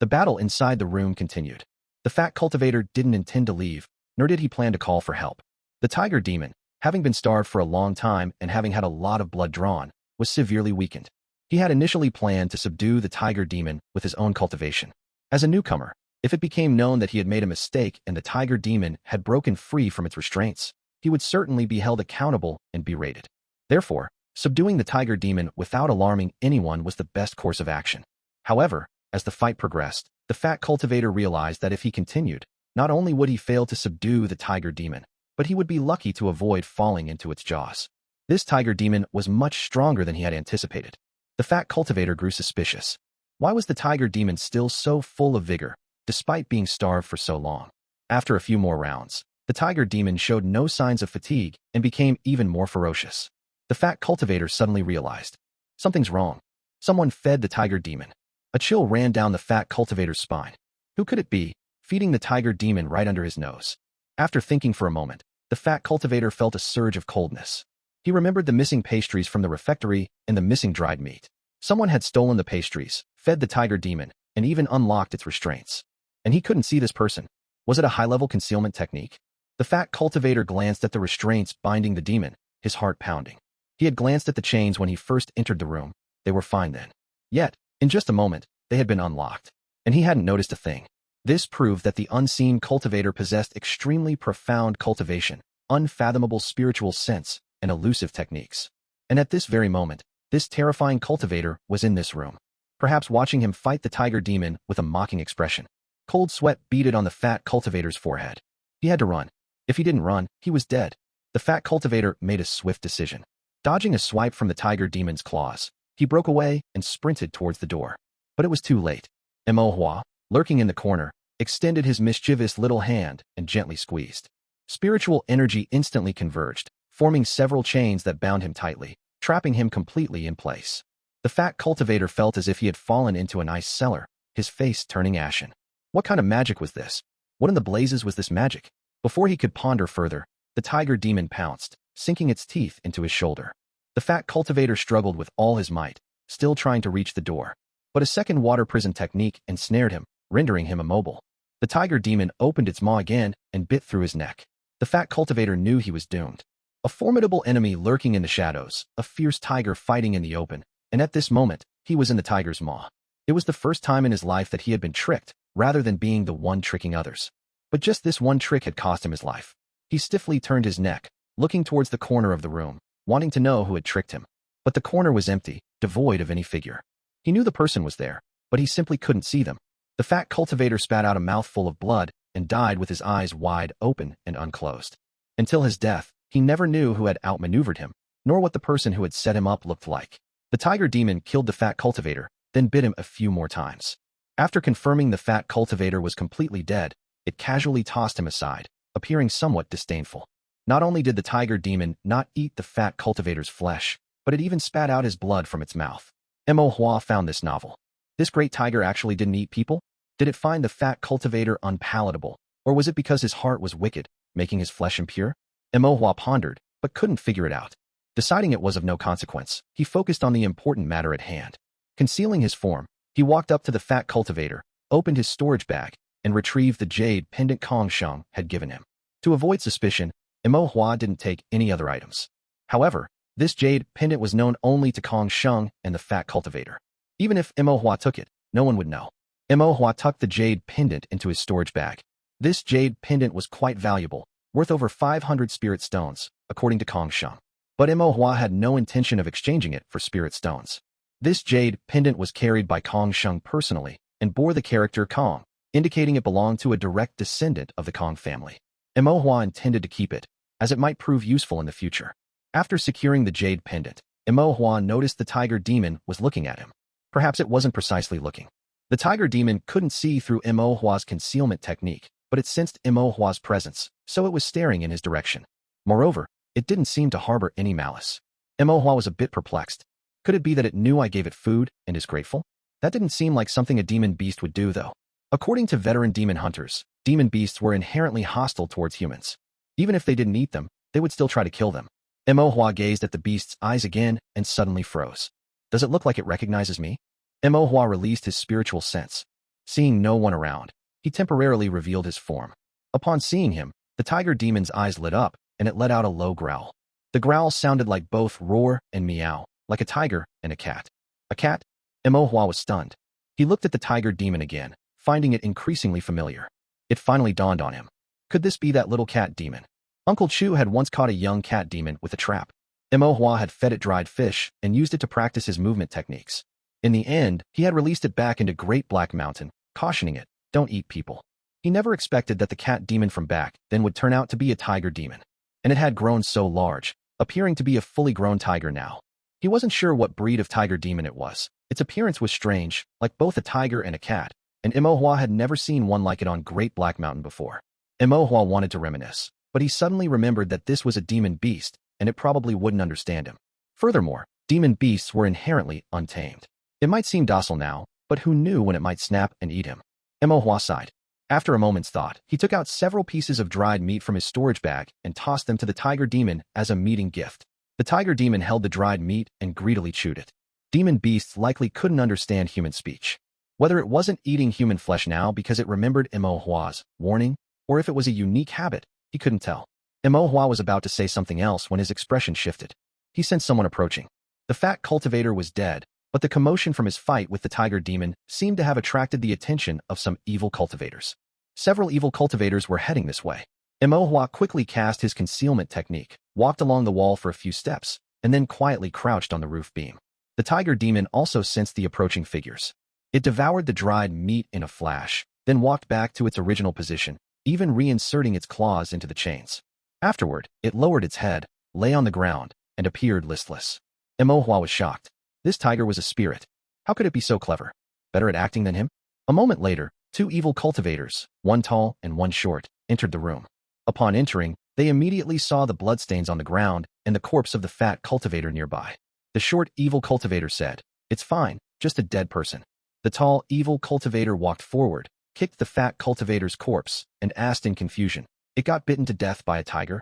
S1: The battle inside the room continued. The fat cultivator didn't intend to leave, nor did he plan to call for help. The tiger demon, having been starved for a long time and having had a lot of blood drawn, was severely weakened. He had initially planned to subdue the tiger demon with his own cultivation. As a newcomer, if it became known that he had made a mistake and the tiger demon had broken free from its restraints, he would certainly be held accountable and berated. Therefore, subduing the tiger demon without alarming anyone was the best course of action. However, as the fight progressed, the fat cultivator realized that if he continued, not only would he fail to subdue the tiger demon, but he would be lucky to avoid falling into its jaws. This tiger demon was much stronger than he had anticipated. The fat cultivator grew suspicious. Why was the tiger demon still so full of vigor, despite being starved for so long? After a few more rounds, the tiger demon showed no signs of fatigue and became even more ferocious. The fat cultivator suddenly realized, something's wrong. Someone fed the tiger demon. A chill ran down the fat cultivator's spine. Who could it be, feeding the tiger demon right under his nose? After thinking for a moment, the fat cultivator felt a surge of coldness. He remembered the missing pastries from the refectory and the missing dried meat. Someone had stolen the pastries, fed the tiger demon, and even unlocked its restraints. And he couldn't see this person. Was it a high-level concealment technique? The fat cultivator glanced at the restraints binding the demon, his heart pounding. He had glanced at the chains when he first entered the room. They were fine then. Yet, in just a moment, they had been unlocked. And he hadn't noticed a thing. This proved that the unseen cultivator possessed extremely profound cultivation, unfathomable spiritual sense, and elusive techniques. And at this very moment, this terrifying cultivator was in this room, perhaps watching him fight the tiger demon with a mocking expression. Cold sweat beaded on the fat cultivator's forehead. He had to run. If he didn't run, he was dead. The fat cultivator made a swift decision. Dodging a swipe from the tiger demon's claws, he broke away and sprinted towards the door. But it was too late. Mo Hua, lurking in the corner, extended his mischievous little hand and gently squeezed. Spiritual energy instantly converged, forming several chains that bound him tightly, trapping him completely in place. The fat cultivator felt as if he had fallen into an ice cellar, his face turning ashen. What kind of magic was this? What in the blazes was this magic? Before he could ponder further, the tiger demon pounced, sinking its teeth into his shoulder. The fat cultivator struggled with all his might, still trying to reach the door. But a second water prison technique ensnared him, rendering him immobile. The tiger demon opened its maw again and bit through his neck. The fat cultivator knew he was doomed. A formidable enemy lurking in the shadows, a fierce tiger fighting in the open, and at this moment, he was in the tiger's maw. It was the first time in his life that he had been tricked, rather than being the one tricking others. But just this one trick had cost him his life. He stiffly turned his neck, looking towards the corner of the room, wanting to know who had tricked him. But the corner was empty, devoid of any figure. He knew the person was there, but he simply couldn't see them. The fat cultivator spat out a mouthful of blood and died with his eyes wide open and unclosed. Until his death, he never knew who had outmaneuvered him, nor what the person who had set him up looked like. The tiger demon killed the fat cultivator, then bit him a few more times. After confirming the fat cultivator was completely dead, it casually tossed him aside, appearing somewhat disdainful. Not only did the tiger demon not eat the fat cultivator's flesh, but it even spat out his blood from its mouth. Mo Hua found this novel. This great tiger actually didn't eat people? Did it find the fat cultivator unpalatable, Or was it because his heart was wicked, making his flesh impure? Imohua pondered, but couldn't figure it out. Deciding it was of no consequence, he focused on the important matter at hand. Concealing his form, he walked up to the fat cultivator, opened his storage bag, and retrieved the jade pendant Kong Sheng had given him. To avoid suspicion, Imohua didn't take any other items. However, this jade pendant was known only to Kong Sheng and the fat cultivator. Even if Imohua took it, no one would know. Imohua tucked the jade pendant into his storage bag. This jade pendant was quite valuable, worth over 500 spirit stones, according to Kong Sheng. But Imohua had no intention of exchanging it for spirit stones. This jade pendant was carried by Kong Sheng personally and bore the character Kong, indicating it belonged to a direct descendant of the Kong family. Imohua intended to keep it, as it might prove useful in the future. After securing the jade pendant, Imohua noticed the tiger demon was looking at him. Perhaps it wasn't precisely looking. The tiger demon couldn't see through Imohua's concealment technique, but it sensed Imohua's presence, so it was staring in his direction. Moreover, it didn't seem to harbor any malice. Imohua was a bit perplexed. Could it be that it knew I gave it food and is grateful? That didn't seem like something a demon beast would do, though. According to veteran demon hunters, demon beasts were inherently hostile towards humans. Even if they didn't eat them, they would still try to kill them. Imohua gazed at the beast's eyes again and suddenly froze. Does it look like it recognizes me? Imohua released his spiritual sense. Seeing no one around, he temporarily revealed his form. Upon seeing him, the tiger demon's eyes lit up, and it let out a low growl. The growl sounded like both roar and meow, like a tiger and a cat. A cat? Imohua was stunned. He looked at the tiger demon again, finding it increasingly familiar. It finally dawned on him. Could this be that little cat demon? Uncle Chu had once caught a young cat demon with a trap. Imohua had fed it dried fish and used it to practice his movement techniques. In the end, he had released it back into Great Black Mountain, cautioning it, don't eat people. He never expected that the cat demon from back then would turn out to be a tiger demon. And it had grown so large, appearing to be a fully grown tiger now. He wasn't sure what breed of tiger demon it was. Its appearance was strange, like both a tiger and a cat, and Imohua had never seen one like it on Great Black Mountain before. Imohua wanted to reminisce, but he suddenly remembered that this was a demon beast, and it probably wouldn't understand him. Furthermore, demon beasts were inherently untamed. It might seem docile now, but who knew when it might snap and eat him? Imohua sighed. After a moment's thought, he took out several pieces of dried meat from his storage bag and tossed them to the tiger demon as a meeting gift. The tiger demon held the dried meat and greedily chewed it. Demon beasts likely couldn't understand human speech. Whether it wasn't eating human flesh now because it remembered Imohua's warning, or if it was a unique habit, he couldn't tell. Imohua was about to say something else when his expression shifted. He sensed someone approaching. The fat cultivator was dead, but the commotion from his fight with the tiger demon seemed to have attracted the attention of some evil cultivators. Several evil cultivators were heading this way. Imohua quickly cast his concealment technique, walked along the wall for a few steps, and then quietly crouched on the roof beam. The tiger demon also sensed the approaching figures. It devoured the dried meat in a flash, then walked back to its original position, even reinserting its claws into the chains. Afterward, it lowered its head, lay on the ground, and appeared listless. Imohua was shocked. This tiger was a spirit. How could it be so clever? Better at acting than him? A moment later, two evil cultivators, one tall and one short, entered the room. Upon entering, they immediately saw the bloodstains on the ground and the corpse of the fat cultivator nearby. The short evil cultivator said, "It's fine, just a dead person." The tall evil cultivator walked forward, kicked the fat cultivator's corpse, and asked in confusion, "It got bitten to death by a tiger?"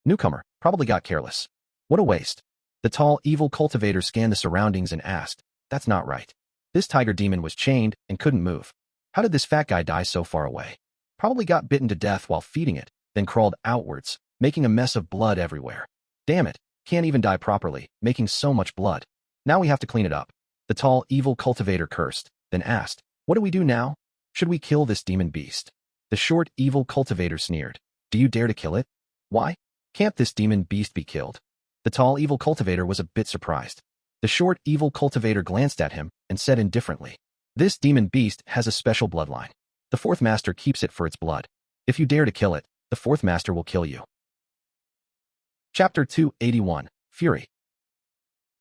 S1: Newcomer, probably got careless. What a waste. The tall evil cultivator scanned the surroundings and asked, "That's not right. This tiger demon was chained and couldn't move. How did this fat guy die so far away? Probably got bitten to death while feeding it, then crawled outwards, making a mess of blood everywhere. Damn it, can't even die properly, making so much blood. Now we have to clean it up." The tall evil cultivator cursed, then asked, "What do we do now? Should we kill this demon beast?" The short evil cultivator sneered, "Do you dare to kill it? Why? Can't this demon beast be killed?" The tall evil cultivator was a bit surprised. The short evil cultivator glanced at him and said indifferently, "This demon beast has a special bloodline. The fourth master keeps it for its blood. If you dare to kill it, the fourth master will kill you." Chapter 281, Fury.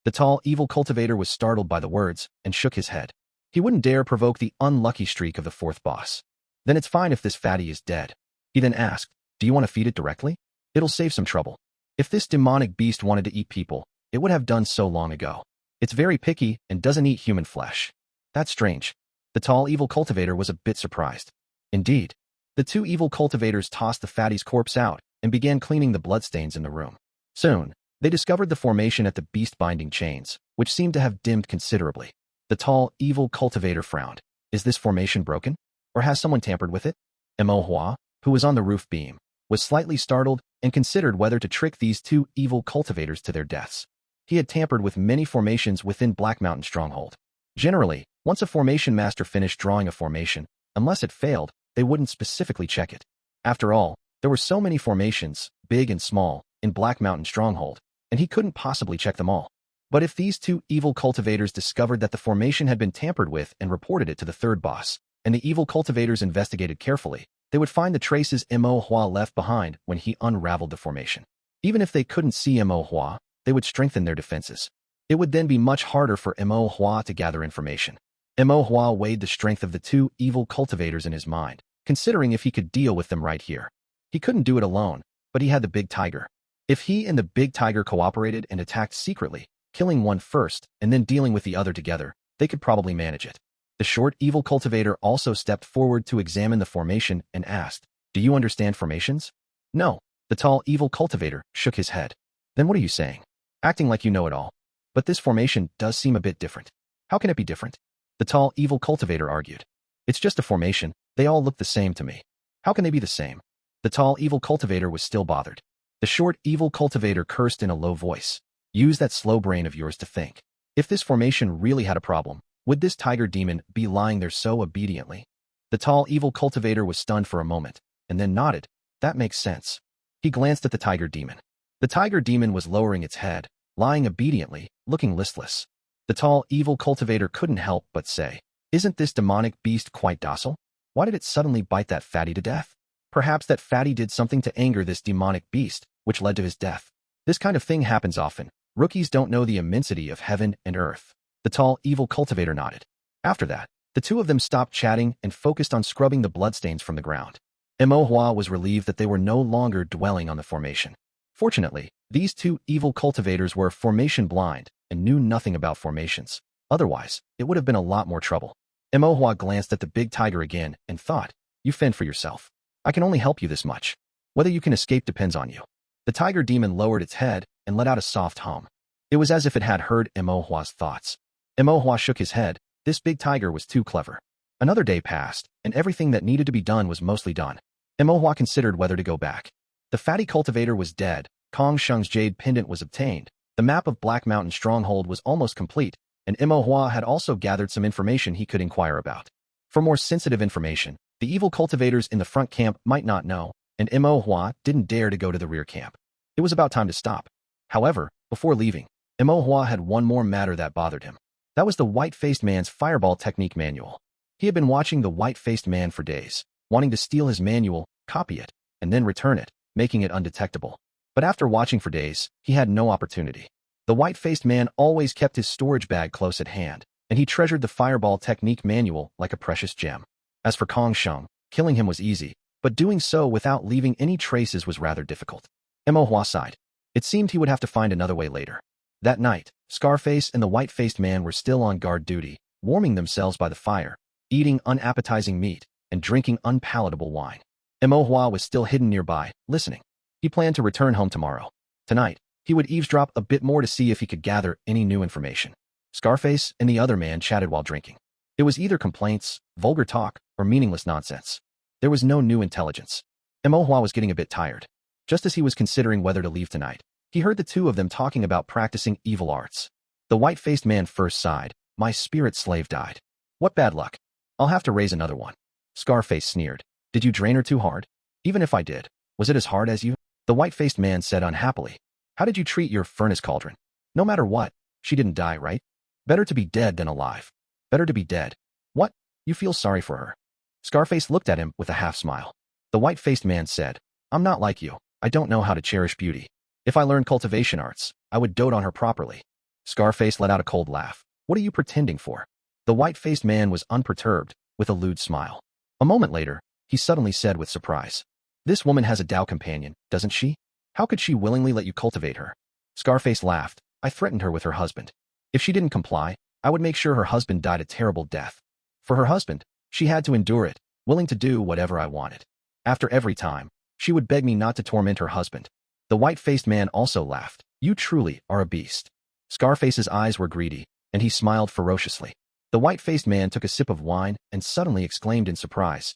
S1: The tall evil cultivator was startled by the words and shook his head. He wouldn't dare provoke the unlucky streak of the fourth boss. Then it's fine if this fatty is dead. He then asked, "Do you want to feed it directly? It'll save some trouble. If this demonic beast wanted to eat people, it would have done so long ago. It's very picky and doesn't eat human flesh." That's strange. The tall evil cultivator was a bit surprised. Indeed. The two evil cultivators tossed the fatty's corpse out and began cleaning the bloodstains in the room. Soon, they discovered the formation at the beast-binding chains, which seemed to have dimmed considerably. The tall, evil cultivator frowned. Is this formation broken? Or has someone tampered with it? Imo, who was on the roof beam, was slightly startled and considered whether to trick these two evil cultivators to their deaths. He had tampered with many formations within Black Mountain Stronghold. Generally, once a formation master finished drawing a formation, unless it failed, they wouldn't specifically check it. After all, there were so many formations, big and small, in Black Mountain Stronghold, and he couldn't possibly check them all. But if these two evil cultivators discovered that the formation had been tampered with and reported it to the third boss, and the evil cultivators investigated carefully, they would find the traces Imo left behind when he unraveled the formation. Even if they couldn't see Imo, they would strengthen their defenses. It would then be much harder for Imo to gather information. Imo weighed the strength of the two evil cultivators in his mind, considering if he could deal with them right here. He couldn't do it alone, but he had the big tiger. If he and the big tiger cooperated and attacked secretly, killing one first and then dealing with the other together, they could probably manage it. The short evil cultivator also stepped forward to examine the formation and asked, "Do you understand formations?" "No." The tall evil cultivator shook his head. "Then what are you saying? Acting like you know it all. But this formation does seem a bit different." "How can it be different?" The tall evil cultivator argued. "It's just a formation. They all look the same to me." "How can they be the same?" The tall evil cultivator was still bothered. The short evil cultivator cursed in a low voice. "Use that slow brain of yours to think. If this formation really had a problem, would this tiger demon be lying there so obediently?" The tall evil cultivator was stunned for a moment, and then nodded. "That makes sense." He glanced at the tiger demon. The tiger demon was lowering its head, lying obediently, looking listless. The tall evil cultivator couldn't help but say, "Isn't this demonic beast quite docile? Why did it suddenly bite that fatty to death? Perhaps that fatty did something to anger this demonic beast, which led to his death. This kind of thing happens often. Rookies don't know the immensity of heaven and earth." The tall evil cultivator nodded. After that, the two of them stopped chatting and focused on scrubbing the bloodstains from the ground. Imo was relieved that they were no longer dwelling on the formation. Fortunately, these two evil cultivators were formation blind and knew nothing about formations. Otherwise, it would have been a lot more trouble. Imo glanced at the big tiger again and thought, "You fend for yourself. I can only help you this much. Whether you can escape depends on you." The tiger demon lowered its head and let out a soft hum. It was as if it had heard Imo's thoughts. Imo shook his head. This big tiger was too clever. Another day passed, and everything that needed to be done was mostly done. Imo considered whether to go back. The fatty cultivator was dead, Kong Shung's jade pendant was obtained, the map of Black Mountain Stronghold was almost complete, and Imo had also gathered some information he could inquire about. For more sensitive information, the evil cultivators in the front camp might not know, and Imo didn't dare to go to the rear camp. It was about time to stop. However, before leaving, Imo had one more matter that bothered him. That was the white-faced man's fireball technique manual. He had been watching the white-faced man for days, wanting to steal his manual, copy it, and then return it, making it undetectable. But after watching for days, he had no opportunity. The white-faced man always kept his storage bag close at hand, and he treasured the fireball technique manual like a precious gem. As for Kong Shung, killing him was easy, but doing so without leaving any traces was rather difficult. Imo sighed. It seemed he would have to find another way later. That night, Scarface and the white-faced man were still on guard duty, warming themselves by the fire, eating unappetizing meat, and drinking unpalatable wine. Imo was still hidden nearby, listening. He planned to return home tomorrow. Tonight, he would eavesdrop a bit more to see if he could gather any new information. Scarface and the other man chatted while drinking. It was either complaints, vulgar talk, or meaningless nonsense. There was no new intelligence. Imo was getting a bit tired. Just as he was considering whether to leave tonight, he heard the two of them talking about practicing evil arts. The white-faced man first sighed. "My spirit slave died. What bad luck. I'll have to raise another one." Scarface sneered. "Did you drain her too hard?" "Even if I did, was it as hard as you?" The white-faced man said unhappily. "How did you treat your furnace cauldron?" "No matter what, she didn't die, right? Better to be dead than alive." "Better to be dead." "What? You feel sorry for her?" Scarface looked at him with a half-smile. The white-faced man said, "I'm not like you. I don't know how to cherish beauty. If I learned cultivation arts, I would dote on her properly." Scarface let out a cold laugh. "What are you pretending for?" The white-faced man was unperturbed, with a lewd smile. A moment later, he suddenly said with surprise, "This woman has a Tao companion, doesn't she? How could she willingly let you cultivate her?" Scarface laughed. "I threatened her with her husband. If she didn't comply, I would make sure her husband died a terrible death. For her husband, she had to endure it, willing to do whatever I wanted." After every time, she would beg me not to torment her husband. The white-faced man also laughed. You truly are a beast. Scarface's eyes were greedy, and he smiled ferociously. The white-faced man took a sip of wine and suddenly exclaimed in surprise,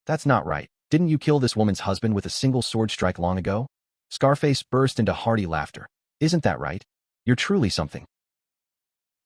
S1: that's not right. Didn't you kill this woman's husband with a single sword strike long ago? Scarface burst into hearty laughter. Isn't that right? You're truly something.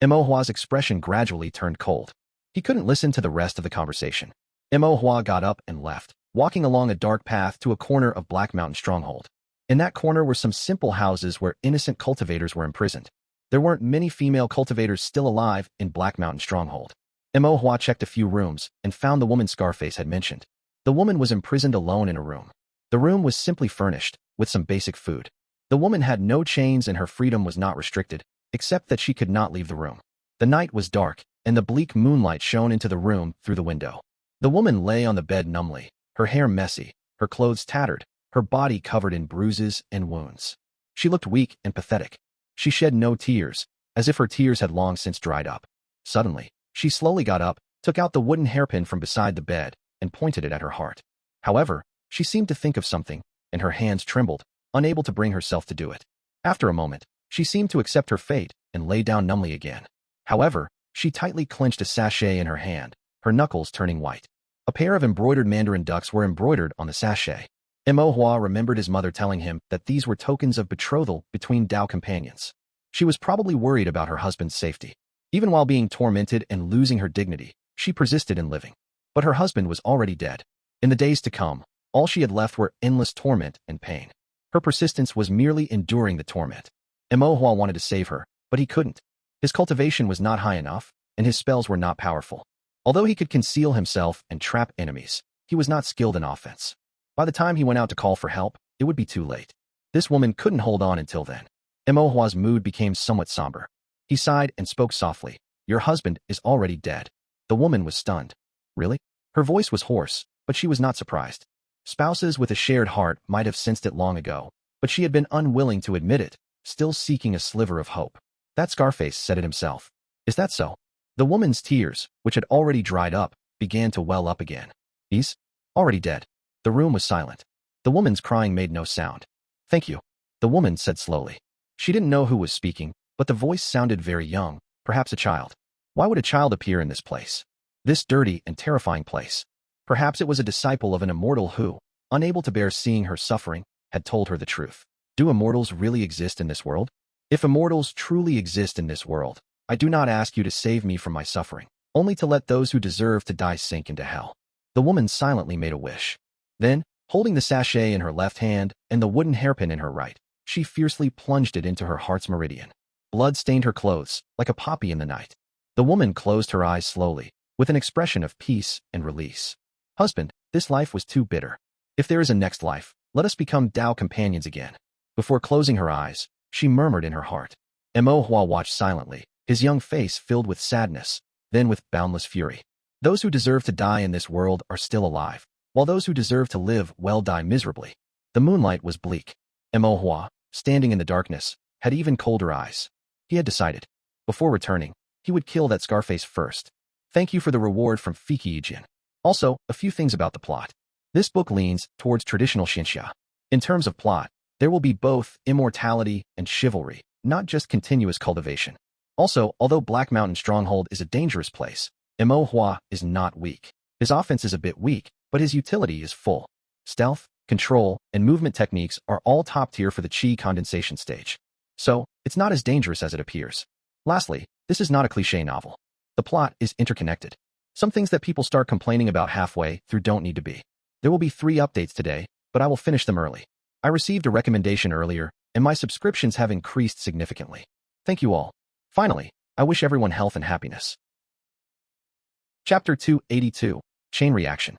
S1: Imohua's expression gradually turned cold. He couldn't listen to the rest of the conversation. Imohua got up and left, walking along a dark path to a corner of Black Mountain Stronghold. In that corner were some simple houses where innocent cultivators were imprisoned. There weren't many female cultivators still alive in Black Mountain Stronghold. Imohua checked a few rooms and found the woman Scarface had mentioned. The woman was imprisoned alone in a room. The room was simply furnished, with some basic food. The woman had no chains and her freedom was not restricted, except that she could not leave the room. The night was dark, and the bleak moonlight shone into the room through the window. The woman lay on the bed numbly, her hair messy, her clothes tattered, her body covered in bruises and wounds. She looked weak and pathetic. She shed no tears, as if her tears had long since dried up. Suddenly, she slowly got up, took out the wooden hairpin from beside the bed, and pointed it at her heart. However, she seemed to think of something, and her hands trembled, unable to bring herself to do it. After a moment, she seemed to accept her fate and lay down numbly again. However, she tightly clenched a sachet in her hand, her knuckles turning white. A pair of embroidered mandarin ducks were embroidered on the sachet. Imohua remembered his mother telling him that these were tokens of betrothal between Dao companions. She was probably worried about her husband's safety. Even while being tormented and losing her dignity, she persisted in living. But her husband was already dead. In the days to come, all she had left were endless torment and pain. Her persistence was merely enduring the torment. Imohua wanted to save her, but he couldn't. His cultivation was not high enough, and his spells were not powerful. Although he could conceal himself and trap enemies, he was not skilled in offense. By the time he went out to call for help, it would be too late. This woman couldn't hold on until then. Imohua's mood became somewhat somber. He sighed and spoke softly. Your husband is already dead. The woman was stunned. Really? Her voice was hoarse, but she was not surprised. Spouses with a shared heart might have sensed it long ago, but she had been unwilling to admit it, still seeking a sliver of hope. That Scarface said it himself. Is that so? The woman's tears, which had already dried up, began to well up again. He's already dead. The room was silent. The woman's crying made no sound. Thank you, the woman said slowly. She didn't know who was speaking, but the voice sounded very young, perhaps a child. Why would a child appear in this place? This dirty and terrifying place. Perhaps it was a disciple of an immortal who, unable to bear seeing her suffering, had told her the truth. Do immortals really exist in this world? If immortals truly exist in this world, I do not ask you to save me from my suffering, only to let those who deserve to die sink into hell. The woman silently made a wish. Then, holding the sachet in her left hand and the wooden hairpin in her right, she fiercely plunged it into her heart's meridian. Blood stained her clothes, like a poppy in the night. The woman closed her eyes slowly, with an expression of peace and release. Husband, this life was too bitter. If there is a next life, let us become Dao companions again. Before closing her eyes, she murmured in her heart. Imohua watched silently, his young face filled with sadness, then with boundless fury. Those who deserve to die in this world are still alive, while those who deserve to live well die miserably. The moonlight was bleak. Imohua, standing in the darkness, had even colder eyes. He had decided. Before returning, he would kill that Scarface first. Thank you for the reward from Fiki-Ijin. Also, a few things about the plot. This book leans towards traditional Xinxia. In terms of plot, there will be both immortality and chivalry, not just continuous cultivation. Also, although Black Mountain Stronghold is a dangerous place, Imohua is not weak. His offense is a bit weak, but his utility is full. Stealth, control, and movement techniques are all top tier for the Qi condensation stage. So, it's not as dangerous as it appears. Lastly, this is not a cliché novel. The plot is interconnected. Some things that people start complaining about halfway through don't need to be. There will be 3 updates today, but I will finish them early. I received a recommendation earlier, and my subscriptions have increased significantly. Thank you all. Finally, I wish everyone health and happiness. Chapter 282, Chain Reaction.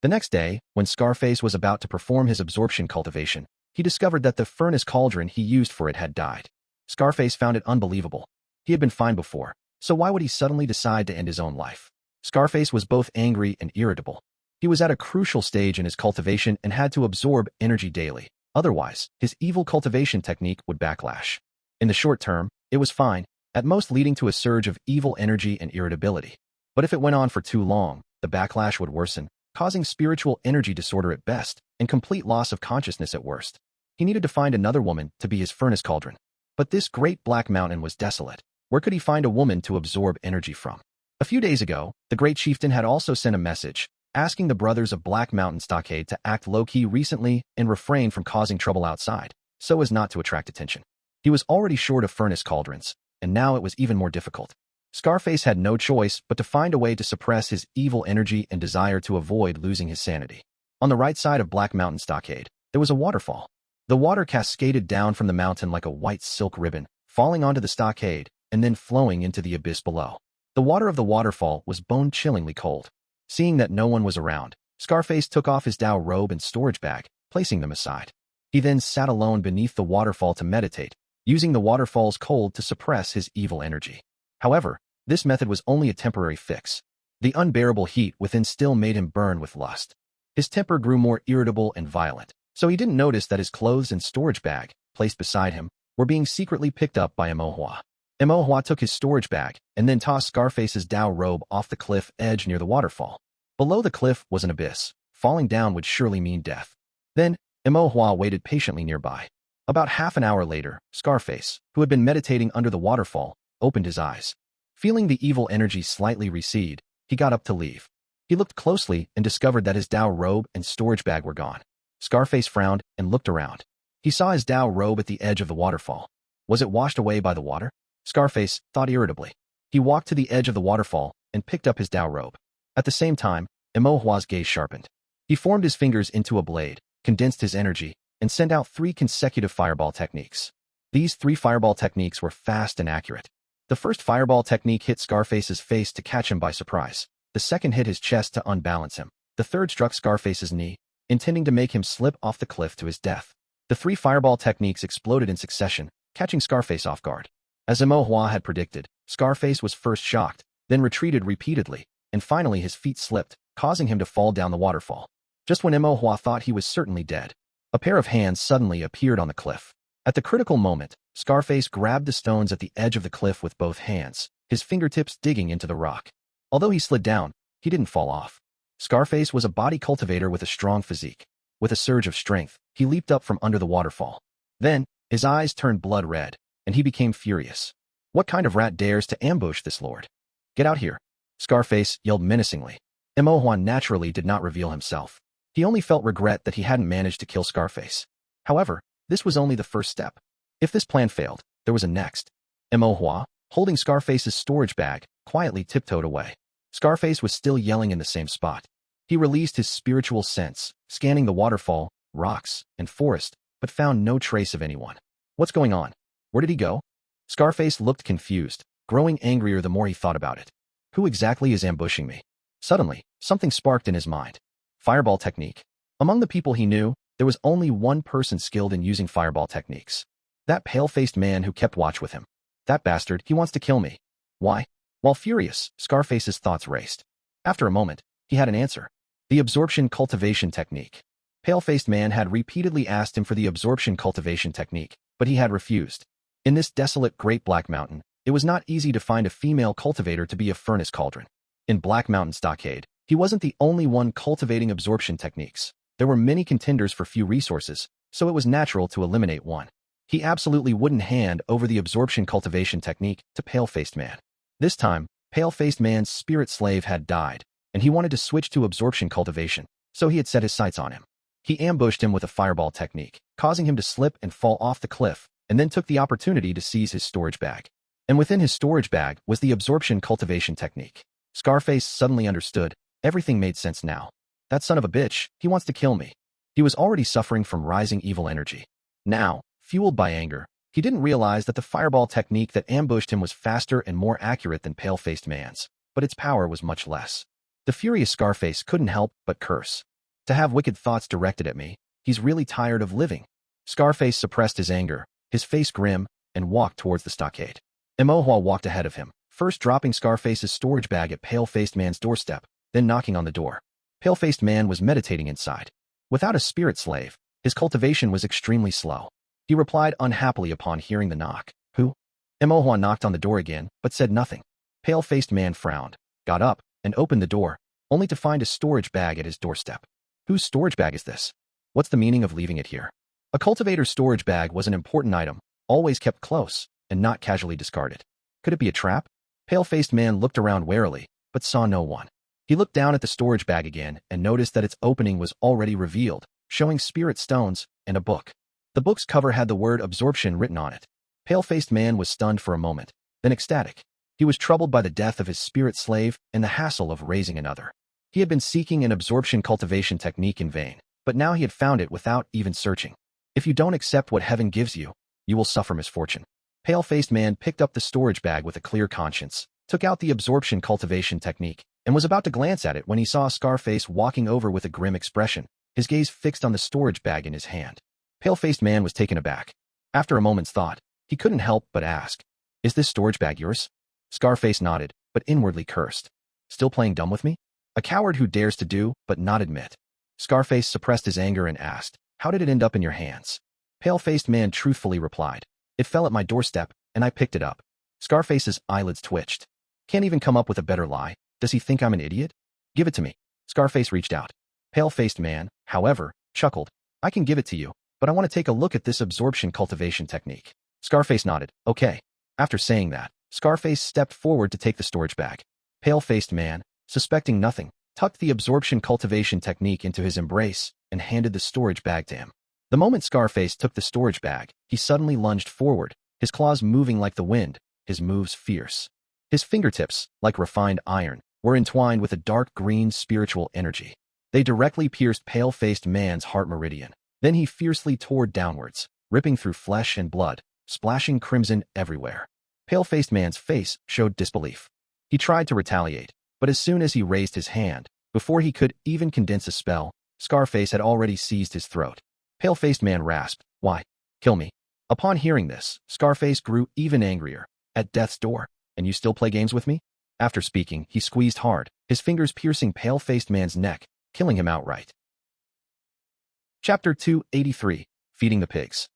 S1: The next day, when Scarface was about to perform his absorption cultivation, he discovered that the furnace cauldron he used for it had died. Scarface found it unbelievable. He had been fine before, so why would he suddenly decide to end his own life? Scarface was both angry and irritable. He was at a crucial stage in his cultivation and had to absorb energy daily. Otherwise, his evil cultivation technique would backlash. In the short term, it was fine, at most leading to a surge of evil energy and irritability. But if it went on for too long, the backlash would worsen, causing spiritual energy disorder at best and complete loss of consciousness at worst. He needed to find another woman to be his furnace cauldron. But this great black mountain was desolate. Where could he find a woman to absorb energy from? A few days ago, the great chieftain had also sent a message, asking the brothers of Black Mountain Stockade to act low-key recently and refrain from causing trouble outside, so as not to attract attention. He was already short of furnace cauldrons, and now it was even more difficult. Scarface had no choice but to find a way to suppress his evil energy and desire to avoid losing his sanity. On the right side of Black Mountain Stockade, there was a waterfall. The water cascaded down from the mountain like a white silk ribbon, falling onto the stockade, and then flowing into the abyss below. The water of the waterfall was bone-chillingly cold. Seeing that no one was around, Scarface took off his Dao robe and storage bag, placing them aside. He then sat alone beneath the waterfall to meditate, using the waterfall's cold to suppress his evil energy. However, this method was only a temporary fix. The unbearable heat within still made him burn with lust. His temper grew more irritable and violent, so he didn't notice that his clothes and storage bag, placed beside him, were being secretly picked up by Imohua. Imohua took his storage bag and then tossed Scarface's Dao robe off the cliff edge near the waterfall. Below the cliff was an abyss. Falling down would surely mean death. Then, Imohua waited patiently nearby. About half an hour later, Scarface, who had been meditating under the waterfall, opened his eyes. Feeling the evil energy slightly recede, he got up to leave. He looked closely and discovered that his Dao robe and storage bag were gone. Scarface frowned and looked around. He saw his Dao robe at the edge of the waterfall. Was it washed away by the water? Scarface thought irritably. He walked to the edge of the waterfall and picked up his Dao robe. At the same time, Imohua's gaze sharpened. He formed his fingers into a blade, condensed his energy, and sent out 3 consecutive fireball techniques. These 3 fireball techniques were fast and accurate. The first fireball technique hit Scarface's face to catch him by surprise. The second hit his chest to unbalance him. The third struck Scarface's knee, intending to make him slip off the cliff to his death. The 3 fireball techniques exploded in succession, catching Scarface off guard. As Imohua had predicted, Scarface was first shocked, then retreated repeatedly, and finally his feet slipped, causing him to fall down the waterfall. Just when Imohua thought he was certainly dead, a pair of hands suddenly appeared on the cliff. At the critical moment, Scarface grabbed the stones at the edge of the cliff with both hands, his fingertips digging into the rock. Although he slid down, he didn't fall off. Scarface was a body cultivator with a strong physique. With a surge of strength, he leaped up from under the waterfall. Then, his eyes turned blood red, and he became furious. What kind of rat dares to ambush this lord? Get out here! Scarface yelled menacingly. Imohua naturally did not reveal himself. He only felt regret that he hadn't managed to kill Scarface. However, this was only the first step. If this plan failed, there was a next. Imohua, holding Scarface's storage bag, quietly tiptoed away. Scarface was still yelling in the same spot. He released his spiritual sense, scanning the waterfall, rocks, and forest, but found no trace of anyone. What's going on? Where did he go? Scarface looked confused, growing angrier the more he thought about it. Who exactly is ambushing me? Suddenly, something sparked in his mind. Fireball technique. Among the people he knew, there was only one person skilled in using fireball techniques. That pale-faced man who kept watch with him. That bastard, he wants to kill me. Why? While furious, Scarface's thoughts raced. After a moment, he had an answer. The absorption cultivation technique. Pale-faced man had repeatedly asked him for the absorption cultivation technique, but he had refused. In this desolate Great Black Mountain, it was not easy to find a female cultivator to be a furnace cauldron. In Black Mountain Stockade, he wasn't the only one cultivating absorption techniques. There were many contenders for few resources, so it was natural to eliminate one. He absolutely wouldn't hand over the absorption cultivation technique to Pale-Faced Man. This time, Pale-Faced Man's spirit slave had died, and he wanted to switch to absorption cultivation, so he had set his sights on him. He ambushed him with a fireball technique, causing him to slip and fall off the cliff, and then took the opportunity to seize his storage bag. And within his storage bag was the absorption cultivation technique. Scarface suddenly understood. Everything made sense now. That son of a bitch, he wants to kill me. He was already suffering from rising evil energy. Now, fueled by anger, he didn't realize that the fireball technique that ambushed him was faster and more accurate than Pale-Faced Man's, but its power was much less. The furious Scarface couldn't help but curse. To have wicked thoughts directed at me, he's really tired of living. Scarface suppressed his anger, his face grim, and walked towards the stockade. Imohua walked ahead of him, first dropping Scarface's storage bag at Pale-Faced Man's doorstep, then knocking on the door. Pale-Faced Man was meditating inside. Without a spirit slave, his cultivation was extremely slow. He replied unhappily upon hearing the knock. Who? Imohua knocked on the door again, but said nothing. Pale-Faced Man frowned, got up, and opened the door. only to find a storage bag at his doorstep. Whose storage bag is this? What's the meaning of leaving it here? A cultivator's storage bag was an important item, always kept close, and not casually discarded. Could it be a trap? Pale-faced man looked around warily, but saw no one. He looked down at the storage bag again and noticed that its opening was already revealed, showing spirit stones and a book. The book's cover had the word absorption written on it. Pale-faced man was stunned for a moment, then ecstatic. He was troubled by the death of his spirit slave and the hassle of raising another. He had been seeking an absorption cultivation technique in vain, but now he had found it without even searching. If you don't accept what heaven gives you, you will suffer misfortune. Pale-faced man picked up the storage bag with a clear conscience, took out the absorption cultivation technique, and was about to glance at it when he saw Scarface walking over with a grim expression, his gaze fixed on the storage bag in his hand. Pale-faced man was taken aback. After a moment's thought, he couldn't help but ask, "Is this storage bag yours?" Scarface nodded, but inwardly cursed. "Still playing dumb with me? A coward who dares to do, but not admit." Scarface suppressed his anger and asked, "How did it end up in your hands?" Pale-faced man truthfully replied, "It fell at my doorstep, and I picked it up." Scarface's eyelids twitched. Can't even come up with a better lie. Does he think I'm an idiot? "Give it to me." Scarface reached out. Pale-faced man, however, chuckled. "I can give it to you, but I want to take a look at this absorption cultivation technique." Scarface nodded. "Okay." After saying that, Scarface stepped forward to take the storage bag. Pale-faced man, suspecting nothing, tucked the absorption cultivation technique into his embrace and handed the storage bag to him. The moment Scarface took the storage bag, he suddenly lunged forward, his claws moving like the wind, his moves fierce. His fingertips, like refined iron, were entwined with a dark green spiritual energy. They directly pierced pale-faced man's heart meridian. Then he fiercely tore downwards, ripping through flesh and blood, splashing crimson everywhere. Pale-faced man's face showed disbelief. He tried to retaliate, but as soon as he raised his hand, before he could even condense a spell, Scarface had already seized his throat. Pale-faced man rasped, "Why? Kill me." Upon hearing this, Scarface grew even angrier. "At death's door, and you still play games with me?" After speaking, he squeezed hard, his fingers piercing pale-faced man's neck, killing him outright. Chapter 283, Feeding the Pigs.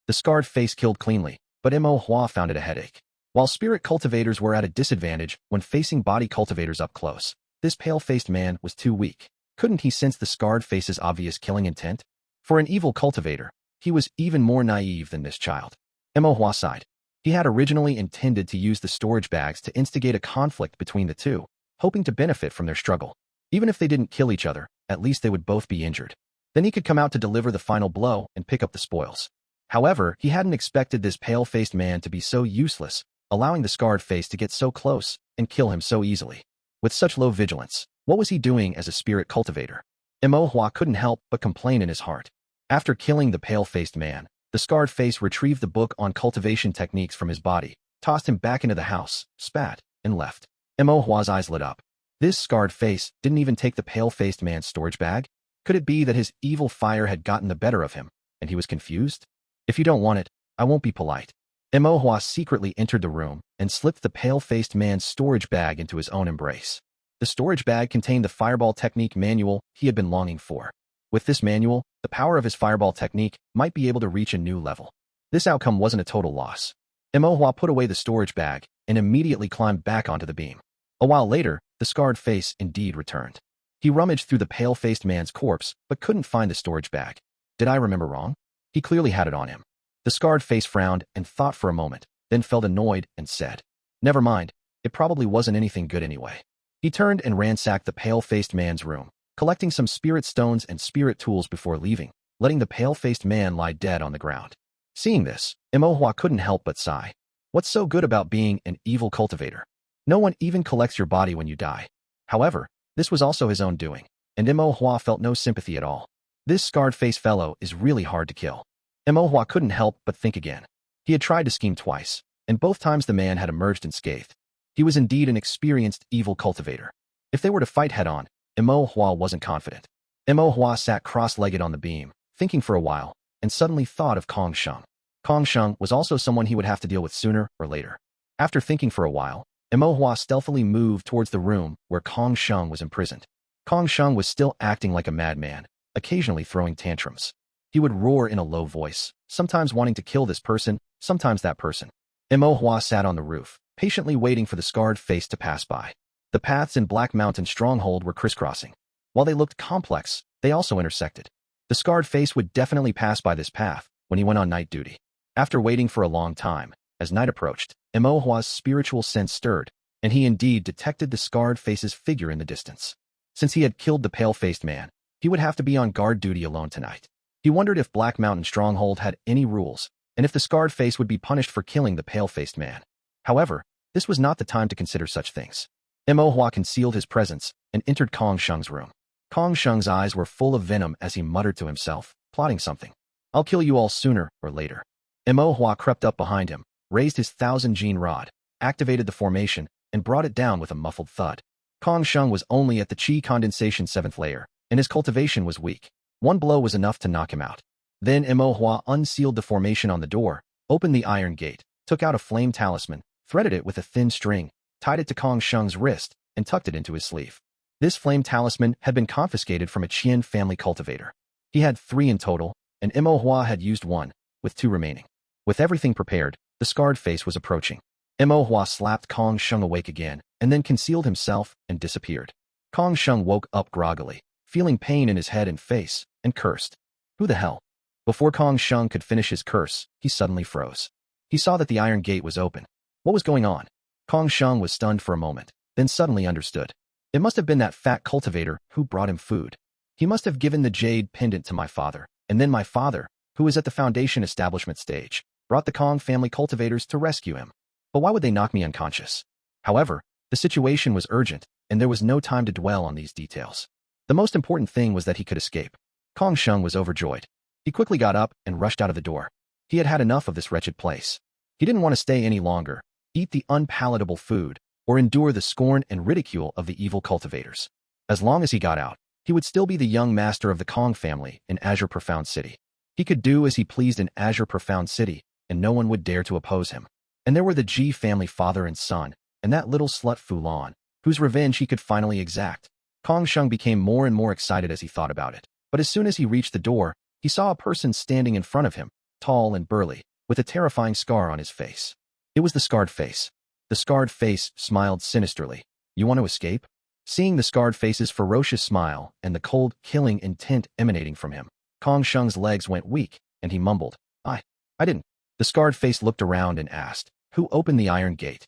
S1: The scarred face killed cleanly, but Mo Hua found it a headache. While spirit cultivators were at a disadvantage when facing body cultivators up close, this pale-faced man was too weak. Couldn't he sense the scarred face's obvious killing intent? For an evil cultivator, he was even more naive than this child. Mo Hua sighed. He had originally intended to use the storage bags to instigate a conflict between the two, hoping to benefit from their struggle. Even if they didn't kill each other, at least they would both be injured. Then he could come out to deliver the final blow and pick up the spoils. However, he hadn't expected this pale-faced man to be so useless, allowing the scarred face to get so close and kill him so easily. With such low vigilance, what was he doing as a spirit cultivator? Mo Hua couldn't help but complain in his heart. After killing the pale-faced man, the scarred face retrieved the book on cultivation techniques from his body, tossed him back into the house, spat, and left. Mo Hua's eyes lit up. This scarred face didn't even take the pale-faced man's storage bag? Could it be that his evil fire had gotten the better of him, and he was confused? "If you don't want it, I won't be polite." Mo Hua secretly entered the room and slipped the pale-faced man's storage bag into his own embrace. The storage bag contained the fireball technique manual he had been longing for. With this manual, the power of his fireball technique might be able to reach a new level. This outcome wasn't a total loss. Mo Hua put away the storage bag and immediately climbed back onto the beam. A while later, the scarred face indeed returned. He rummaged through the pale-faced man's corpse, but couldn't find the storage bag. Did I remember wrong? He clearly had it on him. The scarred face frowned and thought for a moment, then felt annoyed and said, "Never mind, it probably wasn't anything good anyway." He turned and ransacked the pale-faced man's room, collecting some spirit stones and spirit tools before leaving, letting the pale-faced man lie dead on the ground. Seeing this, Mo Hua couldn't help but sigh. What's so good about being an evil cultivator? No one even collects your body when you die. However, this was also his own doing, and Mo Hua felt no sympathy at all. This scarred-faced fellow is really hard to kill. Mo Hua couldn't help but think again. He had tried to scheme twice, and both times the man had emerged unscathed. He was indeed an experienced evil cultivator. If they were to fight head-on, Mo Hua wasn't confident. Mo Hua sat cross-legged on the beam, thinking for a while, and suddenly thought of Kong Sheng. Kong Sheng was also someone he would have to deal with sooner or later. After thinking for a while, Mo Hua stealthily moved towards the room where Kong Sheng was imprisoned. Kong Sheng was still acting like a madman, occasionally throwing tantrums. He would roar in a low voice, sometimes wanting to kill this person, sometimes that person. Mo Hua sat on the roof, patiently waiting for the scarred face to pass by. The paths in Black Mountain Stronghold were crisscrossing. While they looked complex, they also intersected. The scarred face would definitely pass by this path when he went on night duty. After waiting for a long time, as night approached, Imohua's spiritual sense stirred, and he indeed detected the scarred face's figure in the distance. Since he had killed the pale-faced man, he would have to be on guard duty alone tonight. He wondered if Black Mountain Stronghold had any rules, and if the scarred face would be punished for killing the pale-faced man. However, this was not the time to consider such things. Imohua concealed his presence and entered Kong Sheng's room. Kong Sheng's eyes were full of venom as he muttered to himself, plotting something. I'll kill you all sooner or later. Imohua crept up behind him, raised his 1000-gene rod, activated the formation, and brought it down with a muffled thud. Kong Sheng was only at the Qi condensation 7th layer, and his cultivation was weak. One blow was enough to knock him out. Then Imohua unsealed the formation on the door, opened the iron gate, took out a flame talisman, threaded it with a thin string, tied it to Kong Sheng's wrist, and tucked it into his sleeve. This flame talisman had been confiscated from a Qian family cultivator. He had 3 in total, and Imohua had used 1, with 2 remaining. With everything prepared, the scarred face was approaching. Imohua slapped Kong Sheng awake again, and then concealed himself and disappeared. Kong Sheng woke up groggily, feeling pain in his head and face, and cursed. Who the hell? Before Kong Sheng could finish his curse, he suddenly froze. He saw that the iron gate was open. What was going on? Kong Sheng was stunned for a moment, then suddenly understood. It must have been that fat cultivator who brought him food. He must have given the jade pendant to my father, and then my father, who was at the foundation establishment stage, brought the Kong family cultivators to rescue him. But why would they knock me unconscious? However, the situation was urgent, and there was no time to dwell on these details. The most important thing was that he could escape. Kong Sheng was overjoyed. He quickly got up and rushed out of the door. He had had enough of this wretched place. He didn't want to stay any longer, eat the unpalatable food, or endure the scorn and ridicule of the evil cultivators. As long as he got out, he would still be the young master of the Kong family in Azure Profound City. He could do as he pleased in Azure Profound City, and no one would dare to oppose him. And there were the Ji family father and son, and that little slut Fulan, whose revenge he could finally exact. Kong Sheng became more and more excited as he thought about it. But as soon as he reached the door, he saw a person standing in front of him, tall and burly, with a terrifying scar on his face. It was the scarred face. The scarred face smiled sinisterly. You want to escape? Seeing the scarred face's ferocious smile and the cold, killing intent emanating from him, Kong Sheng's legs went weak, and he mumbled, I didn't. The scarred face looked around and asked, who opened the iron gate?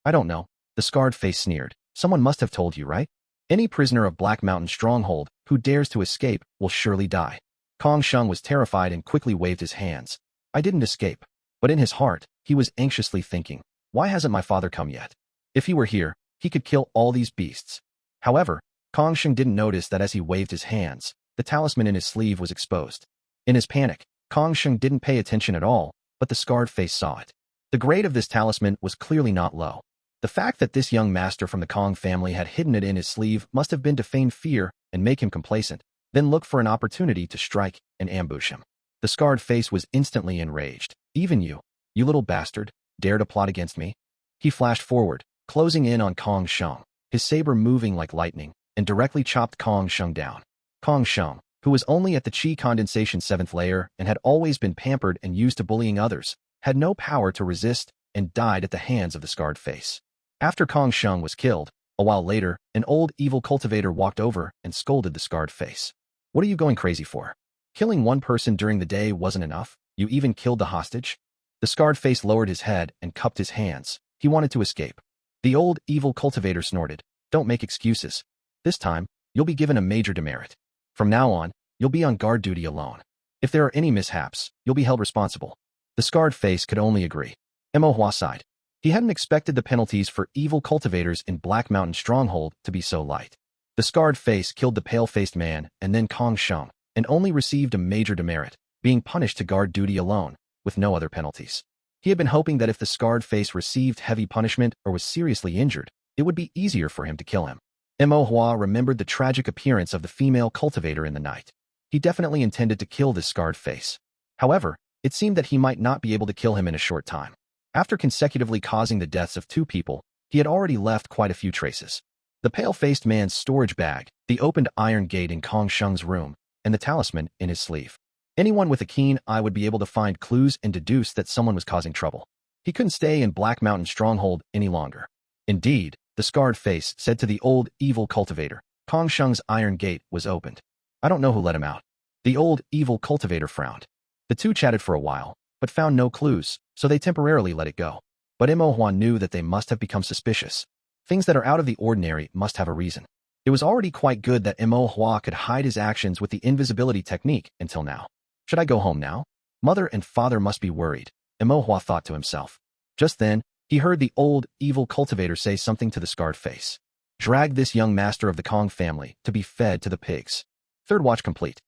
S1: I don't know. The scarred face sneered. Someone must have told you, right? Any prisoner of Black Mountain Stronghold who dares to escape will surely die. Kong Sheng was terrified and quickly waved his hands. I didn't escape. But in his heart, he was anxiously thinking, why hasn't my father come yet? If he were here, he could kill all these beasts. However, Kong Sheng didn't notice that as he waved his hands, the talisman in his sleeve was exposed. In his panic, Kong Sheng didn't pay attention at all, but the scarred face saw it. The grade of this talisman was clearly not low. The fact that this young master from the Kong family had hidden it in his sleeve must have been to feign fear and make him complacent, then look for an opportunity to strike and ambush him. The scarred face was instantly enraged. Even you little bastard, dare to plot against me? He flashed forward, closing in on Kong Sheng, his saber moving like lightning, and directly chopped Kong Sheng down. Kong Sheng, who was only at the Qi condensation 7th layer and had always been pampered and used to bullying others, had no power to resist and died at the hands of the scarred face. After Kong Sheng was killed, a while later, an old evil cultivator walked over and scolded the scarred face. What are you going crazy for? Killing one person during the day wasn't enough? You even killed the hostage? The scarred face lowered his head and cupped his hands. He wanted to escape. The old evil cultivator snorted. Don't make excuses. This time, you'll be given a major demerit. From now on, you'll be on guard duty alone. If there are any mishaps, you'll be held responsible. The scarred face could only agree. Imohua sighed. He hadn't expected the penalties for evil cultivators in Black Mountain Stronghold to be so light. The scarred face killed the pale-faced man and then Kong Sheng, and only received a major demerit, being punished to guard duty alone, with no other penalties. He had been hoping that if the scarred face received heavy punishment or was seriously injured, it would be easier for him to kill him. Imohua remembered the tragic appearance of the female cultivator in the night. He definitely intended to kill this scarred face. However, it seemed that he might not be able to kill him in a short time. After consecutively causing the deaths of 2 people, he had already left quite a few traces. The pale-faced man's storage bag, the opened iron gate in Kong Sheng's room, and the talisman in his sleeve. Anyone with a keen eye would be able to find clues and deduce that someone was causing trouble. He couldn't stay in Black Mountain Stronghold any longer. Indeed, the scarred face said to the old, evil cultivator. Kong Sheng's iron gate was opened. I don't know who let him out. The old, evil cultivator frowned. The two chatted for a while, but found no clues, so they temporarily let it go. But Imo knew that they must have become suspicious. Things that are out of the ordinary must have a reason. It was already quite good that Imo could hide his actions with the invisibility technique until now. Should I go home now? Mother and father must be worried, Imo thought to himself. Just then, he heard the old, evil cultivator say something to the scarred face. Drag this young master of the Kong family to be fed to the pigs. Third watch complete.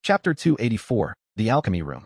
S1: Chapter 284, The Alchemy Room.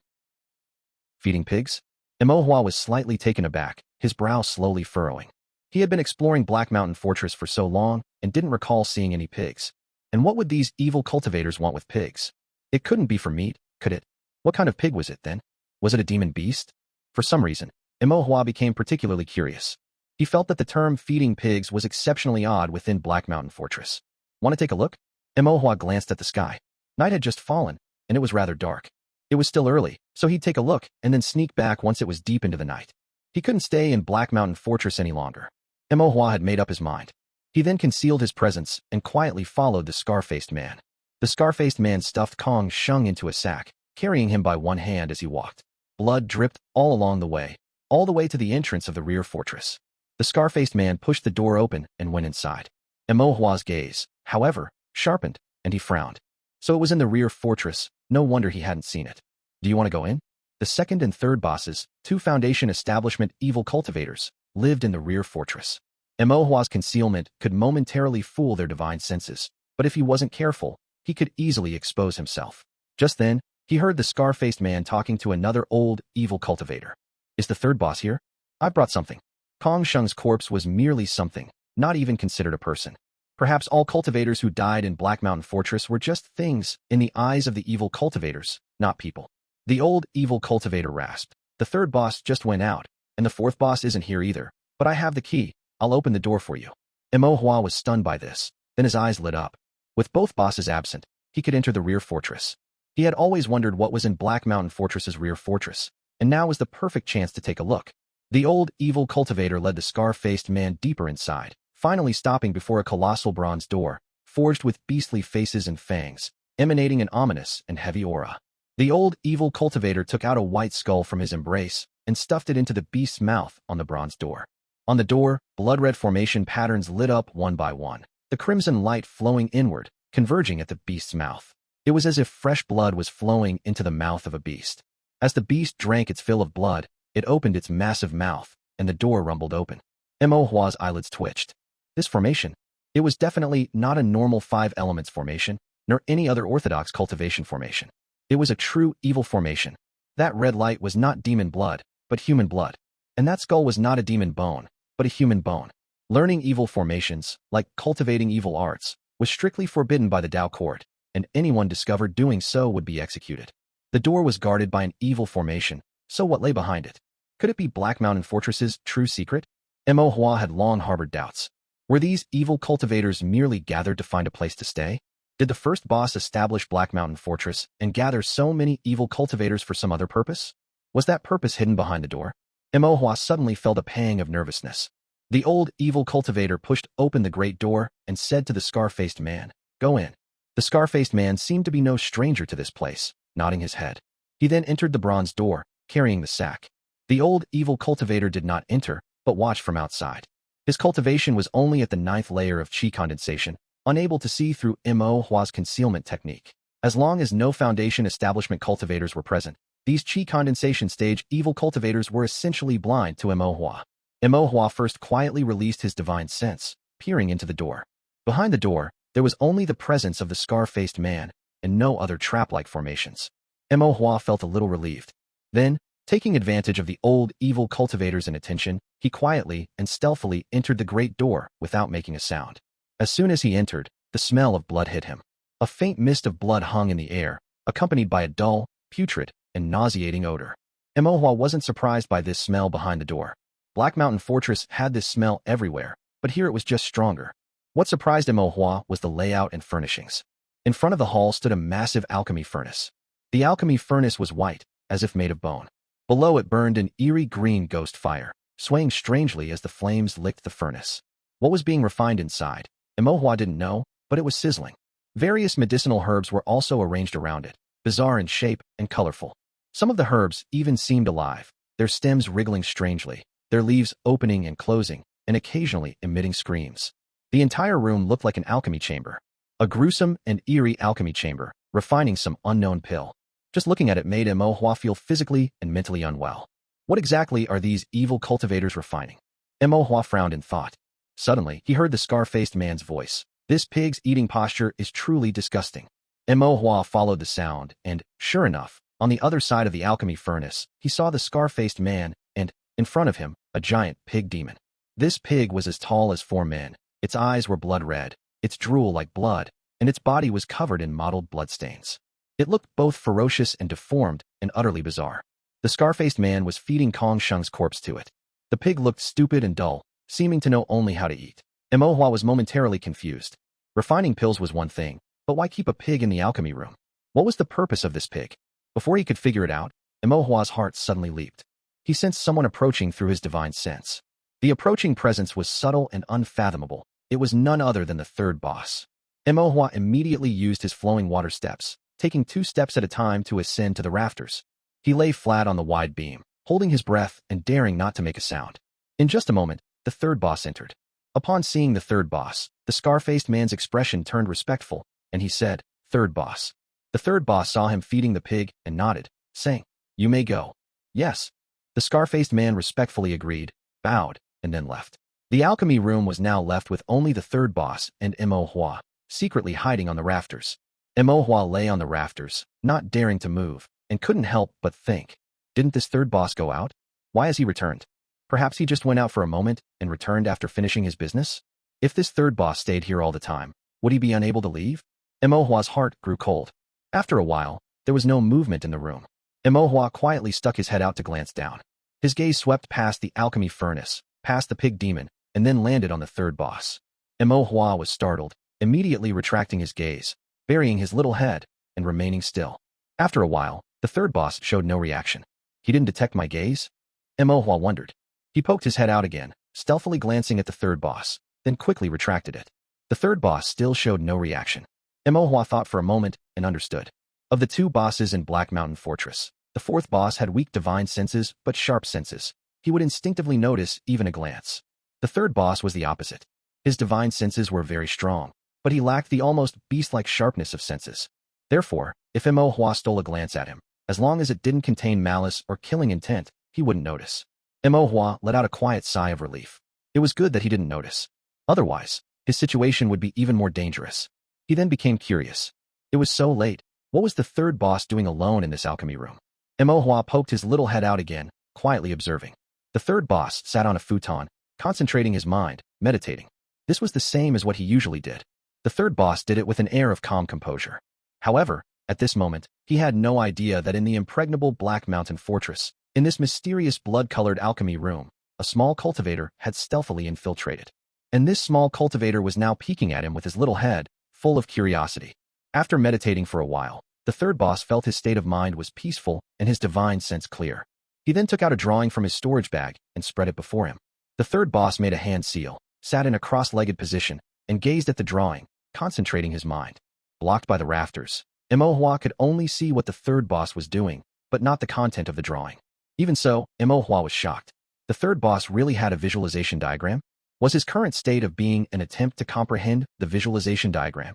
S1: Feeding pigs? Imo was slightly taken aback, his brow slowly furrowing. He had been exploring Black Mountain Fortress for so long and didn't recall seeing any pigs. And what would these evil cultivators want with pigs? It couldn't be for meat, could it? What kind of pig was it then? Was it a demon beast? For some reason, Imo became particularly curious. He felt that the term feeding pigs was exceptionally odd within Black Mountain Fortress. Want to take a look? Imo glanced at the sky. Night had just fallen, and it was rather dark. It was still early, so he'd take a look and then sneak back once it was deep into the night. He couldn't stay in Black Mountain Fortress any longer. Imo had made up his mind. He then concealed his presence and quietly followed the scar-faced man. The scar-faced man stuffed Kong Sheng into a sack, carrying him by one hand as he walked. Blood dripped all along the way to the entrance of the rear fortress. The scar-faced man pushed the door open and went inside. Imo's gaze, however, sharpened, and he frowned. So it was in the rear fortress, no wonder he hadn't seen it. Do you want to go in? The second and third bosses, two Foundation Establishment evil cultivators, lived in the rear fortress. Imo's concealment could momentarily fool their divine senses, but if he wasn't careful, he could easily expose himself. Just then, he heard the scar-faced man talking to another old, evil cultivator. Is the third boss here? I brought something. Kong Sheng's corpse was merely something, not even considered a person. Perhaps all cultivators who died in Black Mountain Fortress were just things in the eyes of the evil cultivators, not people. The old, evil cultivator rasped. The third boss just went out, and the fourth boss isn't here either, but I have the key. I'll open the door for you. Imo was stunned by this, then his eyes lit up. With both bosses absent, he could enter the rear fortress. He had always wondered what was in Black Mountain Fortress's rear fortress, and now was the perfect chance to take a look. The old, evil cultivator led the scar-faced man deeper inside, finally stopping before a colossal bronze door, forged with beastly faces and fangs, emanating an ominous and heavy aura. The old, evil cultivator took out a white skull from his embrace and stuffed it into the beast's mouth on the bronze door. On the door, blood-red formation patterns lit up one by one, the crimson light flowing inward, converging at the beast's mouth. It was as if fresh blood was flowing into the mouth of a beast. As the beast drank its fill of blood, it opened its massive mouth, and the door rumbled open. Imo's eyelids twitched. This formation, it was definitely not a normal 5 elements formation, nor any other orthodox cultivation formation. It was a true evil formation. That red light was not demon blood, but human blood. And that skull was not a demon bone, but a human bone. Learning evil formations, like cultivating evil arts, was strictly forbidden by the Dao court, and anyone discovered doing so would be executed. The door was guarded by an evil formation, so what lay behind it? Could it be Black Mountain Fortress's true secret? Imo had long harbored doubts. Were these evil cultivators merely gathered to find a place to stay? Did the first boss establish Black Mountain Fortress and gather so many evil cultivators for some other purpose? Was that purpose hidden behind the door? Imo suddenly felt a pang of nervousness. The old evil cultivator pushed open the great door and said to the scar-faced man, "Go in." The scar-faced man seemed to be no stranger to this place, nodding his head. He then entered the bronze door, carrying the sack. The old evil cultivator did not enter, but watched from outside. His cultivation was only at the 9th layer of chi condensation, unable to see through Imo's concealment technique. As long as no Foundation Establishment cultivators were present, these chi condensation stage evil cultivators were essentially blind to Imo. Imo first quietly released his divine sense, peering into the door. Behind the door, there was only the presence of the scar-faced man, and no other trap-like formations. Imo felt a little relieved. Then, taking advantage of the old evil cultivator's inattention, he quietly and stealthily entered the great door without making a sound. As soon as he entered, the smell of blood hit him. A faint mist of blood hung in the air, accompanied by a dull, putrid, and nauseating odor. Imo wasn't surprised by this smell behind the door. Black Mountain Fortress had this smell everywhere, but here it was just stronger. What surprised Imo was the layout and furnishings. In front of the hall stood a massive alchemy furnace. The alchemy furnace was white, as if made of bone. Below it burned an eerie green ghost fire, swaying strangely as the flames licked the furnace. What was being refined inside? Imohua didn't know, but it was sizzling. Various medicinal herbs were also arranged around it, bizarre in shape and colorful. Some of the herbs even seemed alive, their stems wriggling strangely, their leaves opening and closing, and occasionally emitting screams. The entire room looked like an alchemy chamber. A gruesome and eerie alchemy chamber, refining some unknown pill. Just looking at it made Imohua feel physically and mentally unwell. What exactly are these evil cultivators refining? Imohua frowned in thought. Suddenly, he heard the scar-faced man's voice. This pig's eating posture is truly disgusting. Imohua followed the sound, and, sure enough, on the other side of the alchemy furnace, he saw the scar-faced man, and, in front of him, a giant pig demon. This pig was as tall as 4 men. Its eyes were blood red, its drool like blood, and its body was covered in mottled bloodstains. It looked both ferocious and deformed and utterly bizarre. The scar-faced man was feeding Kong Sheng's corpse to it. The pig looked stupid and dull, seeming to know only how to eat. Imohua was momentarily confused. Refining pills was one thing, but why keep a pig in the alchemy room? What was the purpose of this pig? Before he could figure it out, Imohua's heart suddenly leaped. He sensed someone approaching through his divine sense. The approaching presence was subtle and unfathomable. It was none other than the third boss. Imohua immediately used his flowing water steps, taking 2 steps at a time to ascend to the rafters. He lay flat on the wide beam, holding his breath and daring not to make a sound. In just a moment, the third boss entered. Upon seeing the third boss, the scar-faced man's expression turned respectful, and he said, "Third boss." The third boss saw him feeding the pig and nodded, saying, "You may go." "Yes." The scar-faced man respectfully agreed, bowed, and then left. The alchemy room was now left with only the third boss and Imohua, secretly hiding on the rafters. Imohua lay on the rafters, not daring to move, and couldn't help but think. Didn't this third boss go out? Why has he returned? Perhaps he just went out for a moment and returned after finishing his business? If this third boss stayed here all the time, would he be unable to leave? Imohua's heart grew cold. After a while, there was no movement in the room. Imohua quietly stuck his head out to glance down. His gaze swept past the alchemy furnace, past the pig demon, and then landed on the third boss. Imohua was startled, immediately retracting his gaze, burying his little head, and remaining still. After a while, the third boss showed no reaction. He didn't detect my gaze? Imohua wondered. He poked his head out again, stealthily glancing at the third boss, then quickly retracted it. The third boss still showed no reaction. Imohua thought for a moment and understood. Of the 2 bosses in Black Mountain Fortress, the 4th boss had weak divine senses but sharp senses. He would instinctively notice even a glance. The third boss was the opposite. His divine senses were very strong, but he lacked the almost beast-like sharpness of senses. Therefore, if Imohua stole a glance at him, as long as it didn't contain malice or killing intent, he wouldn't notice. Imohua let out a quiet sigh of relief. It was good that he didn't notice. Otherwise, his situation would be even more dangerous. He then became curious. It was so late. What was the third boss doing alone in this alchemy room? Imohua poked his little head out again, quietly observing. The third boss sat on a futon, concentrating his mind, meditating. This was the same as what he usually did. The third boss did it with an air of calm composure. However, at this moment, he had no idea that in the impregnable Black Mountain Fortress, in this mysterious blood-colored alchemy room, a small cultivator had stealthily infiltrated. And this small cultivator was now peeking at him with his little head, full of curiosity. After meditating for a while, the third boss felt his state of mind was peaceful and his divine sense clear. He then took out a drawing from his storage bag and spread it before him. The third boss made a hand seal, sat in a cross-legged position, and gazed at the drawing, concentrating his mind. Blocked by the rafters, Imohua could only see what the third boss was doing, but not the content of the drawing. Even so, Imohua was shocked. The third boss really had a visualization diagram? Was his current state of being an attempt to comprehend the visualization diagram?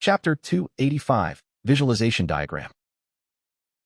S1: Chapter 285, Visualization Diagram.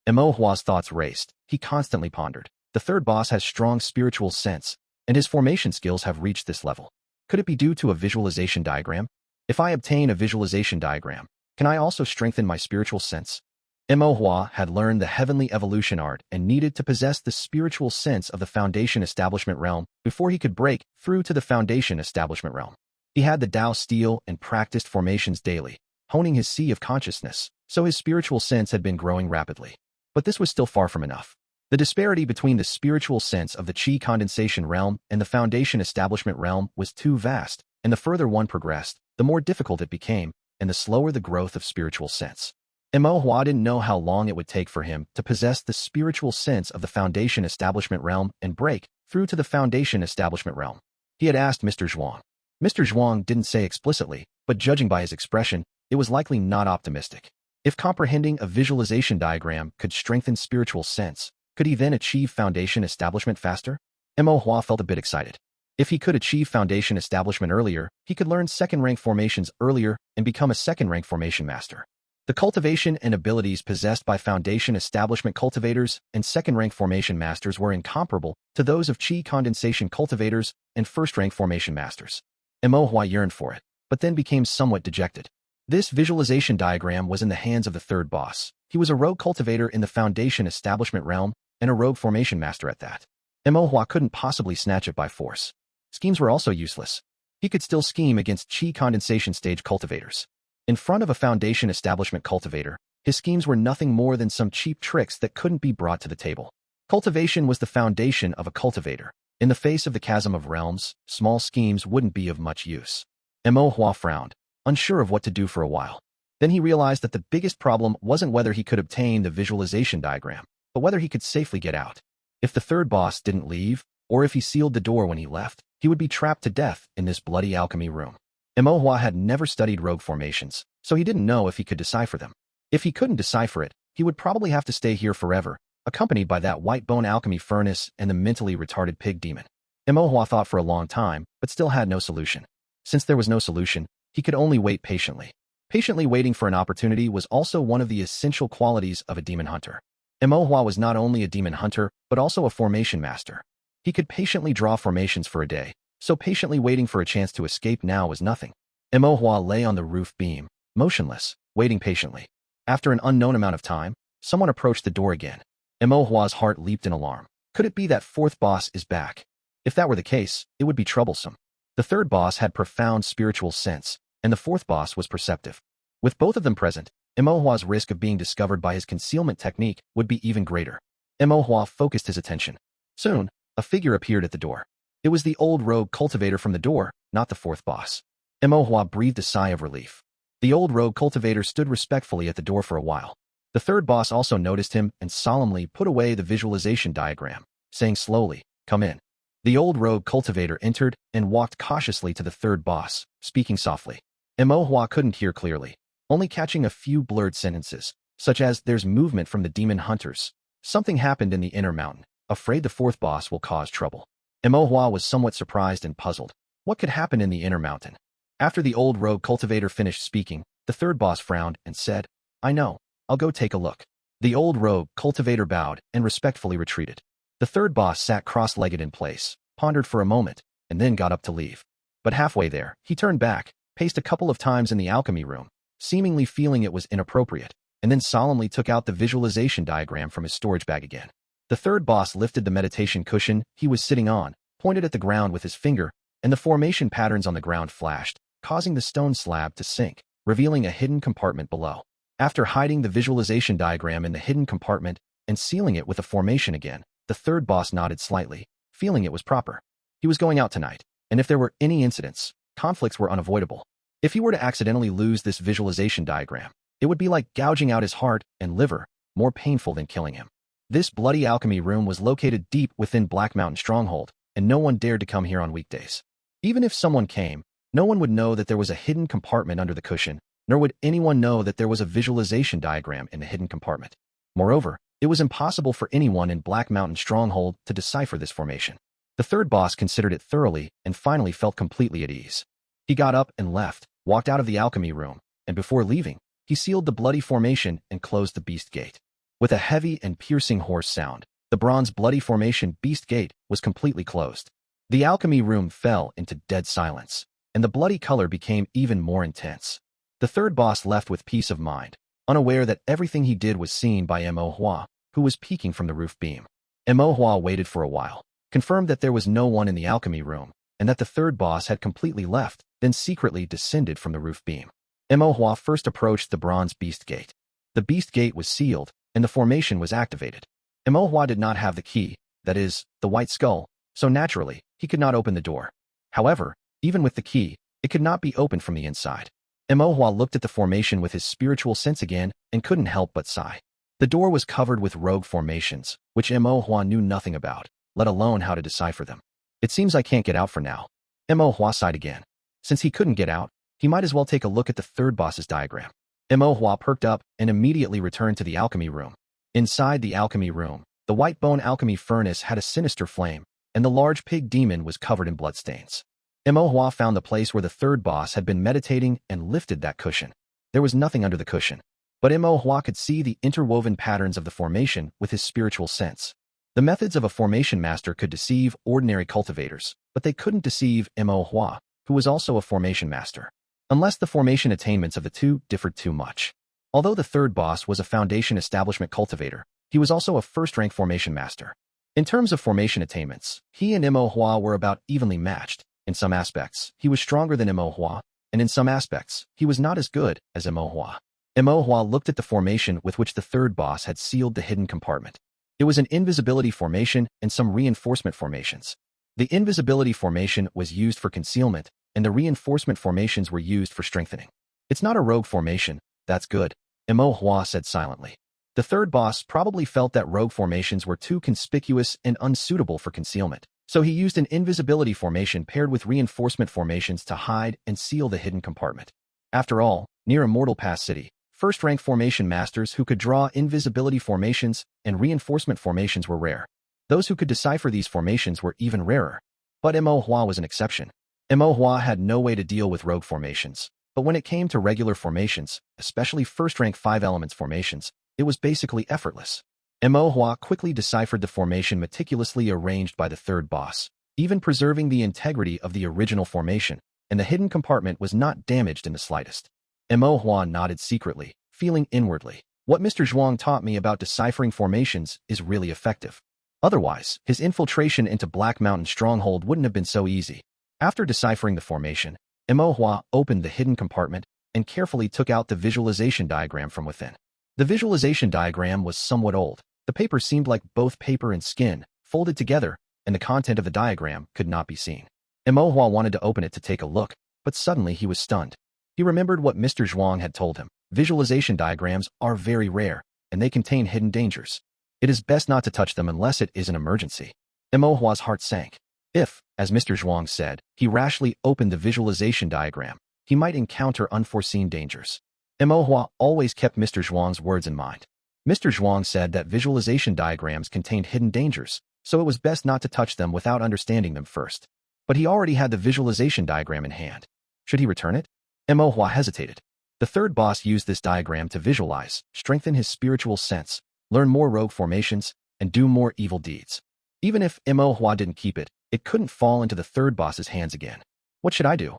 S1: Imohua's thoughts raced. He constantly pondered. The third boss has strong spiritual sense, and his formation skills have reached this level. Could it be due to a visualization diagram? If I obtain a visualization diagram, can I also strengthen my spiritual sense? Imohua had learned the heavenly evolution art and needed to possess the spiritual sense of the Foundation Establishment realm before he could break through to the Foundation Establishment realm. He had the Tao steel and practiced formations daily, honing his sea of consciousness, so his spiritual sense had been growing rapidly. But this was still far from enough. The disparity between the spiritual sense of the Qi condensation realm and the Foundation Establishment realm was too vast, and the further one progressed, the more difficult it became, and the slower the growth of spiritual sense. Mo Hua didn't know how long it would take for him to possess the spiritual sense of the Foundation Establishment realm and break through to the Foundation Establishment realm. He had asked Mr. Zhuang. Mr. Zhuang didn't say explicitly, but judging by his expression, it was likely not optimistic. If comprehending a visualization diagram could strengthen spiritual sense, could he then achieve Foundation Establishment faster? Mo Hua felt a bit excited. If he could achieve Foundation Establishment earlier, he could learn second-rank formations earlier and become a second-rank formation master. The cultivation and abilities possessed by Foundation Establishment cultivators and second-rank formation masters were incomparable to those of Qi condensation cultivators and first-rank formation masters. Mo Hua yearned for it, but then became somewhat dejected. This visualization diagram was in the hands of the third boss. He was a rogue cultivator in the Foundation Establishment realm and a rogue formation master at that. Mo Hua couldn't possibly snatch it by force. Schemes were also useless. He could still scheme against Qi condensation stage cultivators. In front of a Foundation Establishment cultivator, his schemes were nothing more than some cheap tricks that couldn't be brought to the table. Cultivation was the foundation of a cultivator. In the face of the chasm of realms, small schemes wouldn't be of much use. Mo Hua frowned, unsure of what to do for a while. Then he realized that the biggest problem wasn't whether he could obtain the visualization diagram, but whether he could safely get out. If the third boss didn't leave, or if he sealed the door when he left, he would be trapped to death in this bloody alchemy room. Mo Hua had never studied rogue formations, so he didn't know if he could decipher them. If he couldn't decipher it, he would probably have to stay here forever, accompanied by that white bone alchemy furnace and the mentally retarded pig demon. Mo Hua thought for a long time, but still had no solution. Since there was no solution, he could only wait patiently. Patiently waiting for an opportunity was also one of the essential qualities of a demon hunter. Mo Hua was not only a demon hunter, but also a formation master. He could patiently draw formations for a day, so patiently waiting for a chance to escape now was nothing. Mo Hua lay on the roof beam, motionless, waiting patiently. After an unknown amount of time, someone approached the door again. Mo Hua's heart leaped in alarm. Could it be that fourth boss is back? If that were the case, it would be troublesome. The third boss had profound spiritual sense, and the fourth boss was perceptive. With both of them present, Mo Hua's risk of being discovered by his concealment technique would be even greater. Mo Hua focused his attention. Soon, a figure appeared at the door. It was the old rogue cultivator from the door, not the fourth boss. Mo Hua breathed a sigh of relief. The old rogue cultivator stood respectfully at the door for a while. The third boss also noticed him and solemnly put away the visualization diagram, saying slowly, "Come in." The old rogue cultivator entered and walked cautiously to the third boss, speaking softly. Mo Hua couldn't hear clearly, only catching a few blurred sentences, such as, "There's movement from the demon hunters. Something happened in the inner mountain. Afraid the fourth boss will cause trouble." Mo Hua was somewhat surprised and puzzled. What could happen in the inner mountain? After the old rogue cultivator finished speaking, the third boss frowned and said, "I know. I'll go take a look." The old rogue cultivator bowed and respectfully retreated. The third boss sat cross-legged in place, pondered for a moment, and then got up to leave. But halfway there, he turned back, paced a couple of times in the alchemy room, seemingly feeling it was inappropriate, and then solemnly took out the visualization diagram from his storage bag again. The third boss lifted the meditation cushion he was sitting on, pointed at the ground with his finger, and the formation patterns on the ground flashed, causing the stone slab to sink, revealing a hidden compartment below. After hiding the visualization diagram in the hidden compartment and sealing it with a formation again, the third boss nodded slightly, feeling it was proper. He was going out tonight, and if there were any incidents, conflicts were unavoidable. If he were to accidentally lose this visualization diagram, it would be like gouging out his heart and liver, more painful than killing him. This bloody alchemy room was located deep within Black Mountain Stronghold, and no one dared to come here on weekdays. Even if someone came, no one would know that there was a hidden compartment under the cushion, nor would anyone know that there was a visualization diagram in the hidden compartment. Moreover, it was impossible for anyone in Black Mountain Stronghold to decipher this formation. The third boss considered it thoroughly and finally felt completely at ease. He got up and left, walked out of the alchemy room, and before leaving, he sealed the bloody formation and closed the beast gate. With a heavy and piercing hoarse sound, the bronze bloody formation beast gate was completely closed. The alchemy room fell into dead silence, and the bloody color became even more intense. The third boss left with peace of mind, unaware that everything he did was seen by Mo Hua, who was peeking from the roof beam. Mo Hua waited for a while, confirmed that there was no one in the alchemy room, and that the third boss had completely left, then secretly descended from the roof beam. Mo Hua first approached the bronze beast gate. The beast gate was sealed, and the formation was activated. Mo Hua did not have the key, that is, the white skull, so naturally, he could not open the door. However, even with the key, it could not be opened from the inside. Imohua looked at the formation with his spiritual sense again and couldn't help but sigh. The door was covered with rogue formations, which Imohua knew nothing about, let alone how to decipher them. It seems I can't get out for now. Imohua sighed again. Since he couldn't get out, he might as well take a look at the third boss's diagram. Imohua perked up and immediately returned to the alchemy room. Inside the alchemy room, the white bone alchemy furnace had a sinister flame, and the large pig demon was covered in bloodstains. Imohua found the place where the third boss had been meditating and lifted that cushion. There was nothing under the cushion, but Imohua could see the interwoven patterns of the formation with his spiritual sense. The methods of a formation master could deceive ordinary cultivators, but they couldn't deceive Imohua, who was also a formation master, unless the formation attainments of the two differed too much. Although the third boss was a foundation establishment cultivator, he was also a first-rank formation master. In terms of formation attainments, he and Imohua were about evenly matched. In some aspects, he was stronger than Imohua, and in some aspects, he was not as good as Imohua. Imohua looked at the formation with which the third boss had sealed the hidden compartment. It was an invisibility formation and some reinforcement formations. The invisibility formation was used for concealment, and the reinforcement formations were used for strengthening. It's not a rogue formation, that's good, Imohua said silently. The third boss probably felt that rogue formations were too conspicuous and unsuitable for concealment, so he used an invisibility formation paired with reinforcement formations to hide and seal the hidden compartment. After all, near Immortal Pass City, first-rank formation masters who could draw invisibility formations and reinforcement formations were rare. Those who could decipher these formations were even rarer. But Imohua was an exception. Imohua had no way to deal with rogue formations, but when it came to regular formations, especially first-rank 5 elements formations, it was basically effortless. Imohua quickly deciphered the formation meticulously arranged by the third boss, even preserving the integrity of the original formation, and the hidden compartment was not damaged in the slightest. Imohua nodded secretly, feeling inwardly, what Mr. Zhuang taught me about deciphering formations is really effective. Otherwise, his infiltration into Black Mountain Stronghold wouldn't have been so easy. After deciphering the formation, Imohua opened the hidden compartment and carefully took out the visualization diagram from within. The visualization diagram was somewhat old. The paper seemed like both paper and skin, folded together, and the content of the diagram could not be seen. Imohua wanted to open it to take a look, but suddenly he was stunned. He remembered what Mr. Zhuang had told him. Visualization diagrams are very rare, and they contain hidden dangers. It is best not to touch them unless it is an emergency. Imohua's heart sank. If, as Mr. Zhuang said, he rashly opened the visualization diagram, he might encounter unforeseen dangers. Imohua always kept Mr. Zhuang's words in mind. Mr. Zhuang said that visualization diagrams contained hidden dangers, so it was best not to touch them without understanding them first. But he already had the visualization diagram in hand. Should he return it? Imohua hesitated. The third boss used this diagram to visualize, strengthen his spiritual sense, learn more rogue formations, and do more evil deeds. Even if Imohua didn't keep it, it couldn't fall into the third boss's hands again. What should I do?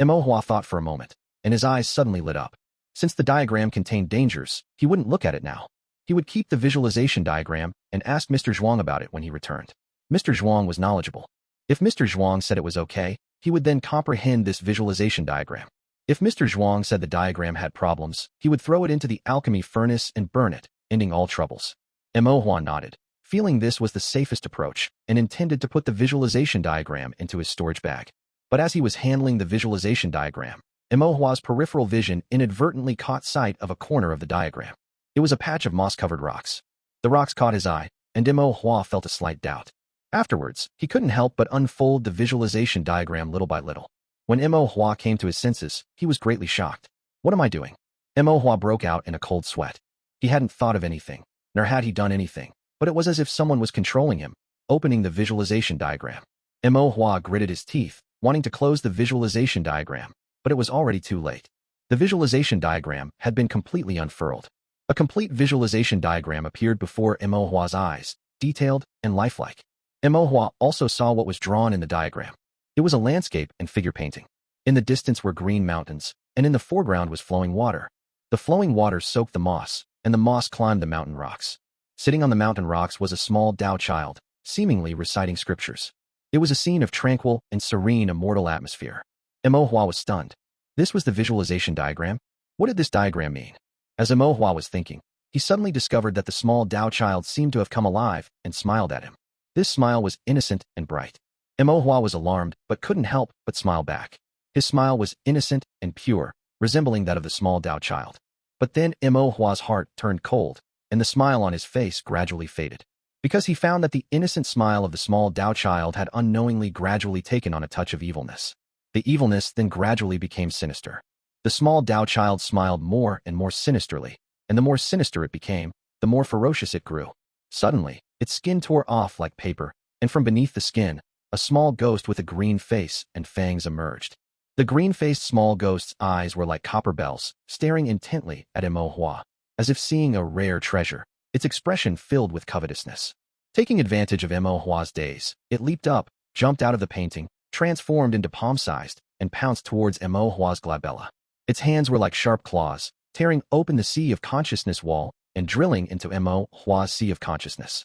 S1: Imohua thought for a moment, and his eyes suddenly lit up. Since the diagram contained dangers, he wouldn't look at it now. He would keep the visualization diagram and ask Mr. Zhuang about it when he returned. Mr. Zhuang was knowledgeable. If Mr. Zhuang said it was okay, he would then comprehend this visualization diagram. If Mr. Zhuang said the diagram had problems, he would throw it into the alchemy furnace and burn it, ending all troubles. Imohua nodded, feeling this was the safest approach, and intended to put the visualization diagram into his storage bag. But as he was handling the visualization diagram, Imohua's peripheral vision inadvertently caught sight of a corner of the diagram. It was a patch of moss-covered rocks. The rocks caught his eye, and Imohua felt a slight doubt. Afterwards, he couldn't help but unfold the visualization diagram little by little. When Imohua came to his senses, he was greatly shocked. What am I doing? Imohua broke out in a cold sweat. He hadn't thought of anything, nor had he done anything, but it was as if someone was controlling him, opening the visualization diagram. Imohua gritted his teeth, wanting to close the visualization diagram, but it was already too late. The visualization diagram had been completely unfurled. A complete visualization diagram appeared before Imohua's eyes, detailed and lifelike. Imohua also saw what was drawn in the diagram. It was a landscape and figure painting. In the distance were green mountains, and in the foreground was flowing water. The flowing water soaked the moss, and the moss climbed the mountain rocks. Sitting on the mountain rocks was a small Tao child, seemingly reciting scriptures. It was a scene of tranquil and serene immortal atmosphere. Imohua was stunned. This was the visualization diagram? What did this diagram mean? As Imohua was thinking, he suddenly discovered that the small Tao child seemed to have come alive and smiled at him. This smile was innocent and bright. Imohua was alarmed, but couldn't help but smile back. His smile was innocent and pure, resembling that of the small Dao child. But then Mo Hua's heart turned cold, and the smile on his face gradually faded, because he found that the innocent smile of the small Dao child had unknowingly gradually taken on a touch of evilness. The evilness then gradually became sinister. The small Dao child smiled more and more sinisterly, and the more sinister it became, the more ferocious it grew. Suddenly, its skin tore off like paper, and from beneath the skin, a small ghost with a green face and fangs emerged. The green-faced small ghost's eyes were like copper bells, staring intently at Mo Hua, as if seeing a rare treasure, its expression filled with covetousness. Taking advantage of Mo Hua's daze, it leaped up, jumped out of the painting, transformed into palm-sized, and pounced towards Mo Hua's glabella. Its hands were like sharp claws, tearing open the sea of consciousness wall and drilling into Mo Hua's sea of consciousness.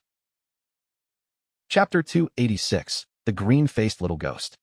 S1: Chapter 286. The Green-Faced Little Ghost.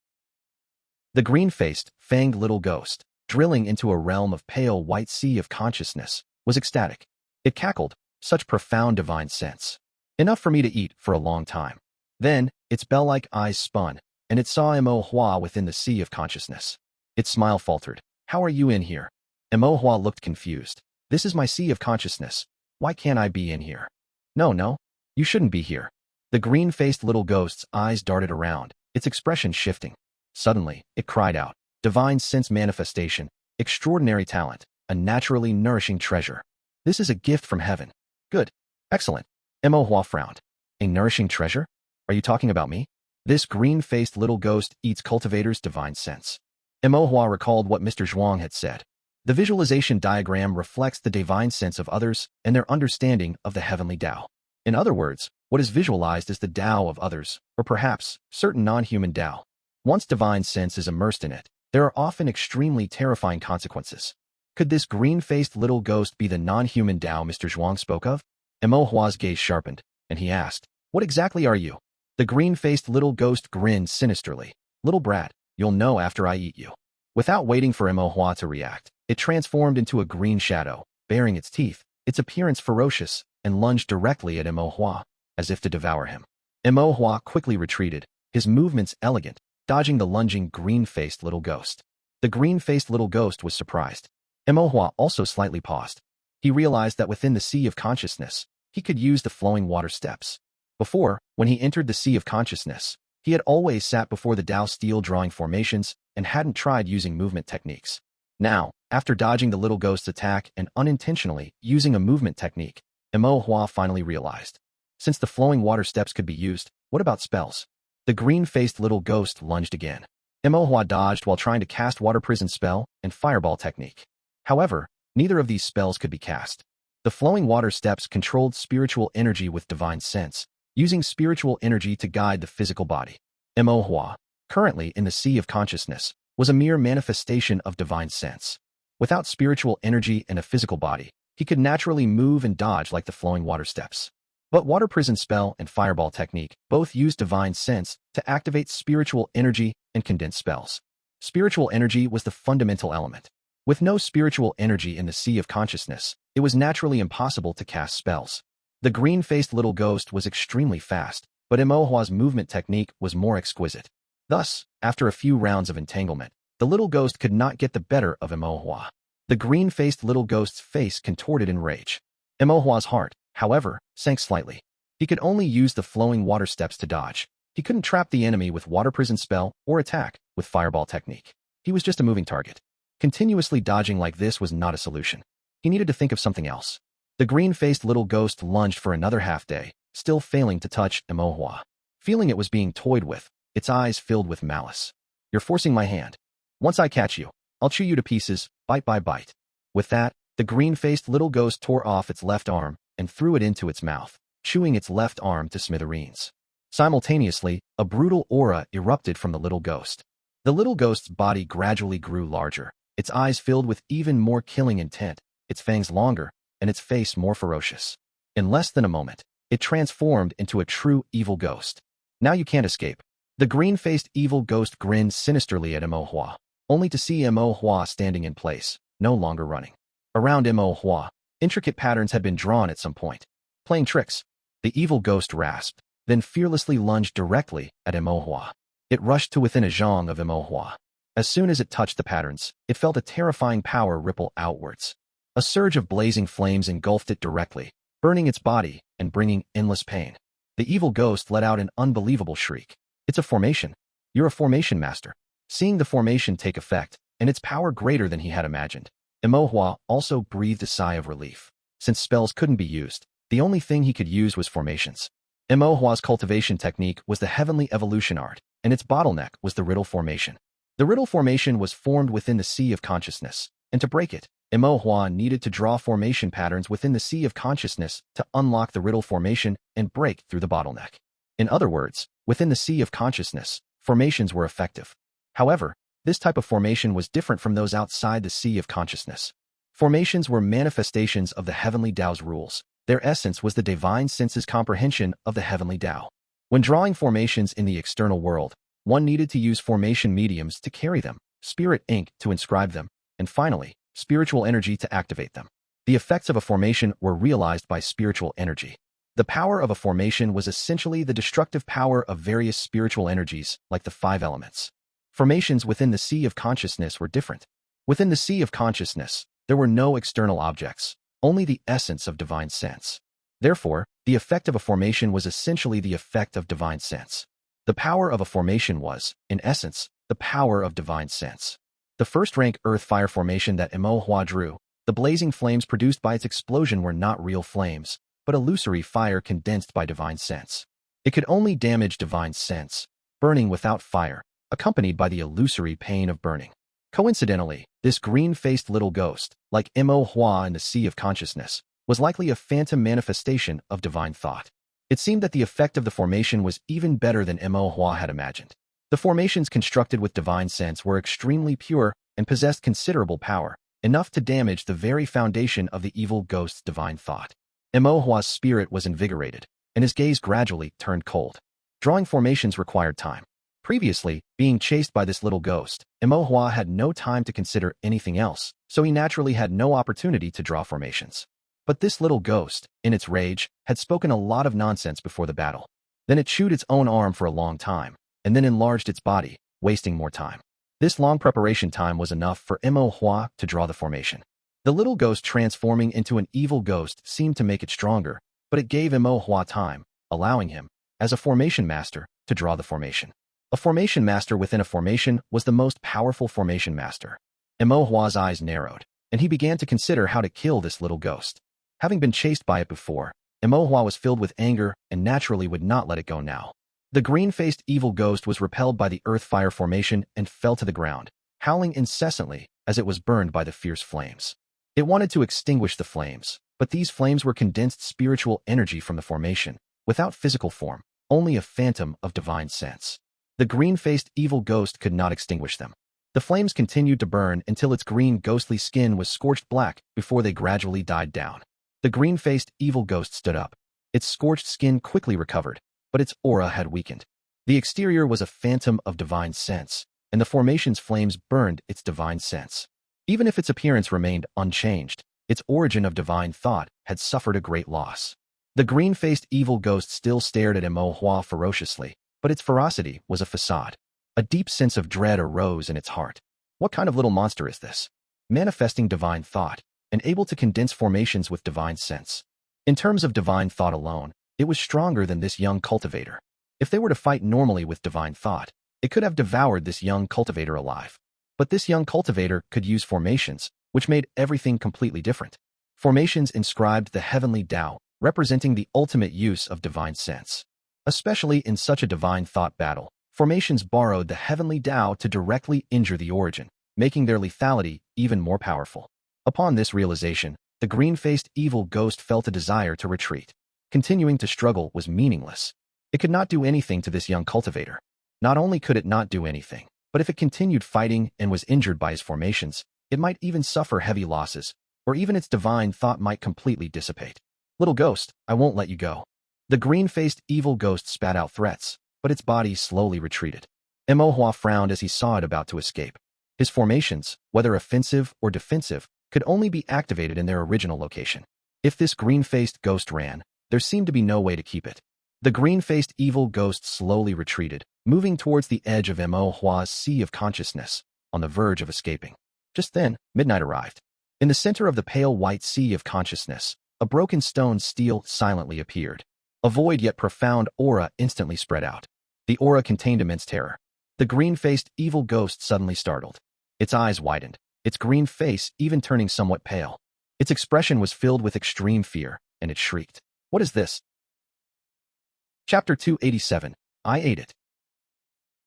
S1: The green-faced, fanged little ghost, drilling into a realm of pale white sea of consciousness, was ecstatic. It cackled, such profound divine sense. Enough for me to eat for a long time. Then, its bell-like eyes spun, and it saw Mo Hua within the sea of consciousness. Its smile faltered. How are you in here? Mo Hua looked confused. This is my sea of consciousness. Why can't I be in here? No, you shouldn't be here. The green-faced little ghost's eyes darted around, its expression shifting. Suddenly, it cried out, divine sense manifestation, extraordinary talent, a naturally nourishing treasure. This is a gift from heaven. Good. Excellent. Mo Hua frowned. A nourishing treasure? Are you talking about me? This green-faced little ghost eats cultivator's divine sense. Mo Hua recalled what Mr. Zhuang had said. The visualization diagram reflects the divine sense of others and their understanding of the heavenly Tao. In other words, what is visualized is the Tao of others, or perhaps certain non-human Tao. Once divine sense is immersed in it, there are often extremely terrifying consequences. Could this green-faced little ghost be the non-human Tao Mr. Zhuang spoke of? Mo Hua's gaze sharpened, and he asked, what exactly are you? The green-faced little ghost grinned sinisterly. Little brat, you'll know after I eat you. Without waiting for Mo Hua to react, it transformed into a green shadow, baring its teeth, its appearance ferocious, and lunged directly at Mo Hua, as if to devour him. Mo Hua quickly retreated, his movements elegant, dodging the lunging green-faced little ghost. The green-faced little ghost was surprised. Mo Hua also slightly paused. He realized that within the sea of consciousness, he could use the flowing water steps. Before, when he entered the sea of consciousness, he had always sat before the Tao steel drawing formations and hadn't tried using movement techniques. Now, after dodging the little ghost's attack and unintentionally using a movement technique, Mo Hua finally realized. Since the flowing water steps could be used, what about spells? The green-faced little ghost lunged again. Mo Hua dodged while trying to cast Water Prison spell and Fireball technique. However, neither of these spells could be cast. The flowing water steps controlled spiritual energy with divine sense, using spiritual energy to guide the physical body. Mo Hua, currently in the sea of consciousness, was a mere manifestation of divine sense. Without spiritual energy and a physical body, he could naturally move and dodge like the flowing water steps. But Water Prison spell and Fireball technique both use divine sense to activate spiritual energy and condense spells. Spiritual energy was the fundamental element. With no spiritual energy in the sea of consciousness, it was naturally impossible to cast spells. The green-faced little ghost was extremely fast, but Mo Hua's movement technique was more exquisite. Thus, after a few rounds of entanglement, the little ghost could not get the better of Mo Hua. The green-faced little ghost's face contorted in rage. Mo Hua's heart, however, sank slightly. He could only use the flowing water steps to dodge. He couldn't trap the enemy with Water Prison spell or attack with Fireball technique. He was just a moving target. Continuously dodging like this was not a solution. He needed to think of something else. The green-faced little ghost lunged for another half-day, still failing to touch Mo Hua. Feeling it was being toyed with, its eyes filled with malice. You're forcing my hand. Once I catch you, I'll chew you to pieces, bite by bite. With that, the green-faced little ghost tore off its left arm and threw it into its mouth, chewing its left arm to smithereens. Simultaneously, a brutal aura erupted from the little ghost. The little ghost's body gradually grew larger, its eyes filled with even more killing intent, its fangs longer, and its face more ferocious. In less than a moment, it transformed into a true evil ghost. Now you can't escape. The green-faced evil ghost grinned sinisterly at Mo Hua, only to see Mo Hua standing in place, no longer running. Around Mo Hua, intricate patterns had been drawn at some point. Playing tricks. The evil ghost rasped, then fearlessly lunged directly at Mo Hua. It rushed to within a zhang of Mo Hua. As soon as it touched the patterns, it felt a terrifying power ripple outwards. A surge of blazing flames engulfed it directly, burning its body and bringing endless pain. The evil ghost let out an unbelievable shriek. It's a formation. You're a formation master. Seeing the formation take effect, and its power greater than he had imagined, Imohua also breathed a sigh of relief. Since spells couldn't be used, the only thing he could use was formations. Imohua's cultivation technique was the heavenly evolution art, and its bottleneck was the riddle formation. The riddle formation was formed within the sea of consciousness, and to break it, Imohua needed to draw formation patterns within the sea of consciousness to unlock the riddle formation and break through the bottleneck. In other words, within the sea of consciousness, formations were effective. However, this type of formation was different from those outside the sea of consciousness. Formations were manifestations of the heavenly Tao's rules. Their essence was the divine sense's comprehension of the heavenly Tao. When drawing formations in the external world, one needed to use formation mediums to carry them, spirit ink to inscribe them, and finally, spiritual energy to activate them. The effects of a formation were realized by spiritual energy. The power of a formation was essentially the destructive power of various spiritual energies, like the 5 elements. Formations within the sea of consciousness were different. Within the sea of consciousness, there were no external objects, only the essence of divine sense. Therefore, the effect of a formation was essentially the effect of divine sense. The power of a formation was, in essence, the power of divine sense. The first-rank earth-fire formation that Imohua drew, the blazing flames produced by its explosion were not real flames, but illusory fire condensed by divine sense. It could only damage divine sense, burning without fire, accompanied by the illusory pain of burning. Coincidentally, this green-faced little ghost, like Imohua in the sea of consciousness, was likely a phantom manifestation of divine thought. It seemed that the effect of the formation was even better than Imohua had imagined. The formations constructed with divine sense were extremely pure and possessed considerable power, enough to damage the very foundation of the evil ghost's divine thought. Imohua's spirit was invigorated, and his gaze gradually turned cold. Drawing formations required time. Previously, being chased by this little ghost, Imohua had no time to consider anything else, so he naturally had no opportunity to draw formations. But this little ghost, in its rage, had spoken a lot of nonsense before the battle. Then it chewed its own arm for a long time, and then enlarged its body, wasting more time. This long preparation time was enough for Imohua to draw the formation. The little ghost transforming into an evil ghost seemed to make it stronger, but it gave Imohua time, allowing him, as a formation master, to draw the formation. A formation master within a formation was the most powerful formation master. Imohua's eyes narrowed, and he began to consider how to kill this little ghost. Having been chased by it before, Imohua was filled with anger and naturally would not let it go now. The green-faced evil ghost was repelled by the earth-fire formation and fell to the ground, howling incessantly as it was burned by the fierce flames. It wanted to extinguish the flames, but these flames were condensed spiritual energy from the formation, without physical form, only a phantom of divine sense. The green-faced evil ghost could not extinguish them. The flames continued to burn until its green ghostly skin was scorched black before they gradually died down. The green-faced evil ghost stood up. Its scorched skin quickly recovered, but its aura had weakened. The exterior was a phantom of divine sense, and the formation's flames burned its divine sense. Even if its appearance remained unchanged, its origin of divine thought had suffered a great loss. The green-faced evil ghost still stared at Imohua ferociously, but its ferocity was a facade. A deep sense of dread arose in its heart. What kind of little monster is this? Manifesting divine thought, and able to condense formations with divine sense. In terms of divine thought alone, it was stronger than this young cultivator. If they were to fight normally with divine thought, it could have devoured this young cultivator alive. But this young cultivator could use formations, which made everything completely different. Formations inscribed the heavenly Tao, representing the ultimate use of divine sense. Especially in such a divine thought battle, formations borrowed the heavenly Tao to directly injure the origin, making their lethality even more powerful. Upon this realization, the green-faced evil ghost felt a desire to retreat. Continuing to struggle was meaningless. It could not do anything to this young cultivator. Not only could it not do anything, but if it continued fighting and was injured by his formations, it might even suffer heavy losses, or even its divine thought might completely dissipate. Little ghost, I won't let you go. The green-faced evil ghost spat out threats, but its body slowly retreated. Imohua frowned as he saw it about to escape. His formations, whether offensive or defensive, could only be activated in their original location. If this green-faced ghost ran, there seemed to be no way to keep it. The green-faced evil ghost slowly retreated, moving towards the edge of Imohua's sea of consciousness, on the verge of escaping. Just then, midnight arrived. In the center of the pale white sea of consciousness, a broken stone stele silently appeared. A void yet profound aura instantly spread out. The aura contained immense terror. The green-faced evil ghost suddenly startled. Its eyes widened, its green face even turning somewhat pale. Its expression was filled with extreme fear, and it shrieked. "What is this?" Chapter 287. I ate it.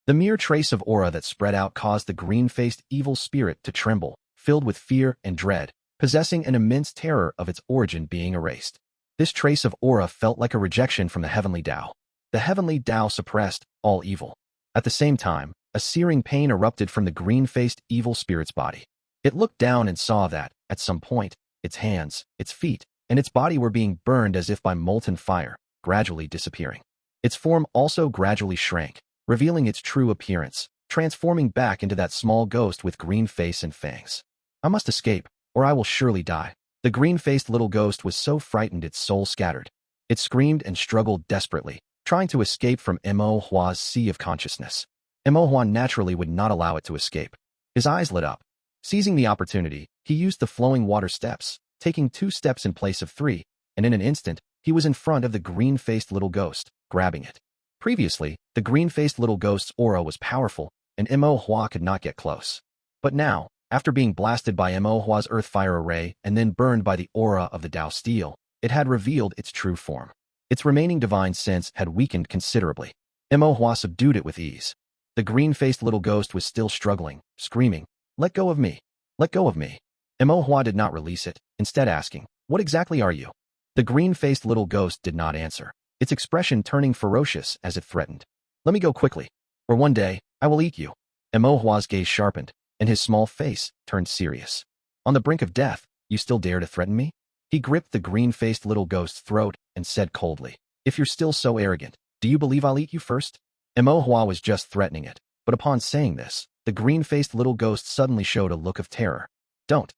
S1: The mere trace of aura that spread out caused the green-faced evil spirit to tremble, filled with fear and dread, possessing an immense terror of its origin being erased. This trace of aura felt like a rejection from the heavenly Tao. The heavenly Tao suppressed all evil. At the same time, a searing pain erupted from the green-faced evil spirit's body. It looked down and saw that, at some point, its hands, its feet, and its body were being burned as if by molten fire, gradually disappearing. Its form also gradually shrank, revealing its true appearance, transforming back into that small ghost with green face and fangs. "I must escape, or I will surely die." The green-faced little ghost was so frightened its soul scattered. It screamed and struggled desperately, trying to escape from Mo Hua's sea of consciousness. Mo Hua naturally would not allow it to escape. His eyes lit up. Seizing the opportunity, he used the flowing water steps, taking 2 steps in place of 3, and in an instant, he was in front of the green-faced little ghost, grabbing it. Previously, the green-faced little ghost's aura was powerful, and Mo Hua could not get close. But now, after being blasted by Mo Hua's earth fire array and then burned by the aura of the Tao stele, it had revealed its true form. Its remaining divine sense had weakened considerably. Mo Hua subdued it with ease. The green-faced little ghost was still struggling, screaming, "Let go of me! Let go of me!" Mo Hua did not release it, instead asking, "What exactly are you?" The green-faced little ghost did not answer, its expression turning ferocious as it threatened. "Let me go quickly, or one day, I will eat you." Mo Hua's gaze sharpened, and his small face turned serious. "On the brink of death, you still dare to threaten me?" He gripped the green-faced little ghost's throat and said coldly, "If you're still so arrogant, do you believe I'll eat you first?" Mo Hua was just threatening it, but upon saying this, the green-faced little ghost suddenly showed a look of terror. Don't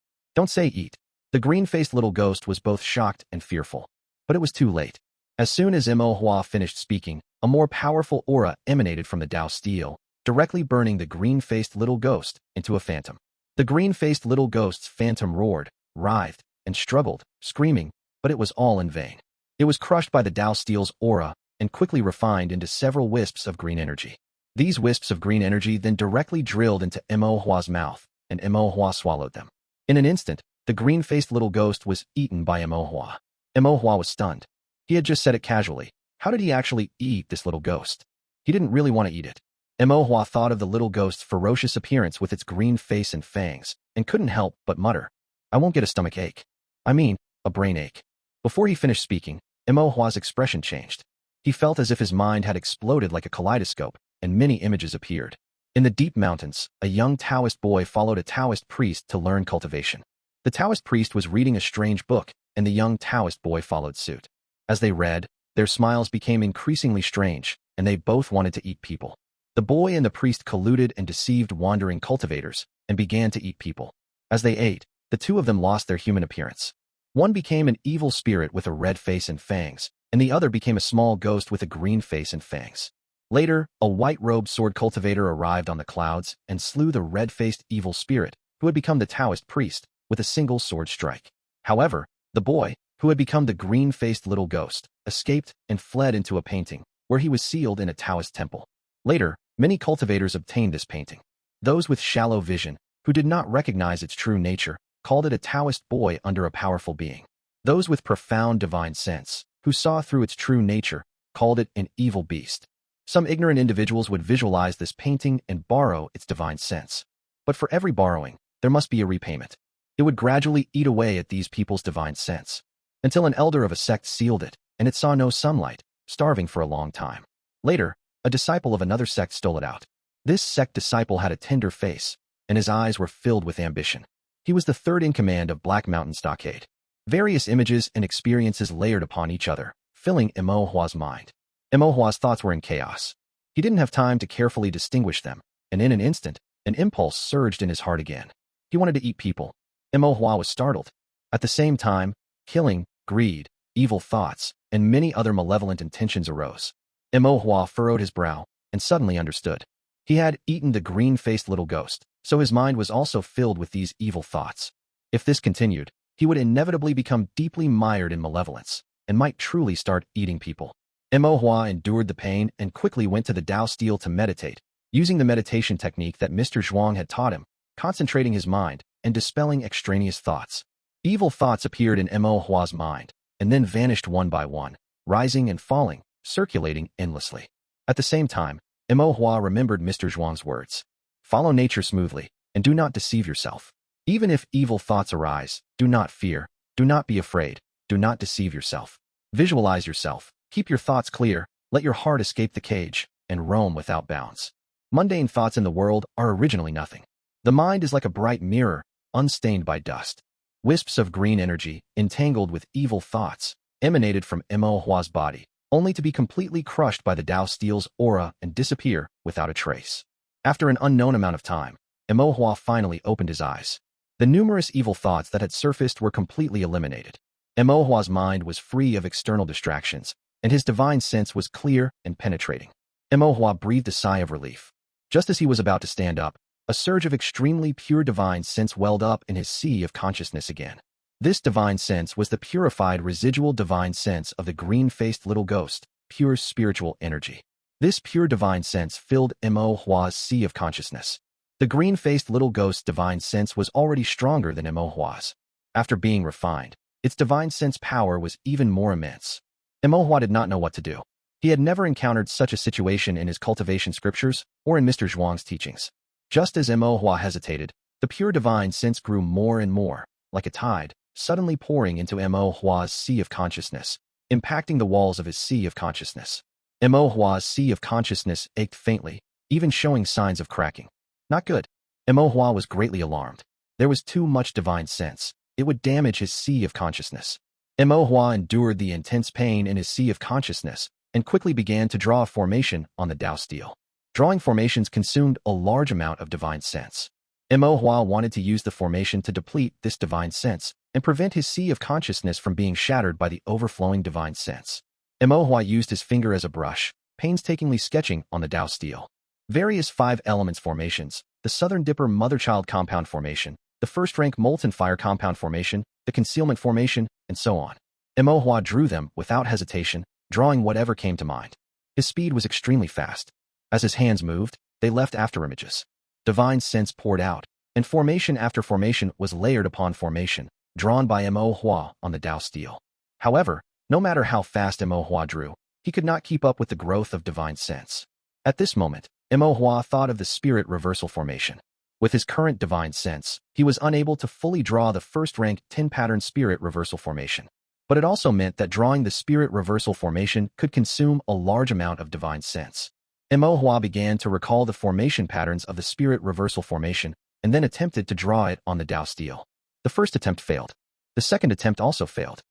S1: say eat." The green-faced little ghost was both shocked and fearful. But it was too late. As soon as Mo Hua finished speaking, a more powerful aura emanated from the Tao stele, directly burning the green-faced little ghost into a phantom. The green-faced little ghost's phantom roared, writhed, and struggled, screaming, but it was all in vain. It was crushed by the Tao stele's aura and quickly refined into several wisps of green energy. These wisps of green energy then directly drilled into Mo Hua's mouth, and Mo Hua swallowed them. In an instant, the green-faced little ghost was eaten by Mo Hua. Mo Hua was stunned. He had just said it casually. How did he actually eat this little ghost? He didn't really want to eat it. Mo Hua thought of the little ghost's ferocious appearance with its green face and fangs, and couldn't help but mutter, "I won't get a stomach ache. I mean, a brain ache." Before he finished speaking, Mo Hua's expression changed. He felt as if his mind had exploded like a kaleidoscope, and many images appeared. In the deep mountains, a young Taoist boy followed a Taoist priest to learn cultivation. The Taoist priest was reading a strange book, and the young Taoist boy followed suit. As they read, their smiles became increasingly strange, and they both wanted to eat people. The boy and the priest colluded and deceived wandering cultivators, and began to eat people. As they ate, the two of them lost their human appearance. One became an evil spirit with a red face and fangs, and the other became a small ghost with a green face and fangs. Later, a white-robed sword cultivator arrived on the clouds and slew the red-faced evil spirit, who had become the Taoist priest, with a single sword strike. However, the boy, who had become the green-faced little ghost, escaped and fled into a painting, where he was sealed in a Taoist temple. Later, many cultivators obtained this painting. Those with shallow vision, who did not recognize its true nature, called it a Taoist boy under a powerful being. Those with profound divine sense, who saw through its true nature, called it an evil beast. Some ignorant individuals would visualize this painting and borrow its divine sense. But for every borrowing, there must be a repayment. It would gradually eat away at these people's divine sense, until an elder of a sect sealed it, and it saw no sunlight, starving for a long time. Later, a disciple of another sect stole it out. This sect disciple had a tender face, and his eyes were filled with ambition. He was the third in command of Black Mountain Stockade. Various images and experiences layered upon each other, filling Mo Hua's mind. Mo Hua's thoughts were in chaos. He didn't have time to carefully distinguish them, and in an instant, an impulse surged in his heart again. He wanted to eat people. Mo Hua was startled. At the same time, killing, greed, evil thoughts, and many other malevolent intentions arose. Mo Hua furrowed his brow, and suddenly understood. He had eaten the green-faced little ghost, so his mind was also filled with these evil thoughts. If this continued, he would inevitably become deeply mired in malevolence, and might truly start eating people. Mo Hua endured the pain and quickly went to the Dao Steel to meditate, using the meditation technique that Mr. Zhuang had taught him, concentrating his mind and dispelling extraneous thoughts. Evil thoughts appeared in Mo Hua's mind, and then vanished one by one, rising and falling, circulating endlessly. At the same time, Mo Hua remembered Mr. Zhuang's words. Follow nature smoothly, and do not deceive yourself. Even if evil thoughts arise, do not fear, do not be afraid, do not deceive yourself. Visualize yourself, keep your thoughts clear, let your heart escape the cage, and roam without bounds. Mundane thoughts in the world are originally nothing. The mind is like a bright mirror, unstained by dust. Wisps of green energy, entangled with evil thoughts, emanated from Mo Hua's body, only to be completely crushed by the Dao Steel's aura and disappear without a trace. After an unknown amount of time, Mo Hua finally opened his eyes. The numerous evil thoughts that had surfaced were completely eliminated. Mo Hua's mind was free of external distractions, and his divine sense was clear and penetrating. Mo Hua breathed a sigh of relief. Just as he was about to stand up, a surge of extremely pure divine sense welled up in his sea of consciousness again. This divine sense was the purified residual divine sense of the green-faced little ghost, pure spiritual energy. This pure divine sense filled Mo Hua's sea of consciousness. The green-faced little ghost's divine sense was already stronger than Mo Hua's. After being refined, its divine sense power was even more immense. Mo Hua did not know what to do. He had never encountered such a situation in his cultivation scriptures or in Mr. Zhuang's teachings. Just as Mo Hua hesitated, the pure divine sense grew more and more, like a tide, suddenly pouring into Mo Hua's sea of consciousness, impacting the walls of his sea of consciousness. Mo Hua's sea of consciousness ached faintly, even showing signs of cracking. Not good. Mo Hua was greatly alarmed. There was too much divine sense. It would damage his sea of consciousness. Mo Hua endured the intense pain in his sea of consciousness and quickly began to draw a formation on the Dao Steel. Drawing formations consumed a large amount of divine sense. Mo Hua wanted to use the formation to deplete this divine sense and prevent his sea of consciousness from being shattered by the overflowing divine sense. Mo Hua used his finger as a brush, painstakingly sketching on the Dao Steel. Various 5 elements formations, the Southern Dipper Mother-Child Compound Formation, the first-rank Molten Fire Compound Formation, the Concealment Formation, and so on. Mo Hua drew them without hesitation, drawing whatever came to mind. His speed was extremely fast. As his hands moved, they left afterimages. Divine sense poured out, and formation after formation was layered upon formation, drawn by Mo Hua on the Dao Steel. However, no matter how fast Mo Hua drew, he could not keep up with the growth of divine sense. At this moment, Mo Hua thought of the Spirit Reversal Formation. With his current divine sense, he was unable to fully draw the first-rank 10-pattern Spirit Reversal Formation. But it also meant that drawing the Spirit Reversal Formation could consume a large amount of divine sense. Mo Hua began to recall the formation patterns of the Spirit Reversal Formation and then attempted to draw it on the Dao Steel. The first attempt failed. The second attempt also failed.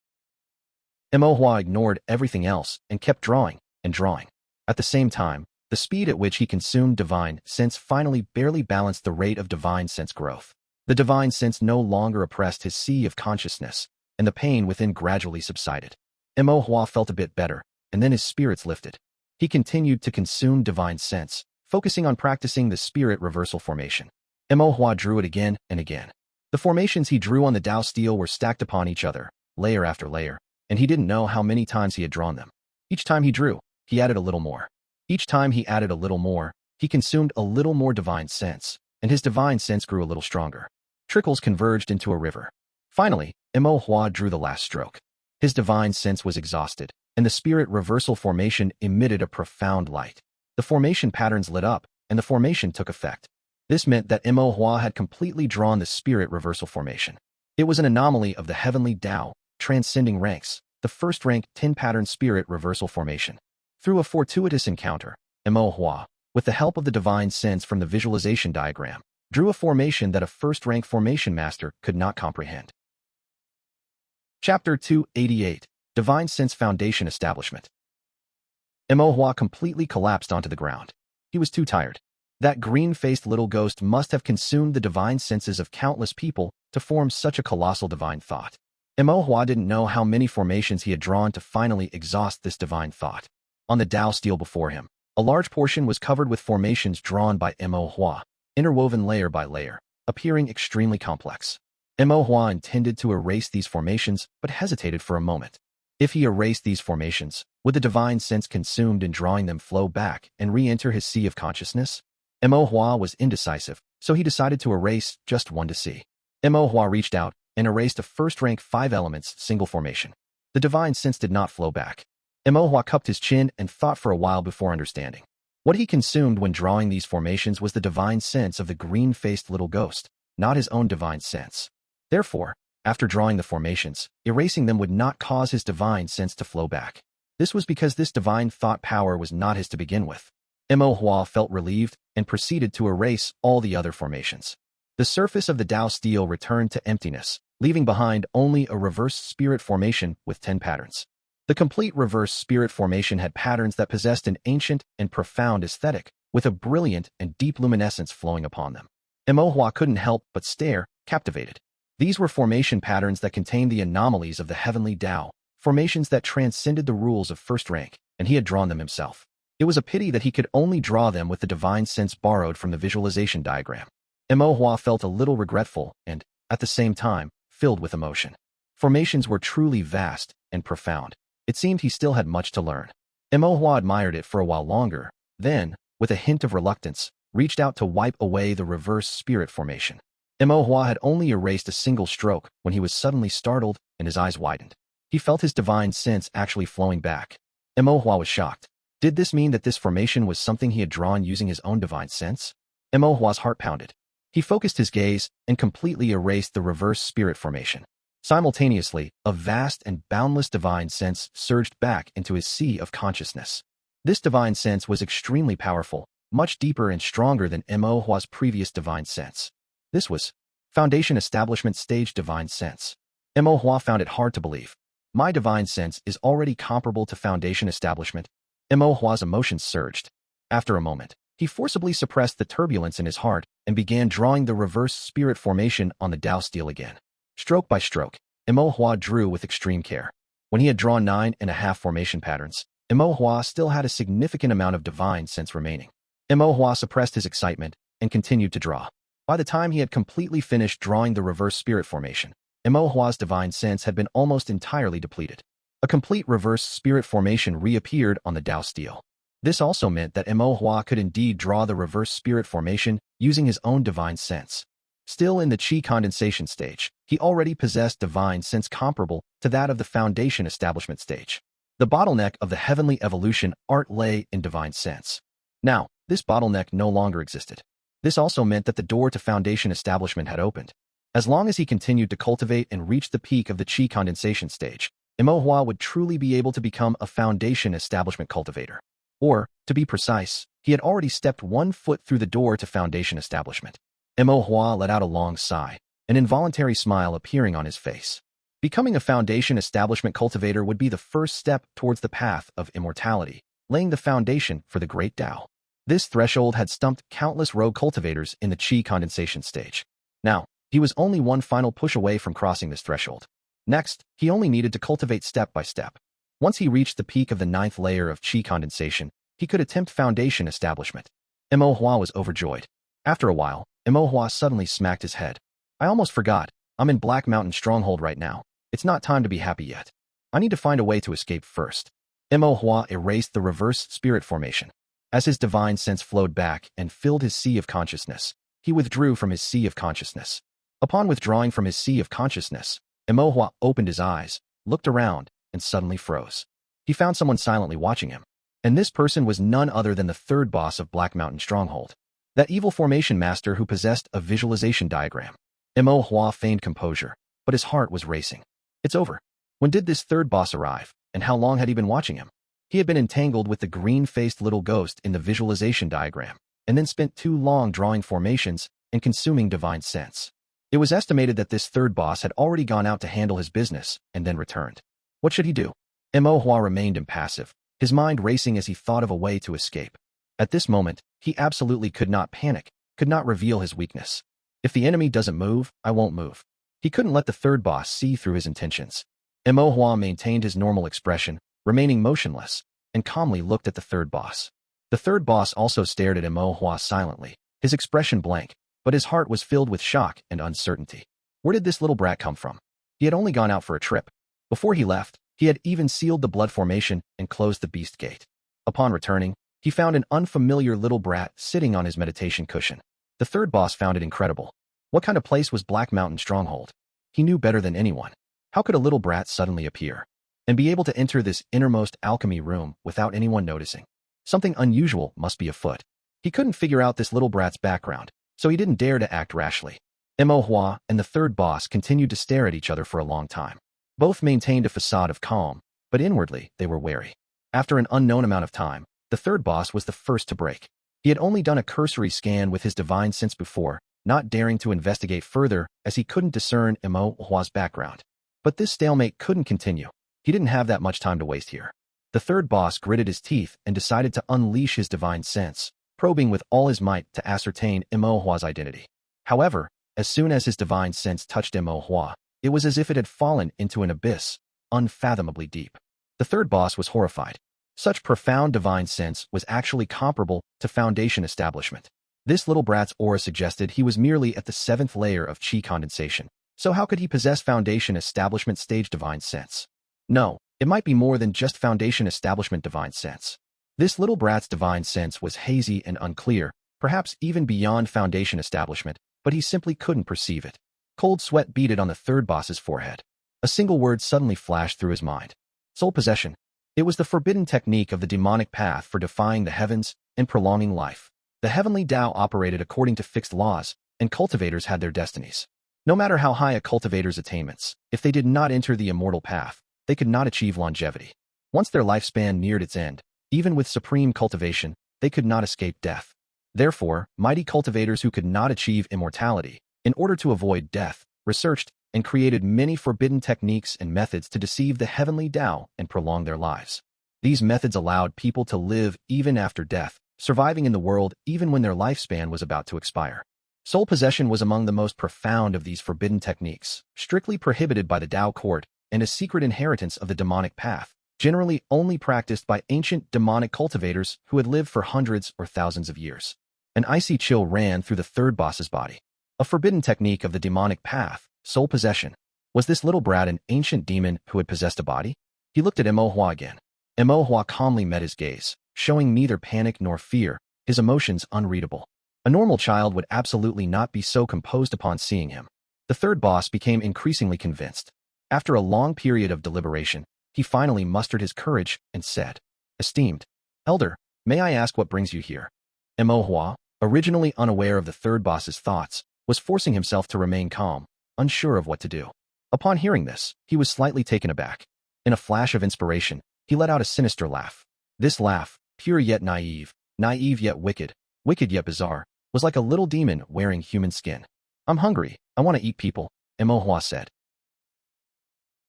S1: Mo Hua ignored everything else and kept drawing and drawing. At the same time, the speed at which he consumed divine sense finally barely balanced the rate of divine sense growth. The divine sense no longer oppressed his sea of consciousness, and the pain within gradually subsided. Mo Hua felt a bit better, and then his spirits lifted. He continued to consume divine sense, focusing on practicing the Spirit Reversal Formation. Mo Hua drew it again and again. The formations he drew on the Dao Steel were stacked upon each other, layer after layer, and he didn't know how many times he had drawn them. Each time he drew, he added a little more. Each time he added a little more, he consumed a little more divine sense, and his divine sense grew a little stronger. Trickles converged into a river. Finally, Mo Hua drew the last stroke. His divine sense was exhausted, and the Spirit Reversal Formation emitted a profound light. The formation patterns lit up, and the formation took effect. This meant that Mo Hua had completely drawn the Spirit Reversal Formation. It was an anomaly of the heavenly Tao, transcending ranks, the first-rank 10-pattern Spirit Reversal Formation. Through a fortuitous encounter, Mo Hua, with the help of the divine sense from the visualization diagram, drew a formation that a first-rank formation master could not comprehend. Chapter 288, Divine Sense Foundation Establishment. Mo Hua completely collapsed onto the ground. He was too tired. That green-faced little ghost must have consumed the divine senses of countless people to form such a colossal divine thought. Mo Hua didn't know how many formations he had drawn to finally exhaust this divine thought. On the Dao Steel before him, a large portion was covered with formations drawn by Mo Hua. interwoven layer by layer, appearing extremely complex. Mo Hua intended to erase these formations, but hesitated for a moment. If he erased these formations, would the divine sense consumed in drawing them flow back and re-enter his sea of consciousness? Mo Hua was indecisive, so he decided to erase just one to see. Mo Hua reached out and erased a first-rank 5 elements single formation. The divine sense did not flow back. Mo Hua cupped his chin and thought for a while before understanding. What he consumed when drawing these formations was the divine sense of the green-faced little ghost, not his own divine sense. Therefore, after drawing the formations, erasing them would not cause his divine sense to flow back. This was because this divine thought power was not his to begin with. Mo Hua felt relieved and proceeded to erase all the other formations. The surface of the Tao steel returned to emptiness, leaving behind only a reverse spirit formation with 10 patterns. The complete reverse spirit formation had patterns that possessed an ancient and profound aesthetic, with a brilliant and deep luminescence flowing upon them. Mo Hua couldn't help but stare, captivated. These were formation patterns that contained the anomalies of the heavenly Tao, formations that transcended the rules of first rank, and he had drawn them himself. It was a pity that he could only draw them with the divine sense borrowed from the visualization diagram. Mo Hua felt a little regretful and, at the same time, filled with emotion. Formations were truly vast and profound. It seemed he still had much to learn. Mo Hua admired it for a while longer, then, with a hint of reluctance, reached out to wipe away the reverse spirit formation. Mo Hua had only erased a single stroke when he was suddenly startled and his eyes widened. He felt his divine sense actually flowing back. Mo Hua was shocked. Did this mean that this formation was something he had drawn using his own divine sense? Mo Hua's heart pounded. He focused his gaze and completely erased the reverse spirit formation. Simultaneously, a vast and boundless divine sense surged back into his sea of consciousness. This divine sense was extremely powerful, much deeper and stronger than Mo Hua's previous divine sense. This was Foundation Establishment Stage Divine Sense. Mo Hua found it hard to believe. My divine sense is already comparable to Foundation Establishment. Mo Hua's emotions surged. After a moment, he forcibly suppressed the turbulence in his heart and began drawing the reverse spirit formation on the Tao steel again. Stroke by stroke, Mo Hua drew with extreme care. When he had drawn 9.5 formation patterns, Mo Hua still had a significant amount of divine sense remaining. Mo Hua suppressed his excitement and continued to draw. By the time he had completely finished drawing the reverse spirit formation, Mo Hua's divine sense had been almost entirely depleted. A complete reverse spirit formation reappeared on the Tao steel. This also meant that Mo Hua could indeed draw the reverse spirit formation using his own divine sense. Still in the Qi condensation stage, he already possessed divine sense comparable to that of the Foundation Establishment stage. The bottleneck of the heavenly evolution art lay in divine sense. Now, this bottleneck no longer existed. This also meant that the door to Foundation Establishment had opened. As long as he continued to cultivate and reach the peak of the Qi condensation stage, Mo Hua would truly be able to become a Foundation Establishment cultivator. Or, to be precise, he had already stepped 1 foot through the door to Foundation Establishment. Mo Hua let out a long sigh, an involuntary smile appearing on his face. Becoming a Foundation Establishment cultivator would be the first step towards the path of immortality, laying the foundation for the great Tao. This threshold had stumped countless rogue cultivators in the Qi condensation stage. Now, he was only one final push away from crossing this threshold. Next, he only needed to cultivate step by step. Once he reached the peak of the 9th layer of Qi condensation, he could attempt Foundation Establishment. Mo Hua was overjoyed. After a while, Mo Hua suddenly smacked his head. I almost forgot. I'm in Black Mountain Stronghold right now. It's not time to be happy yet. I need to find a way to escape first. Mo Hua erased the reverse spirit formation. As his divine sense flowed back and filled his sea of consciousness, he withdrew from his sea of consciousness. Upon withdrawing from his sea of consciousness, Mo Hua opened his eyes, looked around, and suddenly froze. He found someone silently watching him. And this person was none other than the third boss of Black Mountain Stronghold. That evil formation master who possessed a visualization diagram. Mo Hua feigned composure, but his heart was racing. It's over. When did this third boss arrive, and how long had he been watching him? He had been entangled with the green-faced little ghost in the visualization diagram, and then spent too long drawing formations and consuming divine sense. It was estimated that this third boss had already gone out to handle his business and then returned. What should he do? Mo Hua remained impassive, his mind racing as he thought of a way to escape. At this moment, he absolutely could not panic, could not reveal his weakness. If the enemy doesn't move, I won't move. He couldn't let the third boss see through his intentions. Mo Hua maintained his normal expression, remaining motionless, and calmly looked at the third boss. The third boss also stared at Mo Hua silently, his expression blank, but his heart was filled with shock and uncertainty. Where did this little brat come from? He had only gone out for a trip. Before he left, he had even sealed the blood formation and closed the beast gate. Upon returning, he found an unfamiliar little brat sitting on his meditation cushion. The third boss found it incredible. What kind of place was Black Mountain Stronghold? He knew better than anyone. How could a little brat suddenly appear and be able to enter this innermost alchemy room without anyone noticing? Something unusual must be afoot. He couldn't figure out this little brat's background, so he didn't dare to act rashly. Mo Hua and the third boss continued to stare at each other for a long time. Both maintained a facade of calm, but inwardly they were wary. After an unknown amount of time, the third boss was the first to break. He had only done a cursory scan with his divine sense before, not daring to investigate further as he couldn't discern Mo Hua's background. But this stalemate couldn't continue. He didn't have that much time to waste here. The third boss gritted his teeth and decided to unleash his divine sense, probing with all his might to ascertain Mo Hua's identity. However, as soon as his divine sense touched Mo Hua, it was as if it had fallen into an abyss, unfathomably deep. The third boss was horrified. Such profound divine sense was actually comparable to Foundation establishment. This little brat's aura suggested he was merely at the 7th layer of chi condensation. So how could he possess Foundation establishment stage divine sense? No, it might be more than just Foundation establishment divine sense. This little brat's divine sense was hazy and unclear, perhaps even beyond Foundation establishment, but he simply couldn't perceive it. Cold sweat beaded on the third boss's forehead. A single word suddenly flashed through his mind. Soul possession. It was the forbidden technique of the demonic path for defying the heavens and prolonging life. The heavenly Tao operated according to fixed laws, and cultivators had their destinies. No matter how high a cultivator's attainments, if they did not enter the immortal path, they could not achieve longevity. Once their lifespan neared its end, even with supreme cultivation, they could not escape death. Therefore, mighty cultivators who could not achieve immortality, in order to avoid death, researched and created many forbidden techniques and methods to deceive the heavenly Tao and prolong their lives. These methods allowed people to live even after death, surviving in the world even when their lifespan was about to expire. Soul possession was among the most profound of these forbidden techniques, strictly prohibited by the Tao court, and a secret inheritance of the demonic path, generally only practiced by ancient demonic cultivators who had lived for hundreds or thousands of years. An icy chill ran through the third boss's body. A forbidden technique of the demonic path, soul possession. Was this little brat an ancient demon who had possessed a body? He looked at Mo Hua again. Mo Hua calmly met his gaze, showing neither panic nor fear, his emotions unreadable. A normal child would absolutely not be so composed upon seeing him. The third boss became increasingly convinced. After a long period of deliberation, he finally mustered his courage and said, "Esteemed elder, may I ask what brings you here?" Mo Hua, originally unaware of the third boss's thoughts, was forcing himself to remain calm, unsure of what to do. Upon hearing this, he was slightly taken aback. In a flash of inspiration, he let out a sinister laugh. This laugh, pure yet naive, naive yet wicked, wicked yet bizarre, was like a little demon wearing human skin. "I'm hungry, I want to eat people," Mo Hua said.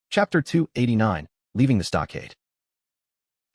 S1: Chapter 289, Leaving the Stockade.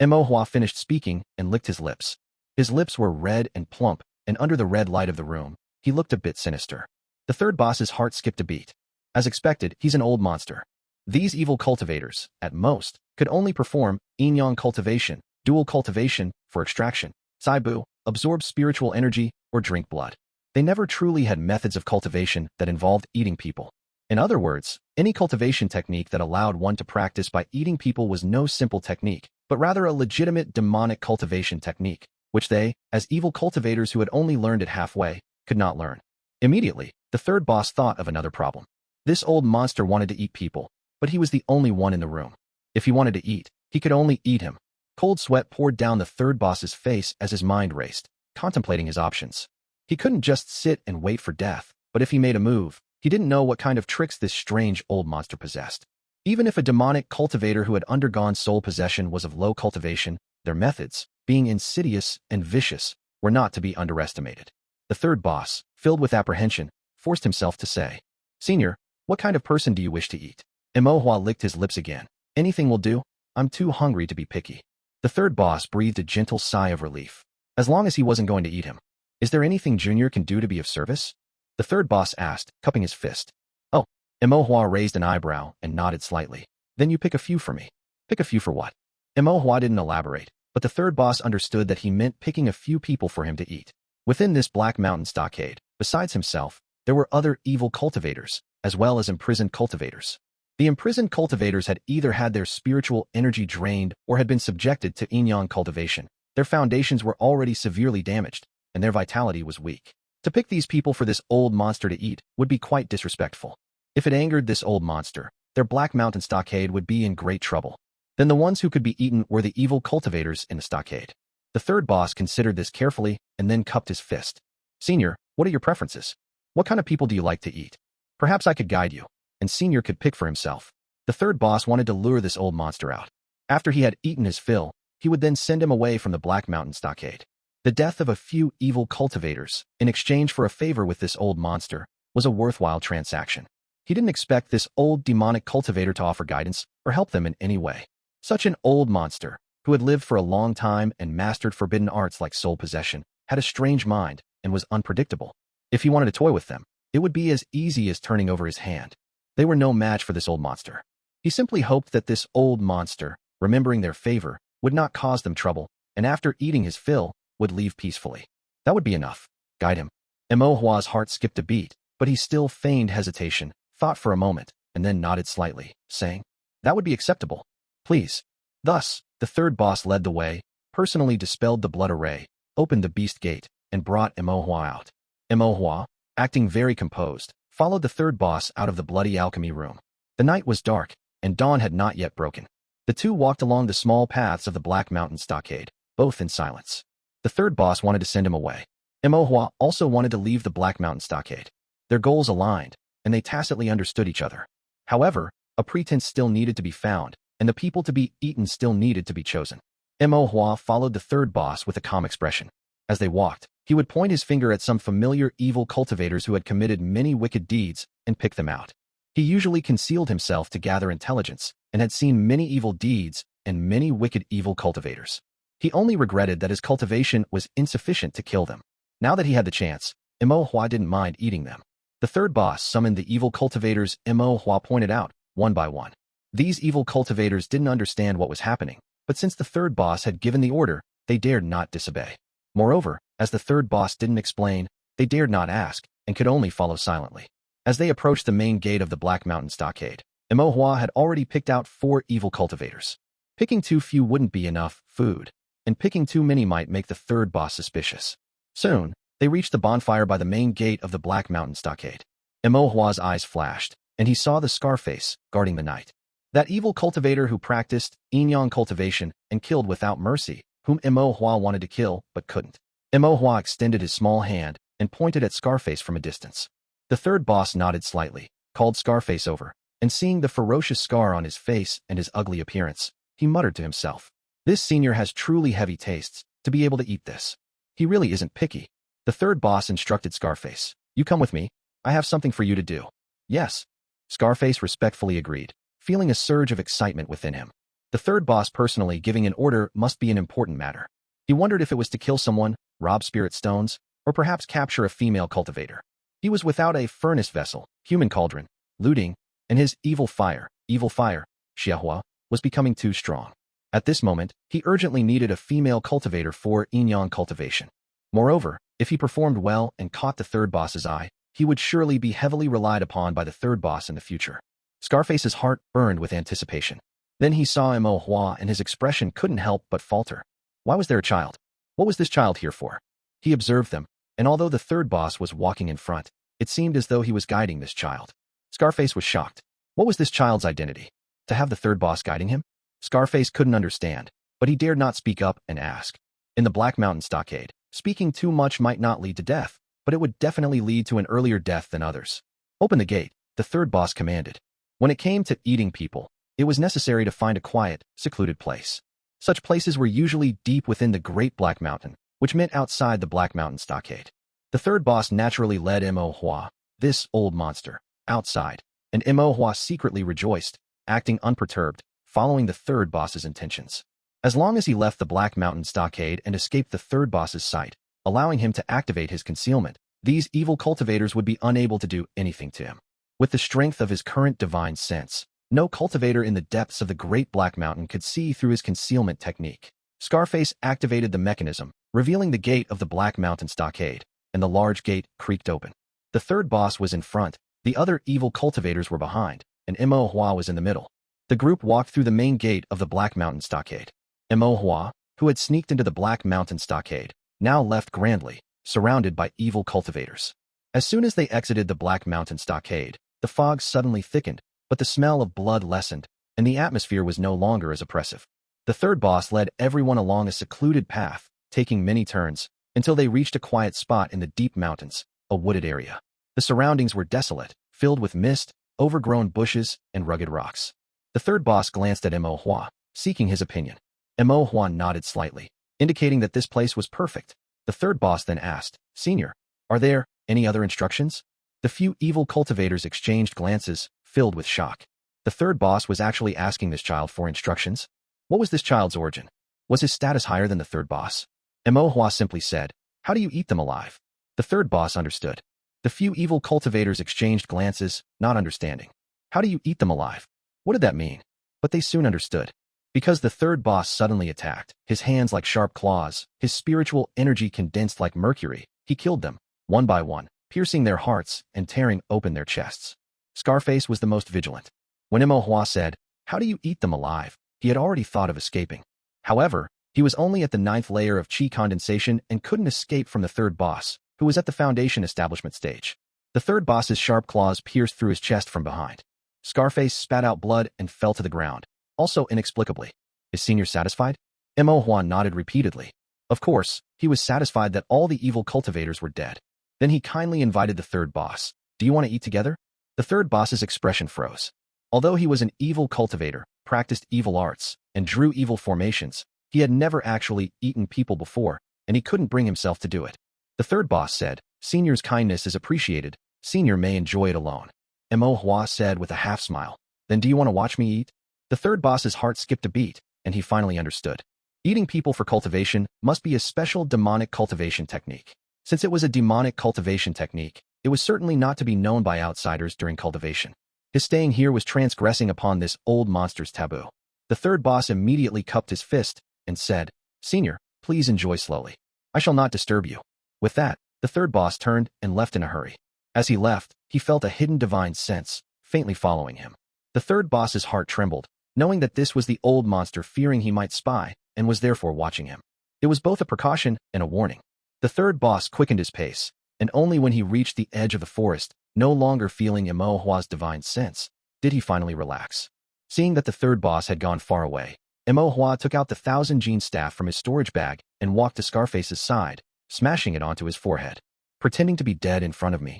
S1: Mo Hua finished speaking and licked his lips. His lips were red and plump, and under the red light of the room, he looked a bit sinister. The third boss's heart skipped a beat. As expected, he's an old monster. These evil cultivators, at most, could only perform yin-yang cultivation, dual cultivation, for extraction, saibu, absorb spiritual energy, or drink blood. They never truly had methods of cultivation that involved eating people. In other words, any cultivation technique that allowed one to practice by eating people was no simple technique, but rather a legitimate demonic cultivation technique, which they, as evil cultivators who had only learned it halfway, could not learn. Immediately, the third boss thought of another problem. This old monster wanted to eat people, but he was the only one in the room. If he wanted to eat, he could only eat him. Cold sweat poured down the third boss's face as his mind raced, contemplating his options. He couldn't just sit and wait for death, but if he made a move, he didn't know what kind of tricks this strange old monster possessed. Even if a demonic cultivator who had undergone soul possession was of low cultivation, their methods, being insidious and vicious, were not to be underestimated. The third boss, filled with apprehension, forced himself to say, "Senior, what kind of person do you wish to eat?" Mo Hua licked his lips again. "Anything will do. I'm too hungry to be picky." The third boss breathed a gentle sigh of relief. As long as he wasn't going to eat him. "Is there anything Junior can do to be of service?" The third boss asked, cupping his fist. "Oh." Mo Hua raised an eyebrow and nodded slightly. "Then you pick a few for me." "Pick a few for what?" Mo Hua didn't elaborate, but the third boss understood that he meant picking a few people for him to eat. Within this Black Mountain stockade, besides himself, there were other evil cultivators, as well as imprisoned cultivators. The imprisoned cultivators had either had their spiritual energy drained or had been subjected to yin-yang cultivation. Their foundations were already severely damaged, and their vitality was weak. To pick these people for this old monster to eat would be quite disrespectful. If it angered this old monster, their Black Mountain stockade would be in great trouble. Then the ones who could be eaten were the evil cultivators in the stockade. The third boss considered this carefully and then cupped his fist. Senior, what are your preferences? What kind of people do you like to eat? Perhaps I could guide you, and Senior could pick for himself. The third boss wanted to lure this old monster out. After he had eaten his fill, he would then send him away from the Black Mountain stockade. The death of a few evil cultivators, in exchange for a favor with this old monster, was a worthwhile transaction. He didn't expect this old demonic cultivator to offer guidance or help them in any way. Such an old monster, who had lived for a long time and mastered forbidden arts like soul possession, had a strange mind and was unpredictable. If he wanted to toy with them, it would be as easy as turning over his hand. They were no match for this old monster. He simply hoped that this old monster, remembering their favor, would not cause them trouble, and after eating his fill, would leave peacefully. That would be enough. Guide him. Mo Hua's heart skipped a beat, but he still feigned hesitation, thought for a moment, and then nodded slightly, saying, "That would be acceptable. Please." Thus, the third boss led the way, personally dispelled the blood array, opened the beast gate, and brought Mo Hua out. Mo Hua, acting very composed, followed the third boss out of the bloody alchemy room. The night was dark, and dawn had not yet broken. The two walked along the small paths of the Black Mountain stockade, both in silence. The third boss wanted to send him away. Mo Hua also wanted to leave the Black Mountain stockade. Their goals aligned, and they tacitly understood each other. However, a pretense still needed to be found, and the people to be eaten still needed to be chosen. Mo Hua followed the third boss with a calm expression. As they walked, he would point his finger at some familiar evil cultivators who had committed many wicked deeds and pick them out. He usually concealed himself to gather intelligence and had seen many evil deeds and many wicked evil cultivators. He only regretted that his cultivation was insufficient to kill them. Now that he had the chance, Mo Hua didn't mind eating them. The third boss summoned the evil cultivators Mo Hua pointed out, one by one. These evil cultivators didn't understand what was happening, but since the third boss had given the order, they dared not disobey. Moreover, as the third boss didn't explain, they dared not ask, and could only follow silently. As they approached the main gate of the Black Mountain stockade, Mo Hua had already picked out 4 evil cultivators. Picking too few wouldn't be enough food, and picking too many might make the third boss suspicious. Soon, they reached the bonfire by the main gate of the Black Mountain stockade. Mo Hua's eyes flashed, and he saw the Scarface guarding the night. That evil cultivator who practiced yin-yang cultivation and killed without mercy, whom Mo Hua wanted to kill but couldn't. Mo Hua extended his small hand and pointed at Scarface from a distance. The third boss nodded slightly, called Scarface over, and seeing the ferocious scar on his face and his ugly appearance, he muttered to himself, "This senior has truly heavy tastes to be able to eat this. He really isn't picky." The third boss instructed Scarface, "You come with me. I have something for you to do." "Yes." Scarface respectfully agreed, feeling a surge of excitement within him. The third boss personally giving an order must be an important matter. He wondered if it was to kill someone, rob spirit stones, or perhaps capture a female cultivator. He was without a furnace vessel, human cauldron, looting, and his evil fire, Xiahua, was becoming too strong. At this moment, he urgently needed a female cultivator for yin-yang cultivation. Moreover, if he performed well and caught the third boss's eye, he would surely be heavily relied upon by the third boss in the future. Scarface's heart burned with anticipation. Then he saw Mo Hua and his expression couldn't help but falter. Why was there a child? What was this child here for? He observed them, and although the third boss was walking in front, it seemed as though he was guiding this child. Scarface was shocked. What was this child's identity? To have the third boss guiding him? Scarface couldn't understand, but he dared not speak up and ask. In the Black Mountain stockade, speaking too much might not lead to death, but it would definitely lead to an earlier death than others. Open the gate, the third boss commanded. When it came to eating people, it was necessary to find a quiet, secluded place. Such places were usually deep within the Great Black Mountain, which meant outside the Black Mountain stockade. The third boss naturally led Mo Hua, this old monster, outside, and Mo Hua secretly rejoiced, acting unperturbed, following the third boss's intentions. As long as he left the Black Mountain stockade and escaped the third boss's sight, allowing him to activate his concealment, these evil cultivators would be unable to do anything to him. With the strength of his current divine sense, no cultivator in the depths of the Great Black Mountain could see through his concealment technique. Scarface activated the mechanism, revealing the gate of the Black Mountain Stockade, and the large gate creaked open. The third boss was in front, the other evil cultivators were behind, and Mo Hua was in the middle. The group walked through the main gate of the Black Mountain Stockade. Mo Hua, who had sneaked into the Black Mountain Stockade, now left grandly, surrounded by evil cultivators. As soon as they exited the Black Mountain Stockade, the fog suddenly thickened, but the smell of blood lessened, and the atmosphere was no longer as oppressive. The third boss led everyone along a secluded path, taking many turns, until they reached a quiet spot in the deep mountains, a wooded area. The surroundings were desolate, filled with mist, overgrown bushes, and rugged rocks. The third boss glanced at Mo Hua, seeking his opinion. Mo Hua nodded slightly, indicating that this place was perfect. The third boss then asked, "Senior, are there any other instructions?" The few evil cultivators exchanged glances, filled with shock. The third boss was actually asking this child for instructions? What was this child's origin? Was his status higher than the third boss? Mo Hua simply said, "How do you eat them alive?" The third boss understood. The few evil cultivators exchanged glances, not understanding. How do you eat them alive? What did that mean? But they soon understood. Because the third boss suddenly attacked, his hands like sharp claws, his spiritual energy condensed like mercury, he killed them, one by one, piercing their hearts and tearing open their chests. Scarface was the most vigilant. When Mo Hua said, "How do you eat them alive?" he had already thought of escaping. However, he was only at the 9th layer of chi condensation and couldn't escape from the third boss, who was at the foundation establishment stage. The third boss's sharp claws pierced through his chest from behind. Scarface spat out blood and fell to the ground, also inexplicably. Is Senior satisfied? Mo Hua nodded repeatedly. Of course, he was satisfied that all the evil cultivators were dead. Then he kindly invited the third boss. "Do you want to eat together?" The third boss's expression froze. Although he was an evil cultivator, practiced evil arts, and drew evil formations, he had never actually eaten people before, and he couldn't bring himself to do it. The third boss said, "Senior's kindness is appreciated. Senior may enjoy it alone." Mo Hua said with a half-smile, "Then do you want to watch me eat?" The third boss's heart skipped a beat, and he finally understood. Eating people for cultivation must be a special demonic cultivation technique. Since it was a demonic cultivation technique, it was certainly not to be known by outsiders during cultivation. His staying here was transgressing upon this old monster's taboo. The third boss immediately cupped his fist and said, "Senior, please enjoy slowly. I shall not disturb you." With that, the third boss turned and left in a hurry. As he left, he felt a hidden divine sense, faintly following him. The third boss's heart trembled, knowing that this was the old monster fearing he might spy, and was therefore watching him. It was both a precaution and a warning. The third boss quickened his pace, and only when he reached the edge of the forest, no longer feeling Mo Hua's divine sense, did he finally relax. Seeing that the third boss had gone far away, Mo Hua took out the 1000-gene staff from his storage bag and walked to Scarface's side, smashing it onto his forehead. Pretending to be dead in front of me.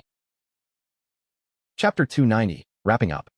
S1: Chapter 290, Wrapping Up.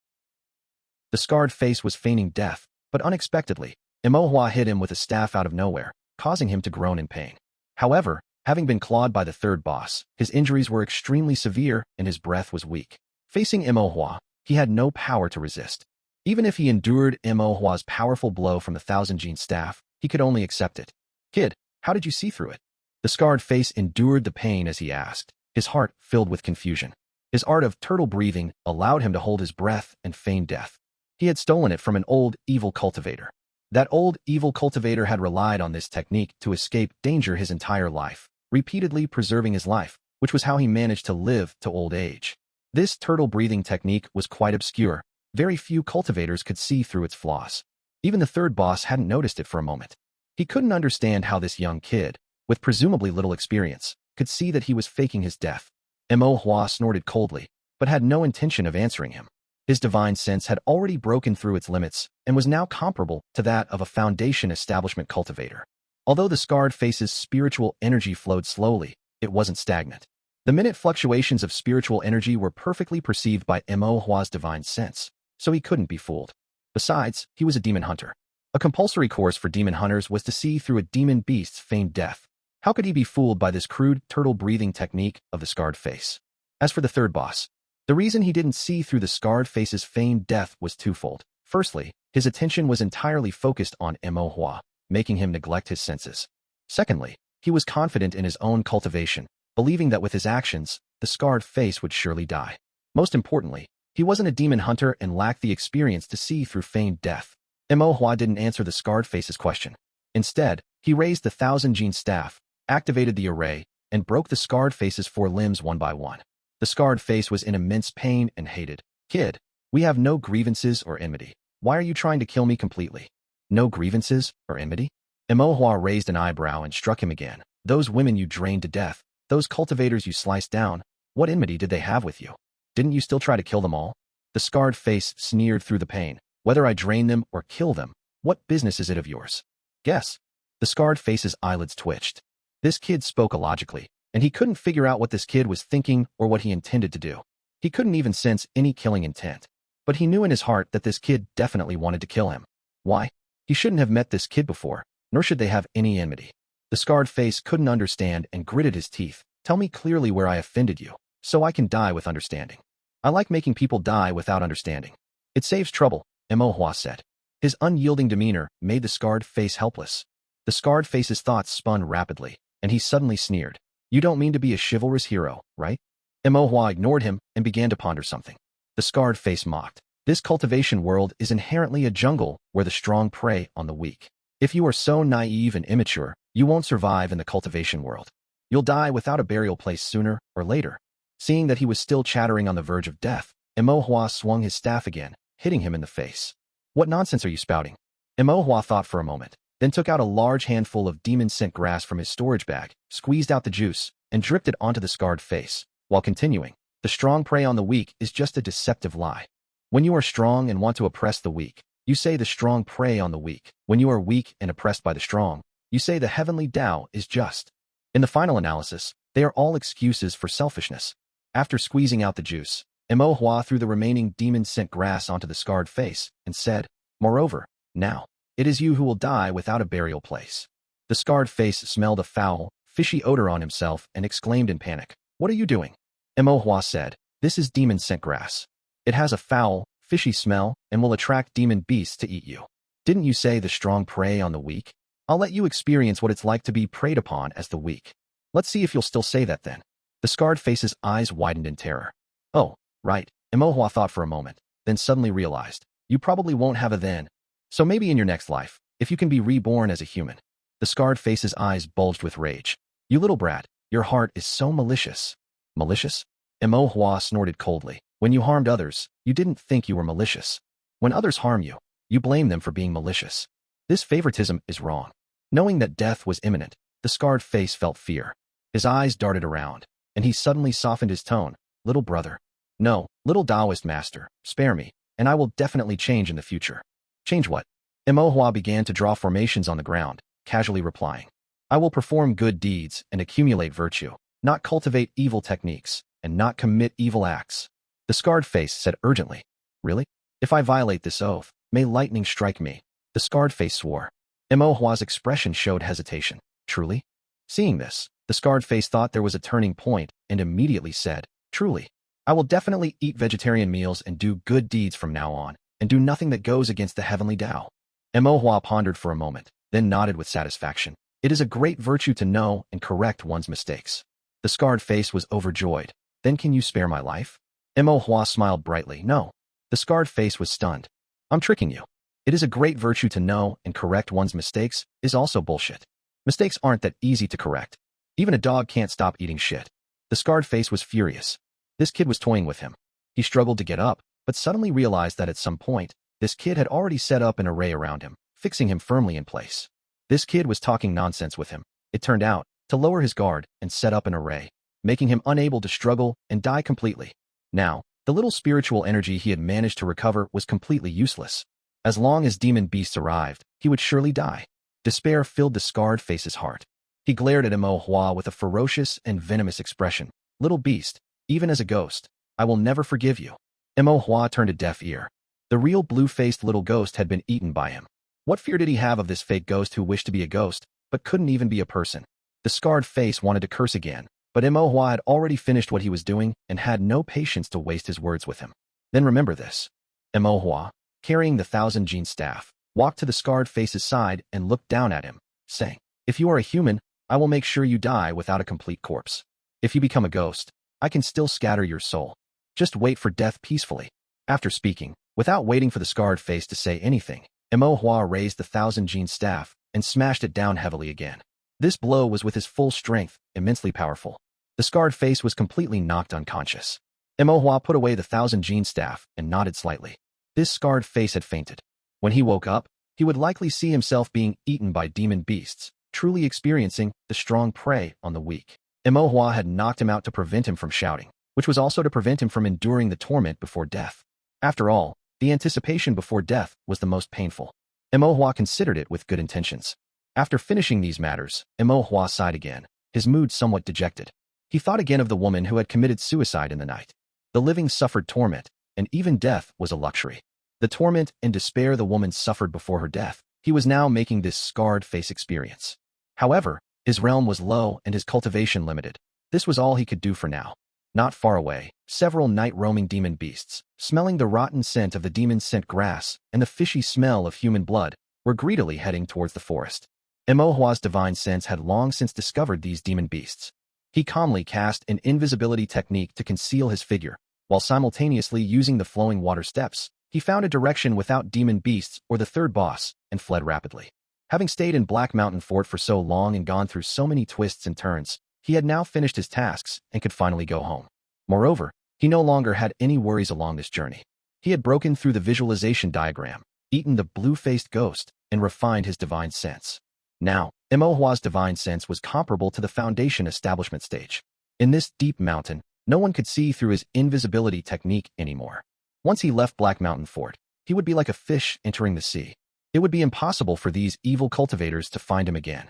S1: The scarred face was feigning death, but unexpectedly, Mo Hua hit him with a staff out of nowhere, causing him to groan in pain. However, having been clawed by the third boss, his injuries were extremely severe and his breath was weak. Facing Mo Hua, he had no power to resist. Even if he endured Mo Hua's powerful blow from the 1000-gene staff, he could only accept it. "Kid, how did you see through it?" The scarred face endured the pain as he asked, his heart filled with confusion. His art of turtle breathing allowed him to hold his breath and feign death. He had stolen it from an old, evil cultivator. That old, evil cultivator had relied on this technique to escape danger his entire life, repeatedly preserving his life, which was how he managed to live to old age. This turtle-breathing technique was quite obscure. Very few cultivators could see through its flaws. Even the third boss hadn't noticed it for a moment. He couldn't understand how this young kid, with presumably little experience, could see that he was faking his death. Mo Hua snorted coldly, but had no intention of answering him. His divine sense had already broken through its limits and was now comparable to that of a foundation establishment cultivator. Although the scarred face's spiritual energy flowed slowly, it wasn't stagnant. The minute fluctuations of spiritual energy were perfectly perceived by Mo Hua's divine sense, so he couldn't be fooled. Besides, he was a demon hunter. A compulsory course for demon hunters was to see through a demon beast's feigned death. How could he be fooled by this crude, turtle-breathing technique of the scarred face? As for the third boss, the reason he didn't see through the scarred face's feigned death was twofold. Firstly, his attention was entirely focused on Mo Hua, making him neglect his senses. Secondly, he was confident in his own cultivation, believing that with his actions, the scarred face would surely die. Most importantly, he wasn't a demon hunter and lacked the experience to see through feigned death. Mo Hua didn't answer the scarred face's question. Instead, he raised the 1000-gene staff, activated the array, and broke the scarred face's 4 limbs one by one. The scarred face was in immense pain and hated. Kid, we have no grievances or enmity. Why are you trying to kill me completely? No grievances or enmity? Imohua raised an eyebrow and struck him again. Those women you drained to death, those cultivators you sliced down, what enmity did they have with you? Didn't you still try to kill them all? The scarred face sneered through the pain. Whether I drain them or kill them, what business is it of yours? Guess. The scarred face's eyelids twitched. This kid spoke illogically, and he couldn't figure out what this kid was thinking or what he intended to do. He couldn't even sense any killing intent. But he knew in his heart that this kid definitely wanted to kill him. Why? He shouldn't have met this kid before, nor should they have any enmity. The scarred face couldn't understand and gritted his teeth. Tell me clearly where I offended you, so I can die with understanding. I like making people die without understanding. It saves trouble, Imohua said. His unyielding demeanor made the scarred face helpless. The scarred face's thoughts spun rapidly, and he suddenly sneered. You don't mean to be a chivalrous hero, right? Imohua ignored him and began to ponder something. The scarred face mocked. This cultivation world is inherently a jungle where the strong prey on the weak. If you are so naive and immature, you won't survive in the cultivation world. You'll die without a burial place sooner or later. Seeing that he was still chattering on the verge of death, Imohua swung his staff again, hitting him in the face. What nonsense are you spouting? Imohua thought for a moment, then took out a large handful of demon-scent grass from his storage bag, squeezed out the juice, and dripped it onto the scarred face, while continuing, the strong prey on the weak is just a deceptive lie. When you are strong and want to oppress the weak, you say the strong prey on the weak. When you are weak and oppressed by the strong, you say the heavenly Tao is just. In the final analysis, they are all excuses for selfishness. After squeezing out the juice, Imohua threw the remaining demon-scent grass onto the scarred face and said, Moreover, now, it is you who will die without a burial place. The scarred face smelled a foul, fishy odor on himself and exclaimed in panic, What are you doing? Imohua said, This is demon-scent grass. It has a foul, fishy smell and will attract demon beasts to eat you. Didn't you say the strong prey on the weak? I'll let you experience what it's like to be preyed upon as the weak. Let's see if you'll still say that then. The scarred face's eyes widened in terror. Oh, right, Imohua thought for a moment, then suddenly realized, you probably won't have a then. So maybe in your next life, if you can be reborn as a human. The scarred face's eyes bulged with rage. You little brat, your heart is so malicious. Malicious? Imohua snorted coldly. When you harmed others, you didn't think you were malicious. When others harm you, you blame them for being malicious. This favoritism is wrong. Knowing that death was imminent, the scarred face felt fear. His eyes darted around, and he suddenly softened his tone. Little brother. No, little Taoist master, spare me, and I will definitely change in the future. Change what? Imohua began to draw formations on the ground, casually replying. I will perform good deeds and accumulate virtue, not cultivate evil techniques, and not commit evil acts. The scarred face said urgently. Really? If I violate this oath, may lightning strike me. The scarred face swore. Imohua's expression showed hesitation. Truly? Seeing this, the scarred face thought there was a turning point and immediately said, Truly. I will definitely eat vegetarian meals and do good deeds from now on, and do nothing that goes against the heavenly Tao. Imohua pondered for a moment, then nodded with satisfaction. It is a great virtue to know and correct one's mistakes. The scarred face was overjoyed. Then can you spare my life? Imohua smiled brightly. No. The scarred face was stunned. I'm tricking you. It is a great virtue to know and correct one's mistakes is also bullshit. Mistakes aren't that easy to correct. Even a dog can't stop eating shit. The scarred face was furious. This kid was toying with him. He struggled to get up, but suddenly realized that at some point, this kid had already set up an array around him, fixing him firmly in place. This kid was talking nonsense with him, it turned out, to lower his guard and set up an array, making him unable to struggle and die completely. Now, the little spiritual energy he had managed to recover was completely useless. As long as demon beasts arrived, he would surely die. Despair filled the scarred face's heart. He glared at Imohua with a ferocious and venomous expression. Little beast, even as a ghost, I will never forgive you. Imohua turned a deaf ear. The real blue-faced little ghost had been eaten by him. What fear did he have of this fake ghost who wished to be a ghost, but couldn't even be a person? The scarred face wanted to curse again, but Imohua had already finished what he was doing and had no patience to waste his words with him. Then remember this. Imohua, carrying the 1,000-gene staff, walked to the scarred face's side and looked down at him, saying, If you are a human, I will make sure you die without a complete corpse. If you become a ghost, I can still scatter your soul. Just wait for death peacefully. After speaking, without waiting for the scarred face to say anything, Imohua raised the 1,000-gene staff and smashed it down heavily again. This blow was with his full strength, immensely powerful. The scarred face was completely knocked unconscious. Imo put away the 1,000 gene staff and nodded slightly. This scarred face had fainted. When he woke up, he would likely see himself being eaten by demon beasts, truly experiencing the strong prey on the weak. Imo had knocked him out to prevent him from shouting, which was also to prevent him from enduring the torment before death. After all, the anticipation before death was the most painful. Imo considered it with good intentions. After finishing these matters, Imo sighed again, his mood somewhat dejected. He thought again of the woman who had committed suicide in the night. The living suffered torment, and even death was a luxury. The torment and despair the woman suffered before her death, he was now making this scarred face experience. However, his realm was low and his cultivation limited. This was all he could do for now. Not far away, several night-roaming demon beasts, smelling the rotten scent of the demon-scent grass and the fishy smell of human blood, were greedily heading towards the forest. Imohua's divine sense had long since discovered these demon beasts. He calmly cast an invisibility technique to conceal his figure, while simultaneously using the flowing water steps. He found a direction without demon beasts or the third boss and fled rapidly. Having stayed in Black Mountain Fort for so long and gone through so many twists and turns, he had now finished his tasks and could finally go home. Moreover, he no longer had any worries along this journey. He had broken through the visualization diagram, eaten the blue-faced ghost, and refined his divine sense. Now, Imohua's divine sense was comparable to the Foundation establishment stage. In this deep mountain, no one could see through his invisibility technique anymore. Once he left Black Mountain Fort, he would be like a fish entering the sea. It would be impossible for these evil cultivators to find him again.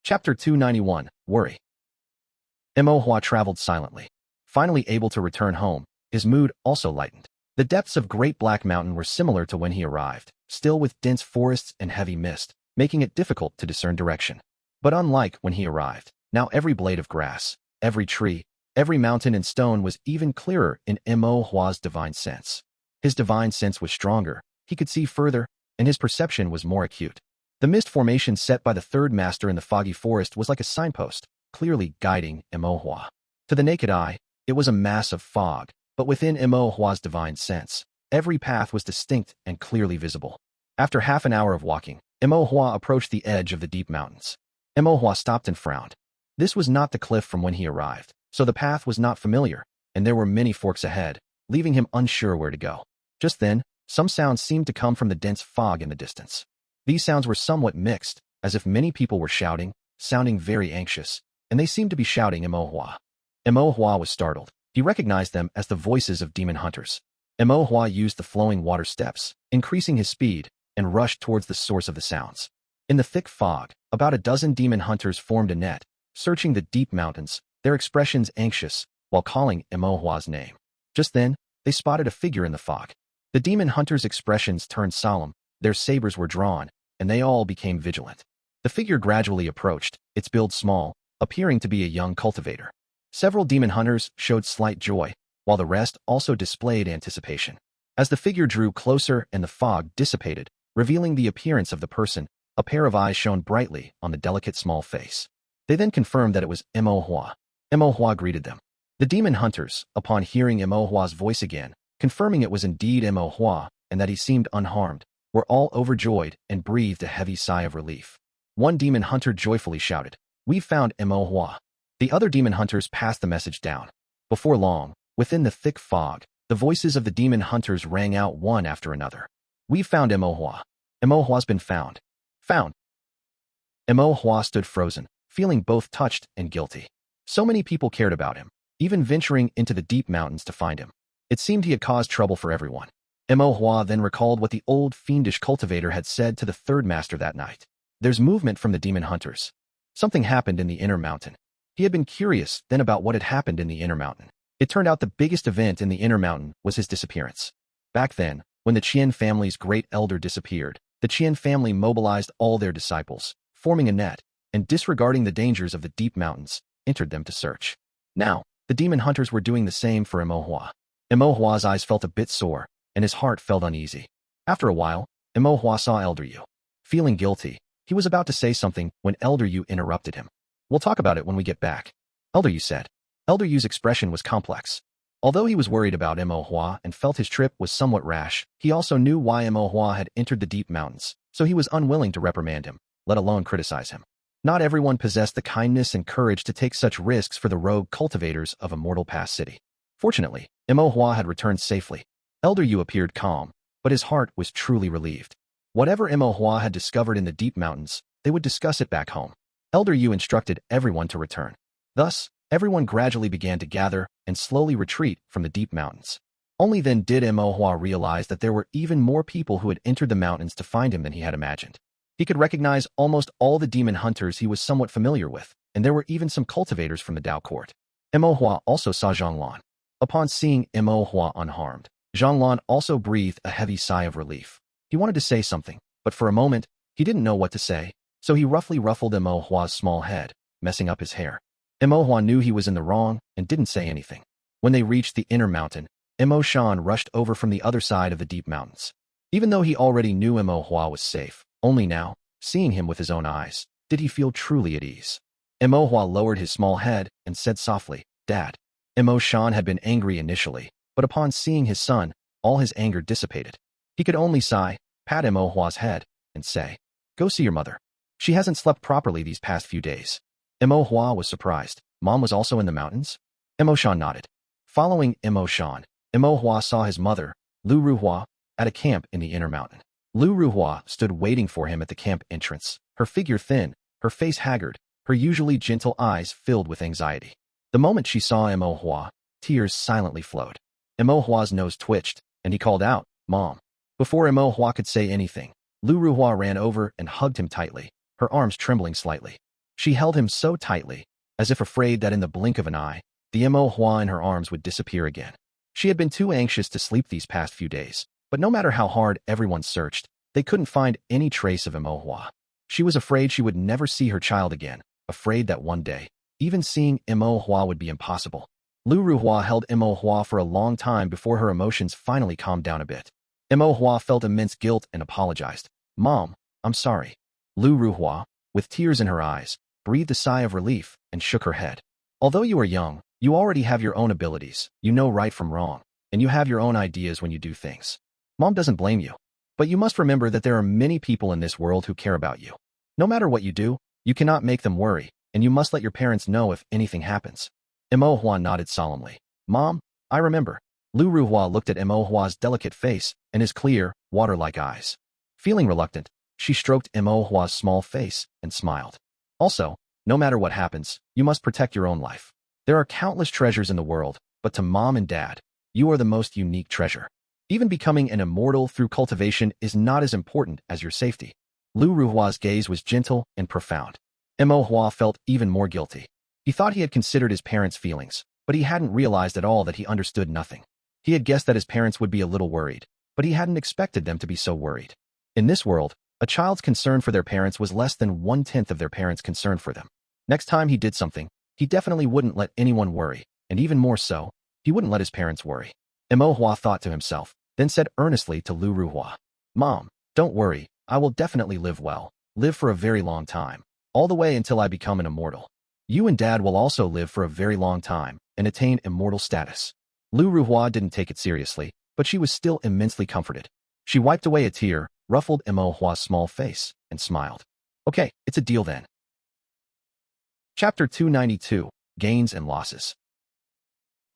S1: Chapter 291, Worry. Imohua traveled silently. Finally able to return home, his mood also lightened. The depths of Great Black Mountain were similar to when he arrived, still with dense forests and heavy mist, making it difficult to discern direction. But unlike when he arrived, now every blade of grass, every tree, every mountain and stone was even clearer in Imohua's divine sense. His divine sense was stronger, he could see further, and his perception was more acute. The mist formation set by the third master in the foggy forest was like a signpost, clearly guiding Imohua. To the naked eye, it was a mass of fog, but within Imohua's divine sense, every path was distinct and clearly visible. After half an hour of walking, Imohua approached the edge of the deep mountains. Imohua stopped and frowned. This was not the cliff from when he arrived, so the path was not familiar, and there were many forks ahead, leaving him unsure where to go. Just then, some sounds seemed to come from the dense fog in the distance. These sounds were somewhat mixed, as if many people were shouting, sounding very anxious, and they seemed to be shouting Imohua. Imohua was startled. He recognized them as the voices of demon hunters. Imohua used the flowing water steps, increasing his speed, and rushed towards the source of the sounds. In the thick fog, about a dozen demon hunters formed a net, searching the deep mountains, their expressions anxious, while calling Imohua's name. Just then, they spotted a figure in the fog. The demon hunters' expressions turned solemn, their sabers were drawn, and they all became vigilant. The figure gradually approached, its build small, appearing to be a young cultivator. Several demon hunters showed slight joy, while the rest also displayed anticipation. As the figure drew closer and the fog dissipated, revealing the appearance of the person, a pair of eyes shone brightly on the delicate small face. They then confirmed that it was Imohua. Imohua greeted them. The demon hunters, upon hearing Imohua's voice again, confirming it was indeed Imohua and that he seemed unharmed, were all overjoyed and breathed a heavy sigh of relief. One demon hunter joyfully shouted, "We've found Imohua." The other demon hunters passed the message down. Before long, within the thick fog, the voices of the demon hunters rang out one after another. "We've found Imohua. Imohua's been found. Found." Imohua stood frozen, feeling both touched and guilty. So many people cared about him, even venturing into the deep mountains to find him. It seemed he had caused trouble for everyone. Imohua then recalled what the old fiendish cultivator had said to the third master that night. There's movement from the demon hunters. Something happened in the inner mountain. He had been curious then about what had happened in the inner mountain. It turned out the biggest event in the inner mountain was his disappearance. Back then, when the Qian family's great elder disappeared, the Qian family mobilized all their disciples, forming a net, and disregarding the dangers of the deep mountains, entered them to search. Now, the demon hunters were doing the same for Imohua. Imohua's eyes felt a bit sore, and his heart felt uneasy. After a while, Imohua saw Elder Yu. Feeling guilty, he was about to say something when Elder Yu interrupted him. "We'll talk about it when we get back," Elder Yu said. Elder Yu's expression was complex. Although he was worried about Imohua and felt his trip was somewhat rash, he also knew why Imohua had entered the deep mountains, so he was unwilling to reprimand him, let alone criticize him. Not everyone possessed the kindness and courage to take such risks for the rogue cultivators of Immortal Pass City. Fortunately, Imo Hua had returned safely. Elder Yu appeared calm, but his heart was truly relieved. Whatever Imo Hua had discovered in the deep mountains, they would discuss it back home. Elder Yu instructed everyone to return. Thus, everyone gradually began to gather and slowly retreat from the deep mountains. Only then did Imo Hua realize that there were even more people who had entered the mountains to find him than he had imagined. He could recognize almost all the demon hunters he was somewhat familiar with, and there were even some cultivators from the Dao court. Imo Hua also saw Zhonglan. Upon seeing Imo Hua unharmed, Zhonglan also breathed a heavy sigh of relief. He wanted to say something, but for a moment, he didn't know what to say, so he roughly ruffled Imo Hua's small head, messing up his hair. Imo Hua knew he was in the wrong and didn't say anything. When they reached the inner mountain, Imo Shan rushed over from the other side of the deep mountains. Even though he already knew Imo Hua was safe, only now, seeing him with his own eyes, did he feel truly at ease. Imo Hua lowered his small head and said softly, "Dad." Imo Shan had been angry initially, but upon seeing his son, all his anger dissipated. He could only sigh, pat Imo Hua's head, and say, "Go see your mother. She hasn't slept properly these past few days." Imo Hua was surprised. Mom was also in the mountains? Imo Shan nodded. Following Imo Shan, Imo Hua saw his mother, Lu Ruhua, at a camp in the inner mountain. Lu Ruhua stood waiting for him at the camp entrance, her figure thin, her face haggard, her usually gentle eyes filled with anxiety. The moment she saw Imo Hua, tears silently flowed. Imo Hua's nose twitched, and he called out, "Mom." Before Imo Hua could say anything, Lu Ruhua ran over and hugged him tightly, her arms trembling slightly. She held him so tightly, as if afraid that in the blink of an eye, the Imo Hua in her arms would disappear again. She had been too anxious to sleep these past few days, but no matter how hard everyone searched, they couldn't find any trace of Imo Hua. She was afraid she would never see her child again, afraid that one day, even seeing Imo Hua would be impossible. Lu Ruhua held Imo Hua for a long time before her emotions finally calmed down a bit. Imo Hua felt immense guilt and apologized. "Mom, I'm sorry." Lu Ruhua, with tears in her eyes, breathed a sigh of relief and shook her head. "Although you are young, you already have your own abilities, you know right from wrong, and you have your own ideas when you do things. Mom doesn't blame you. But you must remember that there are many people in this world who care about you. No matter what you do, you cannot make them worry, and you must let your parents know if anything happens." Imo Hua nodded solemnly. "Mom, I remember." Lu Ruhua looked at Imo Hua's delicate face and his clear, water-like eyes. Feeling reluctant, she stroked Imo Hua's small face and smiled. "Also, no matter what happens, you must protect your own life. There are countless treasures in the world, but to Mom and Dad, you are the most unique treasure. Even becoming an immortal through cultivation is not as important as your safety." Lu Ruhua's gaze was gentle and profound. Imo Hua felt even more guilty. He thought he had considered his parents' feelings, but he hadn't realized at all that he understood nothing. He had guessed that his parents would be a little worried, but he hadn't expected them to be so worried. In this world, a child's concern for their parents was less than 1/10 of their parents' concern for them. Next time he did something, he definitely wouldn't let anyone worry, and even more so, he wouldn't let his parents worry. Imo Hua thought to himself, then said earnestly to Lu Ruhua, "Mom, don't worry, I will definitely live well, live for a very long time, all the way until I become an immortal. You and Dad will also live for a very long time and attain immortal status." Lu Ruhua didn't take it seriously, but she was still immensely comforted. She wiped away a tear, ruffled Imo Hua's small face, and smiled. "Okay, it's a deal then." Chapter 292, Gains and Losses.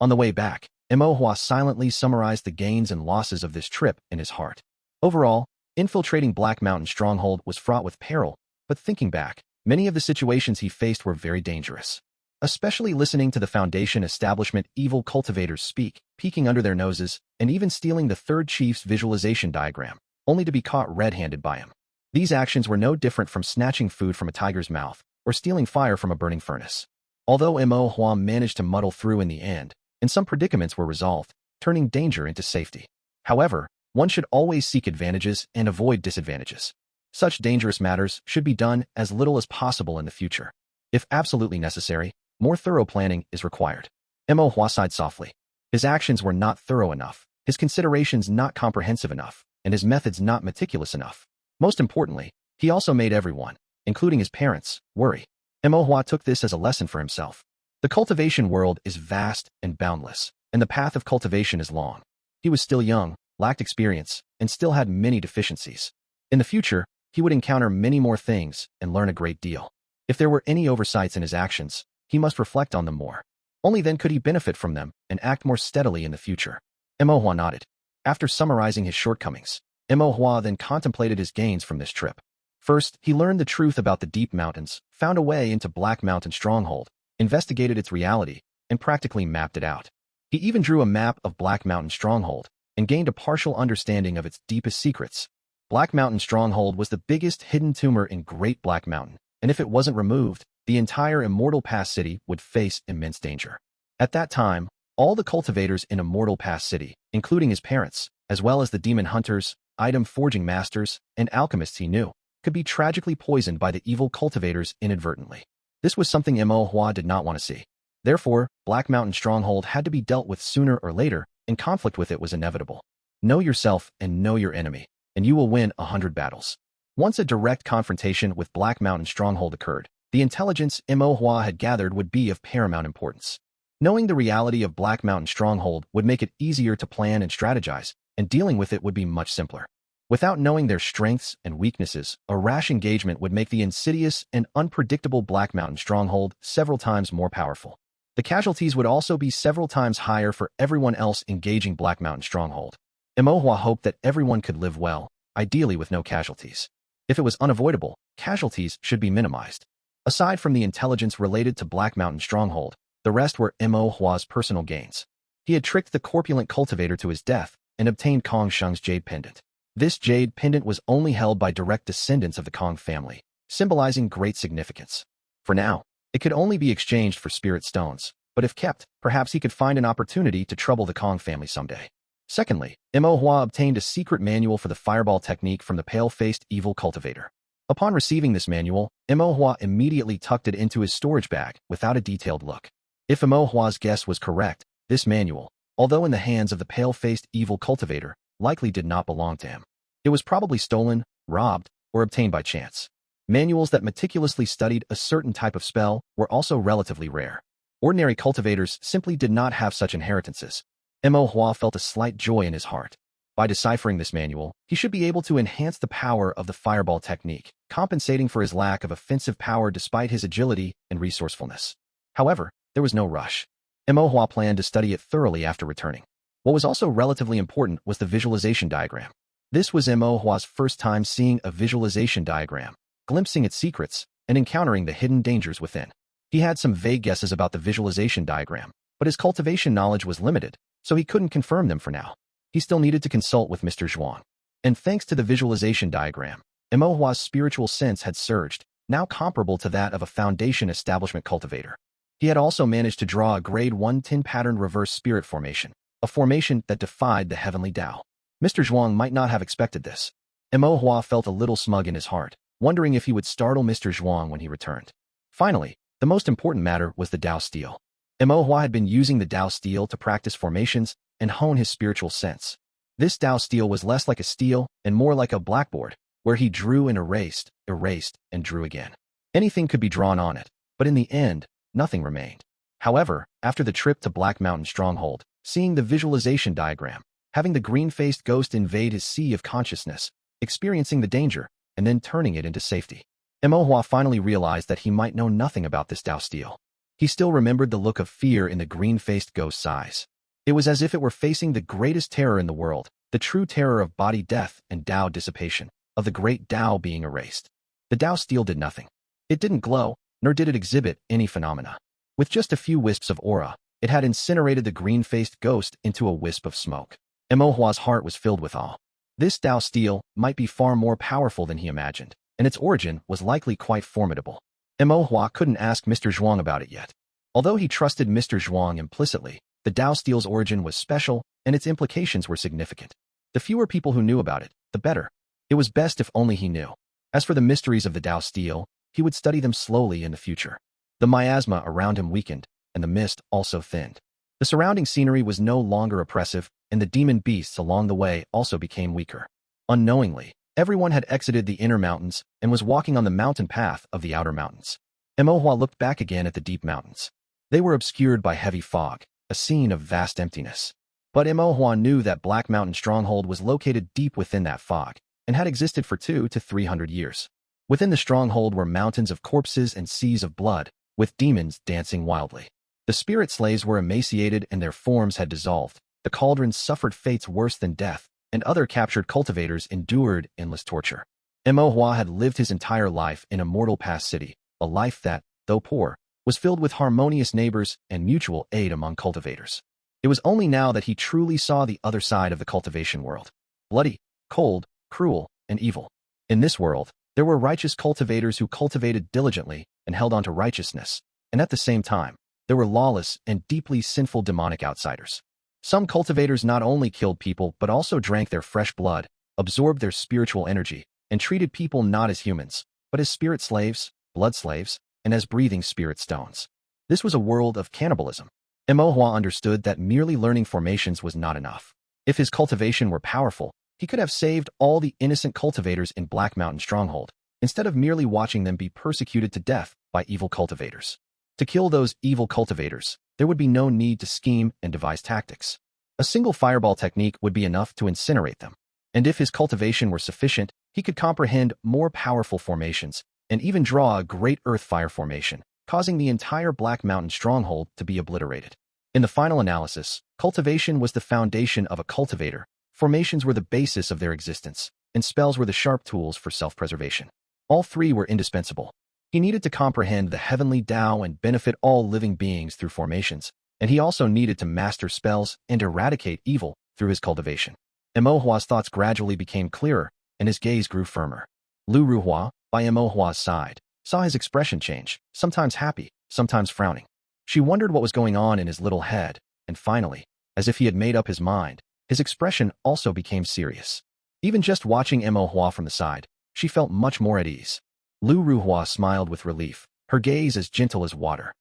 S1: On the way back, Imo Hua silently summarized the gains and losses of this trip in his heart. Overall, infiltrating Black Mountain Stronghold was fraught with peril, but thinking back, many of the situations he faced were very dangerous. Especially listening to the Foundation establishment evil cultivators speak, peeking under their noses, and even stealing the third chief's visualization diagram, only to be caught red-handed by him. These actions were no different from snatching food from a tiger's mouth or stealing fire from a burning furnace. Although Imo Hua managed to muddle through in the end, and some predicaments were resolved, turning danger into safety. However, one should always seek advantages and avoid disadvantages. Such dangerous matters should be done as little as possible in the future. If absolutely necessary, more thorough planning is required. Imo Hua sighed softly. His actions were not thorough enough, his considerations not comprehensive enough, and his methods not meticulous enough. Most importantly, he also made everyone, including his parents, worry. Imo Hua took this as a lesson for himself. The cultivation world is vast and boundless, and the path of cultivation is long. He was still young, lacked experience, and still had many deficiencies. In the future, he would encounter many more things and learn a great deal. If there were any oversights in his actions, he must reflect on them more. Only then could he benefit from them and act more steadily in the future. Imo nodded. After summarizing his shortcomings, Imo then contemplated his gains from this trip. First, he learned the truth about the deep mountains, found a way into Black Mountain Stronghold, investigated its reality, and practically mapped it out. He even drew a map of Black Mountain Stronghold and gained a partial understanding of its deepest secrets. Black Mountain Stronghold was the biggest hidden tumor in Great Black Mountain, and if it wasn't removed, the entire Immortal Pass City would face immense danger. At that time, all the cultivators in Immortal Pass City, including his parents, as well as the demon hunters, item forging masters, and alchemists he knew, could be tragically poisoned by the evil cultivators inadvertently. This was something Imo did not want to see. Therefore, Black Mountain Stronghold had to be dealt with sooner or later, and conflict with it was inevitable. Know yourself and know your enemy, and you will win 100 battles. Once a direct confrontation with Black Mountain Stronghold occurred, the intelligence Imo had gathered would be of paramount importance. Knowing the reality of Black Mountain Stronghold would make it easier to plan and strategize, and dealing with it would be much simpler. Without knowing their strengths and weaknesses, a rash engagement would make the insidious and unpredictable Black Mountain Stronghold several times more powerful. The casualties would also be several times higher for everyone else engaging Black Mountain Stronghold. Imo hoped that everyone could live well, ideally with no casualties. If it was unavoidable, casualties should be minimized. Aside from the intelligence related to Black Mountain Stronghold, the rest were Imo's personal gains. He had tricked the corpulent cultivator to his death and obtained Kong Sheng's jade pendant. This jade pendant was only held by direct descendants of the Kong family, symbolizing great significance. For now, it could only be exchanged for spirit stones, but if kept, perhaps he could find an opportunity to trouble the Kong family someday. Secondly, Imo obtained a secret manual for the fireball technique from the pale-faced evil cultivator. Upon receiving this manual, Imo immediately tucked it into his storage bag without a detailed look. If Imo's guess was correct, this manual, although in the hands of the pale-faced evil cultivator, likely did not belong to him. It was probably stolen, robbed, or obtained by chance. Manuals that meticulously studied a certain type of spell were also relatively rare. Ordinary cultivators simply did not have such inheritances. Imo felt a slight joy in his heart. By deciphering this manual, he should be able to enhance the power of the fireball technique, compensating for his lack of offensive power despite his agility and resourcefulness. However, there was no rush. Imo planned to study it thoroughly after returning. What was also relatively important was the visualization diagram. This was Imo's first time seeing a visualization diagram, glimpsing its secrets, and encountering the hidden dangers within. He had some vague guesses about the visualization diagram, but his cultivation knowledge was limited, so he couldn't confirm them for now. He still needed to consult with Mr. Zhuang. And thanks to the visualization diagram, Imo's spiritual sense had surged, now comparable to that of a Foundation Establishment cultivator. He had also managed to draw a grade 110 pattern reverse spirit formation, a formation that defied the heavenly Tao. Mr. Zhuang might not have expected this. Imo felt a little smug in his heart, wondering if he would startle Mr. Zhuang when he returned. Finally, the most important matter was the Tao Steel. Imo had been using the Tao Steel to practice formations and hone his spiritual sense. This Tao Steel was less like a steel and more like a blackboard, where he drew and erased, and drew again. Anything could be drawn on it, but in the end, nothing remained. However, after the trip to Black Mountain Stronghold, seeing the visualization diagram, having the green-faced ghost invade his sea of consciousness, experiencing the danger, and then turning it into safety, Imo finally realized that he might know nothing about this Tao Steel. He still remembered the look of fear in the green-faced ghost's eyes. It was as if it were facing the greatest terror in the world, the true terror of body death and Tao dissipation, of the great Tao being erased. The Tao Steel did nothing. It didn't glow, nor did it exhibit any phenomena. With just a few wisps of aura, it had incinerated the green-faced ghost into a wisp of smoke. Imo's heart was filled with awe. This Tao Steel might be far more powerful than he imagined, and its origin was likely quite formidable. Imo couldn't ask Mr. Zhuang about it yet. Although he trusted Mr. Zhuang implicitly, the Tao Steel's origin was special, and its implications were significant. The fewer people who knew about it, the better. It was best if only he knew. As for the mysteries of the Tao Steel, he would study them slowly in the future. The miasma around him weakened, and the mist also thinned. The surrounding scenery was no longer oppressive, and the demon beasts along the way also became weaker. Unknowingly, everyone had exited the inner mountains and was walking on the mountain path of the outer mountains. Imo looked back again at the deep mountains. They were obscured by heavy fog, a scene of vast emptiness. But Imo knew that Black Mountain Stronghold was located deep within that fog, and had existed for 200 to 300 years. Within the stronghold were mountains of corpses and seas of blood, with demons dancing wildly. The spirit slaves were emaciated and their forms had dissolved. The cauldrons suffered fates worse than death, and other captured cultivators endured endless torture. Imo had lived his entire life in a mortal past city, a life that, though poor, was filled with harmonious neighbors and mutual aid among cultivators. It was only now that he truly saw the other side of the cultivation world. Bloody, cold, cruel, and evil. In this world, there were righteous cultivators who cultivated diligently and held on to righteousness, and at the same time, there were lawless and deeply sinful demonic outsiders. Some cultivators not only killed people but also drank their fresh blood, absorbed their spiritual energy, and treated people not as humans, but as spirit slaves, blood slaves, and as breathing spirit stones. This was a world of cannibalism. Imo understood that merely learning formations was not enough. If his cultivation were powerful, he could have saved all the innocent cultivators in Black Mountain Stronghold, instead of merely watching them be persecuted to death by evil cultivators. To kill those evil cultivators, there would be no need to scheme and devise tactics. A single fireball technique would be enough to incinerate them. And if his cultivation were sufficient, he could comprehend more powerful formations and even draw a great earth fire formation, causing the entire Black Mountain Stronghold to be obliterated. In the final analysis, cultivation was the foundation of a cultivator, formations were the basis of their existence, and spells were the sharp tools for self-preservation. All three were indispensable. He needed to comprehend the heavenly Tao and benefit all living beings through formations, and he also needed to master spells and eradicate evil through his cultivation. Imohua's thoughts gradually became clearer, and his gaze grew firmer. Lu Ruhua, by Imohua's side, saw his expression change, sometimes happy, sometimes frowning. She wondered what was going on in his little head, and finally, as if he had made up his mind, his expression also became serious. Even just watching Imohua from the side, she felt much more at ease. Lu Ruhua smiled with relief, her gaze as gentle as water.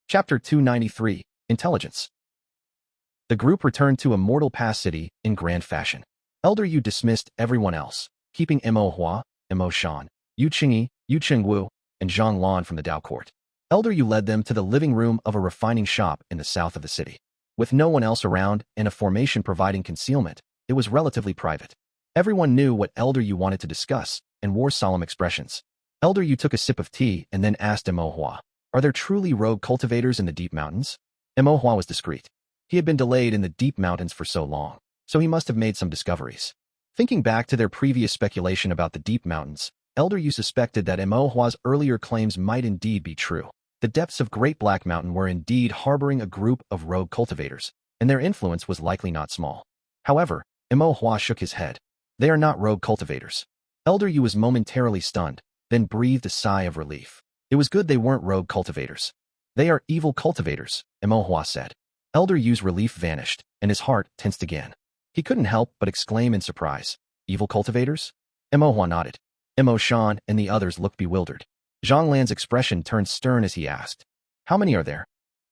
S1: Chapter 293, Intelligence. The group returned to Immortal Pass City in grand fashion. Elder Yu dismissed everyone else, keeping Imo Shan, Yu Qingyi, Yu Qingwu, and Zhang Lan from the Dao Court. Elder Yu led them to the living room of a refining shop in the south of the city. With no one else around and a formation providing concealment, it was relatively private. Everyone knew what Elder Yu wanted to discuss and wore solemn expressions. Elder Yu took a sip of tea and then asked Imo, "Are there truly rogue cultivators in the deep mountains?" Imo was discreet. He had been delayed in the deep mountains for so long, so he must have made some discoveries. Thinking back to their previous speculation about the deep mountains, Elder Yu suspected that Imohua's earlier claims might indeed be true. The depths of Great Black Mountain were indeed harboring a group of rogue cultivators, and their influence was likely not small. However, Imohua shook his head. They are not rogue cultivators. Elder Yu was momentarily stunned, then breathed a sigh of relief. It was good they weren't rogue cultivators. They are evil cultivators, Imohua said. Elder Yu's relief vanished, and his heart tensed again. He couldn't help but exclaim in surprise, "Evil cultivators?" Imohua nodded. Imo Shan and the others looked bewildered. Zhang Lan's expression turned stern as he asked, "How many are there?"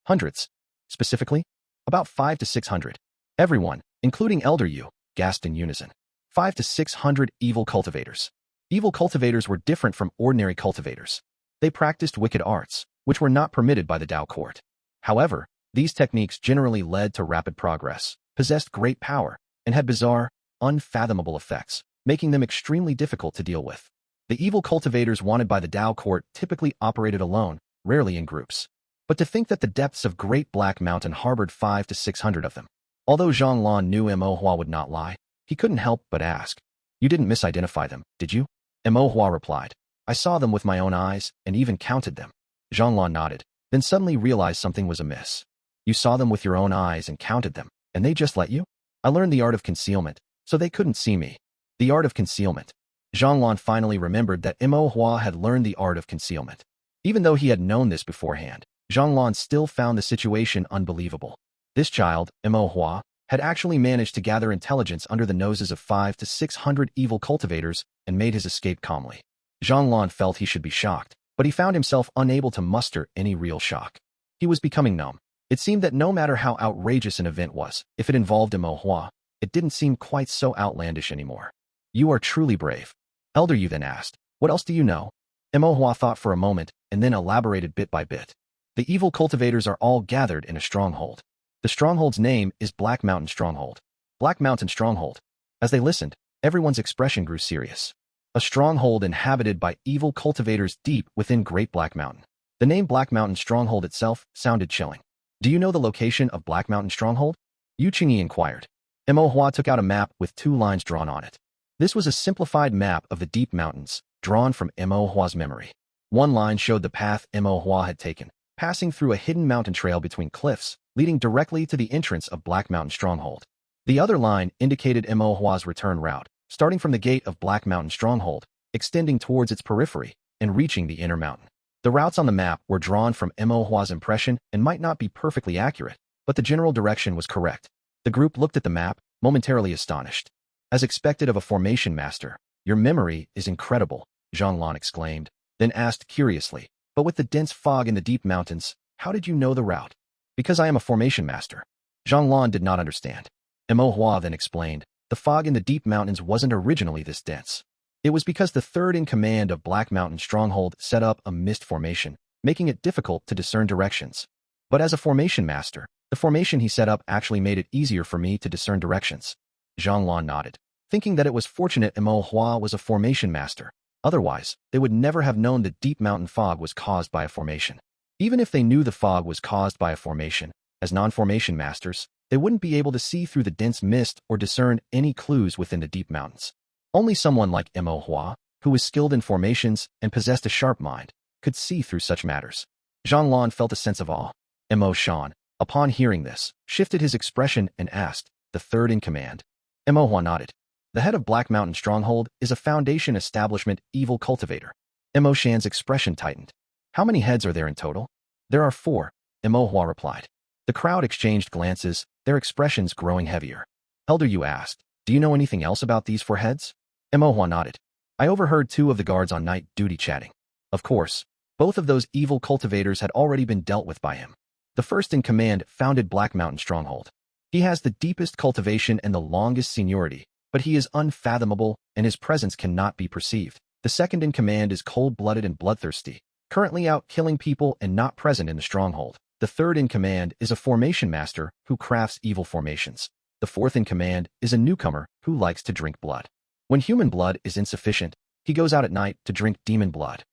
S1: "Hundreds. Specifically, about 500 to 600. Everyone, including Elder Yu, gasped in unison. 500 to 600 evil cultivators. Evil cultivators were different from ordinary cultivators. They practiced wicked arts, which were not permitted by the Dao Court. However, these techniques generally led to rapid progress, possessed great power, and had bizarre, unfathomable effects, making them extremely difficult to deal with. The evil cultivators wanted by the Dao Court typically operated alone, rarely in groups. But to think that the depths of Great Black Mountain harbored 500 to 600 of them. Although Zhang Lan knew Imohua would not lie, he couldn't help but ask, "You didn't misidentify them, did you?" Imohua replied, "I saw them with my own eyes and even counted them." Zhang Lan nodded, then suddenly realized something was amiss. "You saw them with your own eyes and counted them, and they just let you?" "I learned the art of concealment, so they couldn't see me." The art of concealment. Zhang Lan finally remembered that Imohua had learned the art of concealment. Even though he had known this beforehand, Zhang Lan still found the situation unbelievable. This child, Imohua, had actually managed to gather intelligence under the noses of 500 to 600 evil cultivators and made his escape calmly. Zhang Lan felt he should be shocked, but he found himself unable to muster any real shock. He was becoming numb. It seemed that no matter how outrageous an event was, if it involved Imohua, it didn't seem quite so outlandish anymore. "You are truly brave." Elder Yu then asked, "What else do you know?" Imohua thought for a moment and then elaborated bit by bit. "The evil cultivators are all gathered in a stronghold. The stronghold's name is Black Mountain Stronghold." Black Mountain Stronghold. As they listened, everyone's expression grew serious. a stronghold inhabited by evil cultivators deep within Great Black Mountain. The name Black Mountain Stronghold itself sounded chilling. Do you know the location of Black Mountain Stronghold? Yu Qingyi inquired. Mo Hua took out a map with 2 lines drawn on it. This was a simplified map of the deep mountains, drawn from Mo Hua's memory. One line showed the path Mo Hua had taken, passing through a hidden mountain trail between cliffs, leading directly to the entrance of Black Mountain Stronghold. The other line indicated Mo Hua's return route, starting from the gate of Black Mountain Stronghold, extending towards its periphery, and reaching the inner mountain. The routes on the map were drawn from Mo Hua's impression and might not be perfectly accurate, but the general direction was correct. The group looked at the map, momentarily astonished. As expected of a formation master, your memory is incredible, Zhang exclaimed, then asked curiously, but with the dense fog in the deep mountains, how did you know the route? Because I am a formation master. Zhang did not understand. Mo Hua then explained, the fog in the deep mountains wasn't originally this dense. It was because the third in command of Black Mountain Stronghold set up a mist formation, making it difficult to discern directions. But as a formation master, the formation he set up actually made it easier for me to discern directions. Zhang nodded, thinking that it was fortunate Mo Hua was a formation master. Otherwise, they would never have known the deep mountain fog was caused by a formation. Even if they knew the fog was caused by a formation, as non-formation masters, they wouldn't be able to see through the dense mist or discern any clues within the deep mountains. Only someone like Mo Hua, who was skilled in formations and possessed a sharp mind, could see through such matters. Zhang felt a sense of awe. Mo Shan, upon hearing this, shifted his expression and asked, the third in command? Mo Hua nodded. The head of Black Mountain Stronghold is a Foundation Establishment evil cultivator. Mo Shan's expression tightened. How many heads are there in total? There are 4, Mo Hua replied. The crowd exchanged glances, their expressions growing heavier. Elder Yu asked, do you know anything else about these 4 heads? Mo Hua nodded. I overheard 2 of the guards on night duty chatting. Of course, both of those evil cultivators had already been dealt with by him. The first in command founded Black Mountain Stronghold. He has the deepest cultivation and the longest seniority, but he is unfathomable and his presence cannot be perceived. The second in command is cold-blooded and bloodthirsty, currently out killing people and not present in the stronghold. The third in command is a formation master who crafts evil formations. The fourth in command is a newcomer who likes to drink blood. When human blood is insufficient, he goes out at night to drink demon blood.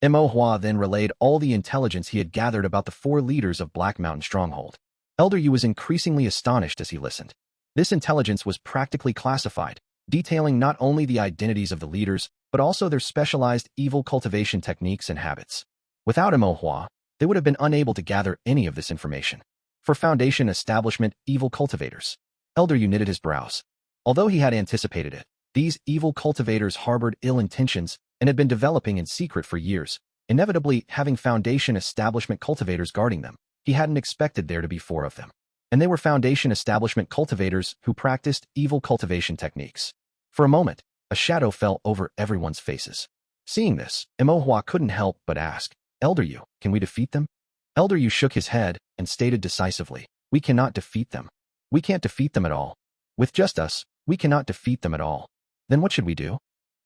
S1: Mo Hua then relayed all the intelligence he had gathered about the 4 leaders of Black Mountain Stronghold. Elder Yu was increasingly astonished as he listened. This intelligence was practically classified, detailing not only the identities of the leaders, but also their specialized evil cultivation techniques and habits. Without Mo Hua, they would have been unable to gather any of this information. For Foundation Establishment evil cultivators, Elder Yu knitted his brows. Although he had anticipated it, these evil cultivators harbored ill intentions and had been developing in secret for years, inevitably having Foundation Establishment cultivators guarding them. He hadn't expected there to be 4 of them. And they were Foundation Establishment cultivators who practiced evil cultivation techniques. For a moment, a shadow fell over everyone's faces. Seeing this, Mo Hua couldn't help but ask, Elder Yu, can we defeat them? Elder Yu shook his head and stated decisively, we cannot defeat them. We can't defeat them at all. With just us, we cannot defeat them at all. Then what should we do?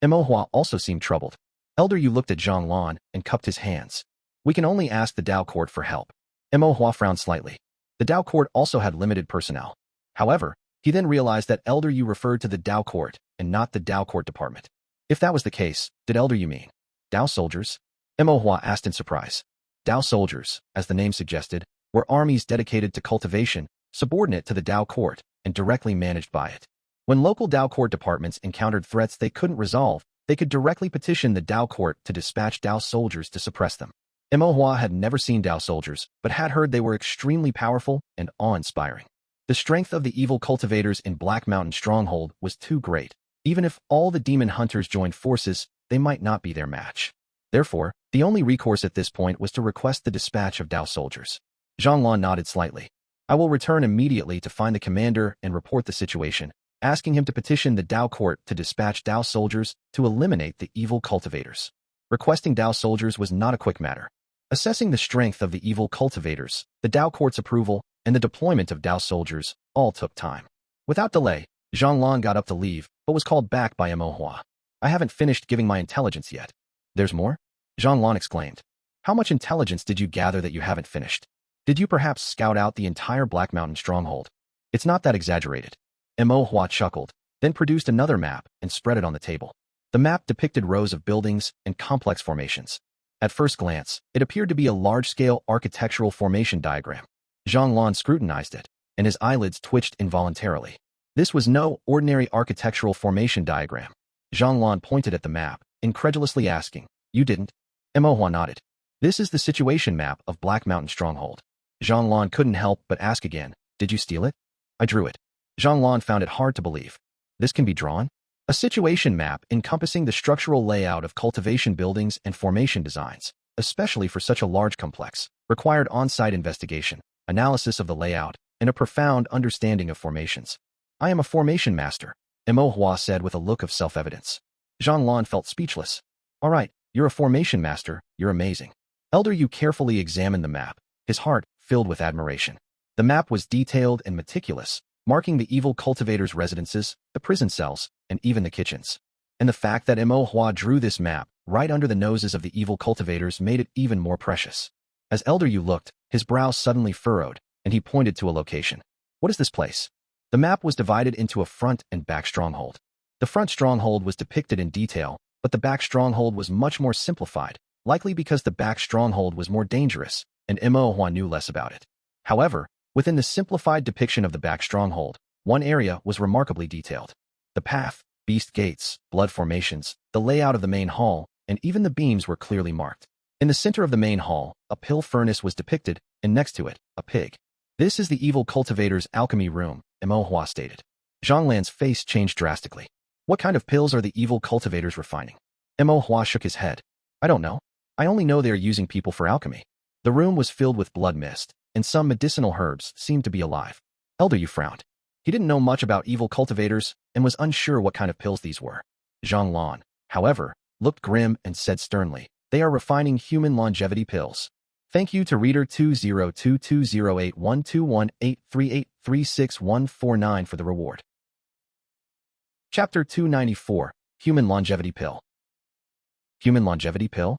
S1: Mo Hua also seemed troubled. Elder Yu looked at Zhang and cupped his hands. We can only ask the Dao Court for help. Mo Hua frowned slightly. The Dao Court also had limited personnel. However, he then realized that Elder Yu referred to the Dao Court and not the Dao Court Department. If that was the case, did Elder Yu mean Dao soldiers? Mo Hua asked in surprise. Dao soldiers, as the name suggested, were armies dedicated to cultivation, subordinate to the Dao Court, and directly managed by it. When local Dao Court departments encountered threats they couldn't resolve, they could directly petition the Dao Court to dispatch Dao soldiers to suppress them. Mo Hua had never seen Dao soldiers, but had heard they were extremely powerful and awe-inspiring. The strength of the evil cultivators in Black Mountain Stronghold was too great. Even if all the demon hunters joined forces, they might not be their match. Therefore, the only recourse at this point was to request the dispatch of Dao soldiers. Zhang nodded slightly. I will return immediately to find the commander and report the situation, asking him to petition the Dao Court to dispatch Dao soldiers to eliminate the evil cultivators. Requesting Dao soldiers was not a quick matter. Assessing the strength of the evil cultivators, the Dao Court's approval, and the deployment of Dao soldiers all took time. Without delay, Zhang got up to leave, but was called back by Mo Hua. I haven't finished giving my intelligence yet. There's more? Zhang exclaimed. How much intelligence did you gather that you haven't finished? Did you perhaps scout out the entire Black Mountain Stronghold? It's not that exaggerated. Mo Hua chuckled, then produced another map and spread it on the table. The map depicted rows of buildings and complex formations. At first glance, it appeared to be a large-scale architectural formation diagram. Zhang Lan scrutinized it, and his eyelids twitched involuntarily. This was no ordinary architectural formation diagram. Zhang Lan pointed at the map, incredulously asking, "You didn't?" Imo nodded. "This is the situation map of Black Mountain Stronghold." Zhang Lan couldn't help but ask again, "Did you steal it?" "I drew it." Zhang Lan found it hard to believe. "This can be drawn?" A situation map encompassing the structural layout of cultivation buildings and formation designs, especially for such a large complex, required on-site investigation, analysis of the layout, and a profound understanding of formations. "I am a formation master," Imo said with a look of self-evidence. Zhang Lan felt speechless. "All right, you're a formation master, you're amazing." Elder Yu carefully examined the map, his heart filled with admiration. The map was detailed and meticulous, marking the evil cultivators' residences, the prison cells, and even the kitchens. And the fact that Imo drew this map right under the noses of the evil cultivators made it even more precious. As Elder Yu looked, his brows suddenly furrowed, and he pointed to a location. "What is this place?" The map was divided into a front and back stronghold. The front stronghold was depicted in detail, but the back stronghold was much more simplified, likely because the back stronghold was more dangerous, and Imo knew less about it. However, within the simplified depiction of the back stronghold, one area was remarkably detailed. The path, beast gates, blood formations, the layout of the main hall, and even the beams were clearly marked. In the center of the main hall, a pill furnace was depicted, and next to it, a pig. "This is the evil cultivator's alchemy room," Imo stated. Zhang Lan's face changed drastically. "What kind of pills are the evil cultivators refining?" Imo shook his head. "I don't know. I only know they are using people for alchemy." The room was filled with blood mist, and some medicinal herbs seemed to be alive. Elder Yu frowned. He didn't know much about evil cultivators and was unsure what kind of pills these were. Zhang Lan, however, looked grim and said sternly, "They are refining human longevity pills." Thank you to reader 20220812183836149 for the reward. Chapter 294, Human Longevity Pill. Human longevity pill?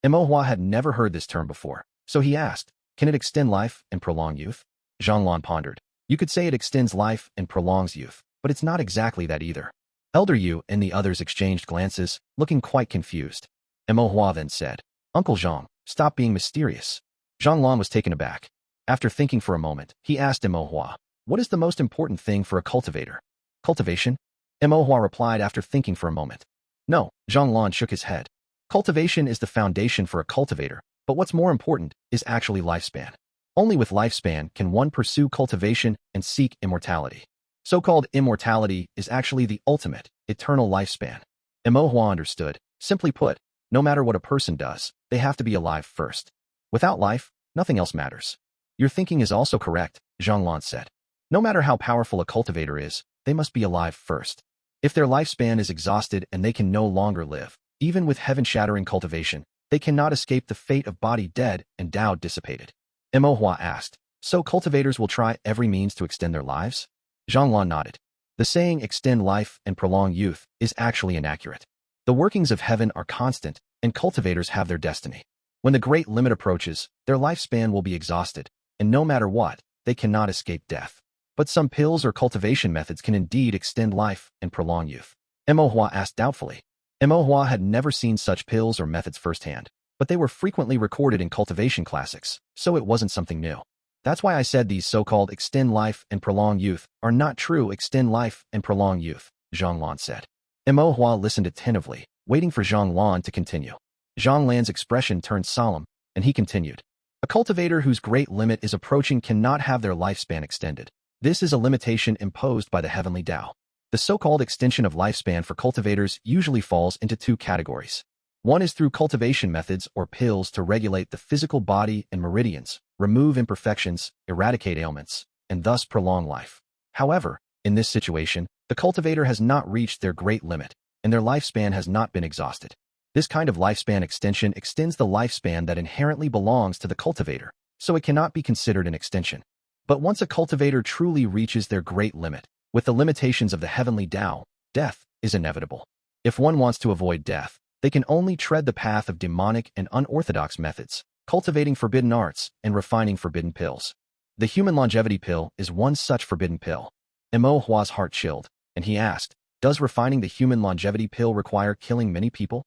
S1: Imo had never heard this term before, so he asked, "Can it extend life and prolong youth?" Zhang Lan pondered. "You could say it extends life and prolongs youth, but it's not exactly that either." Elder Yu and the others exchanged glances, looking quite confused. Imo then said, "Uncle Zhang, stop being mysterious." Zhang Lan was taken aback. After thinking for a moment, he asked Imo, "What is the most important thing for a cultivator?" "Cultivation?" Imo replied after thinking for a moment. "No," Zhang Lan shook his head. "Cultivation is the foundation for a cultivator, but what's more important is actually lifespan. Only with lifespan can one pursue cultivation and seek immortality. So-called immortality is actually the ultimate, eternal lifespan." Imo understood. Simply put, no matter what a person does, they have to be alive first. Without life, nothing else matters. "Your thinking is also correct," Zhang Lan said. "No matter how powerful a cultivator is, they must be alive first. If their lifespan is exhausted and they can no longer live, even with heaven-shattering cultivation, they cannot escape the fate of body dead and Tao dissipated." Imo asked, "So cultivators will try every means to extend their lives?" Zhang Lan nodded. The saying extend life and prolong youth is actually inaccurate. The workings of heaven are constant, and cultivators have their destiny. When the great limit approaches, their lifespan will be exhausted, and no matter what, they cannot escape death. But some pills or cultivation methods can indeed extend life and prolong youth. Imo asked doubtfully. Imo had never seen such pills or methods firsthand, but they were frequently recorded in cultivation classics, so it wasn't something new. "That's why I said these so-called extend life and prolong youth are not true extend life and prolong youth," Zhang Lan said. Imo listened attentively, waiting for Zhang Lan to continue. Zhang Lan's expression turned solemn, and he continued. "A cultivator whose great limit is approaching cannot have their lifespan extended. This is a limitation imposed by the heavenly Tao. The so-called extension of lifespan for cultivators usually falls into two categories. One is through cultivation methods or pills to regulate the physical body and meridians, remove imperfections, eradicate ailments, and thus prolong life. However, in this situation, the cultivator has not reached their great limit, and their lifespan has not been exhausted. This kind of lifespan extension extends the lifespan that inherently belongs to the cultivator, so it cannot be considered an extension. But once a cultivator truly reaches their great limit, with the limitations of the heavenly Tao, death is inevitable. If one wants to avoid death, they can only tread the path of demonic and unorthodox methods, cultivating forbidden arts and refining forbidden pills. The human longevity pill is one such forbidden pill. Imo's heart chilled, and he asked, Does refining the human longevity pill require killing many people?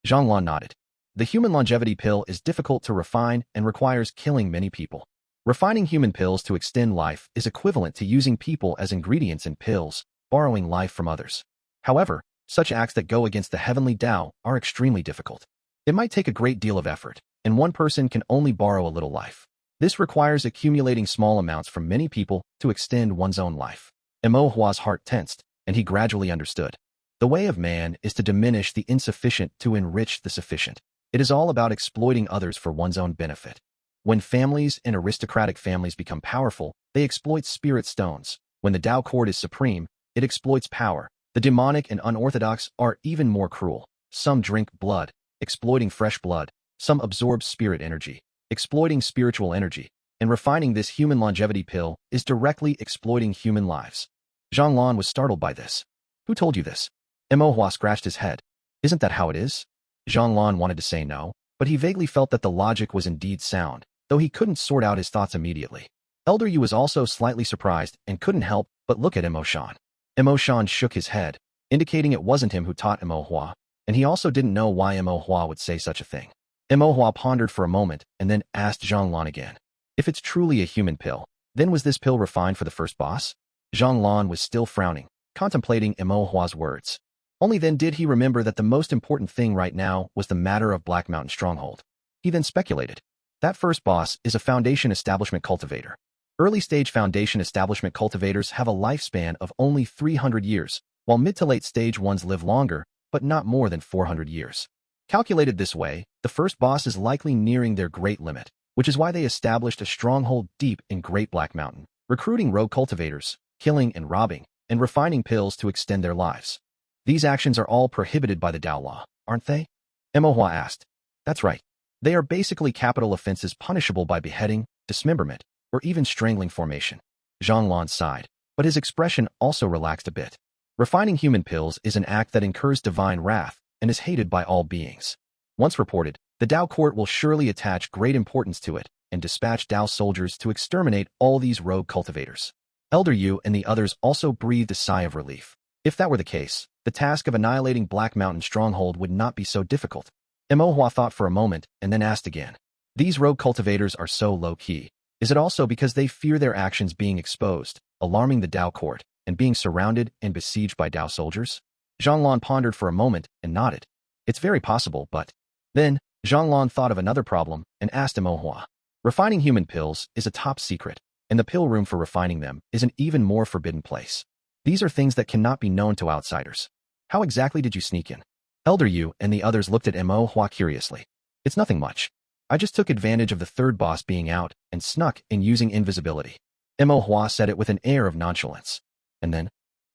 S1: Zhanglan nodded. The human longevity pill is difficult to refine and requires killing many people. Refining human pills to extend life is equivalent to using people as ingredients in pills, borrowing life from others. However, such acts that go against the heavenly Tao are extremely difficult. It might take a great deal of effort, and one person can only borrow a little life. This requires accumulating small amounts from many people to extend one's own life. Mo Hua's heart tensed, and he gradually understood. The way of man is to diminish the insufficient to enrich the sufficient. It is all about exploiting others for one's own benefit. When families and aristocratic families become powerful, they exploit spirit stones. When the Tao court is supreme, it exploits power. The demonic and unorthodox are even more cruel. Some drink blood, exploiting fresh blood. Some absorb spirit energy, exploiting spiritual energy. And refining this human longevity pill is directly exploiting human lives. Zhanglan was startled by this. Who told you this? Mo Hua scratched his head. Isn't that how it is? Zhanglan wanted to say no, but he vaguely felt that the logic was indeed sound, though he couldn't sort out his thoughts immediately. Elder Yu was also slightly surprised and couldn't help but look at Mo Shan. Mo Shan shook his head, indicating it wasn't him who taught Mo Hua, and he also didn't know why Mo Hua would say such a thing. Mo Hua pondered for a moment and then asked Zhanglan again. If it's truly a human pill, then was this pill refined for the first boss? Zhanglan was still frowning, contemplating Mo Hua's words. Only then did he remember that the most important thing right now was the matter of Black Mountain Stronghold. He then speculated. That first boss is a Foundation Establishment cultivator. Early-stage Foundation Establishment cultivators have a lifespan of only 300 years, while mid to late-stage ones live longer, but not more than 400 years. Calculated this way, the first boss is likely nearing their great limit, which is why they established a stronghold deep in Great Black Mountain, recruiting rogue cultivators, killing and robbing, and refining pills to extend their lives. These actions are all prohibited by the Tao law, aren't they? Mo Hua asked. That's right. They are basically capital offenses punishable by beheading, dismemberment, or even strangling formation. Zhanglan sighed, but his expression also relaxed a bit. Refining human pills is an act that incurs divine wrath and is hated by all beings. Once reported, the Tao court will surely attach great importance to it and dispatch Tao soldiers to exterminate all these rogue cultivators. Elder Yu and the others also breathed a sigh of relief. If that were the case, the task of annihilating Black Mountain Stronghold would not be so difficult. Mo Hua thought for a moment and then asked again. These rogue cultivators are so low-key. Is it also because they fear their actions being exposed, alarming the Tao court, and being surrounded and besieged by Tao soldiers? Zhanglan pondered for a moment and nodded. It's very possible, but... Then, Zhanglan thought of another problem and asked Mo Hua. Refining human pills is a top secret, and the pill room for refining them is an even more forbidden place. These are things that cannot be known to outsiders. How exactly did you sneak in? Elder Yu and the others looked at Mo Hua curiously. It's nothing much. I just took advantage of the third boss being out and snuck in using invisibility. Mo Hua said it with an air of nonchalance. And then?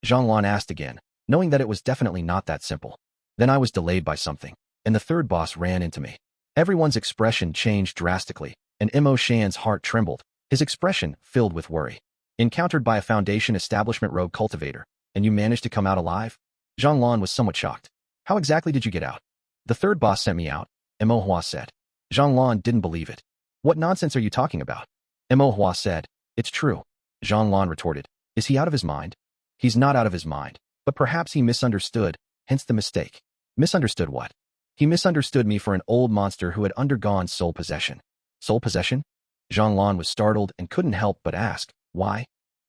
S1: Zhanglan asked again, knowing that it was definitely not that simple. Then I was delayed by something, and the third boss ran into me. Everyone's expression changed drastically, and Mo Shan's heart trembled, his expression filled with worry. Encountered by a Foundation Establishment rogue cultivator, and you managed to come out alive? Zhanglan was somewhat shocked. How exactly did you get out? The third boss sent me out, Mo Hua said. Zhanglan didn't believe it. What nonsense are you talking about? Mo Hua said. It's true. Zhanglan retorted. Is he out of his mind? He's not out of his mind, but perhaps he misunderstood, hence the mistake. Misunderstood what? He misunderstood me for an old monster who had undergone soul possession. Soul possession? Zhanglan was startled and couldn't help but ask, why?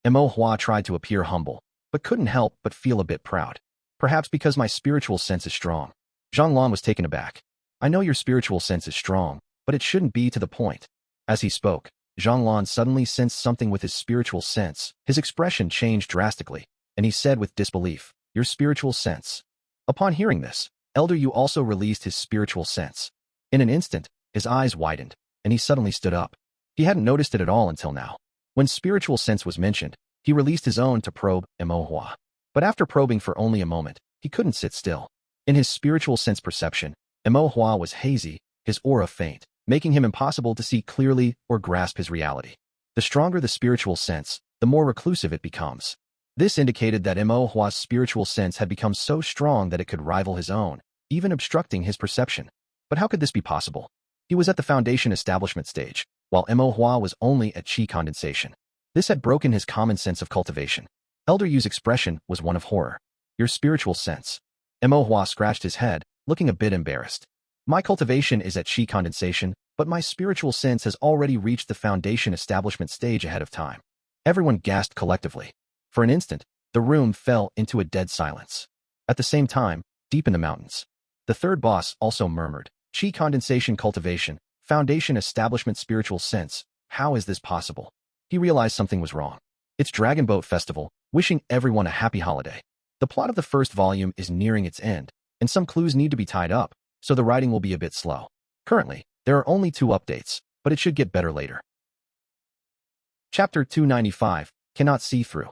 S1: Mo Hua tried to appear humble, but couldn't help but feel a bit proud. Perhaps because my spiritual sense is strong. Zhanglan was taken aback. I know your spiritual sense is strong, but it shouldn't be to the point. As he spoke, Zhanglan suddenly sensed something with his spiritual sense. His expression changed drastically, and he said with disbelief, your spiritual sense. Upon hearing this, Elder Yu also released his spiritual sense. In an instant, his eyes widened, and he suddenly stood up. He hadn't noticed it at all until now. When spiritual sense was mentioned, he released his own to probe Mo Hua. But after probing for only a moment, he couldn't sit still. In his spiritual sense perception, Mo Hua was hazy, his aura faint, making him impossible to see clearly or grasp his reality. The stronger the spiritual sense, the more reclusive it becomes. This indicated that Mo Hua's spiritual sense had become so strong that it could rival his own, even obstructing his perception. But how could this be possible? He was at the Foundation Establishment stage, while Mo Hua was only at Qi condensation. This had broken his common sense of cultivation. Elder Yu's expression was one of horror. Your spiritual sense. Imo scratched his head, looking a bit embarrassed. My cultivation is at chi condensation, but my spiritual sense has already reached the foundation establishment stage ahead of time. Everyone gasped collectively. For an instant, the room fell into a dead silence. At the same time, deep in the mountains, the third boss also murmured, chi condensation cultivation, foundation establishment spiritual sense, how is this possible? He realized something was wrong. It's Dragon Boat Festival, wishing everyone a happy holiday. The plot of the first volume is nearing its end, and some clues need to be tied up, so the writing will be a bit slow. Currently, there are only 2 updates, but it should get better later. Chapter 295, Cannot See Through.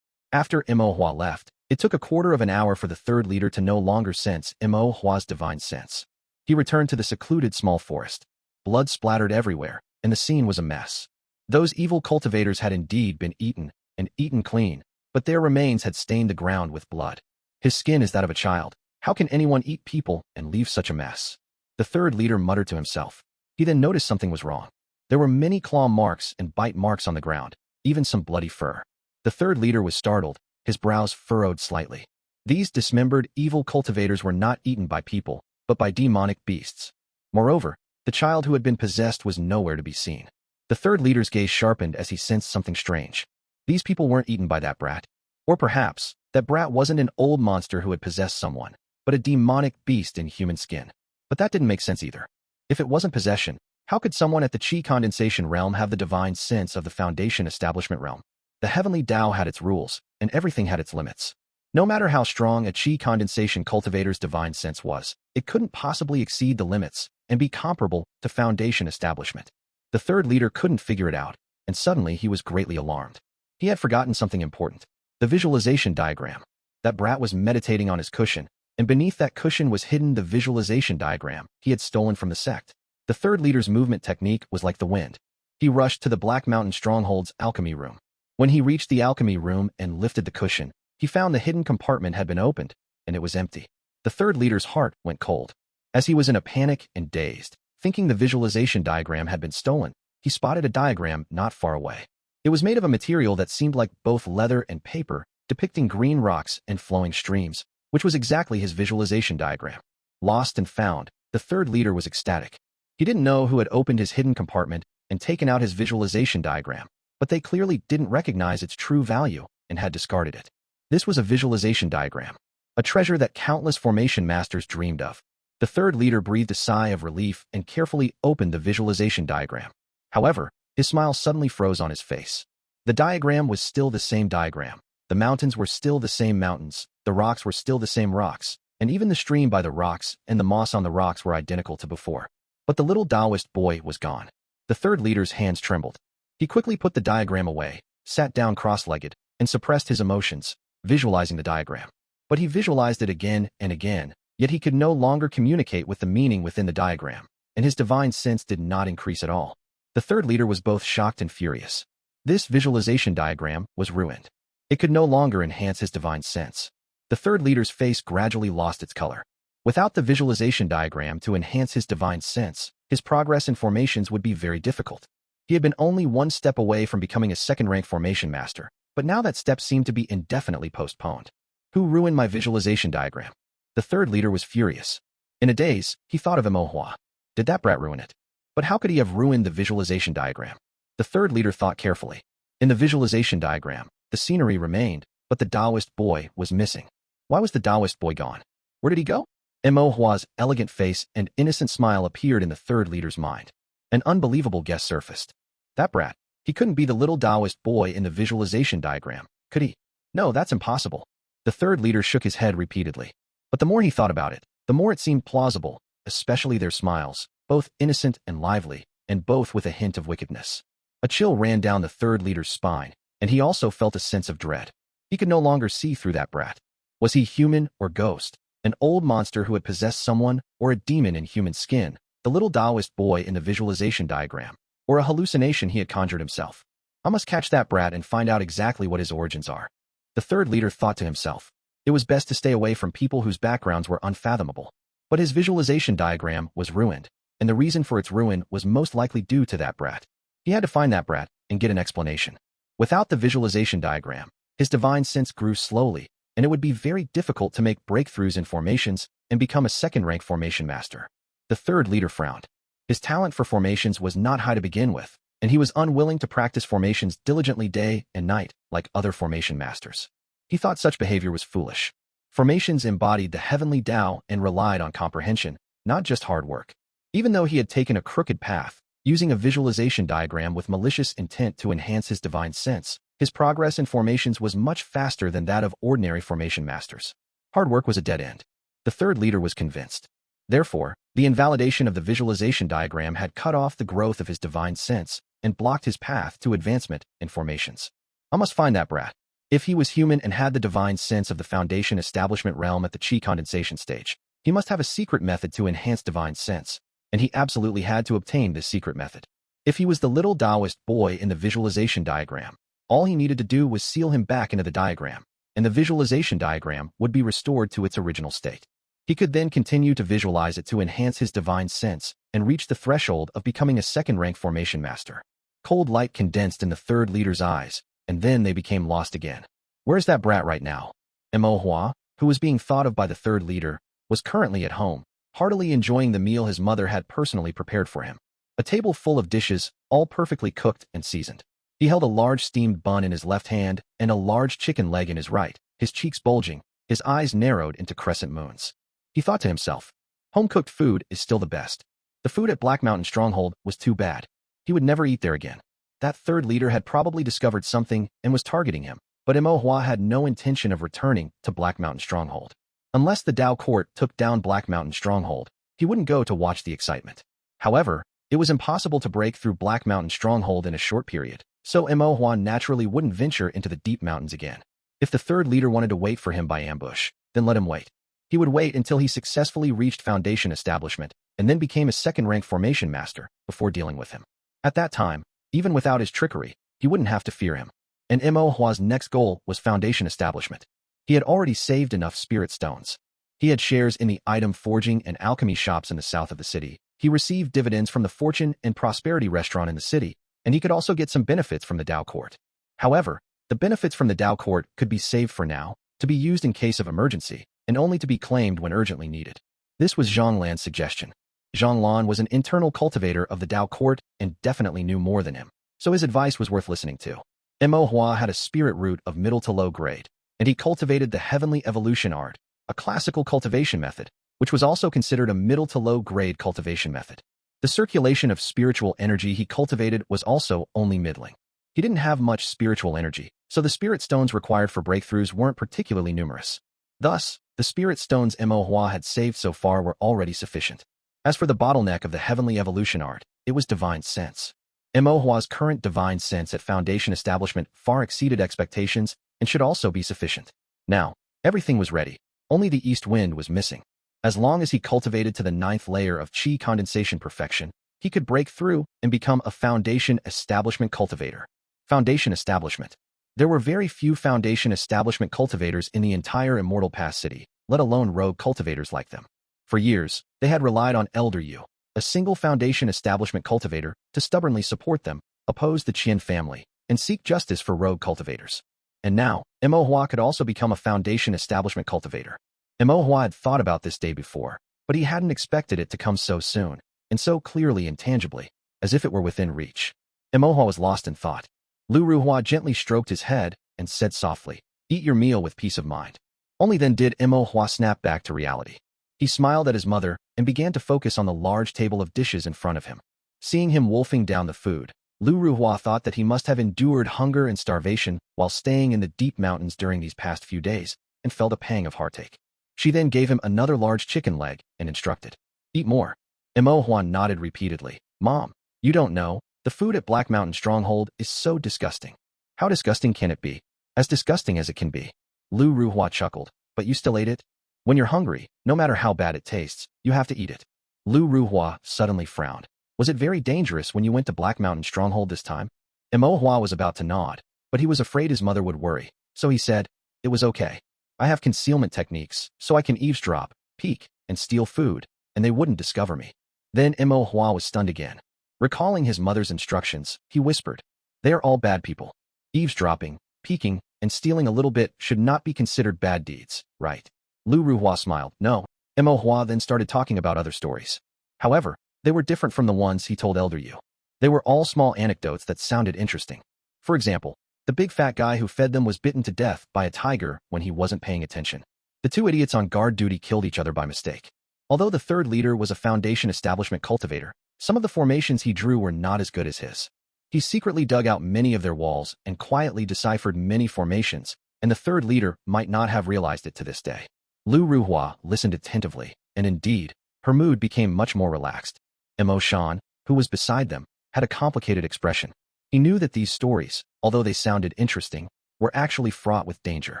S1: After Imo left, it took a quarter of an hour for the third leader to no longer sense Imo's divine sense. He returned to the secluded small forest. Blood splattered everywhere, and the scene was a mess. Those evil cultivators had indeed been eaten, and eaten clean, but their remains had stained the ground with blood. His skin is that of a child. How can anyone eat people and leave such a mess? The third leader muttered to himself. He then noticed something was wrong. There were many claw marks and bite marks on the ground, even some bloody fur. The third leader was startled, his brows furrowed slightly. These dismembered, evil cultivators were not eaten by people, but by demonic beasts. Moreover, the child who had been possessed was nowhere to be seen. The third leader's gaze sharpened as he sensed something strange. These people weren't eaten by that brat. Or perhaps, that brat wasn't an old monster who had possessed someone, but a demonic beast in human skin. But that didn't make sense either. If it wasn't possession, how could someone at the chi condensation realm have the divine sense of the foundation establishment realm? The heavenly Tao had its rules, and everything had its limits. No matter how strong a chi condensation cultivator's divine sense was, it couldn't possibly exceed the limits and be comparable to foundation establishment. The third leader couldn't figure it out, and suddenly he was greatly alarmed. He had forgotten something important. The visualization diagram. That brat was meditating on his cushion, and beneath that cushion was hidden the visualization diagram he had stolen from the sect. The third leader's movement technique was like the wind. He rushed to the Black Mountain Stronghold's alchemy room. When he reached the alchemy room and lifted the cushion, he found the hidden compartment had been opened, and it was empty. The third leader's heart went cold. As he was in a panic and dazed, thinking the visualization diagram had been stolen, he spotted a diagram not far away. It was made of a material that seemed like both leather and paper, depicting green rocks and flowing streams, which was exactly his visualization diagram. Lost and found, the third leader was ecstatic. He didn't know who had opened his hidden compartment and taken out his visualization diagram, but they clearly didn't recognize its true value and had discarded it. This was a visualization diagram, a treasure that countless formation masters dreamed of. The third leader breathed a sigh of relief and carefully opened the visualization diagram. However, his smile suddenly froze on his face. The diagram was still the same diagram. The mountains were still the same mountains, the rocks were still the same rocks, and even the stream by the rocks and the moss on the rocks were identical to before. But the little Taoist boy was gone. The third leader's hands trembled. He quickly put the diagram away, sat down cross-legged, and suppressed his emotions, visualizing the diagram. But he visualized it again and again, yet he could no longer communicate with the meaning within the diagram, and his divine sense did not increase at all. The third leader was both shocked and furious. This visualization diagram was ruined. It could no longer enhance his divine sense. The third leader's face gradually lost its color. Without the visualization diagram to enhance his divine sense, his progress in formations would be very difficult. He had been only one step away from becoming a second-rank formation master, but now that step seemed to be indefinitely postponed. Who ruined my visualization diagram? The third leader was furious. In a daze, he thought of Imo. Did that brat ruin it? But how could he have ruined the visualization diagram? The third leader thought carefully. In the visualization diagram, the scenery remained, but the Taoist boy was missing. Why was the Taoist boy gone? Where did he go? Imo's elegant face and innocent smile appeared in the third leader's mind. An unbelievable guess surfaced. That brat, he couldn't be the little Taoist boy in the visualization diagram, could he? No, that's impossible. The third leader shook his head repeatedly. But the more he thought about it, the more it seemed plausible, especially their smiles, both innocent and lively, and both with a hint of wickedness. A chill ran down the third leader's spine, and he also felt a sense of dread. He could no longer see through that brat. Was he human or ghost? An old monster who had possessed someone, or a demon in human skin, the little Taoist boy in the visualization diagram, or a hallucination he had conjured himself? I must catch that brat and find out exactly what his origins are. The third leader thought to himself. It was best to stay away from people whose backgrounds were unfathomable. But his visualization diagram was ruined, and the reason for its ruin was most likely due to that brat. He had to find that brat and get an explanation. Without the visualization diagram, his divine sense grew slowly, and it would be very difficult to make breakthroughs in formations and become a second-rank formation master. The third leader frowned. His talent for formations was not high to begin with, and he was unwilling to practice formations diligently day and night like other formation masters. He thought such behavior was foolish. Formations embodied the heavenly Tao and relied on comprehension, not just hard work. Even though he had taken a crooked path, using a visualization diagram with malicious intent to enhance his divine sense, his progress in formations was much faster than that of ordinary formation masters. Hard work was a dead end. The third leader was convinced. Therefore, the invalidation of the visualization diagram had cut off the growth of his divine sense and blocked his path to advancement in formations. I must find that brat. If he was human and had the divine sense of the foundation establishment realm at the chi condensation stage, he must have a secret method to enhance divine sense, and he absolutely had to obtain this secret method. If he was the little Taoist boy in the visualization diagram, all he needed to do was seal him back into the diagram, and the visualization diagram would be restored to its original state. He could then continue to visualize it to enhance his divine sense and reach the threshold of becoming a second-rank formation master. Cold light condensed in the third leader's eyes, and then they became lost again. Where's that brat right now? Mo Hua, who was being thought of by the third leader, was currently at home, heartily enjoying the meal his mother had personally prepared for him. A table full of dishes, all perfectly cooked and seasoned. He held a large steamed bun in his left hand and a large chicken leg in his right, his cheeks bulging, his eyes narrowed into crescent moons. He thought to himself, home-cooked food is still the best. The food at Black Mountain Stronghold was too bad. He would never eat there again. That third leader had probably discovered something and was targeting him, but Mo Hua had no intention of returning to Black Mountain Stronghold. Unless the Tao Court took down Black Mountain Stronghold, he wouldn't go to watch the excitement. However, it was impossible to break through Black Mountain Stronghold in a short period, so Mo Hua naturally wouldn't venture into the deep mountains again. If the third leader wanted to wait for him by ambush, then let him wait. He would wait until he successfully reached Foundation Establishment and then became a second-rank formation master before dealing with him. At that time, even without his trickery, he wouldn't have to fear him. And Mo Hua's next goal was Foundation Establishment. He had already saved enough spirit stones. He had shares in the item forging and alchemy shops in the south of the city. He received dividends from the Fortune and Prosperity restaurant in the city, and he could also get some benefits from the Tao Court. However, the benefits from the Tao Court could be saved for now, to be used in case of emergency, and only to be claimed when urgently needed. This was Zhang Lan's suggestion. Zhang Lan was an internal cultivator of the Tao Court and definitely knew more than him, so his advice was worth listening to. Mo Hua had a spirit root of middle to low grade, and he cultivated the Heavenly Evolution Art, a classical cultivation method, which was also considered a middle to low grade cultivation method. The circulation of spiritual energy he cultivated was also only middling. He didn't have much spiritual energy, so the spirit stones required for breakthroughs weren't particularly numerous. Thus, the spirit stones Mo Hua had saved so far were already sufficient. As for the bottleneck of the Heavenly Evolution Art, it was divine sense. Mo Hua's current divine sense at Foundation Establishment far exceeded expectations and should also be sufficient. Now, everything was ready. Only the east wind was missing. As long as he cultivated to the 9th layer of chi condensation perfection, he could break through and become a Foundation Establishment cultivator. Foundation Establishment. There were very few Foundation Establishment cultivators in the entire Immortal Pass city, let alone rogue cultivators like them. For years, they had relied on Elder Yu, a single Foundation Establishment cultivator, to stubbornly support them, oppose the Qian family, and seek justice for rogue cultivators. And now, Mo Hua could also become a Foundation Establishment cultivator. Mo Hua had thought about this day before, but he hadn't expected it to come so soon, and so clearly and tangibly, as if it were within reach. Mo Hua was lost in thought. Lu Ruhua gently stroked his head and said softly, "Eat your meal with peace of mind." Only then did Mo Hua snap back to reality. He smiled at his mother and began to focus on the large table of dishes in front of him. Seeing him wolfing down the food, Lu Ruhua thought that he must have endured hunger and starvation while staying in the deep mountains during these past few days, and felt a pang of heartache. She then gave him another large chicken leg and instructed, "Eat more." Mo Hua nodded repeatedly. "Mom, you don't know, the food at Black Mountain Stronghold is so disgusting." "How disgusting can it be?" "As disgusting as it can be." Lu Ruhua chuckled. "But you still ate it?" "When you're hungry, no matter how bad it tastes, you have to eat it." Lu Ruhua suddenly frowned. "Was it very dangerous when you went to Black Mountain Stronghold this time?" Mo Hua was about to nod, but he was afraid his mother would worry, so he said, "It was okay. I have concealment techniques, so I can eavesdrop, peek, and steal food, and they wouldn't discover me." Then Mo Hua was stunned again. Recalling his mother's instructions, he whispered, "They are all bad people. Eavesdropping, peeking, and stealing a little bit should not be considered bad deeds, right? Lu Ruhua smiled. No. Mo Hua then started talking about other stories. However, they were different from the ones he told Elder Yu. They were all small anecdotes that sounded interesting. For example, the big fat guy who fed them was bitten to death by a tiger when he wasn't paying attention. The two idiots on guard duty killed each other by mistake. Although the third leader was a Foundation establishment cultivator, some of the formations he drew were not as good as his. He secretly dug out many of their walls and quietly deciphered many formations, and the third leader might not have realized it to this day. Lu Ruhua listened attentively, and indeed, her mood became much more relaxed. Mo Shan, who was beside them, had a complicated expression. He knew that these stories, although they sounded interesting, were actually fraught with danger.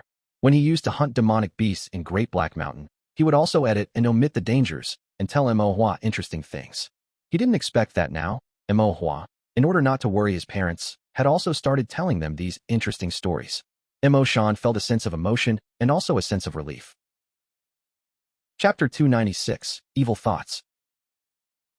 S1: When he used to hunt demonic beasts in Great Black Mountain, he would also edit and omit the dangers and tell Mo Hua interesting things. He didn't expect that now. Mo Hua, in order not to worry his parents, had also started telling them these interesting stories. Mo Shan felt a sense of emotion and also a sense of relief. Chapter 296, Evil Thoughts.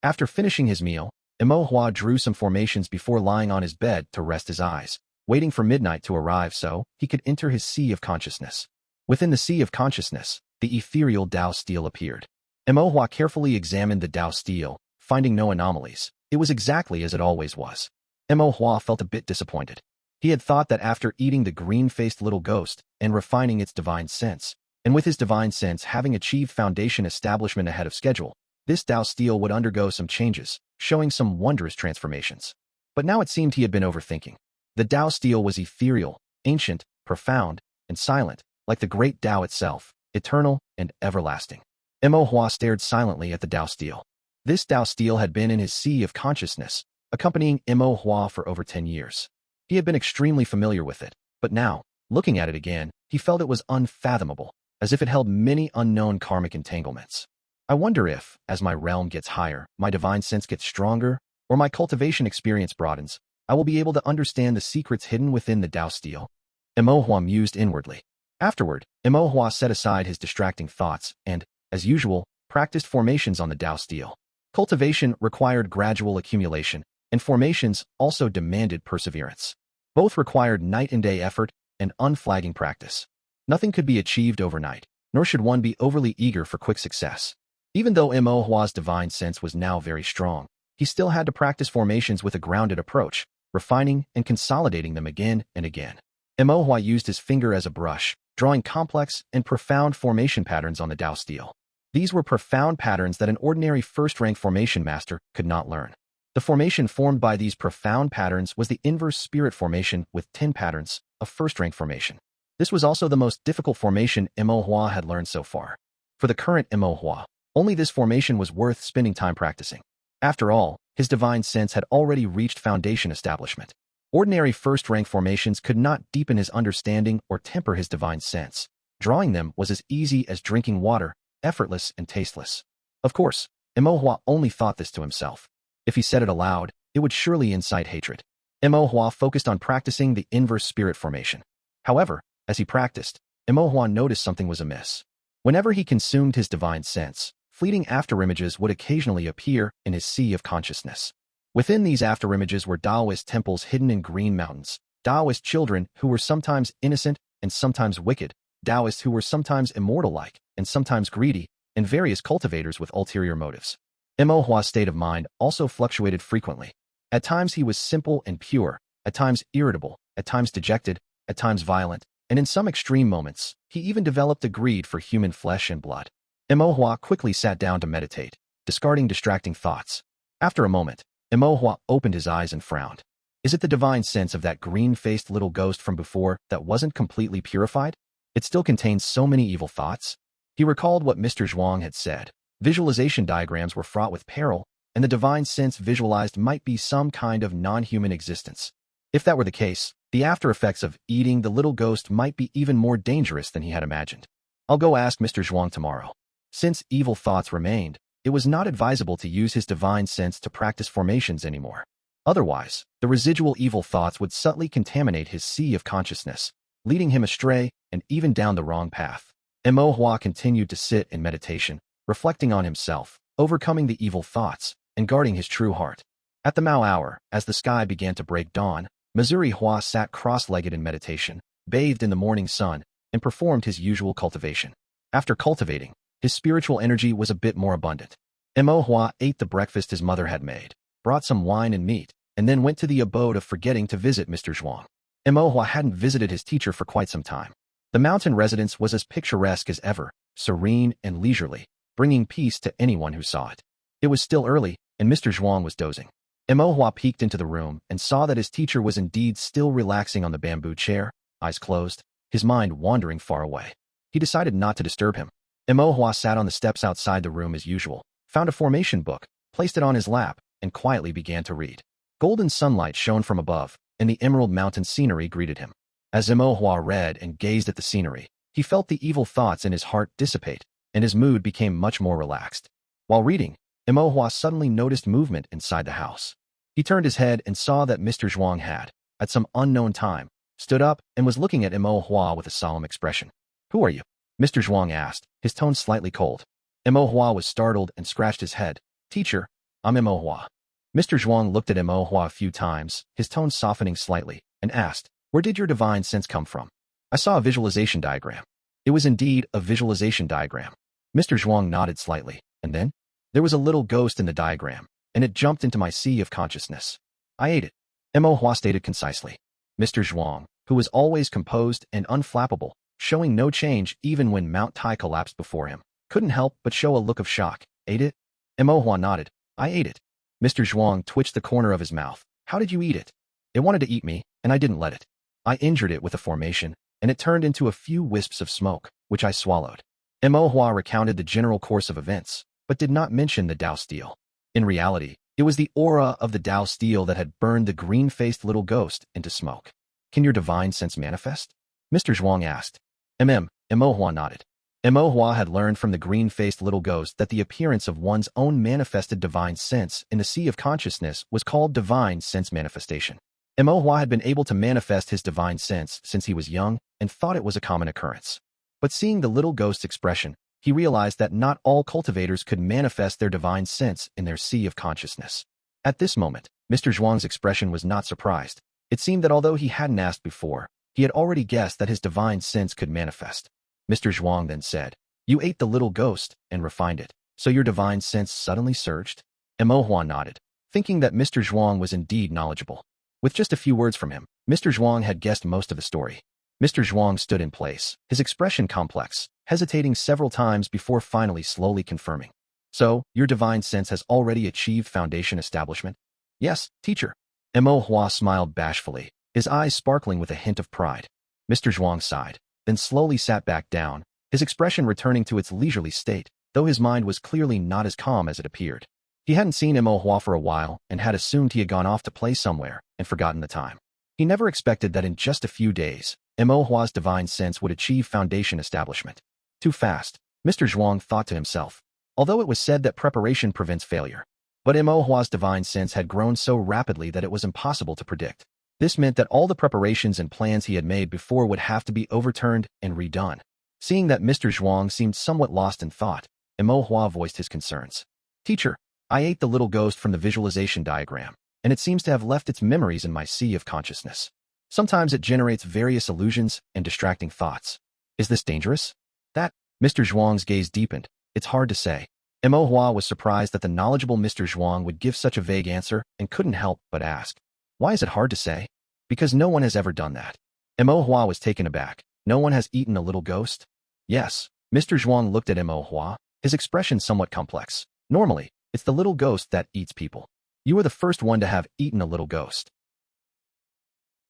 S1: After finishing his meal, Mo Hua drew some formations before lying on his bed to rest his eyes, waiting for midnight to arrive so he could enter his sea of consciousness. Within the sea of consciousness, the ethereal Tao steel appeared. Mo Hua carefully examined the Tao steel, finding no anomalies. It was exactly as it always was. Mo Hua felt a bit disappointed. He had thought that after eating the green-faced little ghost and refining its divine sense, and with his divine sense having achieved Foundation establishment ahead of schedule, this Tao steel would undergo some changes, showing some wondrous transformations. But now it seemed he had been overthinking. The Tao steel was ethereal, ancient, profound, and silent, like the great Tao itself, eternal and everlasting. Mo Hua stared silently at the Tao steel. This Tao steel had been in his sea of consciousness, accompanying Mo Hua for over 10 years. He had been extremely familiar with it, but now, looking at it again, he felt it was unfathomable, as if it held many unknown karmic entanglements. I wonder if, as my realm gets higher, my divine sense gets stronger, or my cultivation experience broadens, I will be able to understand the secrets hidden within the Tao steel. Mo Hua mused inwardly. Afterward, Mo Hua set aside his distracting thoughts and, as usual, practiced formations on the Tao steel. Cultivation required gradual accumulation, and formations also demanded perseverance. Both required night and day effort and unflagging practice. Nothing could be achieved overnight, nor should one be overly eager for quick success. Even though Mo Hua's divine sense was now very strong, he still had to practice formations with a grounded approach, refining and consolidating them again and again. Mo Hua used his finger as a brush, drawing complex and profound formation patterns on the Tao steel. These were profound patterns that an ordinary first-rank formation master could not learn. The formation formed by these profound patterns was the inverse spirit formation with 10 patterns of first-rank formation. This was also the most difficult formation Mo Hua had learned so far. For the current Mo Hua, only this formation was worth spending time practicing. After all, his divine sense had already reached Foundation establishment. Ordinary first-rank formations could not deepen his understanding or temper his divine sense. Drawing them was as easy as drinking water, effortless and tasteless. Of course, Mo Hua only thought this to himself. If he said it aloud, it would surely incite hatred. Mo Hua focused on practicing the inverse spirit formation. However, as he practiced, Mo Hua noticed something was amiss. Whenever he consumed his divine sense, fleeting afterimages would occasionally appear in his sea of consciousness. Within these afterimages were Taoist temples hidden in green mountains, Taoist children who were sometimes innocent and sometimes wicked, Taoists who were sometimes immortal-like and sometimes greedy, and various cultivators with ulterior motives. Mo Hua's state of mind also fluctuated frequently. At times he was simple and pure, at times irritable, at times dejected, at times violent, and in some extreme moments, he even developed a greed for human flesh and blood. Mo Hua quickly sat down to meditate, discarding distracting thoughts. After a moment, Mo Hua opened his eyes and frowned. Is it the divine sense of that green-faced little ghost from before that wasn't completely purified? It still contains so many evil thoughts. He recalled what Mr. Zhuang had said. Visualization diagrams were fraught with peril, and the divine sense visualized might be some kind of non-human existence. If that were the case, the after effects of eating the little ghost might be even more dangerous than he had imagined. I'll go ask Mr. Zhuang tomorrow. Since evil thoughts remained, it was not advisable to use his divine sense to practice formations anymore. Otherwise, the residual evil thoughts would subtly contaminate his sea of consciousness, leading him astray and even down the wrong path. Mo Hua continued to sit in meditation, reflecting on himself, overcoming the evil thoughts, and guarding his true heart. At the Mao hour, as the sky began to break dawn, Missouri Hua sat cross-legged in meditation, bathed in the morning sun, and performed his usual cultivation. After cultivating, his spiritual energy was a bit more abundant. Imo ate the breakfast his mother had made, brought some wine and meat, and then went to the abode of forgetting to visit Mr. Zhuang. Imo hadn't visited his teacher for quite some time. The mountain residence was as picturesque as ever, serene and leisurely, bringing peace to anyone who saw it. It was still early, and Mr. Zhuang was dozing. Imo peeked into the room and saw that his teacher was indeed still relaxing on the bamboo chair, eyes closed, his mind wandering far away. He decided not to disturb him. Imo sat on the steps outside the room as usual, found a formation book, placed it on his lap, and quietly began to read. Golden sunlight shone from above, and the emerald mountain scenery greeted him. As Imo read and gazed at the scenery, he felt the evil thoughts in his heart dissipate, and his mood became much more relaxed. While reading, Imo suddenly noticed movement inside the house. He turned his head and saw that Mr. Zhuang had, at some unknown time, stood up and was looking at Imo with a solemn expression. "Who are you?" Mr. Zhuang asked, his tone slightly cold. Imo was startled and scratched his head. "Teacher, I'm Imo." Mr. Zhuang looked at Imo a few times, his tone softening slightly, and asked, "Where did your divine sense come from?" "I saw a visualization diagram." It was indeed a visualization diagram. Mr. Zhuang nodded slightly, and then? "There was a little ghost in the diagram, and it jumped into my sea of consciousness. I ate it," Imo stated concisely. Mr. Zhuang, who was always composed and unflappable, showing no change even when Mount Tai collapsed before him, couldn't help but show a look of shock. "Ate it?" Imo nodded. "I ate it." Mr. Zhuang twitched the corner of his mouth. "How did you eat it?" "It wanted to eat me, and I didn't let it. I injured it with a formation, and it turned into a few wisps of smoke, which I swallowed." Imo recounted the general course of events, but did not mention the Dao steel. In reality, it was the aura of the Dao steel that had burned the green-faced little ghost into smoke. "Can your divine sense manifest?" Mr. Zhuang asked. Imo nodded. Imo had learned from the green-faced little ghost that the appearance of one's own manifested divine sense in the sea of consciousness was called divine sense manifestation. Imo had been able to manifest his divine sense since he was young and thought it was a common occurrence. But seeing the little ghost's expression, he realized that not all cultivators could manifest their divine sense in their sea of consciousness. At this moment, Mr. Zhuang's expression was not surprised. It seemed that although he hadn't asked before, he had already guessed that his divine sense could manifest. Mr. Zhuang then said, "You ate the little ghost and refined it, so your divine sense suddenly surged?" Imo nodded, thinking that Mr. Zhuang was indeed knowledgeable. With just a few words from him, Mr. Zhuang had guessed most of the story. Mr. Zhuang stood in place, his expression complex, hesitating several times before finally slowly confirming. "So, your divine sense has already achieved foundation establishment?" "Yes, teacher." Imo smiled bashfully, his eyes sparkling with a hint of pride. Mr. Zhuang sighed, then slowly sat back down, his expression returning to its leisurely state, though his mind was clearly not as calm as it appeared. He hadn't seen Imo for a while and had assumed he had gone off to play somewhere and forgotten the time. He never expected that in just a few days, Imo's divine sense would achieve foundation establishment. Too fast, Mr. Zhuang thought to himself, although it was said that preparation prevents failure. But Imo's divine sense had grown so rapidly that it was impossible to predict. This meant that all the preparations and plans he had made before would have to be overturned and redone. Seeing that Mr. Zhuang seemed somewhat lost in thought, Imo voiced his concerns. "Teacher, I ate the little ghost from the visualization diagram, and it seems to have left its memories in my sea of consciousness. Sometimes it generates various illusions and distracting thoughts. Is this dangerous?" "That," Mr. Zhuang's gaze deepened. "It's hard to say." Imo was surprised that the knowledgeable Mr. Zhuang would give such a vague answer and couldn't help but ask, "Why is it hard to say?" "Because no one has ever done that." Imo was taken aback. "No one has eaten a little ghost?" "Yes." Mr. Zhuang looked at Imo, his expression somewhat complex. "Normally, it's the little ghost that eats people. You are the first one to have eaten a little ghost."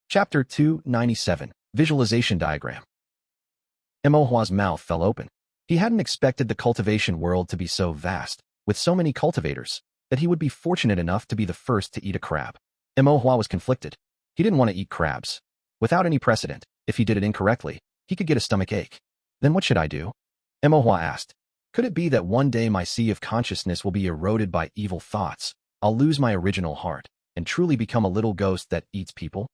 S1: Chapter 297, Visualization Diagram. Imo's mouth fell open. He hadn't expected the cultivation world to be so vast, with so many cultivators, that he would be fortunate enough to be the first to eat a crab. Imo was conflicted. He didn't want to eat crabs. Without any precedent, if he did it incorrectly, he could get a stomach ache. Then what should I do? Imo asked. Could it be that one day my sea of consciousness will be eroded by evil thoughts? I'll lose my original heart and truly become a little ghost that eats people?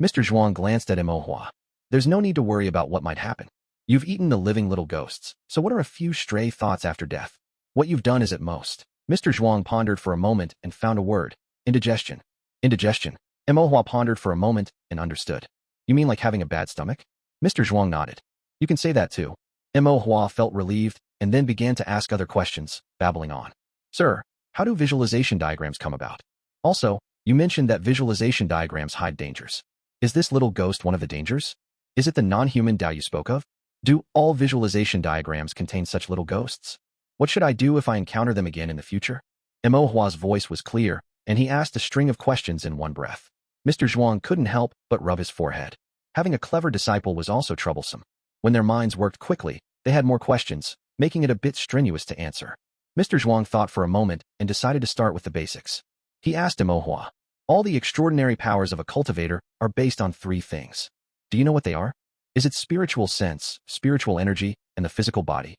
S1: Mr. Zhuang glanced at Imo. There's no need to worry about what might happen. You've eaten the living little ghosts, so what are a few stray thoughts after death? What you've done is at most. Mr. Zhuang pondered for a moment and found a word. Indigestion. Indigestion. Imo pondered for a moment and understood. You mean like having a bad stomach? Mr. Zhuang nodded. You can say that too. Mo Hua felt relieved and then began to ask other questions, babbling on. Sir, how do visualization diagrams come about? Also, you mentioned that visualization diagrams hide dangers. Is this little ghost one of the dangers? Is it the non-human Dao you spoke of? Do all visualization diagrams contain such little ghosts? What should I do if I encounter them again in the future? Mo Hua's voice was clear, and he asked a string of questions in one breath. Mr. Zhuang couldn't help but rub his forehead. Having a clever disciple was also troublesome. When their minds worked quickly, they had more questions, making it a bit strenuous to answer. Mr. Zhuang thought for a moment and decided to start with the basics. He asked Mo Hua, all the extraordinary powers of a cultivator are based on 3 things. Do you know what they are? Is it spiritual sense, spiritual energy, and the physical body?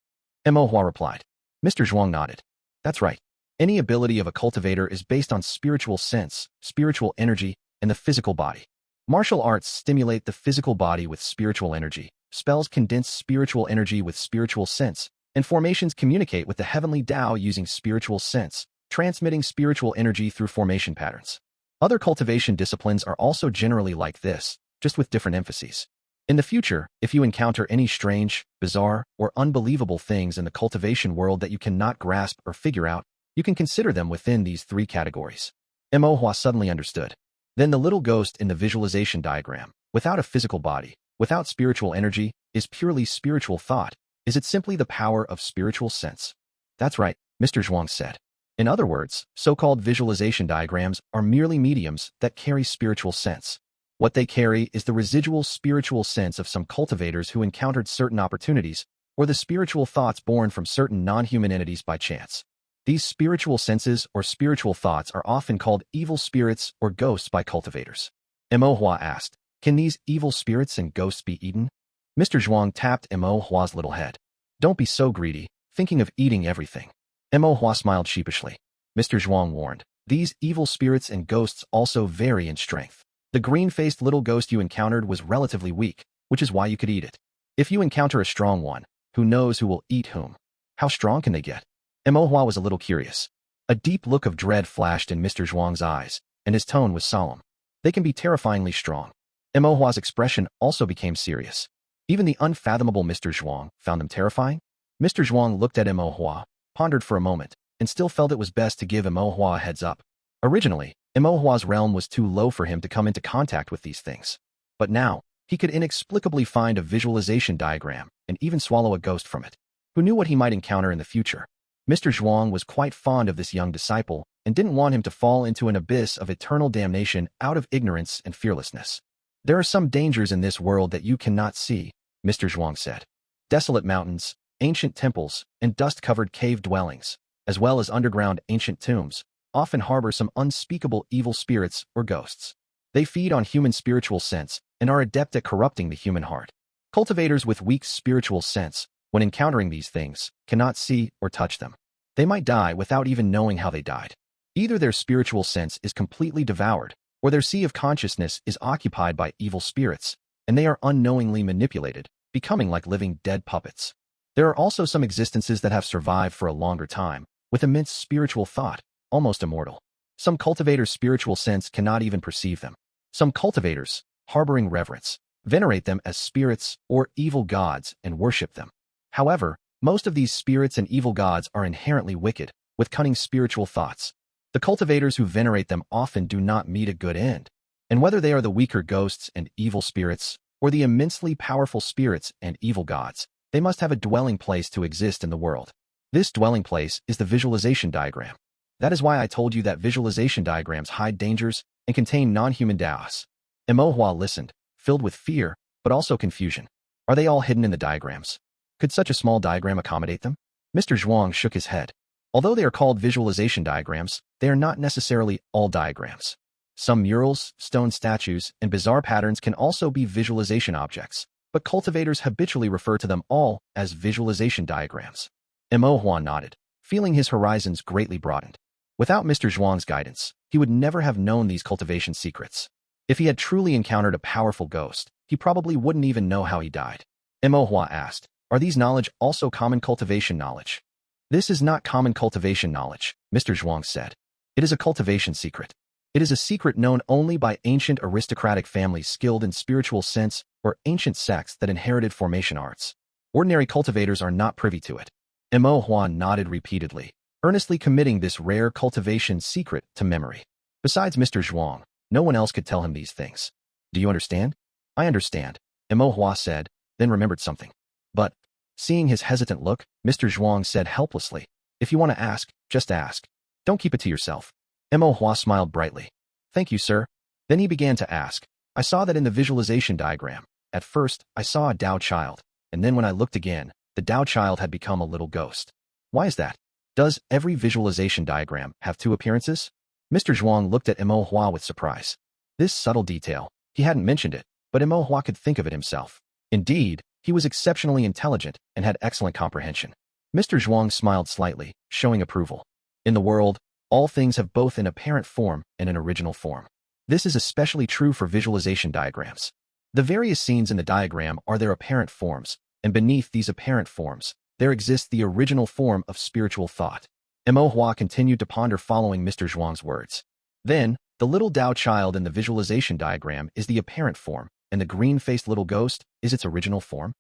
S1: Mo Hua replied. Mr. Zhuang nodded. That's right. Any ability of a cultivator is based on spiritual sense, spiritual energy, and the physical body. Martial arts stimulate the physical body with spiritual energy, spells condense spiritual energy with spiritual sense, and formations communicate with the heavenly Tao using spiritual sense, transmitting spiritual energy through formation patterns. Other cultivation disciplines are also generally like this, just with different emphases. In the future, if you encounter any strange, bizarre, or unbelievable things in the cultivation world that you cannot grasp or figure out, you can consider them within these 3 categories. Mo Hua suddenly understood. Then the little ghost in the visualization diagram, without a physical body, without spiritual energy, is purely spiritual thought. Is it simply the power of spiritual sense? That's right, Mr. Zhuang said. In other words, so-called visualization diagrams are merely mediums that carry spiritual sense. What they carry is the residual spiritual sense of some cultivators who encountered certain opportunities, or the spiritual thoughts born from certain non-human entities by chance. These spiritual senses or spiritual thoughts are often called evil spirits or ghosts by cultivators. Mo Hua asked, can these evil spirits and ghosts be eaten? Mr. Zhuang tapped Mo Hua's little head. Don't be so greedy, thinking of eating everything. Mo Hua smiled sheepishly. Mr. Zhuang warned, these evil spirits and ghosts also vary in strength. The green-faced little ghost you encountered was relatively weak, which is why you could eat it. If you encounter a strong one, who knows who will eat whom? How strong can they get? Mo Hua was a little curious. A deep look of dread flashed in Mr. Zhuang's eyes, and his tone was solemn. They can be terrifyingly strong. Mo Hua's expression also became serious. Even the unfathomable Mr. Zhuang found them terrifying? Mr. Zhuang looked at Mo Hua, pondered for a moment, and still felt it was best to give Mo Hua a heads up. Originally, Mo Hua's realm was too low for him to come into contact with these things. But now, he could inexplicably find a visualization diagram and even swallow a ghost from it. Who knew what he might encounter in the future? Mr. Zhuang was quite fond of this young disciple and didn't want him to fall into an abyss of eternal damnation out of ignorance and fearlessness. There are some dangers in this world that you cannot see, Mr. Zhuang said. Desolate mountains, ancient temples, and dust-covered cave dwellings, as well as underground ancient tombs, often harbor some unspeakable evil spirits or ghosts. They feed on human spiritual sense and are adept at corrupting the human heart. Cultivators with weak spiritual sense, when encountering these things, cannot see or touch them. They might die without even knowing how they died. Either their spiritual sense is completely devoured, or their sea of consciousness is occupied by evil spirits, and they are unknowingly manipulated, becoming like living dead puppets. There are also some existences that have survived for a longer time, with immense spiritual thought, almost immortal. Some cultivators' spiritual sense cannot even perceive them. Some cultivators, harboring reverence, venerate them as spirits or evil gods and worship them. However, most of these spirits and evil gods are inherently wicked, with cunning spiritual thoughts. The cultivators who venerate them often do not meet a good end. And whether they are the weaker ghosts and evil spirits, or the immensely powerful spirits and evil gods, they must have a dwelling place to exist in the world. This dwelling place is the visualization diagram. That is why I told you that visualization diagrams hide dangers and contain non-human Daos. Mo Hua listened, filled with fear, but also confusion. Are they all hidden in the diagrams? Could such a small diagram accommodate them? Mr. Zhuang shook his head. Although they are called visualization diagrams, they are not necessarily all diagrams. Some murals, stone statues, and bizarre patterns can also be visualization objects, but cultivators habitually refer to them all as visualization diagrams. Mo Hua nodded, feeling his horizons greatly broadened. Without Mr. Zhuang's guidance, he would never have known these cultivation secrets. If he had truly encountered a powerful ghost, he probably wouldn't even know how he died. Mo Hua asked, are these knowledge also common cultivation knowledge? This is not common cultivation knowledge, Mr. Zhuang said. It is a cultivation secret. It is a secret known only by ancient aristocratic families skilled in spiritual sense or or ancient sects that inherited formation arts. Ordinary cultivators are not privy to it. Mo Huan nodded repeatedly, earnestly committing this rare cultivation secret to memory. Besides Mr. Zhuang, no one else could tell him these things. Do you understand? I understand, Mo Hua said, then remembered something. But, seeing his hesitant look, Mr. Zhuang said helplessly, if you want to ask, just ask. Don't keep it to yourself. Mo Hua smiled brightly. Thank you, sir. Then he began to ask. I saw that in the visualization diagram. At first, I saw a Tao child, and then when I looked again, the Tao child had become a little ghost. Why is that? Does every visualization diagram have two appearances? Mr. Zhuang looked at Mo Hua with surprise. This subtle detail, he hadn't mentioned it, but Mo Hua could think of it himself. Indeed, he was exceptionally intelligent and had excellent comprehension. Mr. Zhuang smiled slightly, showing approval. In the world, all things have both an apparent form and an original form. This is especially true for visualization diagrams. The various scenes in the diagram are their apparent forms, and beneath these apparent forms, there exists the original form of spiritual thought. Mo Hua continued to ponder following Mr. Zhuang's words. Then, the little Tao child in the visualization diagram is the apparent form, and the green-faced little ghost is its original form?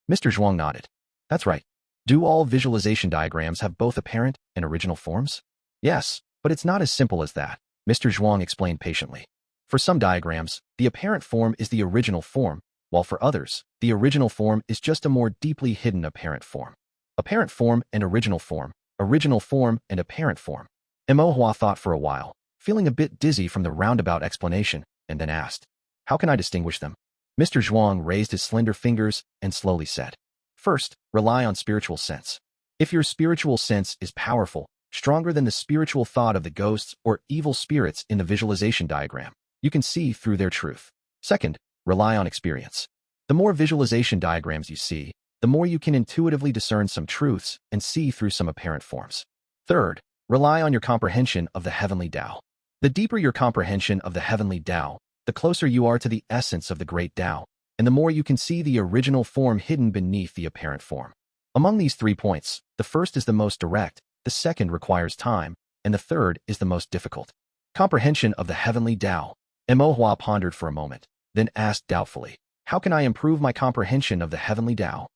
S1: Mr. Zhuang nodded. That's right. Do all visualization diagrams have both apparent and original forms? Yes, but it's not as simple as that, Mr. Zhuang explained patiently. For some diagrams, the apparent form is the original form, while for others, the original form is just a more deeply hidden apparent form. Apparent form and original form and apparent form. Mo Hua thought for a while, feeling a bit dizzy from the roundabout explanation, and then asked, how can I distinguish them? Mr. Zhuang raised his slender fingers and slowly said, first, rely on spiritual sense. If your spiritual sense is powerful, stronger than the spiritual thought of the ghosts or evil spirits in the visualization diagram, you can see through their truth. Second, rely on experience. The more visualization diagrams you see, the more you can intuitively discern some truths and see through some apparent forms. Third, rely on your comprehension of the heavenly Tao. The deeper your comprehension of the heavenly Tao, the closer you are to the essence of the great Tao, and the more you can see the original form hidden beneath the apparent form. Among these 3 points, the first is the most direct, the second requires time, and the third is the most difficult. Comprehension of the heavenly Tao. Mo Hua pondered for a moment, then asked doubtfully, how can I improve my comprehension of the heavenly Tao?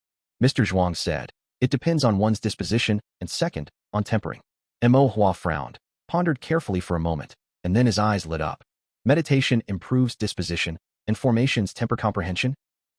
S1: Mr. Zhuang said, it depends on one's disposition, and second, on tempering. Mo Hua frowned, pondered carefully for a moment, and then his eyes lit up. Meditation improves disposition, and formations temper comprehension?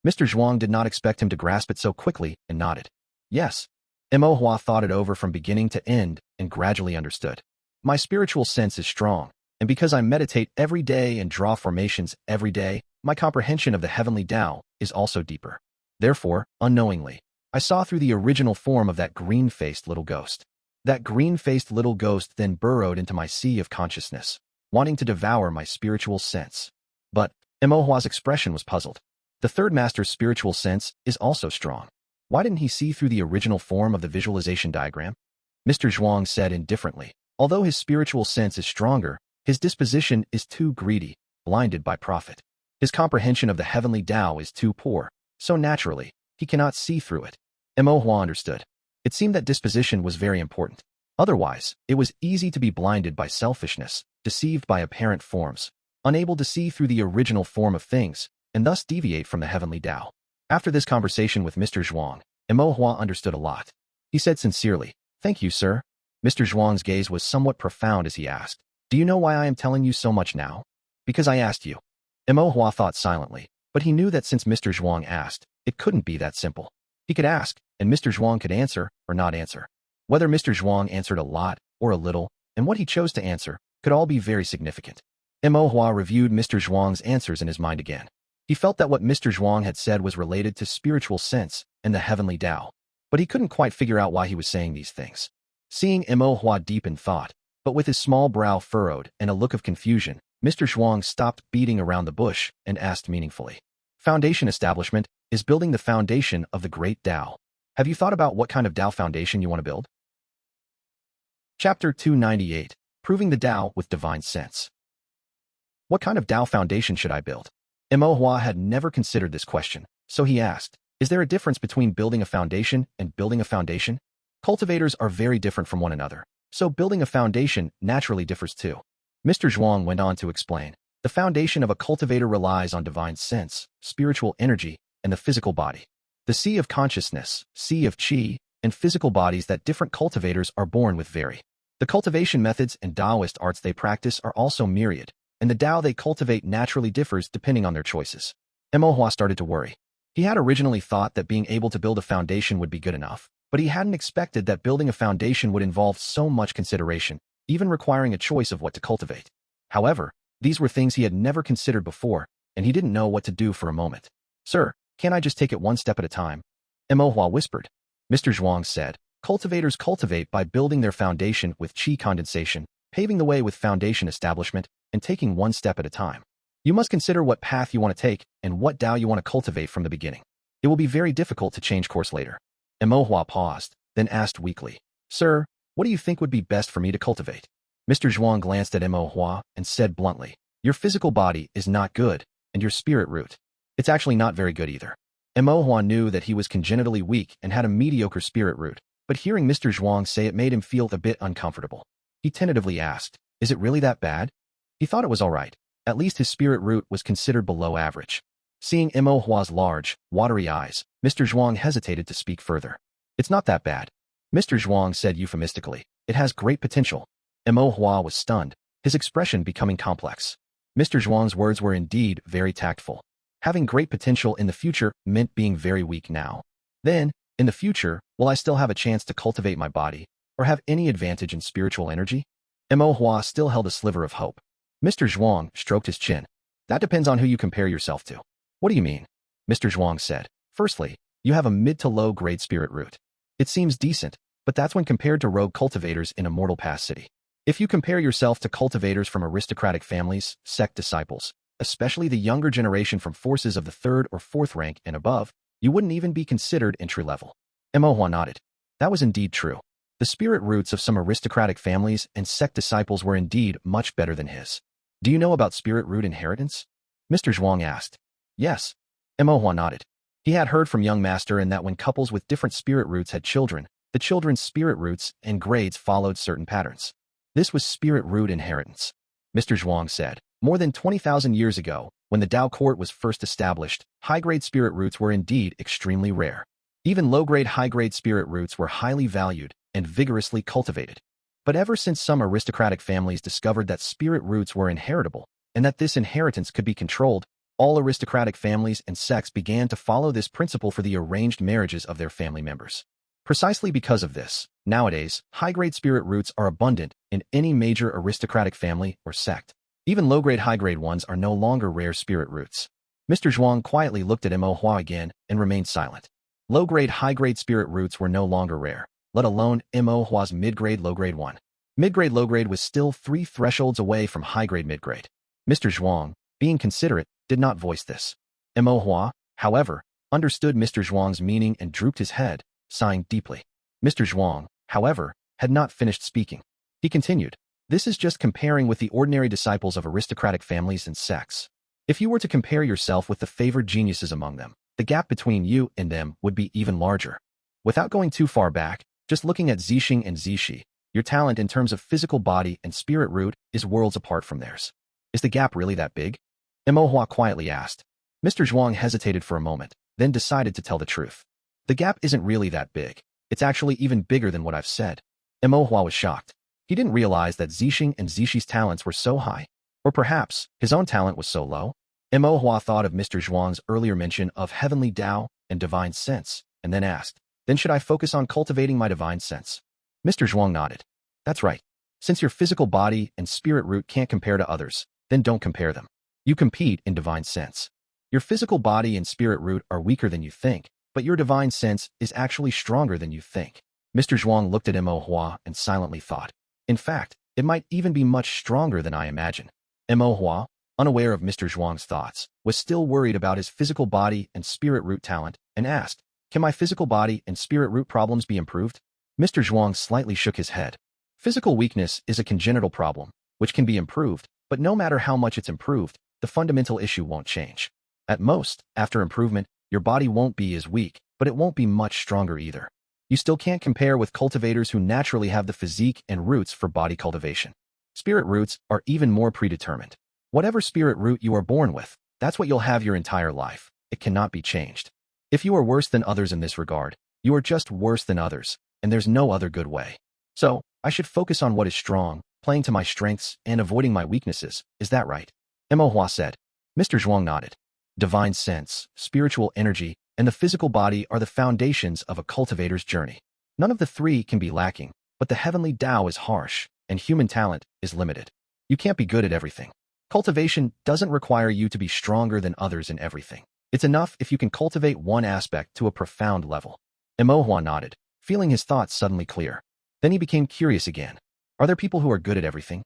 S1: Mr. Zhuang did not expect him to grasp it so quickly and nodded. Yes. Mo Hua thought it over from beginning to end and gradually understood. My spiritual sense is strong, and because I meditate every day and draw formations every day, my comprehension of the heavenly Tao is also deeper. Therefore, unknowingly, I saw through the original form of that green-faced little ghost. That green-faced little ghost then burrowed into my sea of consciousness, wanting to devour my spiritual sense. But Mo Hua's expression was puzzled. The third master's spiritual sense is also strong. Why didn't he see through the original form of the visualization diagram? Mr. Zhuang said indifferently, although his spiritual sense is stronger, his disposition is too greedy, blinded by profit. His comprehension of the heavenly Tao is too poor, so naturally, he cannot see through it. Mo Hua understood. It seemed that disposition was very important. Otherwise, it was easy to be blinded by selfishness, deceived by apparent forms, unable to see through the original form of things, and thus deviate from the heavenly Tao. After this conversation with Mr. Zhuang, Mo Hua understood a lot. He said sincerely, thank you, sir. Mr. Zhuang's gaze was somewhat profound as he asked, do you know why I am telling you so much now? Because I asked you. Mo Hua thought silently, but he knew that since Mr. Zhuang asked, it couldn't be that simple. He could ask, and Mr. Zhuang could answer or not answer. Whether Mr. Zhuang answered a lot or a little, and what he chose to answer, could all be very significant. Mo Hua reviewed Mr. Zhuang's answers in his mind again. He felt that what Mr. Zhuang had said was related to spiritual sense and the heavenly Tao, but he couldn't quite figure out why he was saying these things. Seeing Mo Hua deep in thought, but with his small brow furrowed and a look of confusion, Mr. Zhuang stopped beating around the bush and asked meaningfully, foundation establishment is building the foundation of the great Tao. Have you thought about what kind of Tao foundation you want to build? Chapter 298, Proving the Tao with Divine Sense. What kind of Tao foundation should I build? Mo Hua had never considered this question, so he asked, is there a difference between building a foundation and building a foundation? Cultivators are very different from one another, so building a foundation naturally differs too. Mr. Zhuang went on to explain, the foundation of a cultivator relies on divine sense, spiritual energy, and the physical body. The sea of consciousness, sea of qi, and physical bodies that different cultivators are born with vary. The cultivation methods and Taoist arts they practice are also myriad, and the Tao they cultivate naturally differs depending on their choices. Mo started to worry. He had originally thought that being able to build a foundation would be good enough, but he hadn't expected that building a foundation would involve so much consideration, even requiring a choice of what to cultivate. However, these were things he had never considered before, and he didn't know what to do for a moment. "Sir, can't I just take it one step at a time?" Mo whispered. Mr. Zhuang said, "Cultivators cultivate by building their foundation with qi condensation, paving the way with foundation establishment, and taking one step at a time. You must consider what path you want to take and what Tao you want to cultivate from the beginning. It will be very difficult to change course later." Mo paused, then asked weakly, "Sir, what do you think would be best for me to cultivate?" Mr. Zhuang glanced at Mo and said bluntly, "Your physical body is not good, and your spirit root. It's actually not very good either." Mo knew that he was congenitally weak and had a mediocre spirit root, but hearing Mr. Zhuang say it made him feel a bit uncomfortable. He tentatively asked, "Is it really that bad?" He thought it was all right. At least his spirit root was considered below average. Seeing Mo's large, watery eyes, Mr. Zhuang hesitated to speak further. "It's not that bad," Mr. Zhuang said euphemistically. "It has great potential." Mo was stunned, his expression becoming complex. Mr. Zhuang's words were indeed very tactful. Having great potential in the future meant being very weak now. Then, in the future, will I still have a chance to cultivate my body, or have any advantage in spiritual energy? Mo still held a sliver of hope. Mr. Zhuang stroked his chin. "That depends on who you compare yourself to." "What do you mean?" Mr. Zhuang said. "Firstly, you have a mid to low grade spirit root. It seems decent, but that's when compared to rogue cultivators in Immortal Pass City. If you compare yourself to cultivators from aristocratic families, sect disciples, especially the younger generation from forces of the 3rd or 4th rank and above, you wouldn't even be considered entry-level." Mo nodded. That was indeed true. The spirit roots of some aristocratic families and sect disciples were indeed much better than his. "Do you know about spirit root inheritance?" Mr. Zhuang asked. "Yes." Mo nodded. He had heard from young master and that when couples with different spirit roots had children, the children's spirit roots and grades followed certain patterns. This was spirit root inheritance. Mr. Zhuang said, "More than 20,000 years ago, when the Tao court was first established, high-grade spirit roots were indeed extremely rare. Even low-grade high-grade spirit roots were highly valued and vigorously cultivated. But ever since some aristocratic families discovered that spirit roots were inheritable, and that this inheritance could be controlled, all aristocratic families and sects began to follow this principle for the arranged marriages of their family members. Precisely because of this, nowadays, high-grade spirit roots are abundant in any major aristocratic family or sect. Even low-grade high-grade ones are no longer rare spirit roots." Mr. Zhuang quietly looked at Mo again and remained silent. Low-grade high-grade spirit roots were no longer rare, let alone Mo's mid-grade low-grade one. Mid-grade low-grade was still 3 thresholds away from high-grade mid-grade. Mr. Zhuang, being considerate, did not voice this. Mo, however, understood Mr. Zhuang's meaning and drooped his head, sighing deeply. Mr. Zhuang, however, had not finished speaking. He continued, "This is just comparing with the ordinary disciples of aristocratic families and sects. If you were to compare yourself with the favored geniuses among them, the gap between you and them would be even larger. Without going too far back, just looking at Zixing and Zixi, your talent in terms of physical body and spirit root is worlds apart from theirs. Is the gap really that big?" Mo quietly asked. Mr. Zhuang hesitated for a moment, then decided to tell the truth. "The gap isn't really that big. It's actually even bigger than what I've said." Mo was shocked. He didn't realize that Zixing and Zixi's talents were so high. Or perhaps his own talent was so low. Mo thought of Mr. Zhuang's earlier mention of heavenly Tao and divine sense, and then asked, "Then should I focus on cultivating my divine sense?" Mr. Zhuang nodded. "That's right. Since your physical body and spirit root can't compare to others, then don't compare them. You compete in divine sense. Your physical body and spirit root are weaker than you think, but your divine sense is actually stronger than you think." Mr. Zhuang looked at Mo and silently thought, "In fact, it might even be much stronger than I imagine." Mo, unaware of Mr. Zhuang's thoughts, was still worried about his physical body and spirit root talent and asked, "Can my physical body and spirit root problems be improved?" Mr. Zhuang slightly shook his head. "Physical weakness is a congenital problem, which can be improved, but no matter how much it's improved, the fundamental issue won't change. At most, after improvement, your body won't be as weak, but it won't be much stronger either. You still can't compare with cultivators who naturally have the physique and roots for body cultivation. Spirit roots are even more predetermined. Whatever spirit root you are born with, that's what you'll have your entire life. it cannot be changed. If you are worse than others in this regard, you are just worse than others, and there's no other good way. So, I should focus on what is strong, playing to my strengths, and avoiding my weaknesses, is that right? Mo Hua said. Mr. Zhuang nodded. Divine sense, spiritual energy, and the physical body are the foundations of a cultivator's journey. None of the three can be lacking, but the heavenly Tao is harsh, and human talent is limited. You can't be good at everything. Cultivation doesn't require you to be stronger than others in everything. It's enough if you can cultivate one aspect to a profound level. Mo Hua nodded, feeling his thoughts suddenly clear. Then he became curious again. Are there people who are good at everything?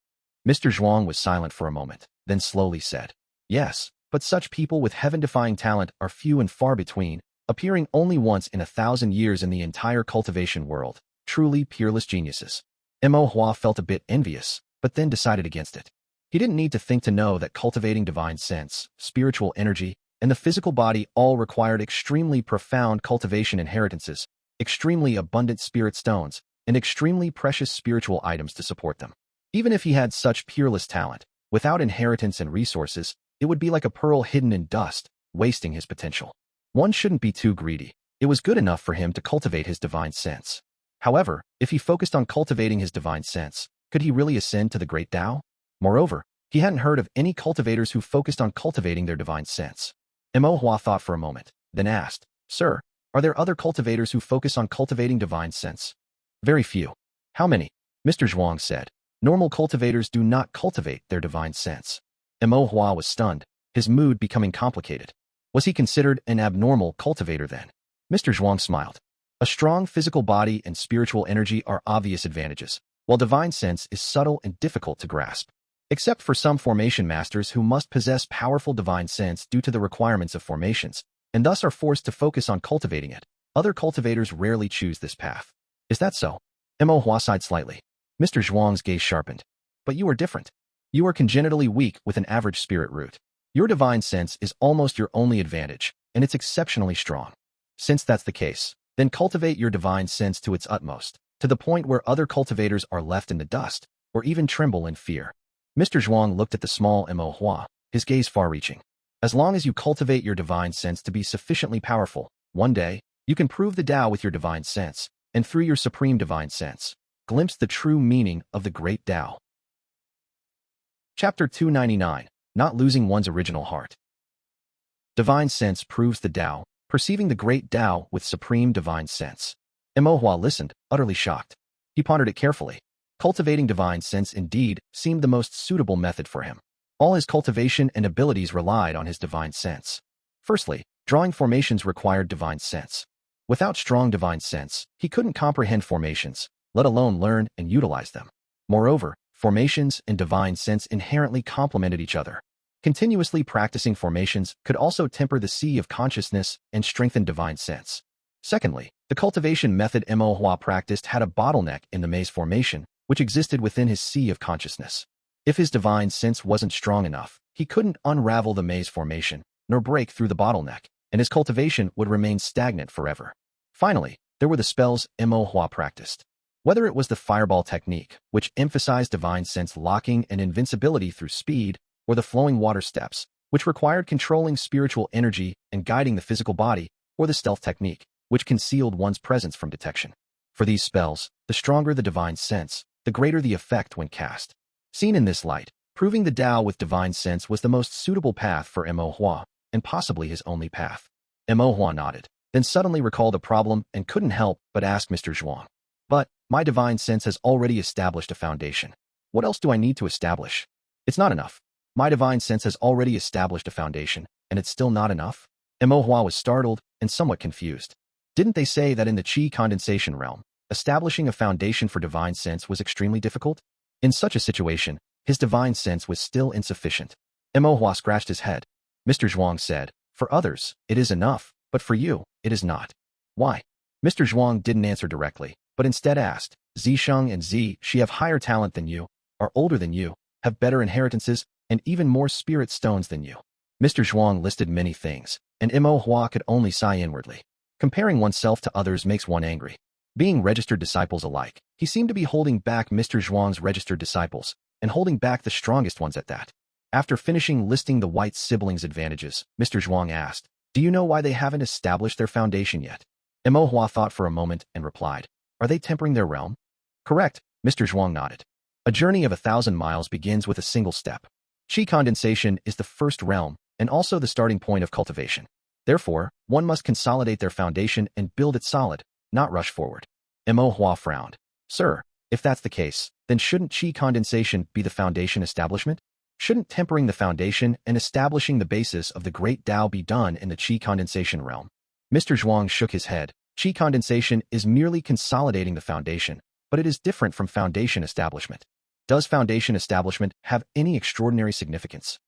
S1: Mr. Zhuang was silent for a moment, then slowly said, yes, but such people with heaven-defying talent are few and far between, appearing only once in 1,000 years in the entire cultivation world, truly peerless geniuses. Mo Hua felt a bit envious, but then decided against it. He didn't need to think to know that cultivating divine sense, spiritual energy, and the physical body all required extremely profound cultivation inheritances, extremely abundant spirit stones, and extremely precious spiritual items to support them. Even if he had such peerless talent, without inheritance and resources, it would be like a pearl hidden in dust, wasting his potential. One shouldn't be too greedy. It was good enough for him to cultivate his divine sense. However, if he focused on cultivating his divine sense, could he really ascend to the great Tao? Moreover, he hadn't heard of any cultivators who focused on cultivating their divine sense. Mo Hua thought for a moment, then asked, Sir, are there other cultivators who focus on cultivating divine sense? Very few. How many? Mr. Zhuang said. Normal cultivators do not cultivate their divine sense. Mo Hua was stunned, his mood becoming complicated. Was he considered an abnormal cultivator then? Mr. Zhuang smiled. A strong physical body and spiritual energy are obvious advantages, while divine sense is subtle and difficult to grasp. Except for some formation masters who must possess powerful divine sense due to the requirements of formations, and thus are forced to focus on cultivating it, other cultivators rarely choose this path. Is that so? Mo Hua sighed slightly. Mr. Zhuang's gaze sharpened. But you are different. You are congenitally weak with an average spirit root. Your divine sense is almost your only advantage, and it's exceptionally strong. Since that's the case, then cultivate your divine sense to its utmost, to the point where other cultivators are left in the dust, or even tremble in fear. Mr. Zhuang looked at the small Mo Hua, his gaze far-reaching. As long as you cultivate your divine sense to be sufficiently powerful, one day, you can prove the Tao with your divine sense, and through your supreme divine sense, glimpse the true meaning of the great Tao. Chapter 299, Not Losing One's Original Heart. Divine sense proves the Tao, perceiving the great Tao with supreme divine sense. Mo Hua listened, utterly shocked. He pondered it carefully. Cultivating divine sense indeed seemed the most suitable method for him. All his cultivation and abilities relied on his divine sense. Firstly, drawing formations required divine sense. Without strong divine sense, he couldn't comprehend formations, let alone learn and utilize them. Moreover, formations and divine sense inherently complemented each other. Continuously practicing formations could also temper the sea of consciousness and strengthen divine sense. Secondly, the cultivation method Mo Hua practiced had a bottleneck in the maze formation, which existed within his sea of consciousness. If his divine sense wasn't strong enough, he couldn't unravel the maze formation, nor break through the bottleneck, and his cultivation would remain stagnant forever. Finally, there were the spells Mo Hua practiced. Whether it was the fireball technique, which emphasized divine sense locking and invincibility through speed, or the flowing water steps, which required controlling spiritual energy and guiding the physical body, or the stealth technique, which concealed one's presence from detection. For these spells, the stronger the divine sense, the greater the effect when cast. Seen in this light, proving the Tao with divine sense was the most suitable path for Mo Hua, and possibly his only path. Mo Hua nodded, then suddenly recalled a problem and couldn't help but ask Mr. Zhuang. But, my divine sense has already established a foundation. What else do I need to establish? It's not enough. My divine sense has already established a foundation, and it's still not enough? Mo Hua was startled and somewhat confused. Didn't they say that in the Qi condensation realm, establishing a foundation for divine sense was extremely difficult? In such a situation, his divine sense was still insufficient. Mo Hua scratched his head. Mr. Zhuang said, For others, it is enough, but for you, it is not. Why? Mr. Zhuang didn't answer directly, but instead asked, Zisheng and She have higher talent than you, are older than you, have better inheritances, and even more spirit stones than you. Mr. Zhuang listed many things, and Mo Hua could only sigh inwardly. Comparing oneself to others makes one angry. Being registered disciples alike, he seemed to be holding back Mr. Zhuang's registered disciples, and holding back the strongest ones at that. After finishing listing the white siblings' advantages, Mr. Zhuang asked, Do you know why they haven't established their foundation yet? Mo Hua thought for a moment and replied, Are they tempering their realm? Correct, Mr. Zhuang nodded. A journey of 1,000 miles begins with a single step. Qi condensation is the first realm and also the starting point of cultivation. Therefore, one must consolidate their foundation and build it solid, not rush forward. Mo Hua frowned. Sir, if that's the case, then shouldn't Qi condensation be the foundation establishment? Shouldn't tempering the foundation and establishing the basis of the great Tao be done in the Qi condensation realm? Mr. Zhuang shook his head. Qi condensation is merely consolidating the foundation, but it is different from foundation establishment. Does foundation establishment have any extraordinary significance?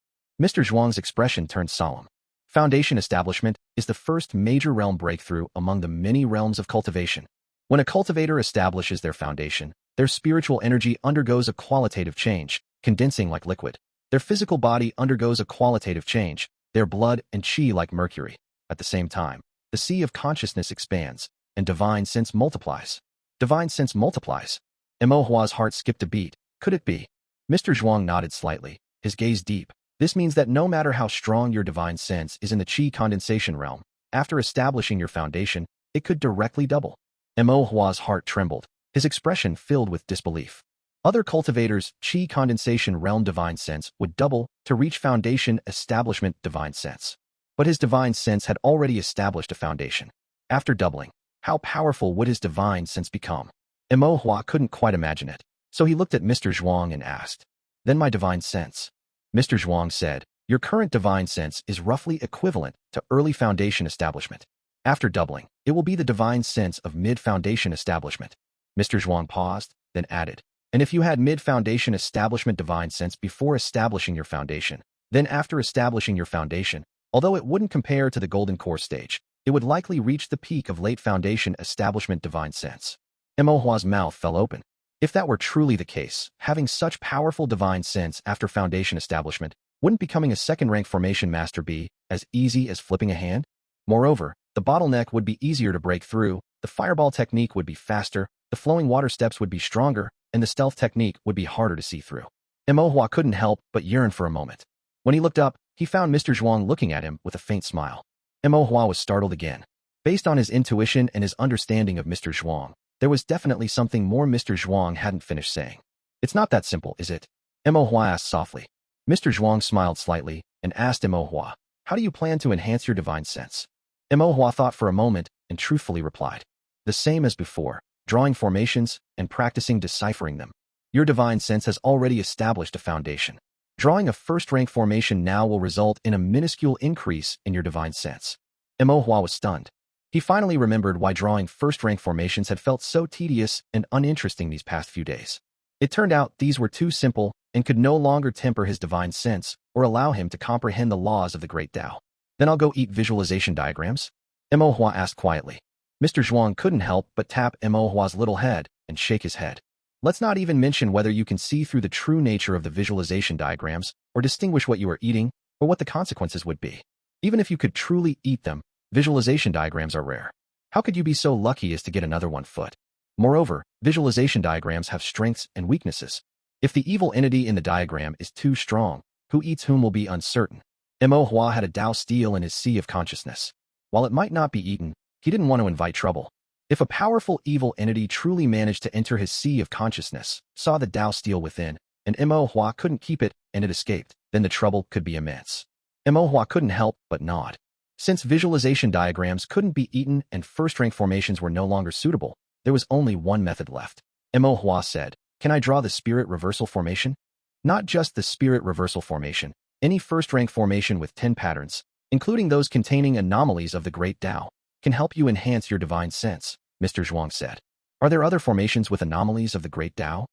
S1: Mr. Zhuang's expression turned solemn. Foundation establishment is the first major realm breakthrough among the many realms of cultivation. When a cultivator establishes their foundation, their spiritual energy undergoes a qualitative change, condensing like liquid. Their physical body undergoes a qualitative change, their blood and qi like mercury. At the same time, the sea of consciousness expands, and divine sense multiplies. Divine sense multiplies. Mo Hua's heart skipped a beat. Could it be? Mr. Zhuang nodded slightly, his gaze deep. This means that no matter how strong your divine sense is in the qi condensation realm, after establishing your foundation, it could directly double. Mo Hua's heart trembled, his expression filled with disbelief. Other cultivators' qi condensation realm divine sense would double to reach foundation establishment divine sense. But his divine sense had already established a foundation. After doubling, how powerful would his divine sense become? Mo Hua couldn't quite imagine it, so he looked at Mr. Zhuang and asked, Then my divine sense? Mr. Zhuang said, Your current divine sense is roughly equivalent to early foundation establishment. After doubling, it will be the divine sense of mid-foundation establishment. Mr. Zhuang paused, then added, And if you had mid-foundation establishment divine sense before establishing your foundation, then after establishing your foundation, although it wouldn't compare to the golden core stage, it would likely reach the peak of late foundation establishment divine sense. Mo Hua's mouth fell open. If that were truly the case, having such powerful divine sense after foundation establishment, wouldn't becoming a second-rank formation master be as easy as flipping a hand? Moreover, the bottleneck would be easier to break through, the fireball technique would be faster, the flowing water steps would be stronger, and the stealth technique would be harder to see through. Mo Hua couldn't help but yearn for a moment. When he looked up, he found Mr. Zhuang looking at him with a faint smile. Mo Hua was startled again. Based on his intuition and his understanding of Mr. Zhuang, there was definitely something more Mr. Zhuang hadn't finished saying. It's not that simple, is it? Mo Hua asked softly. Mr. Zhuang smiled slightly and asked Mo Hua, How do you plan to enhance your divine sense? Mo Hua thought for a moment and truthfully replied, The same as before, drawing formations and practicing deciphering them. Your divine sense has already established a foundation. Drawing a first-rank formation now will result in a minuscule increase in your divine sense. Mo Hua was stunned. He finally remembered why drawing first-rank formations had felt so tedious and uninteresting these past few days. It turned out these were too simple and could no longer temper his divine sense or allow him to comprehend the laws of the great Tao. Then I'll go eat visualization diagrams? Mo Hua asked quietly. Mr. Zhuang couldn't help but tap Mo Hua's little head and shake his head. Let's not even mention whether you can see through the true nature of the visualization diagrams or distinguish what you are eating or what the consequences would be. Even if you could truly eat them, visualization diagrams are rare. How could you be so lucky as to get another one foot? Moreover, visualization diagrams have strengths and weaknesses. If the evil entity in the diagram is too strong, who eats whom will be uncertain. Mo Hua had a Tao steel in his sea of consciousness. While it might not be eaten, he didn't want to invite trouble. If a powerful evil entity truly managed to enter his sea of consciousness, saw the Tao steel within, and Mo Hua couldn't keep it and it escaped, then the trouble could be immense. Mo Hua couldn't help but nod. Since visualization diagrams couldn't be eaten and first-rank formations were no longer suitable, there was only one method left. Mo Hua said, Can I draw the spirit reversal formation? Not just the spirit reversal formation, any first-rank formation with 10 patterns, including those containing anomalies of the great Tao, can help you enhance your divine sense, Mr. Zhuang said. Are there other formations with anomalies of the great Tao?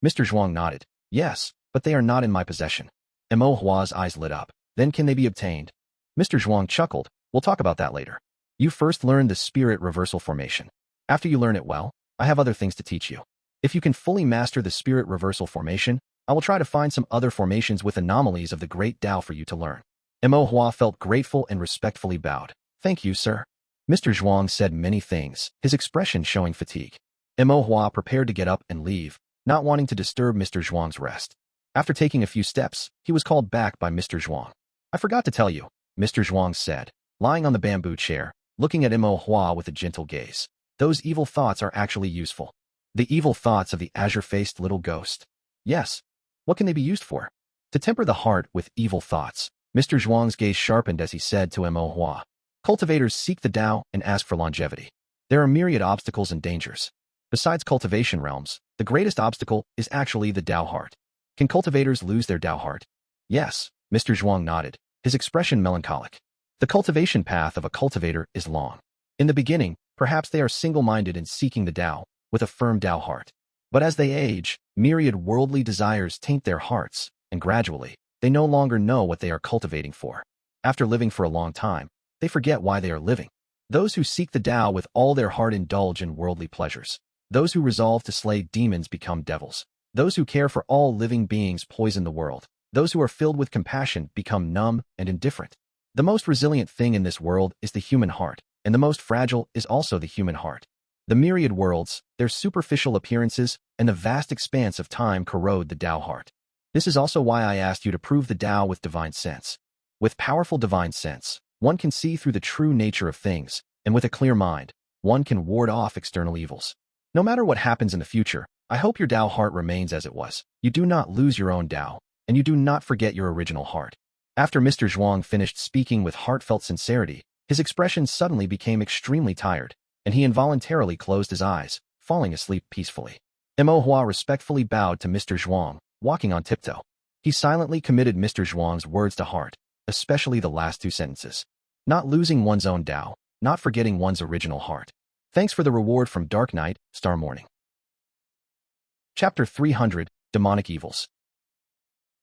S1: Mr. Zhuang nodded. Yes, but they are not in my possession. Mo Hua's eyes lit up. Then can they be obtained? Mr. Zhuang chuckled. We'll talk about that later. You first learn the spirit reversal formation. After you learn it well, I have other things to teach you. If you can fully master the spirit reversal formation, I will try to find some other formations with anomalies of the great Tao for you to learn. Mo Hua felt grateful and respectfully bowed. Thank you, sir. Mr. Zhuang said many things, his expression showing fatigue. Mo Hua prepared to get up and leave, not wanting to disturb Mr. Zhuang's rest. After taking a few steps, he was called back by Mr. Zhuang. I forgot to tell you, Mr. Zhuang said. lying on the bamboo chair, looking at Imo Hua with a gentle gaze. Those evil thoughts are actually useful. The evil thoughts of the azure-faced little ghost. Yes. What can they be used for? To temper the heart with evil thoughts. Mr. Zhuang's gaze sharpened as he said to Imo Hua. Cultivators seek the Tao and ask for longevity. There are myriad obstacles and dangers. Besides cultivation realms, the greatest obstacle is actually the Tao heart. Can cultivators lose their Tao heart? Yes, Mr. Zhuang nodded, his expression melancholic. The cultivation path of a cultivator is long. In the beginning, perhaps they are single-minded in seeking the Tao, with a firm Tao heart. But as they age, myriad worldly desires taint their hearts, and gradually, they no longer know what they are cultivating for. After living for a long time, they forget why they are living. Those who seek the Tao with all their heart indulge in worldly pleasures. Those who resolve to slay demons become devils. Those who care for all living beings poison the world. Those who are filled with compassion become numb and indifferent. The most resilient thing in this world is the human heart, and the most fragile is also the human heart. The myriad worlds, their superficial appearances, and the vast expanse of time corrode the Tao heart. This is also why I asked you to prove the Tao with divine sense. With powerful divine sense, one can see through the true nature of things, and with a clear mind, one can ward off external evils. No matter what happens in the future, I hope your Tao heart remains as it was. You do not lose your own Tao, and you do not forget your original heart. After Mr. Zhuang finished speaking with heartfelt sincerity, his expression suddenly became extremely tired, and he involuntarily closed his eyes, falling asleep peacefully. Imo Hua respectfully bowed to Mr. Zhuang, walking on tiptoe. He silently committed Mr. Zhuang's words to heart, especially the last two sentences. Not losing one's own Tao, not forgetting one's original heart. Thanks for the reward from Dark Night, Star Morning. Chapter 300, Demonic Evils.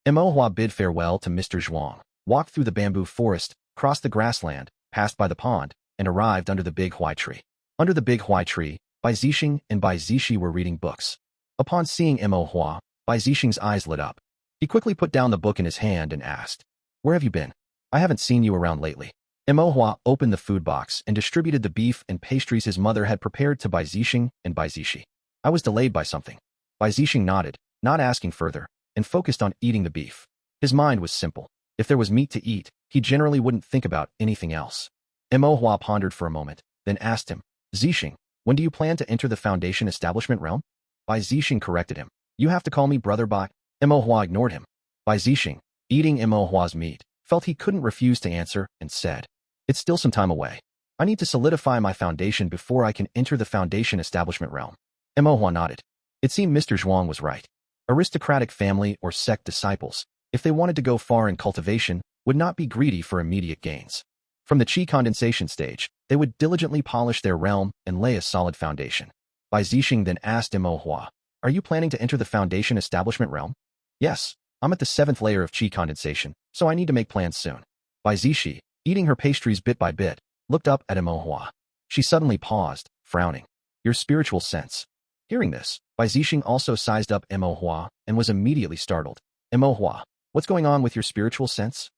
S1: Imo Hua bid farewell to Mr. Zhuang, walked through the bamboo forest, crossed the grassland, passed by the pond, and arrived under the big Huai tree. Under the big Huai tree, Bai Zixing and Bai Zishi were reading books. Upon seeing Imo Hua, Bai Zixing's eyes lit up. He quickly put down the book in his hand and asked, "Where have you been? I haven't seen you around lately." Imo Hua opened the food box and distributed the beef and pastries his mother had prepared to Bai Zixing and Bai Zishi. "I was delayed by something." Bai Zixing nodded, not asking further, and focused on eating the beef. His mind was simple. If there was meat to eat, he generally wouldn't think about anything else. Imo Hua pondered for a moment, then asked him, "Zixing, when do you plan to enter the Foundation establishment realm?" Bai Zixing corrected him. "You have to call me Brother Bai." Imo Hua ignored him. Bai Zixing, eating Imo Hua's meat, felt he couldn't refuse to answer and said, "It's still some time away. I need to solidify my foundation before I can enter the Foundation establishment realm." Imo Hua nodded. It seemed Mr. Zhuang was right. Aristocratic family or sect disciples, if they wanted to go far in cultivation, would not be greedy for immediate gains. From the qi condensation stage, they would diligently polish their realm and lay a solid foundation. Bai Zixing then asked Imo Hua, "Are you planning to enter the Foundation establishment realm?" "Yes, I'm at the 7th layer of qi condensation, so I need to make plans soon." Bai Zishi, eating her pastries bit by bit, looked up at Imo Hua. She suddenly paused, frowning. "Your spiritual sense." Hearing this, Bai Zixing also sized up Imo Hua and was immediately startled. "Imo Hua, what's going on with your spiritual sense?"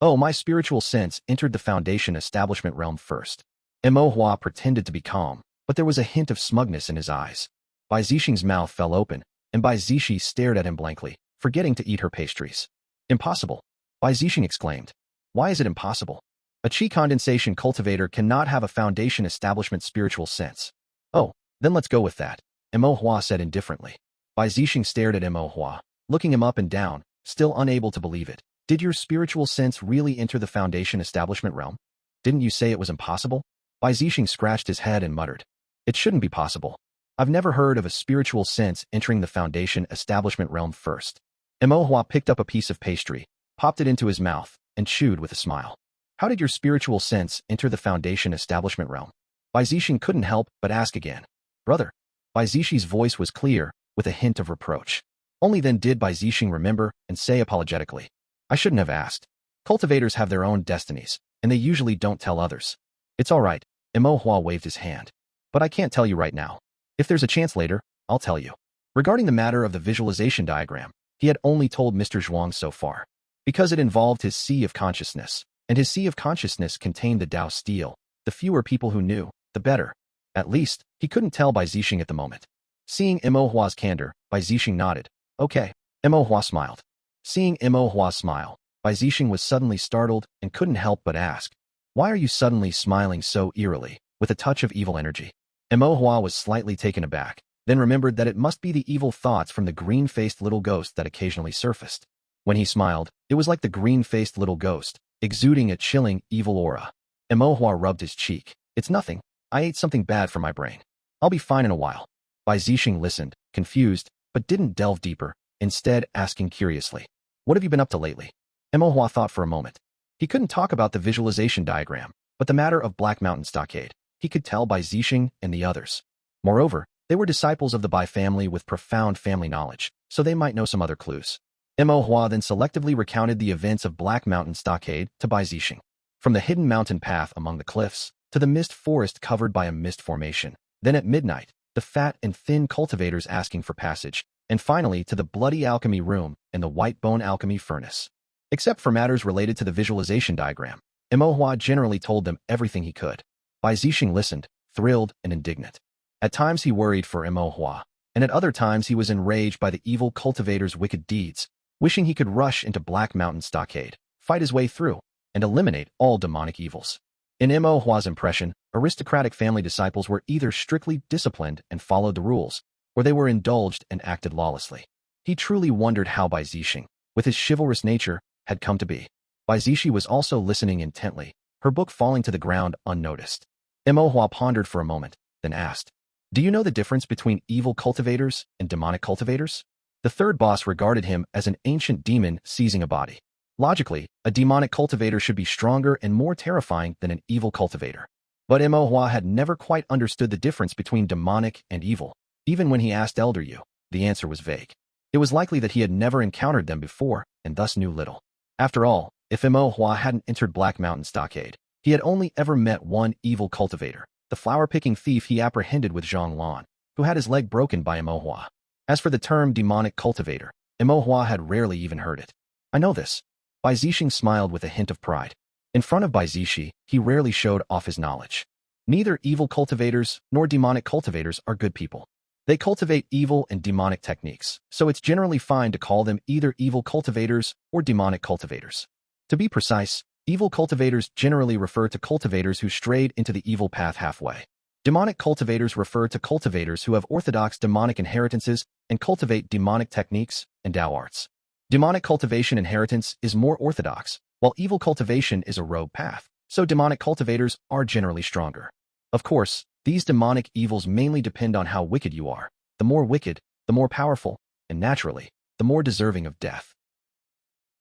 S1: "Oh, my spiritual sense entered the Foundation establishment realm first." Imo Hua pretended to be calm, but there was a hint of smugness in his eyes. Bai Zixing's mouth fell open, and Bai Zishi stared at him blankly, forgetting to eat her pastries. "Impossible!" Bai Zixing exclaimed. "Why is it impossible? A qi condensation cultivator cannot have a Foundation establishment spiritual sense." "Oh, then let's go with that," Imo Hua said indifferently. Bai Zixing stared at Imo Hua, looking him up and down, still unable to believe it. "Did your spiritual sense really enter the Foundation establishment realm? Didn't you say it was impossible?" Bai Zixing scratched his head and muttered, "It shouldn't be possible. I've never heard of a spiritual sense entering the Foundation establishment realm first." Imo Hua picked up a piece of pastry, popped it into his mouth, and chewed with a smile. "How did your spiritual sense enter the Foundation establishment realm?" Bai Zixing couldn't help but ask again. "Brother." Bai Zishi's voice was clear, with a hint of reproach. Only then did Bai Zixing remember and say apologetically, "I shouldn't have asked. Cultivators have their own destinies, and they usually don't tell others." "It's all right," Imo Hua waved his hand. "But I can't tell you right now. If there's a chance later, I'll tell you." Regarding the matter of the visualization diagram, he had only told Mr. Zhuang so far. Because it involved his sea of consciousness, and his sea of consciousness contained the Tao steel, the fewer people who knew, the better. At least, he couldn't tell Bai Zixing at the moment. Seeing Imo Hua's candor, Bai Zixing nodded. "Okay." Imo Hua smiled. Seeing Imo Hua smile, Bai Zixing was suddenly startled and couldn't help but ask, Why are you suddenly smiling so eerily, with a touch of evil energy? Imo was slightly taken aback, then remembered that it must be the evil thoughts from the green-faced little ghost that occasionally surfaced. When he smiled, it was like the green-faced little ghost, exuding a chilling, evil aura. Imo rubbed his cheek. It's nothing. I ate something bad for my brain. I'll be fine in a while. Bai Zixing listened, confused, but didn't delve deeper, instead asking curiously, what have you been up to lately? Imo thought for a moment. He couldn't talk about the visualization diagram, but the matter of Black Mountain Stockade. He could tell Bai Zixing and the others. Moreover, they were disciples of the Bai family with profound family knowledge, so they might know some other clues. Imo then selectively recounted the events of Black Mountain Stockade to Bai Zixing. From the hidden mountain path among the cliffs, to the mist forest covered by a mist formation, then at midnight, the fat and thin cultivators asking for passage, and finally to the bloody alchemy room and the white bone alchemy furnace. Except for matters related to the visualization diagram, Imo generally told them everything he could. Bai Zixing listened, thrilled and indignant. At times he worried for Imo, and at other times he was enraged by the evil cultivator's wicked deeds, wishing he could rush into Black Mountain Stockade, fight his way through, and eliminate all demonic evils. In Imo's impression, aristocratic family disciples were either strictly disciplined and followed the rules, or they were indulged and acted lawlessly. He truly wondered how Bai Zixing, with his chivalrous nature, had come to be. Bai Zixing was also listening intently, her book falling to the ground unnoticed. Imo pondered for a moment, then asked, do you know the difference between evil cultivators and demonic cultivators? The third boss regarded him as an ancient demon seizing a body. Logically, a demonic cultivator should be stronger and more terrifying than an evil cultivator. But Imo had never quite understood the difference between demonic and evil. Even when he asked Elder Yu, the answer was vague. It was likely that he had never encountered them before, and thus knew little. After all, if Imo hadn't entered Black Mountain Stockade, he had only ever met one evil cultivator, the flower-picking thief he apprehended with Zhang Lan, who had his leg broken by Imo. As for the term demonic cultivator, Imo had rarely even heard it. I know this. Bai Zixing smiled with a hint of pride. In front of Bai Zixing, he rarely showed off his knowledge. Neither evil cultivators nor demonic cultivators are good people. They cultivate evil and demonic techniques, so it's generally fine to call them either evil cultivators or demonic cultivators. To be precise, evil cultivators generally refer to cultivators who strayed into the evil path halfway. Demonic cultivators refer to cultivators who have orthodox demonic inheritances and cultivate demonic techniques and Dao arts. Demonic cultivation inheritance is more orthodox, while evil cultivation is a rogue path, so demonic cultivators are generally stronger. Of course, these demonic evils mainly depend on how wicked you are. The more wicked, the more powerful, and naturally, the more deserving of death.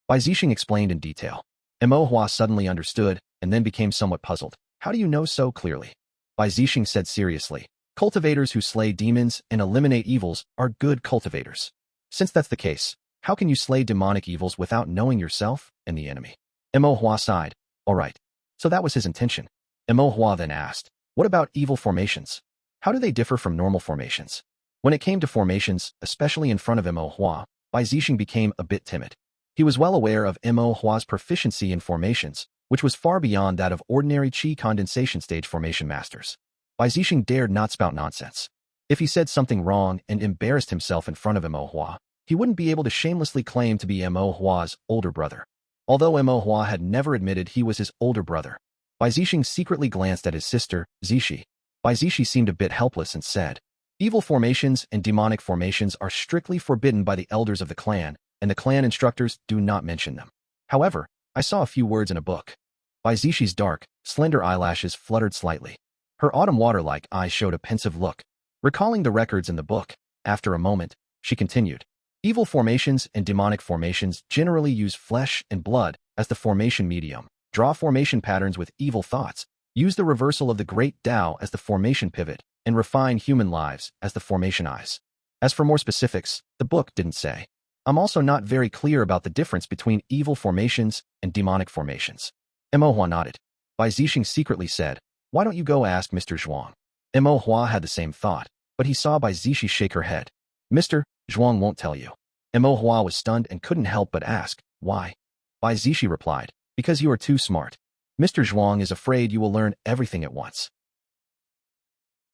S1: Bai Zixing explained in detail. Imo suddenly understood, and then became somewhat puzzled. How do you know so clearly? Bai Zixing said seriously, cultivators who slay demons and eliminate evils are good cultivators. Since that's the case, how can you slay demonic evils without knowing yourself and the enemy? Imo sighed. All right. So that was his intention. Imo then asked, what about evil formations? How do they differ from normal formations? When it came to formations, especially in front of Imo, Bai Zixing became a bit timid. He was well aware of Imo's proficiency in formations, which was far beyond that of ordinary Qi condensation stage formation masters. Bai Zixing dared not spout nonsense. If he said something wrong and embarrassed himself in front of Imo, he wouldn't be able to shamelessly claim to be Imo's older brother. Although Imo had never admitted he was his older brother, Bai Zixing secretly glanced at his sister, Zixi. Bai Zixi seemed a bit helpless and said, evil formations and demonic formations are strictly forbidden by the elders of the clan, and the clan instructors do not mention them. However, I saw a few words in a book. Bai Zixi's dark, slender eyelashes fluttered slightly. Her autumn water-like eyes showed a pensive look. Recalling the records in the book, after a moment, she continued, evil formations and demonic formations generally use flesh and blood as the formation medium, draw formation patterns with evil thoughts, use the reversal of the great Tao as the formation pivot, and refine human lives as the formation eyes. As for more specifics, the book didn't say. I'm also not very clear about the difference between evil formations and demonic formations. Imo nodded. Bai Zixing secretly said, why don't you go ask Mr. Zhuang? Imo had the same thought, but he saw Bai Zixi shake her head. Mr. Zhuang won't tell you. Imo was stunned and couldn't help but ask, why? Bai Zixi replied, because you are too smart. Mr. Zhuang is afraid you will learn everything at once.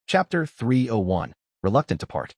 S1: Chapter 301, Reluctant to Part.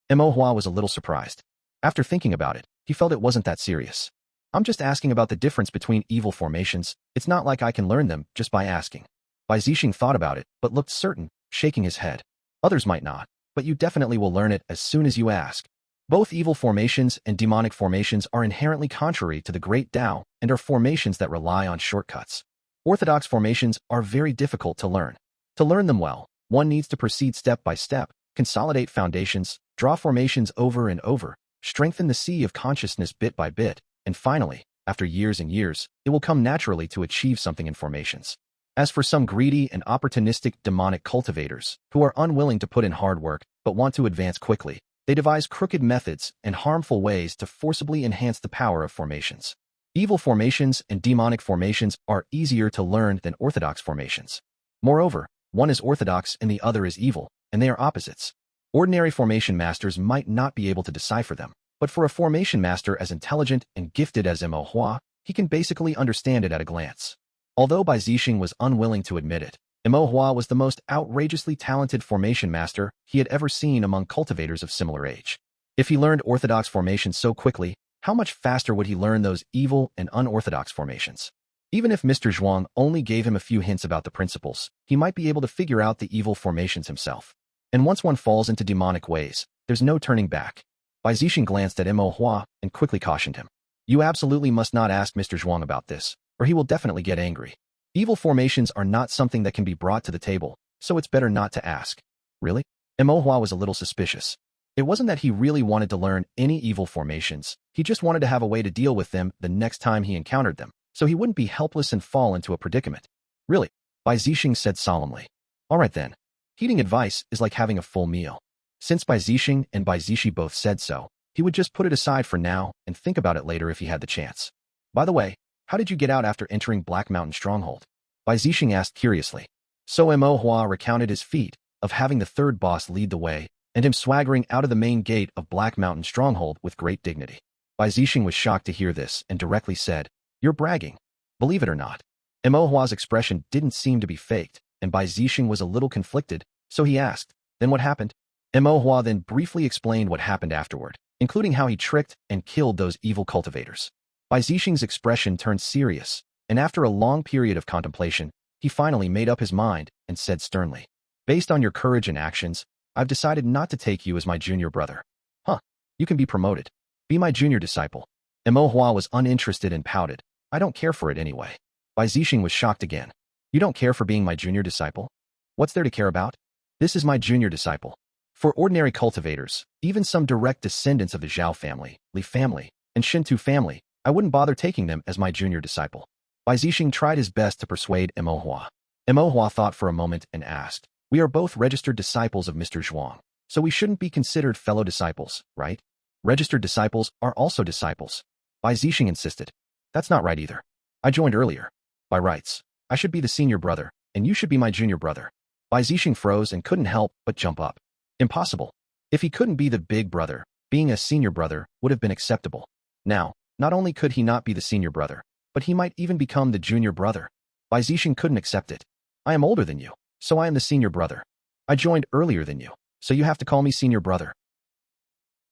S1: Imo was a little surprised. After thinking about it, he felt it wasn't that serious. I'm just asking about the difference between evil formations. It's not like I can learn them just by asking. Bai Zixing thought about it, but looked certain, shaking his head. Others might not, but you definitely will learn it as soon as you ask. Both evil formations and demonic formations are inherently contrary to the Great Tao and are formations that rely on shortcuts. Orthodox formations are very difficult to learn. To learn them well, one needs to proceed step by step, consolidate foundations, draw formations over and over, strengthen the sea of consciousness bit by bit, and finally, after years and years, it will come naturally to achieve something in formations. As for some greedy and opportunistic demonic cultivators, who are unwilling to put in hard work but want to advance quickly, they devise crooked methods and harmful ways to forcibly enhance the power of formations. Evil formations and demonic formations are easier to learn than orthodox formations. Moreover, one is orthodox and the other is evil, and they are opposites. Ordinary formation masters might not be able to decipher them, but for a formation master as intelligent and gifted as Mo Hua, he can basically understand it at a glance. Although Bai Zixing was unwilling to admit it, Mo Hua was the most outrageously talented formation master he had ever seen among cultivators of similar age. If he learned orthodox formations so quickly, how much faster would he learn those evil and unorthodox formations? Even if Mr. Zhuang only gave him a few hints about the principles, he might be able to figure out the evil formations himself. And once one falls into demonic ways, there's no turning back. Bai Zixing glanced at Mo Hua and quickly cautioned him. You absolutely must not ask Mr. Zhuang about this, or he will definitely get angry. Evil formations are not something that can be brought to the table, so it's better not to ask. Really? Mo Hua was a little suspicious. It wasn't that he really wanted to learn any evil formations, he just wanted to have a way to deal with them the next time he encountered them, so he wouldn't be helpless and fall into a predicament. Really? Bai Zixing said solemnly. All right then. Heeding advice is like having a full meal. Since Bai Zixing and Bai Zishi both said so, he would just put it aside for now and think about it later if he had the chance. By the way, how did you get out after entering Black Mountain Stronghold? Bai Zixing asked curiously. So Mo Hua recounted his feat of having the third boss lead the way, and him swaggering out of the main gate of Black Mountain Stronghold with great dignity. Bai Zixing was shocked to hear this and directly said, You're bragging. Believe it or not. Mo Hua's expression didn't seem to be faked, and Bai Zixing was a little conflicted, so he asked, Then what happened? Mo Hua then briefly explained what happened afterward, including how he tricked and killed those evil cultivators. Bai Zixing's expression turned serious, and after a long period of contemplation, he finally made up his mind and said sternly, Based on your courage and actions, I've decided not to take you as my junior brother. Huh, you can be promoted. Be my junior disciple. Mo Hua was uninterested and pouted. I don't care for it anyway. Bai Zixing was shocked again. You don't care for being my junior disciple? What's there to care about? This is my junior disciple. For ordinary cultivators, even some direct descendants of the Zhao family, Li family, and Shintu family, I wouldn't bother taking them as my junior disciple. Bai Zixing tried his best to persuade Mo Hua. Mo Hua thought for a moment and asked, We are both registered disciples of Mr. Zhuang, so we shouldn't be considered fellow disciples, right? Registered disciples are also disciples. Bai Zixing insisted. That's not right either. I joined earlier. By rights, I should be the senior brother, and you should be my junior brother. Bai Zixing froze and couldn't help but jump up. Impossible. If he couldn't be the big brother, being a senior brother would have been acceptable. Now, not only could he not be the senior brother, but he might even become the junior brother. Bai Zixing couldn't accept it. I am older than you, so I am the senior brother. I joined earlier than you, so you have to call me senior brother.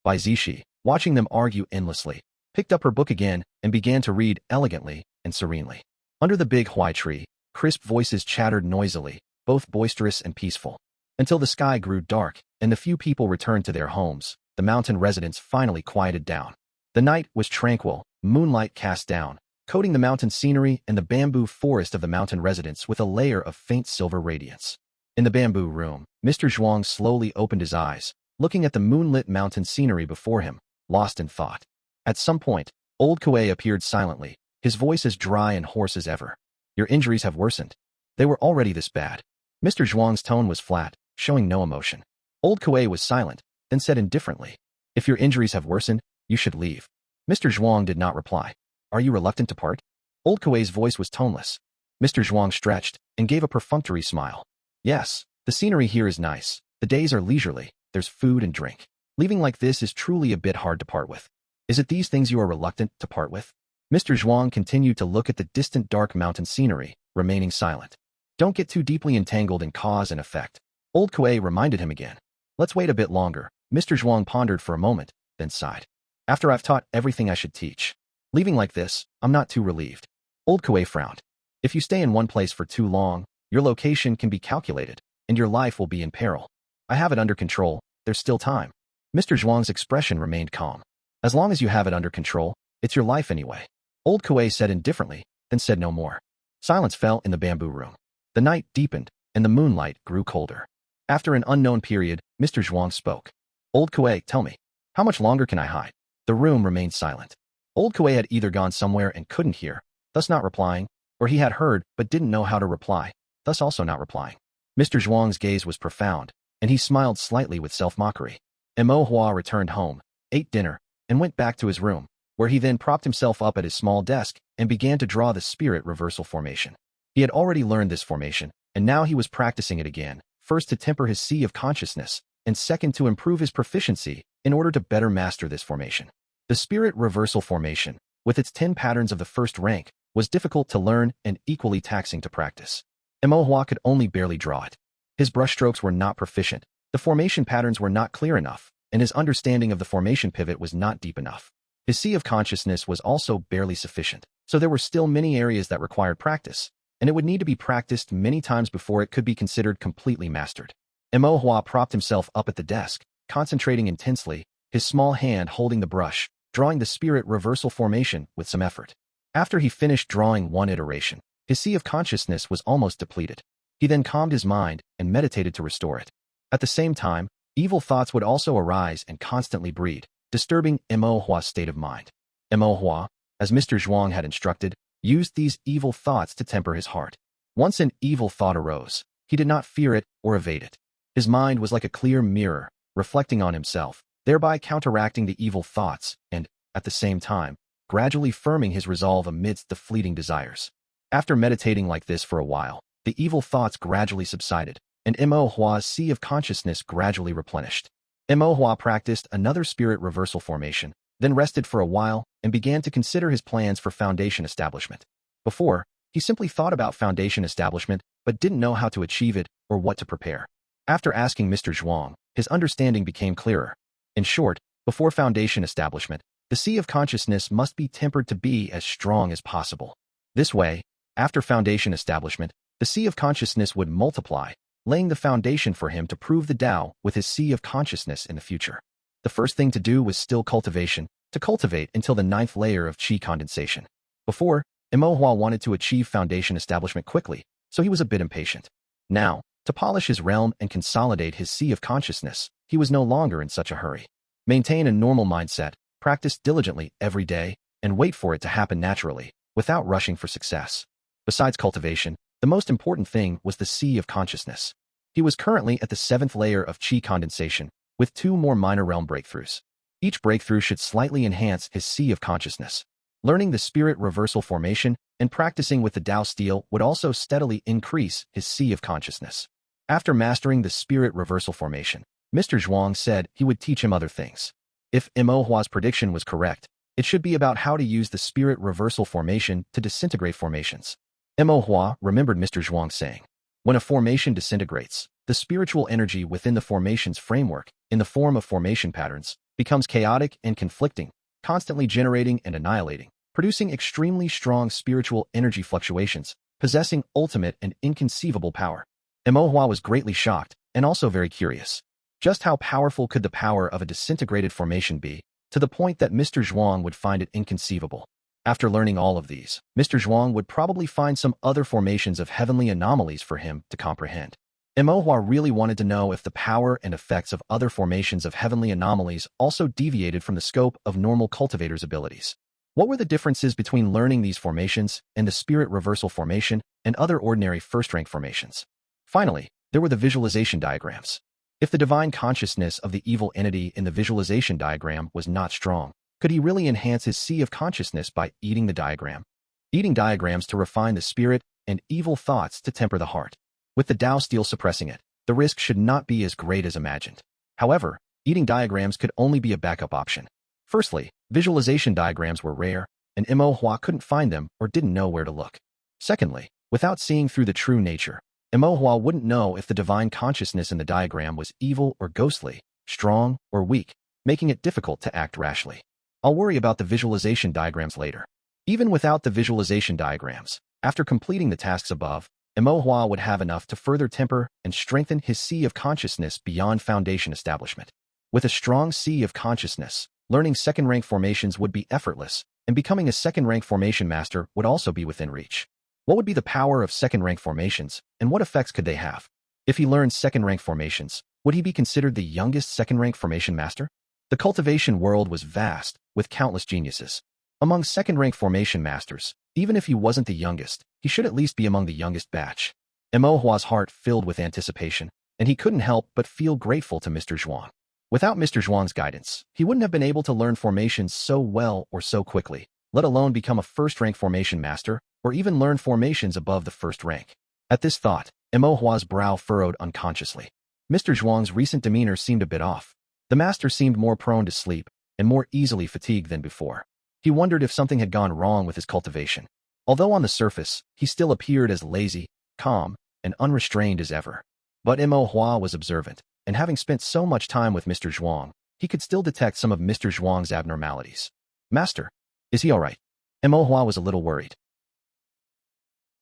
S1: Bai Zishi, watching them argue endlessly, picked up her book again and began to read elegantly and serenely. Under the big huai tree, crisp voices chattered noisily, both boisterous and peaceful. Until the sky grew dark and the few people returned to their homes, the mountain residents finally quieted down. The night was tranquil, moonlight cast down, coating the mountain scenery and the bamboo forest of the mountain residents with a layer of faint silver radiance. In the bamboo room, Mr. Zhuang slowly opened his eyes, looking at the moonlit mountain scenery before him, lost in thought. At some point, old Kuei appeared silently, his voice as dry and hoarse as ever. Your injuries have worsened. They were already this bad. Mr. Zhuang's tone was flat, showing no emotion. Old Kuei was silent, then said indifferently, If your injuries have worsened, you should leave. Mr. Zhuang did not reply. Are you reluctant to part? Old Kuei's voice was toneless. Mr. Zhuang stretched and gave a perfunctory smile. Yes, the scenery here is nice. The days are leisurely. There's food and drink. Leaving like this is truly a bit hard to part with. Is it these things you are reluctant to part with? Mr. Zhuang continued to look at the distant dark mountain scenery, remaining silent. Don't get too deeply entangled in cause and effect. Old Kuei reminded him again. Let's wait a bit longer. Mr. Zhuang pondered for a moment, then sighed. After I've taught everything I should teach. Leaving like this, I'm not too relieved. Old Kuei frowned. If you stay in one place for too long, your location can be calculated, and your life will be in peril. I have it under control, there's still time. Mr. Zhuang's expression remained calm. As long as you have it under control, it's your life anyway. Old Kuei said indifferently, then said no more. Silence fell in the bamboo room. The night deepened, and the moonlight grew colder. After an unknown period, Mr. Zhuang spoke. Old Kuei, tell me, how much longer can I hide? The room remained silent. Old Kuei had either gone somewhere and couldn't hear, thus not replying, or he had heard but didn't know how to reply, thus also not replying. Mr. Zhuang's gaze was profound, and he smiled slightly with self-mockery. Mo Hua returned home, ate dinner, and went back to his room, where he then propped himself up at his small desk and began to draw the spirit reversal formation. He had already learned this formation, and now he was practicing it again, first to temper his sea of consciousness, and second to improve his proficiency in order to better master this formation. The spirit reversal formation, with its 10 patterns of the first rank, was difficult to learn and equally taxing to practice. Mo Hua could only barely draw it. His brushstrokes were not proficient, the formation patterns were not clear enough, and his understanding of the formation pivot was not deep enough. His sea of consciousness was also barely sufficient, so there were still many areas that required practice, and it would need to be practiced many times before it could be considered completely mastered. Mo Hua propped himself up at the desk, concentrating intensely, his small hand holding the brush, drawing the spirit reversal formation with some effort. After he finished drawing one iteration, his sea of consciousness was almost depleted. He then calmed his mind and meditated to restore it. At the same time, evil thoughts would also arise and constantly breed, disturbing Mo Hua's state of mind. Mo Hua, as Mr. Zhuang had instructed, used these evil thoughts to temper his heart. Once an evil thought arose, he did not fear it or evade it. His mind was like a clear mirror, reflecting on himself, thereby counteracting the evil thoughts and, at the same time, gradually firming his resolve amidst the fleeting desires. After meditating like this for a while, the evil thoughts gradually subsided, and Mo Hua's sea of consciousness gradually replenished. Mo Hua practiced another spirit reversal formation, then rested for a while and began to consider his plans for foundation establishment. Before, he simply thought about foundation establishment but didn't know how to achieve it or what to prepare. After asking Mr. Zhuang, his understanding became clearer. In short, before foundation establishment, the sea of consciousness must be tempered to be as strong as possible. This way, after foundation establishment, the sea of consciousness would multiply, laying the foundation for him to prove the Tao with his sea of consciousness in the future. The first thing to do was still cultivation, to cultivate until the 9th layer of qi condensation. Before, Mo Hua wanted to achieve foundation establishment quickly, so he was a bit impatient. Now, to polish his realm and consolidate his sea of consciousness, he was no longer in such a hurry. Maintain a normal mindset, practice diligently every day, and wait for it to happen naturally, without rushing for success. Besides cultivation, the most important thing was the sea of consciousness. He was currently at the 7th layer of qi condensation, with 2 more minor realm breakthroughs. Each breakthrough should slightly enhance his sea of consciousness. Learning the spirit reversal formation and practicing with the Tao steel would also steadily increase his sea of consciousness. After mastering the spirit reversal formation, Mr. Zhuang said he would teach him other things. If Mo Hua's prediction was correct, it should be about how to use the spirit reversal formation to disintegrate formations. Mo Hua remembered Mr. Zhuang saying, when a formation disintegrates, the spiritual energy within the formation's framework, in the form of formation patterns, becomes chaotic and conflicting, constantly generating and annihilating, producing extremely strong spiritual energy fluctuations, possessing ultimate and inconceivable power. Mo Hua was greatly shocked and also very curious. Just how powerful could the power of a disintegrated formation be, to the point that Mr. Zhuang would find it inconceivable? After learning all of these, Mr. Zhuang would probably find some other formations of heavenly anomalies for him to comprehend. Mo Hua really wanted to know if the power and effects of other formations of heavenly anomalies also deviated from the scope of normal cultivators' abilities. What were the differences between learning these formations and the spirit reversal formation and other ordinary first-rank formations? Finally, there were the visualization diagrams. If the divine consciousness of the evil entity in the visualization diagram was not strong, could he really enhance his sea of consciousness by eating the diagram? Eating diagrams to refine the spirit and evil thoughts to temper the heart. With the Tao steel suppressing it, the risk should not be as great as imagined. However, eating diagrams could only be a backup option. Firstly, visualization diagrams were rare, and Mo Hua couldn't find them or didn't know where to look. Secondly, without seeing through the true nature, Mo Hua wouldn't know if the divine consciousness in the diagram was evil or ghostly, strong or weak, making it difficult to act rashly. I'll worry about the visualization diagrams later. Even without the visualization diagrams, after completing the tasks above, Imo would have enough to further temper and strengthen his sea of consciousness beyond foundation establishment. With a strong sea of consciousness, learning second-rank formations would be effortless, and becoming a second-rank formation master would also be within reach. What would be the power of second-rank formations, and what effects could they have? If he learned second-rank formations, would he be considered the youngest second-rank formation master? The cultivation world was vast, with countless geniuses. Among second-rank formation masters, even if he wasn't the youngest, he should at least be among the youngest batch. Imohua's heart filled with anticipation, and he couldn't help but feel grateful to Mr. Zhuang. Without Mr. Zhuang's guidance, he wouldn't have been able to learn formations so well or so quickly, let alone become a first-rank formation master, or even learn formations above the first rank. At this thought, Imohua's brow furrowed unconsciously. Mr. Zhuang's recent demeanor seemed a bit off. The master seemed more prone to sleep, and more easily fatigued than before. He wondered if something had gone wrong with his cultivation. Although on the surface, he still appeared as lazy, calm, and unrestrained as ever. But Imohua was observant, and having spent so much time with Mr. Zhuang, he could still detect some of Mr. Zhuang's abnormalities. Master, is he all right? Imohua was a little worried.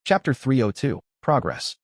S1: Chapter 302, Progress.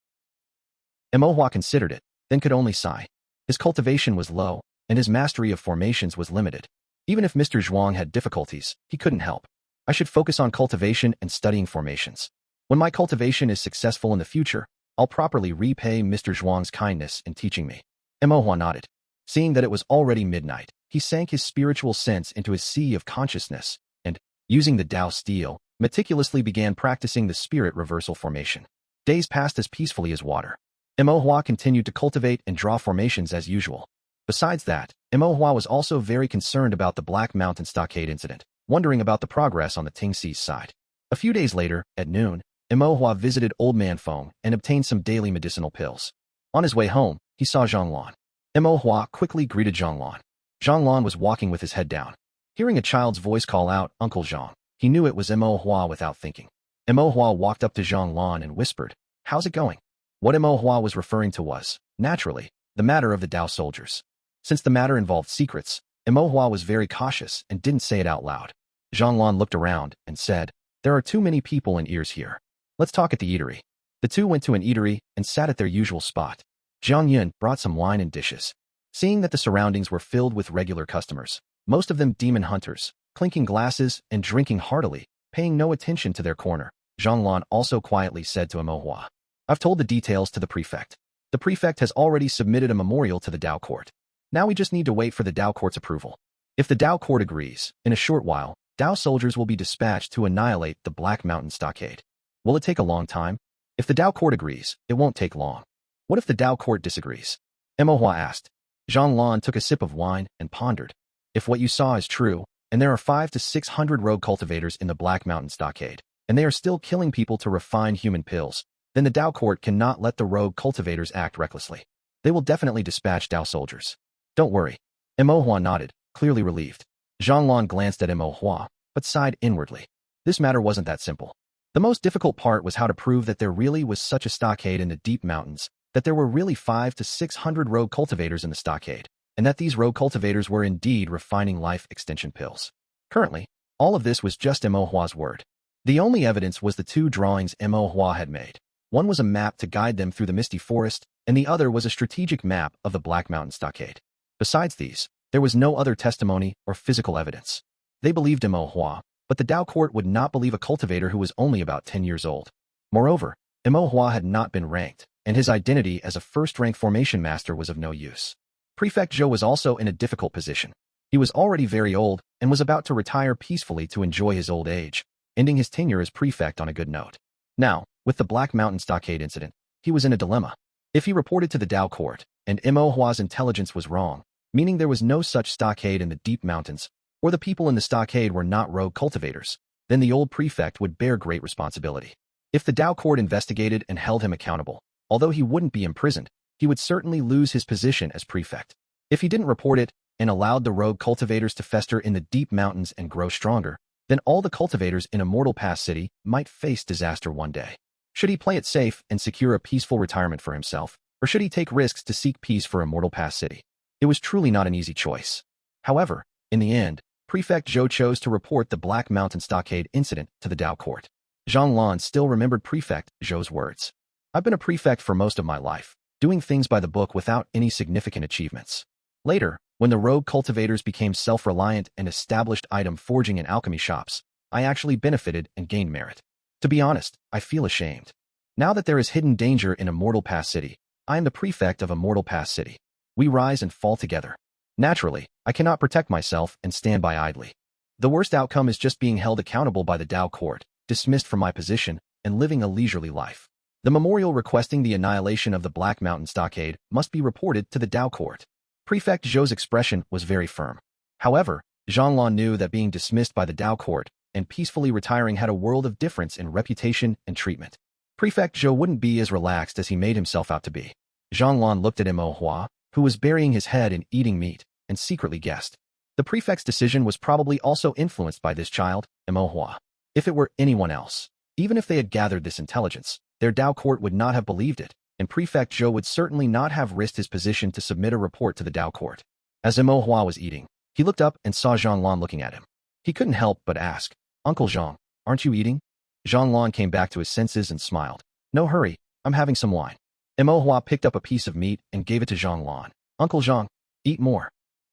S1: Imohua considered it, then could only sigh. His cultivation was low, and his mastery of formations was limited. Even if Mr. Zhuang had difficulties, he couldn't help. I should focus on cultivation and studying formations. When my cultivation is successful in the future, I'll properly repay Mr. Zhuang's kindness in teaching me. Imohua nodded. Seeing that it was already midnight, he sank his spiritual sense into his sea of consciousness, and, using the Dao steel, meticulously began practicing the spirit reversal formation. Days passed as peacefully as water. Imohua continued to cultivate and draw formations as usual. Besides that, Imohua was also very concerned about the Black Mountain Stockade incident, wondering about the progress on the Tingxi's side. A few days later, at noon, Imohua visited Old Man Feng and obtained some daily medicinal pills. On his way home, he saw Zhang Lan. Imohua quickly greeted Zhang Lan. Zhang Lan was walking with his head down. Hearing a child's voice call out, "Uncle Zhang," he knew it was Imohua without thinking. Imohua walked up to Zhang Lan and whispered, "How's it going?" What Imohua was referring to was, naturally, the matter of the Dao soldiers. Since the matter involved secrets, Imohua was very cautious and didn't say it out loud. Zhang Lan looked around and said, "There are too many people and ears here. Let's talk at the eatery." The two went to an eatery and sat at their usual spot. Jiang Yun brought some wine and dishes. Seeing that the surroundings were filled with regular customers, most of them demon hunters, clinking glasses and drinking heartily, paying no attention to their corner, Zhang Lan also quietly said to Imohua, "I've told the details to the prefect. The prefect has already submitted a memorial to the Dao court. Now we just need to wait for the Dao court's approval. If the Dao court agrees, in a short while, Dao soldiers will be dispatched to annihilate the Black Mountain Stockade. Will it take a long time? If the Dao court agrees, it won't take long. What if the Dao court disagrees?" Imohua asked. Zhang Lan took a sip of wine and pondered. If what you saw is true, and there are 500 to 600 rogue cultivators in the Black Mountain Stockade, and they are still killing people to refine human pills, then the Dao court cannot let the rogue cultivators act recklessly. They will definitely dispatch Dao soldiers. Don't worry. Imohua nodded, clearly relieved. Zhang Lan glanced at Imohua, but sighed inwardly. This matter wasn't that simple. The most difficult part was how to prove that there really was such a stockade in the deep mountains, that there were really 500 to 600 rogue cultivators in the stockade, and that these rogue cultivators were indeed refining life extension pills. Currently, all of this was just Imohua's word. The only evidence was the two drawings Imohua had made. One was a map to guide them through the misty forest, and the other was a strategic map of the Black Mountain Stockade. Besides these, there was no other testimony or physical evidence. They believed Imohua, but the Dao court would not believe a cultivator who was only about 10 years old. Moreover, Imohua had not been ranked, and his identity as a first-rank formation master was of no use. Prefect Zhou was also in a difficult position. He was already very old and was about to retire peacefully to enjoy his old age, ending his tenure as prefect on a good note. Now, with the Black Mountain Stockade incident, he was in a dilemma. If he reported to the Dao court, and Imohua's intelligence was wrong, meaning there was no such stockade in the deep mountains, or the people in the stockade were not rogue cultivators, then the old prefect would bear great responsibility. If the Dao court investigated and held him accountable, although he wouldn't be imprisoned, he would certainly lose his position as prefect. If he didn't report it and allowed the rogue cultivators to fester in the deep mountains and grow stronger, then all the cultivators in Immortal Pass City might face disaster one day. Should he play it safe and secure a peaceful retirement for himself, or should he take risks to seek peace for Immortal Pass City? It was truly not an easy choice. However, in the end, Prefect Zhou chose to report the Black Mountain Stockade incident to the Dao court. Zhang still remembered Prefect Zhou's words. I've been a prefect for most of my life, doing things by the book without any significant achievements. Later, when the rogue cultivators became self-reliant and established item forging and alchemy shops, I actually benefited and gained merit. To be honest, I feel ashamed. Now that there is hidden danger in Immortal Pass City, I am the prefect of Immortal Pass City. We rise and fall together. Naturally, I cannot protect myself and stand by idly. The worst outcome is just being held accountable by the Dao court, dismissed from my position, and living a leisurely life. The memorial requesting the annihilation of the Black Mountain Stockade must be reported to the Dao court. Prefect Zhou's expression was very firm. However, Zhang knew that being dismissed by the Dao court and peacefully retiring had a world of difference in reputation and treatment. Prefect Zhou wouldn't be as relaxed as he made himself out to be. Zhang looked at Mo Hua, who was burying his head in eating meat, and secretly guessed. The prefect's decision was probably also influenced by this child, Mo Hua. If it were anyone else, even if they had gathered this intelligence, their Dao court would not have believed it, and Prefect Zhou would certainly not have risked his position to submit a report to the Dao court. As Mo Hua was eating, he looked up and saw Zhang looking at him. He couldn't help but ask, "Uncle Zhang, aren't you eating?" Zhang came back to his senses and smiled. "No hurry, I'm having some wine." Mo Hua picked up a piece of meat and gave it to Zhang. "Uncle Zhang, eat more."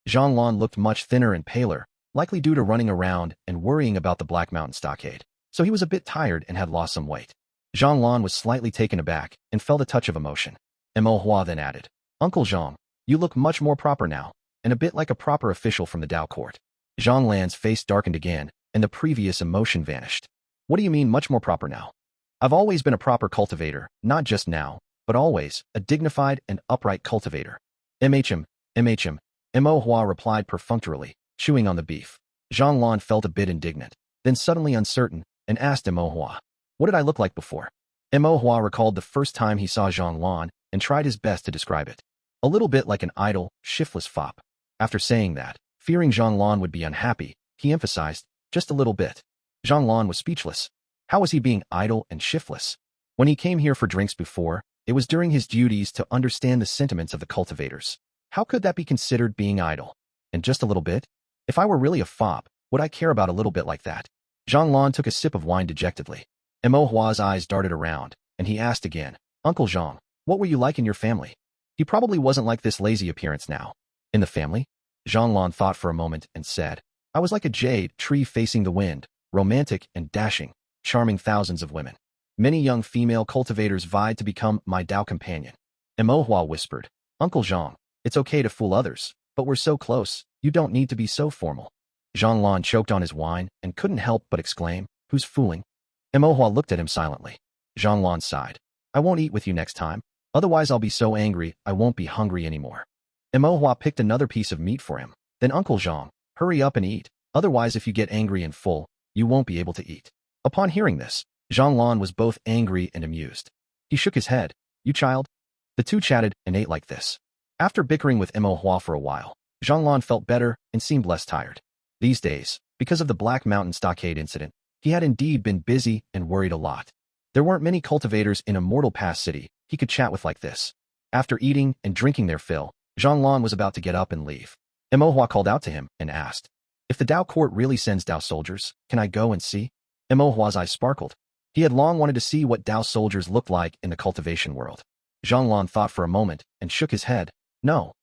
S1: Zhang looked much thinner and paler, likely due to running around and worrying about the Black Mountain Stockade, so he was a bit tired and had lost some weight. Zhang was slightly taken aback and felt a touch of emotion. Mo Hua then added, "Uncle Zhang, you look much more proper now, and a bit like a proper official from the Dao court." Zhang face darkened again, and the previous emotion vanished. "What do you mean much more proper now?" "I've always been a proper cultivator, not just now, but always, a dignified and upright cultivator." MHM. Mo Hua replied perfunctorily, chewing on the beef. Zhang felt a bit indignant, then suddenly uncertain, and asked Mo Hua, "What did I look like before?" Mo Hua recalled the first time he saw Zhang and tried his best to describe it. A little bit like an idle, shiftless fop. After saying that, fearing Zhang would be unhappy, he emphasized, "Just a little bit." Zhang was speechless. How was he being idle and shiftless? When he came here for drinks before, it was during his duties to understand the sentiments of the cultivators. How could that be considered being idle? And just a little bit? If I were really a fop, would I care about a little bit like that? Zhang took a sip of wine dejectedly. Mo Hua's eyes darted around, and he asked again, "Uncle Zhang, what were you like in your family?" He probably wasn't like this lazy appearance now. "In the family?" Zhang thought for a moment and said, "I was like a jade tree facing the wind, romantic and dashing, charming thousands of women. Many young female cultivators vied to become my Dao companion." Mo Hua whispered, "Uncle Zhang, it's okay to fool others, but we're so close, you don't need to be so formal." Zhang choked on his wine and couldn't help but exclaim, "Who's fooling?" Mo Hua looked at him silently. Zhang sighed, "I won't eat with you next time, otherwise I'll be so angry I won't be hungry anymore." Mo Hua picked another piece of meat for him. "Then Uncle Zhang, hurry up and eat, otherwise if you get angry and full, you won't be able to eat." Upon hearing this, Zhang was both angry and amused. He shook his head. "You child." The two chatted and ate like this. After bickering with Mo Hua for a while, Zhang felt better and seemed less tired. These days, because of the Black Mountain Stockade incident, he had indeed been busy and worried a lot. There weren't many cultivators in Immortal Pass City he could chat with like this. After eating and drinking their fill, Zhang was about to get up and leave. Mo Hua called out to him and asked, "If the Dao court really sends Dao soldiers, can I go and see?" Mo Hua's eyes sparkled. He had long wanted to see what Dao soldiers looked like in the cultivation world. Zhang thought for a moment and shook his head. "No,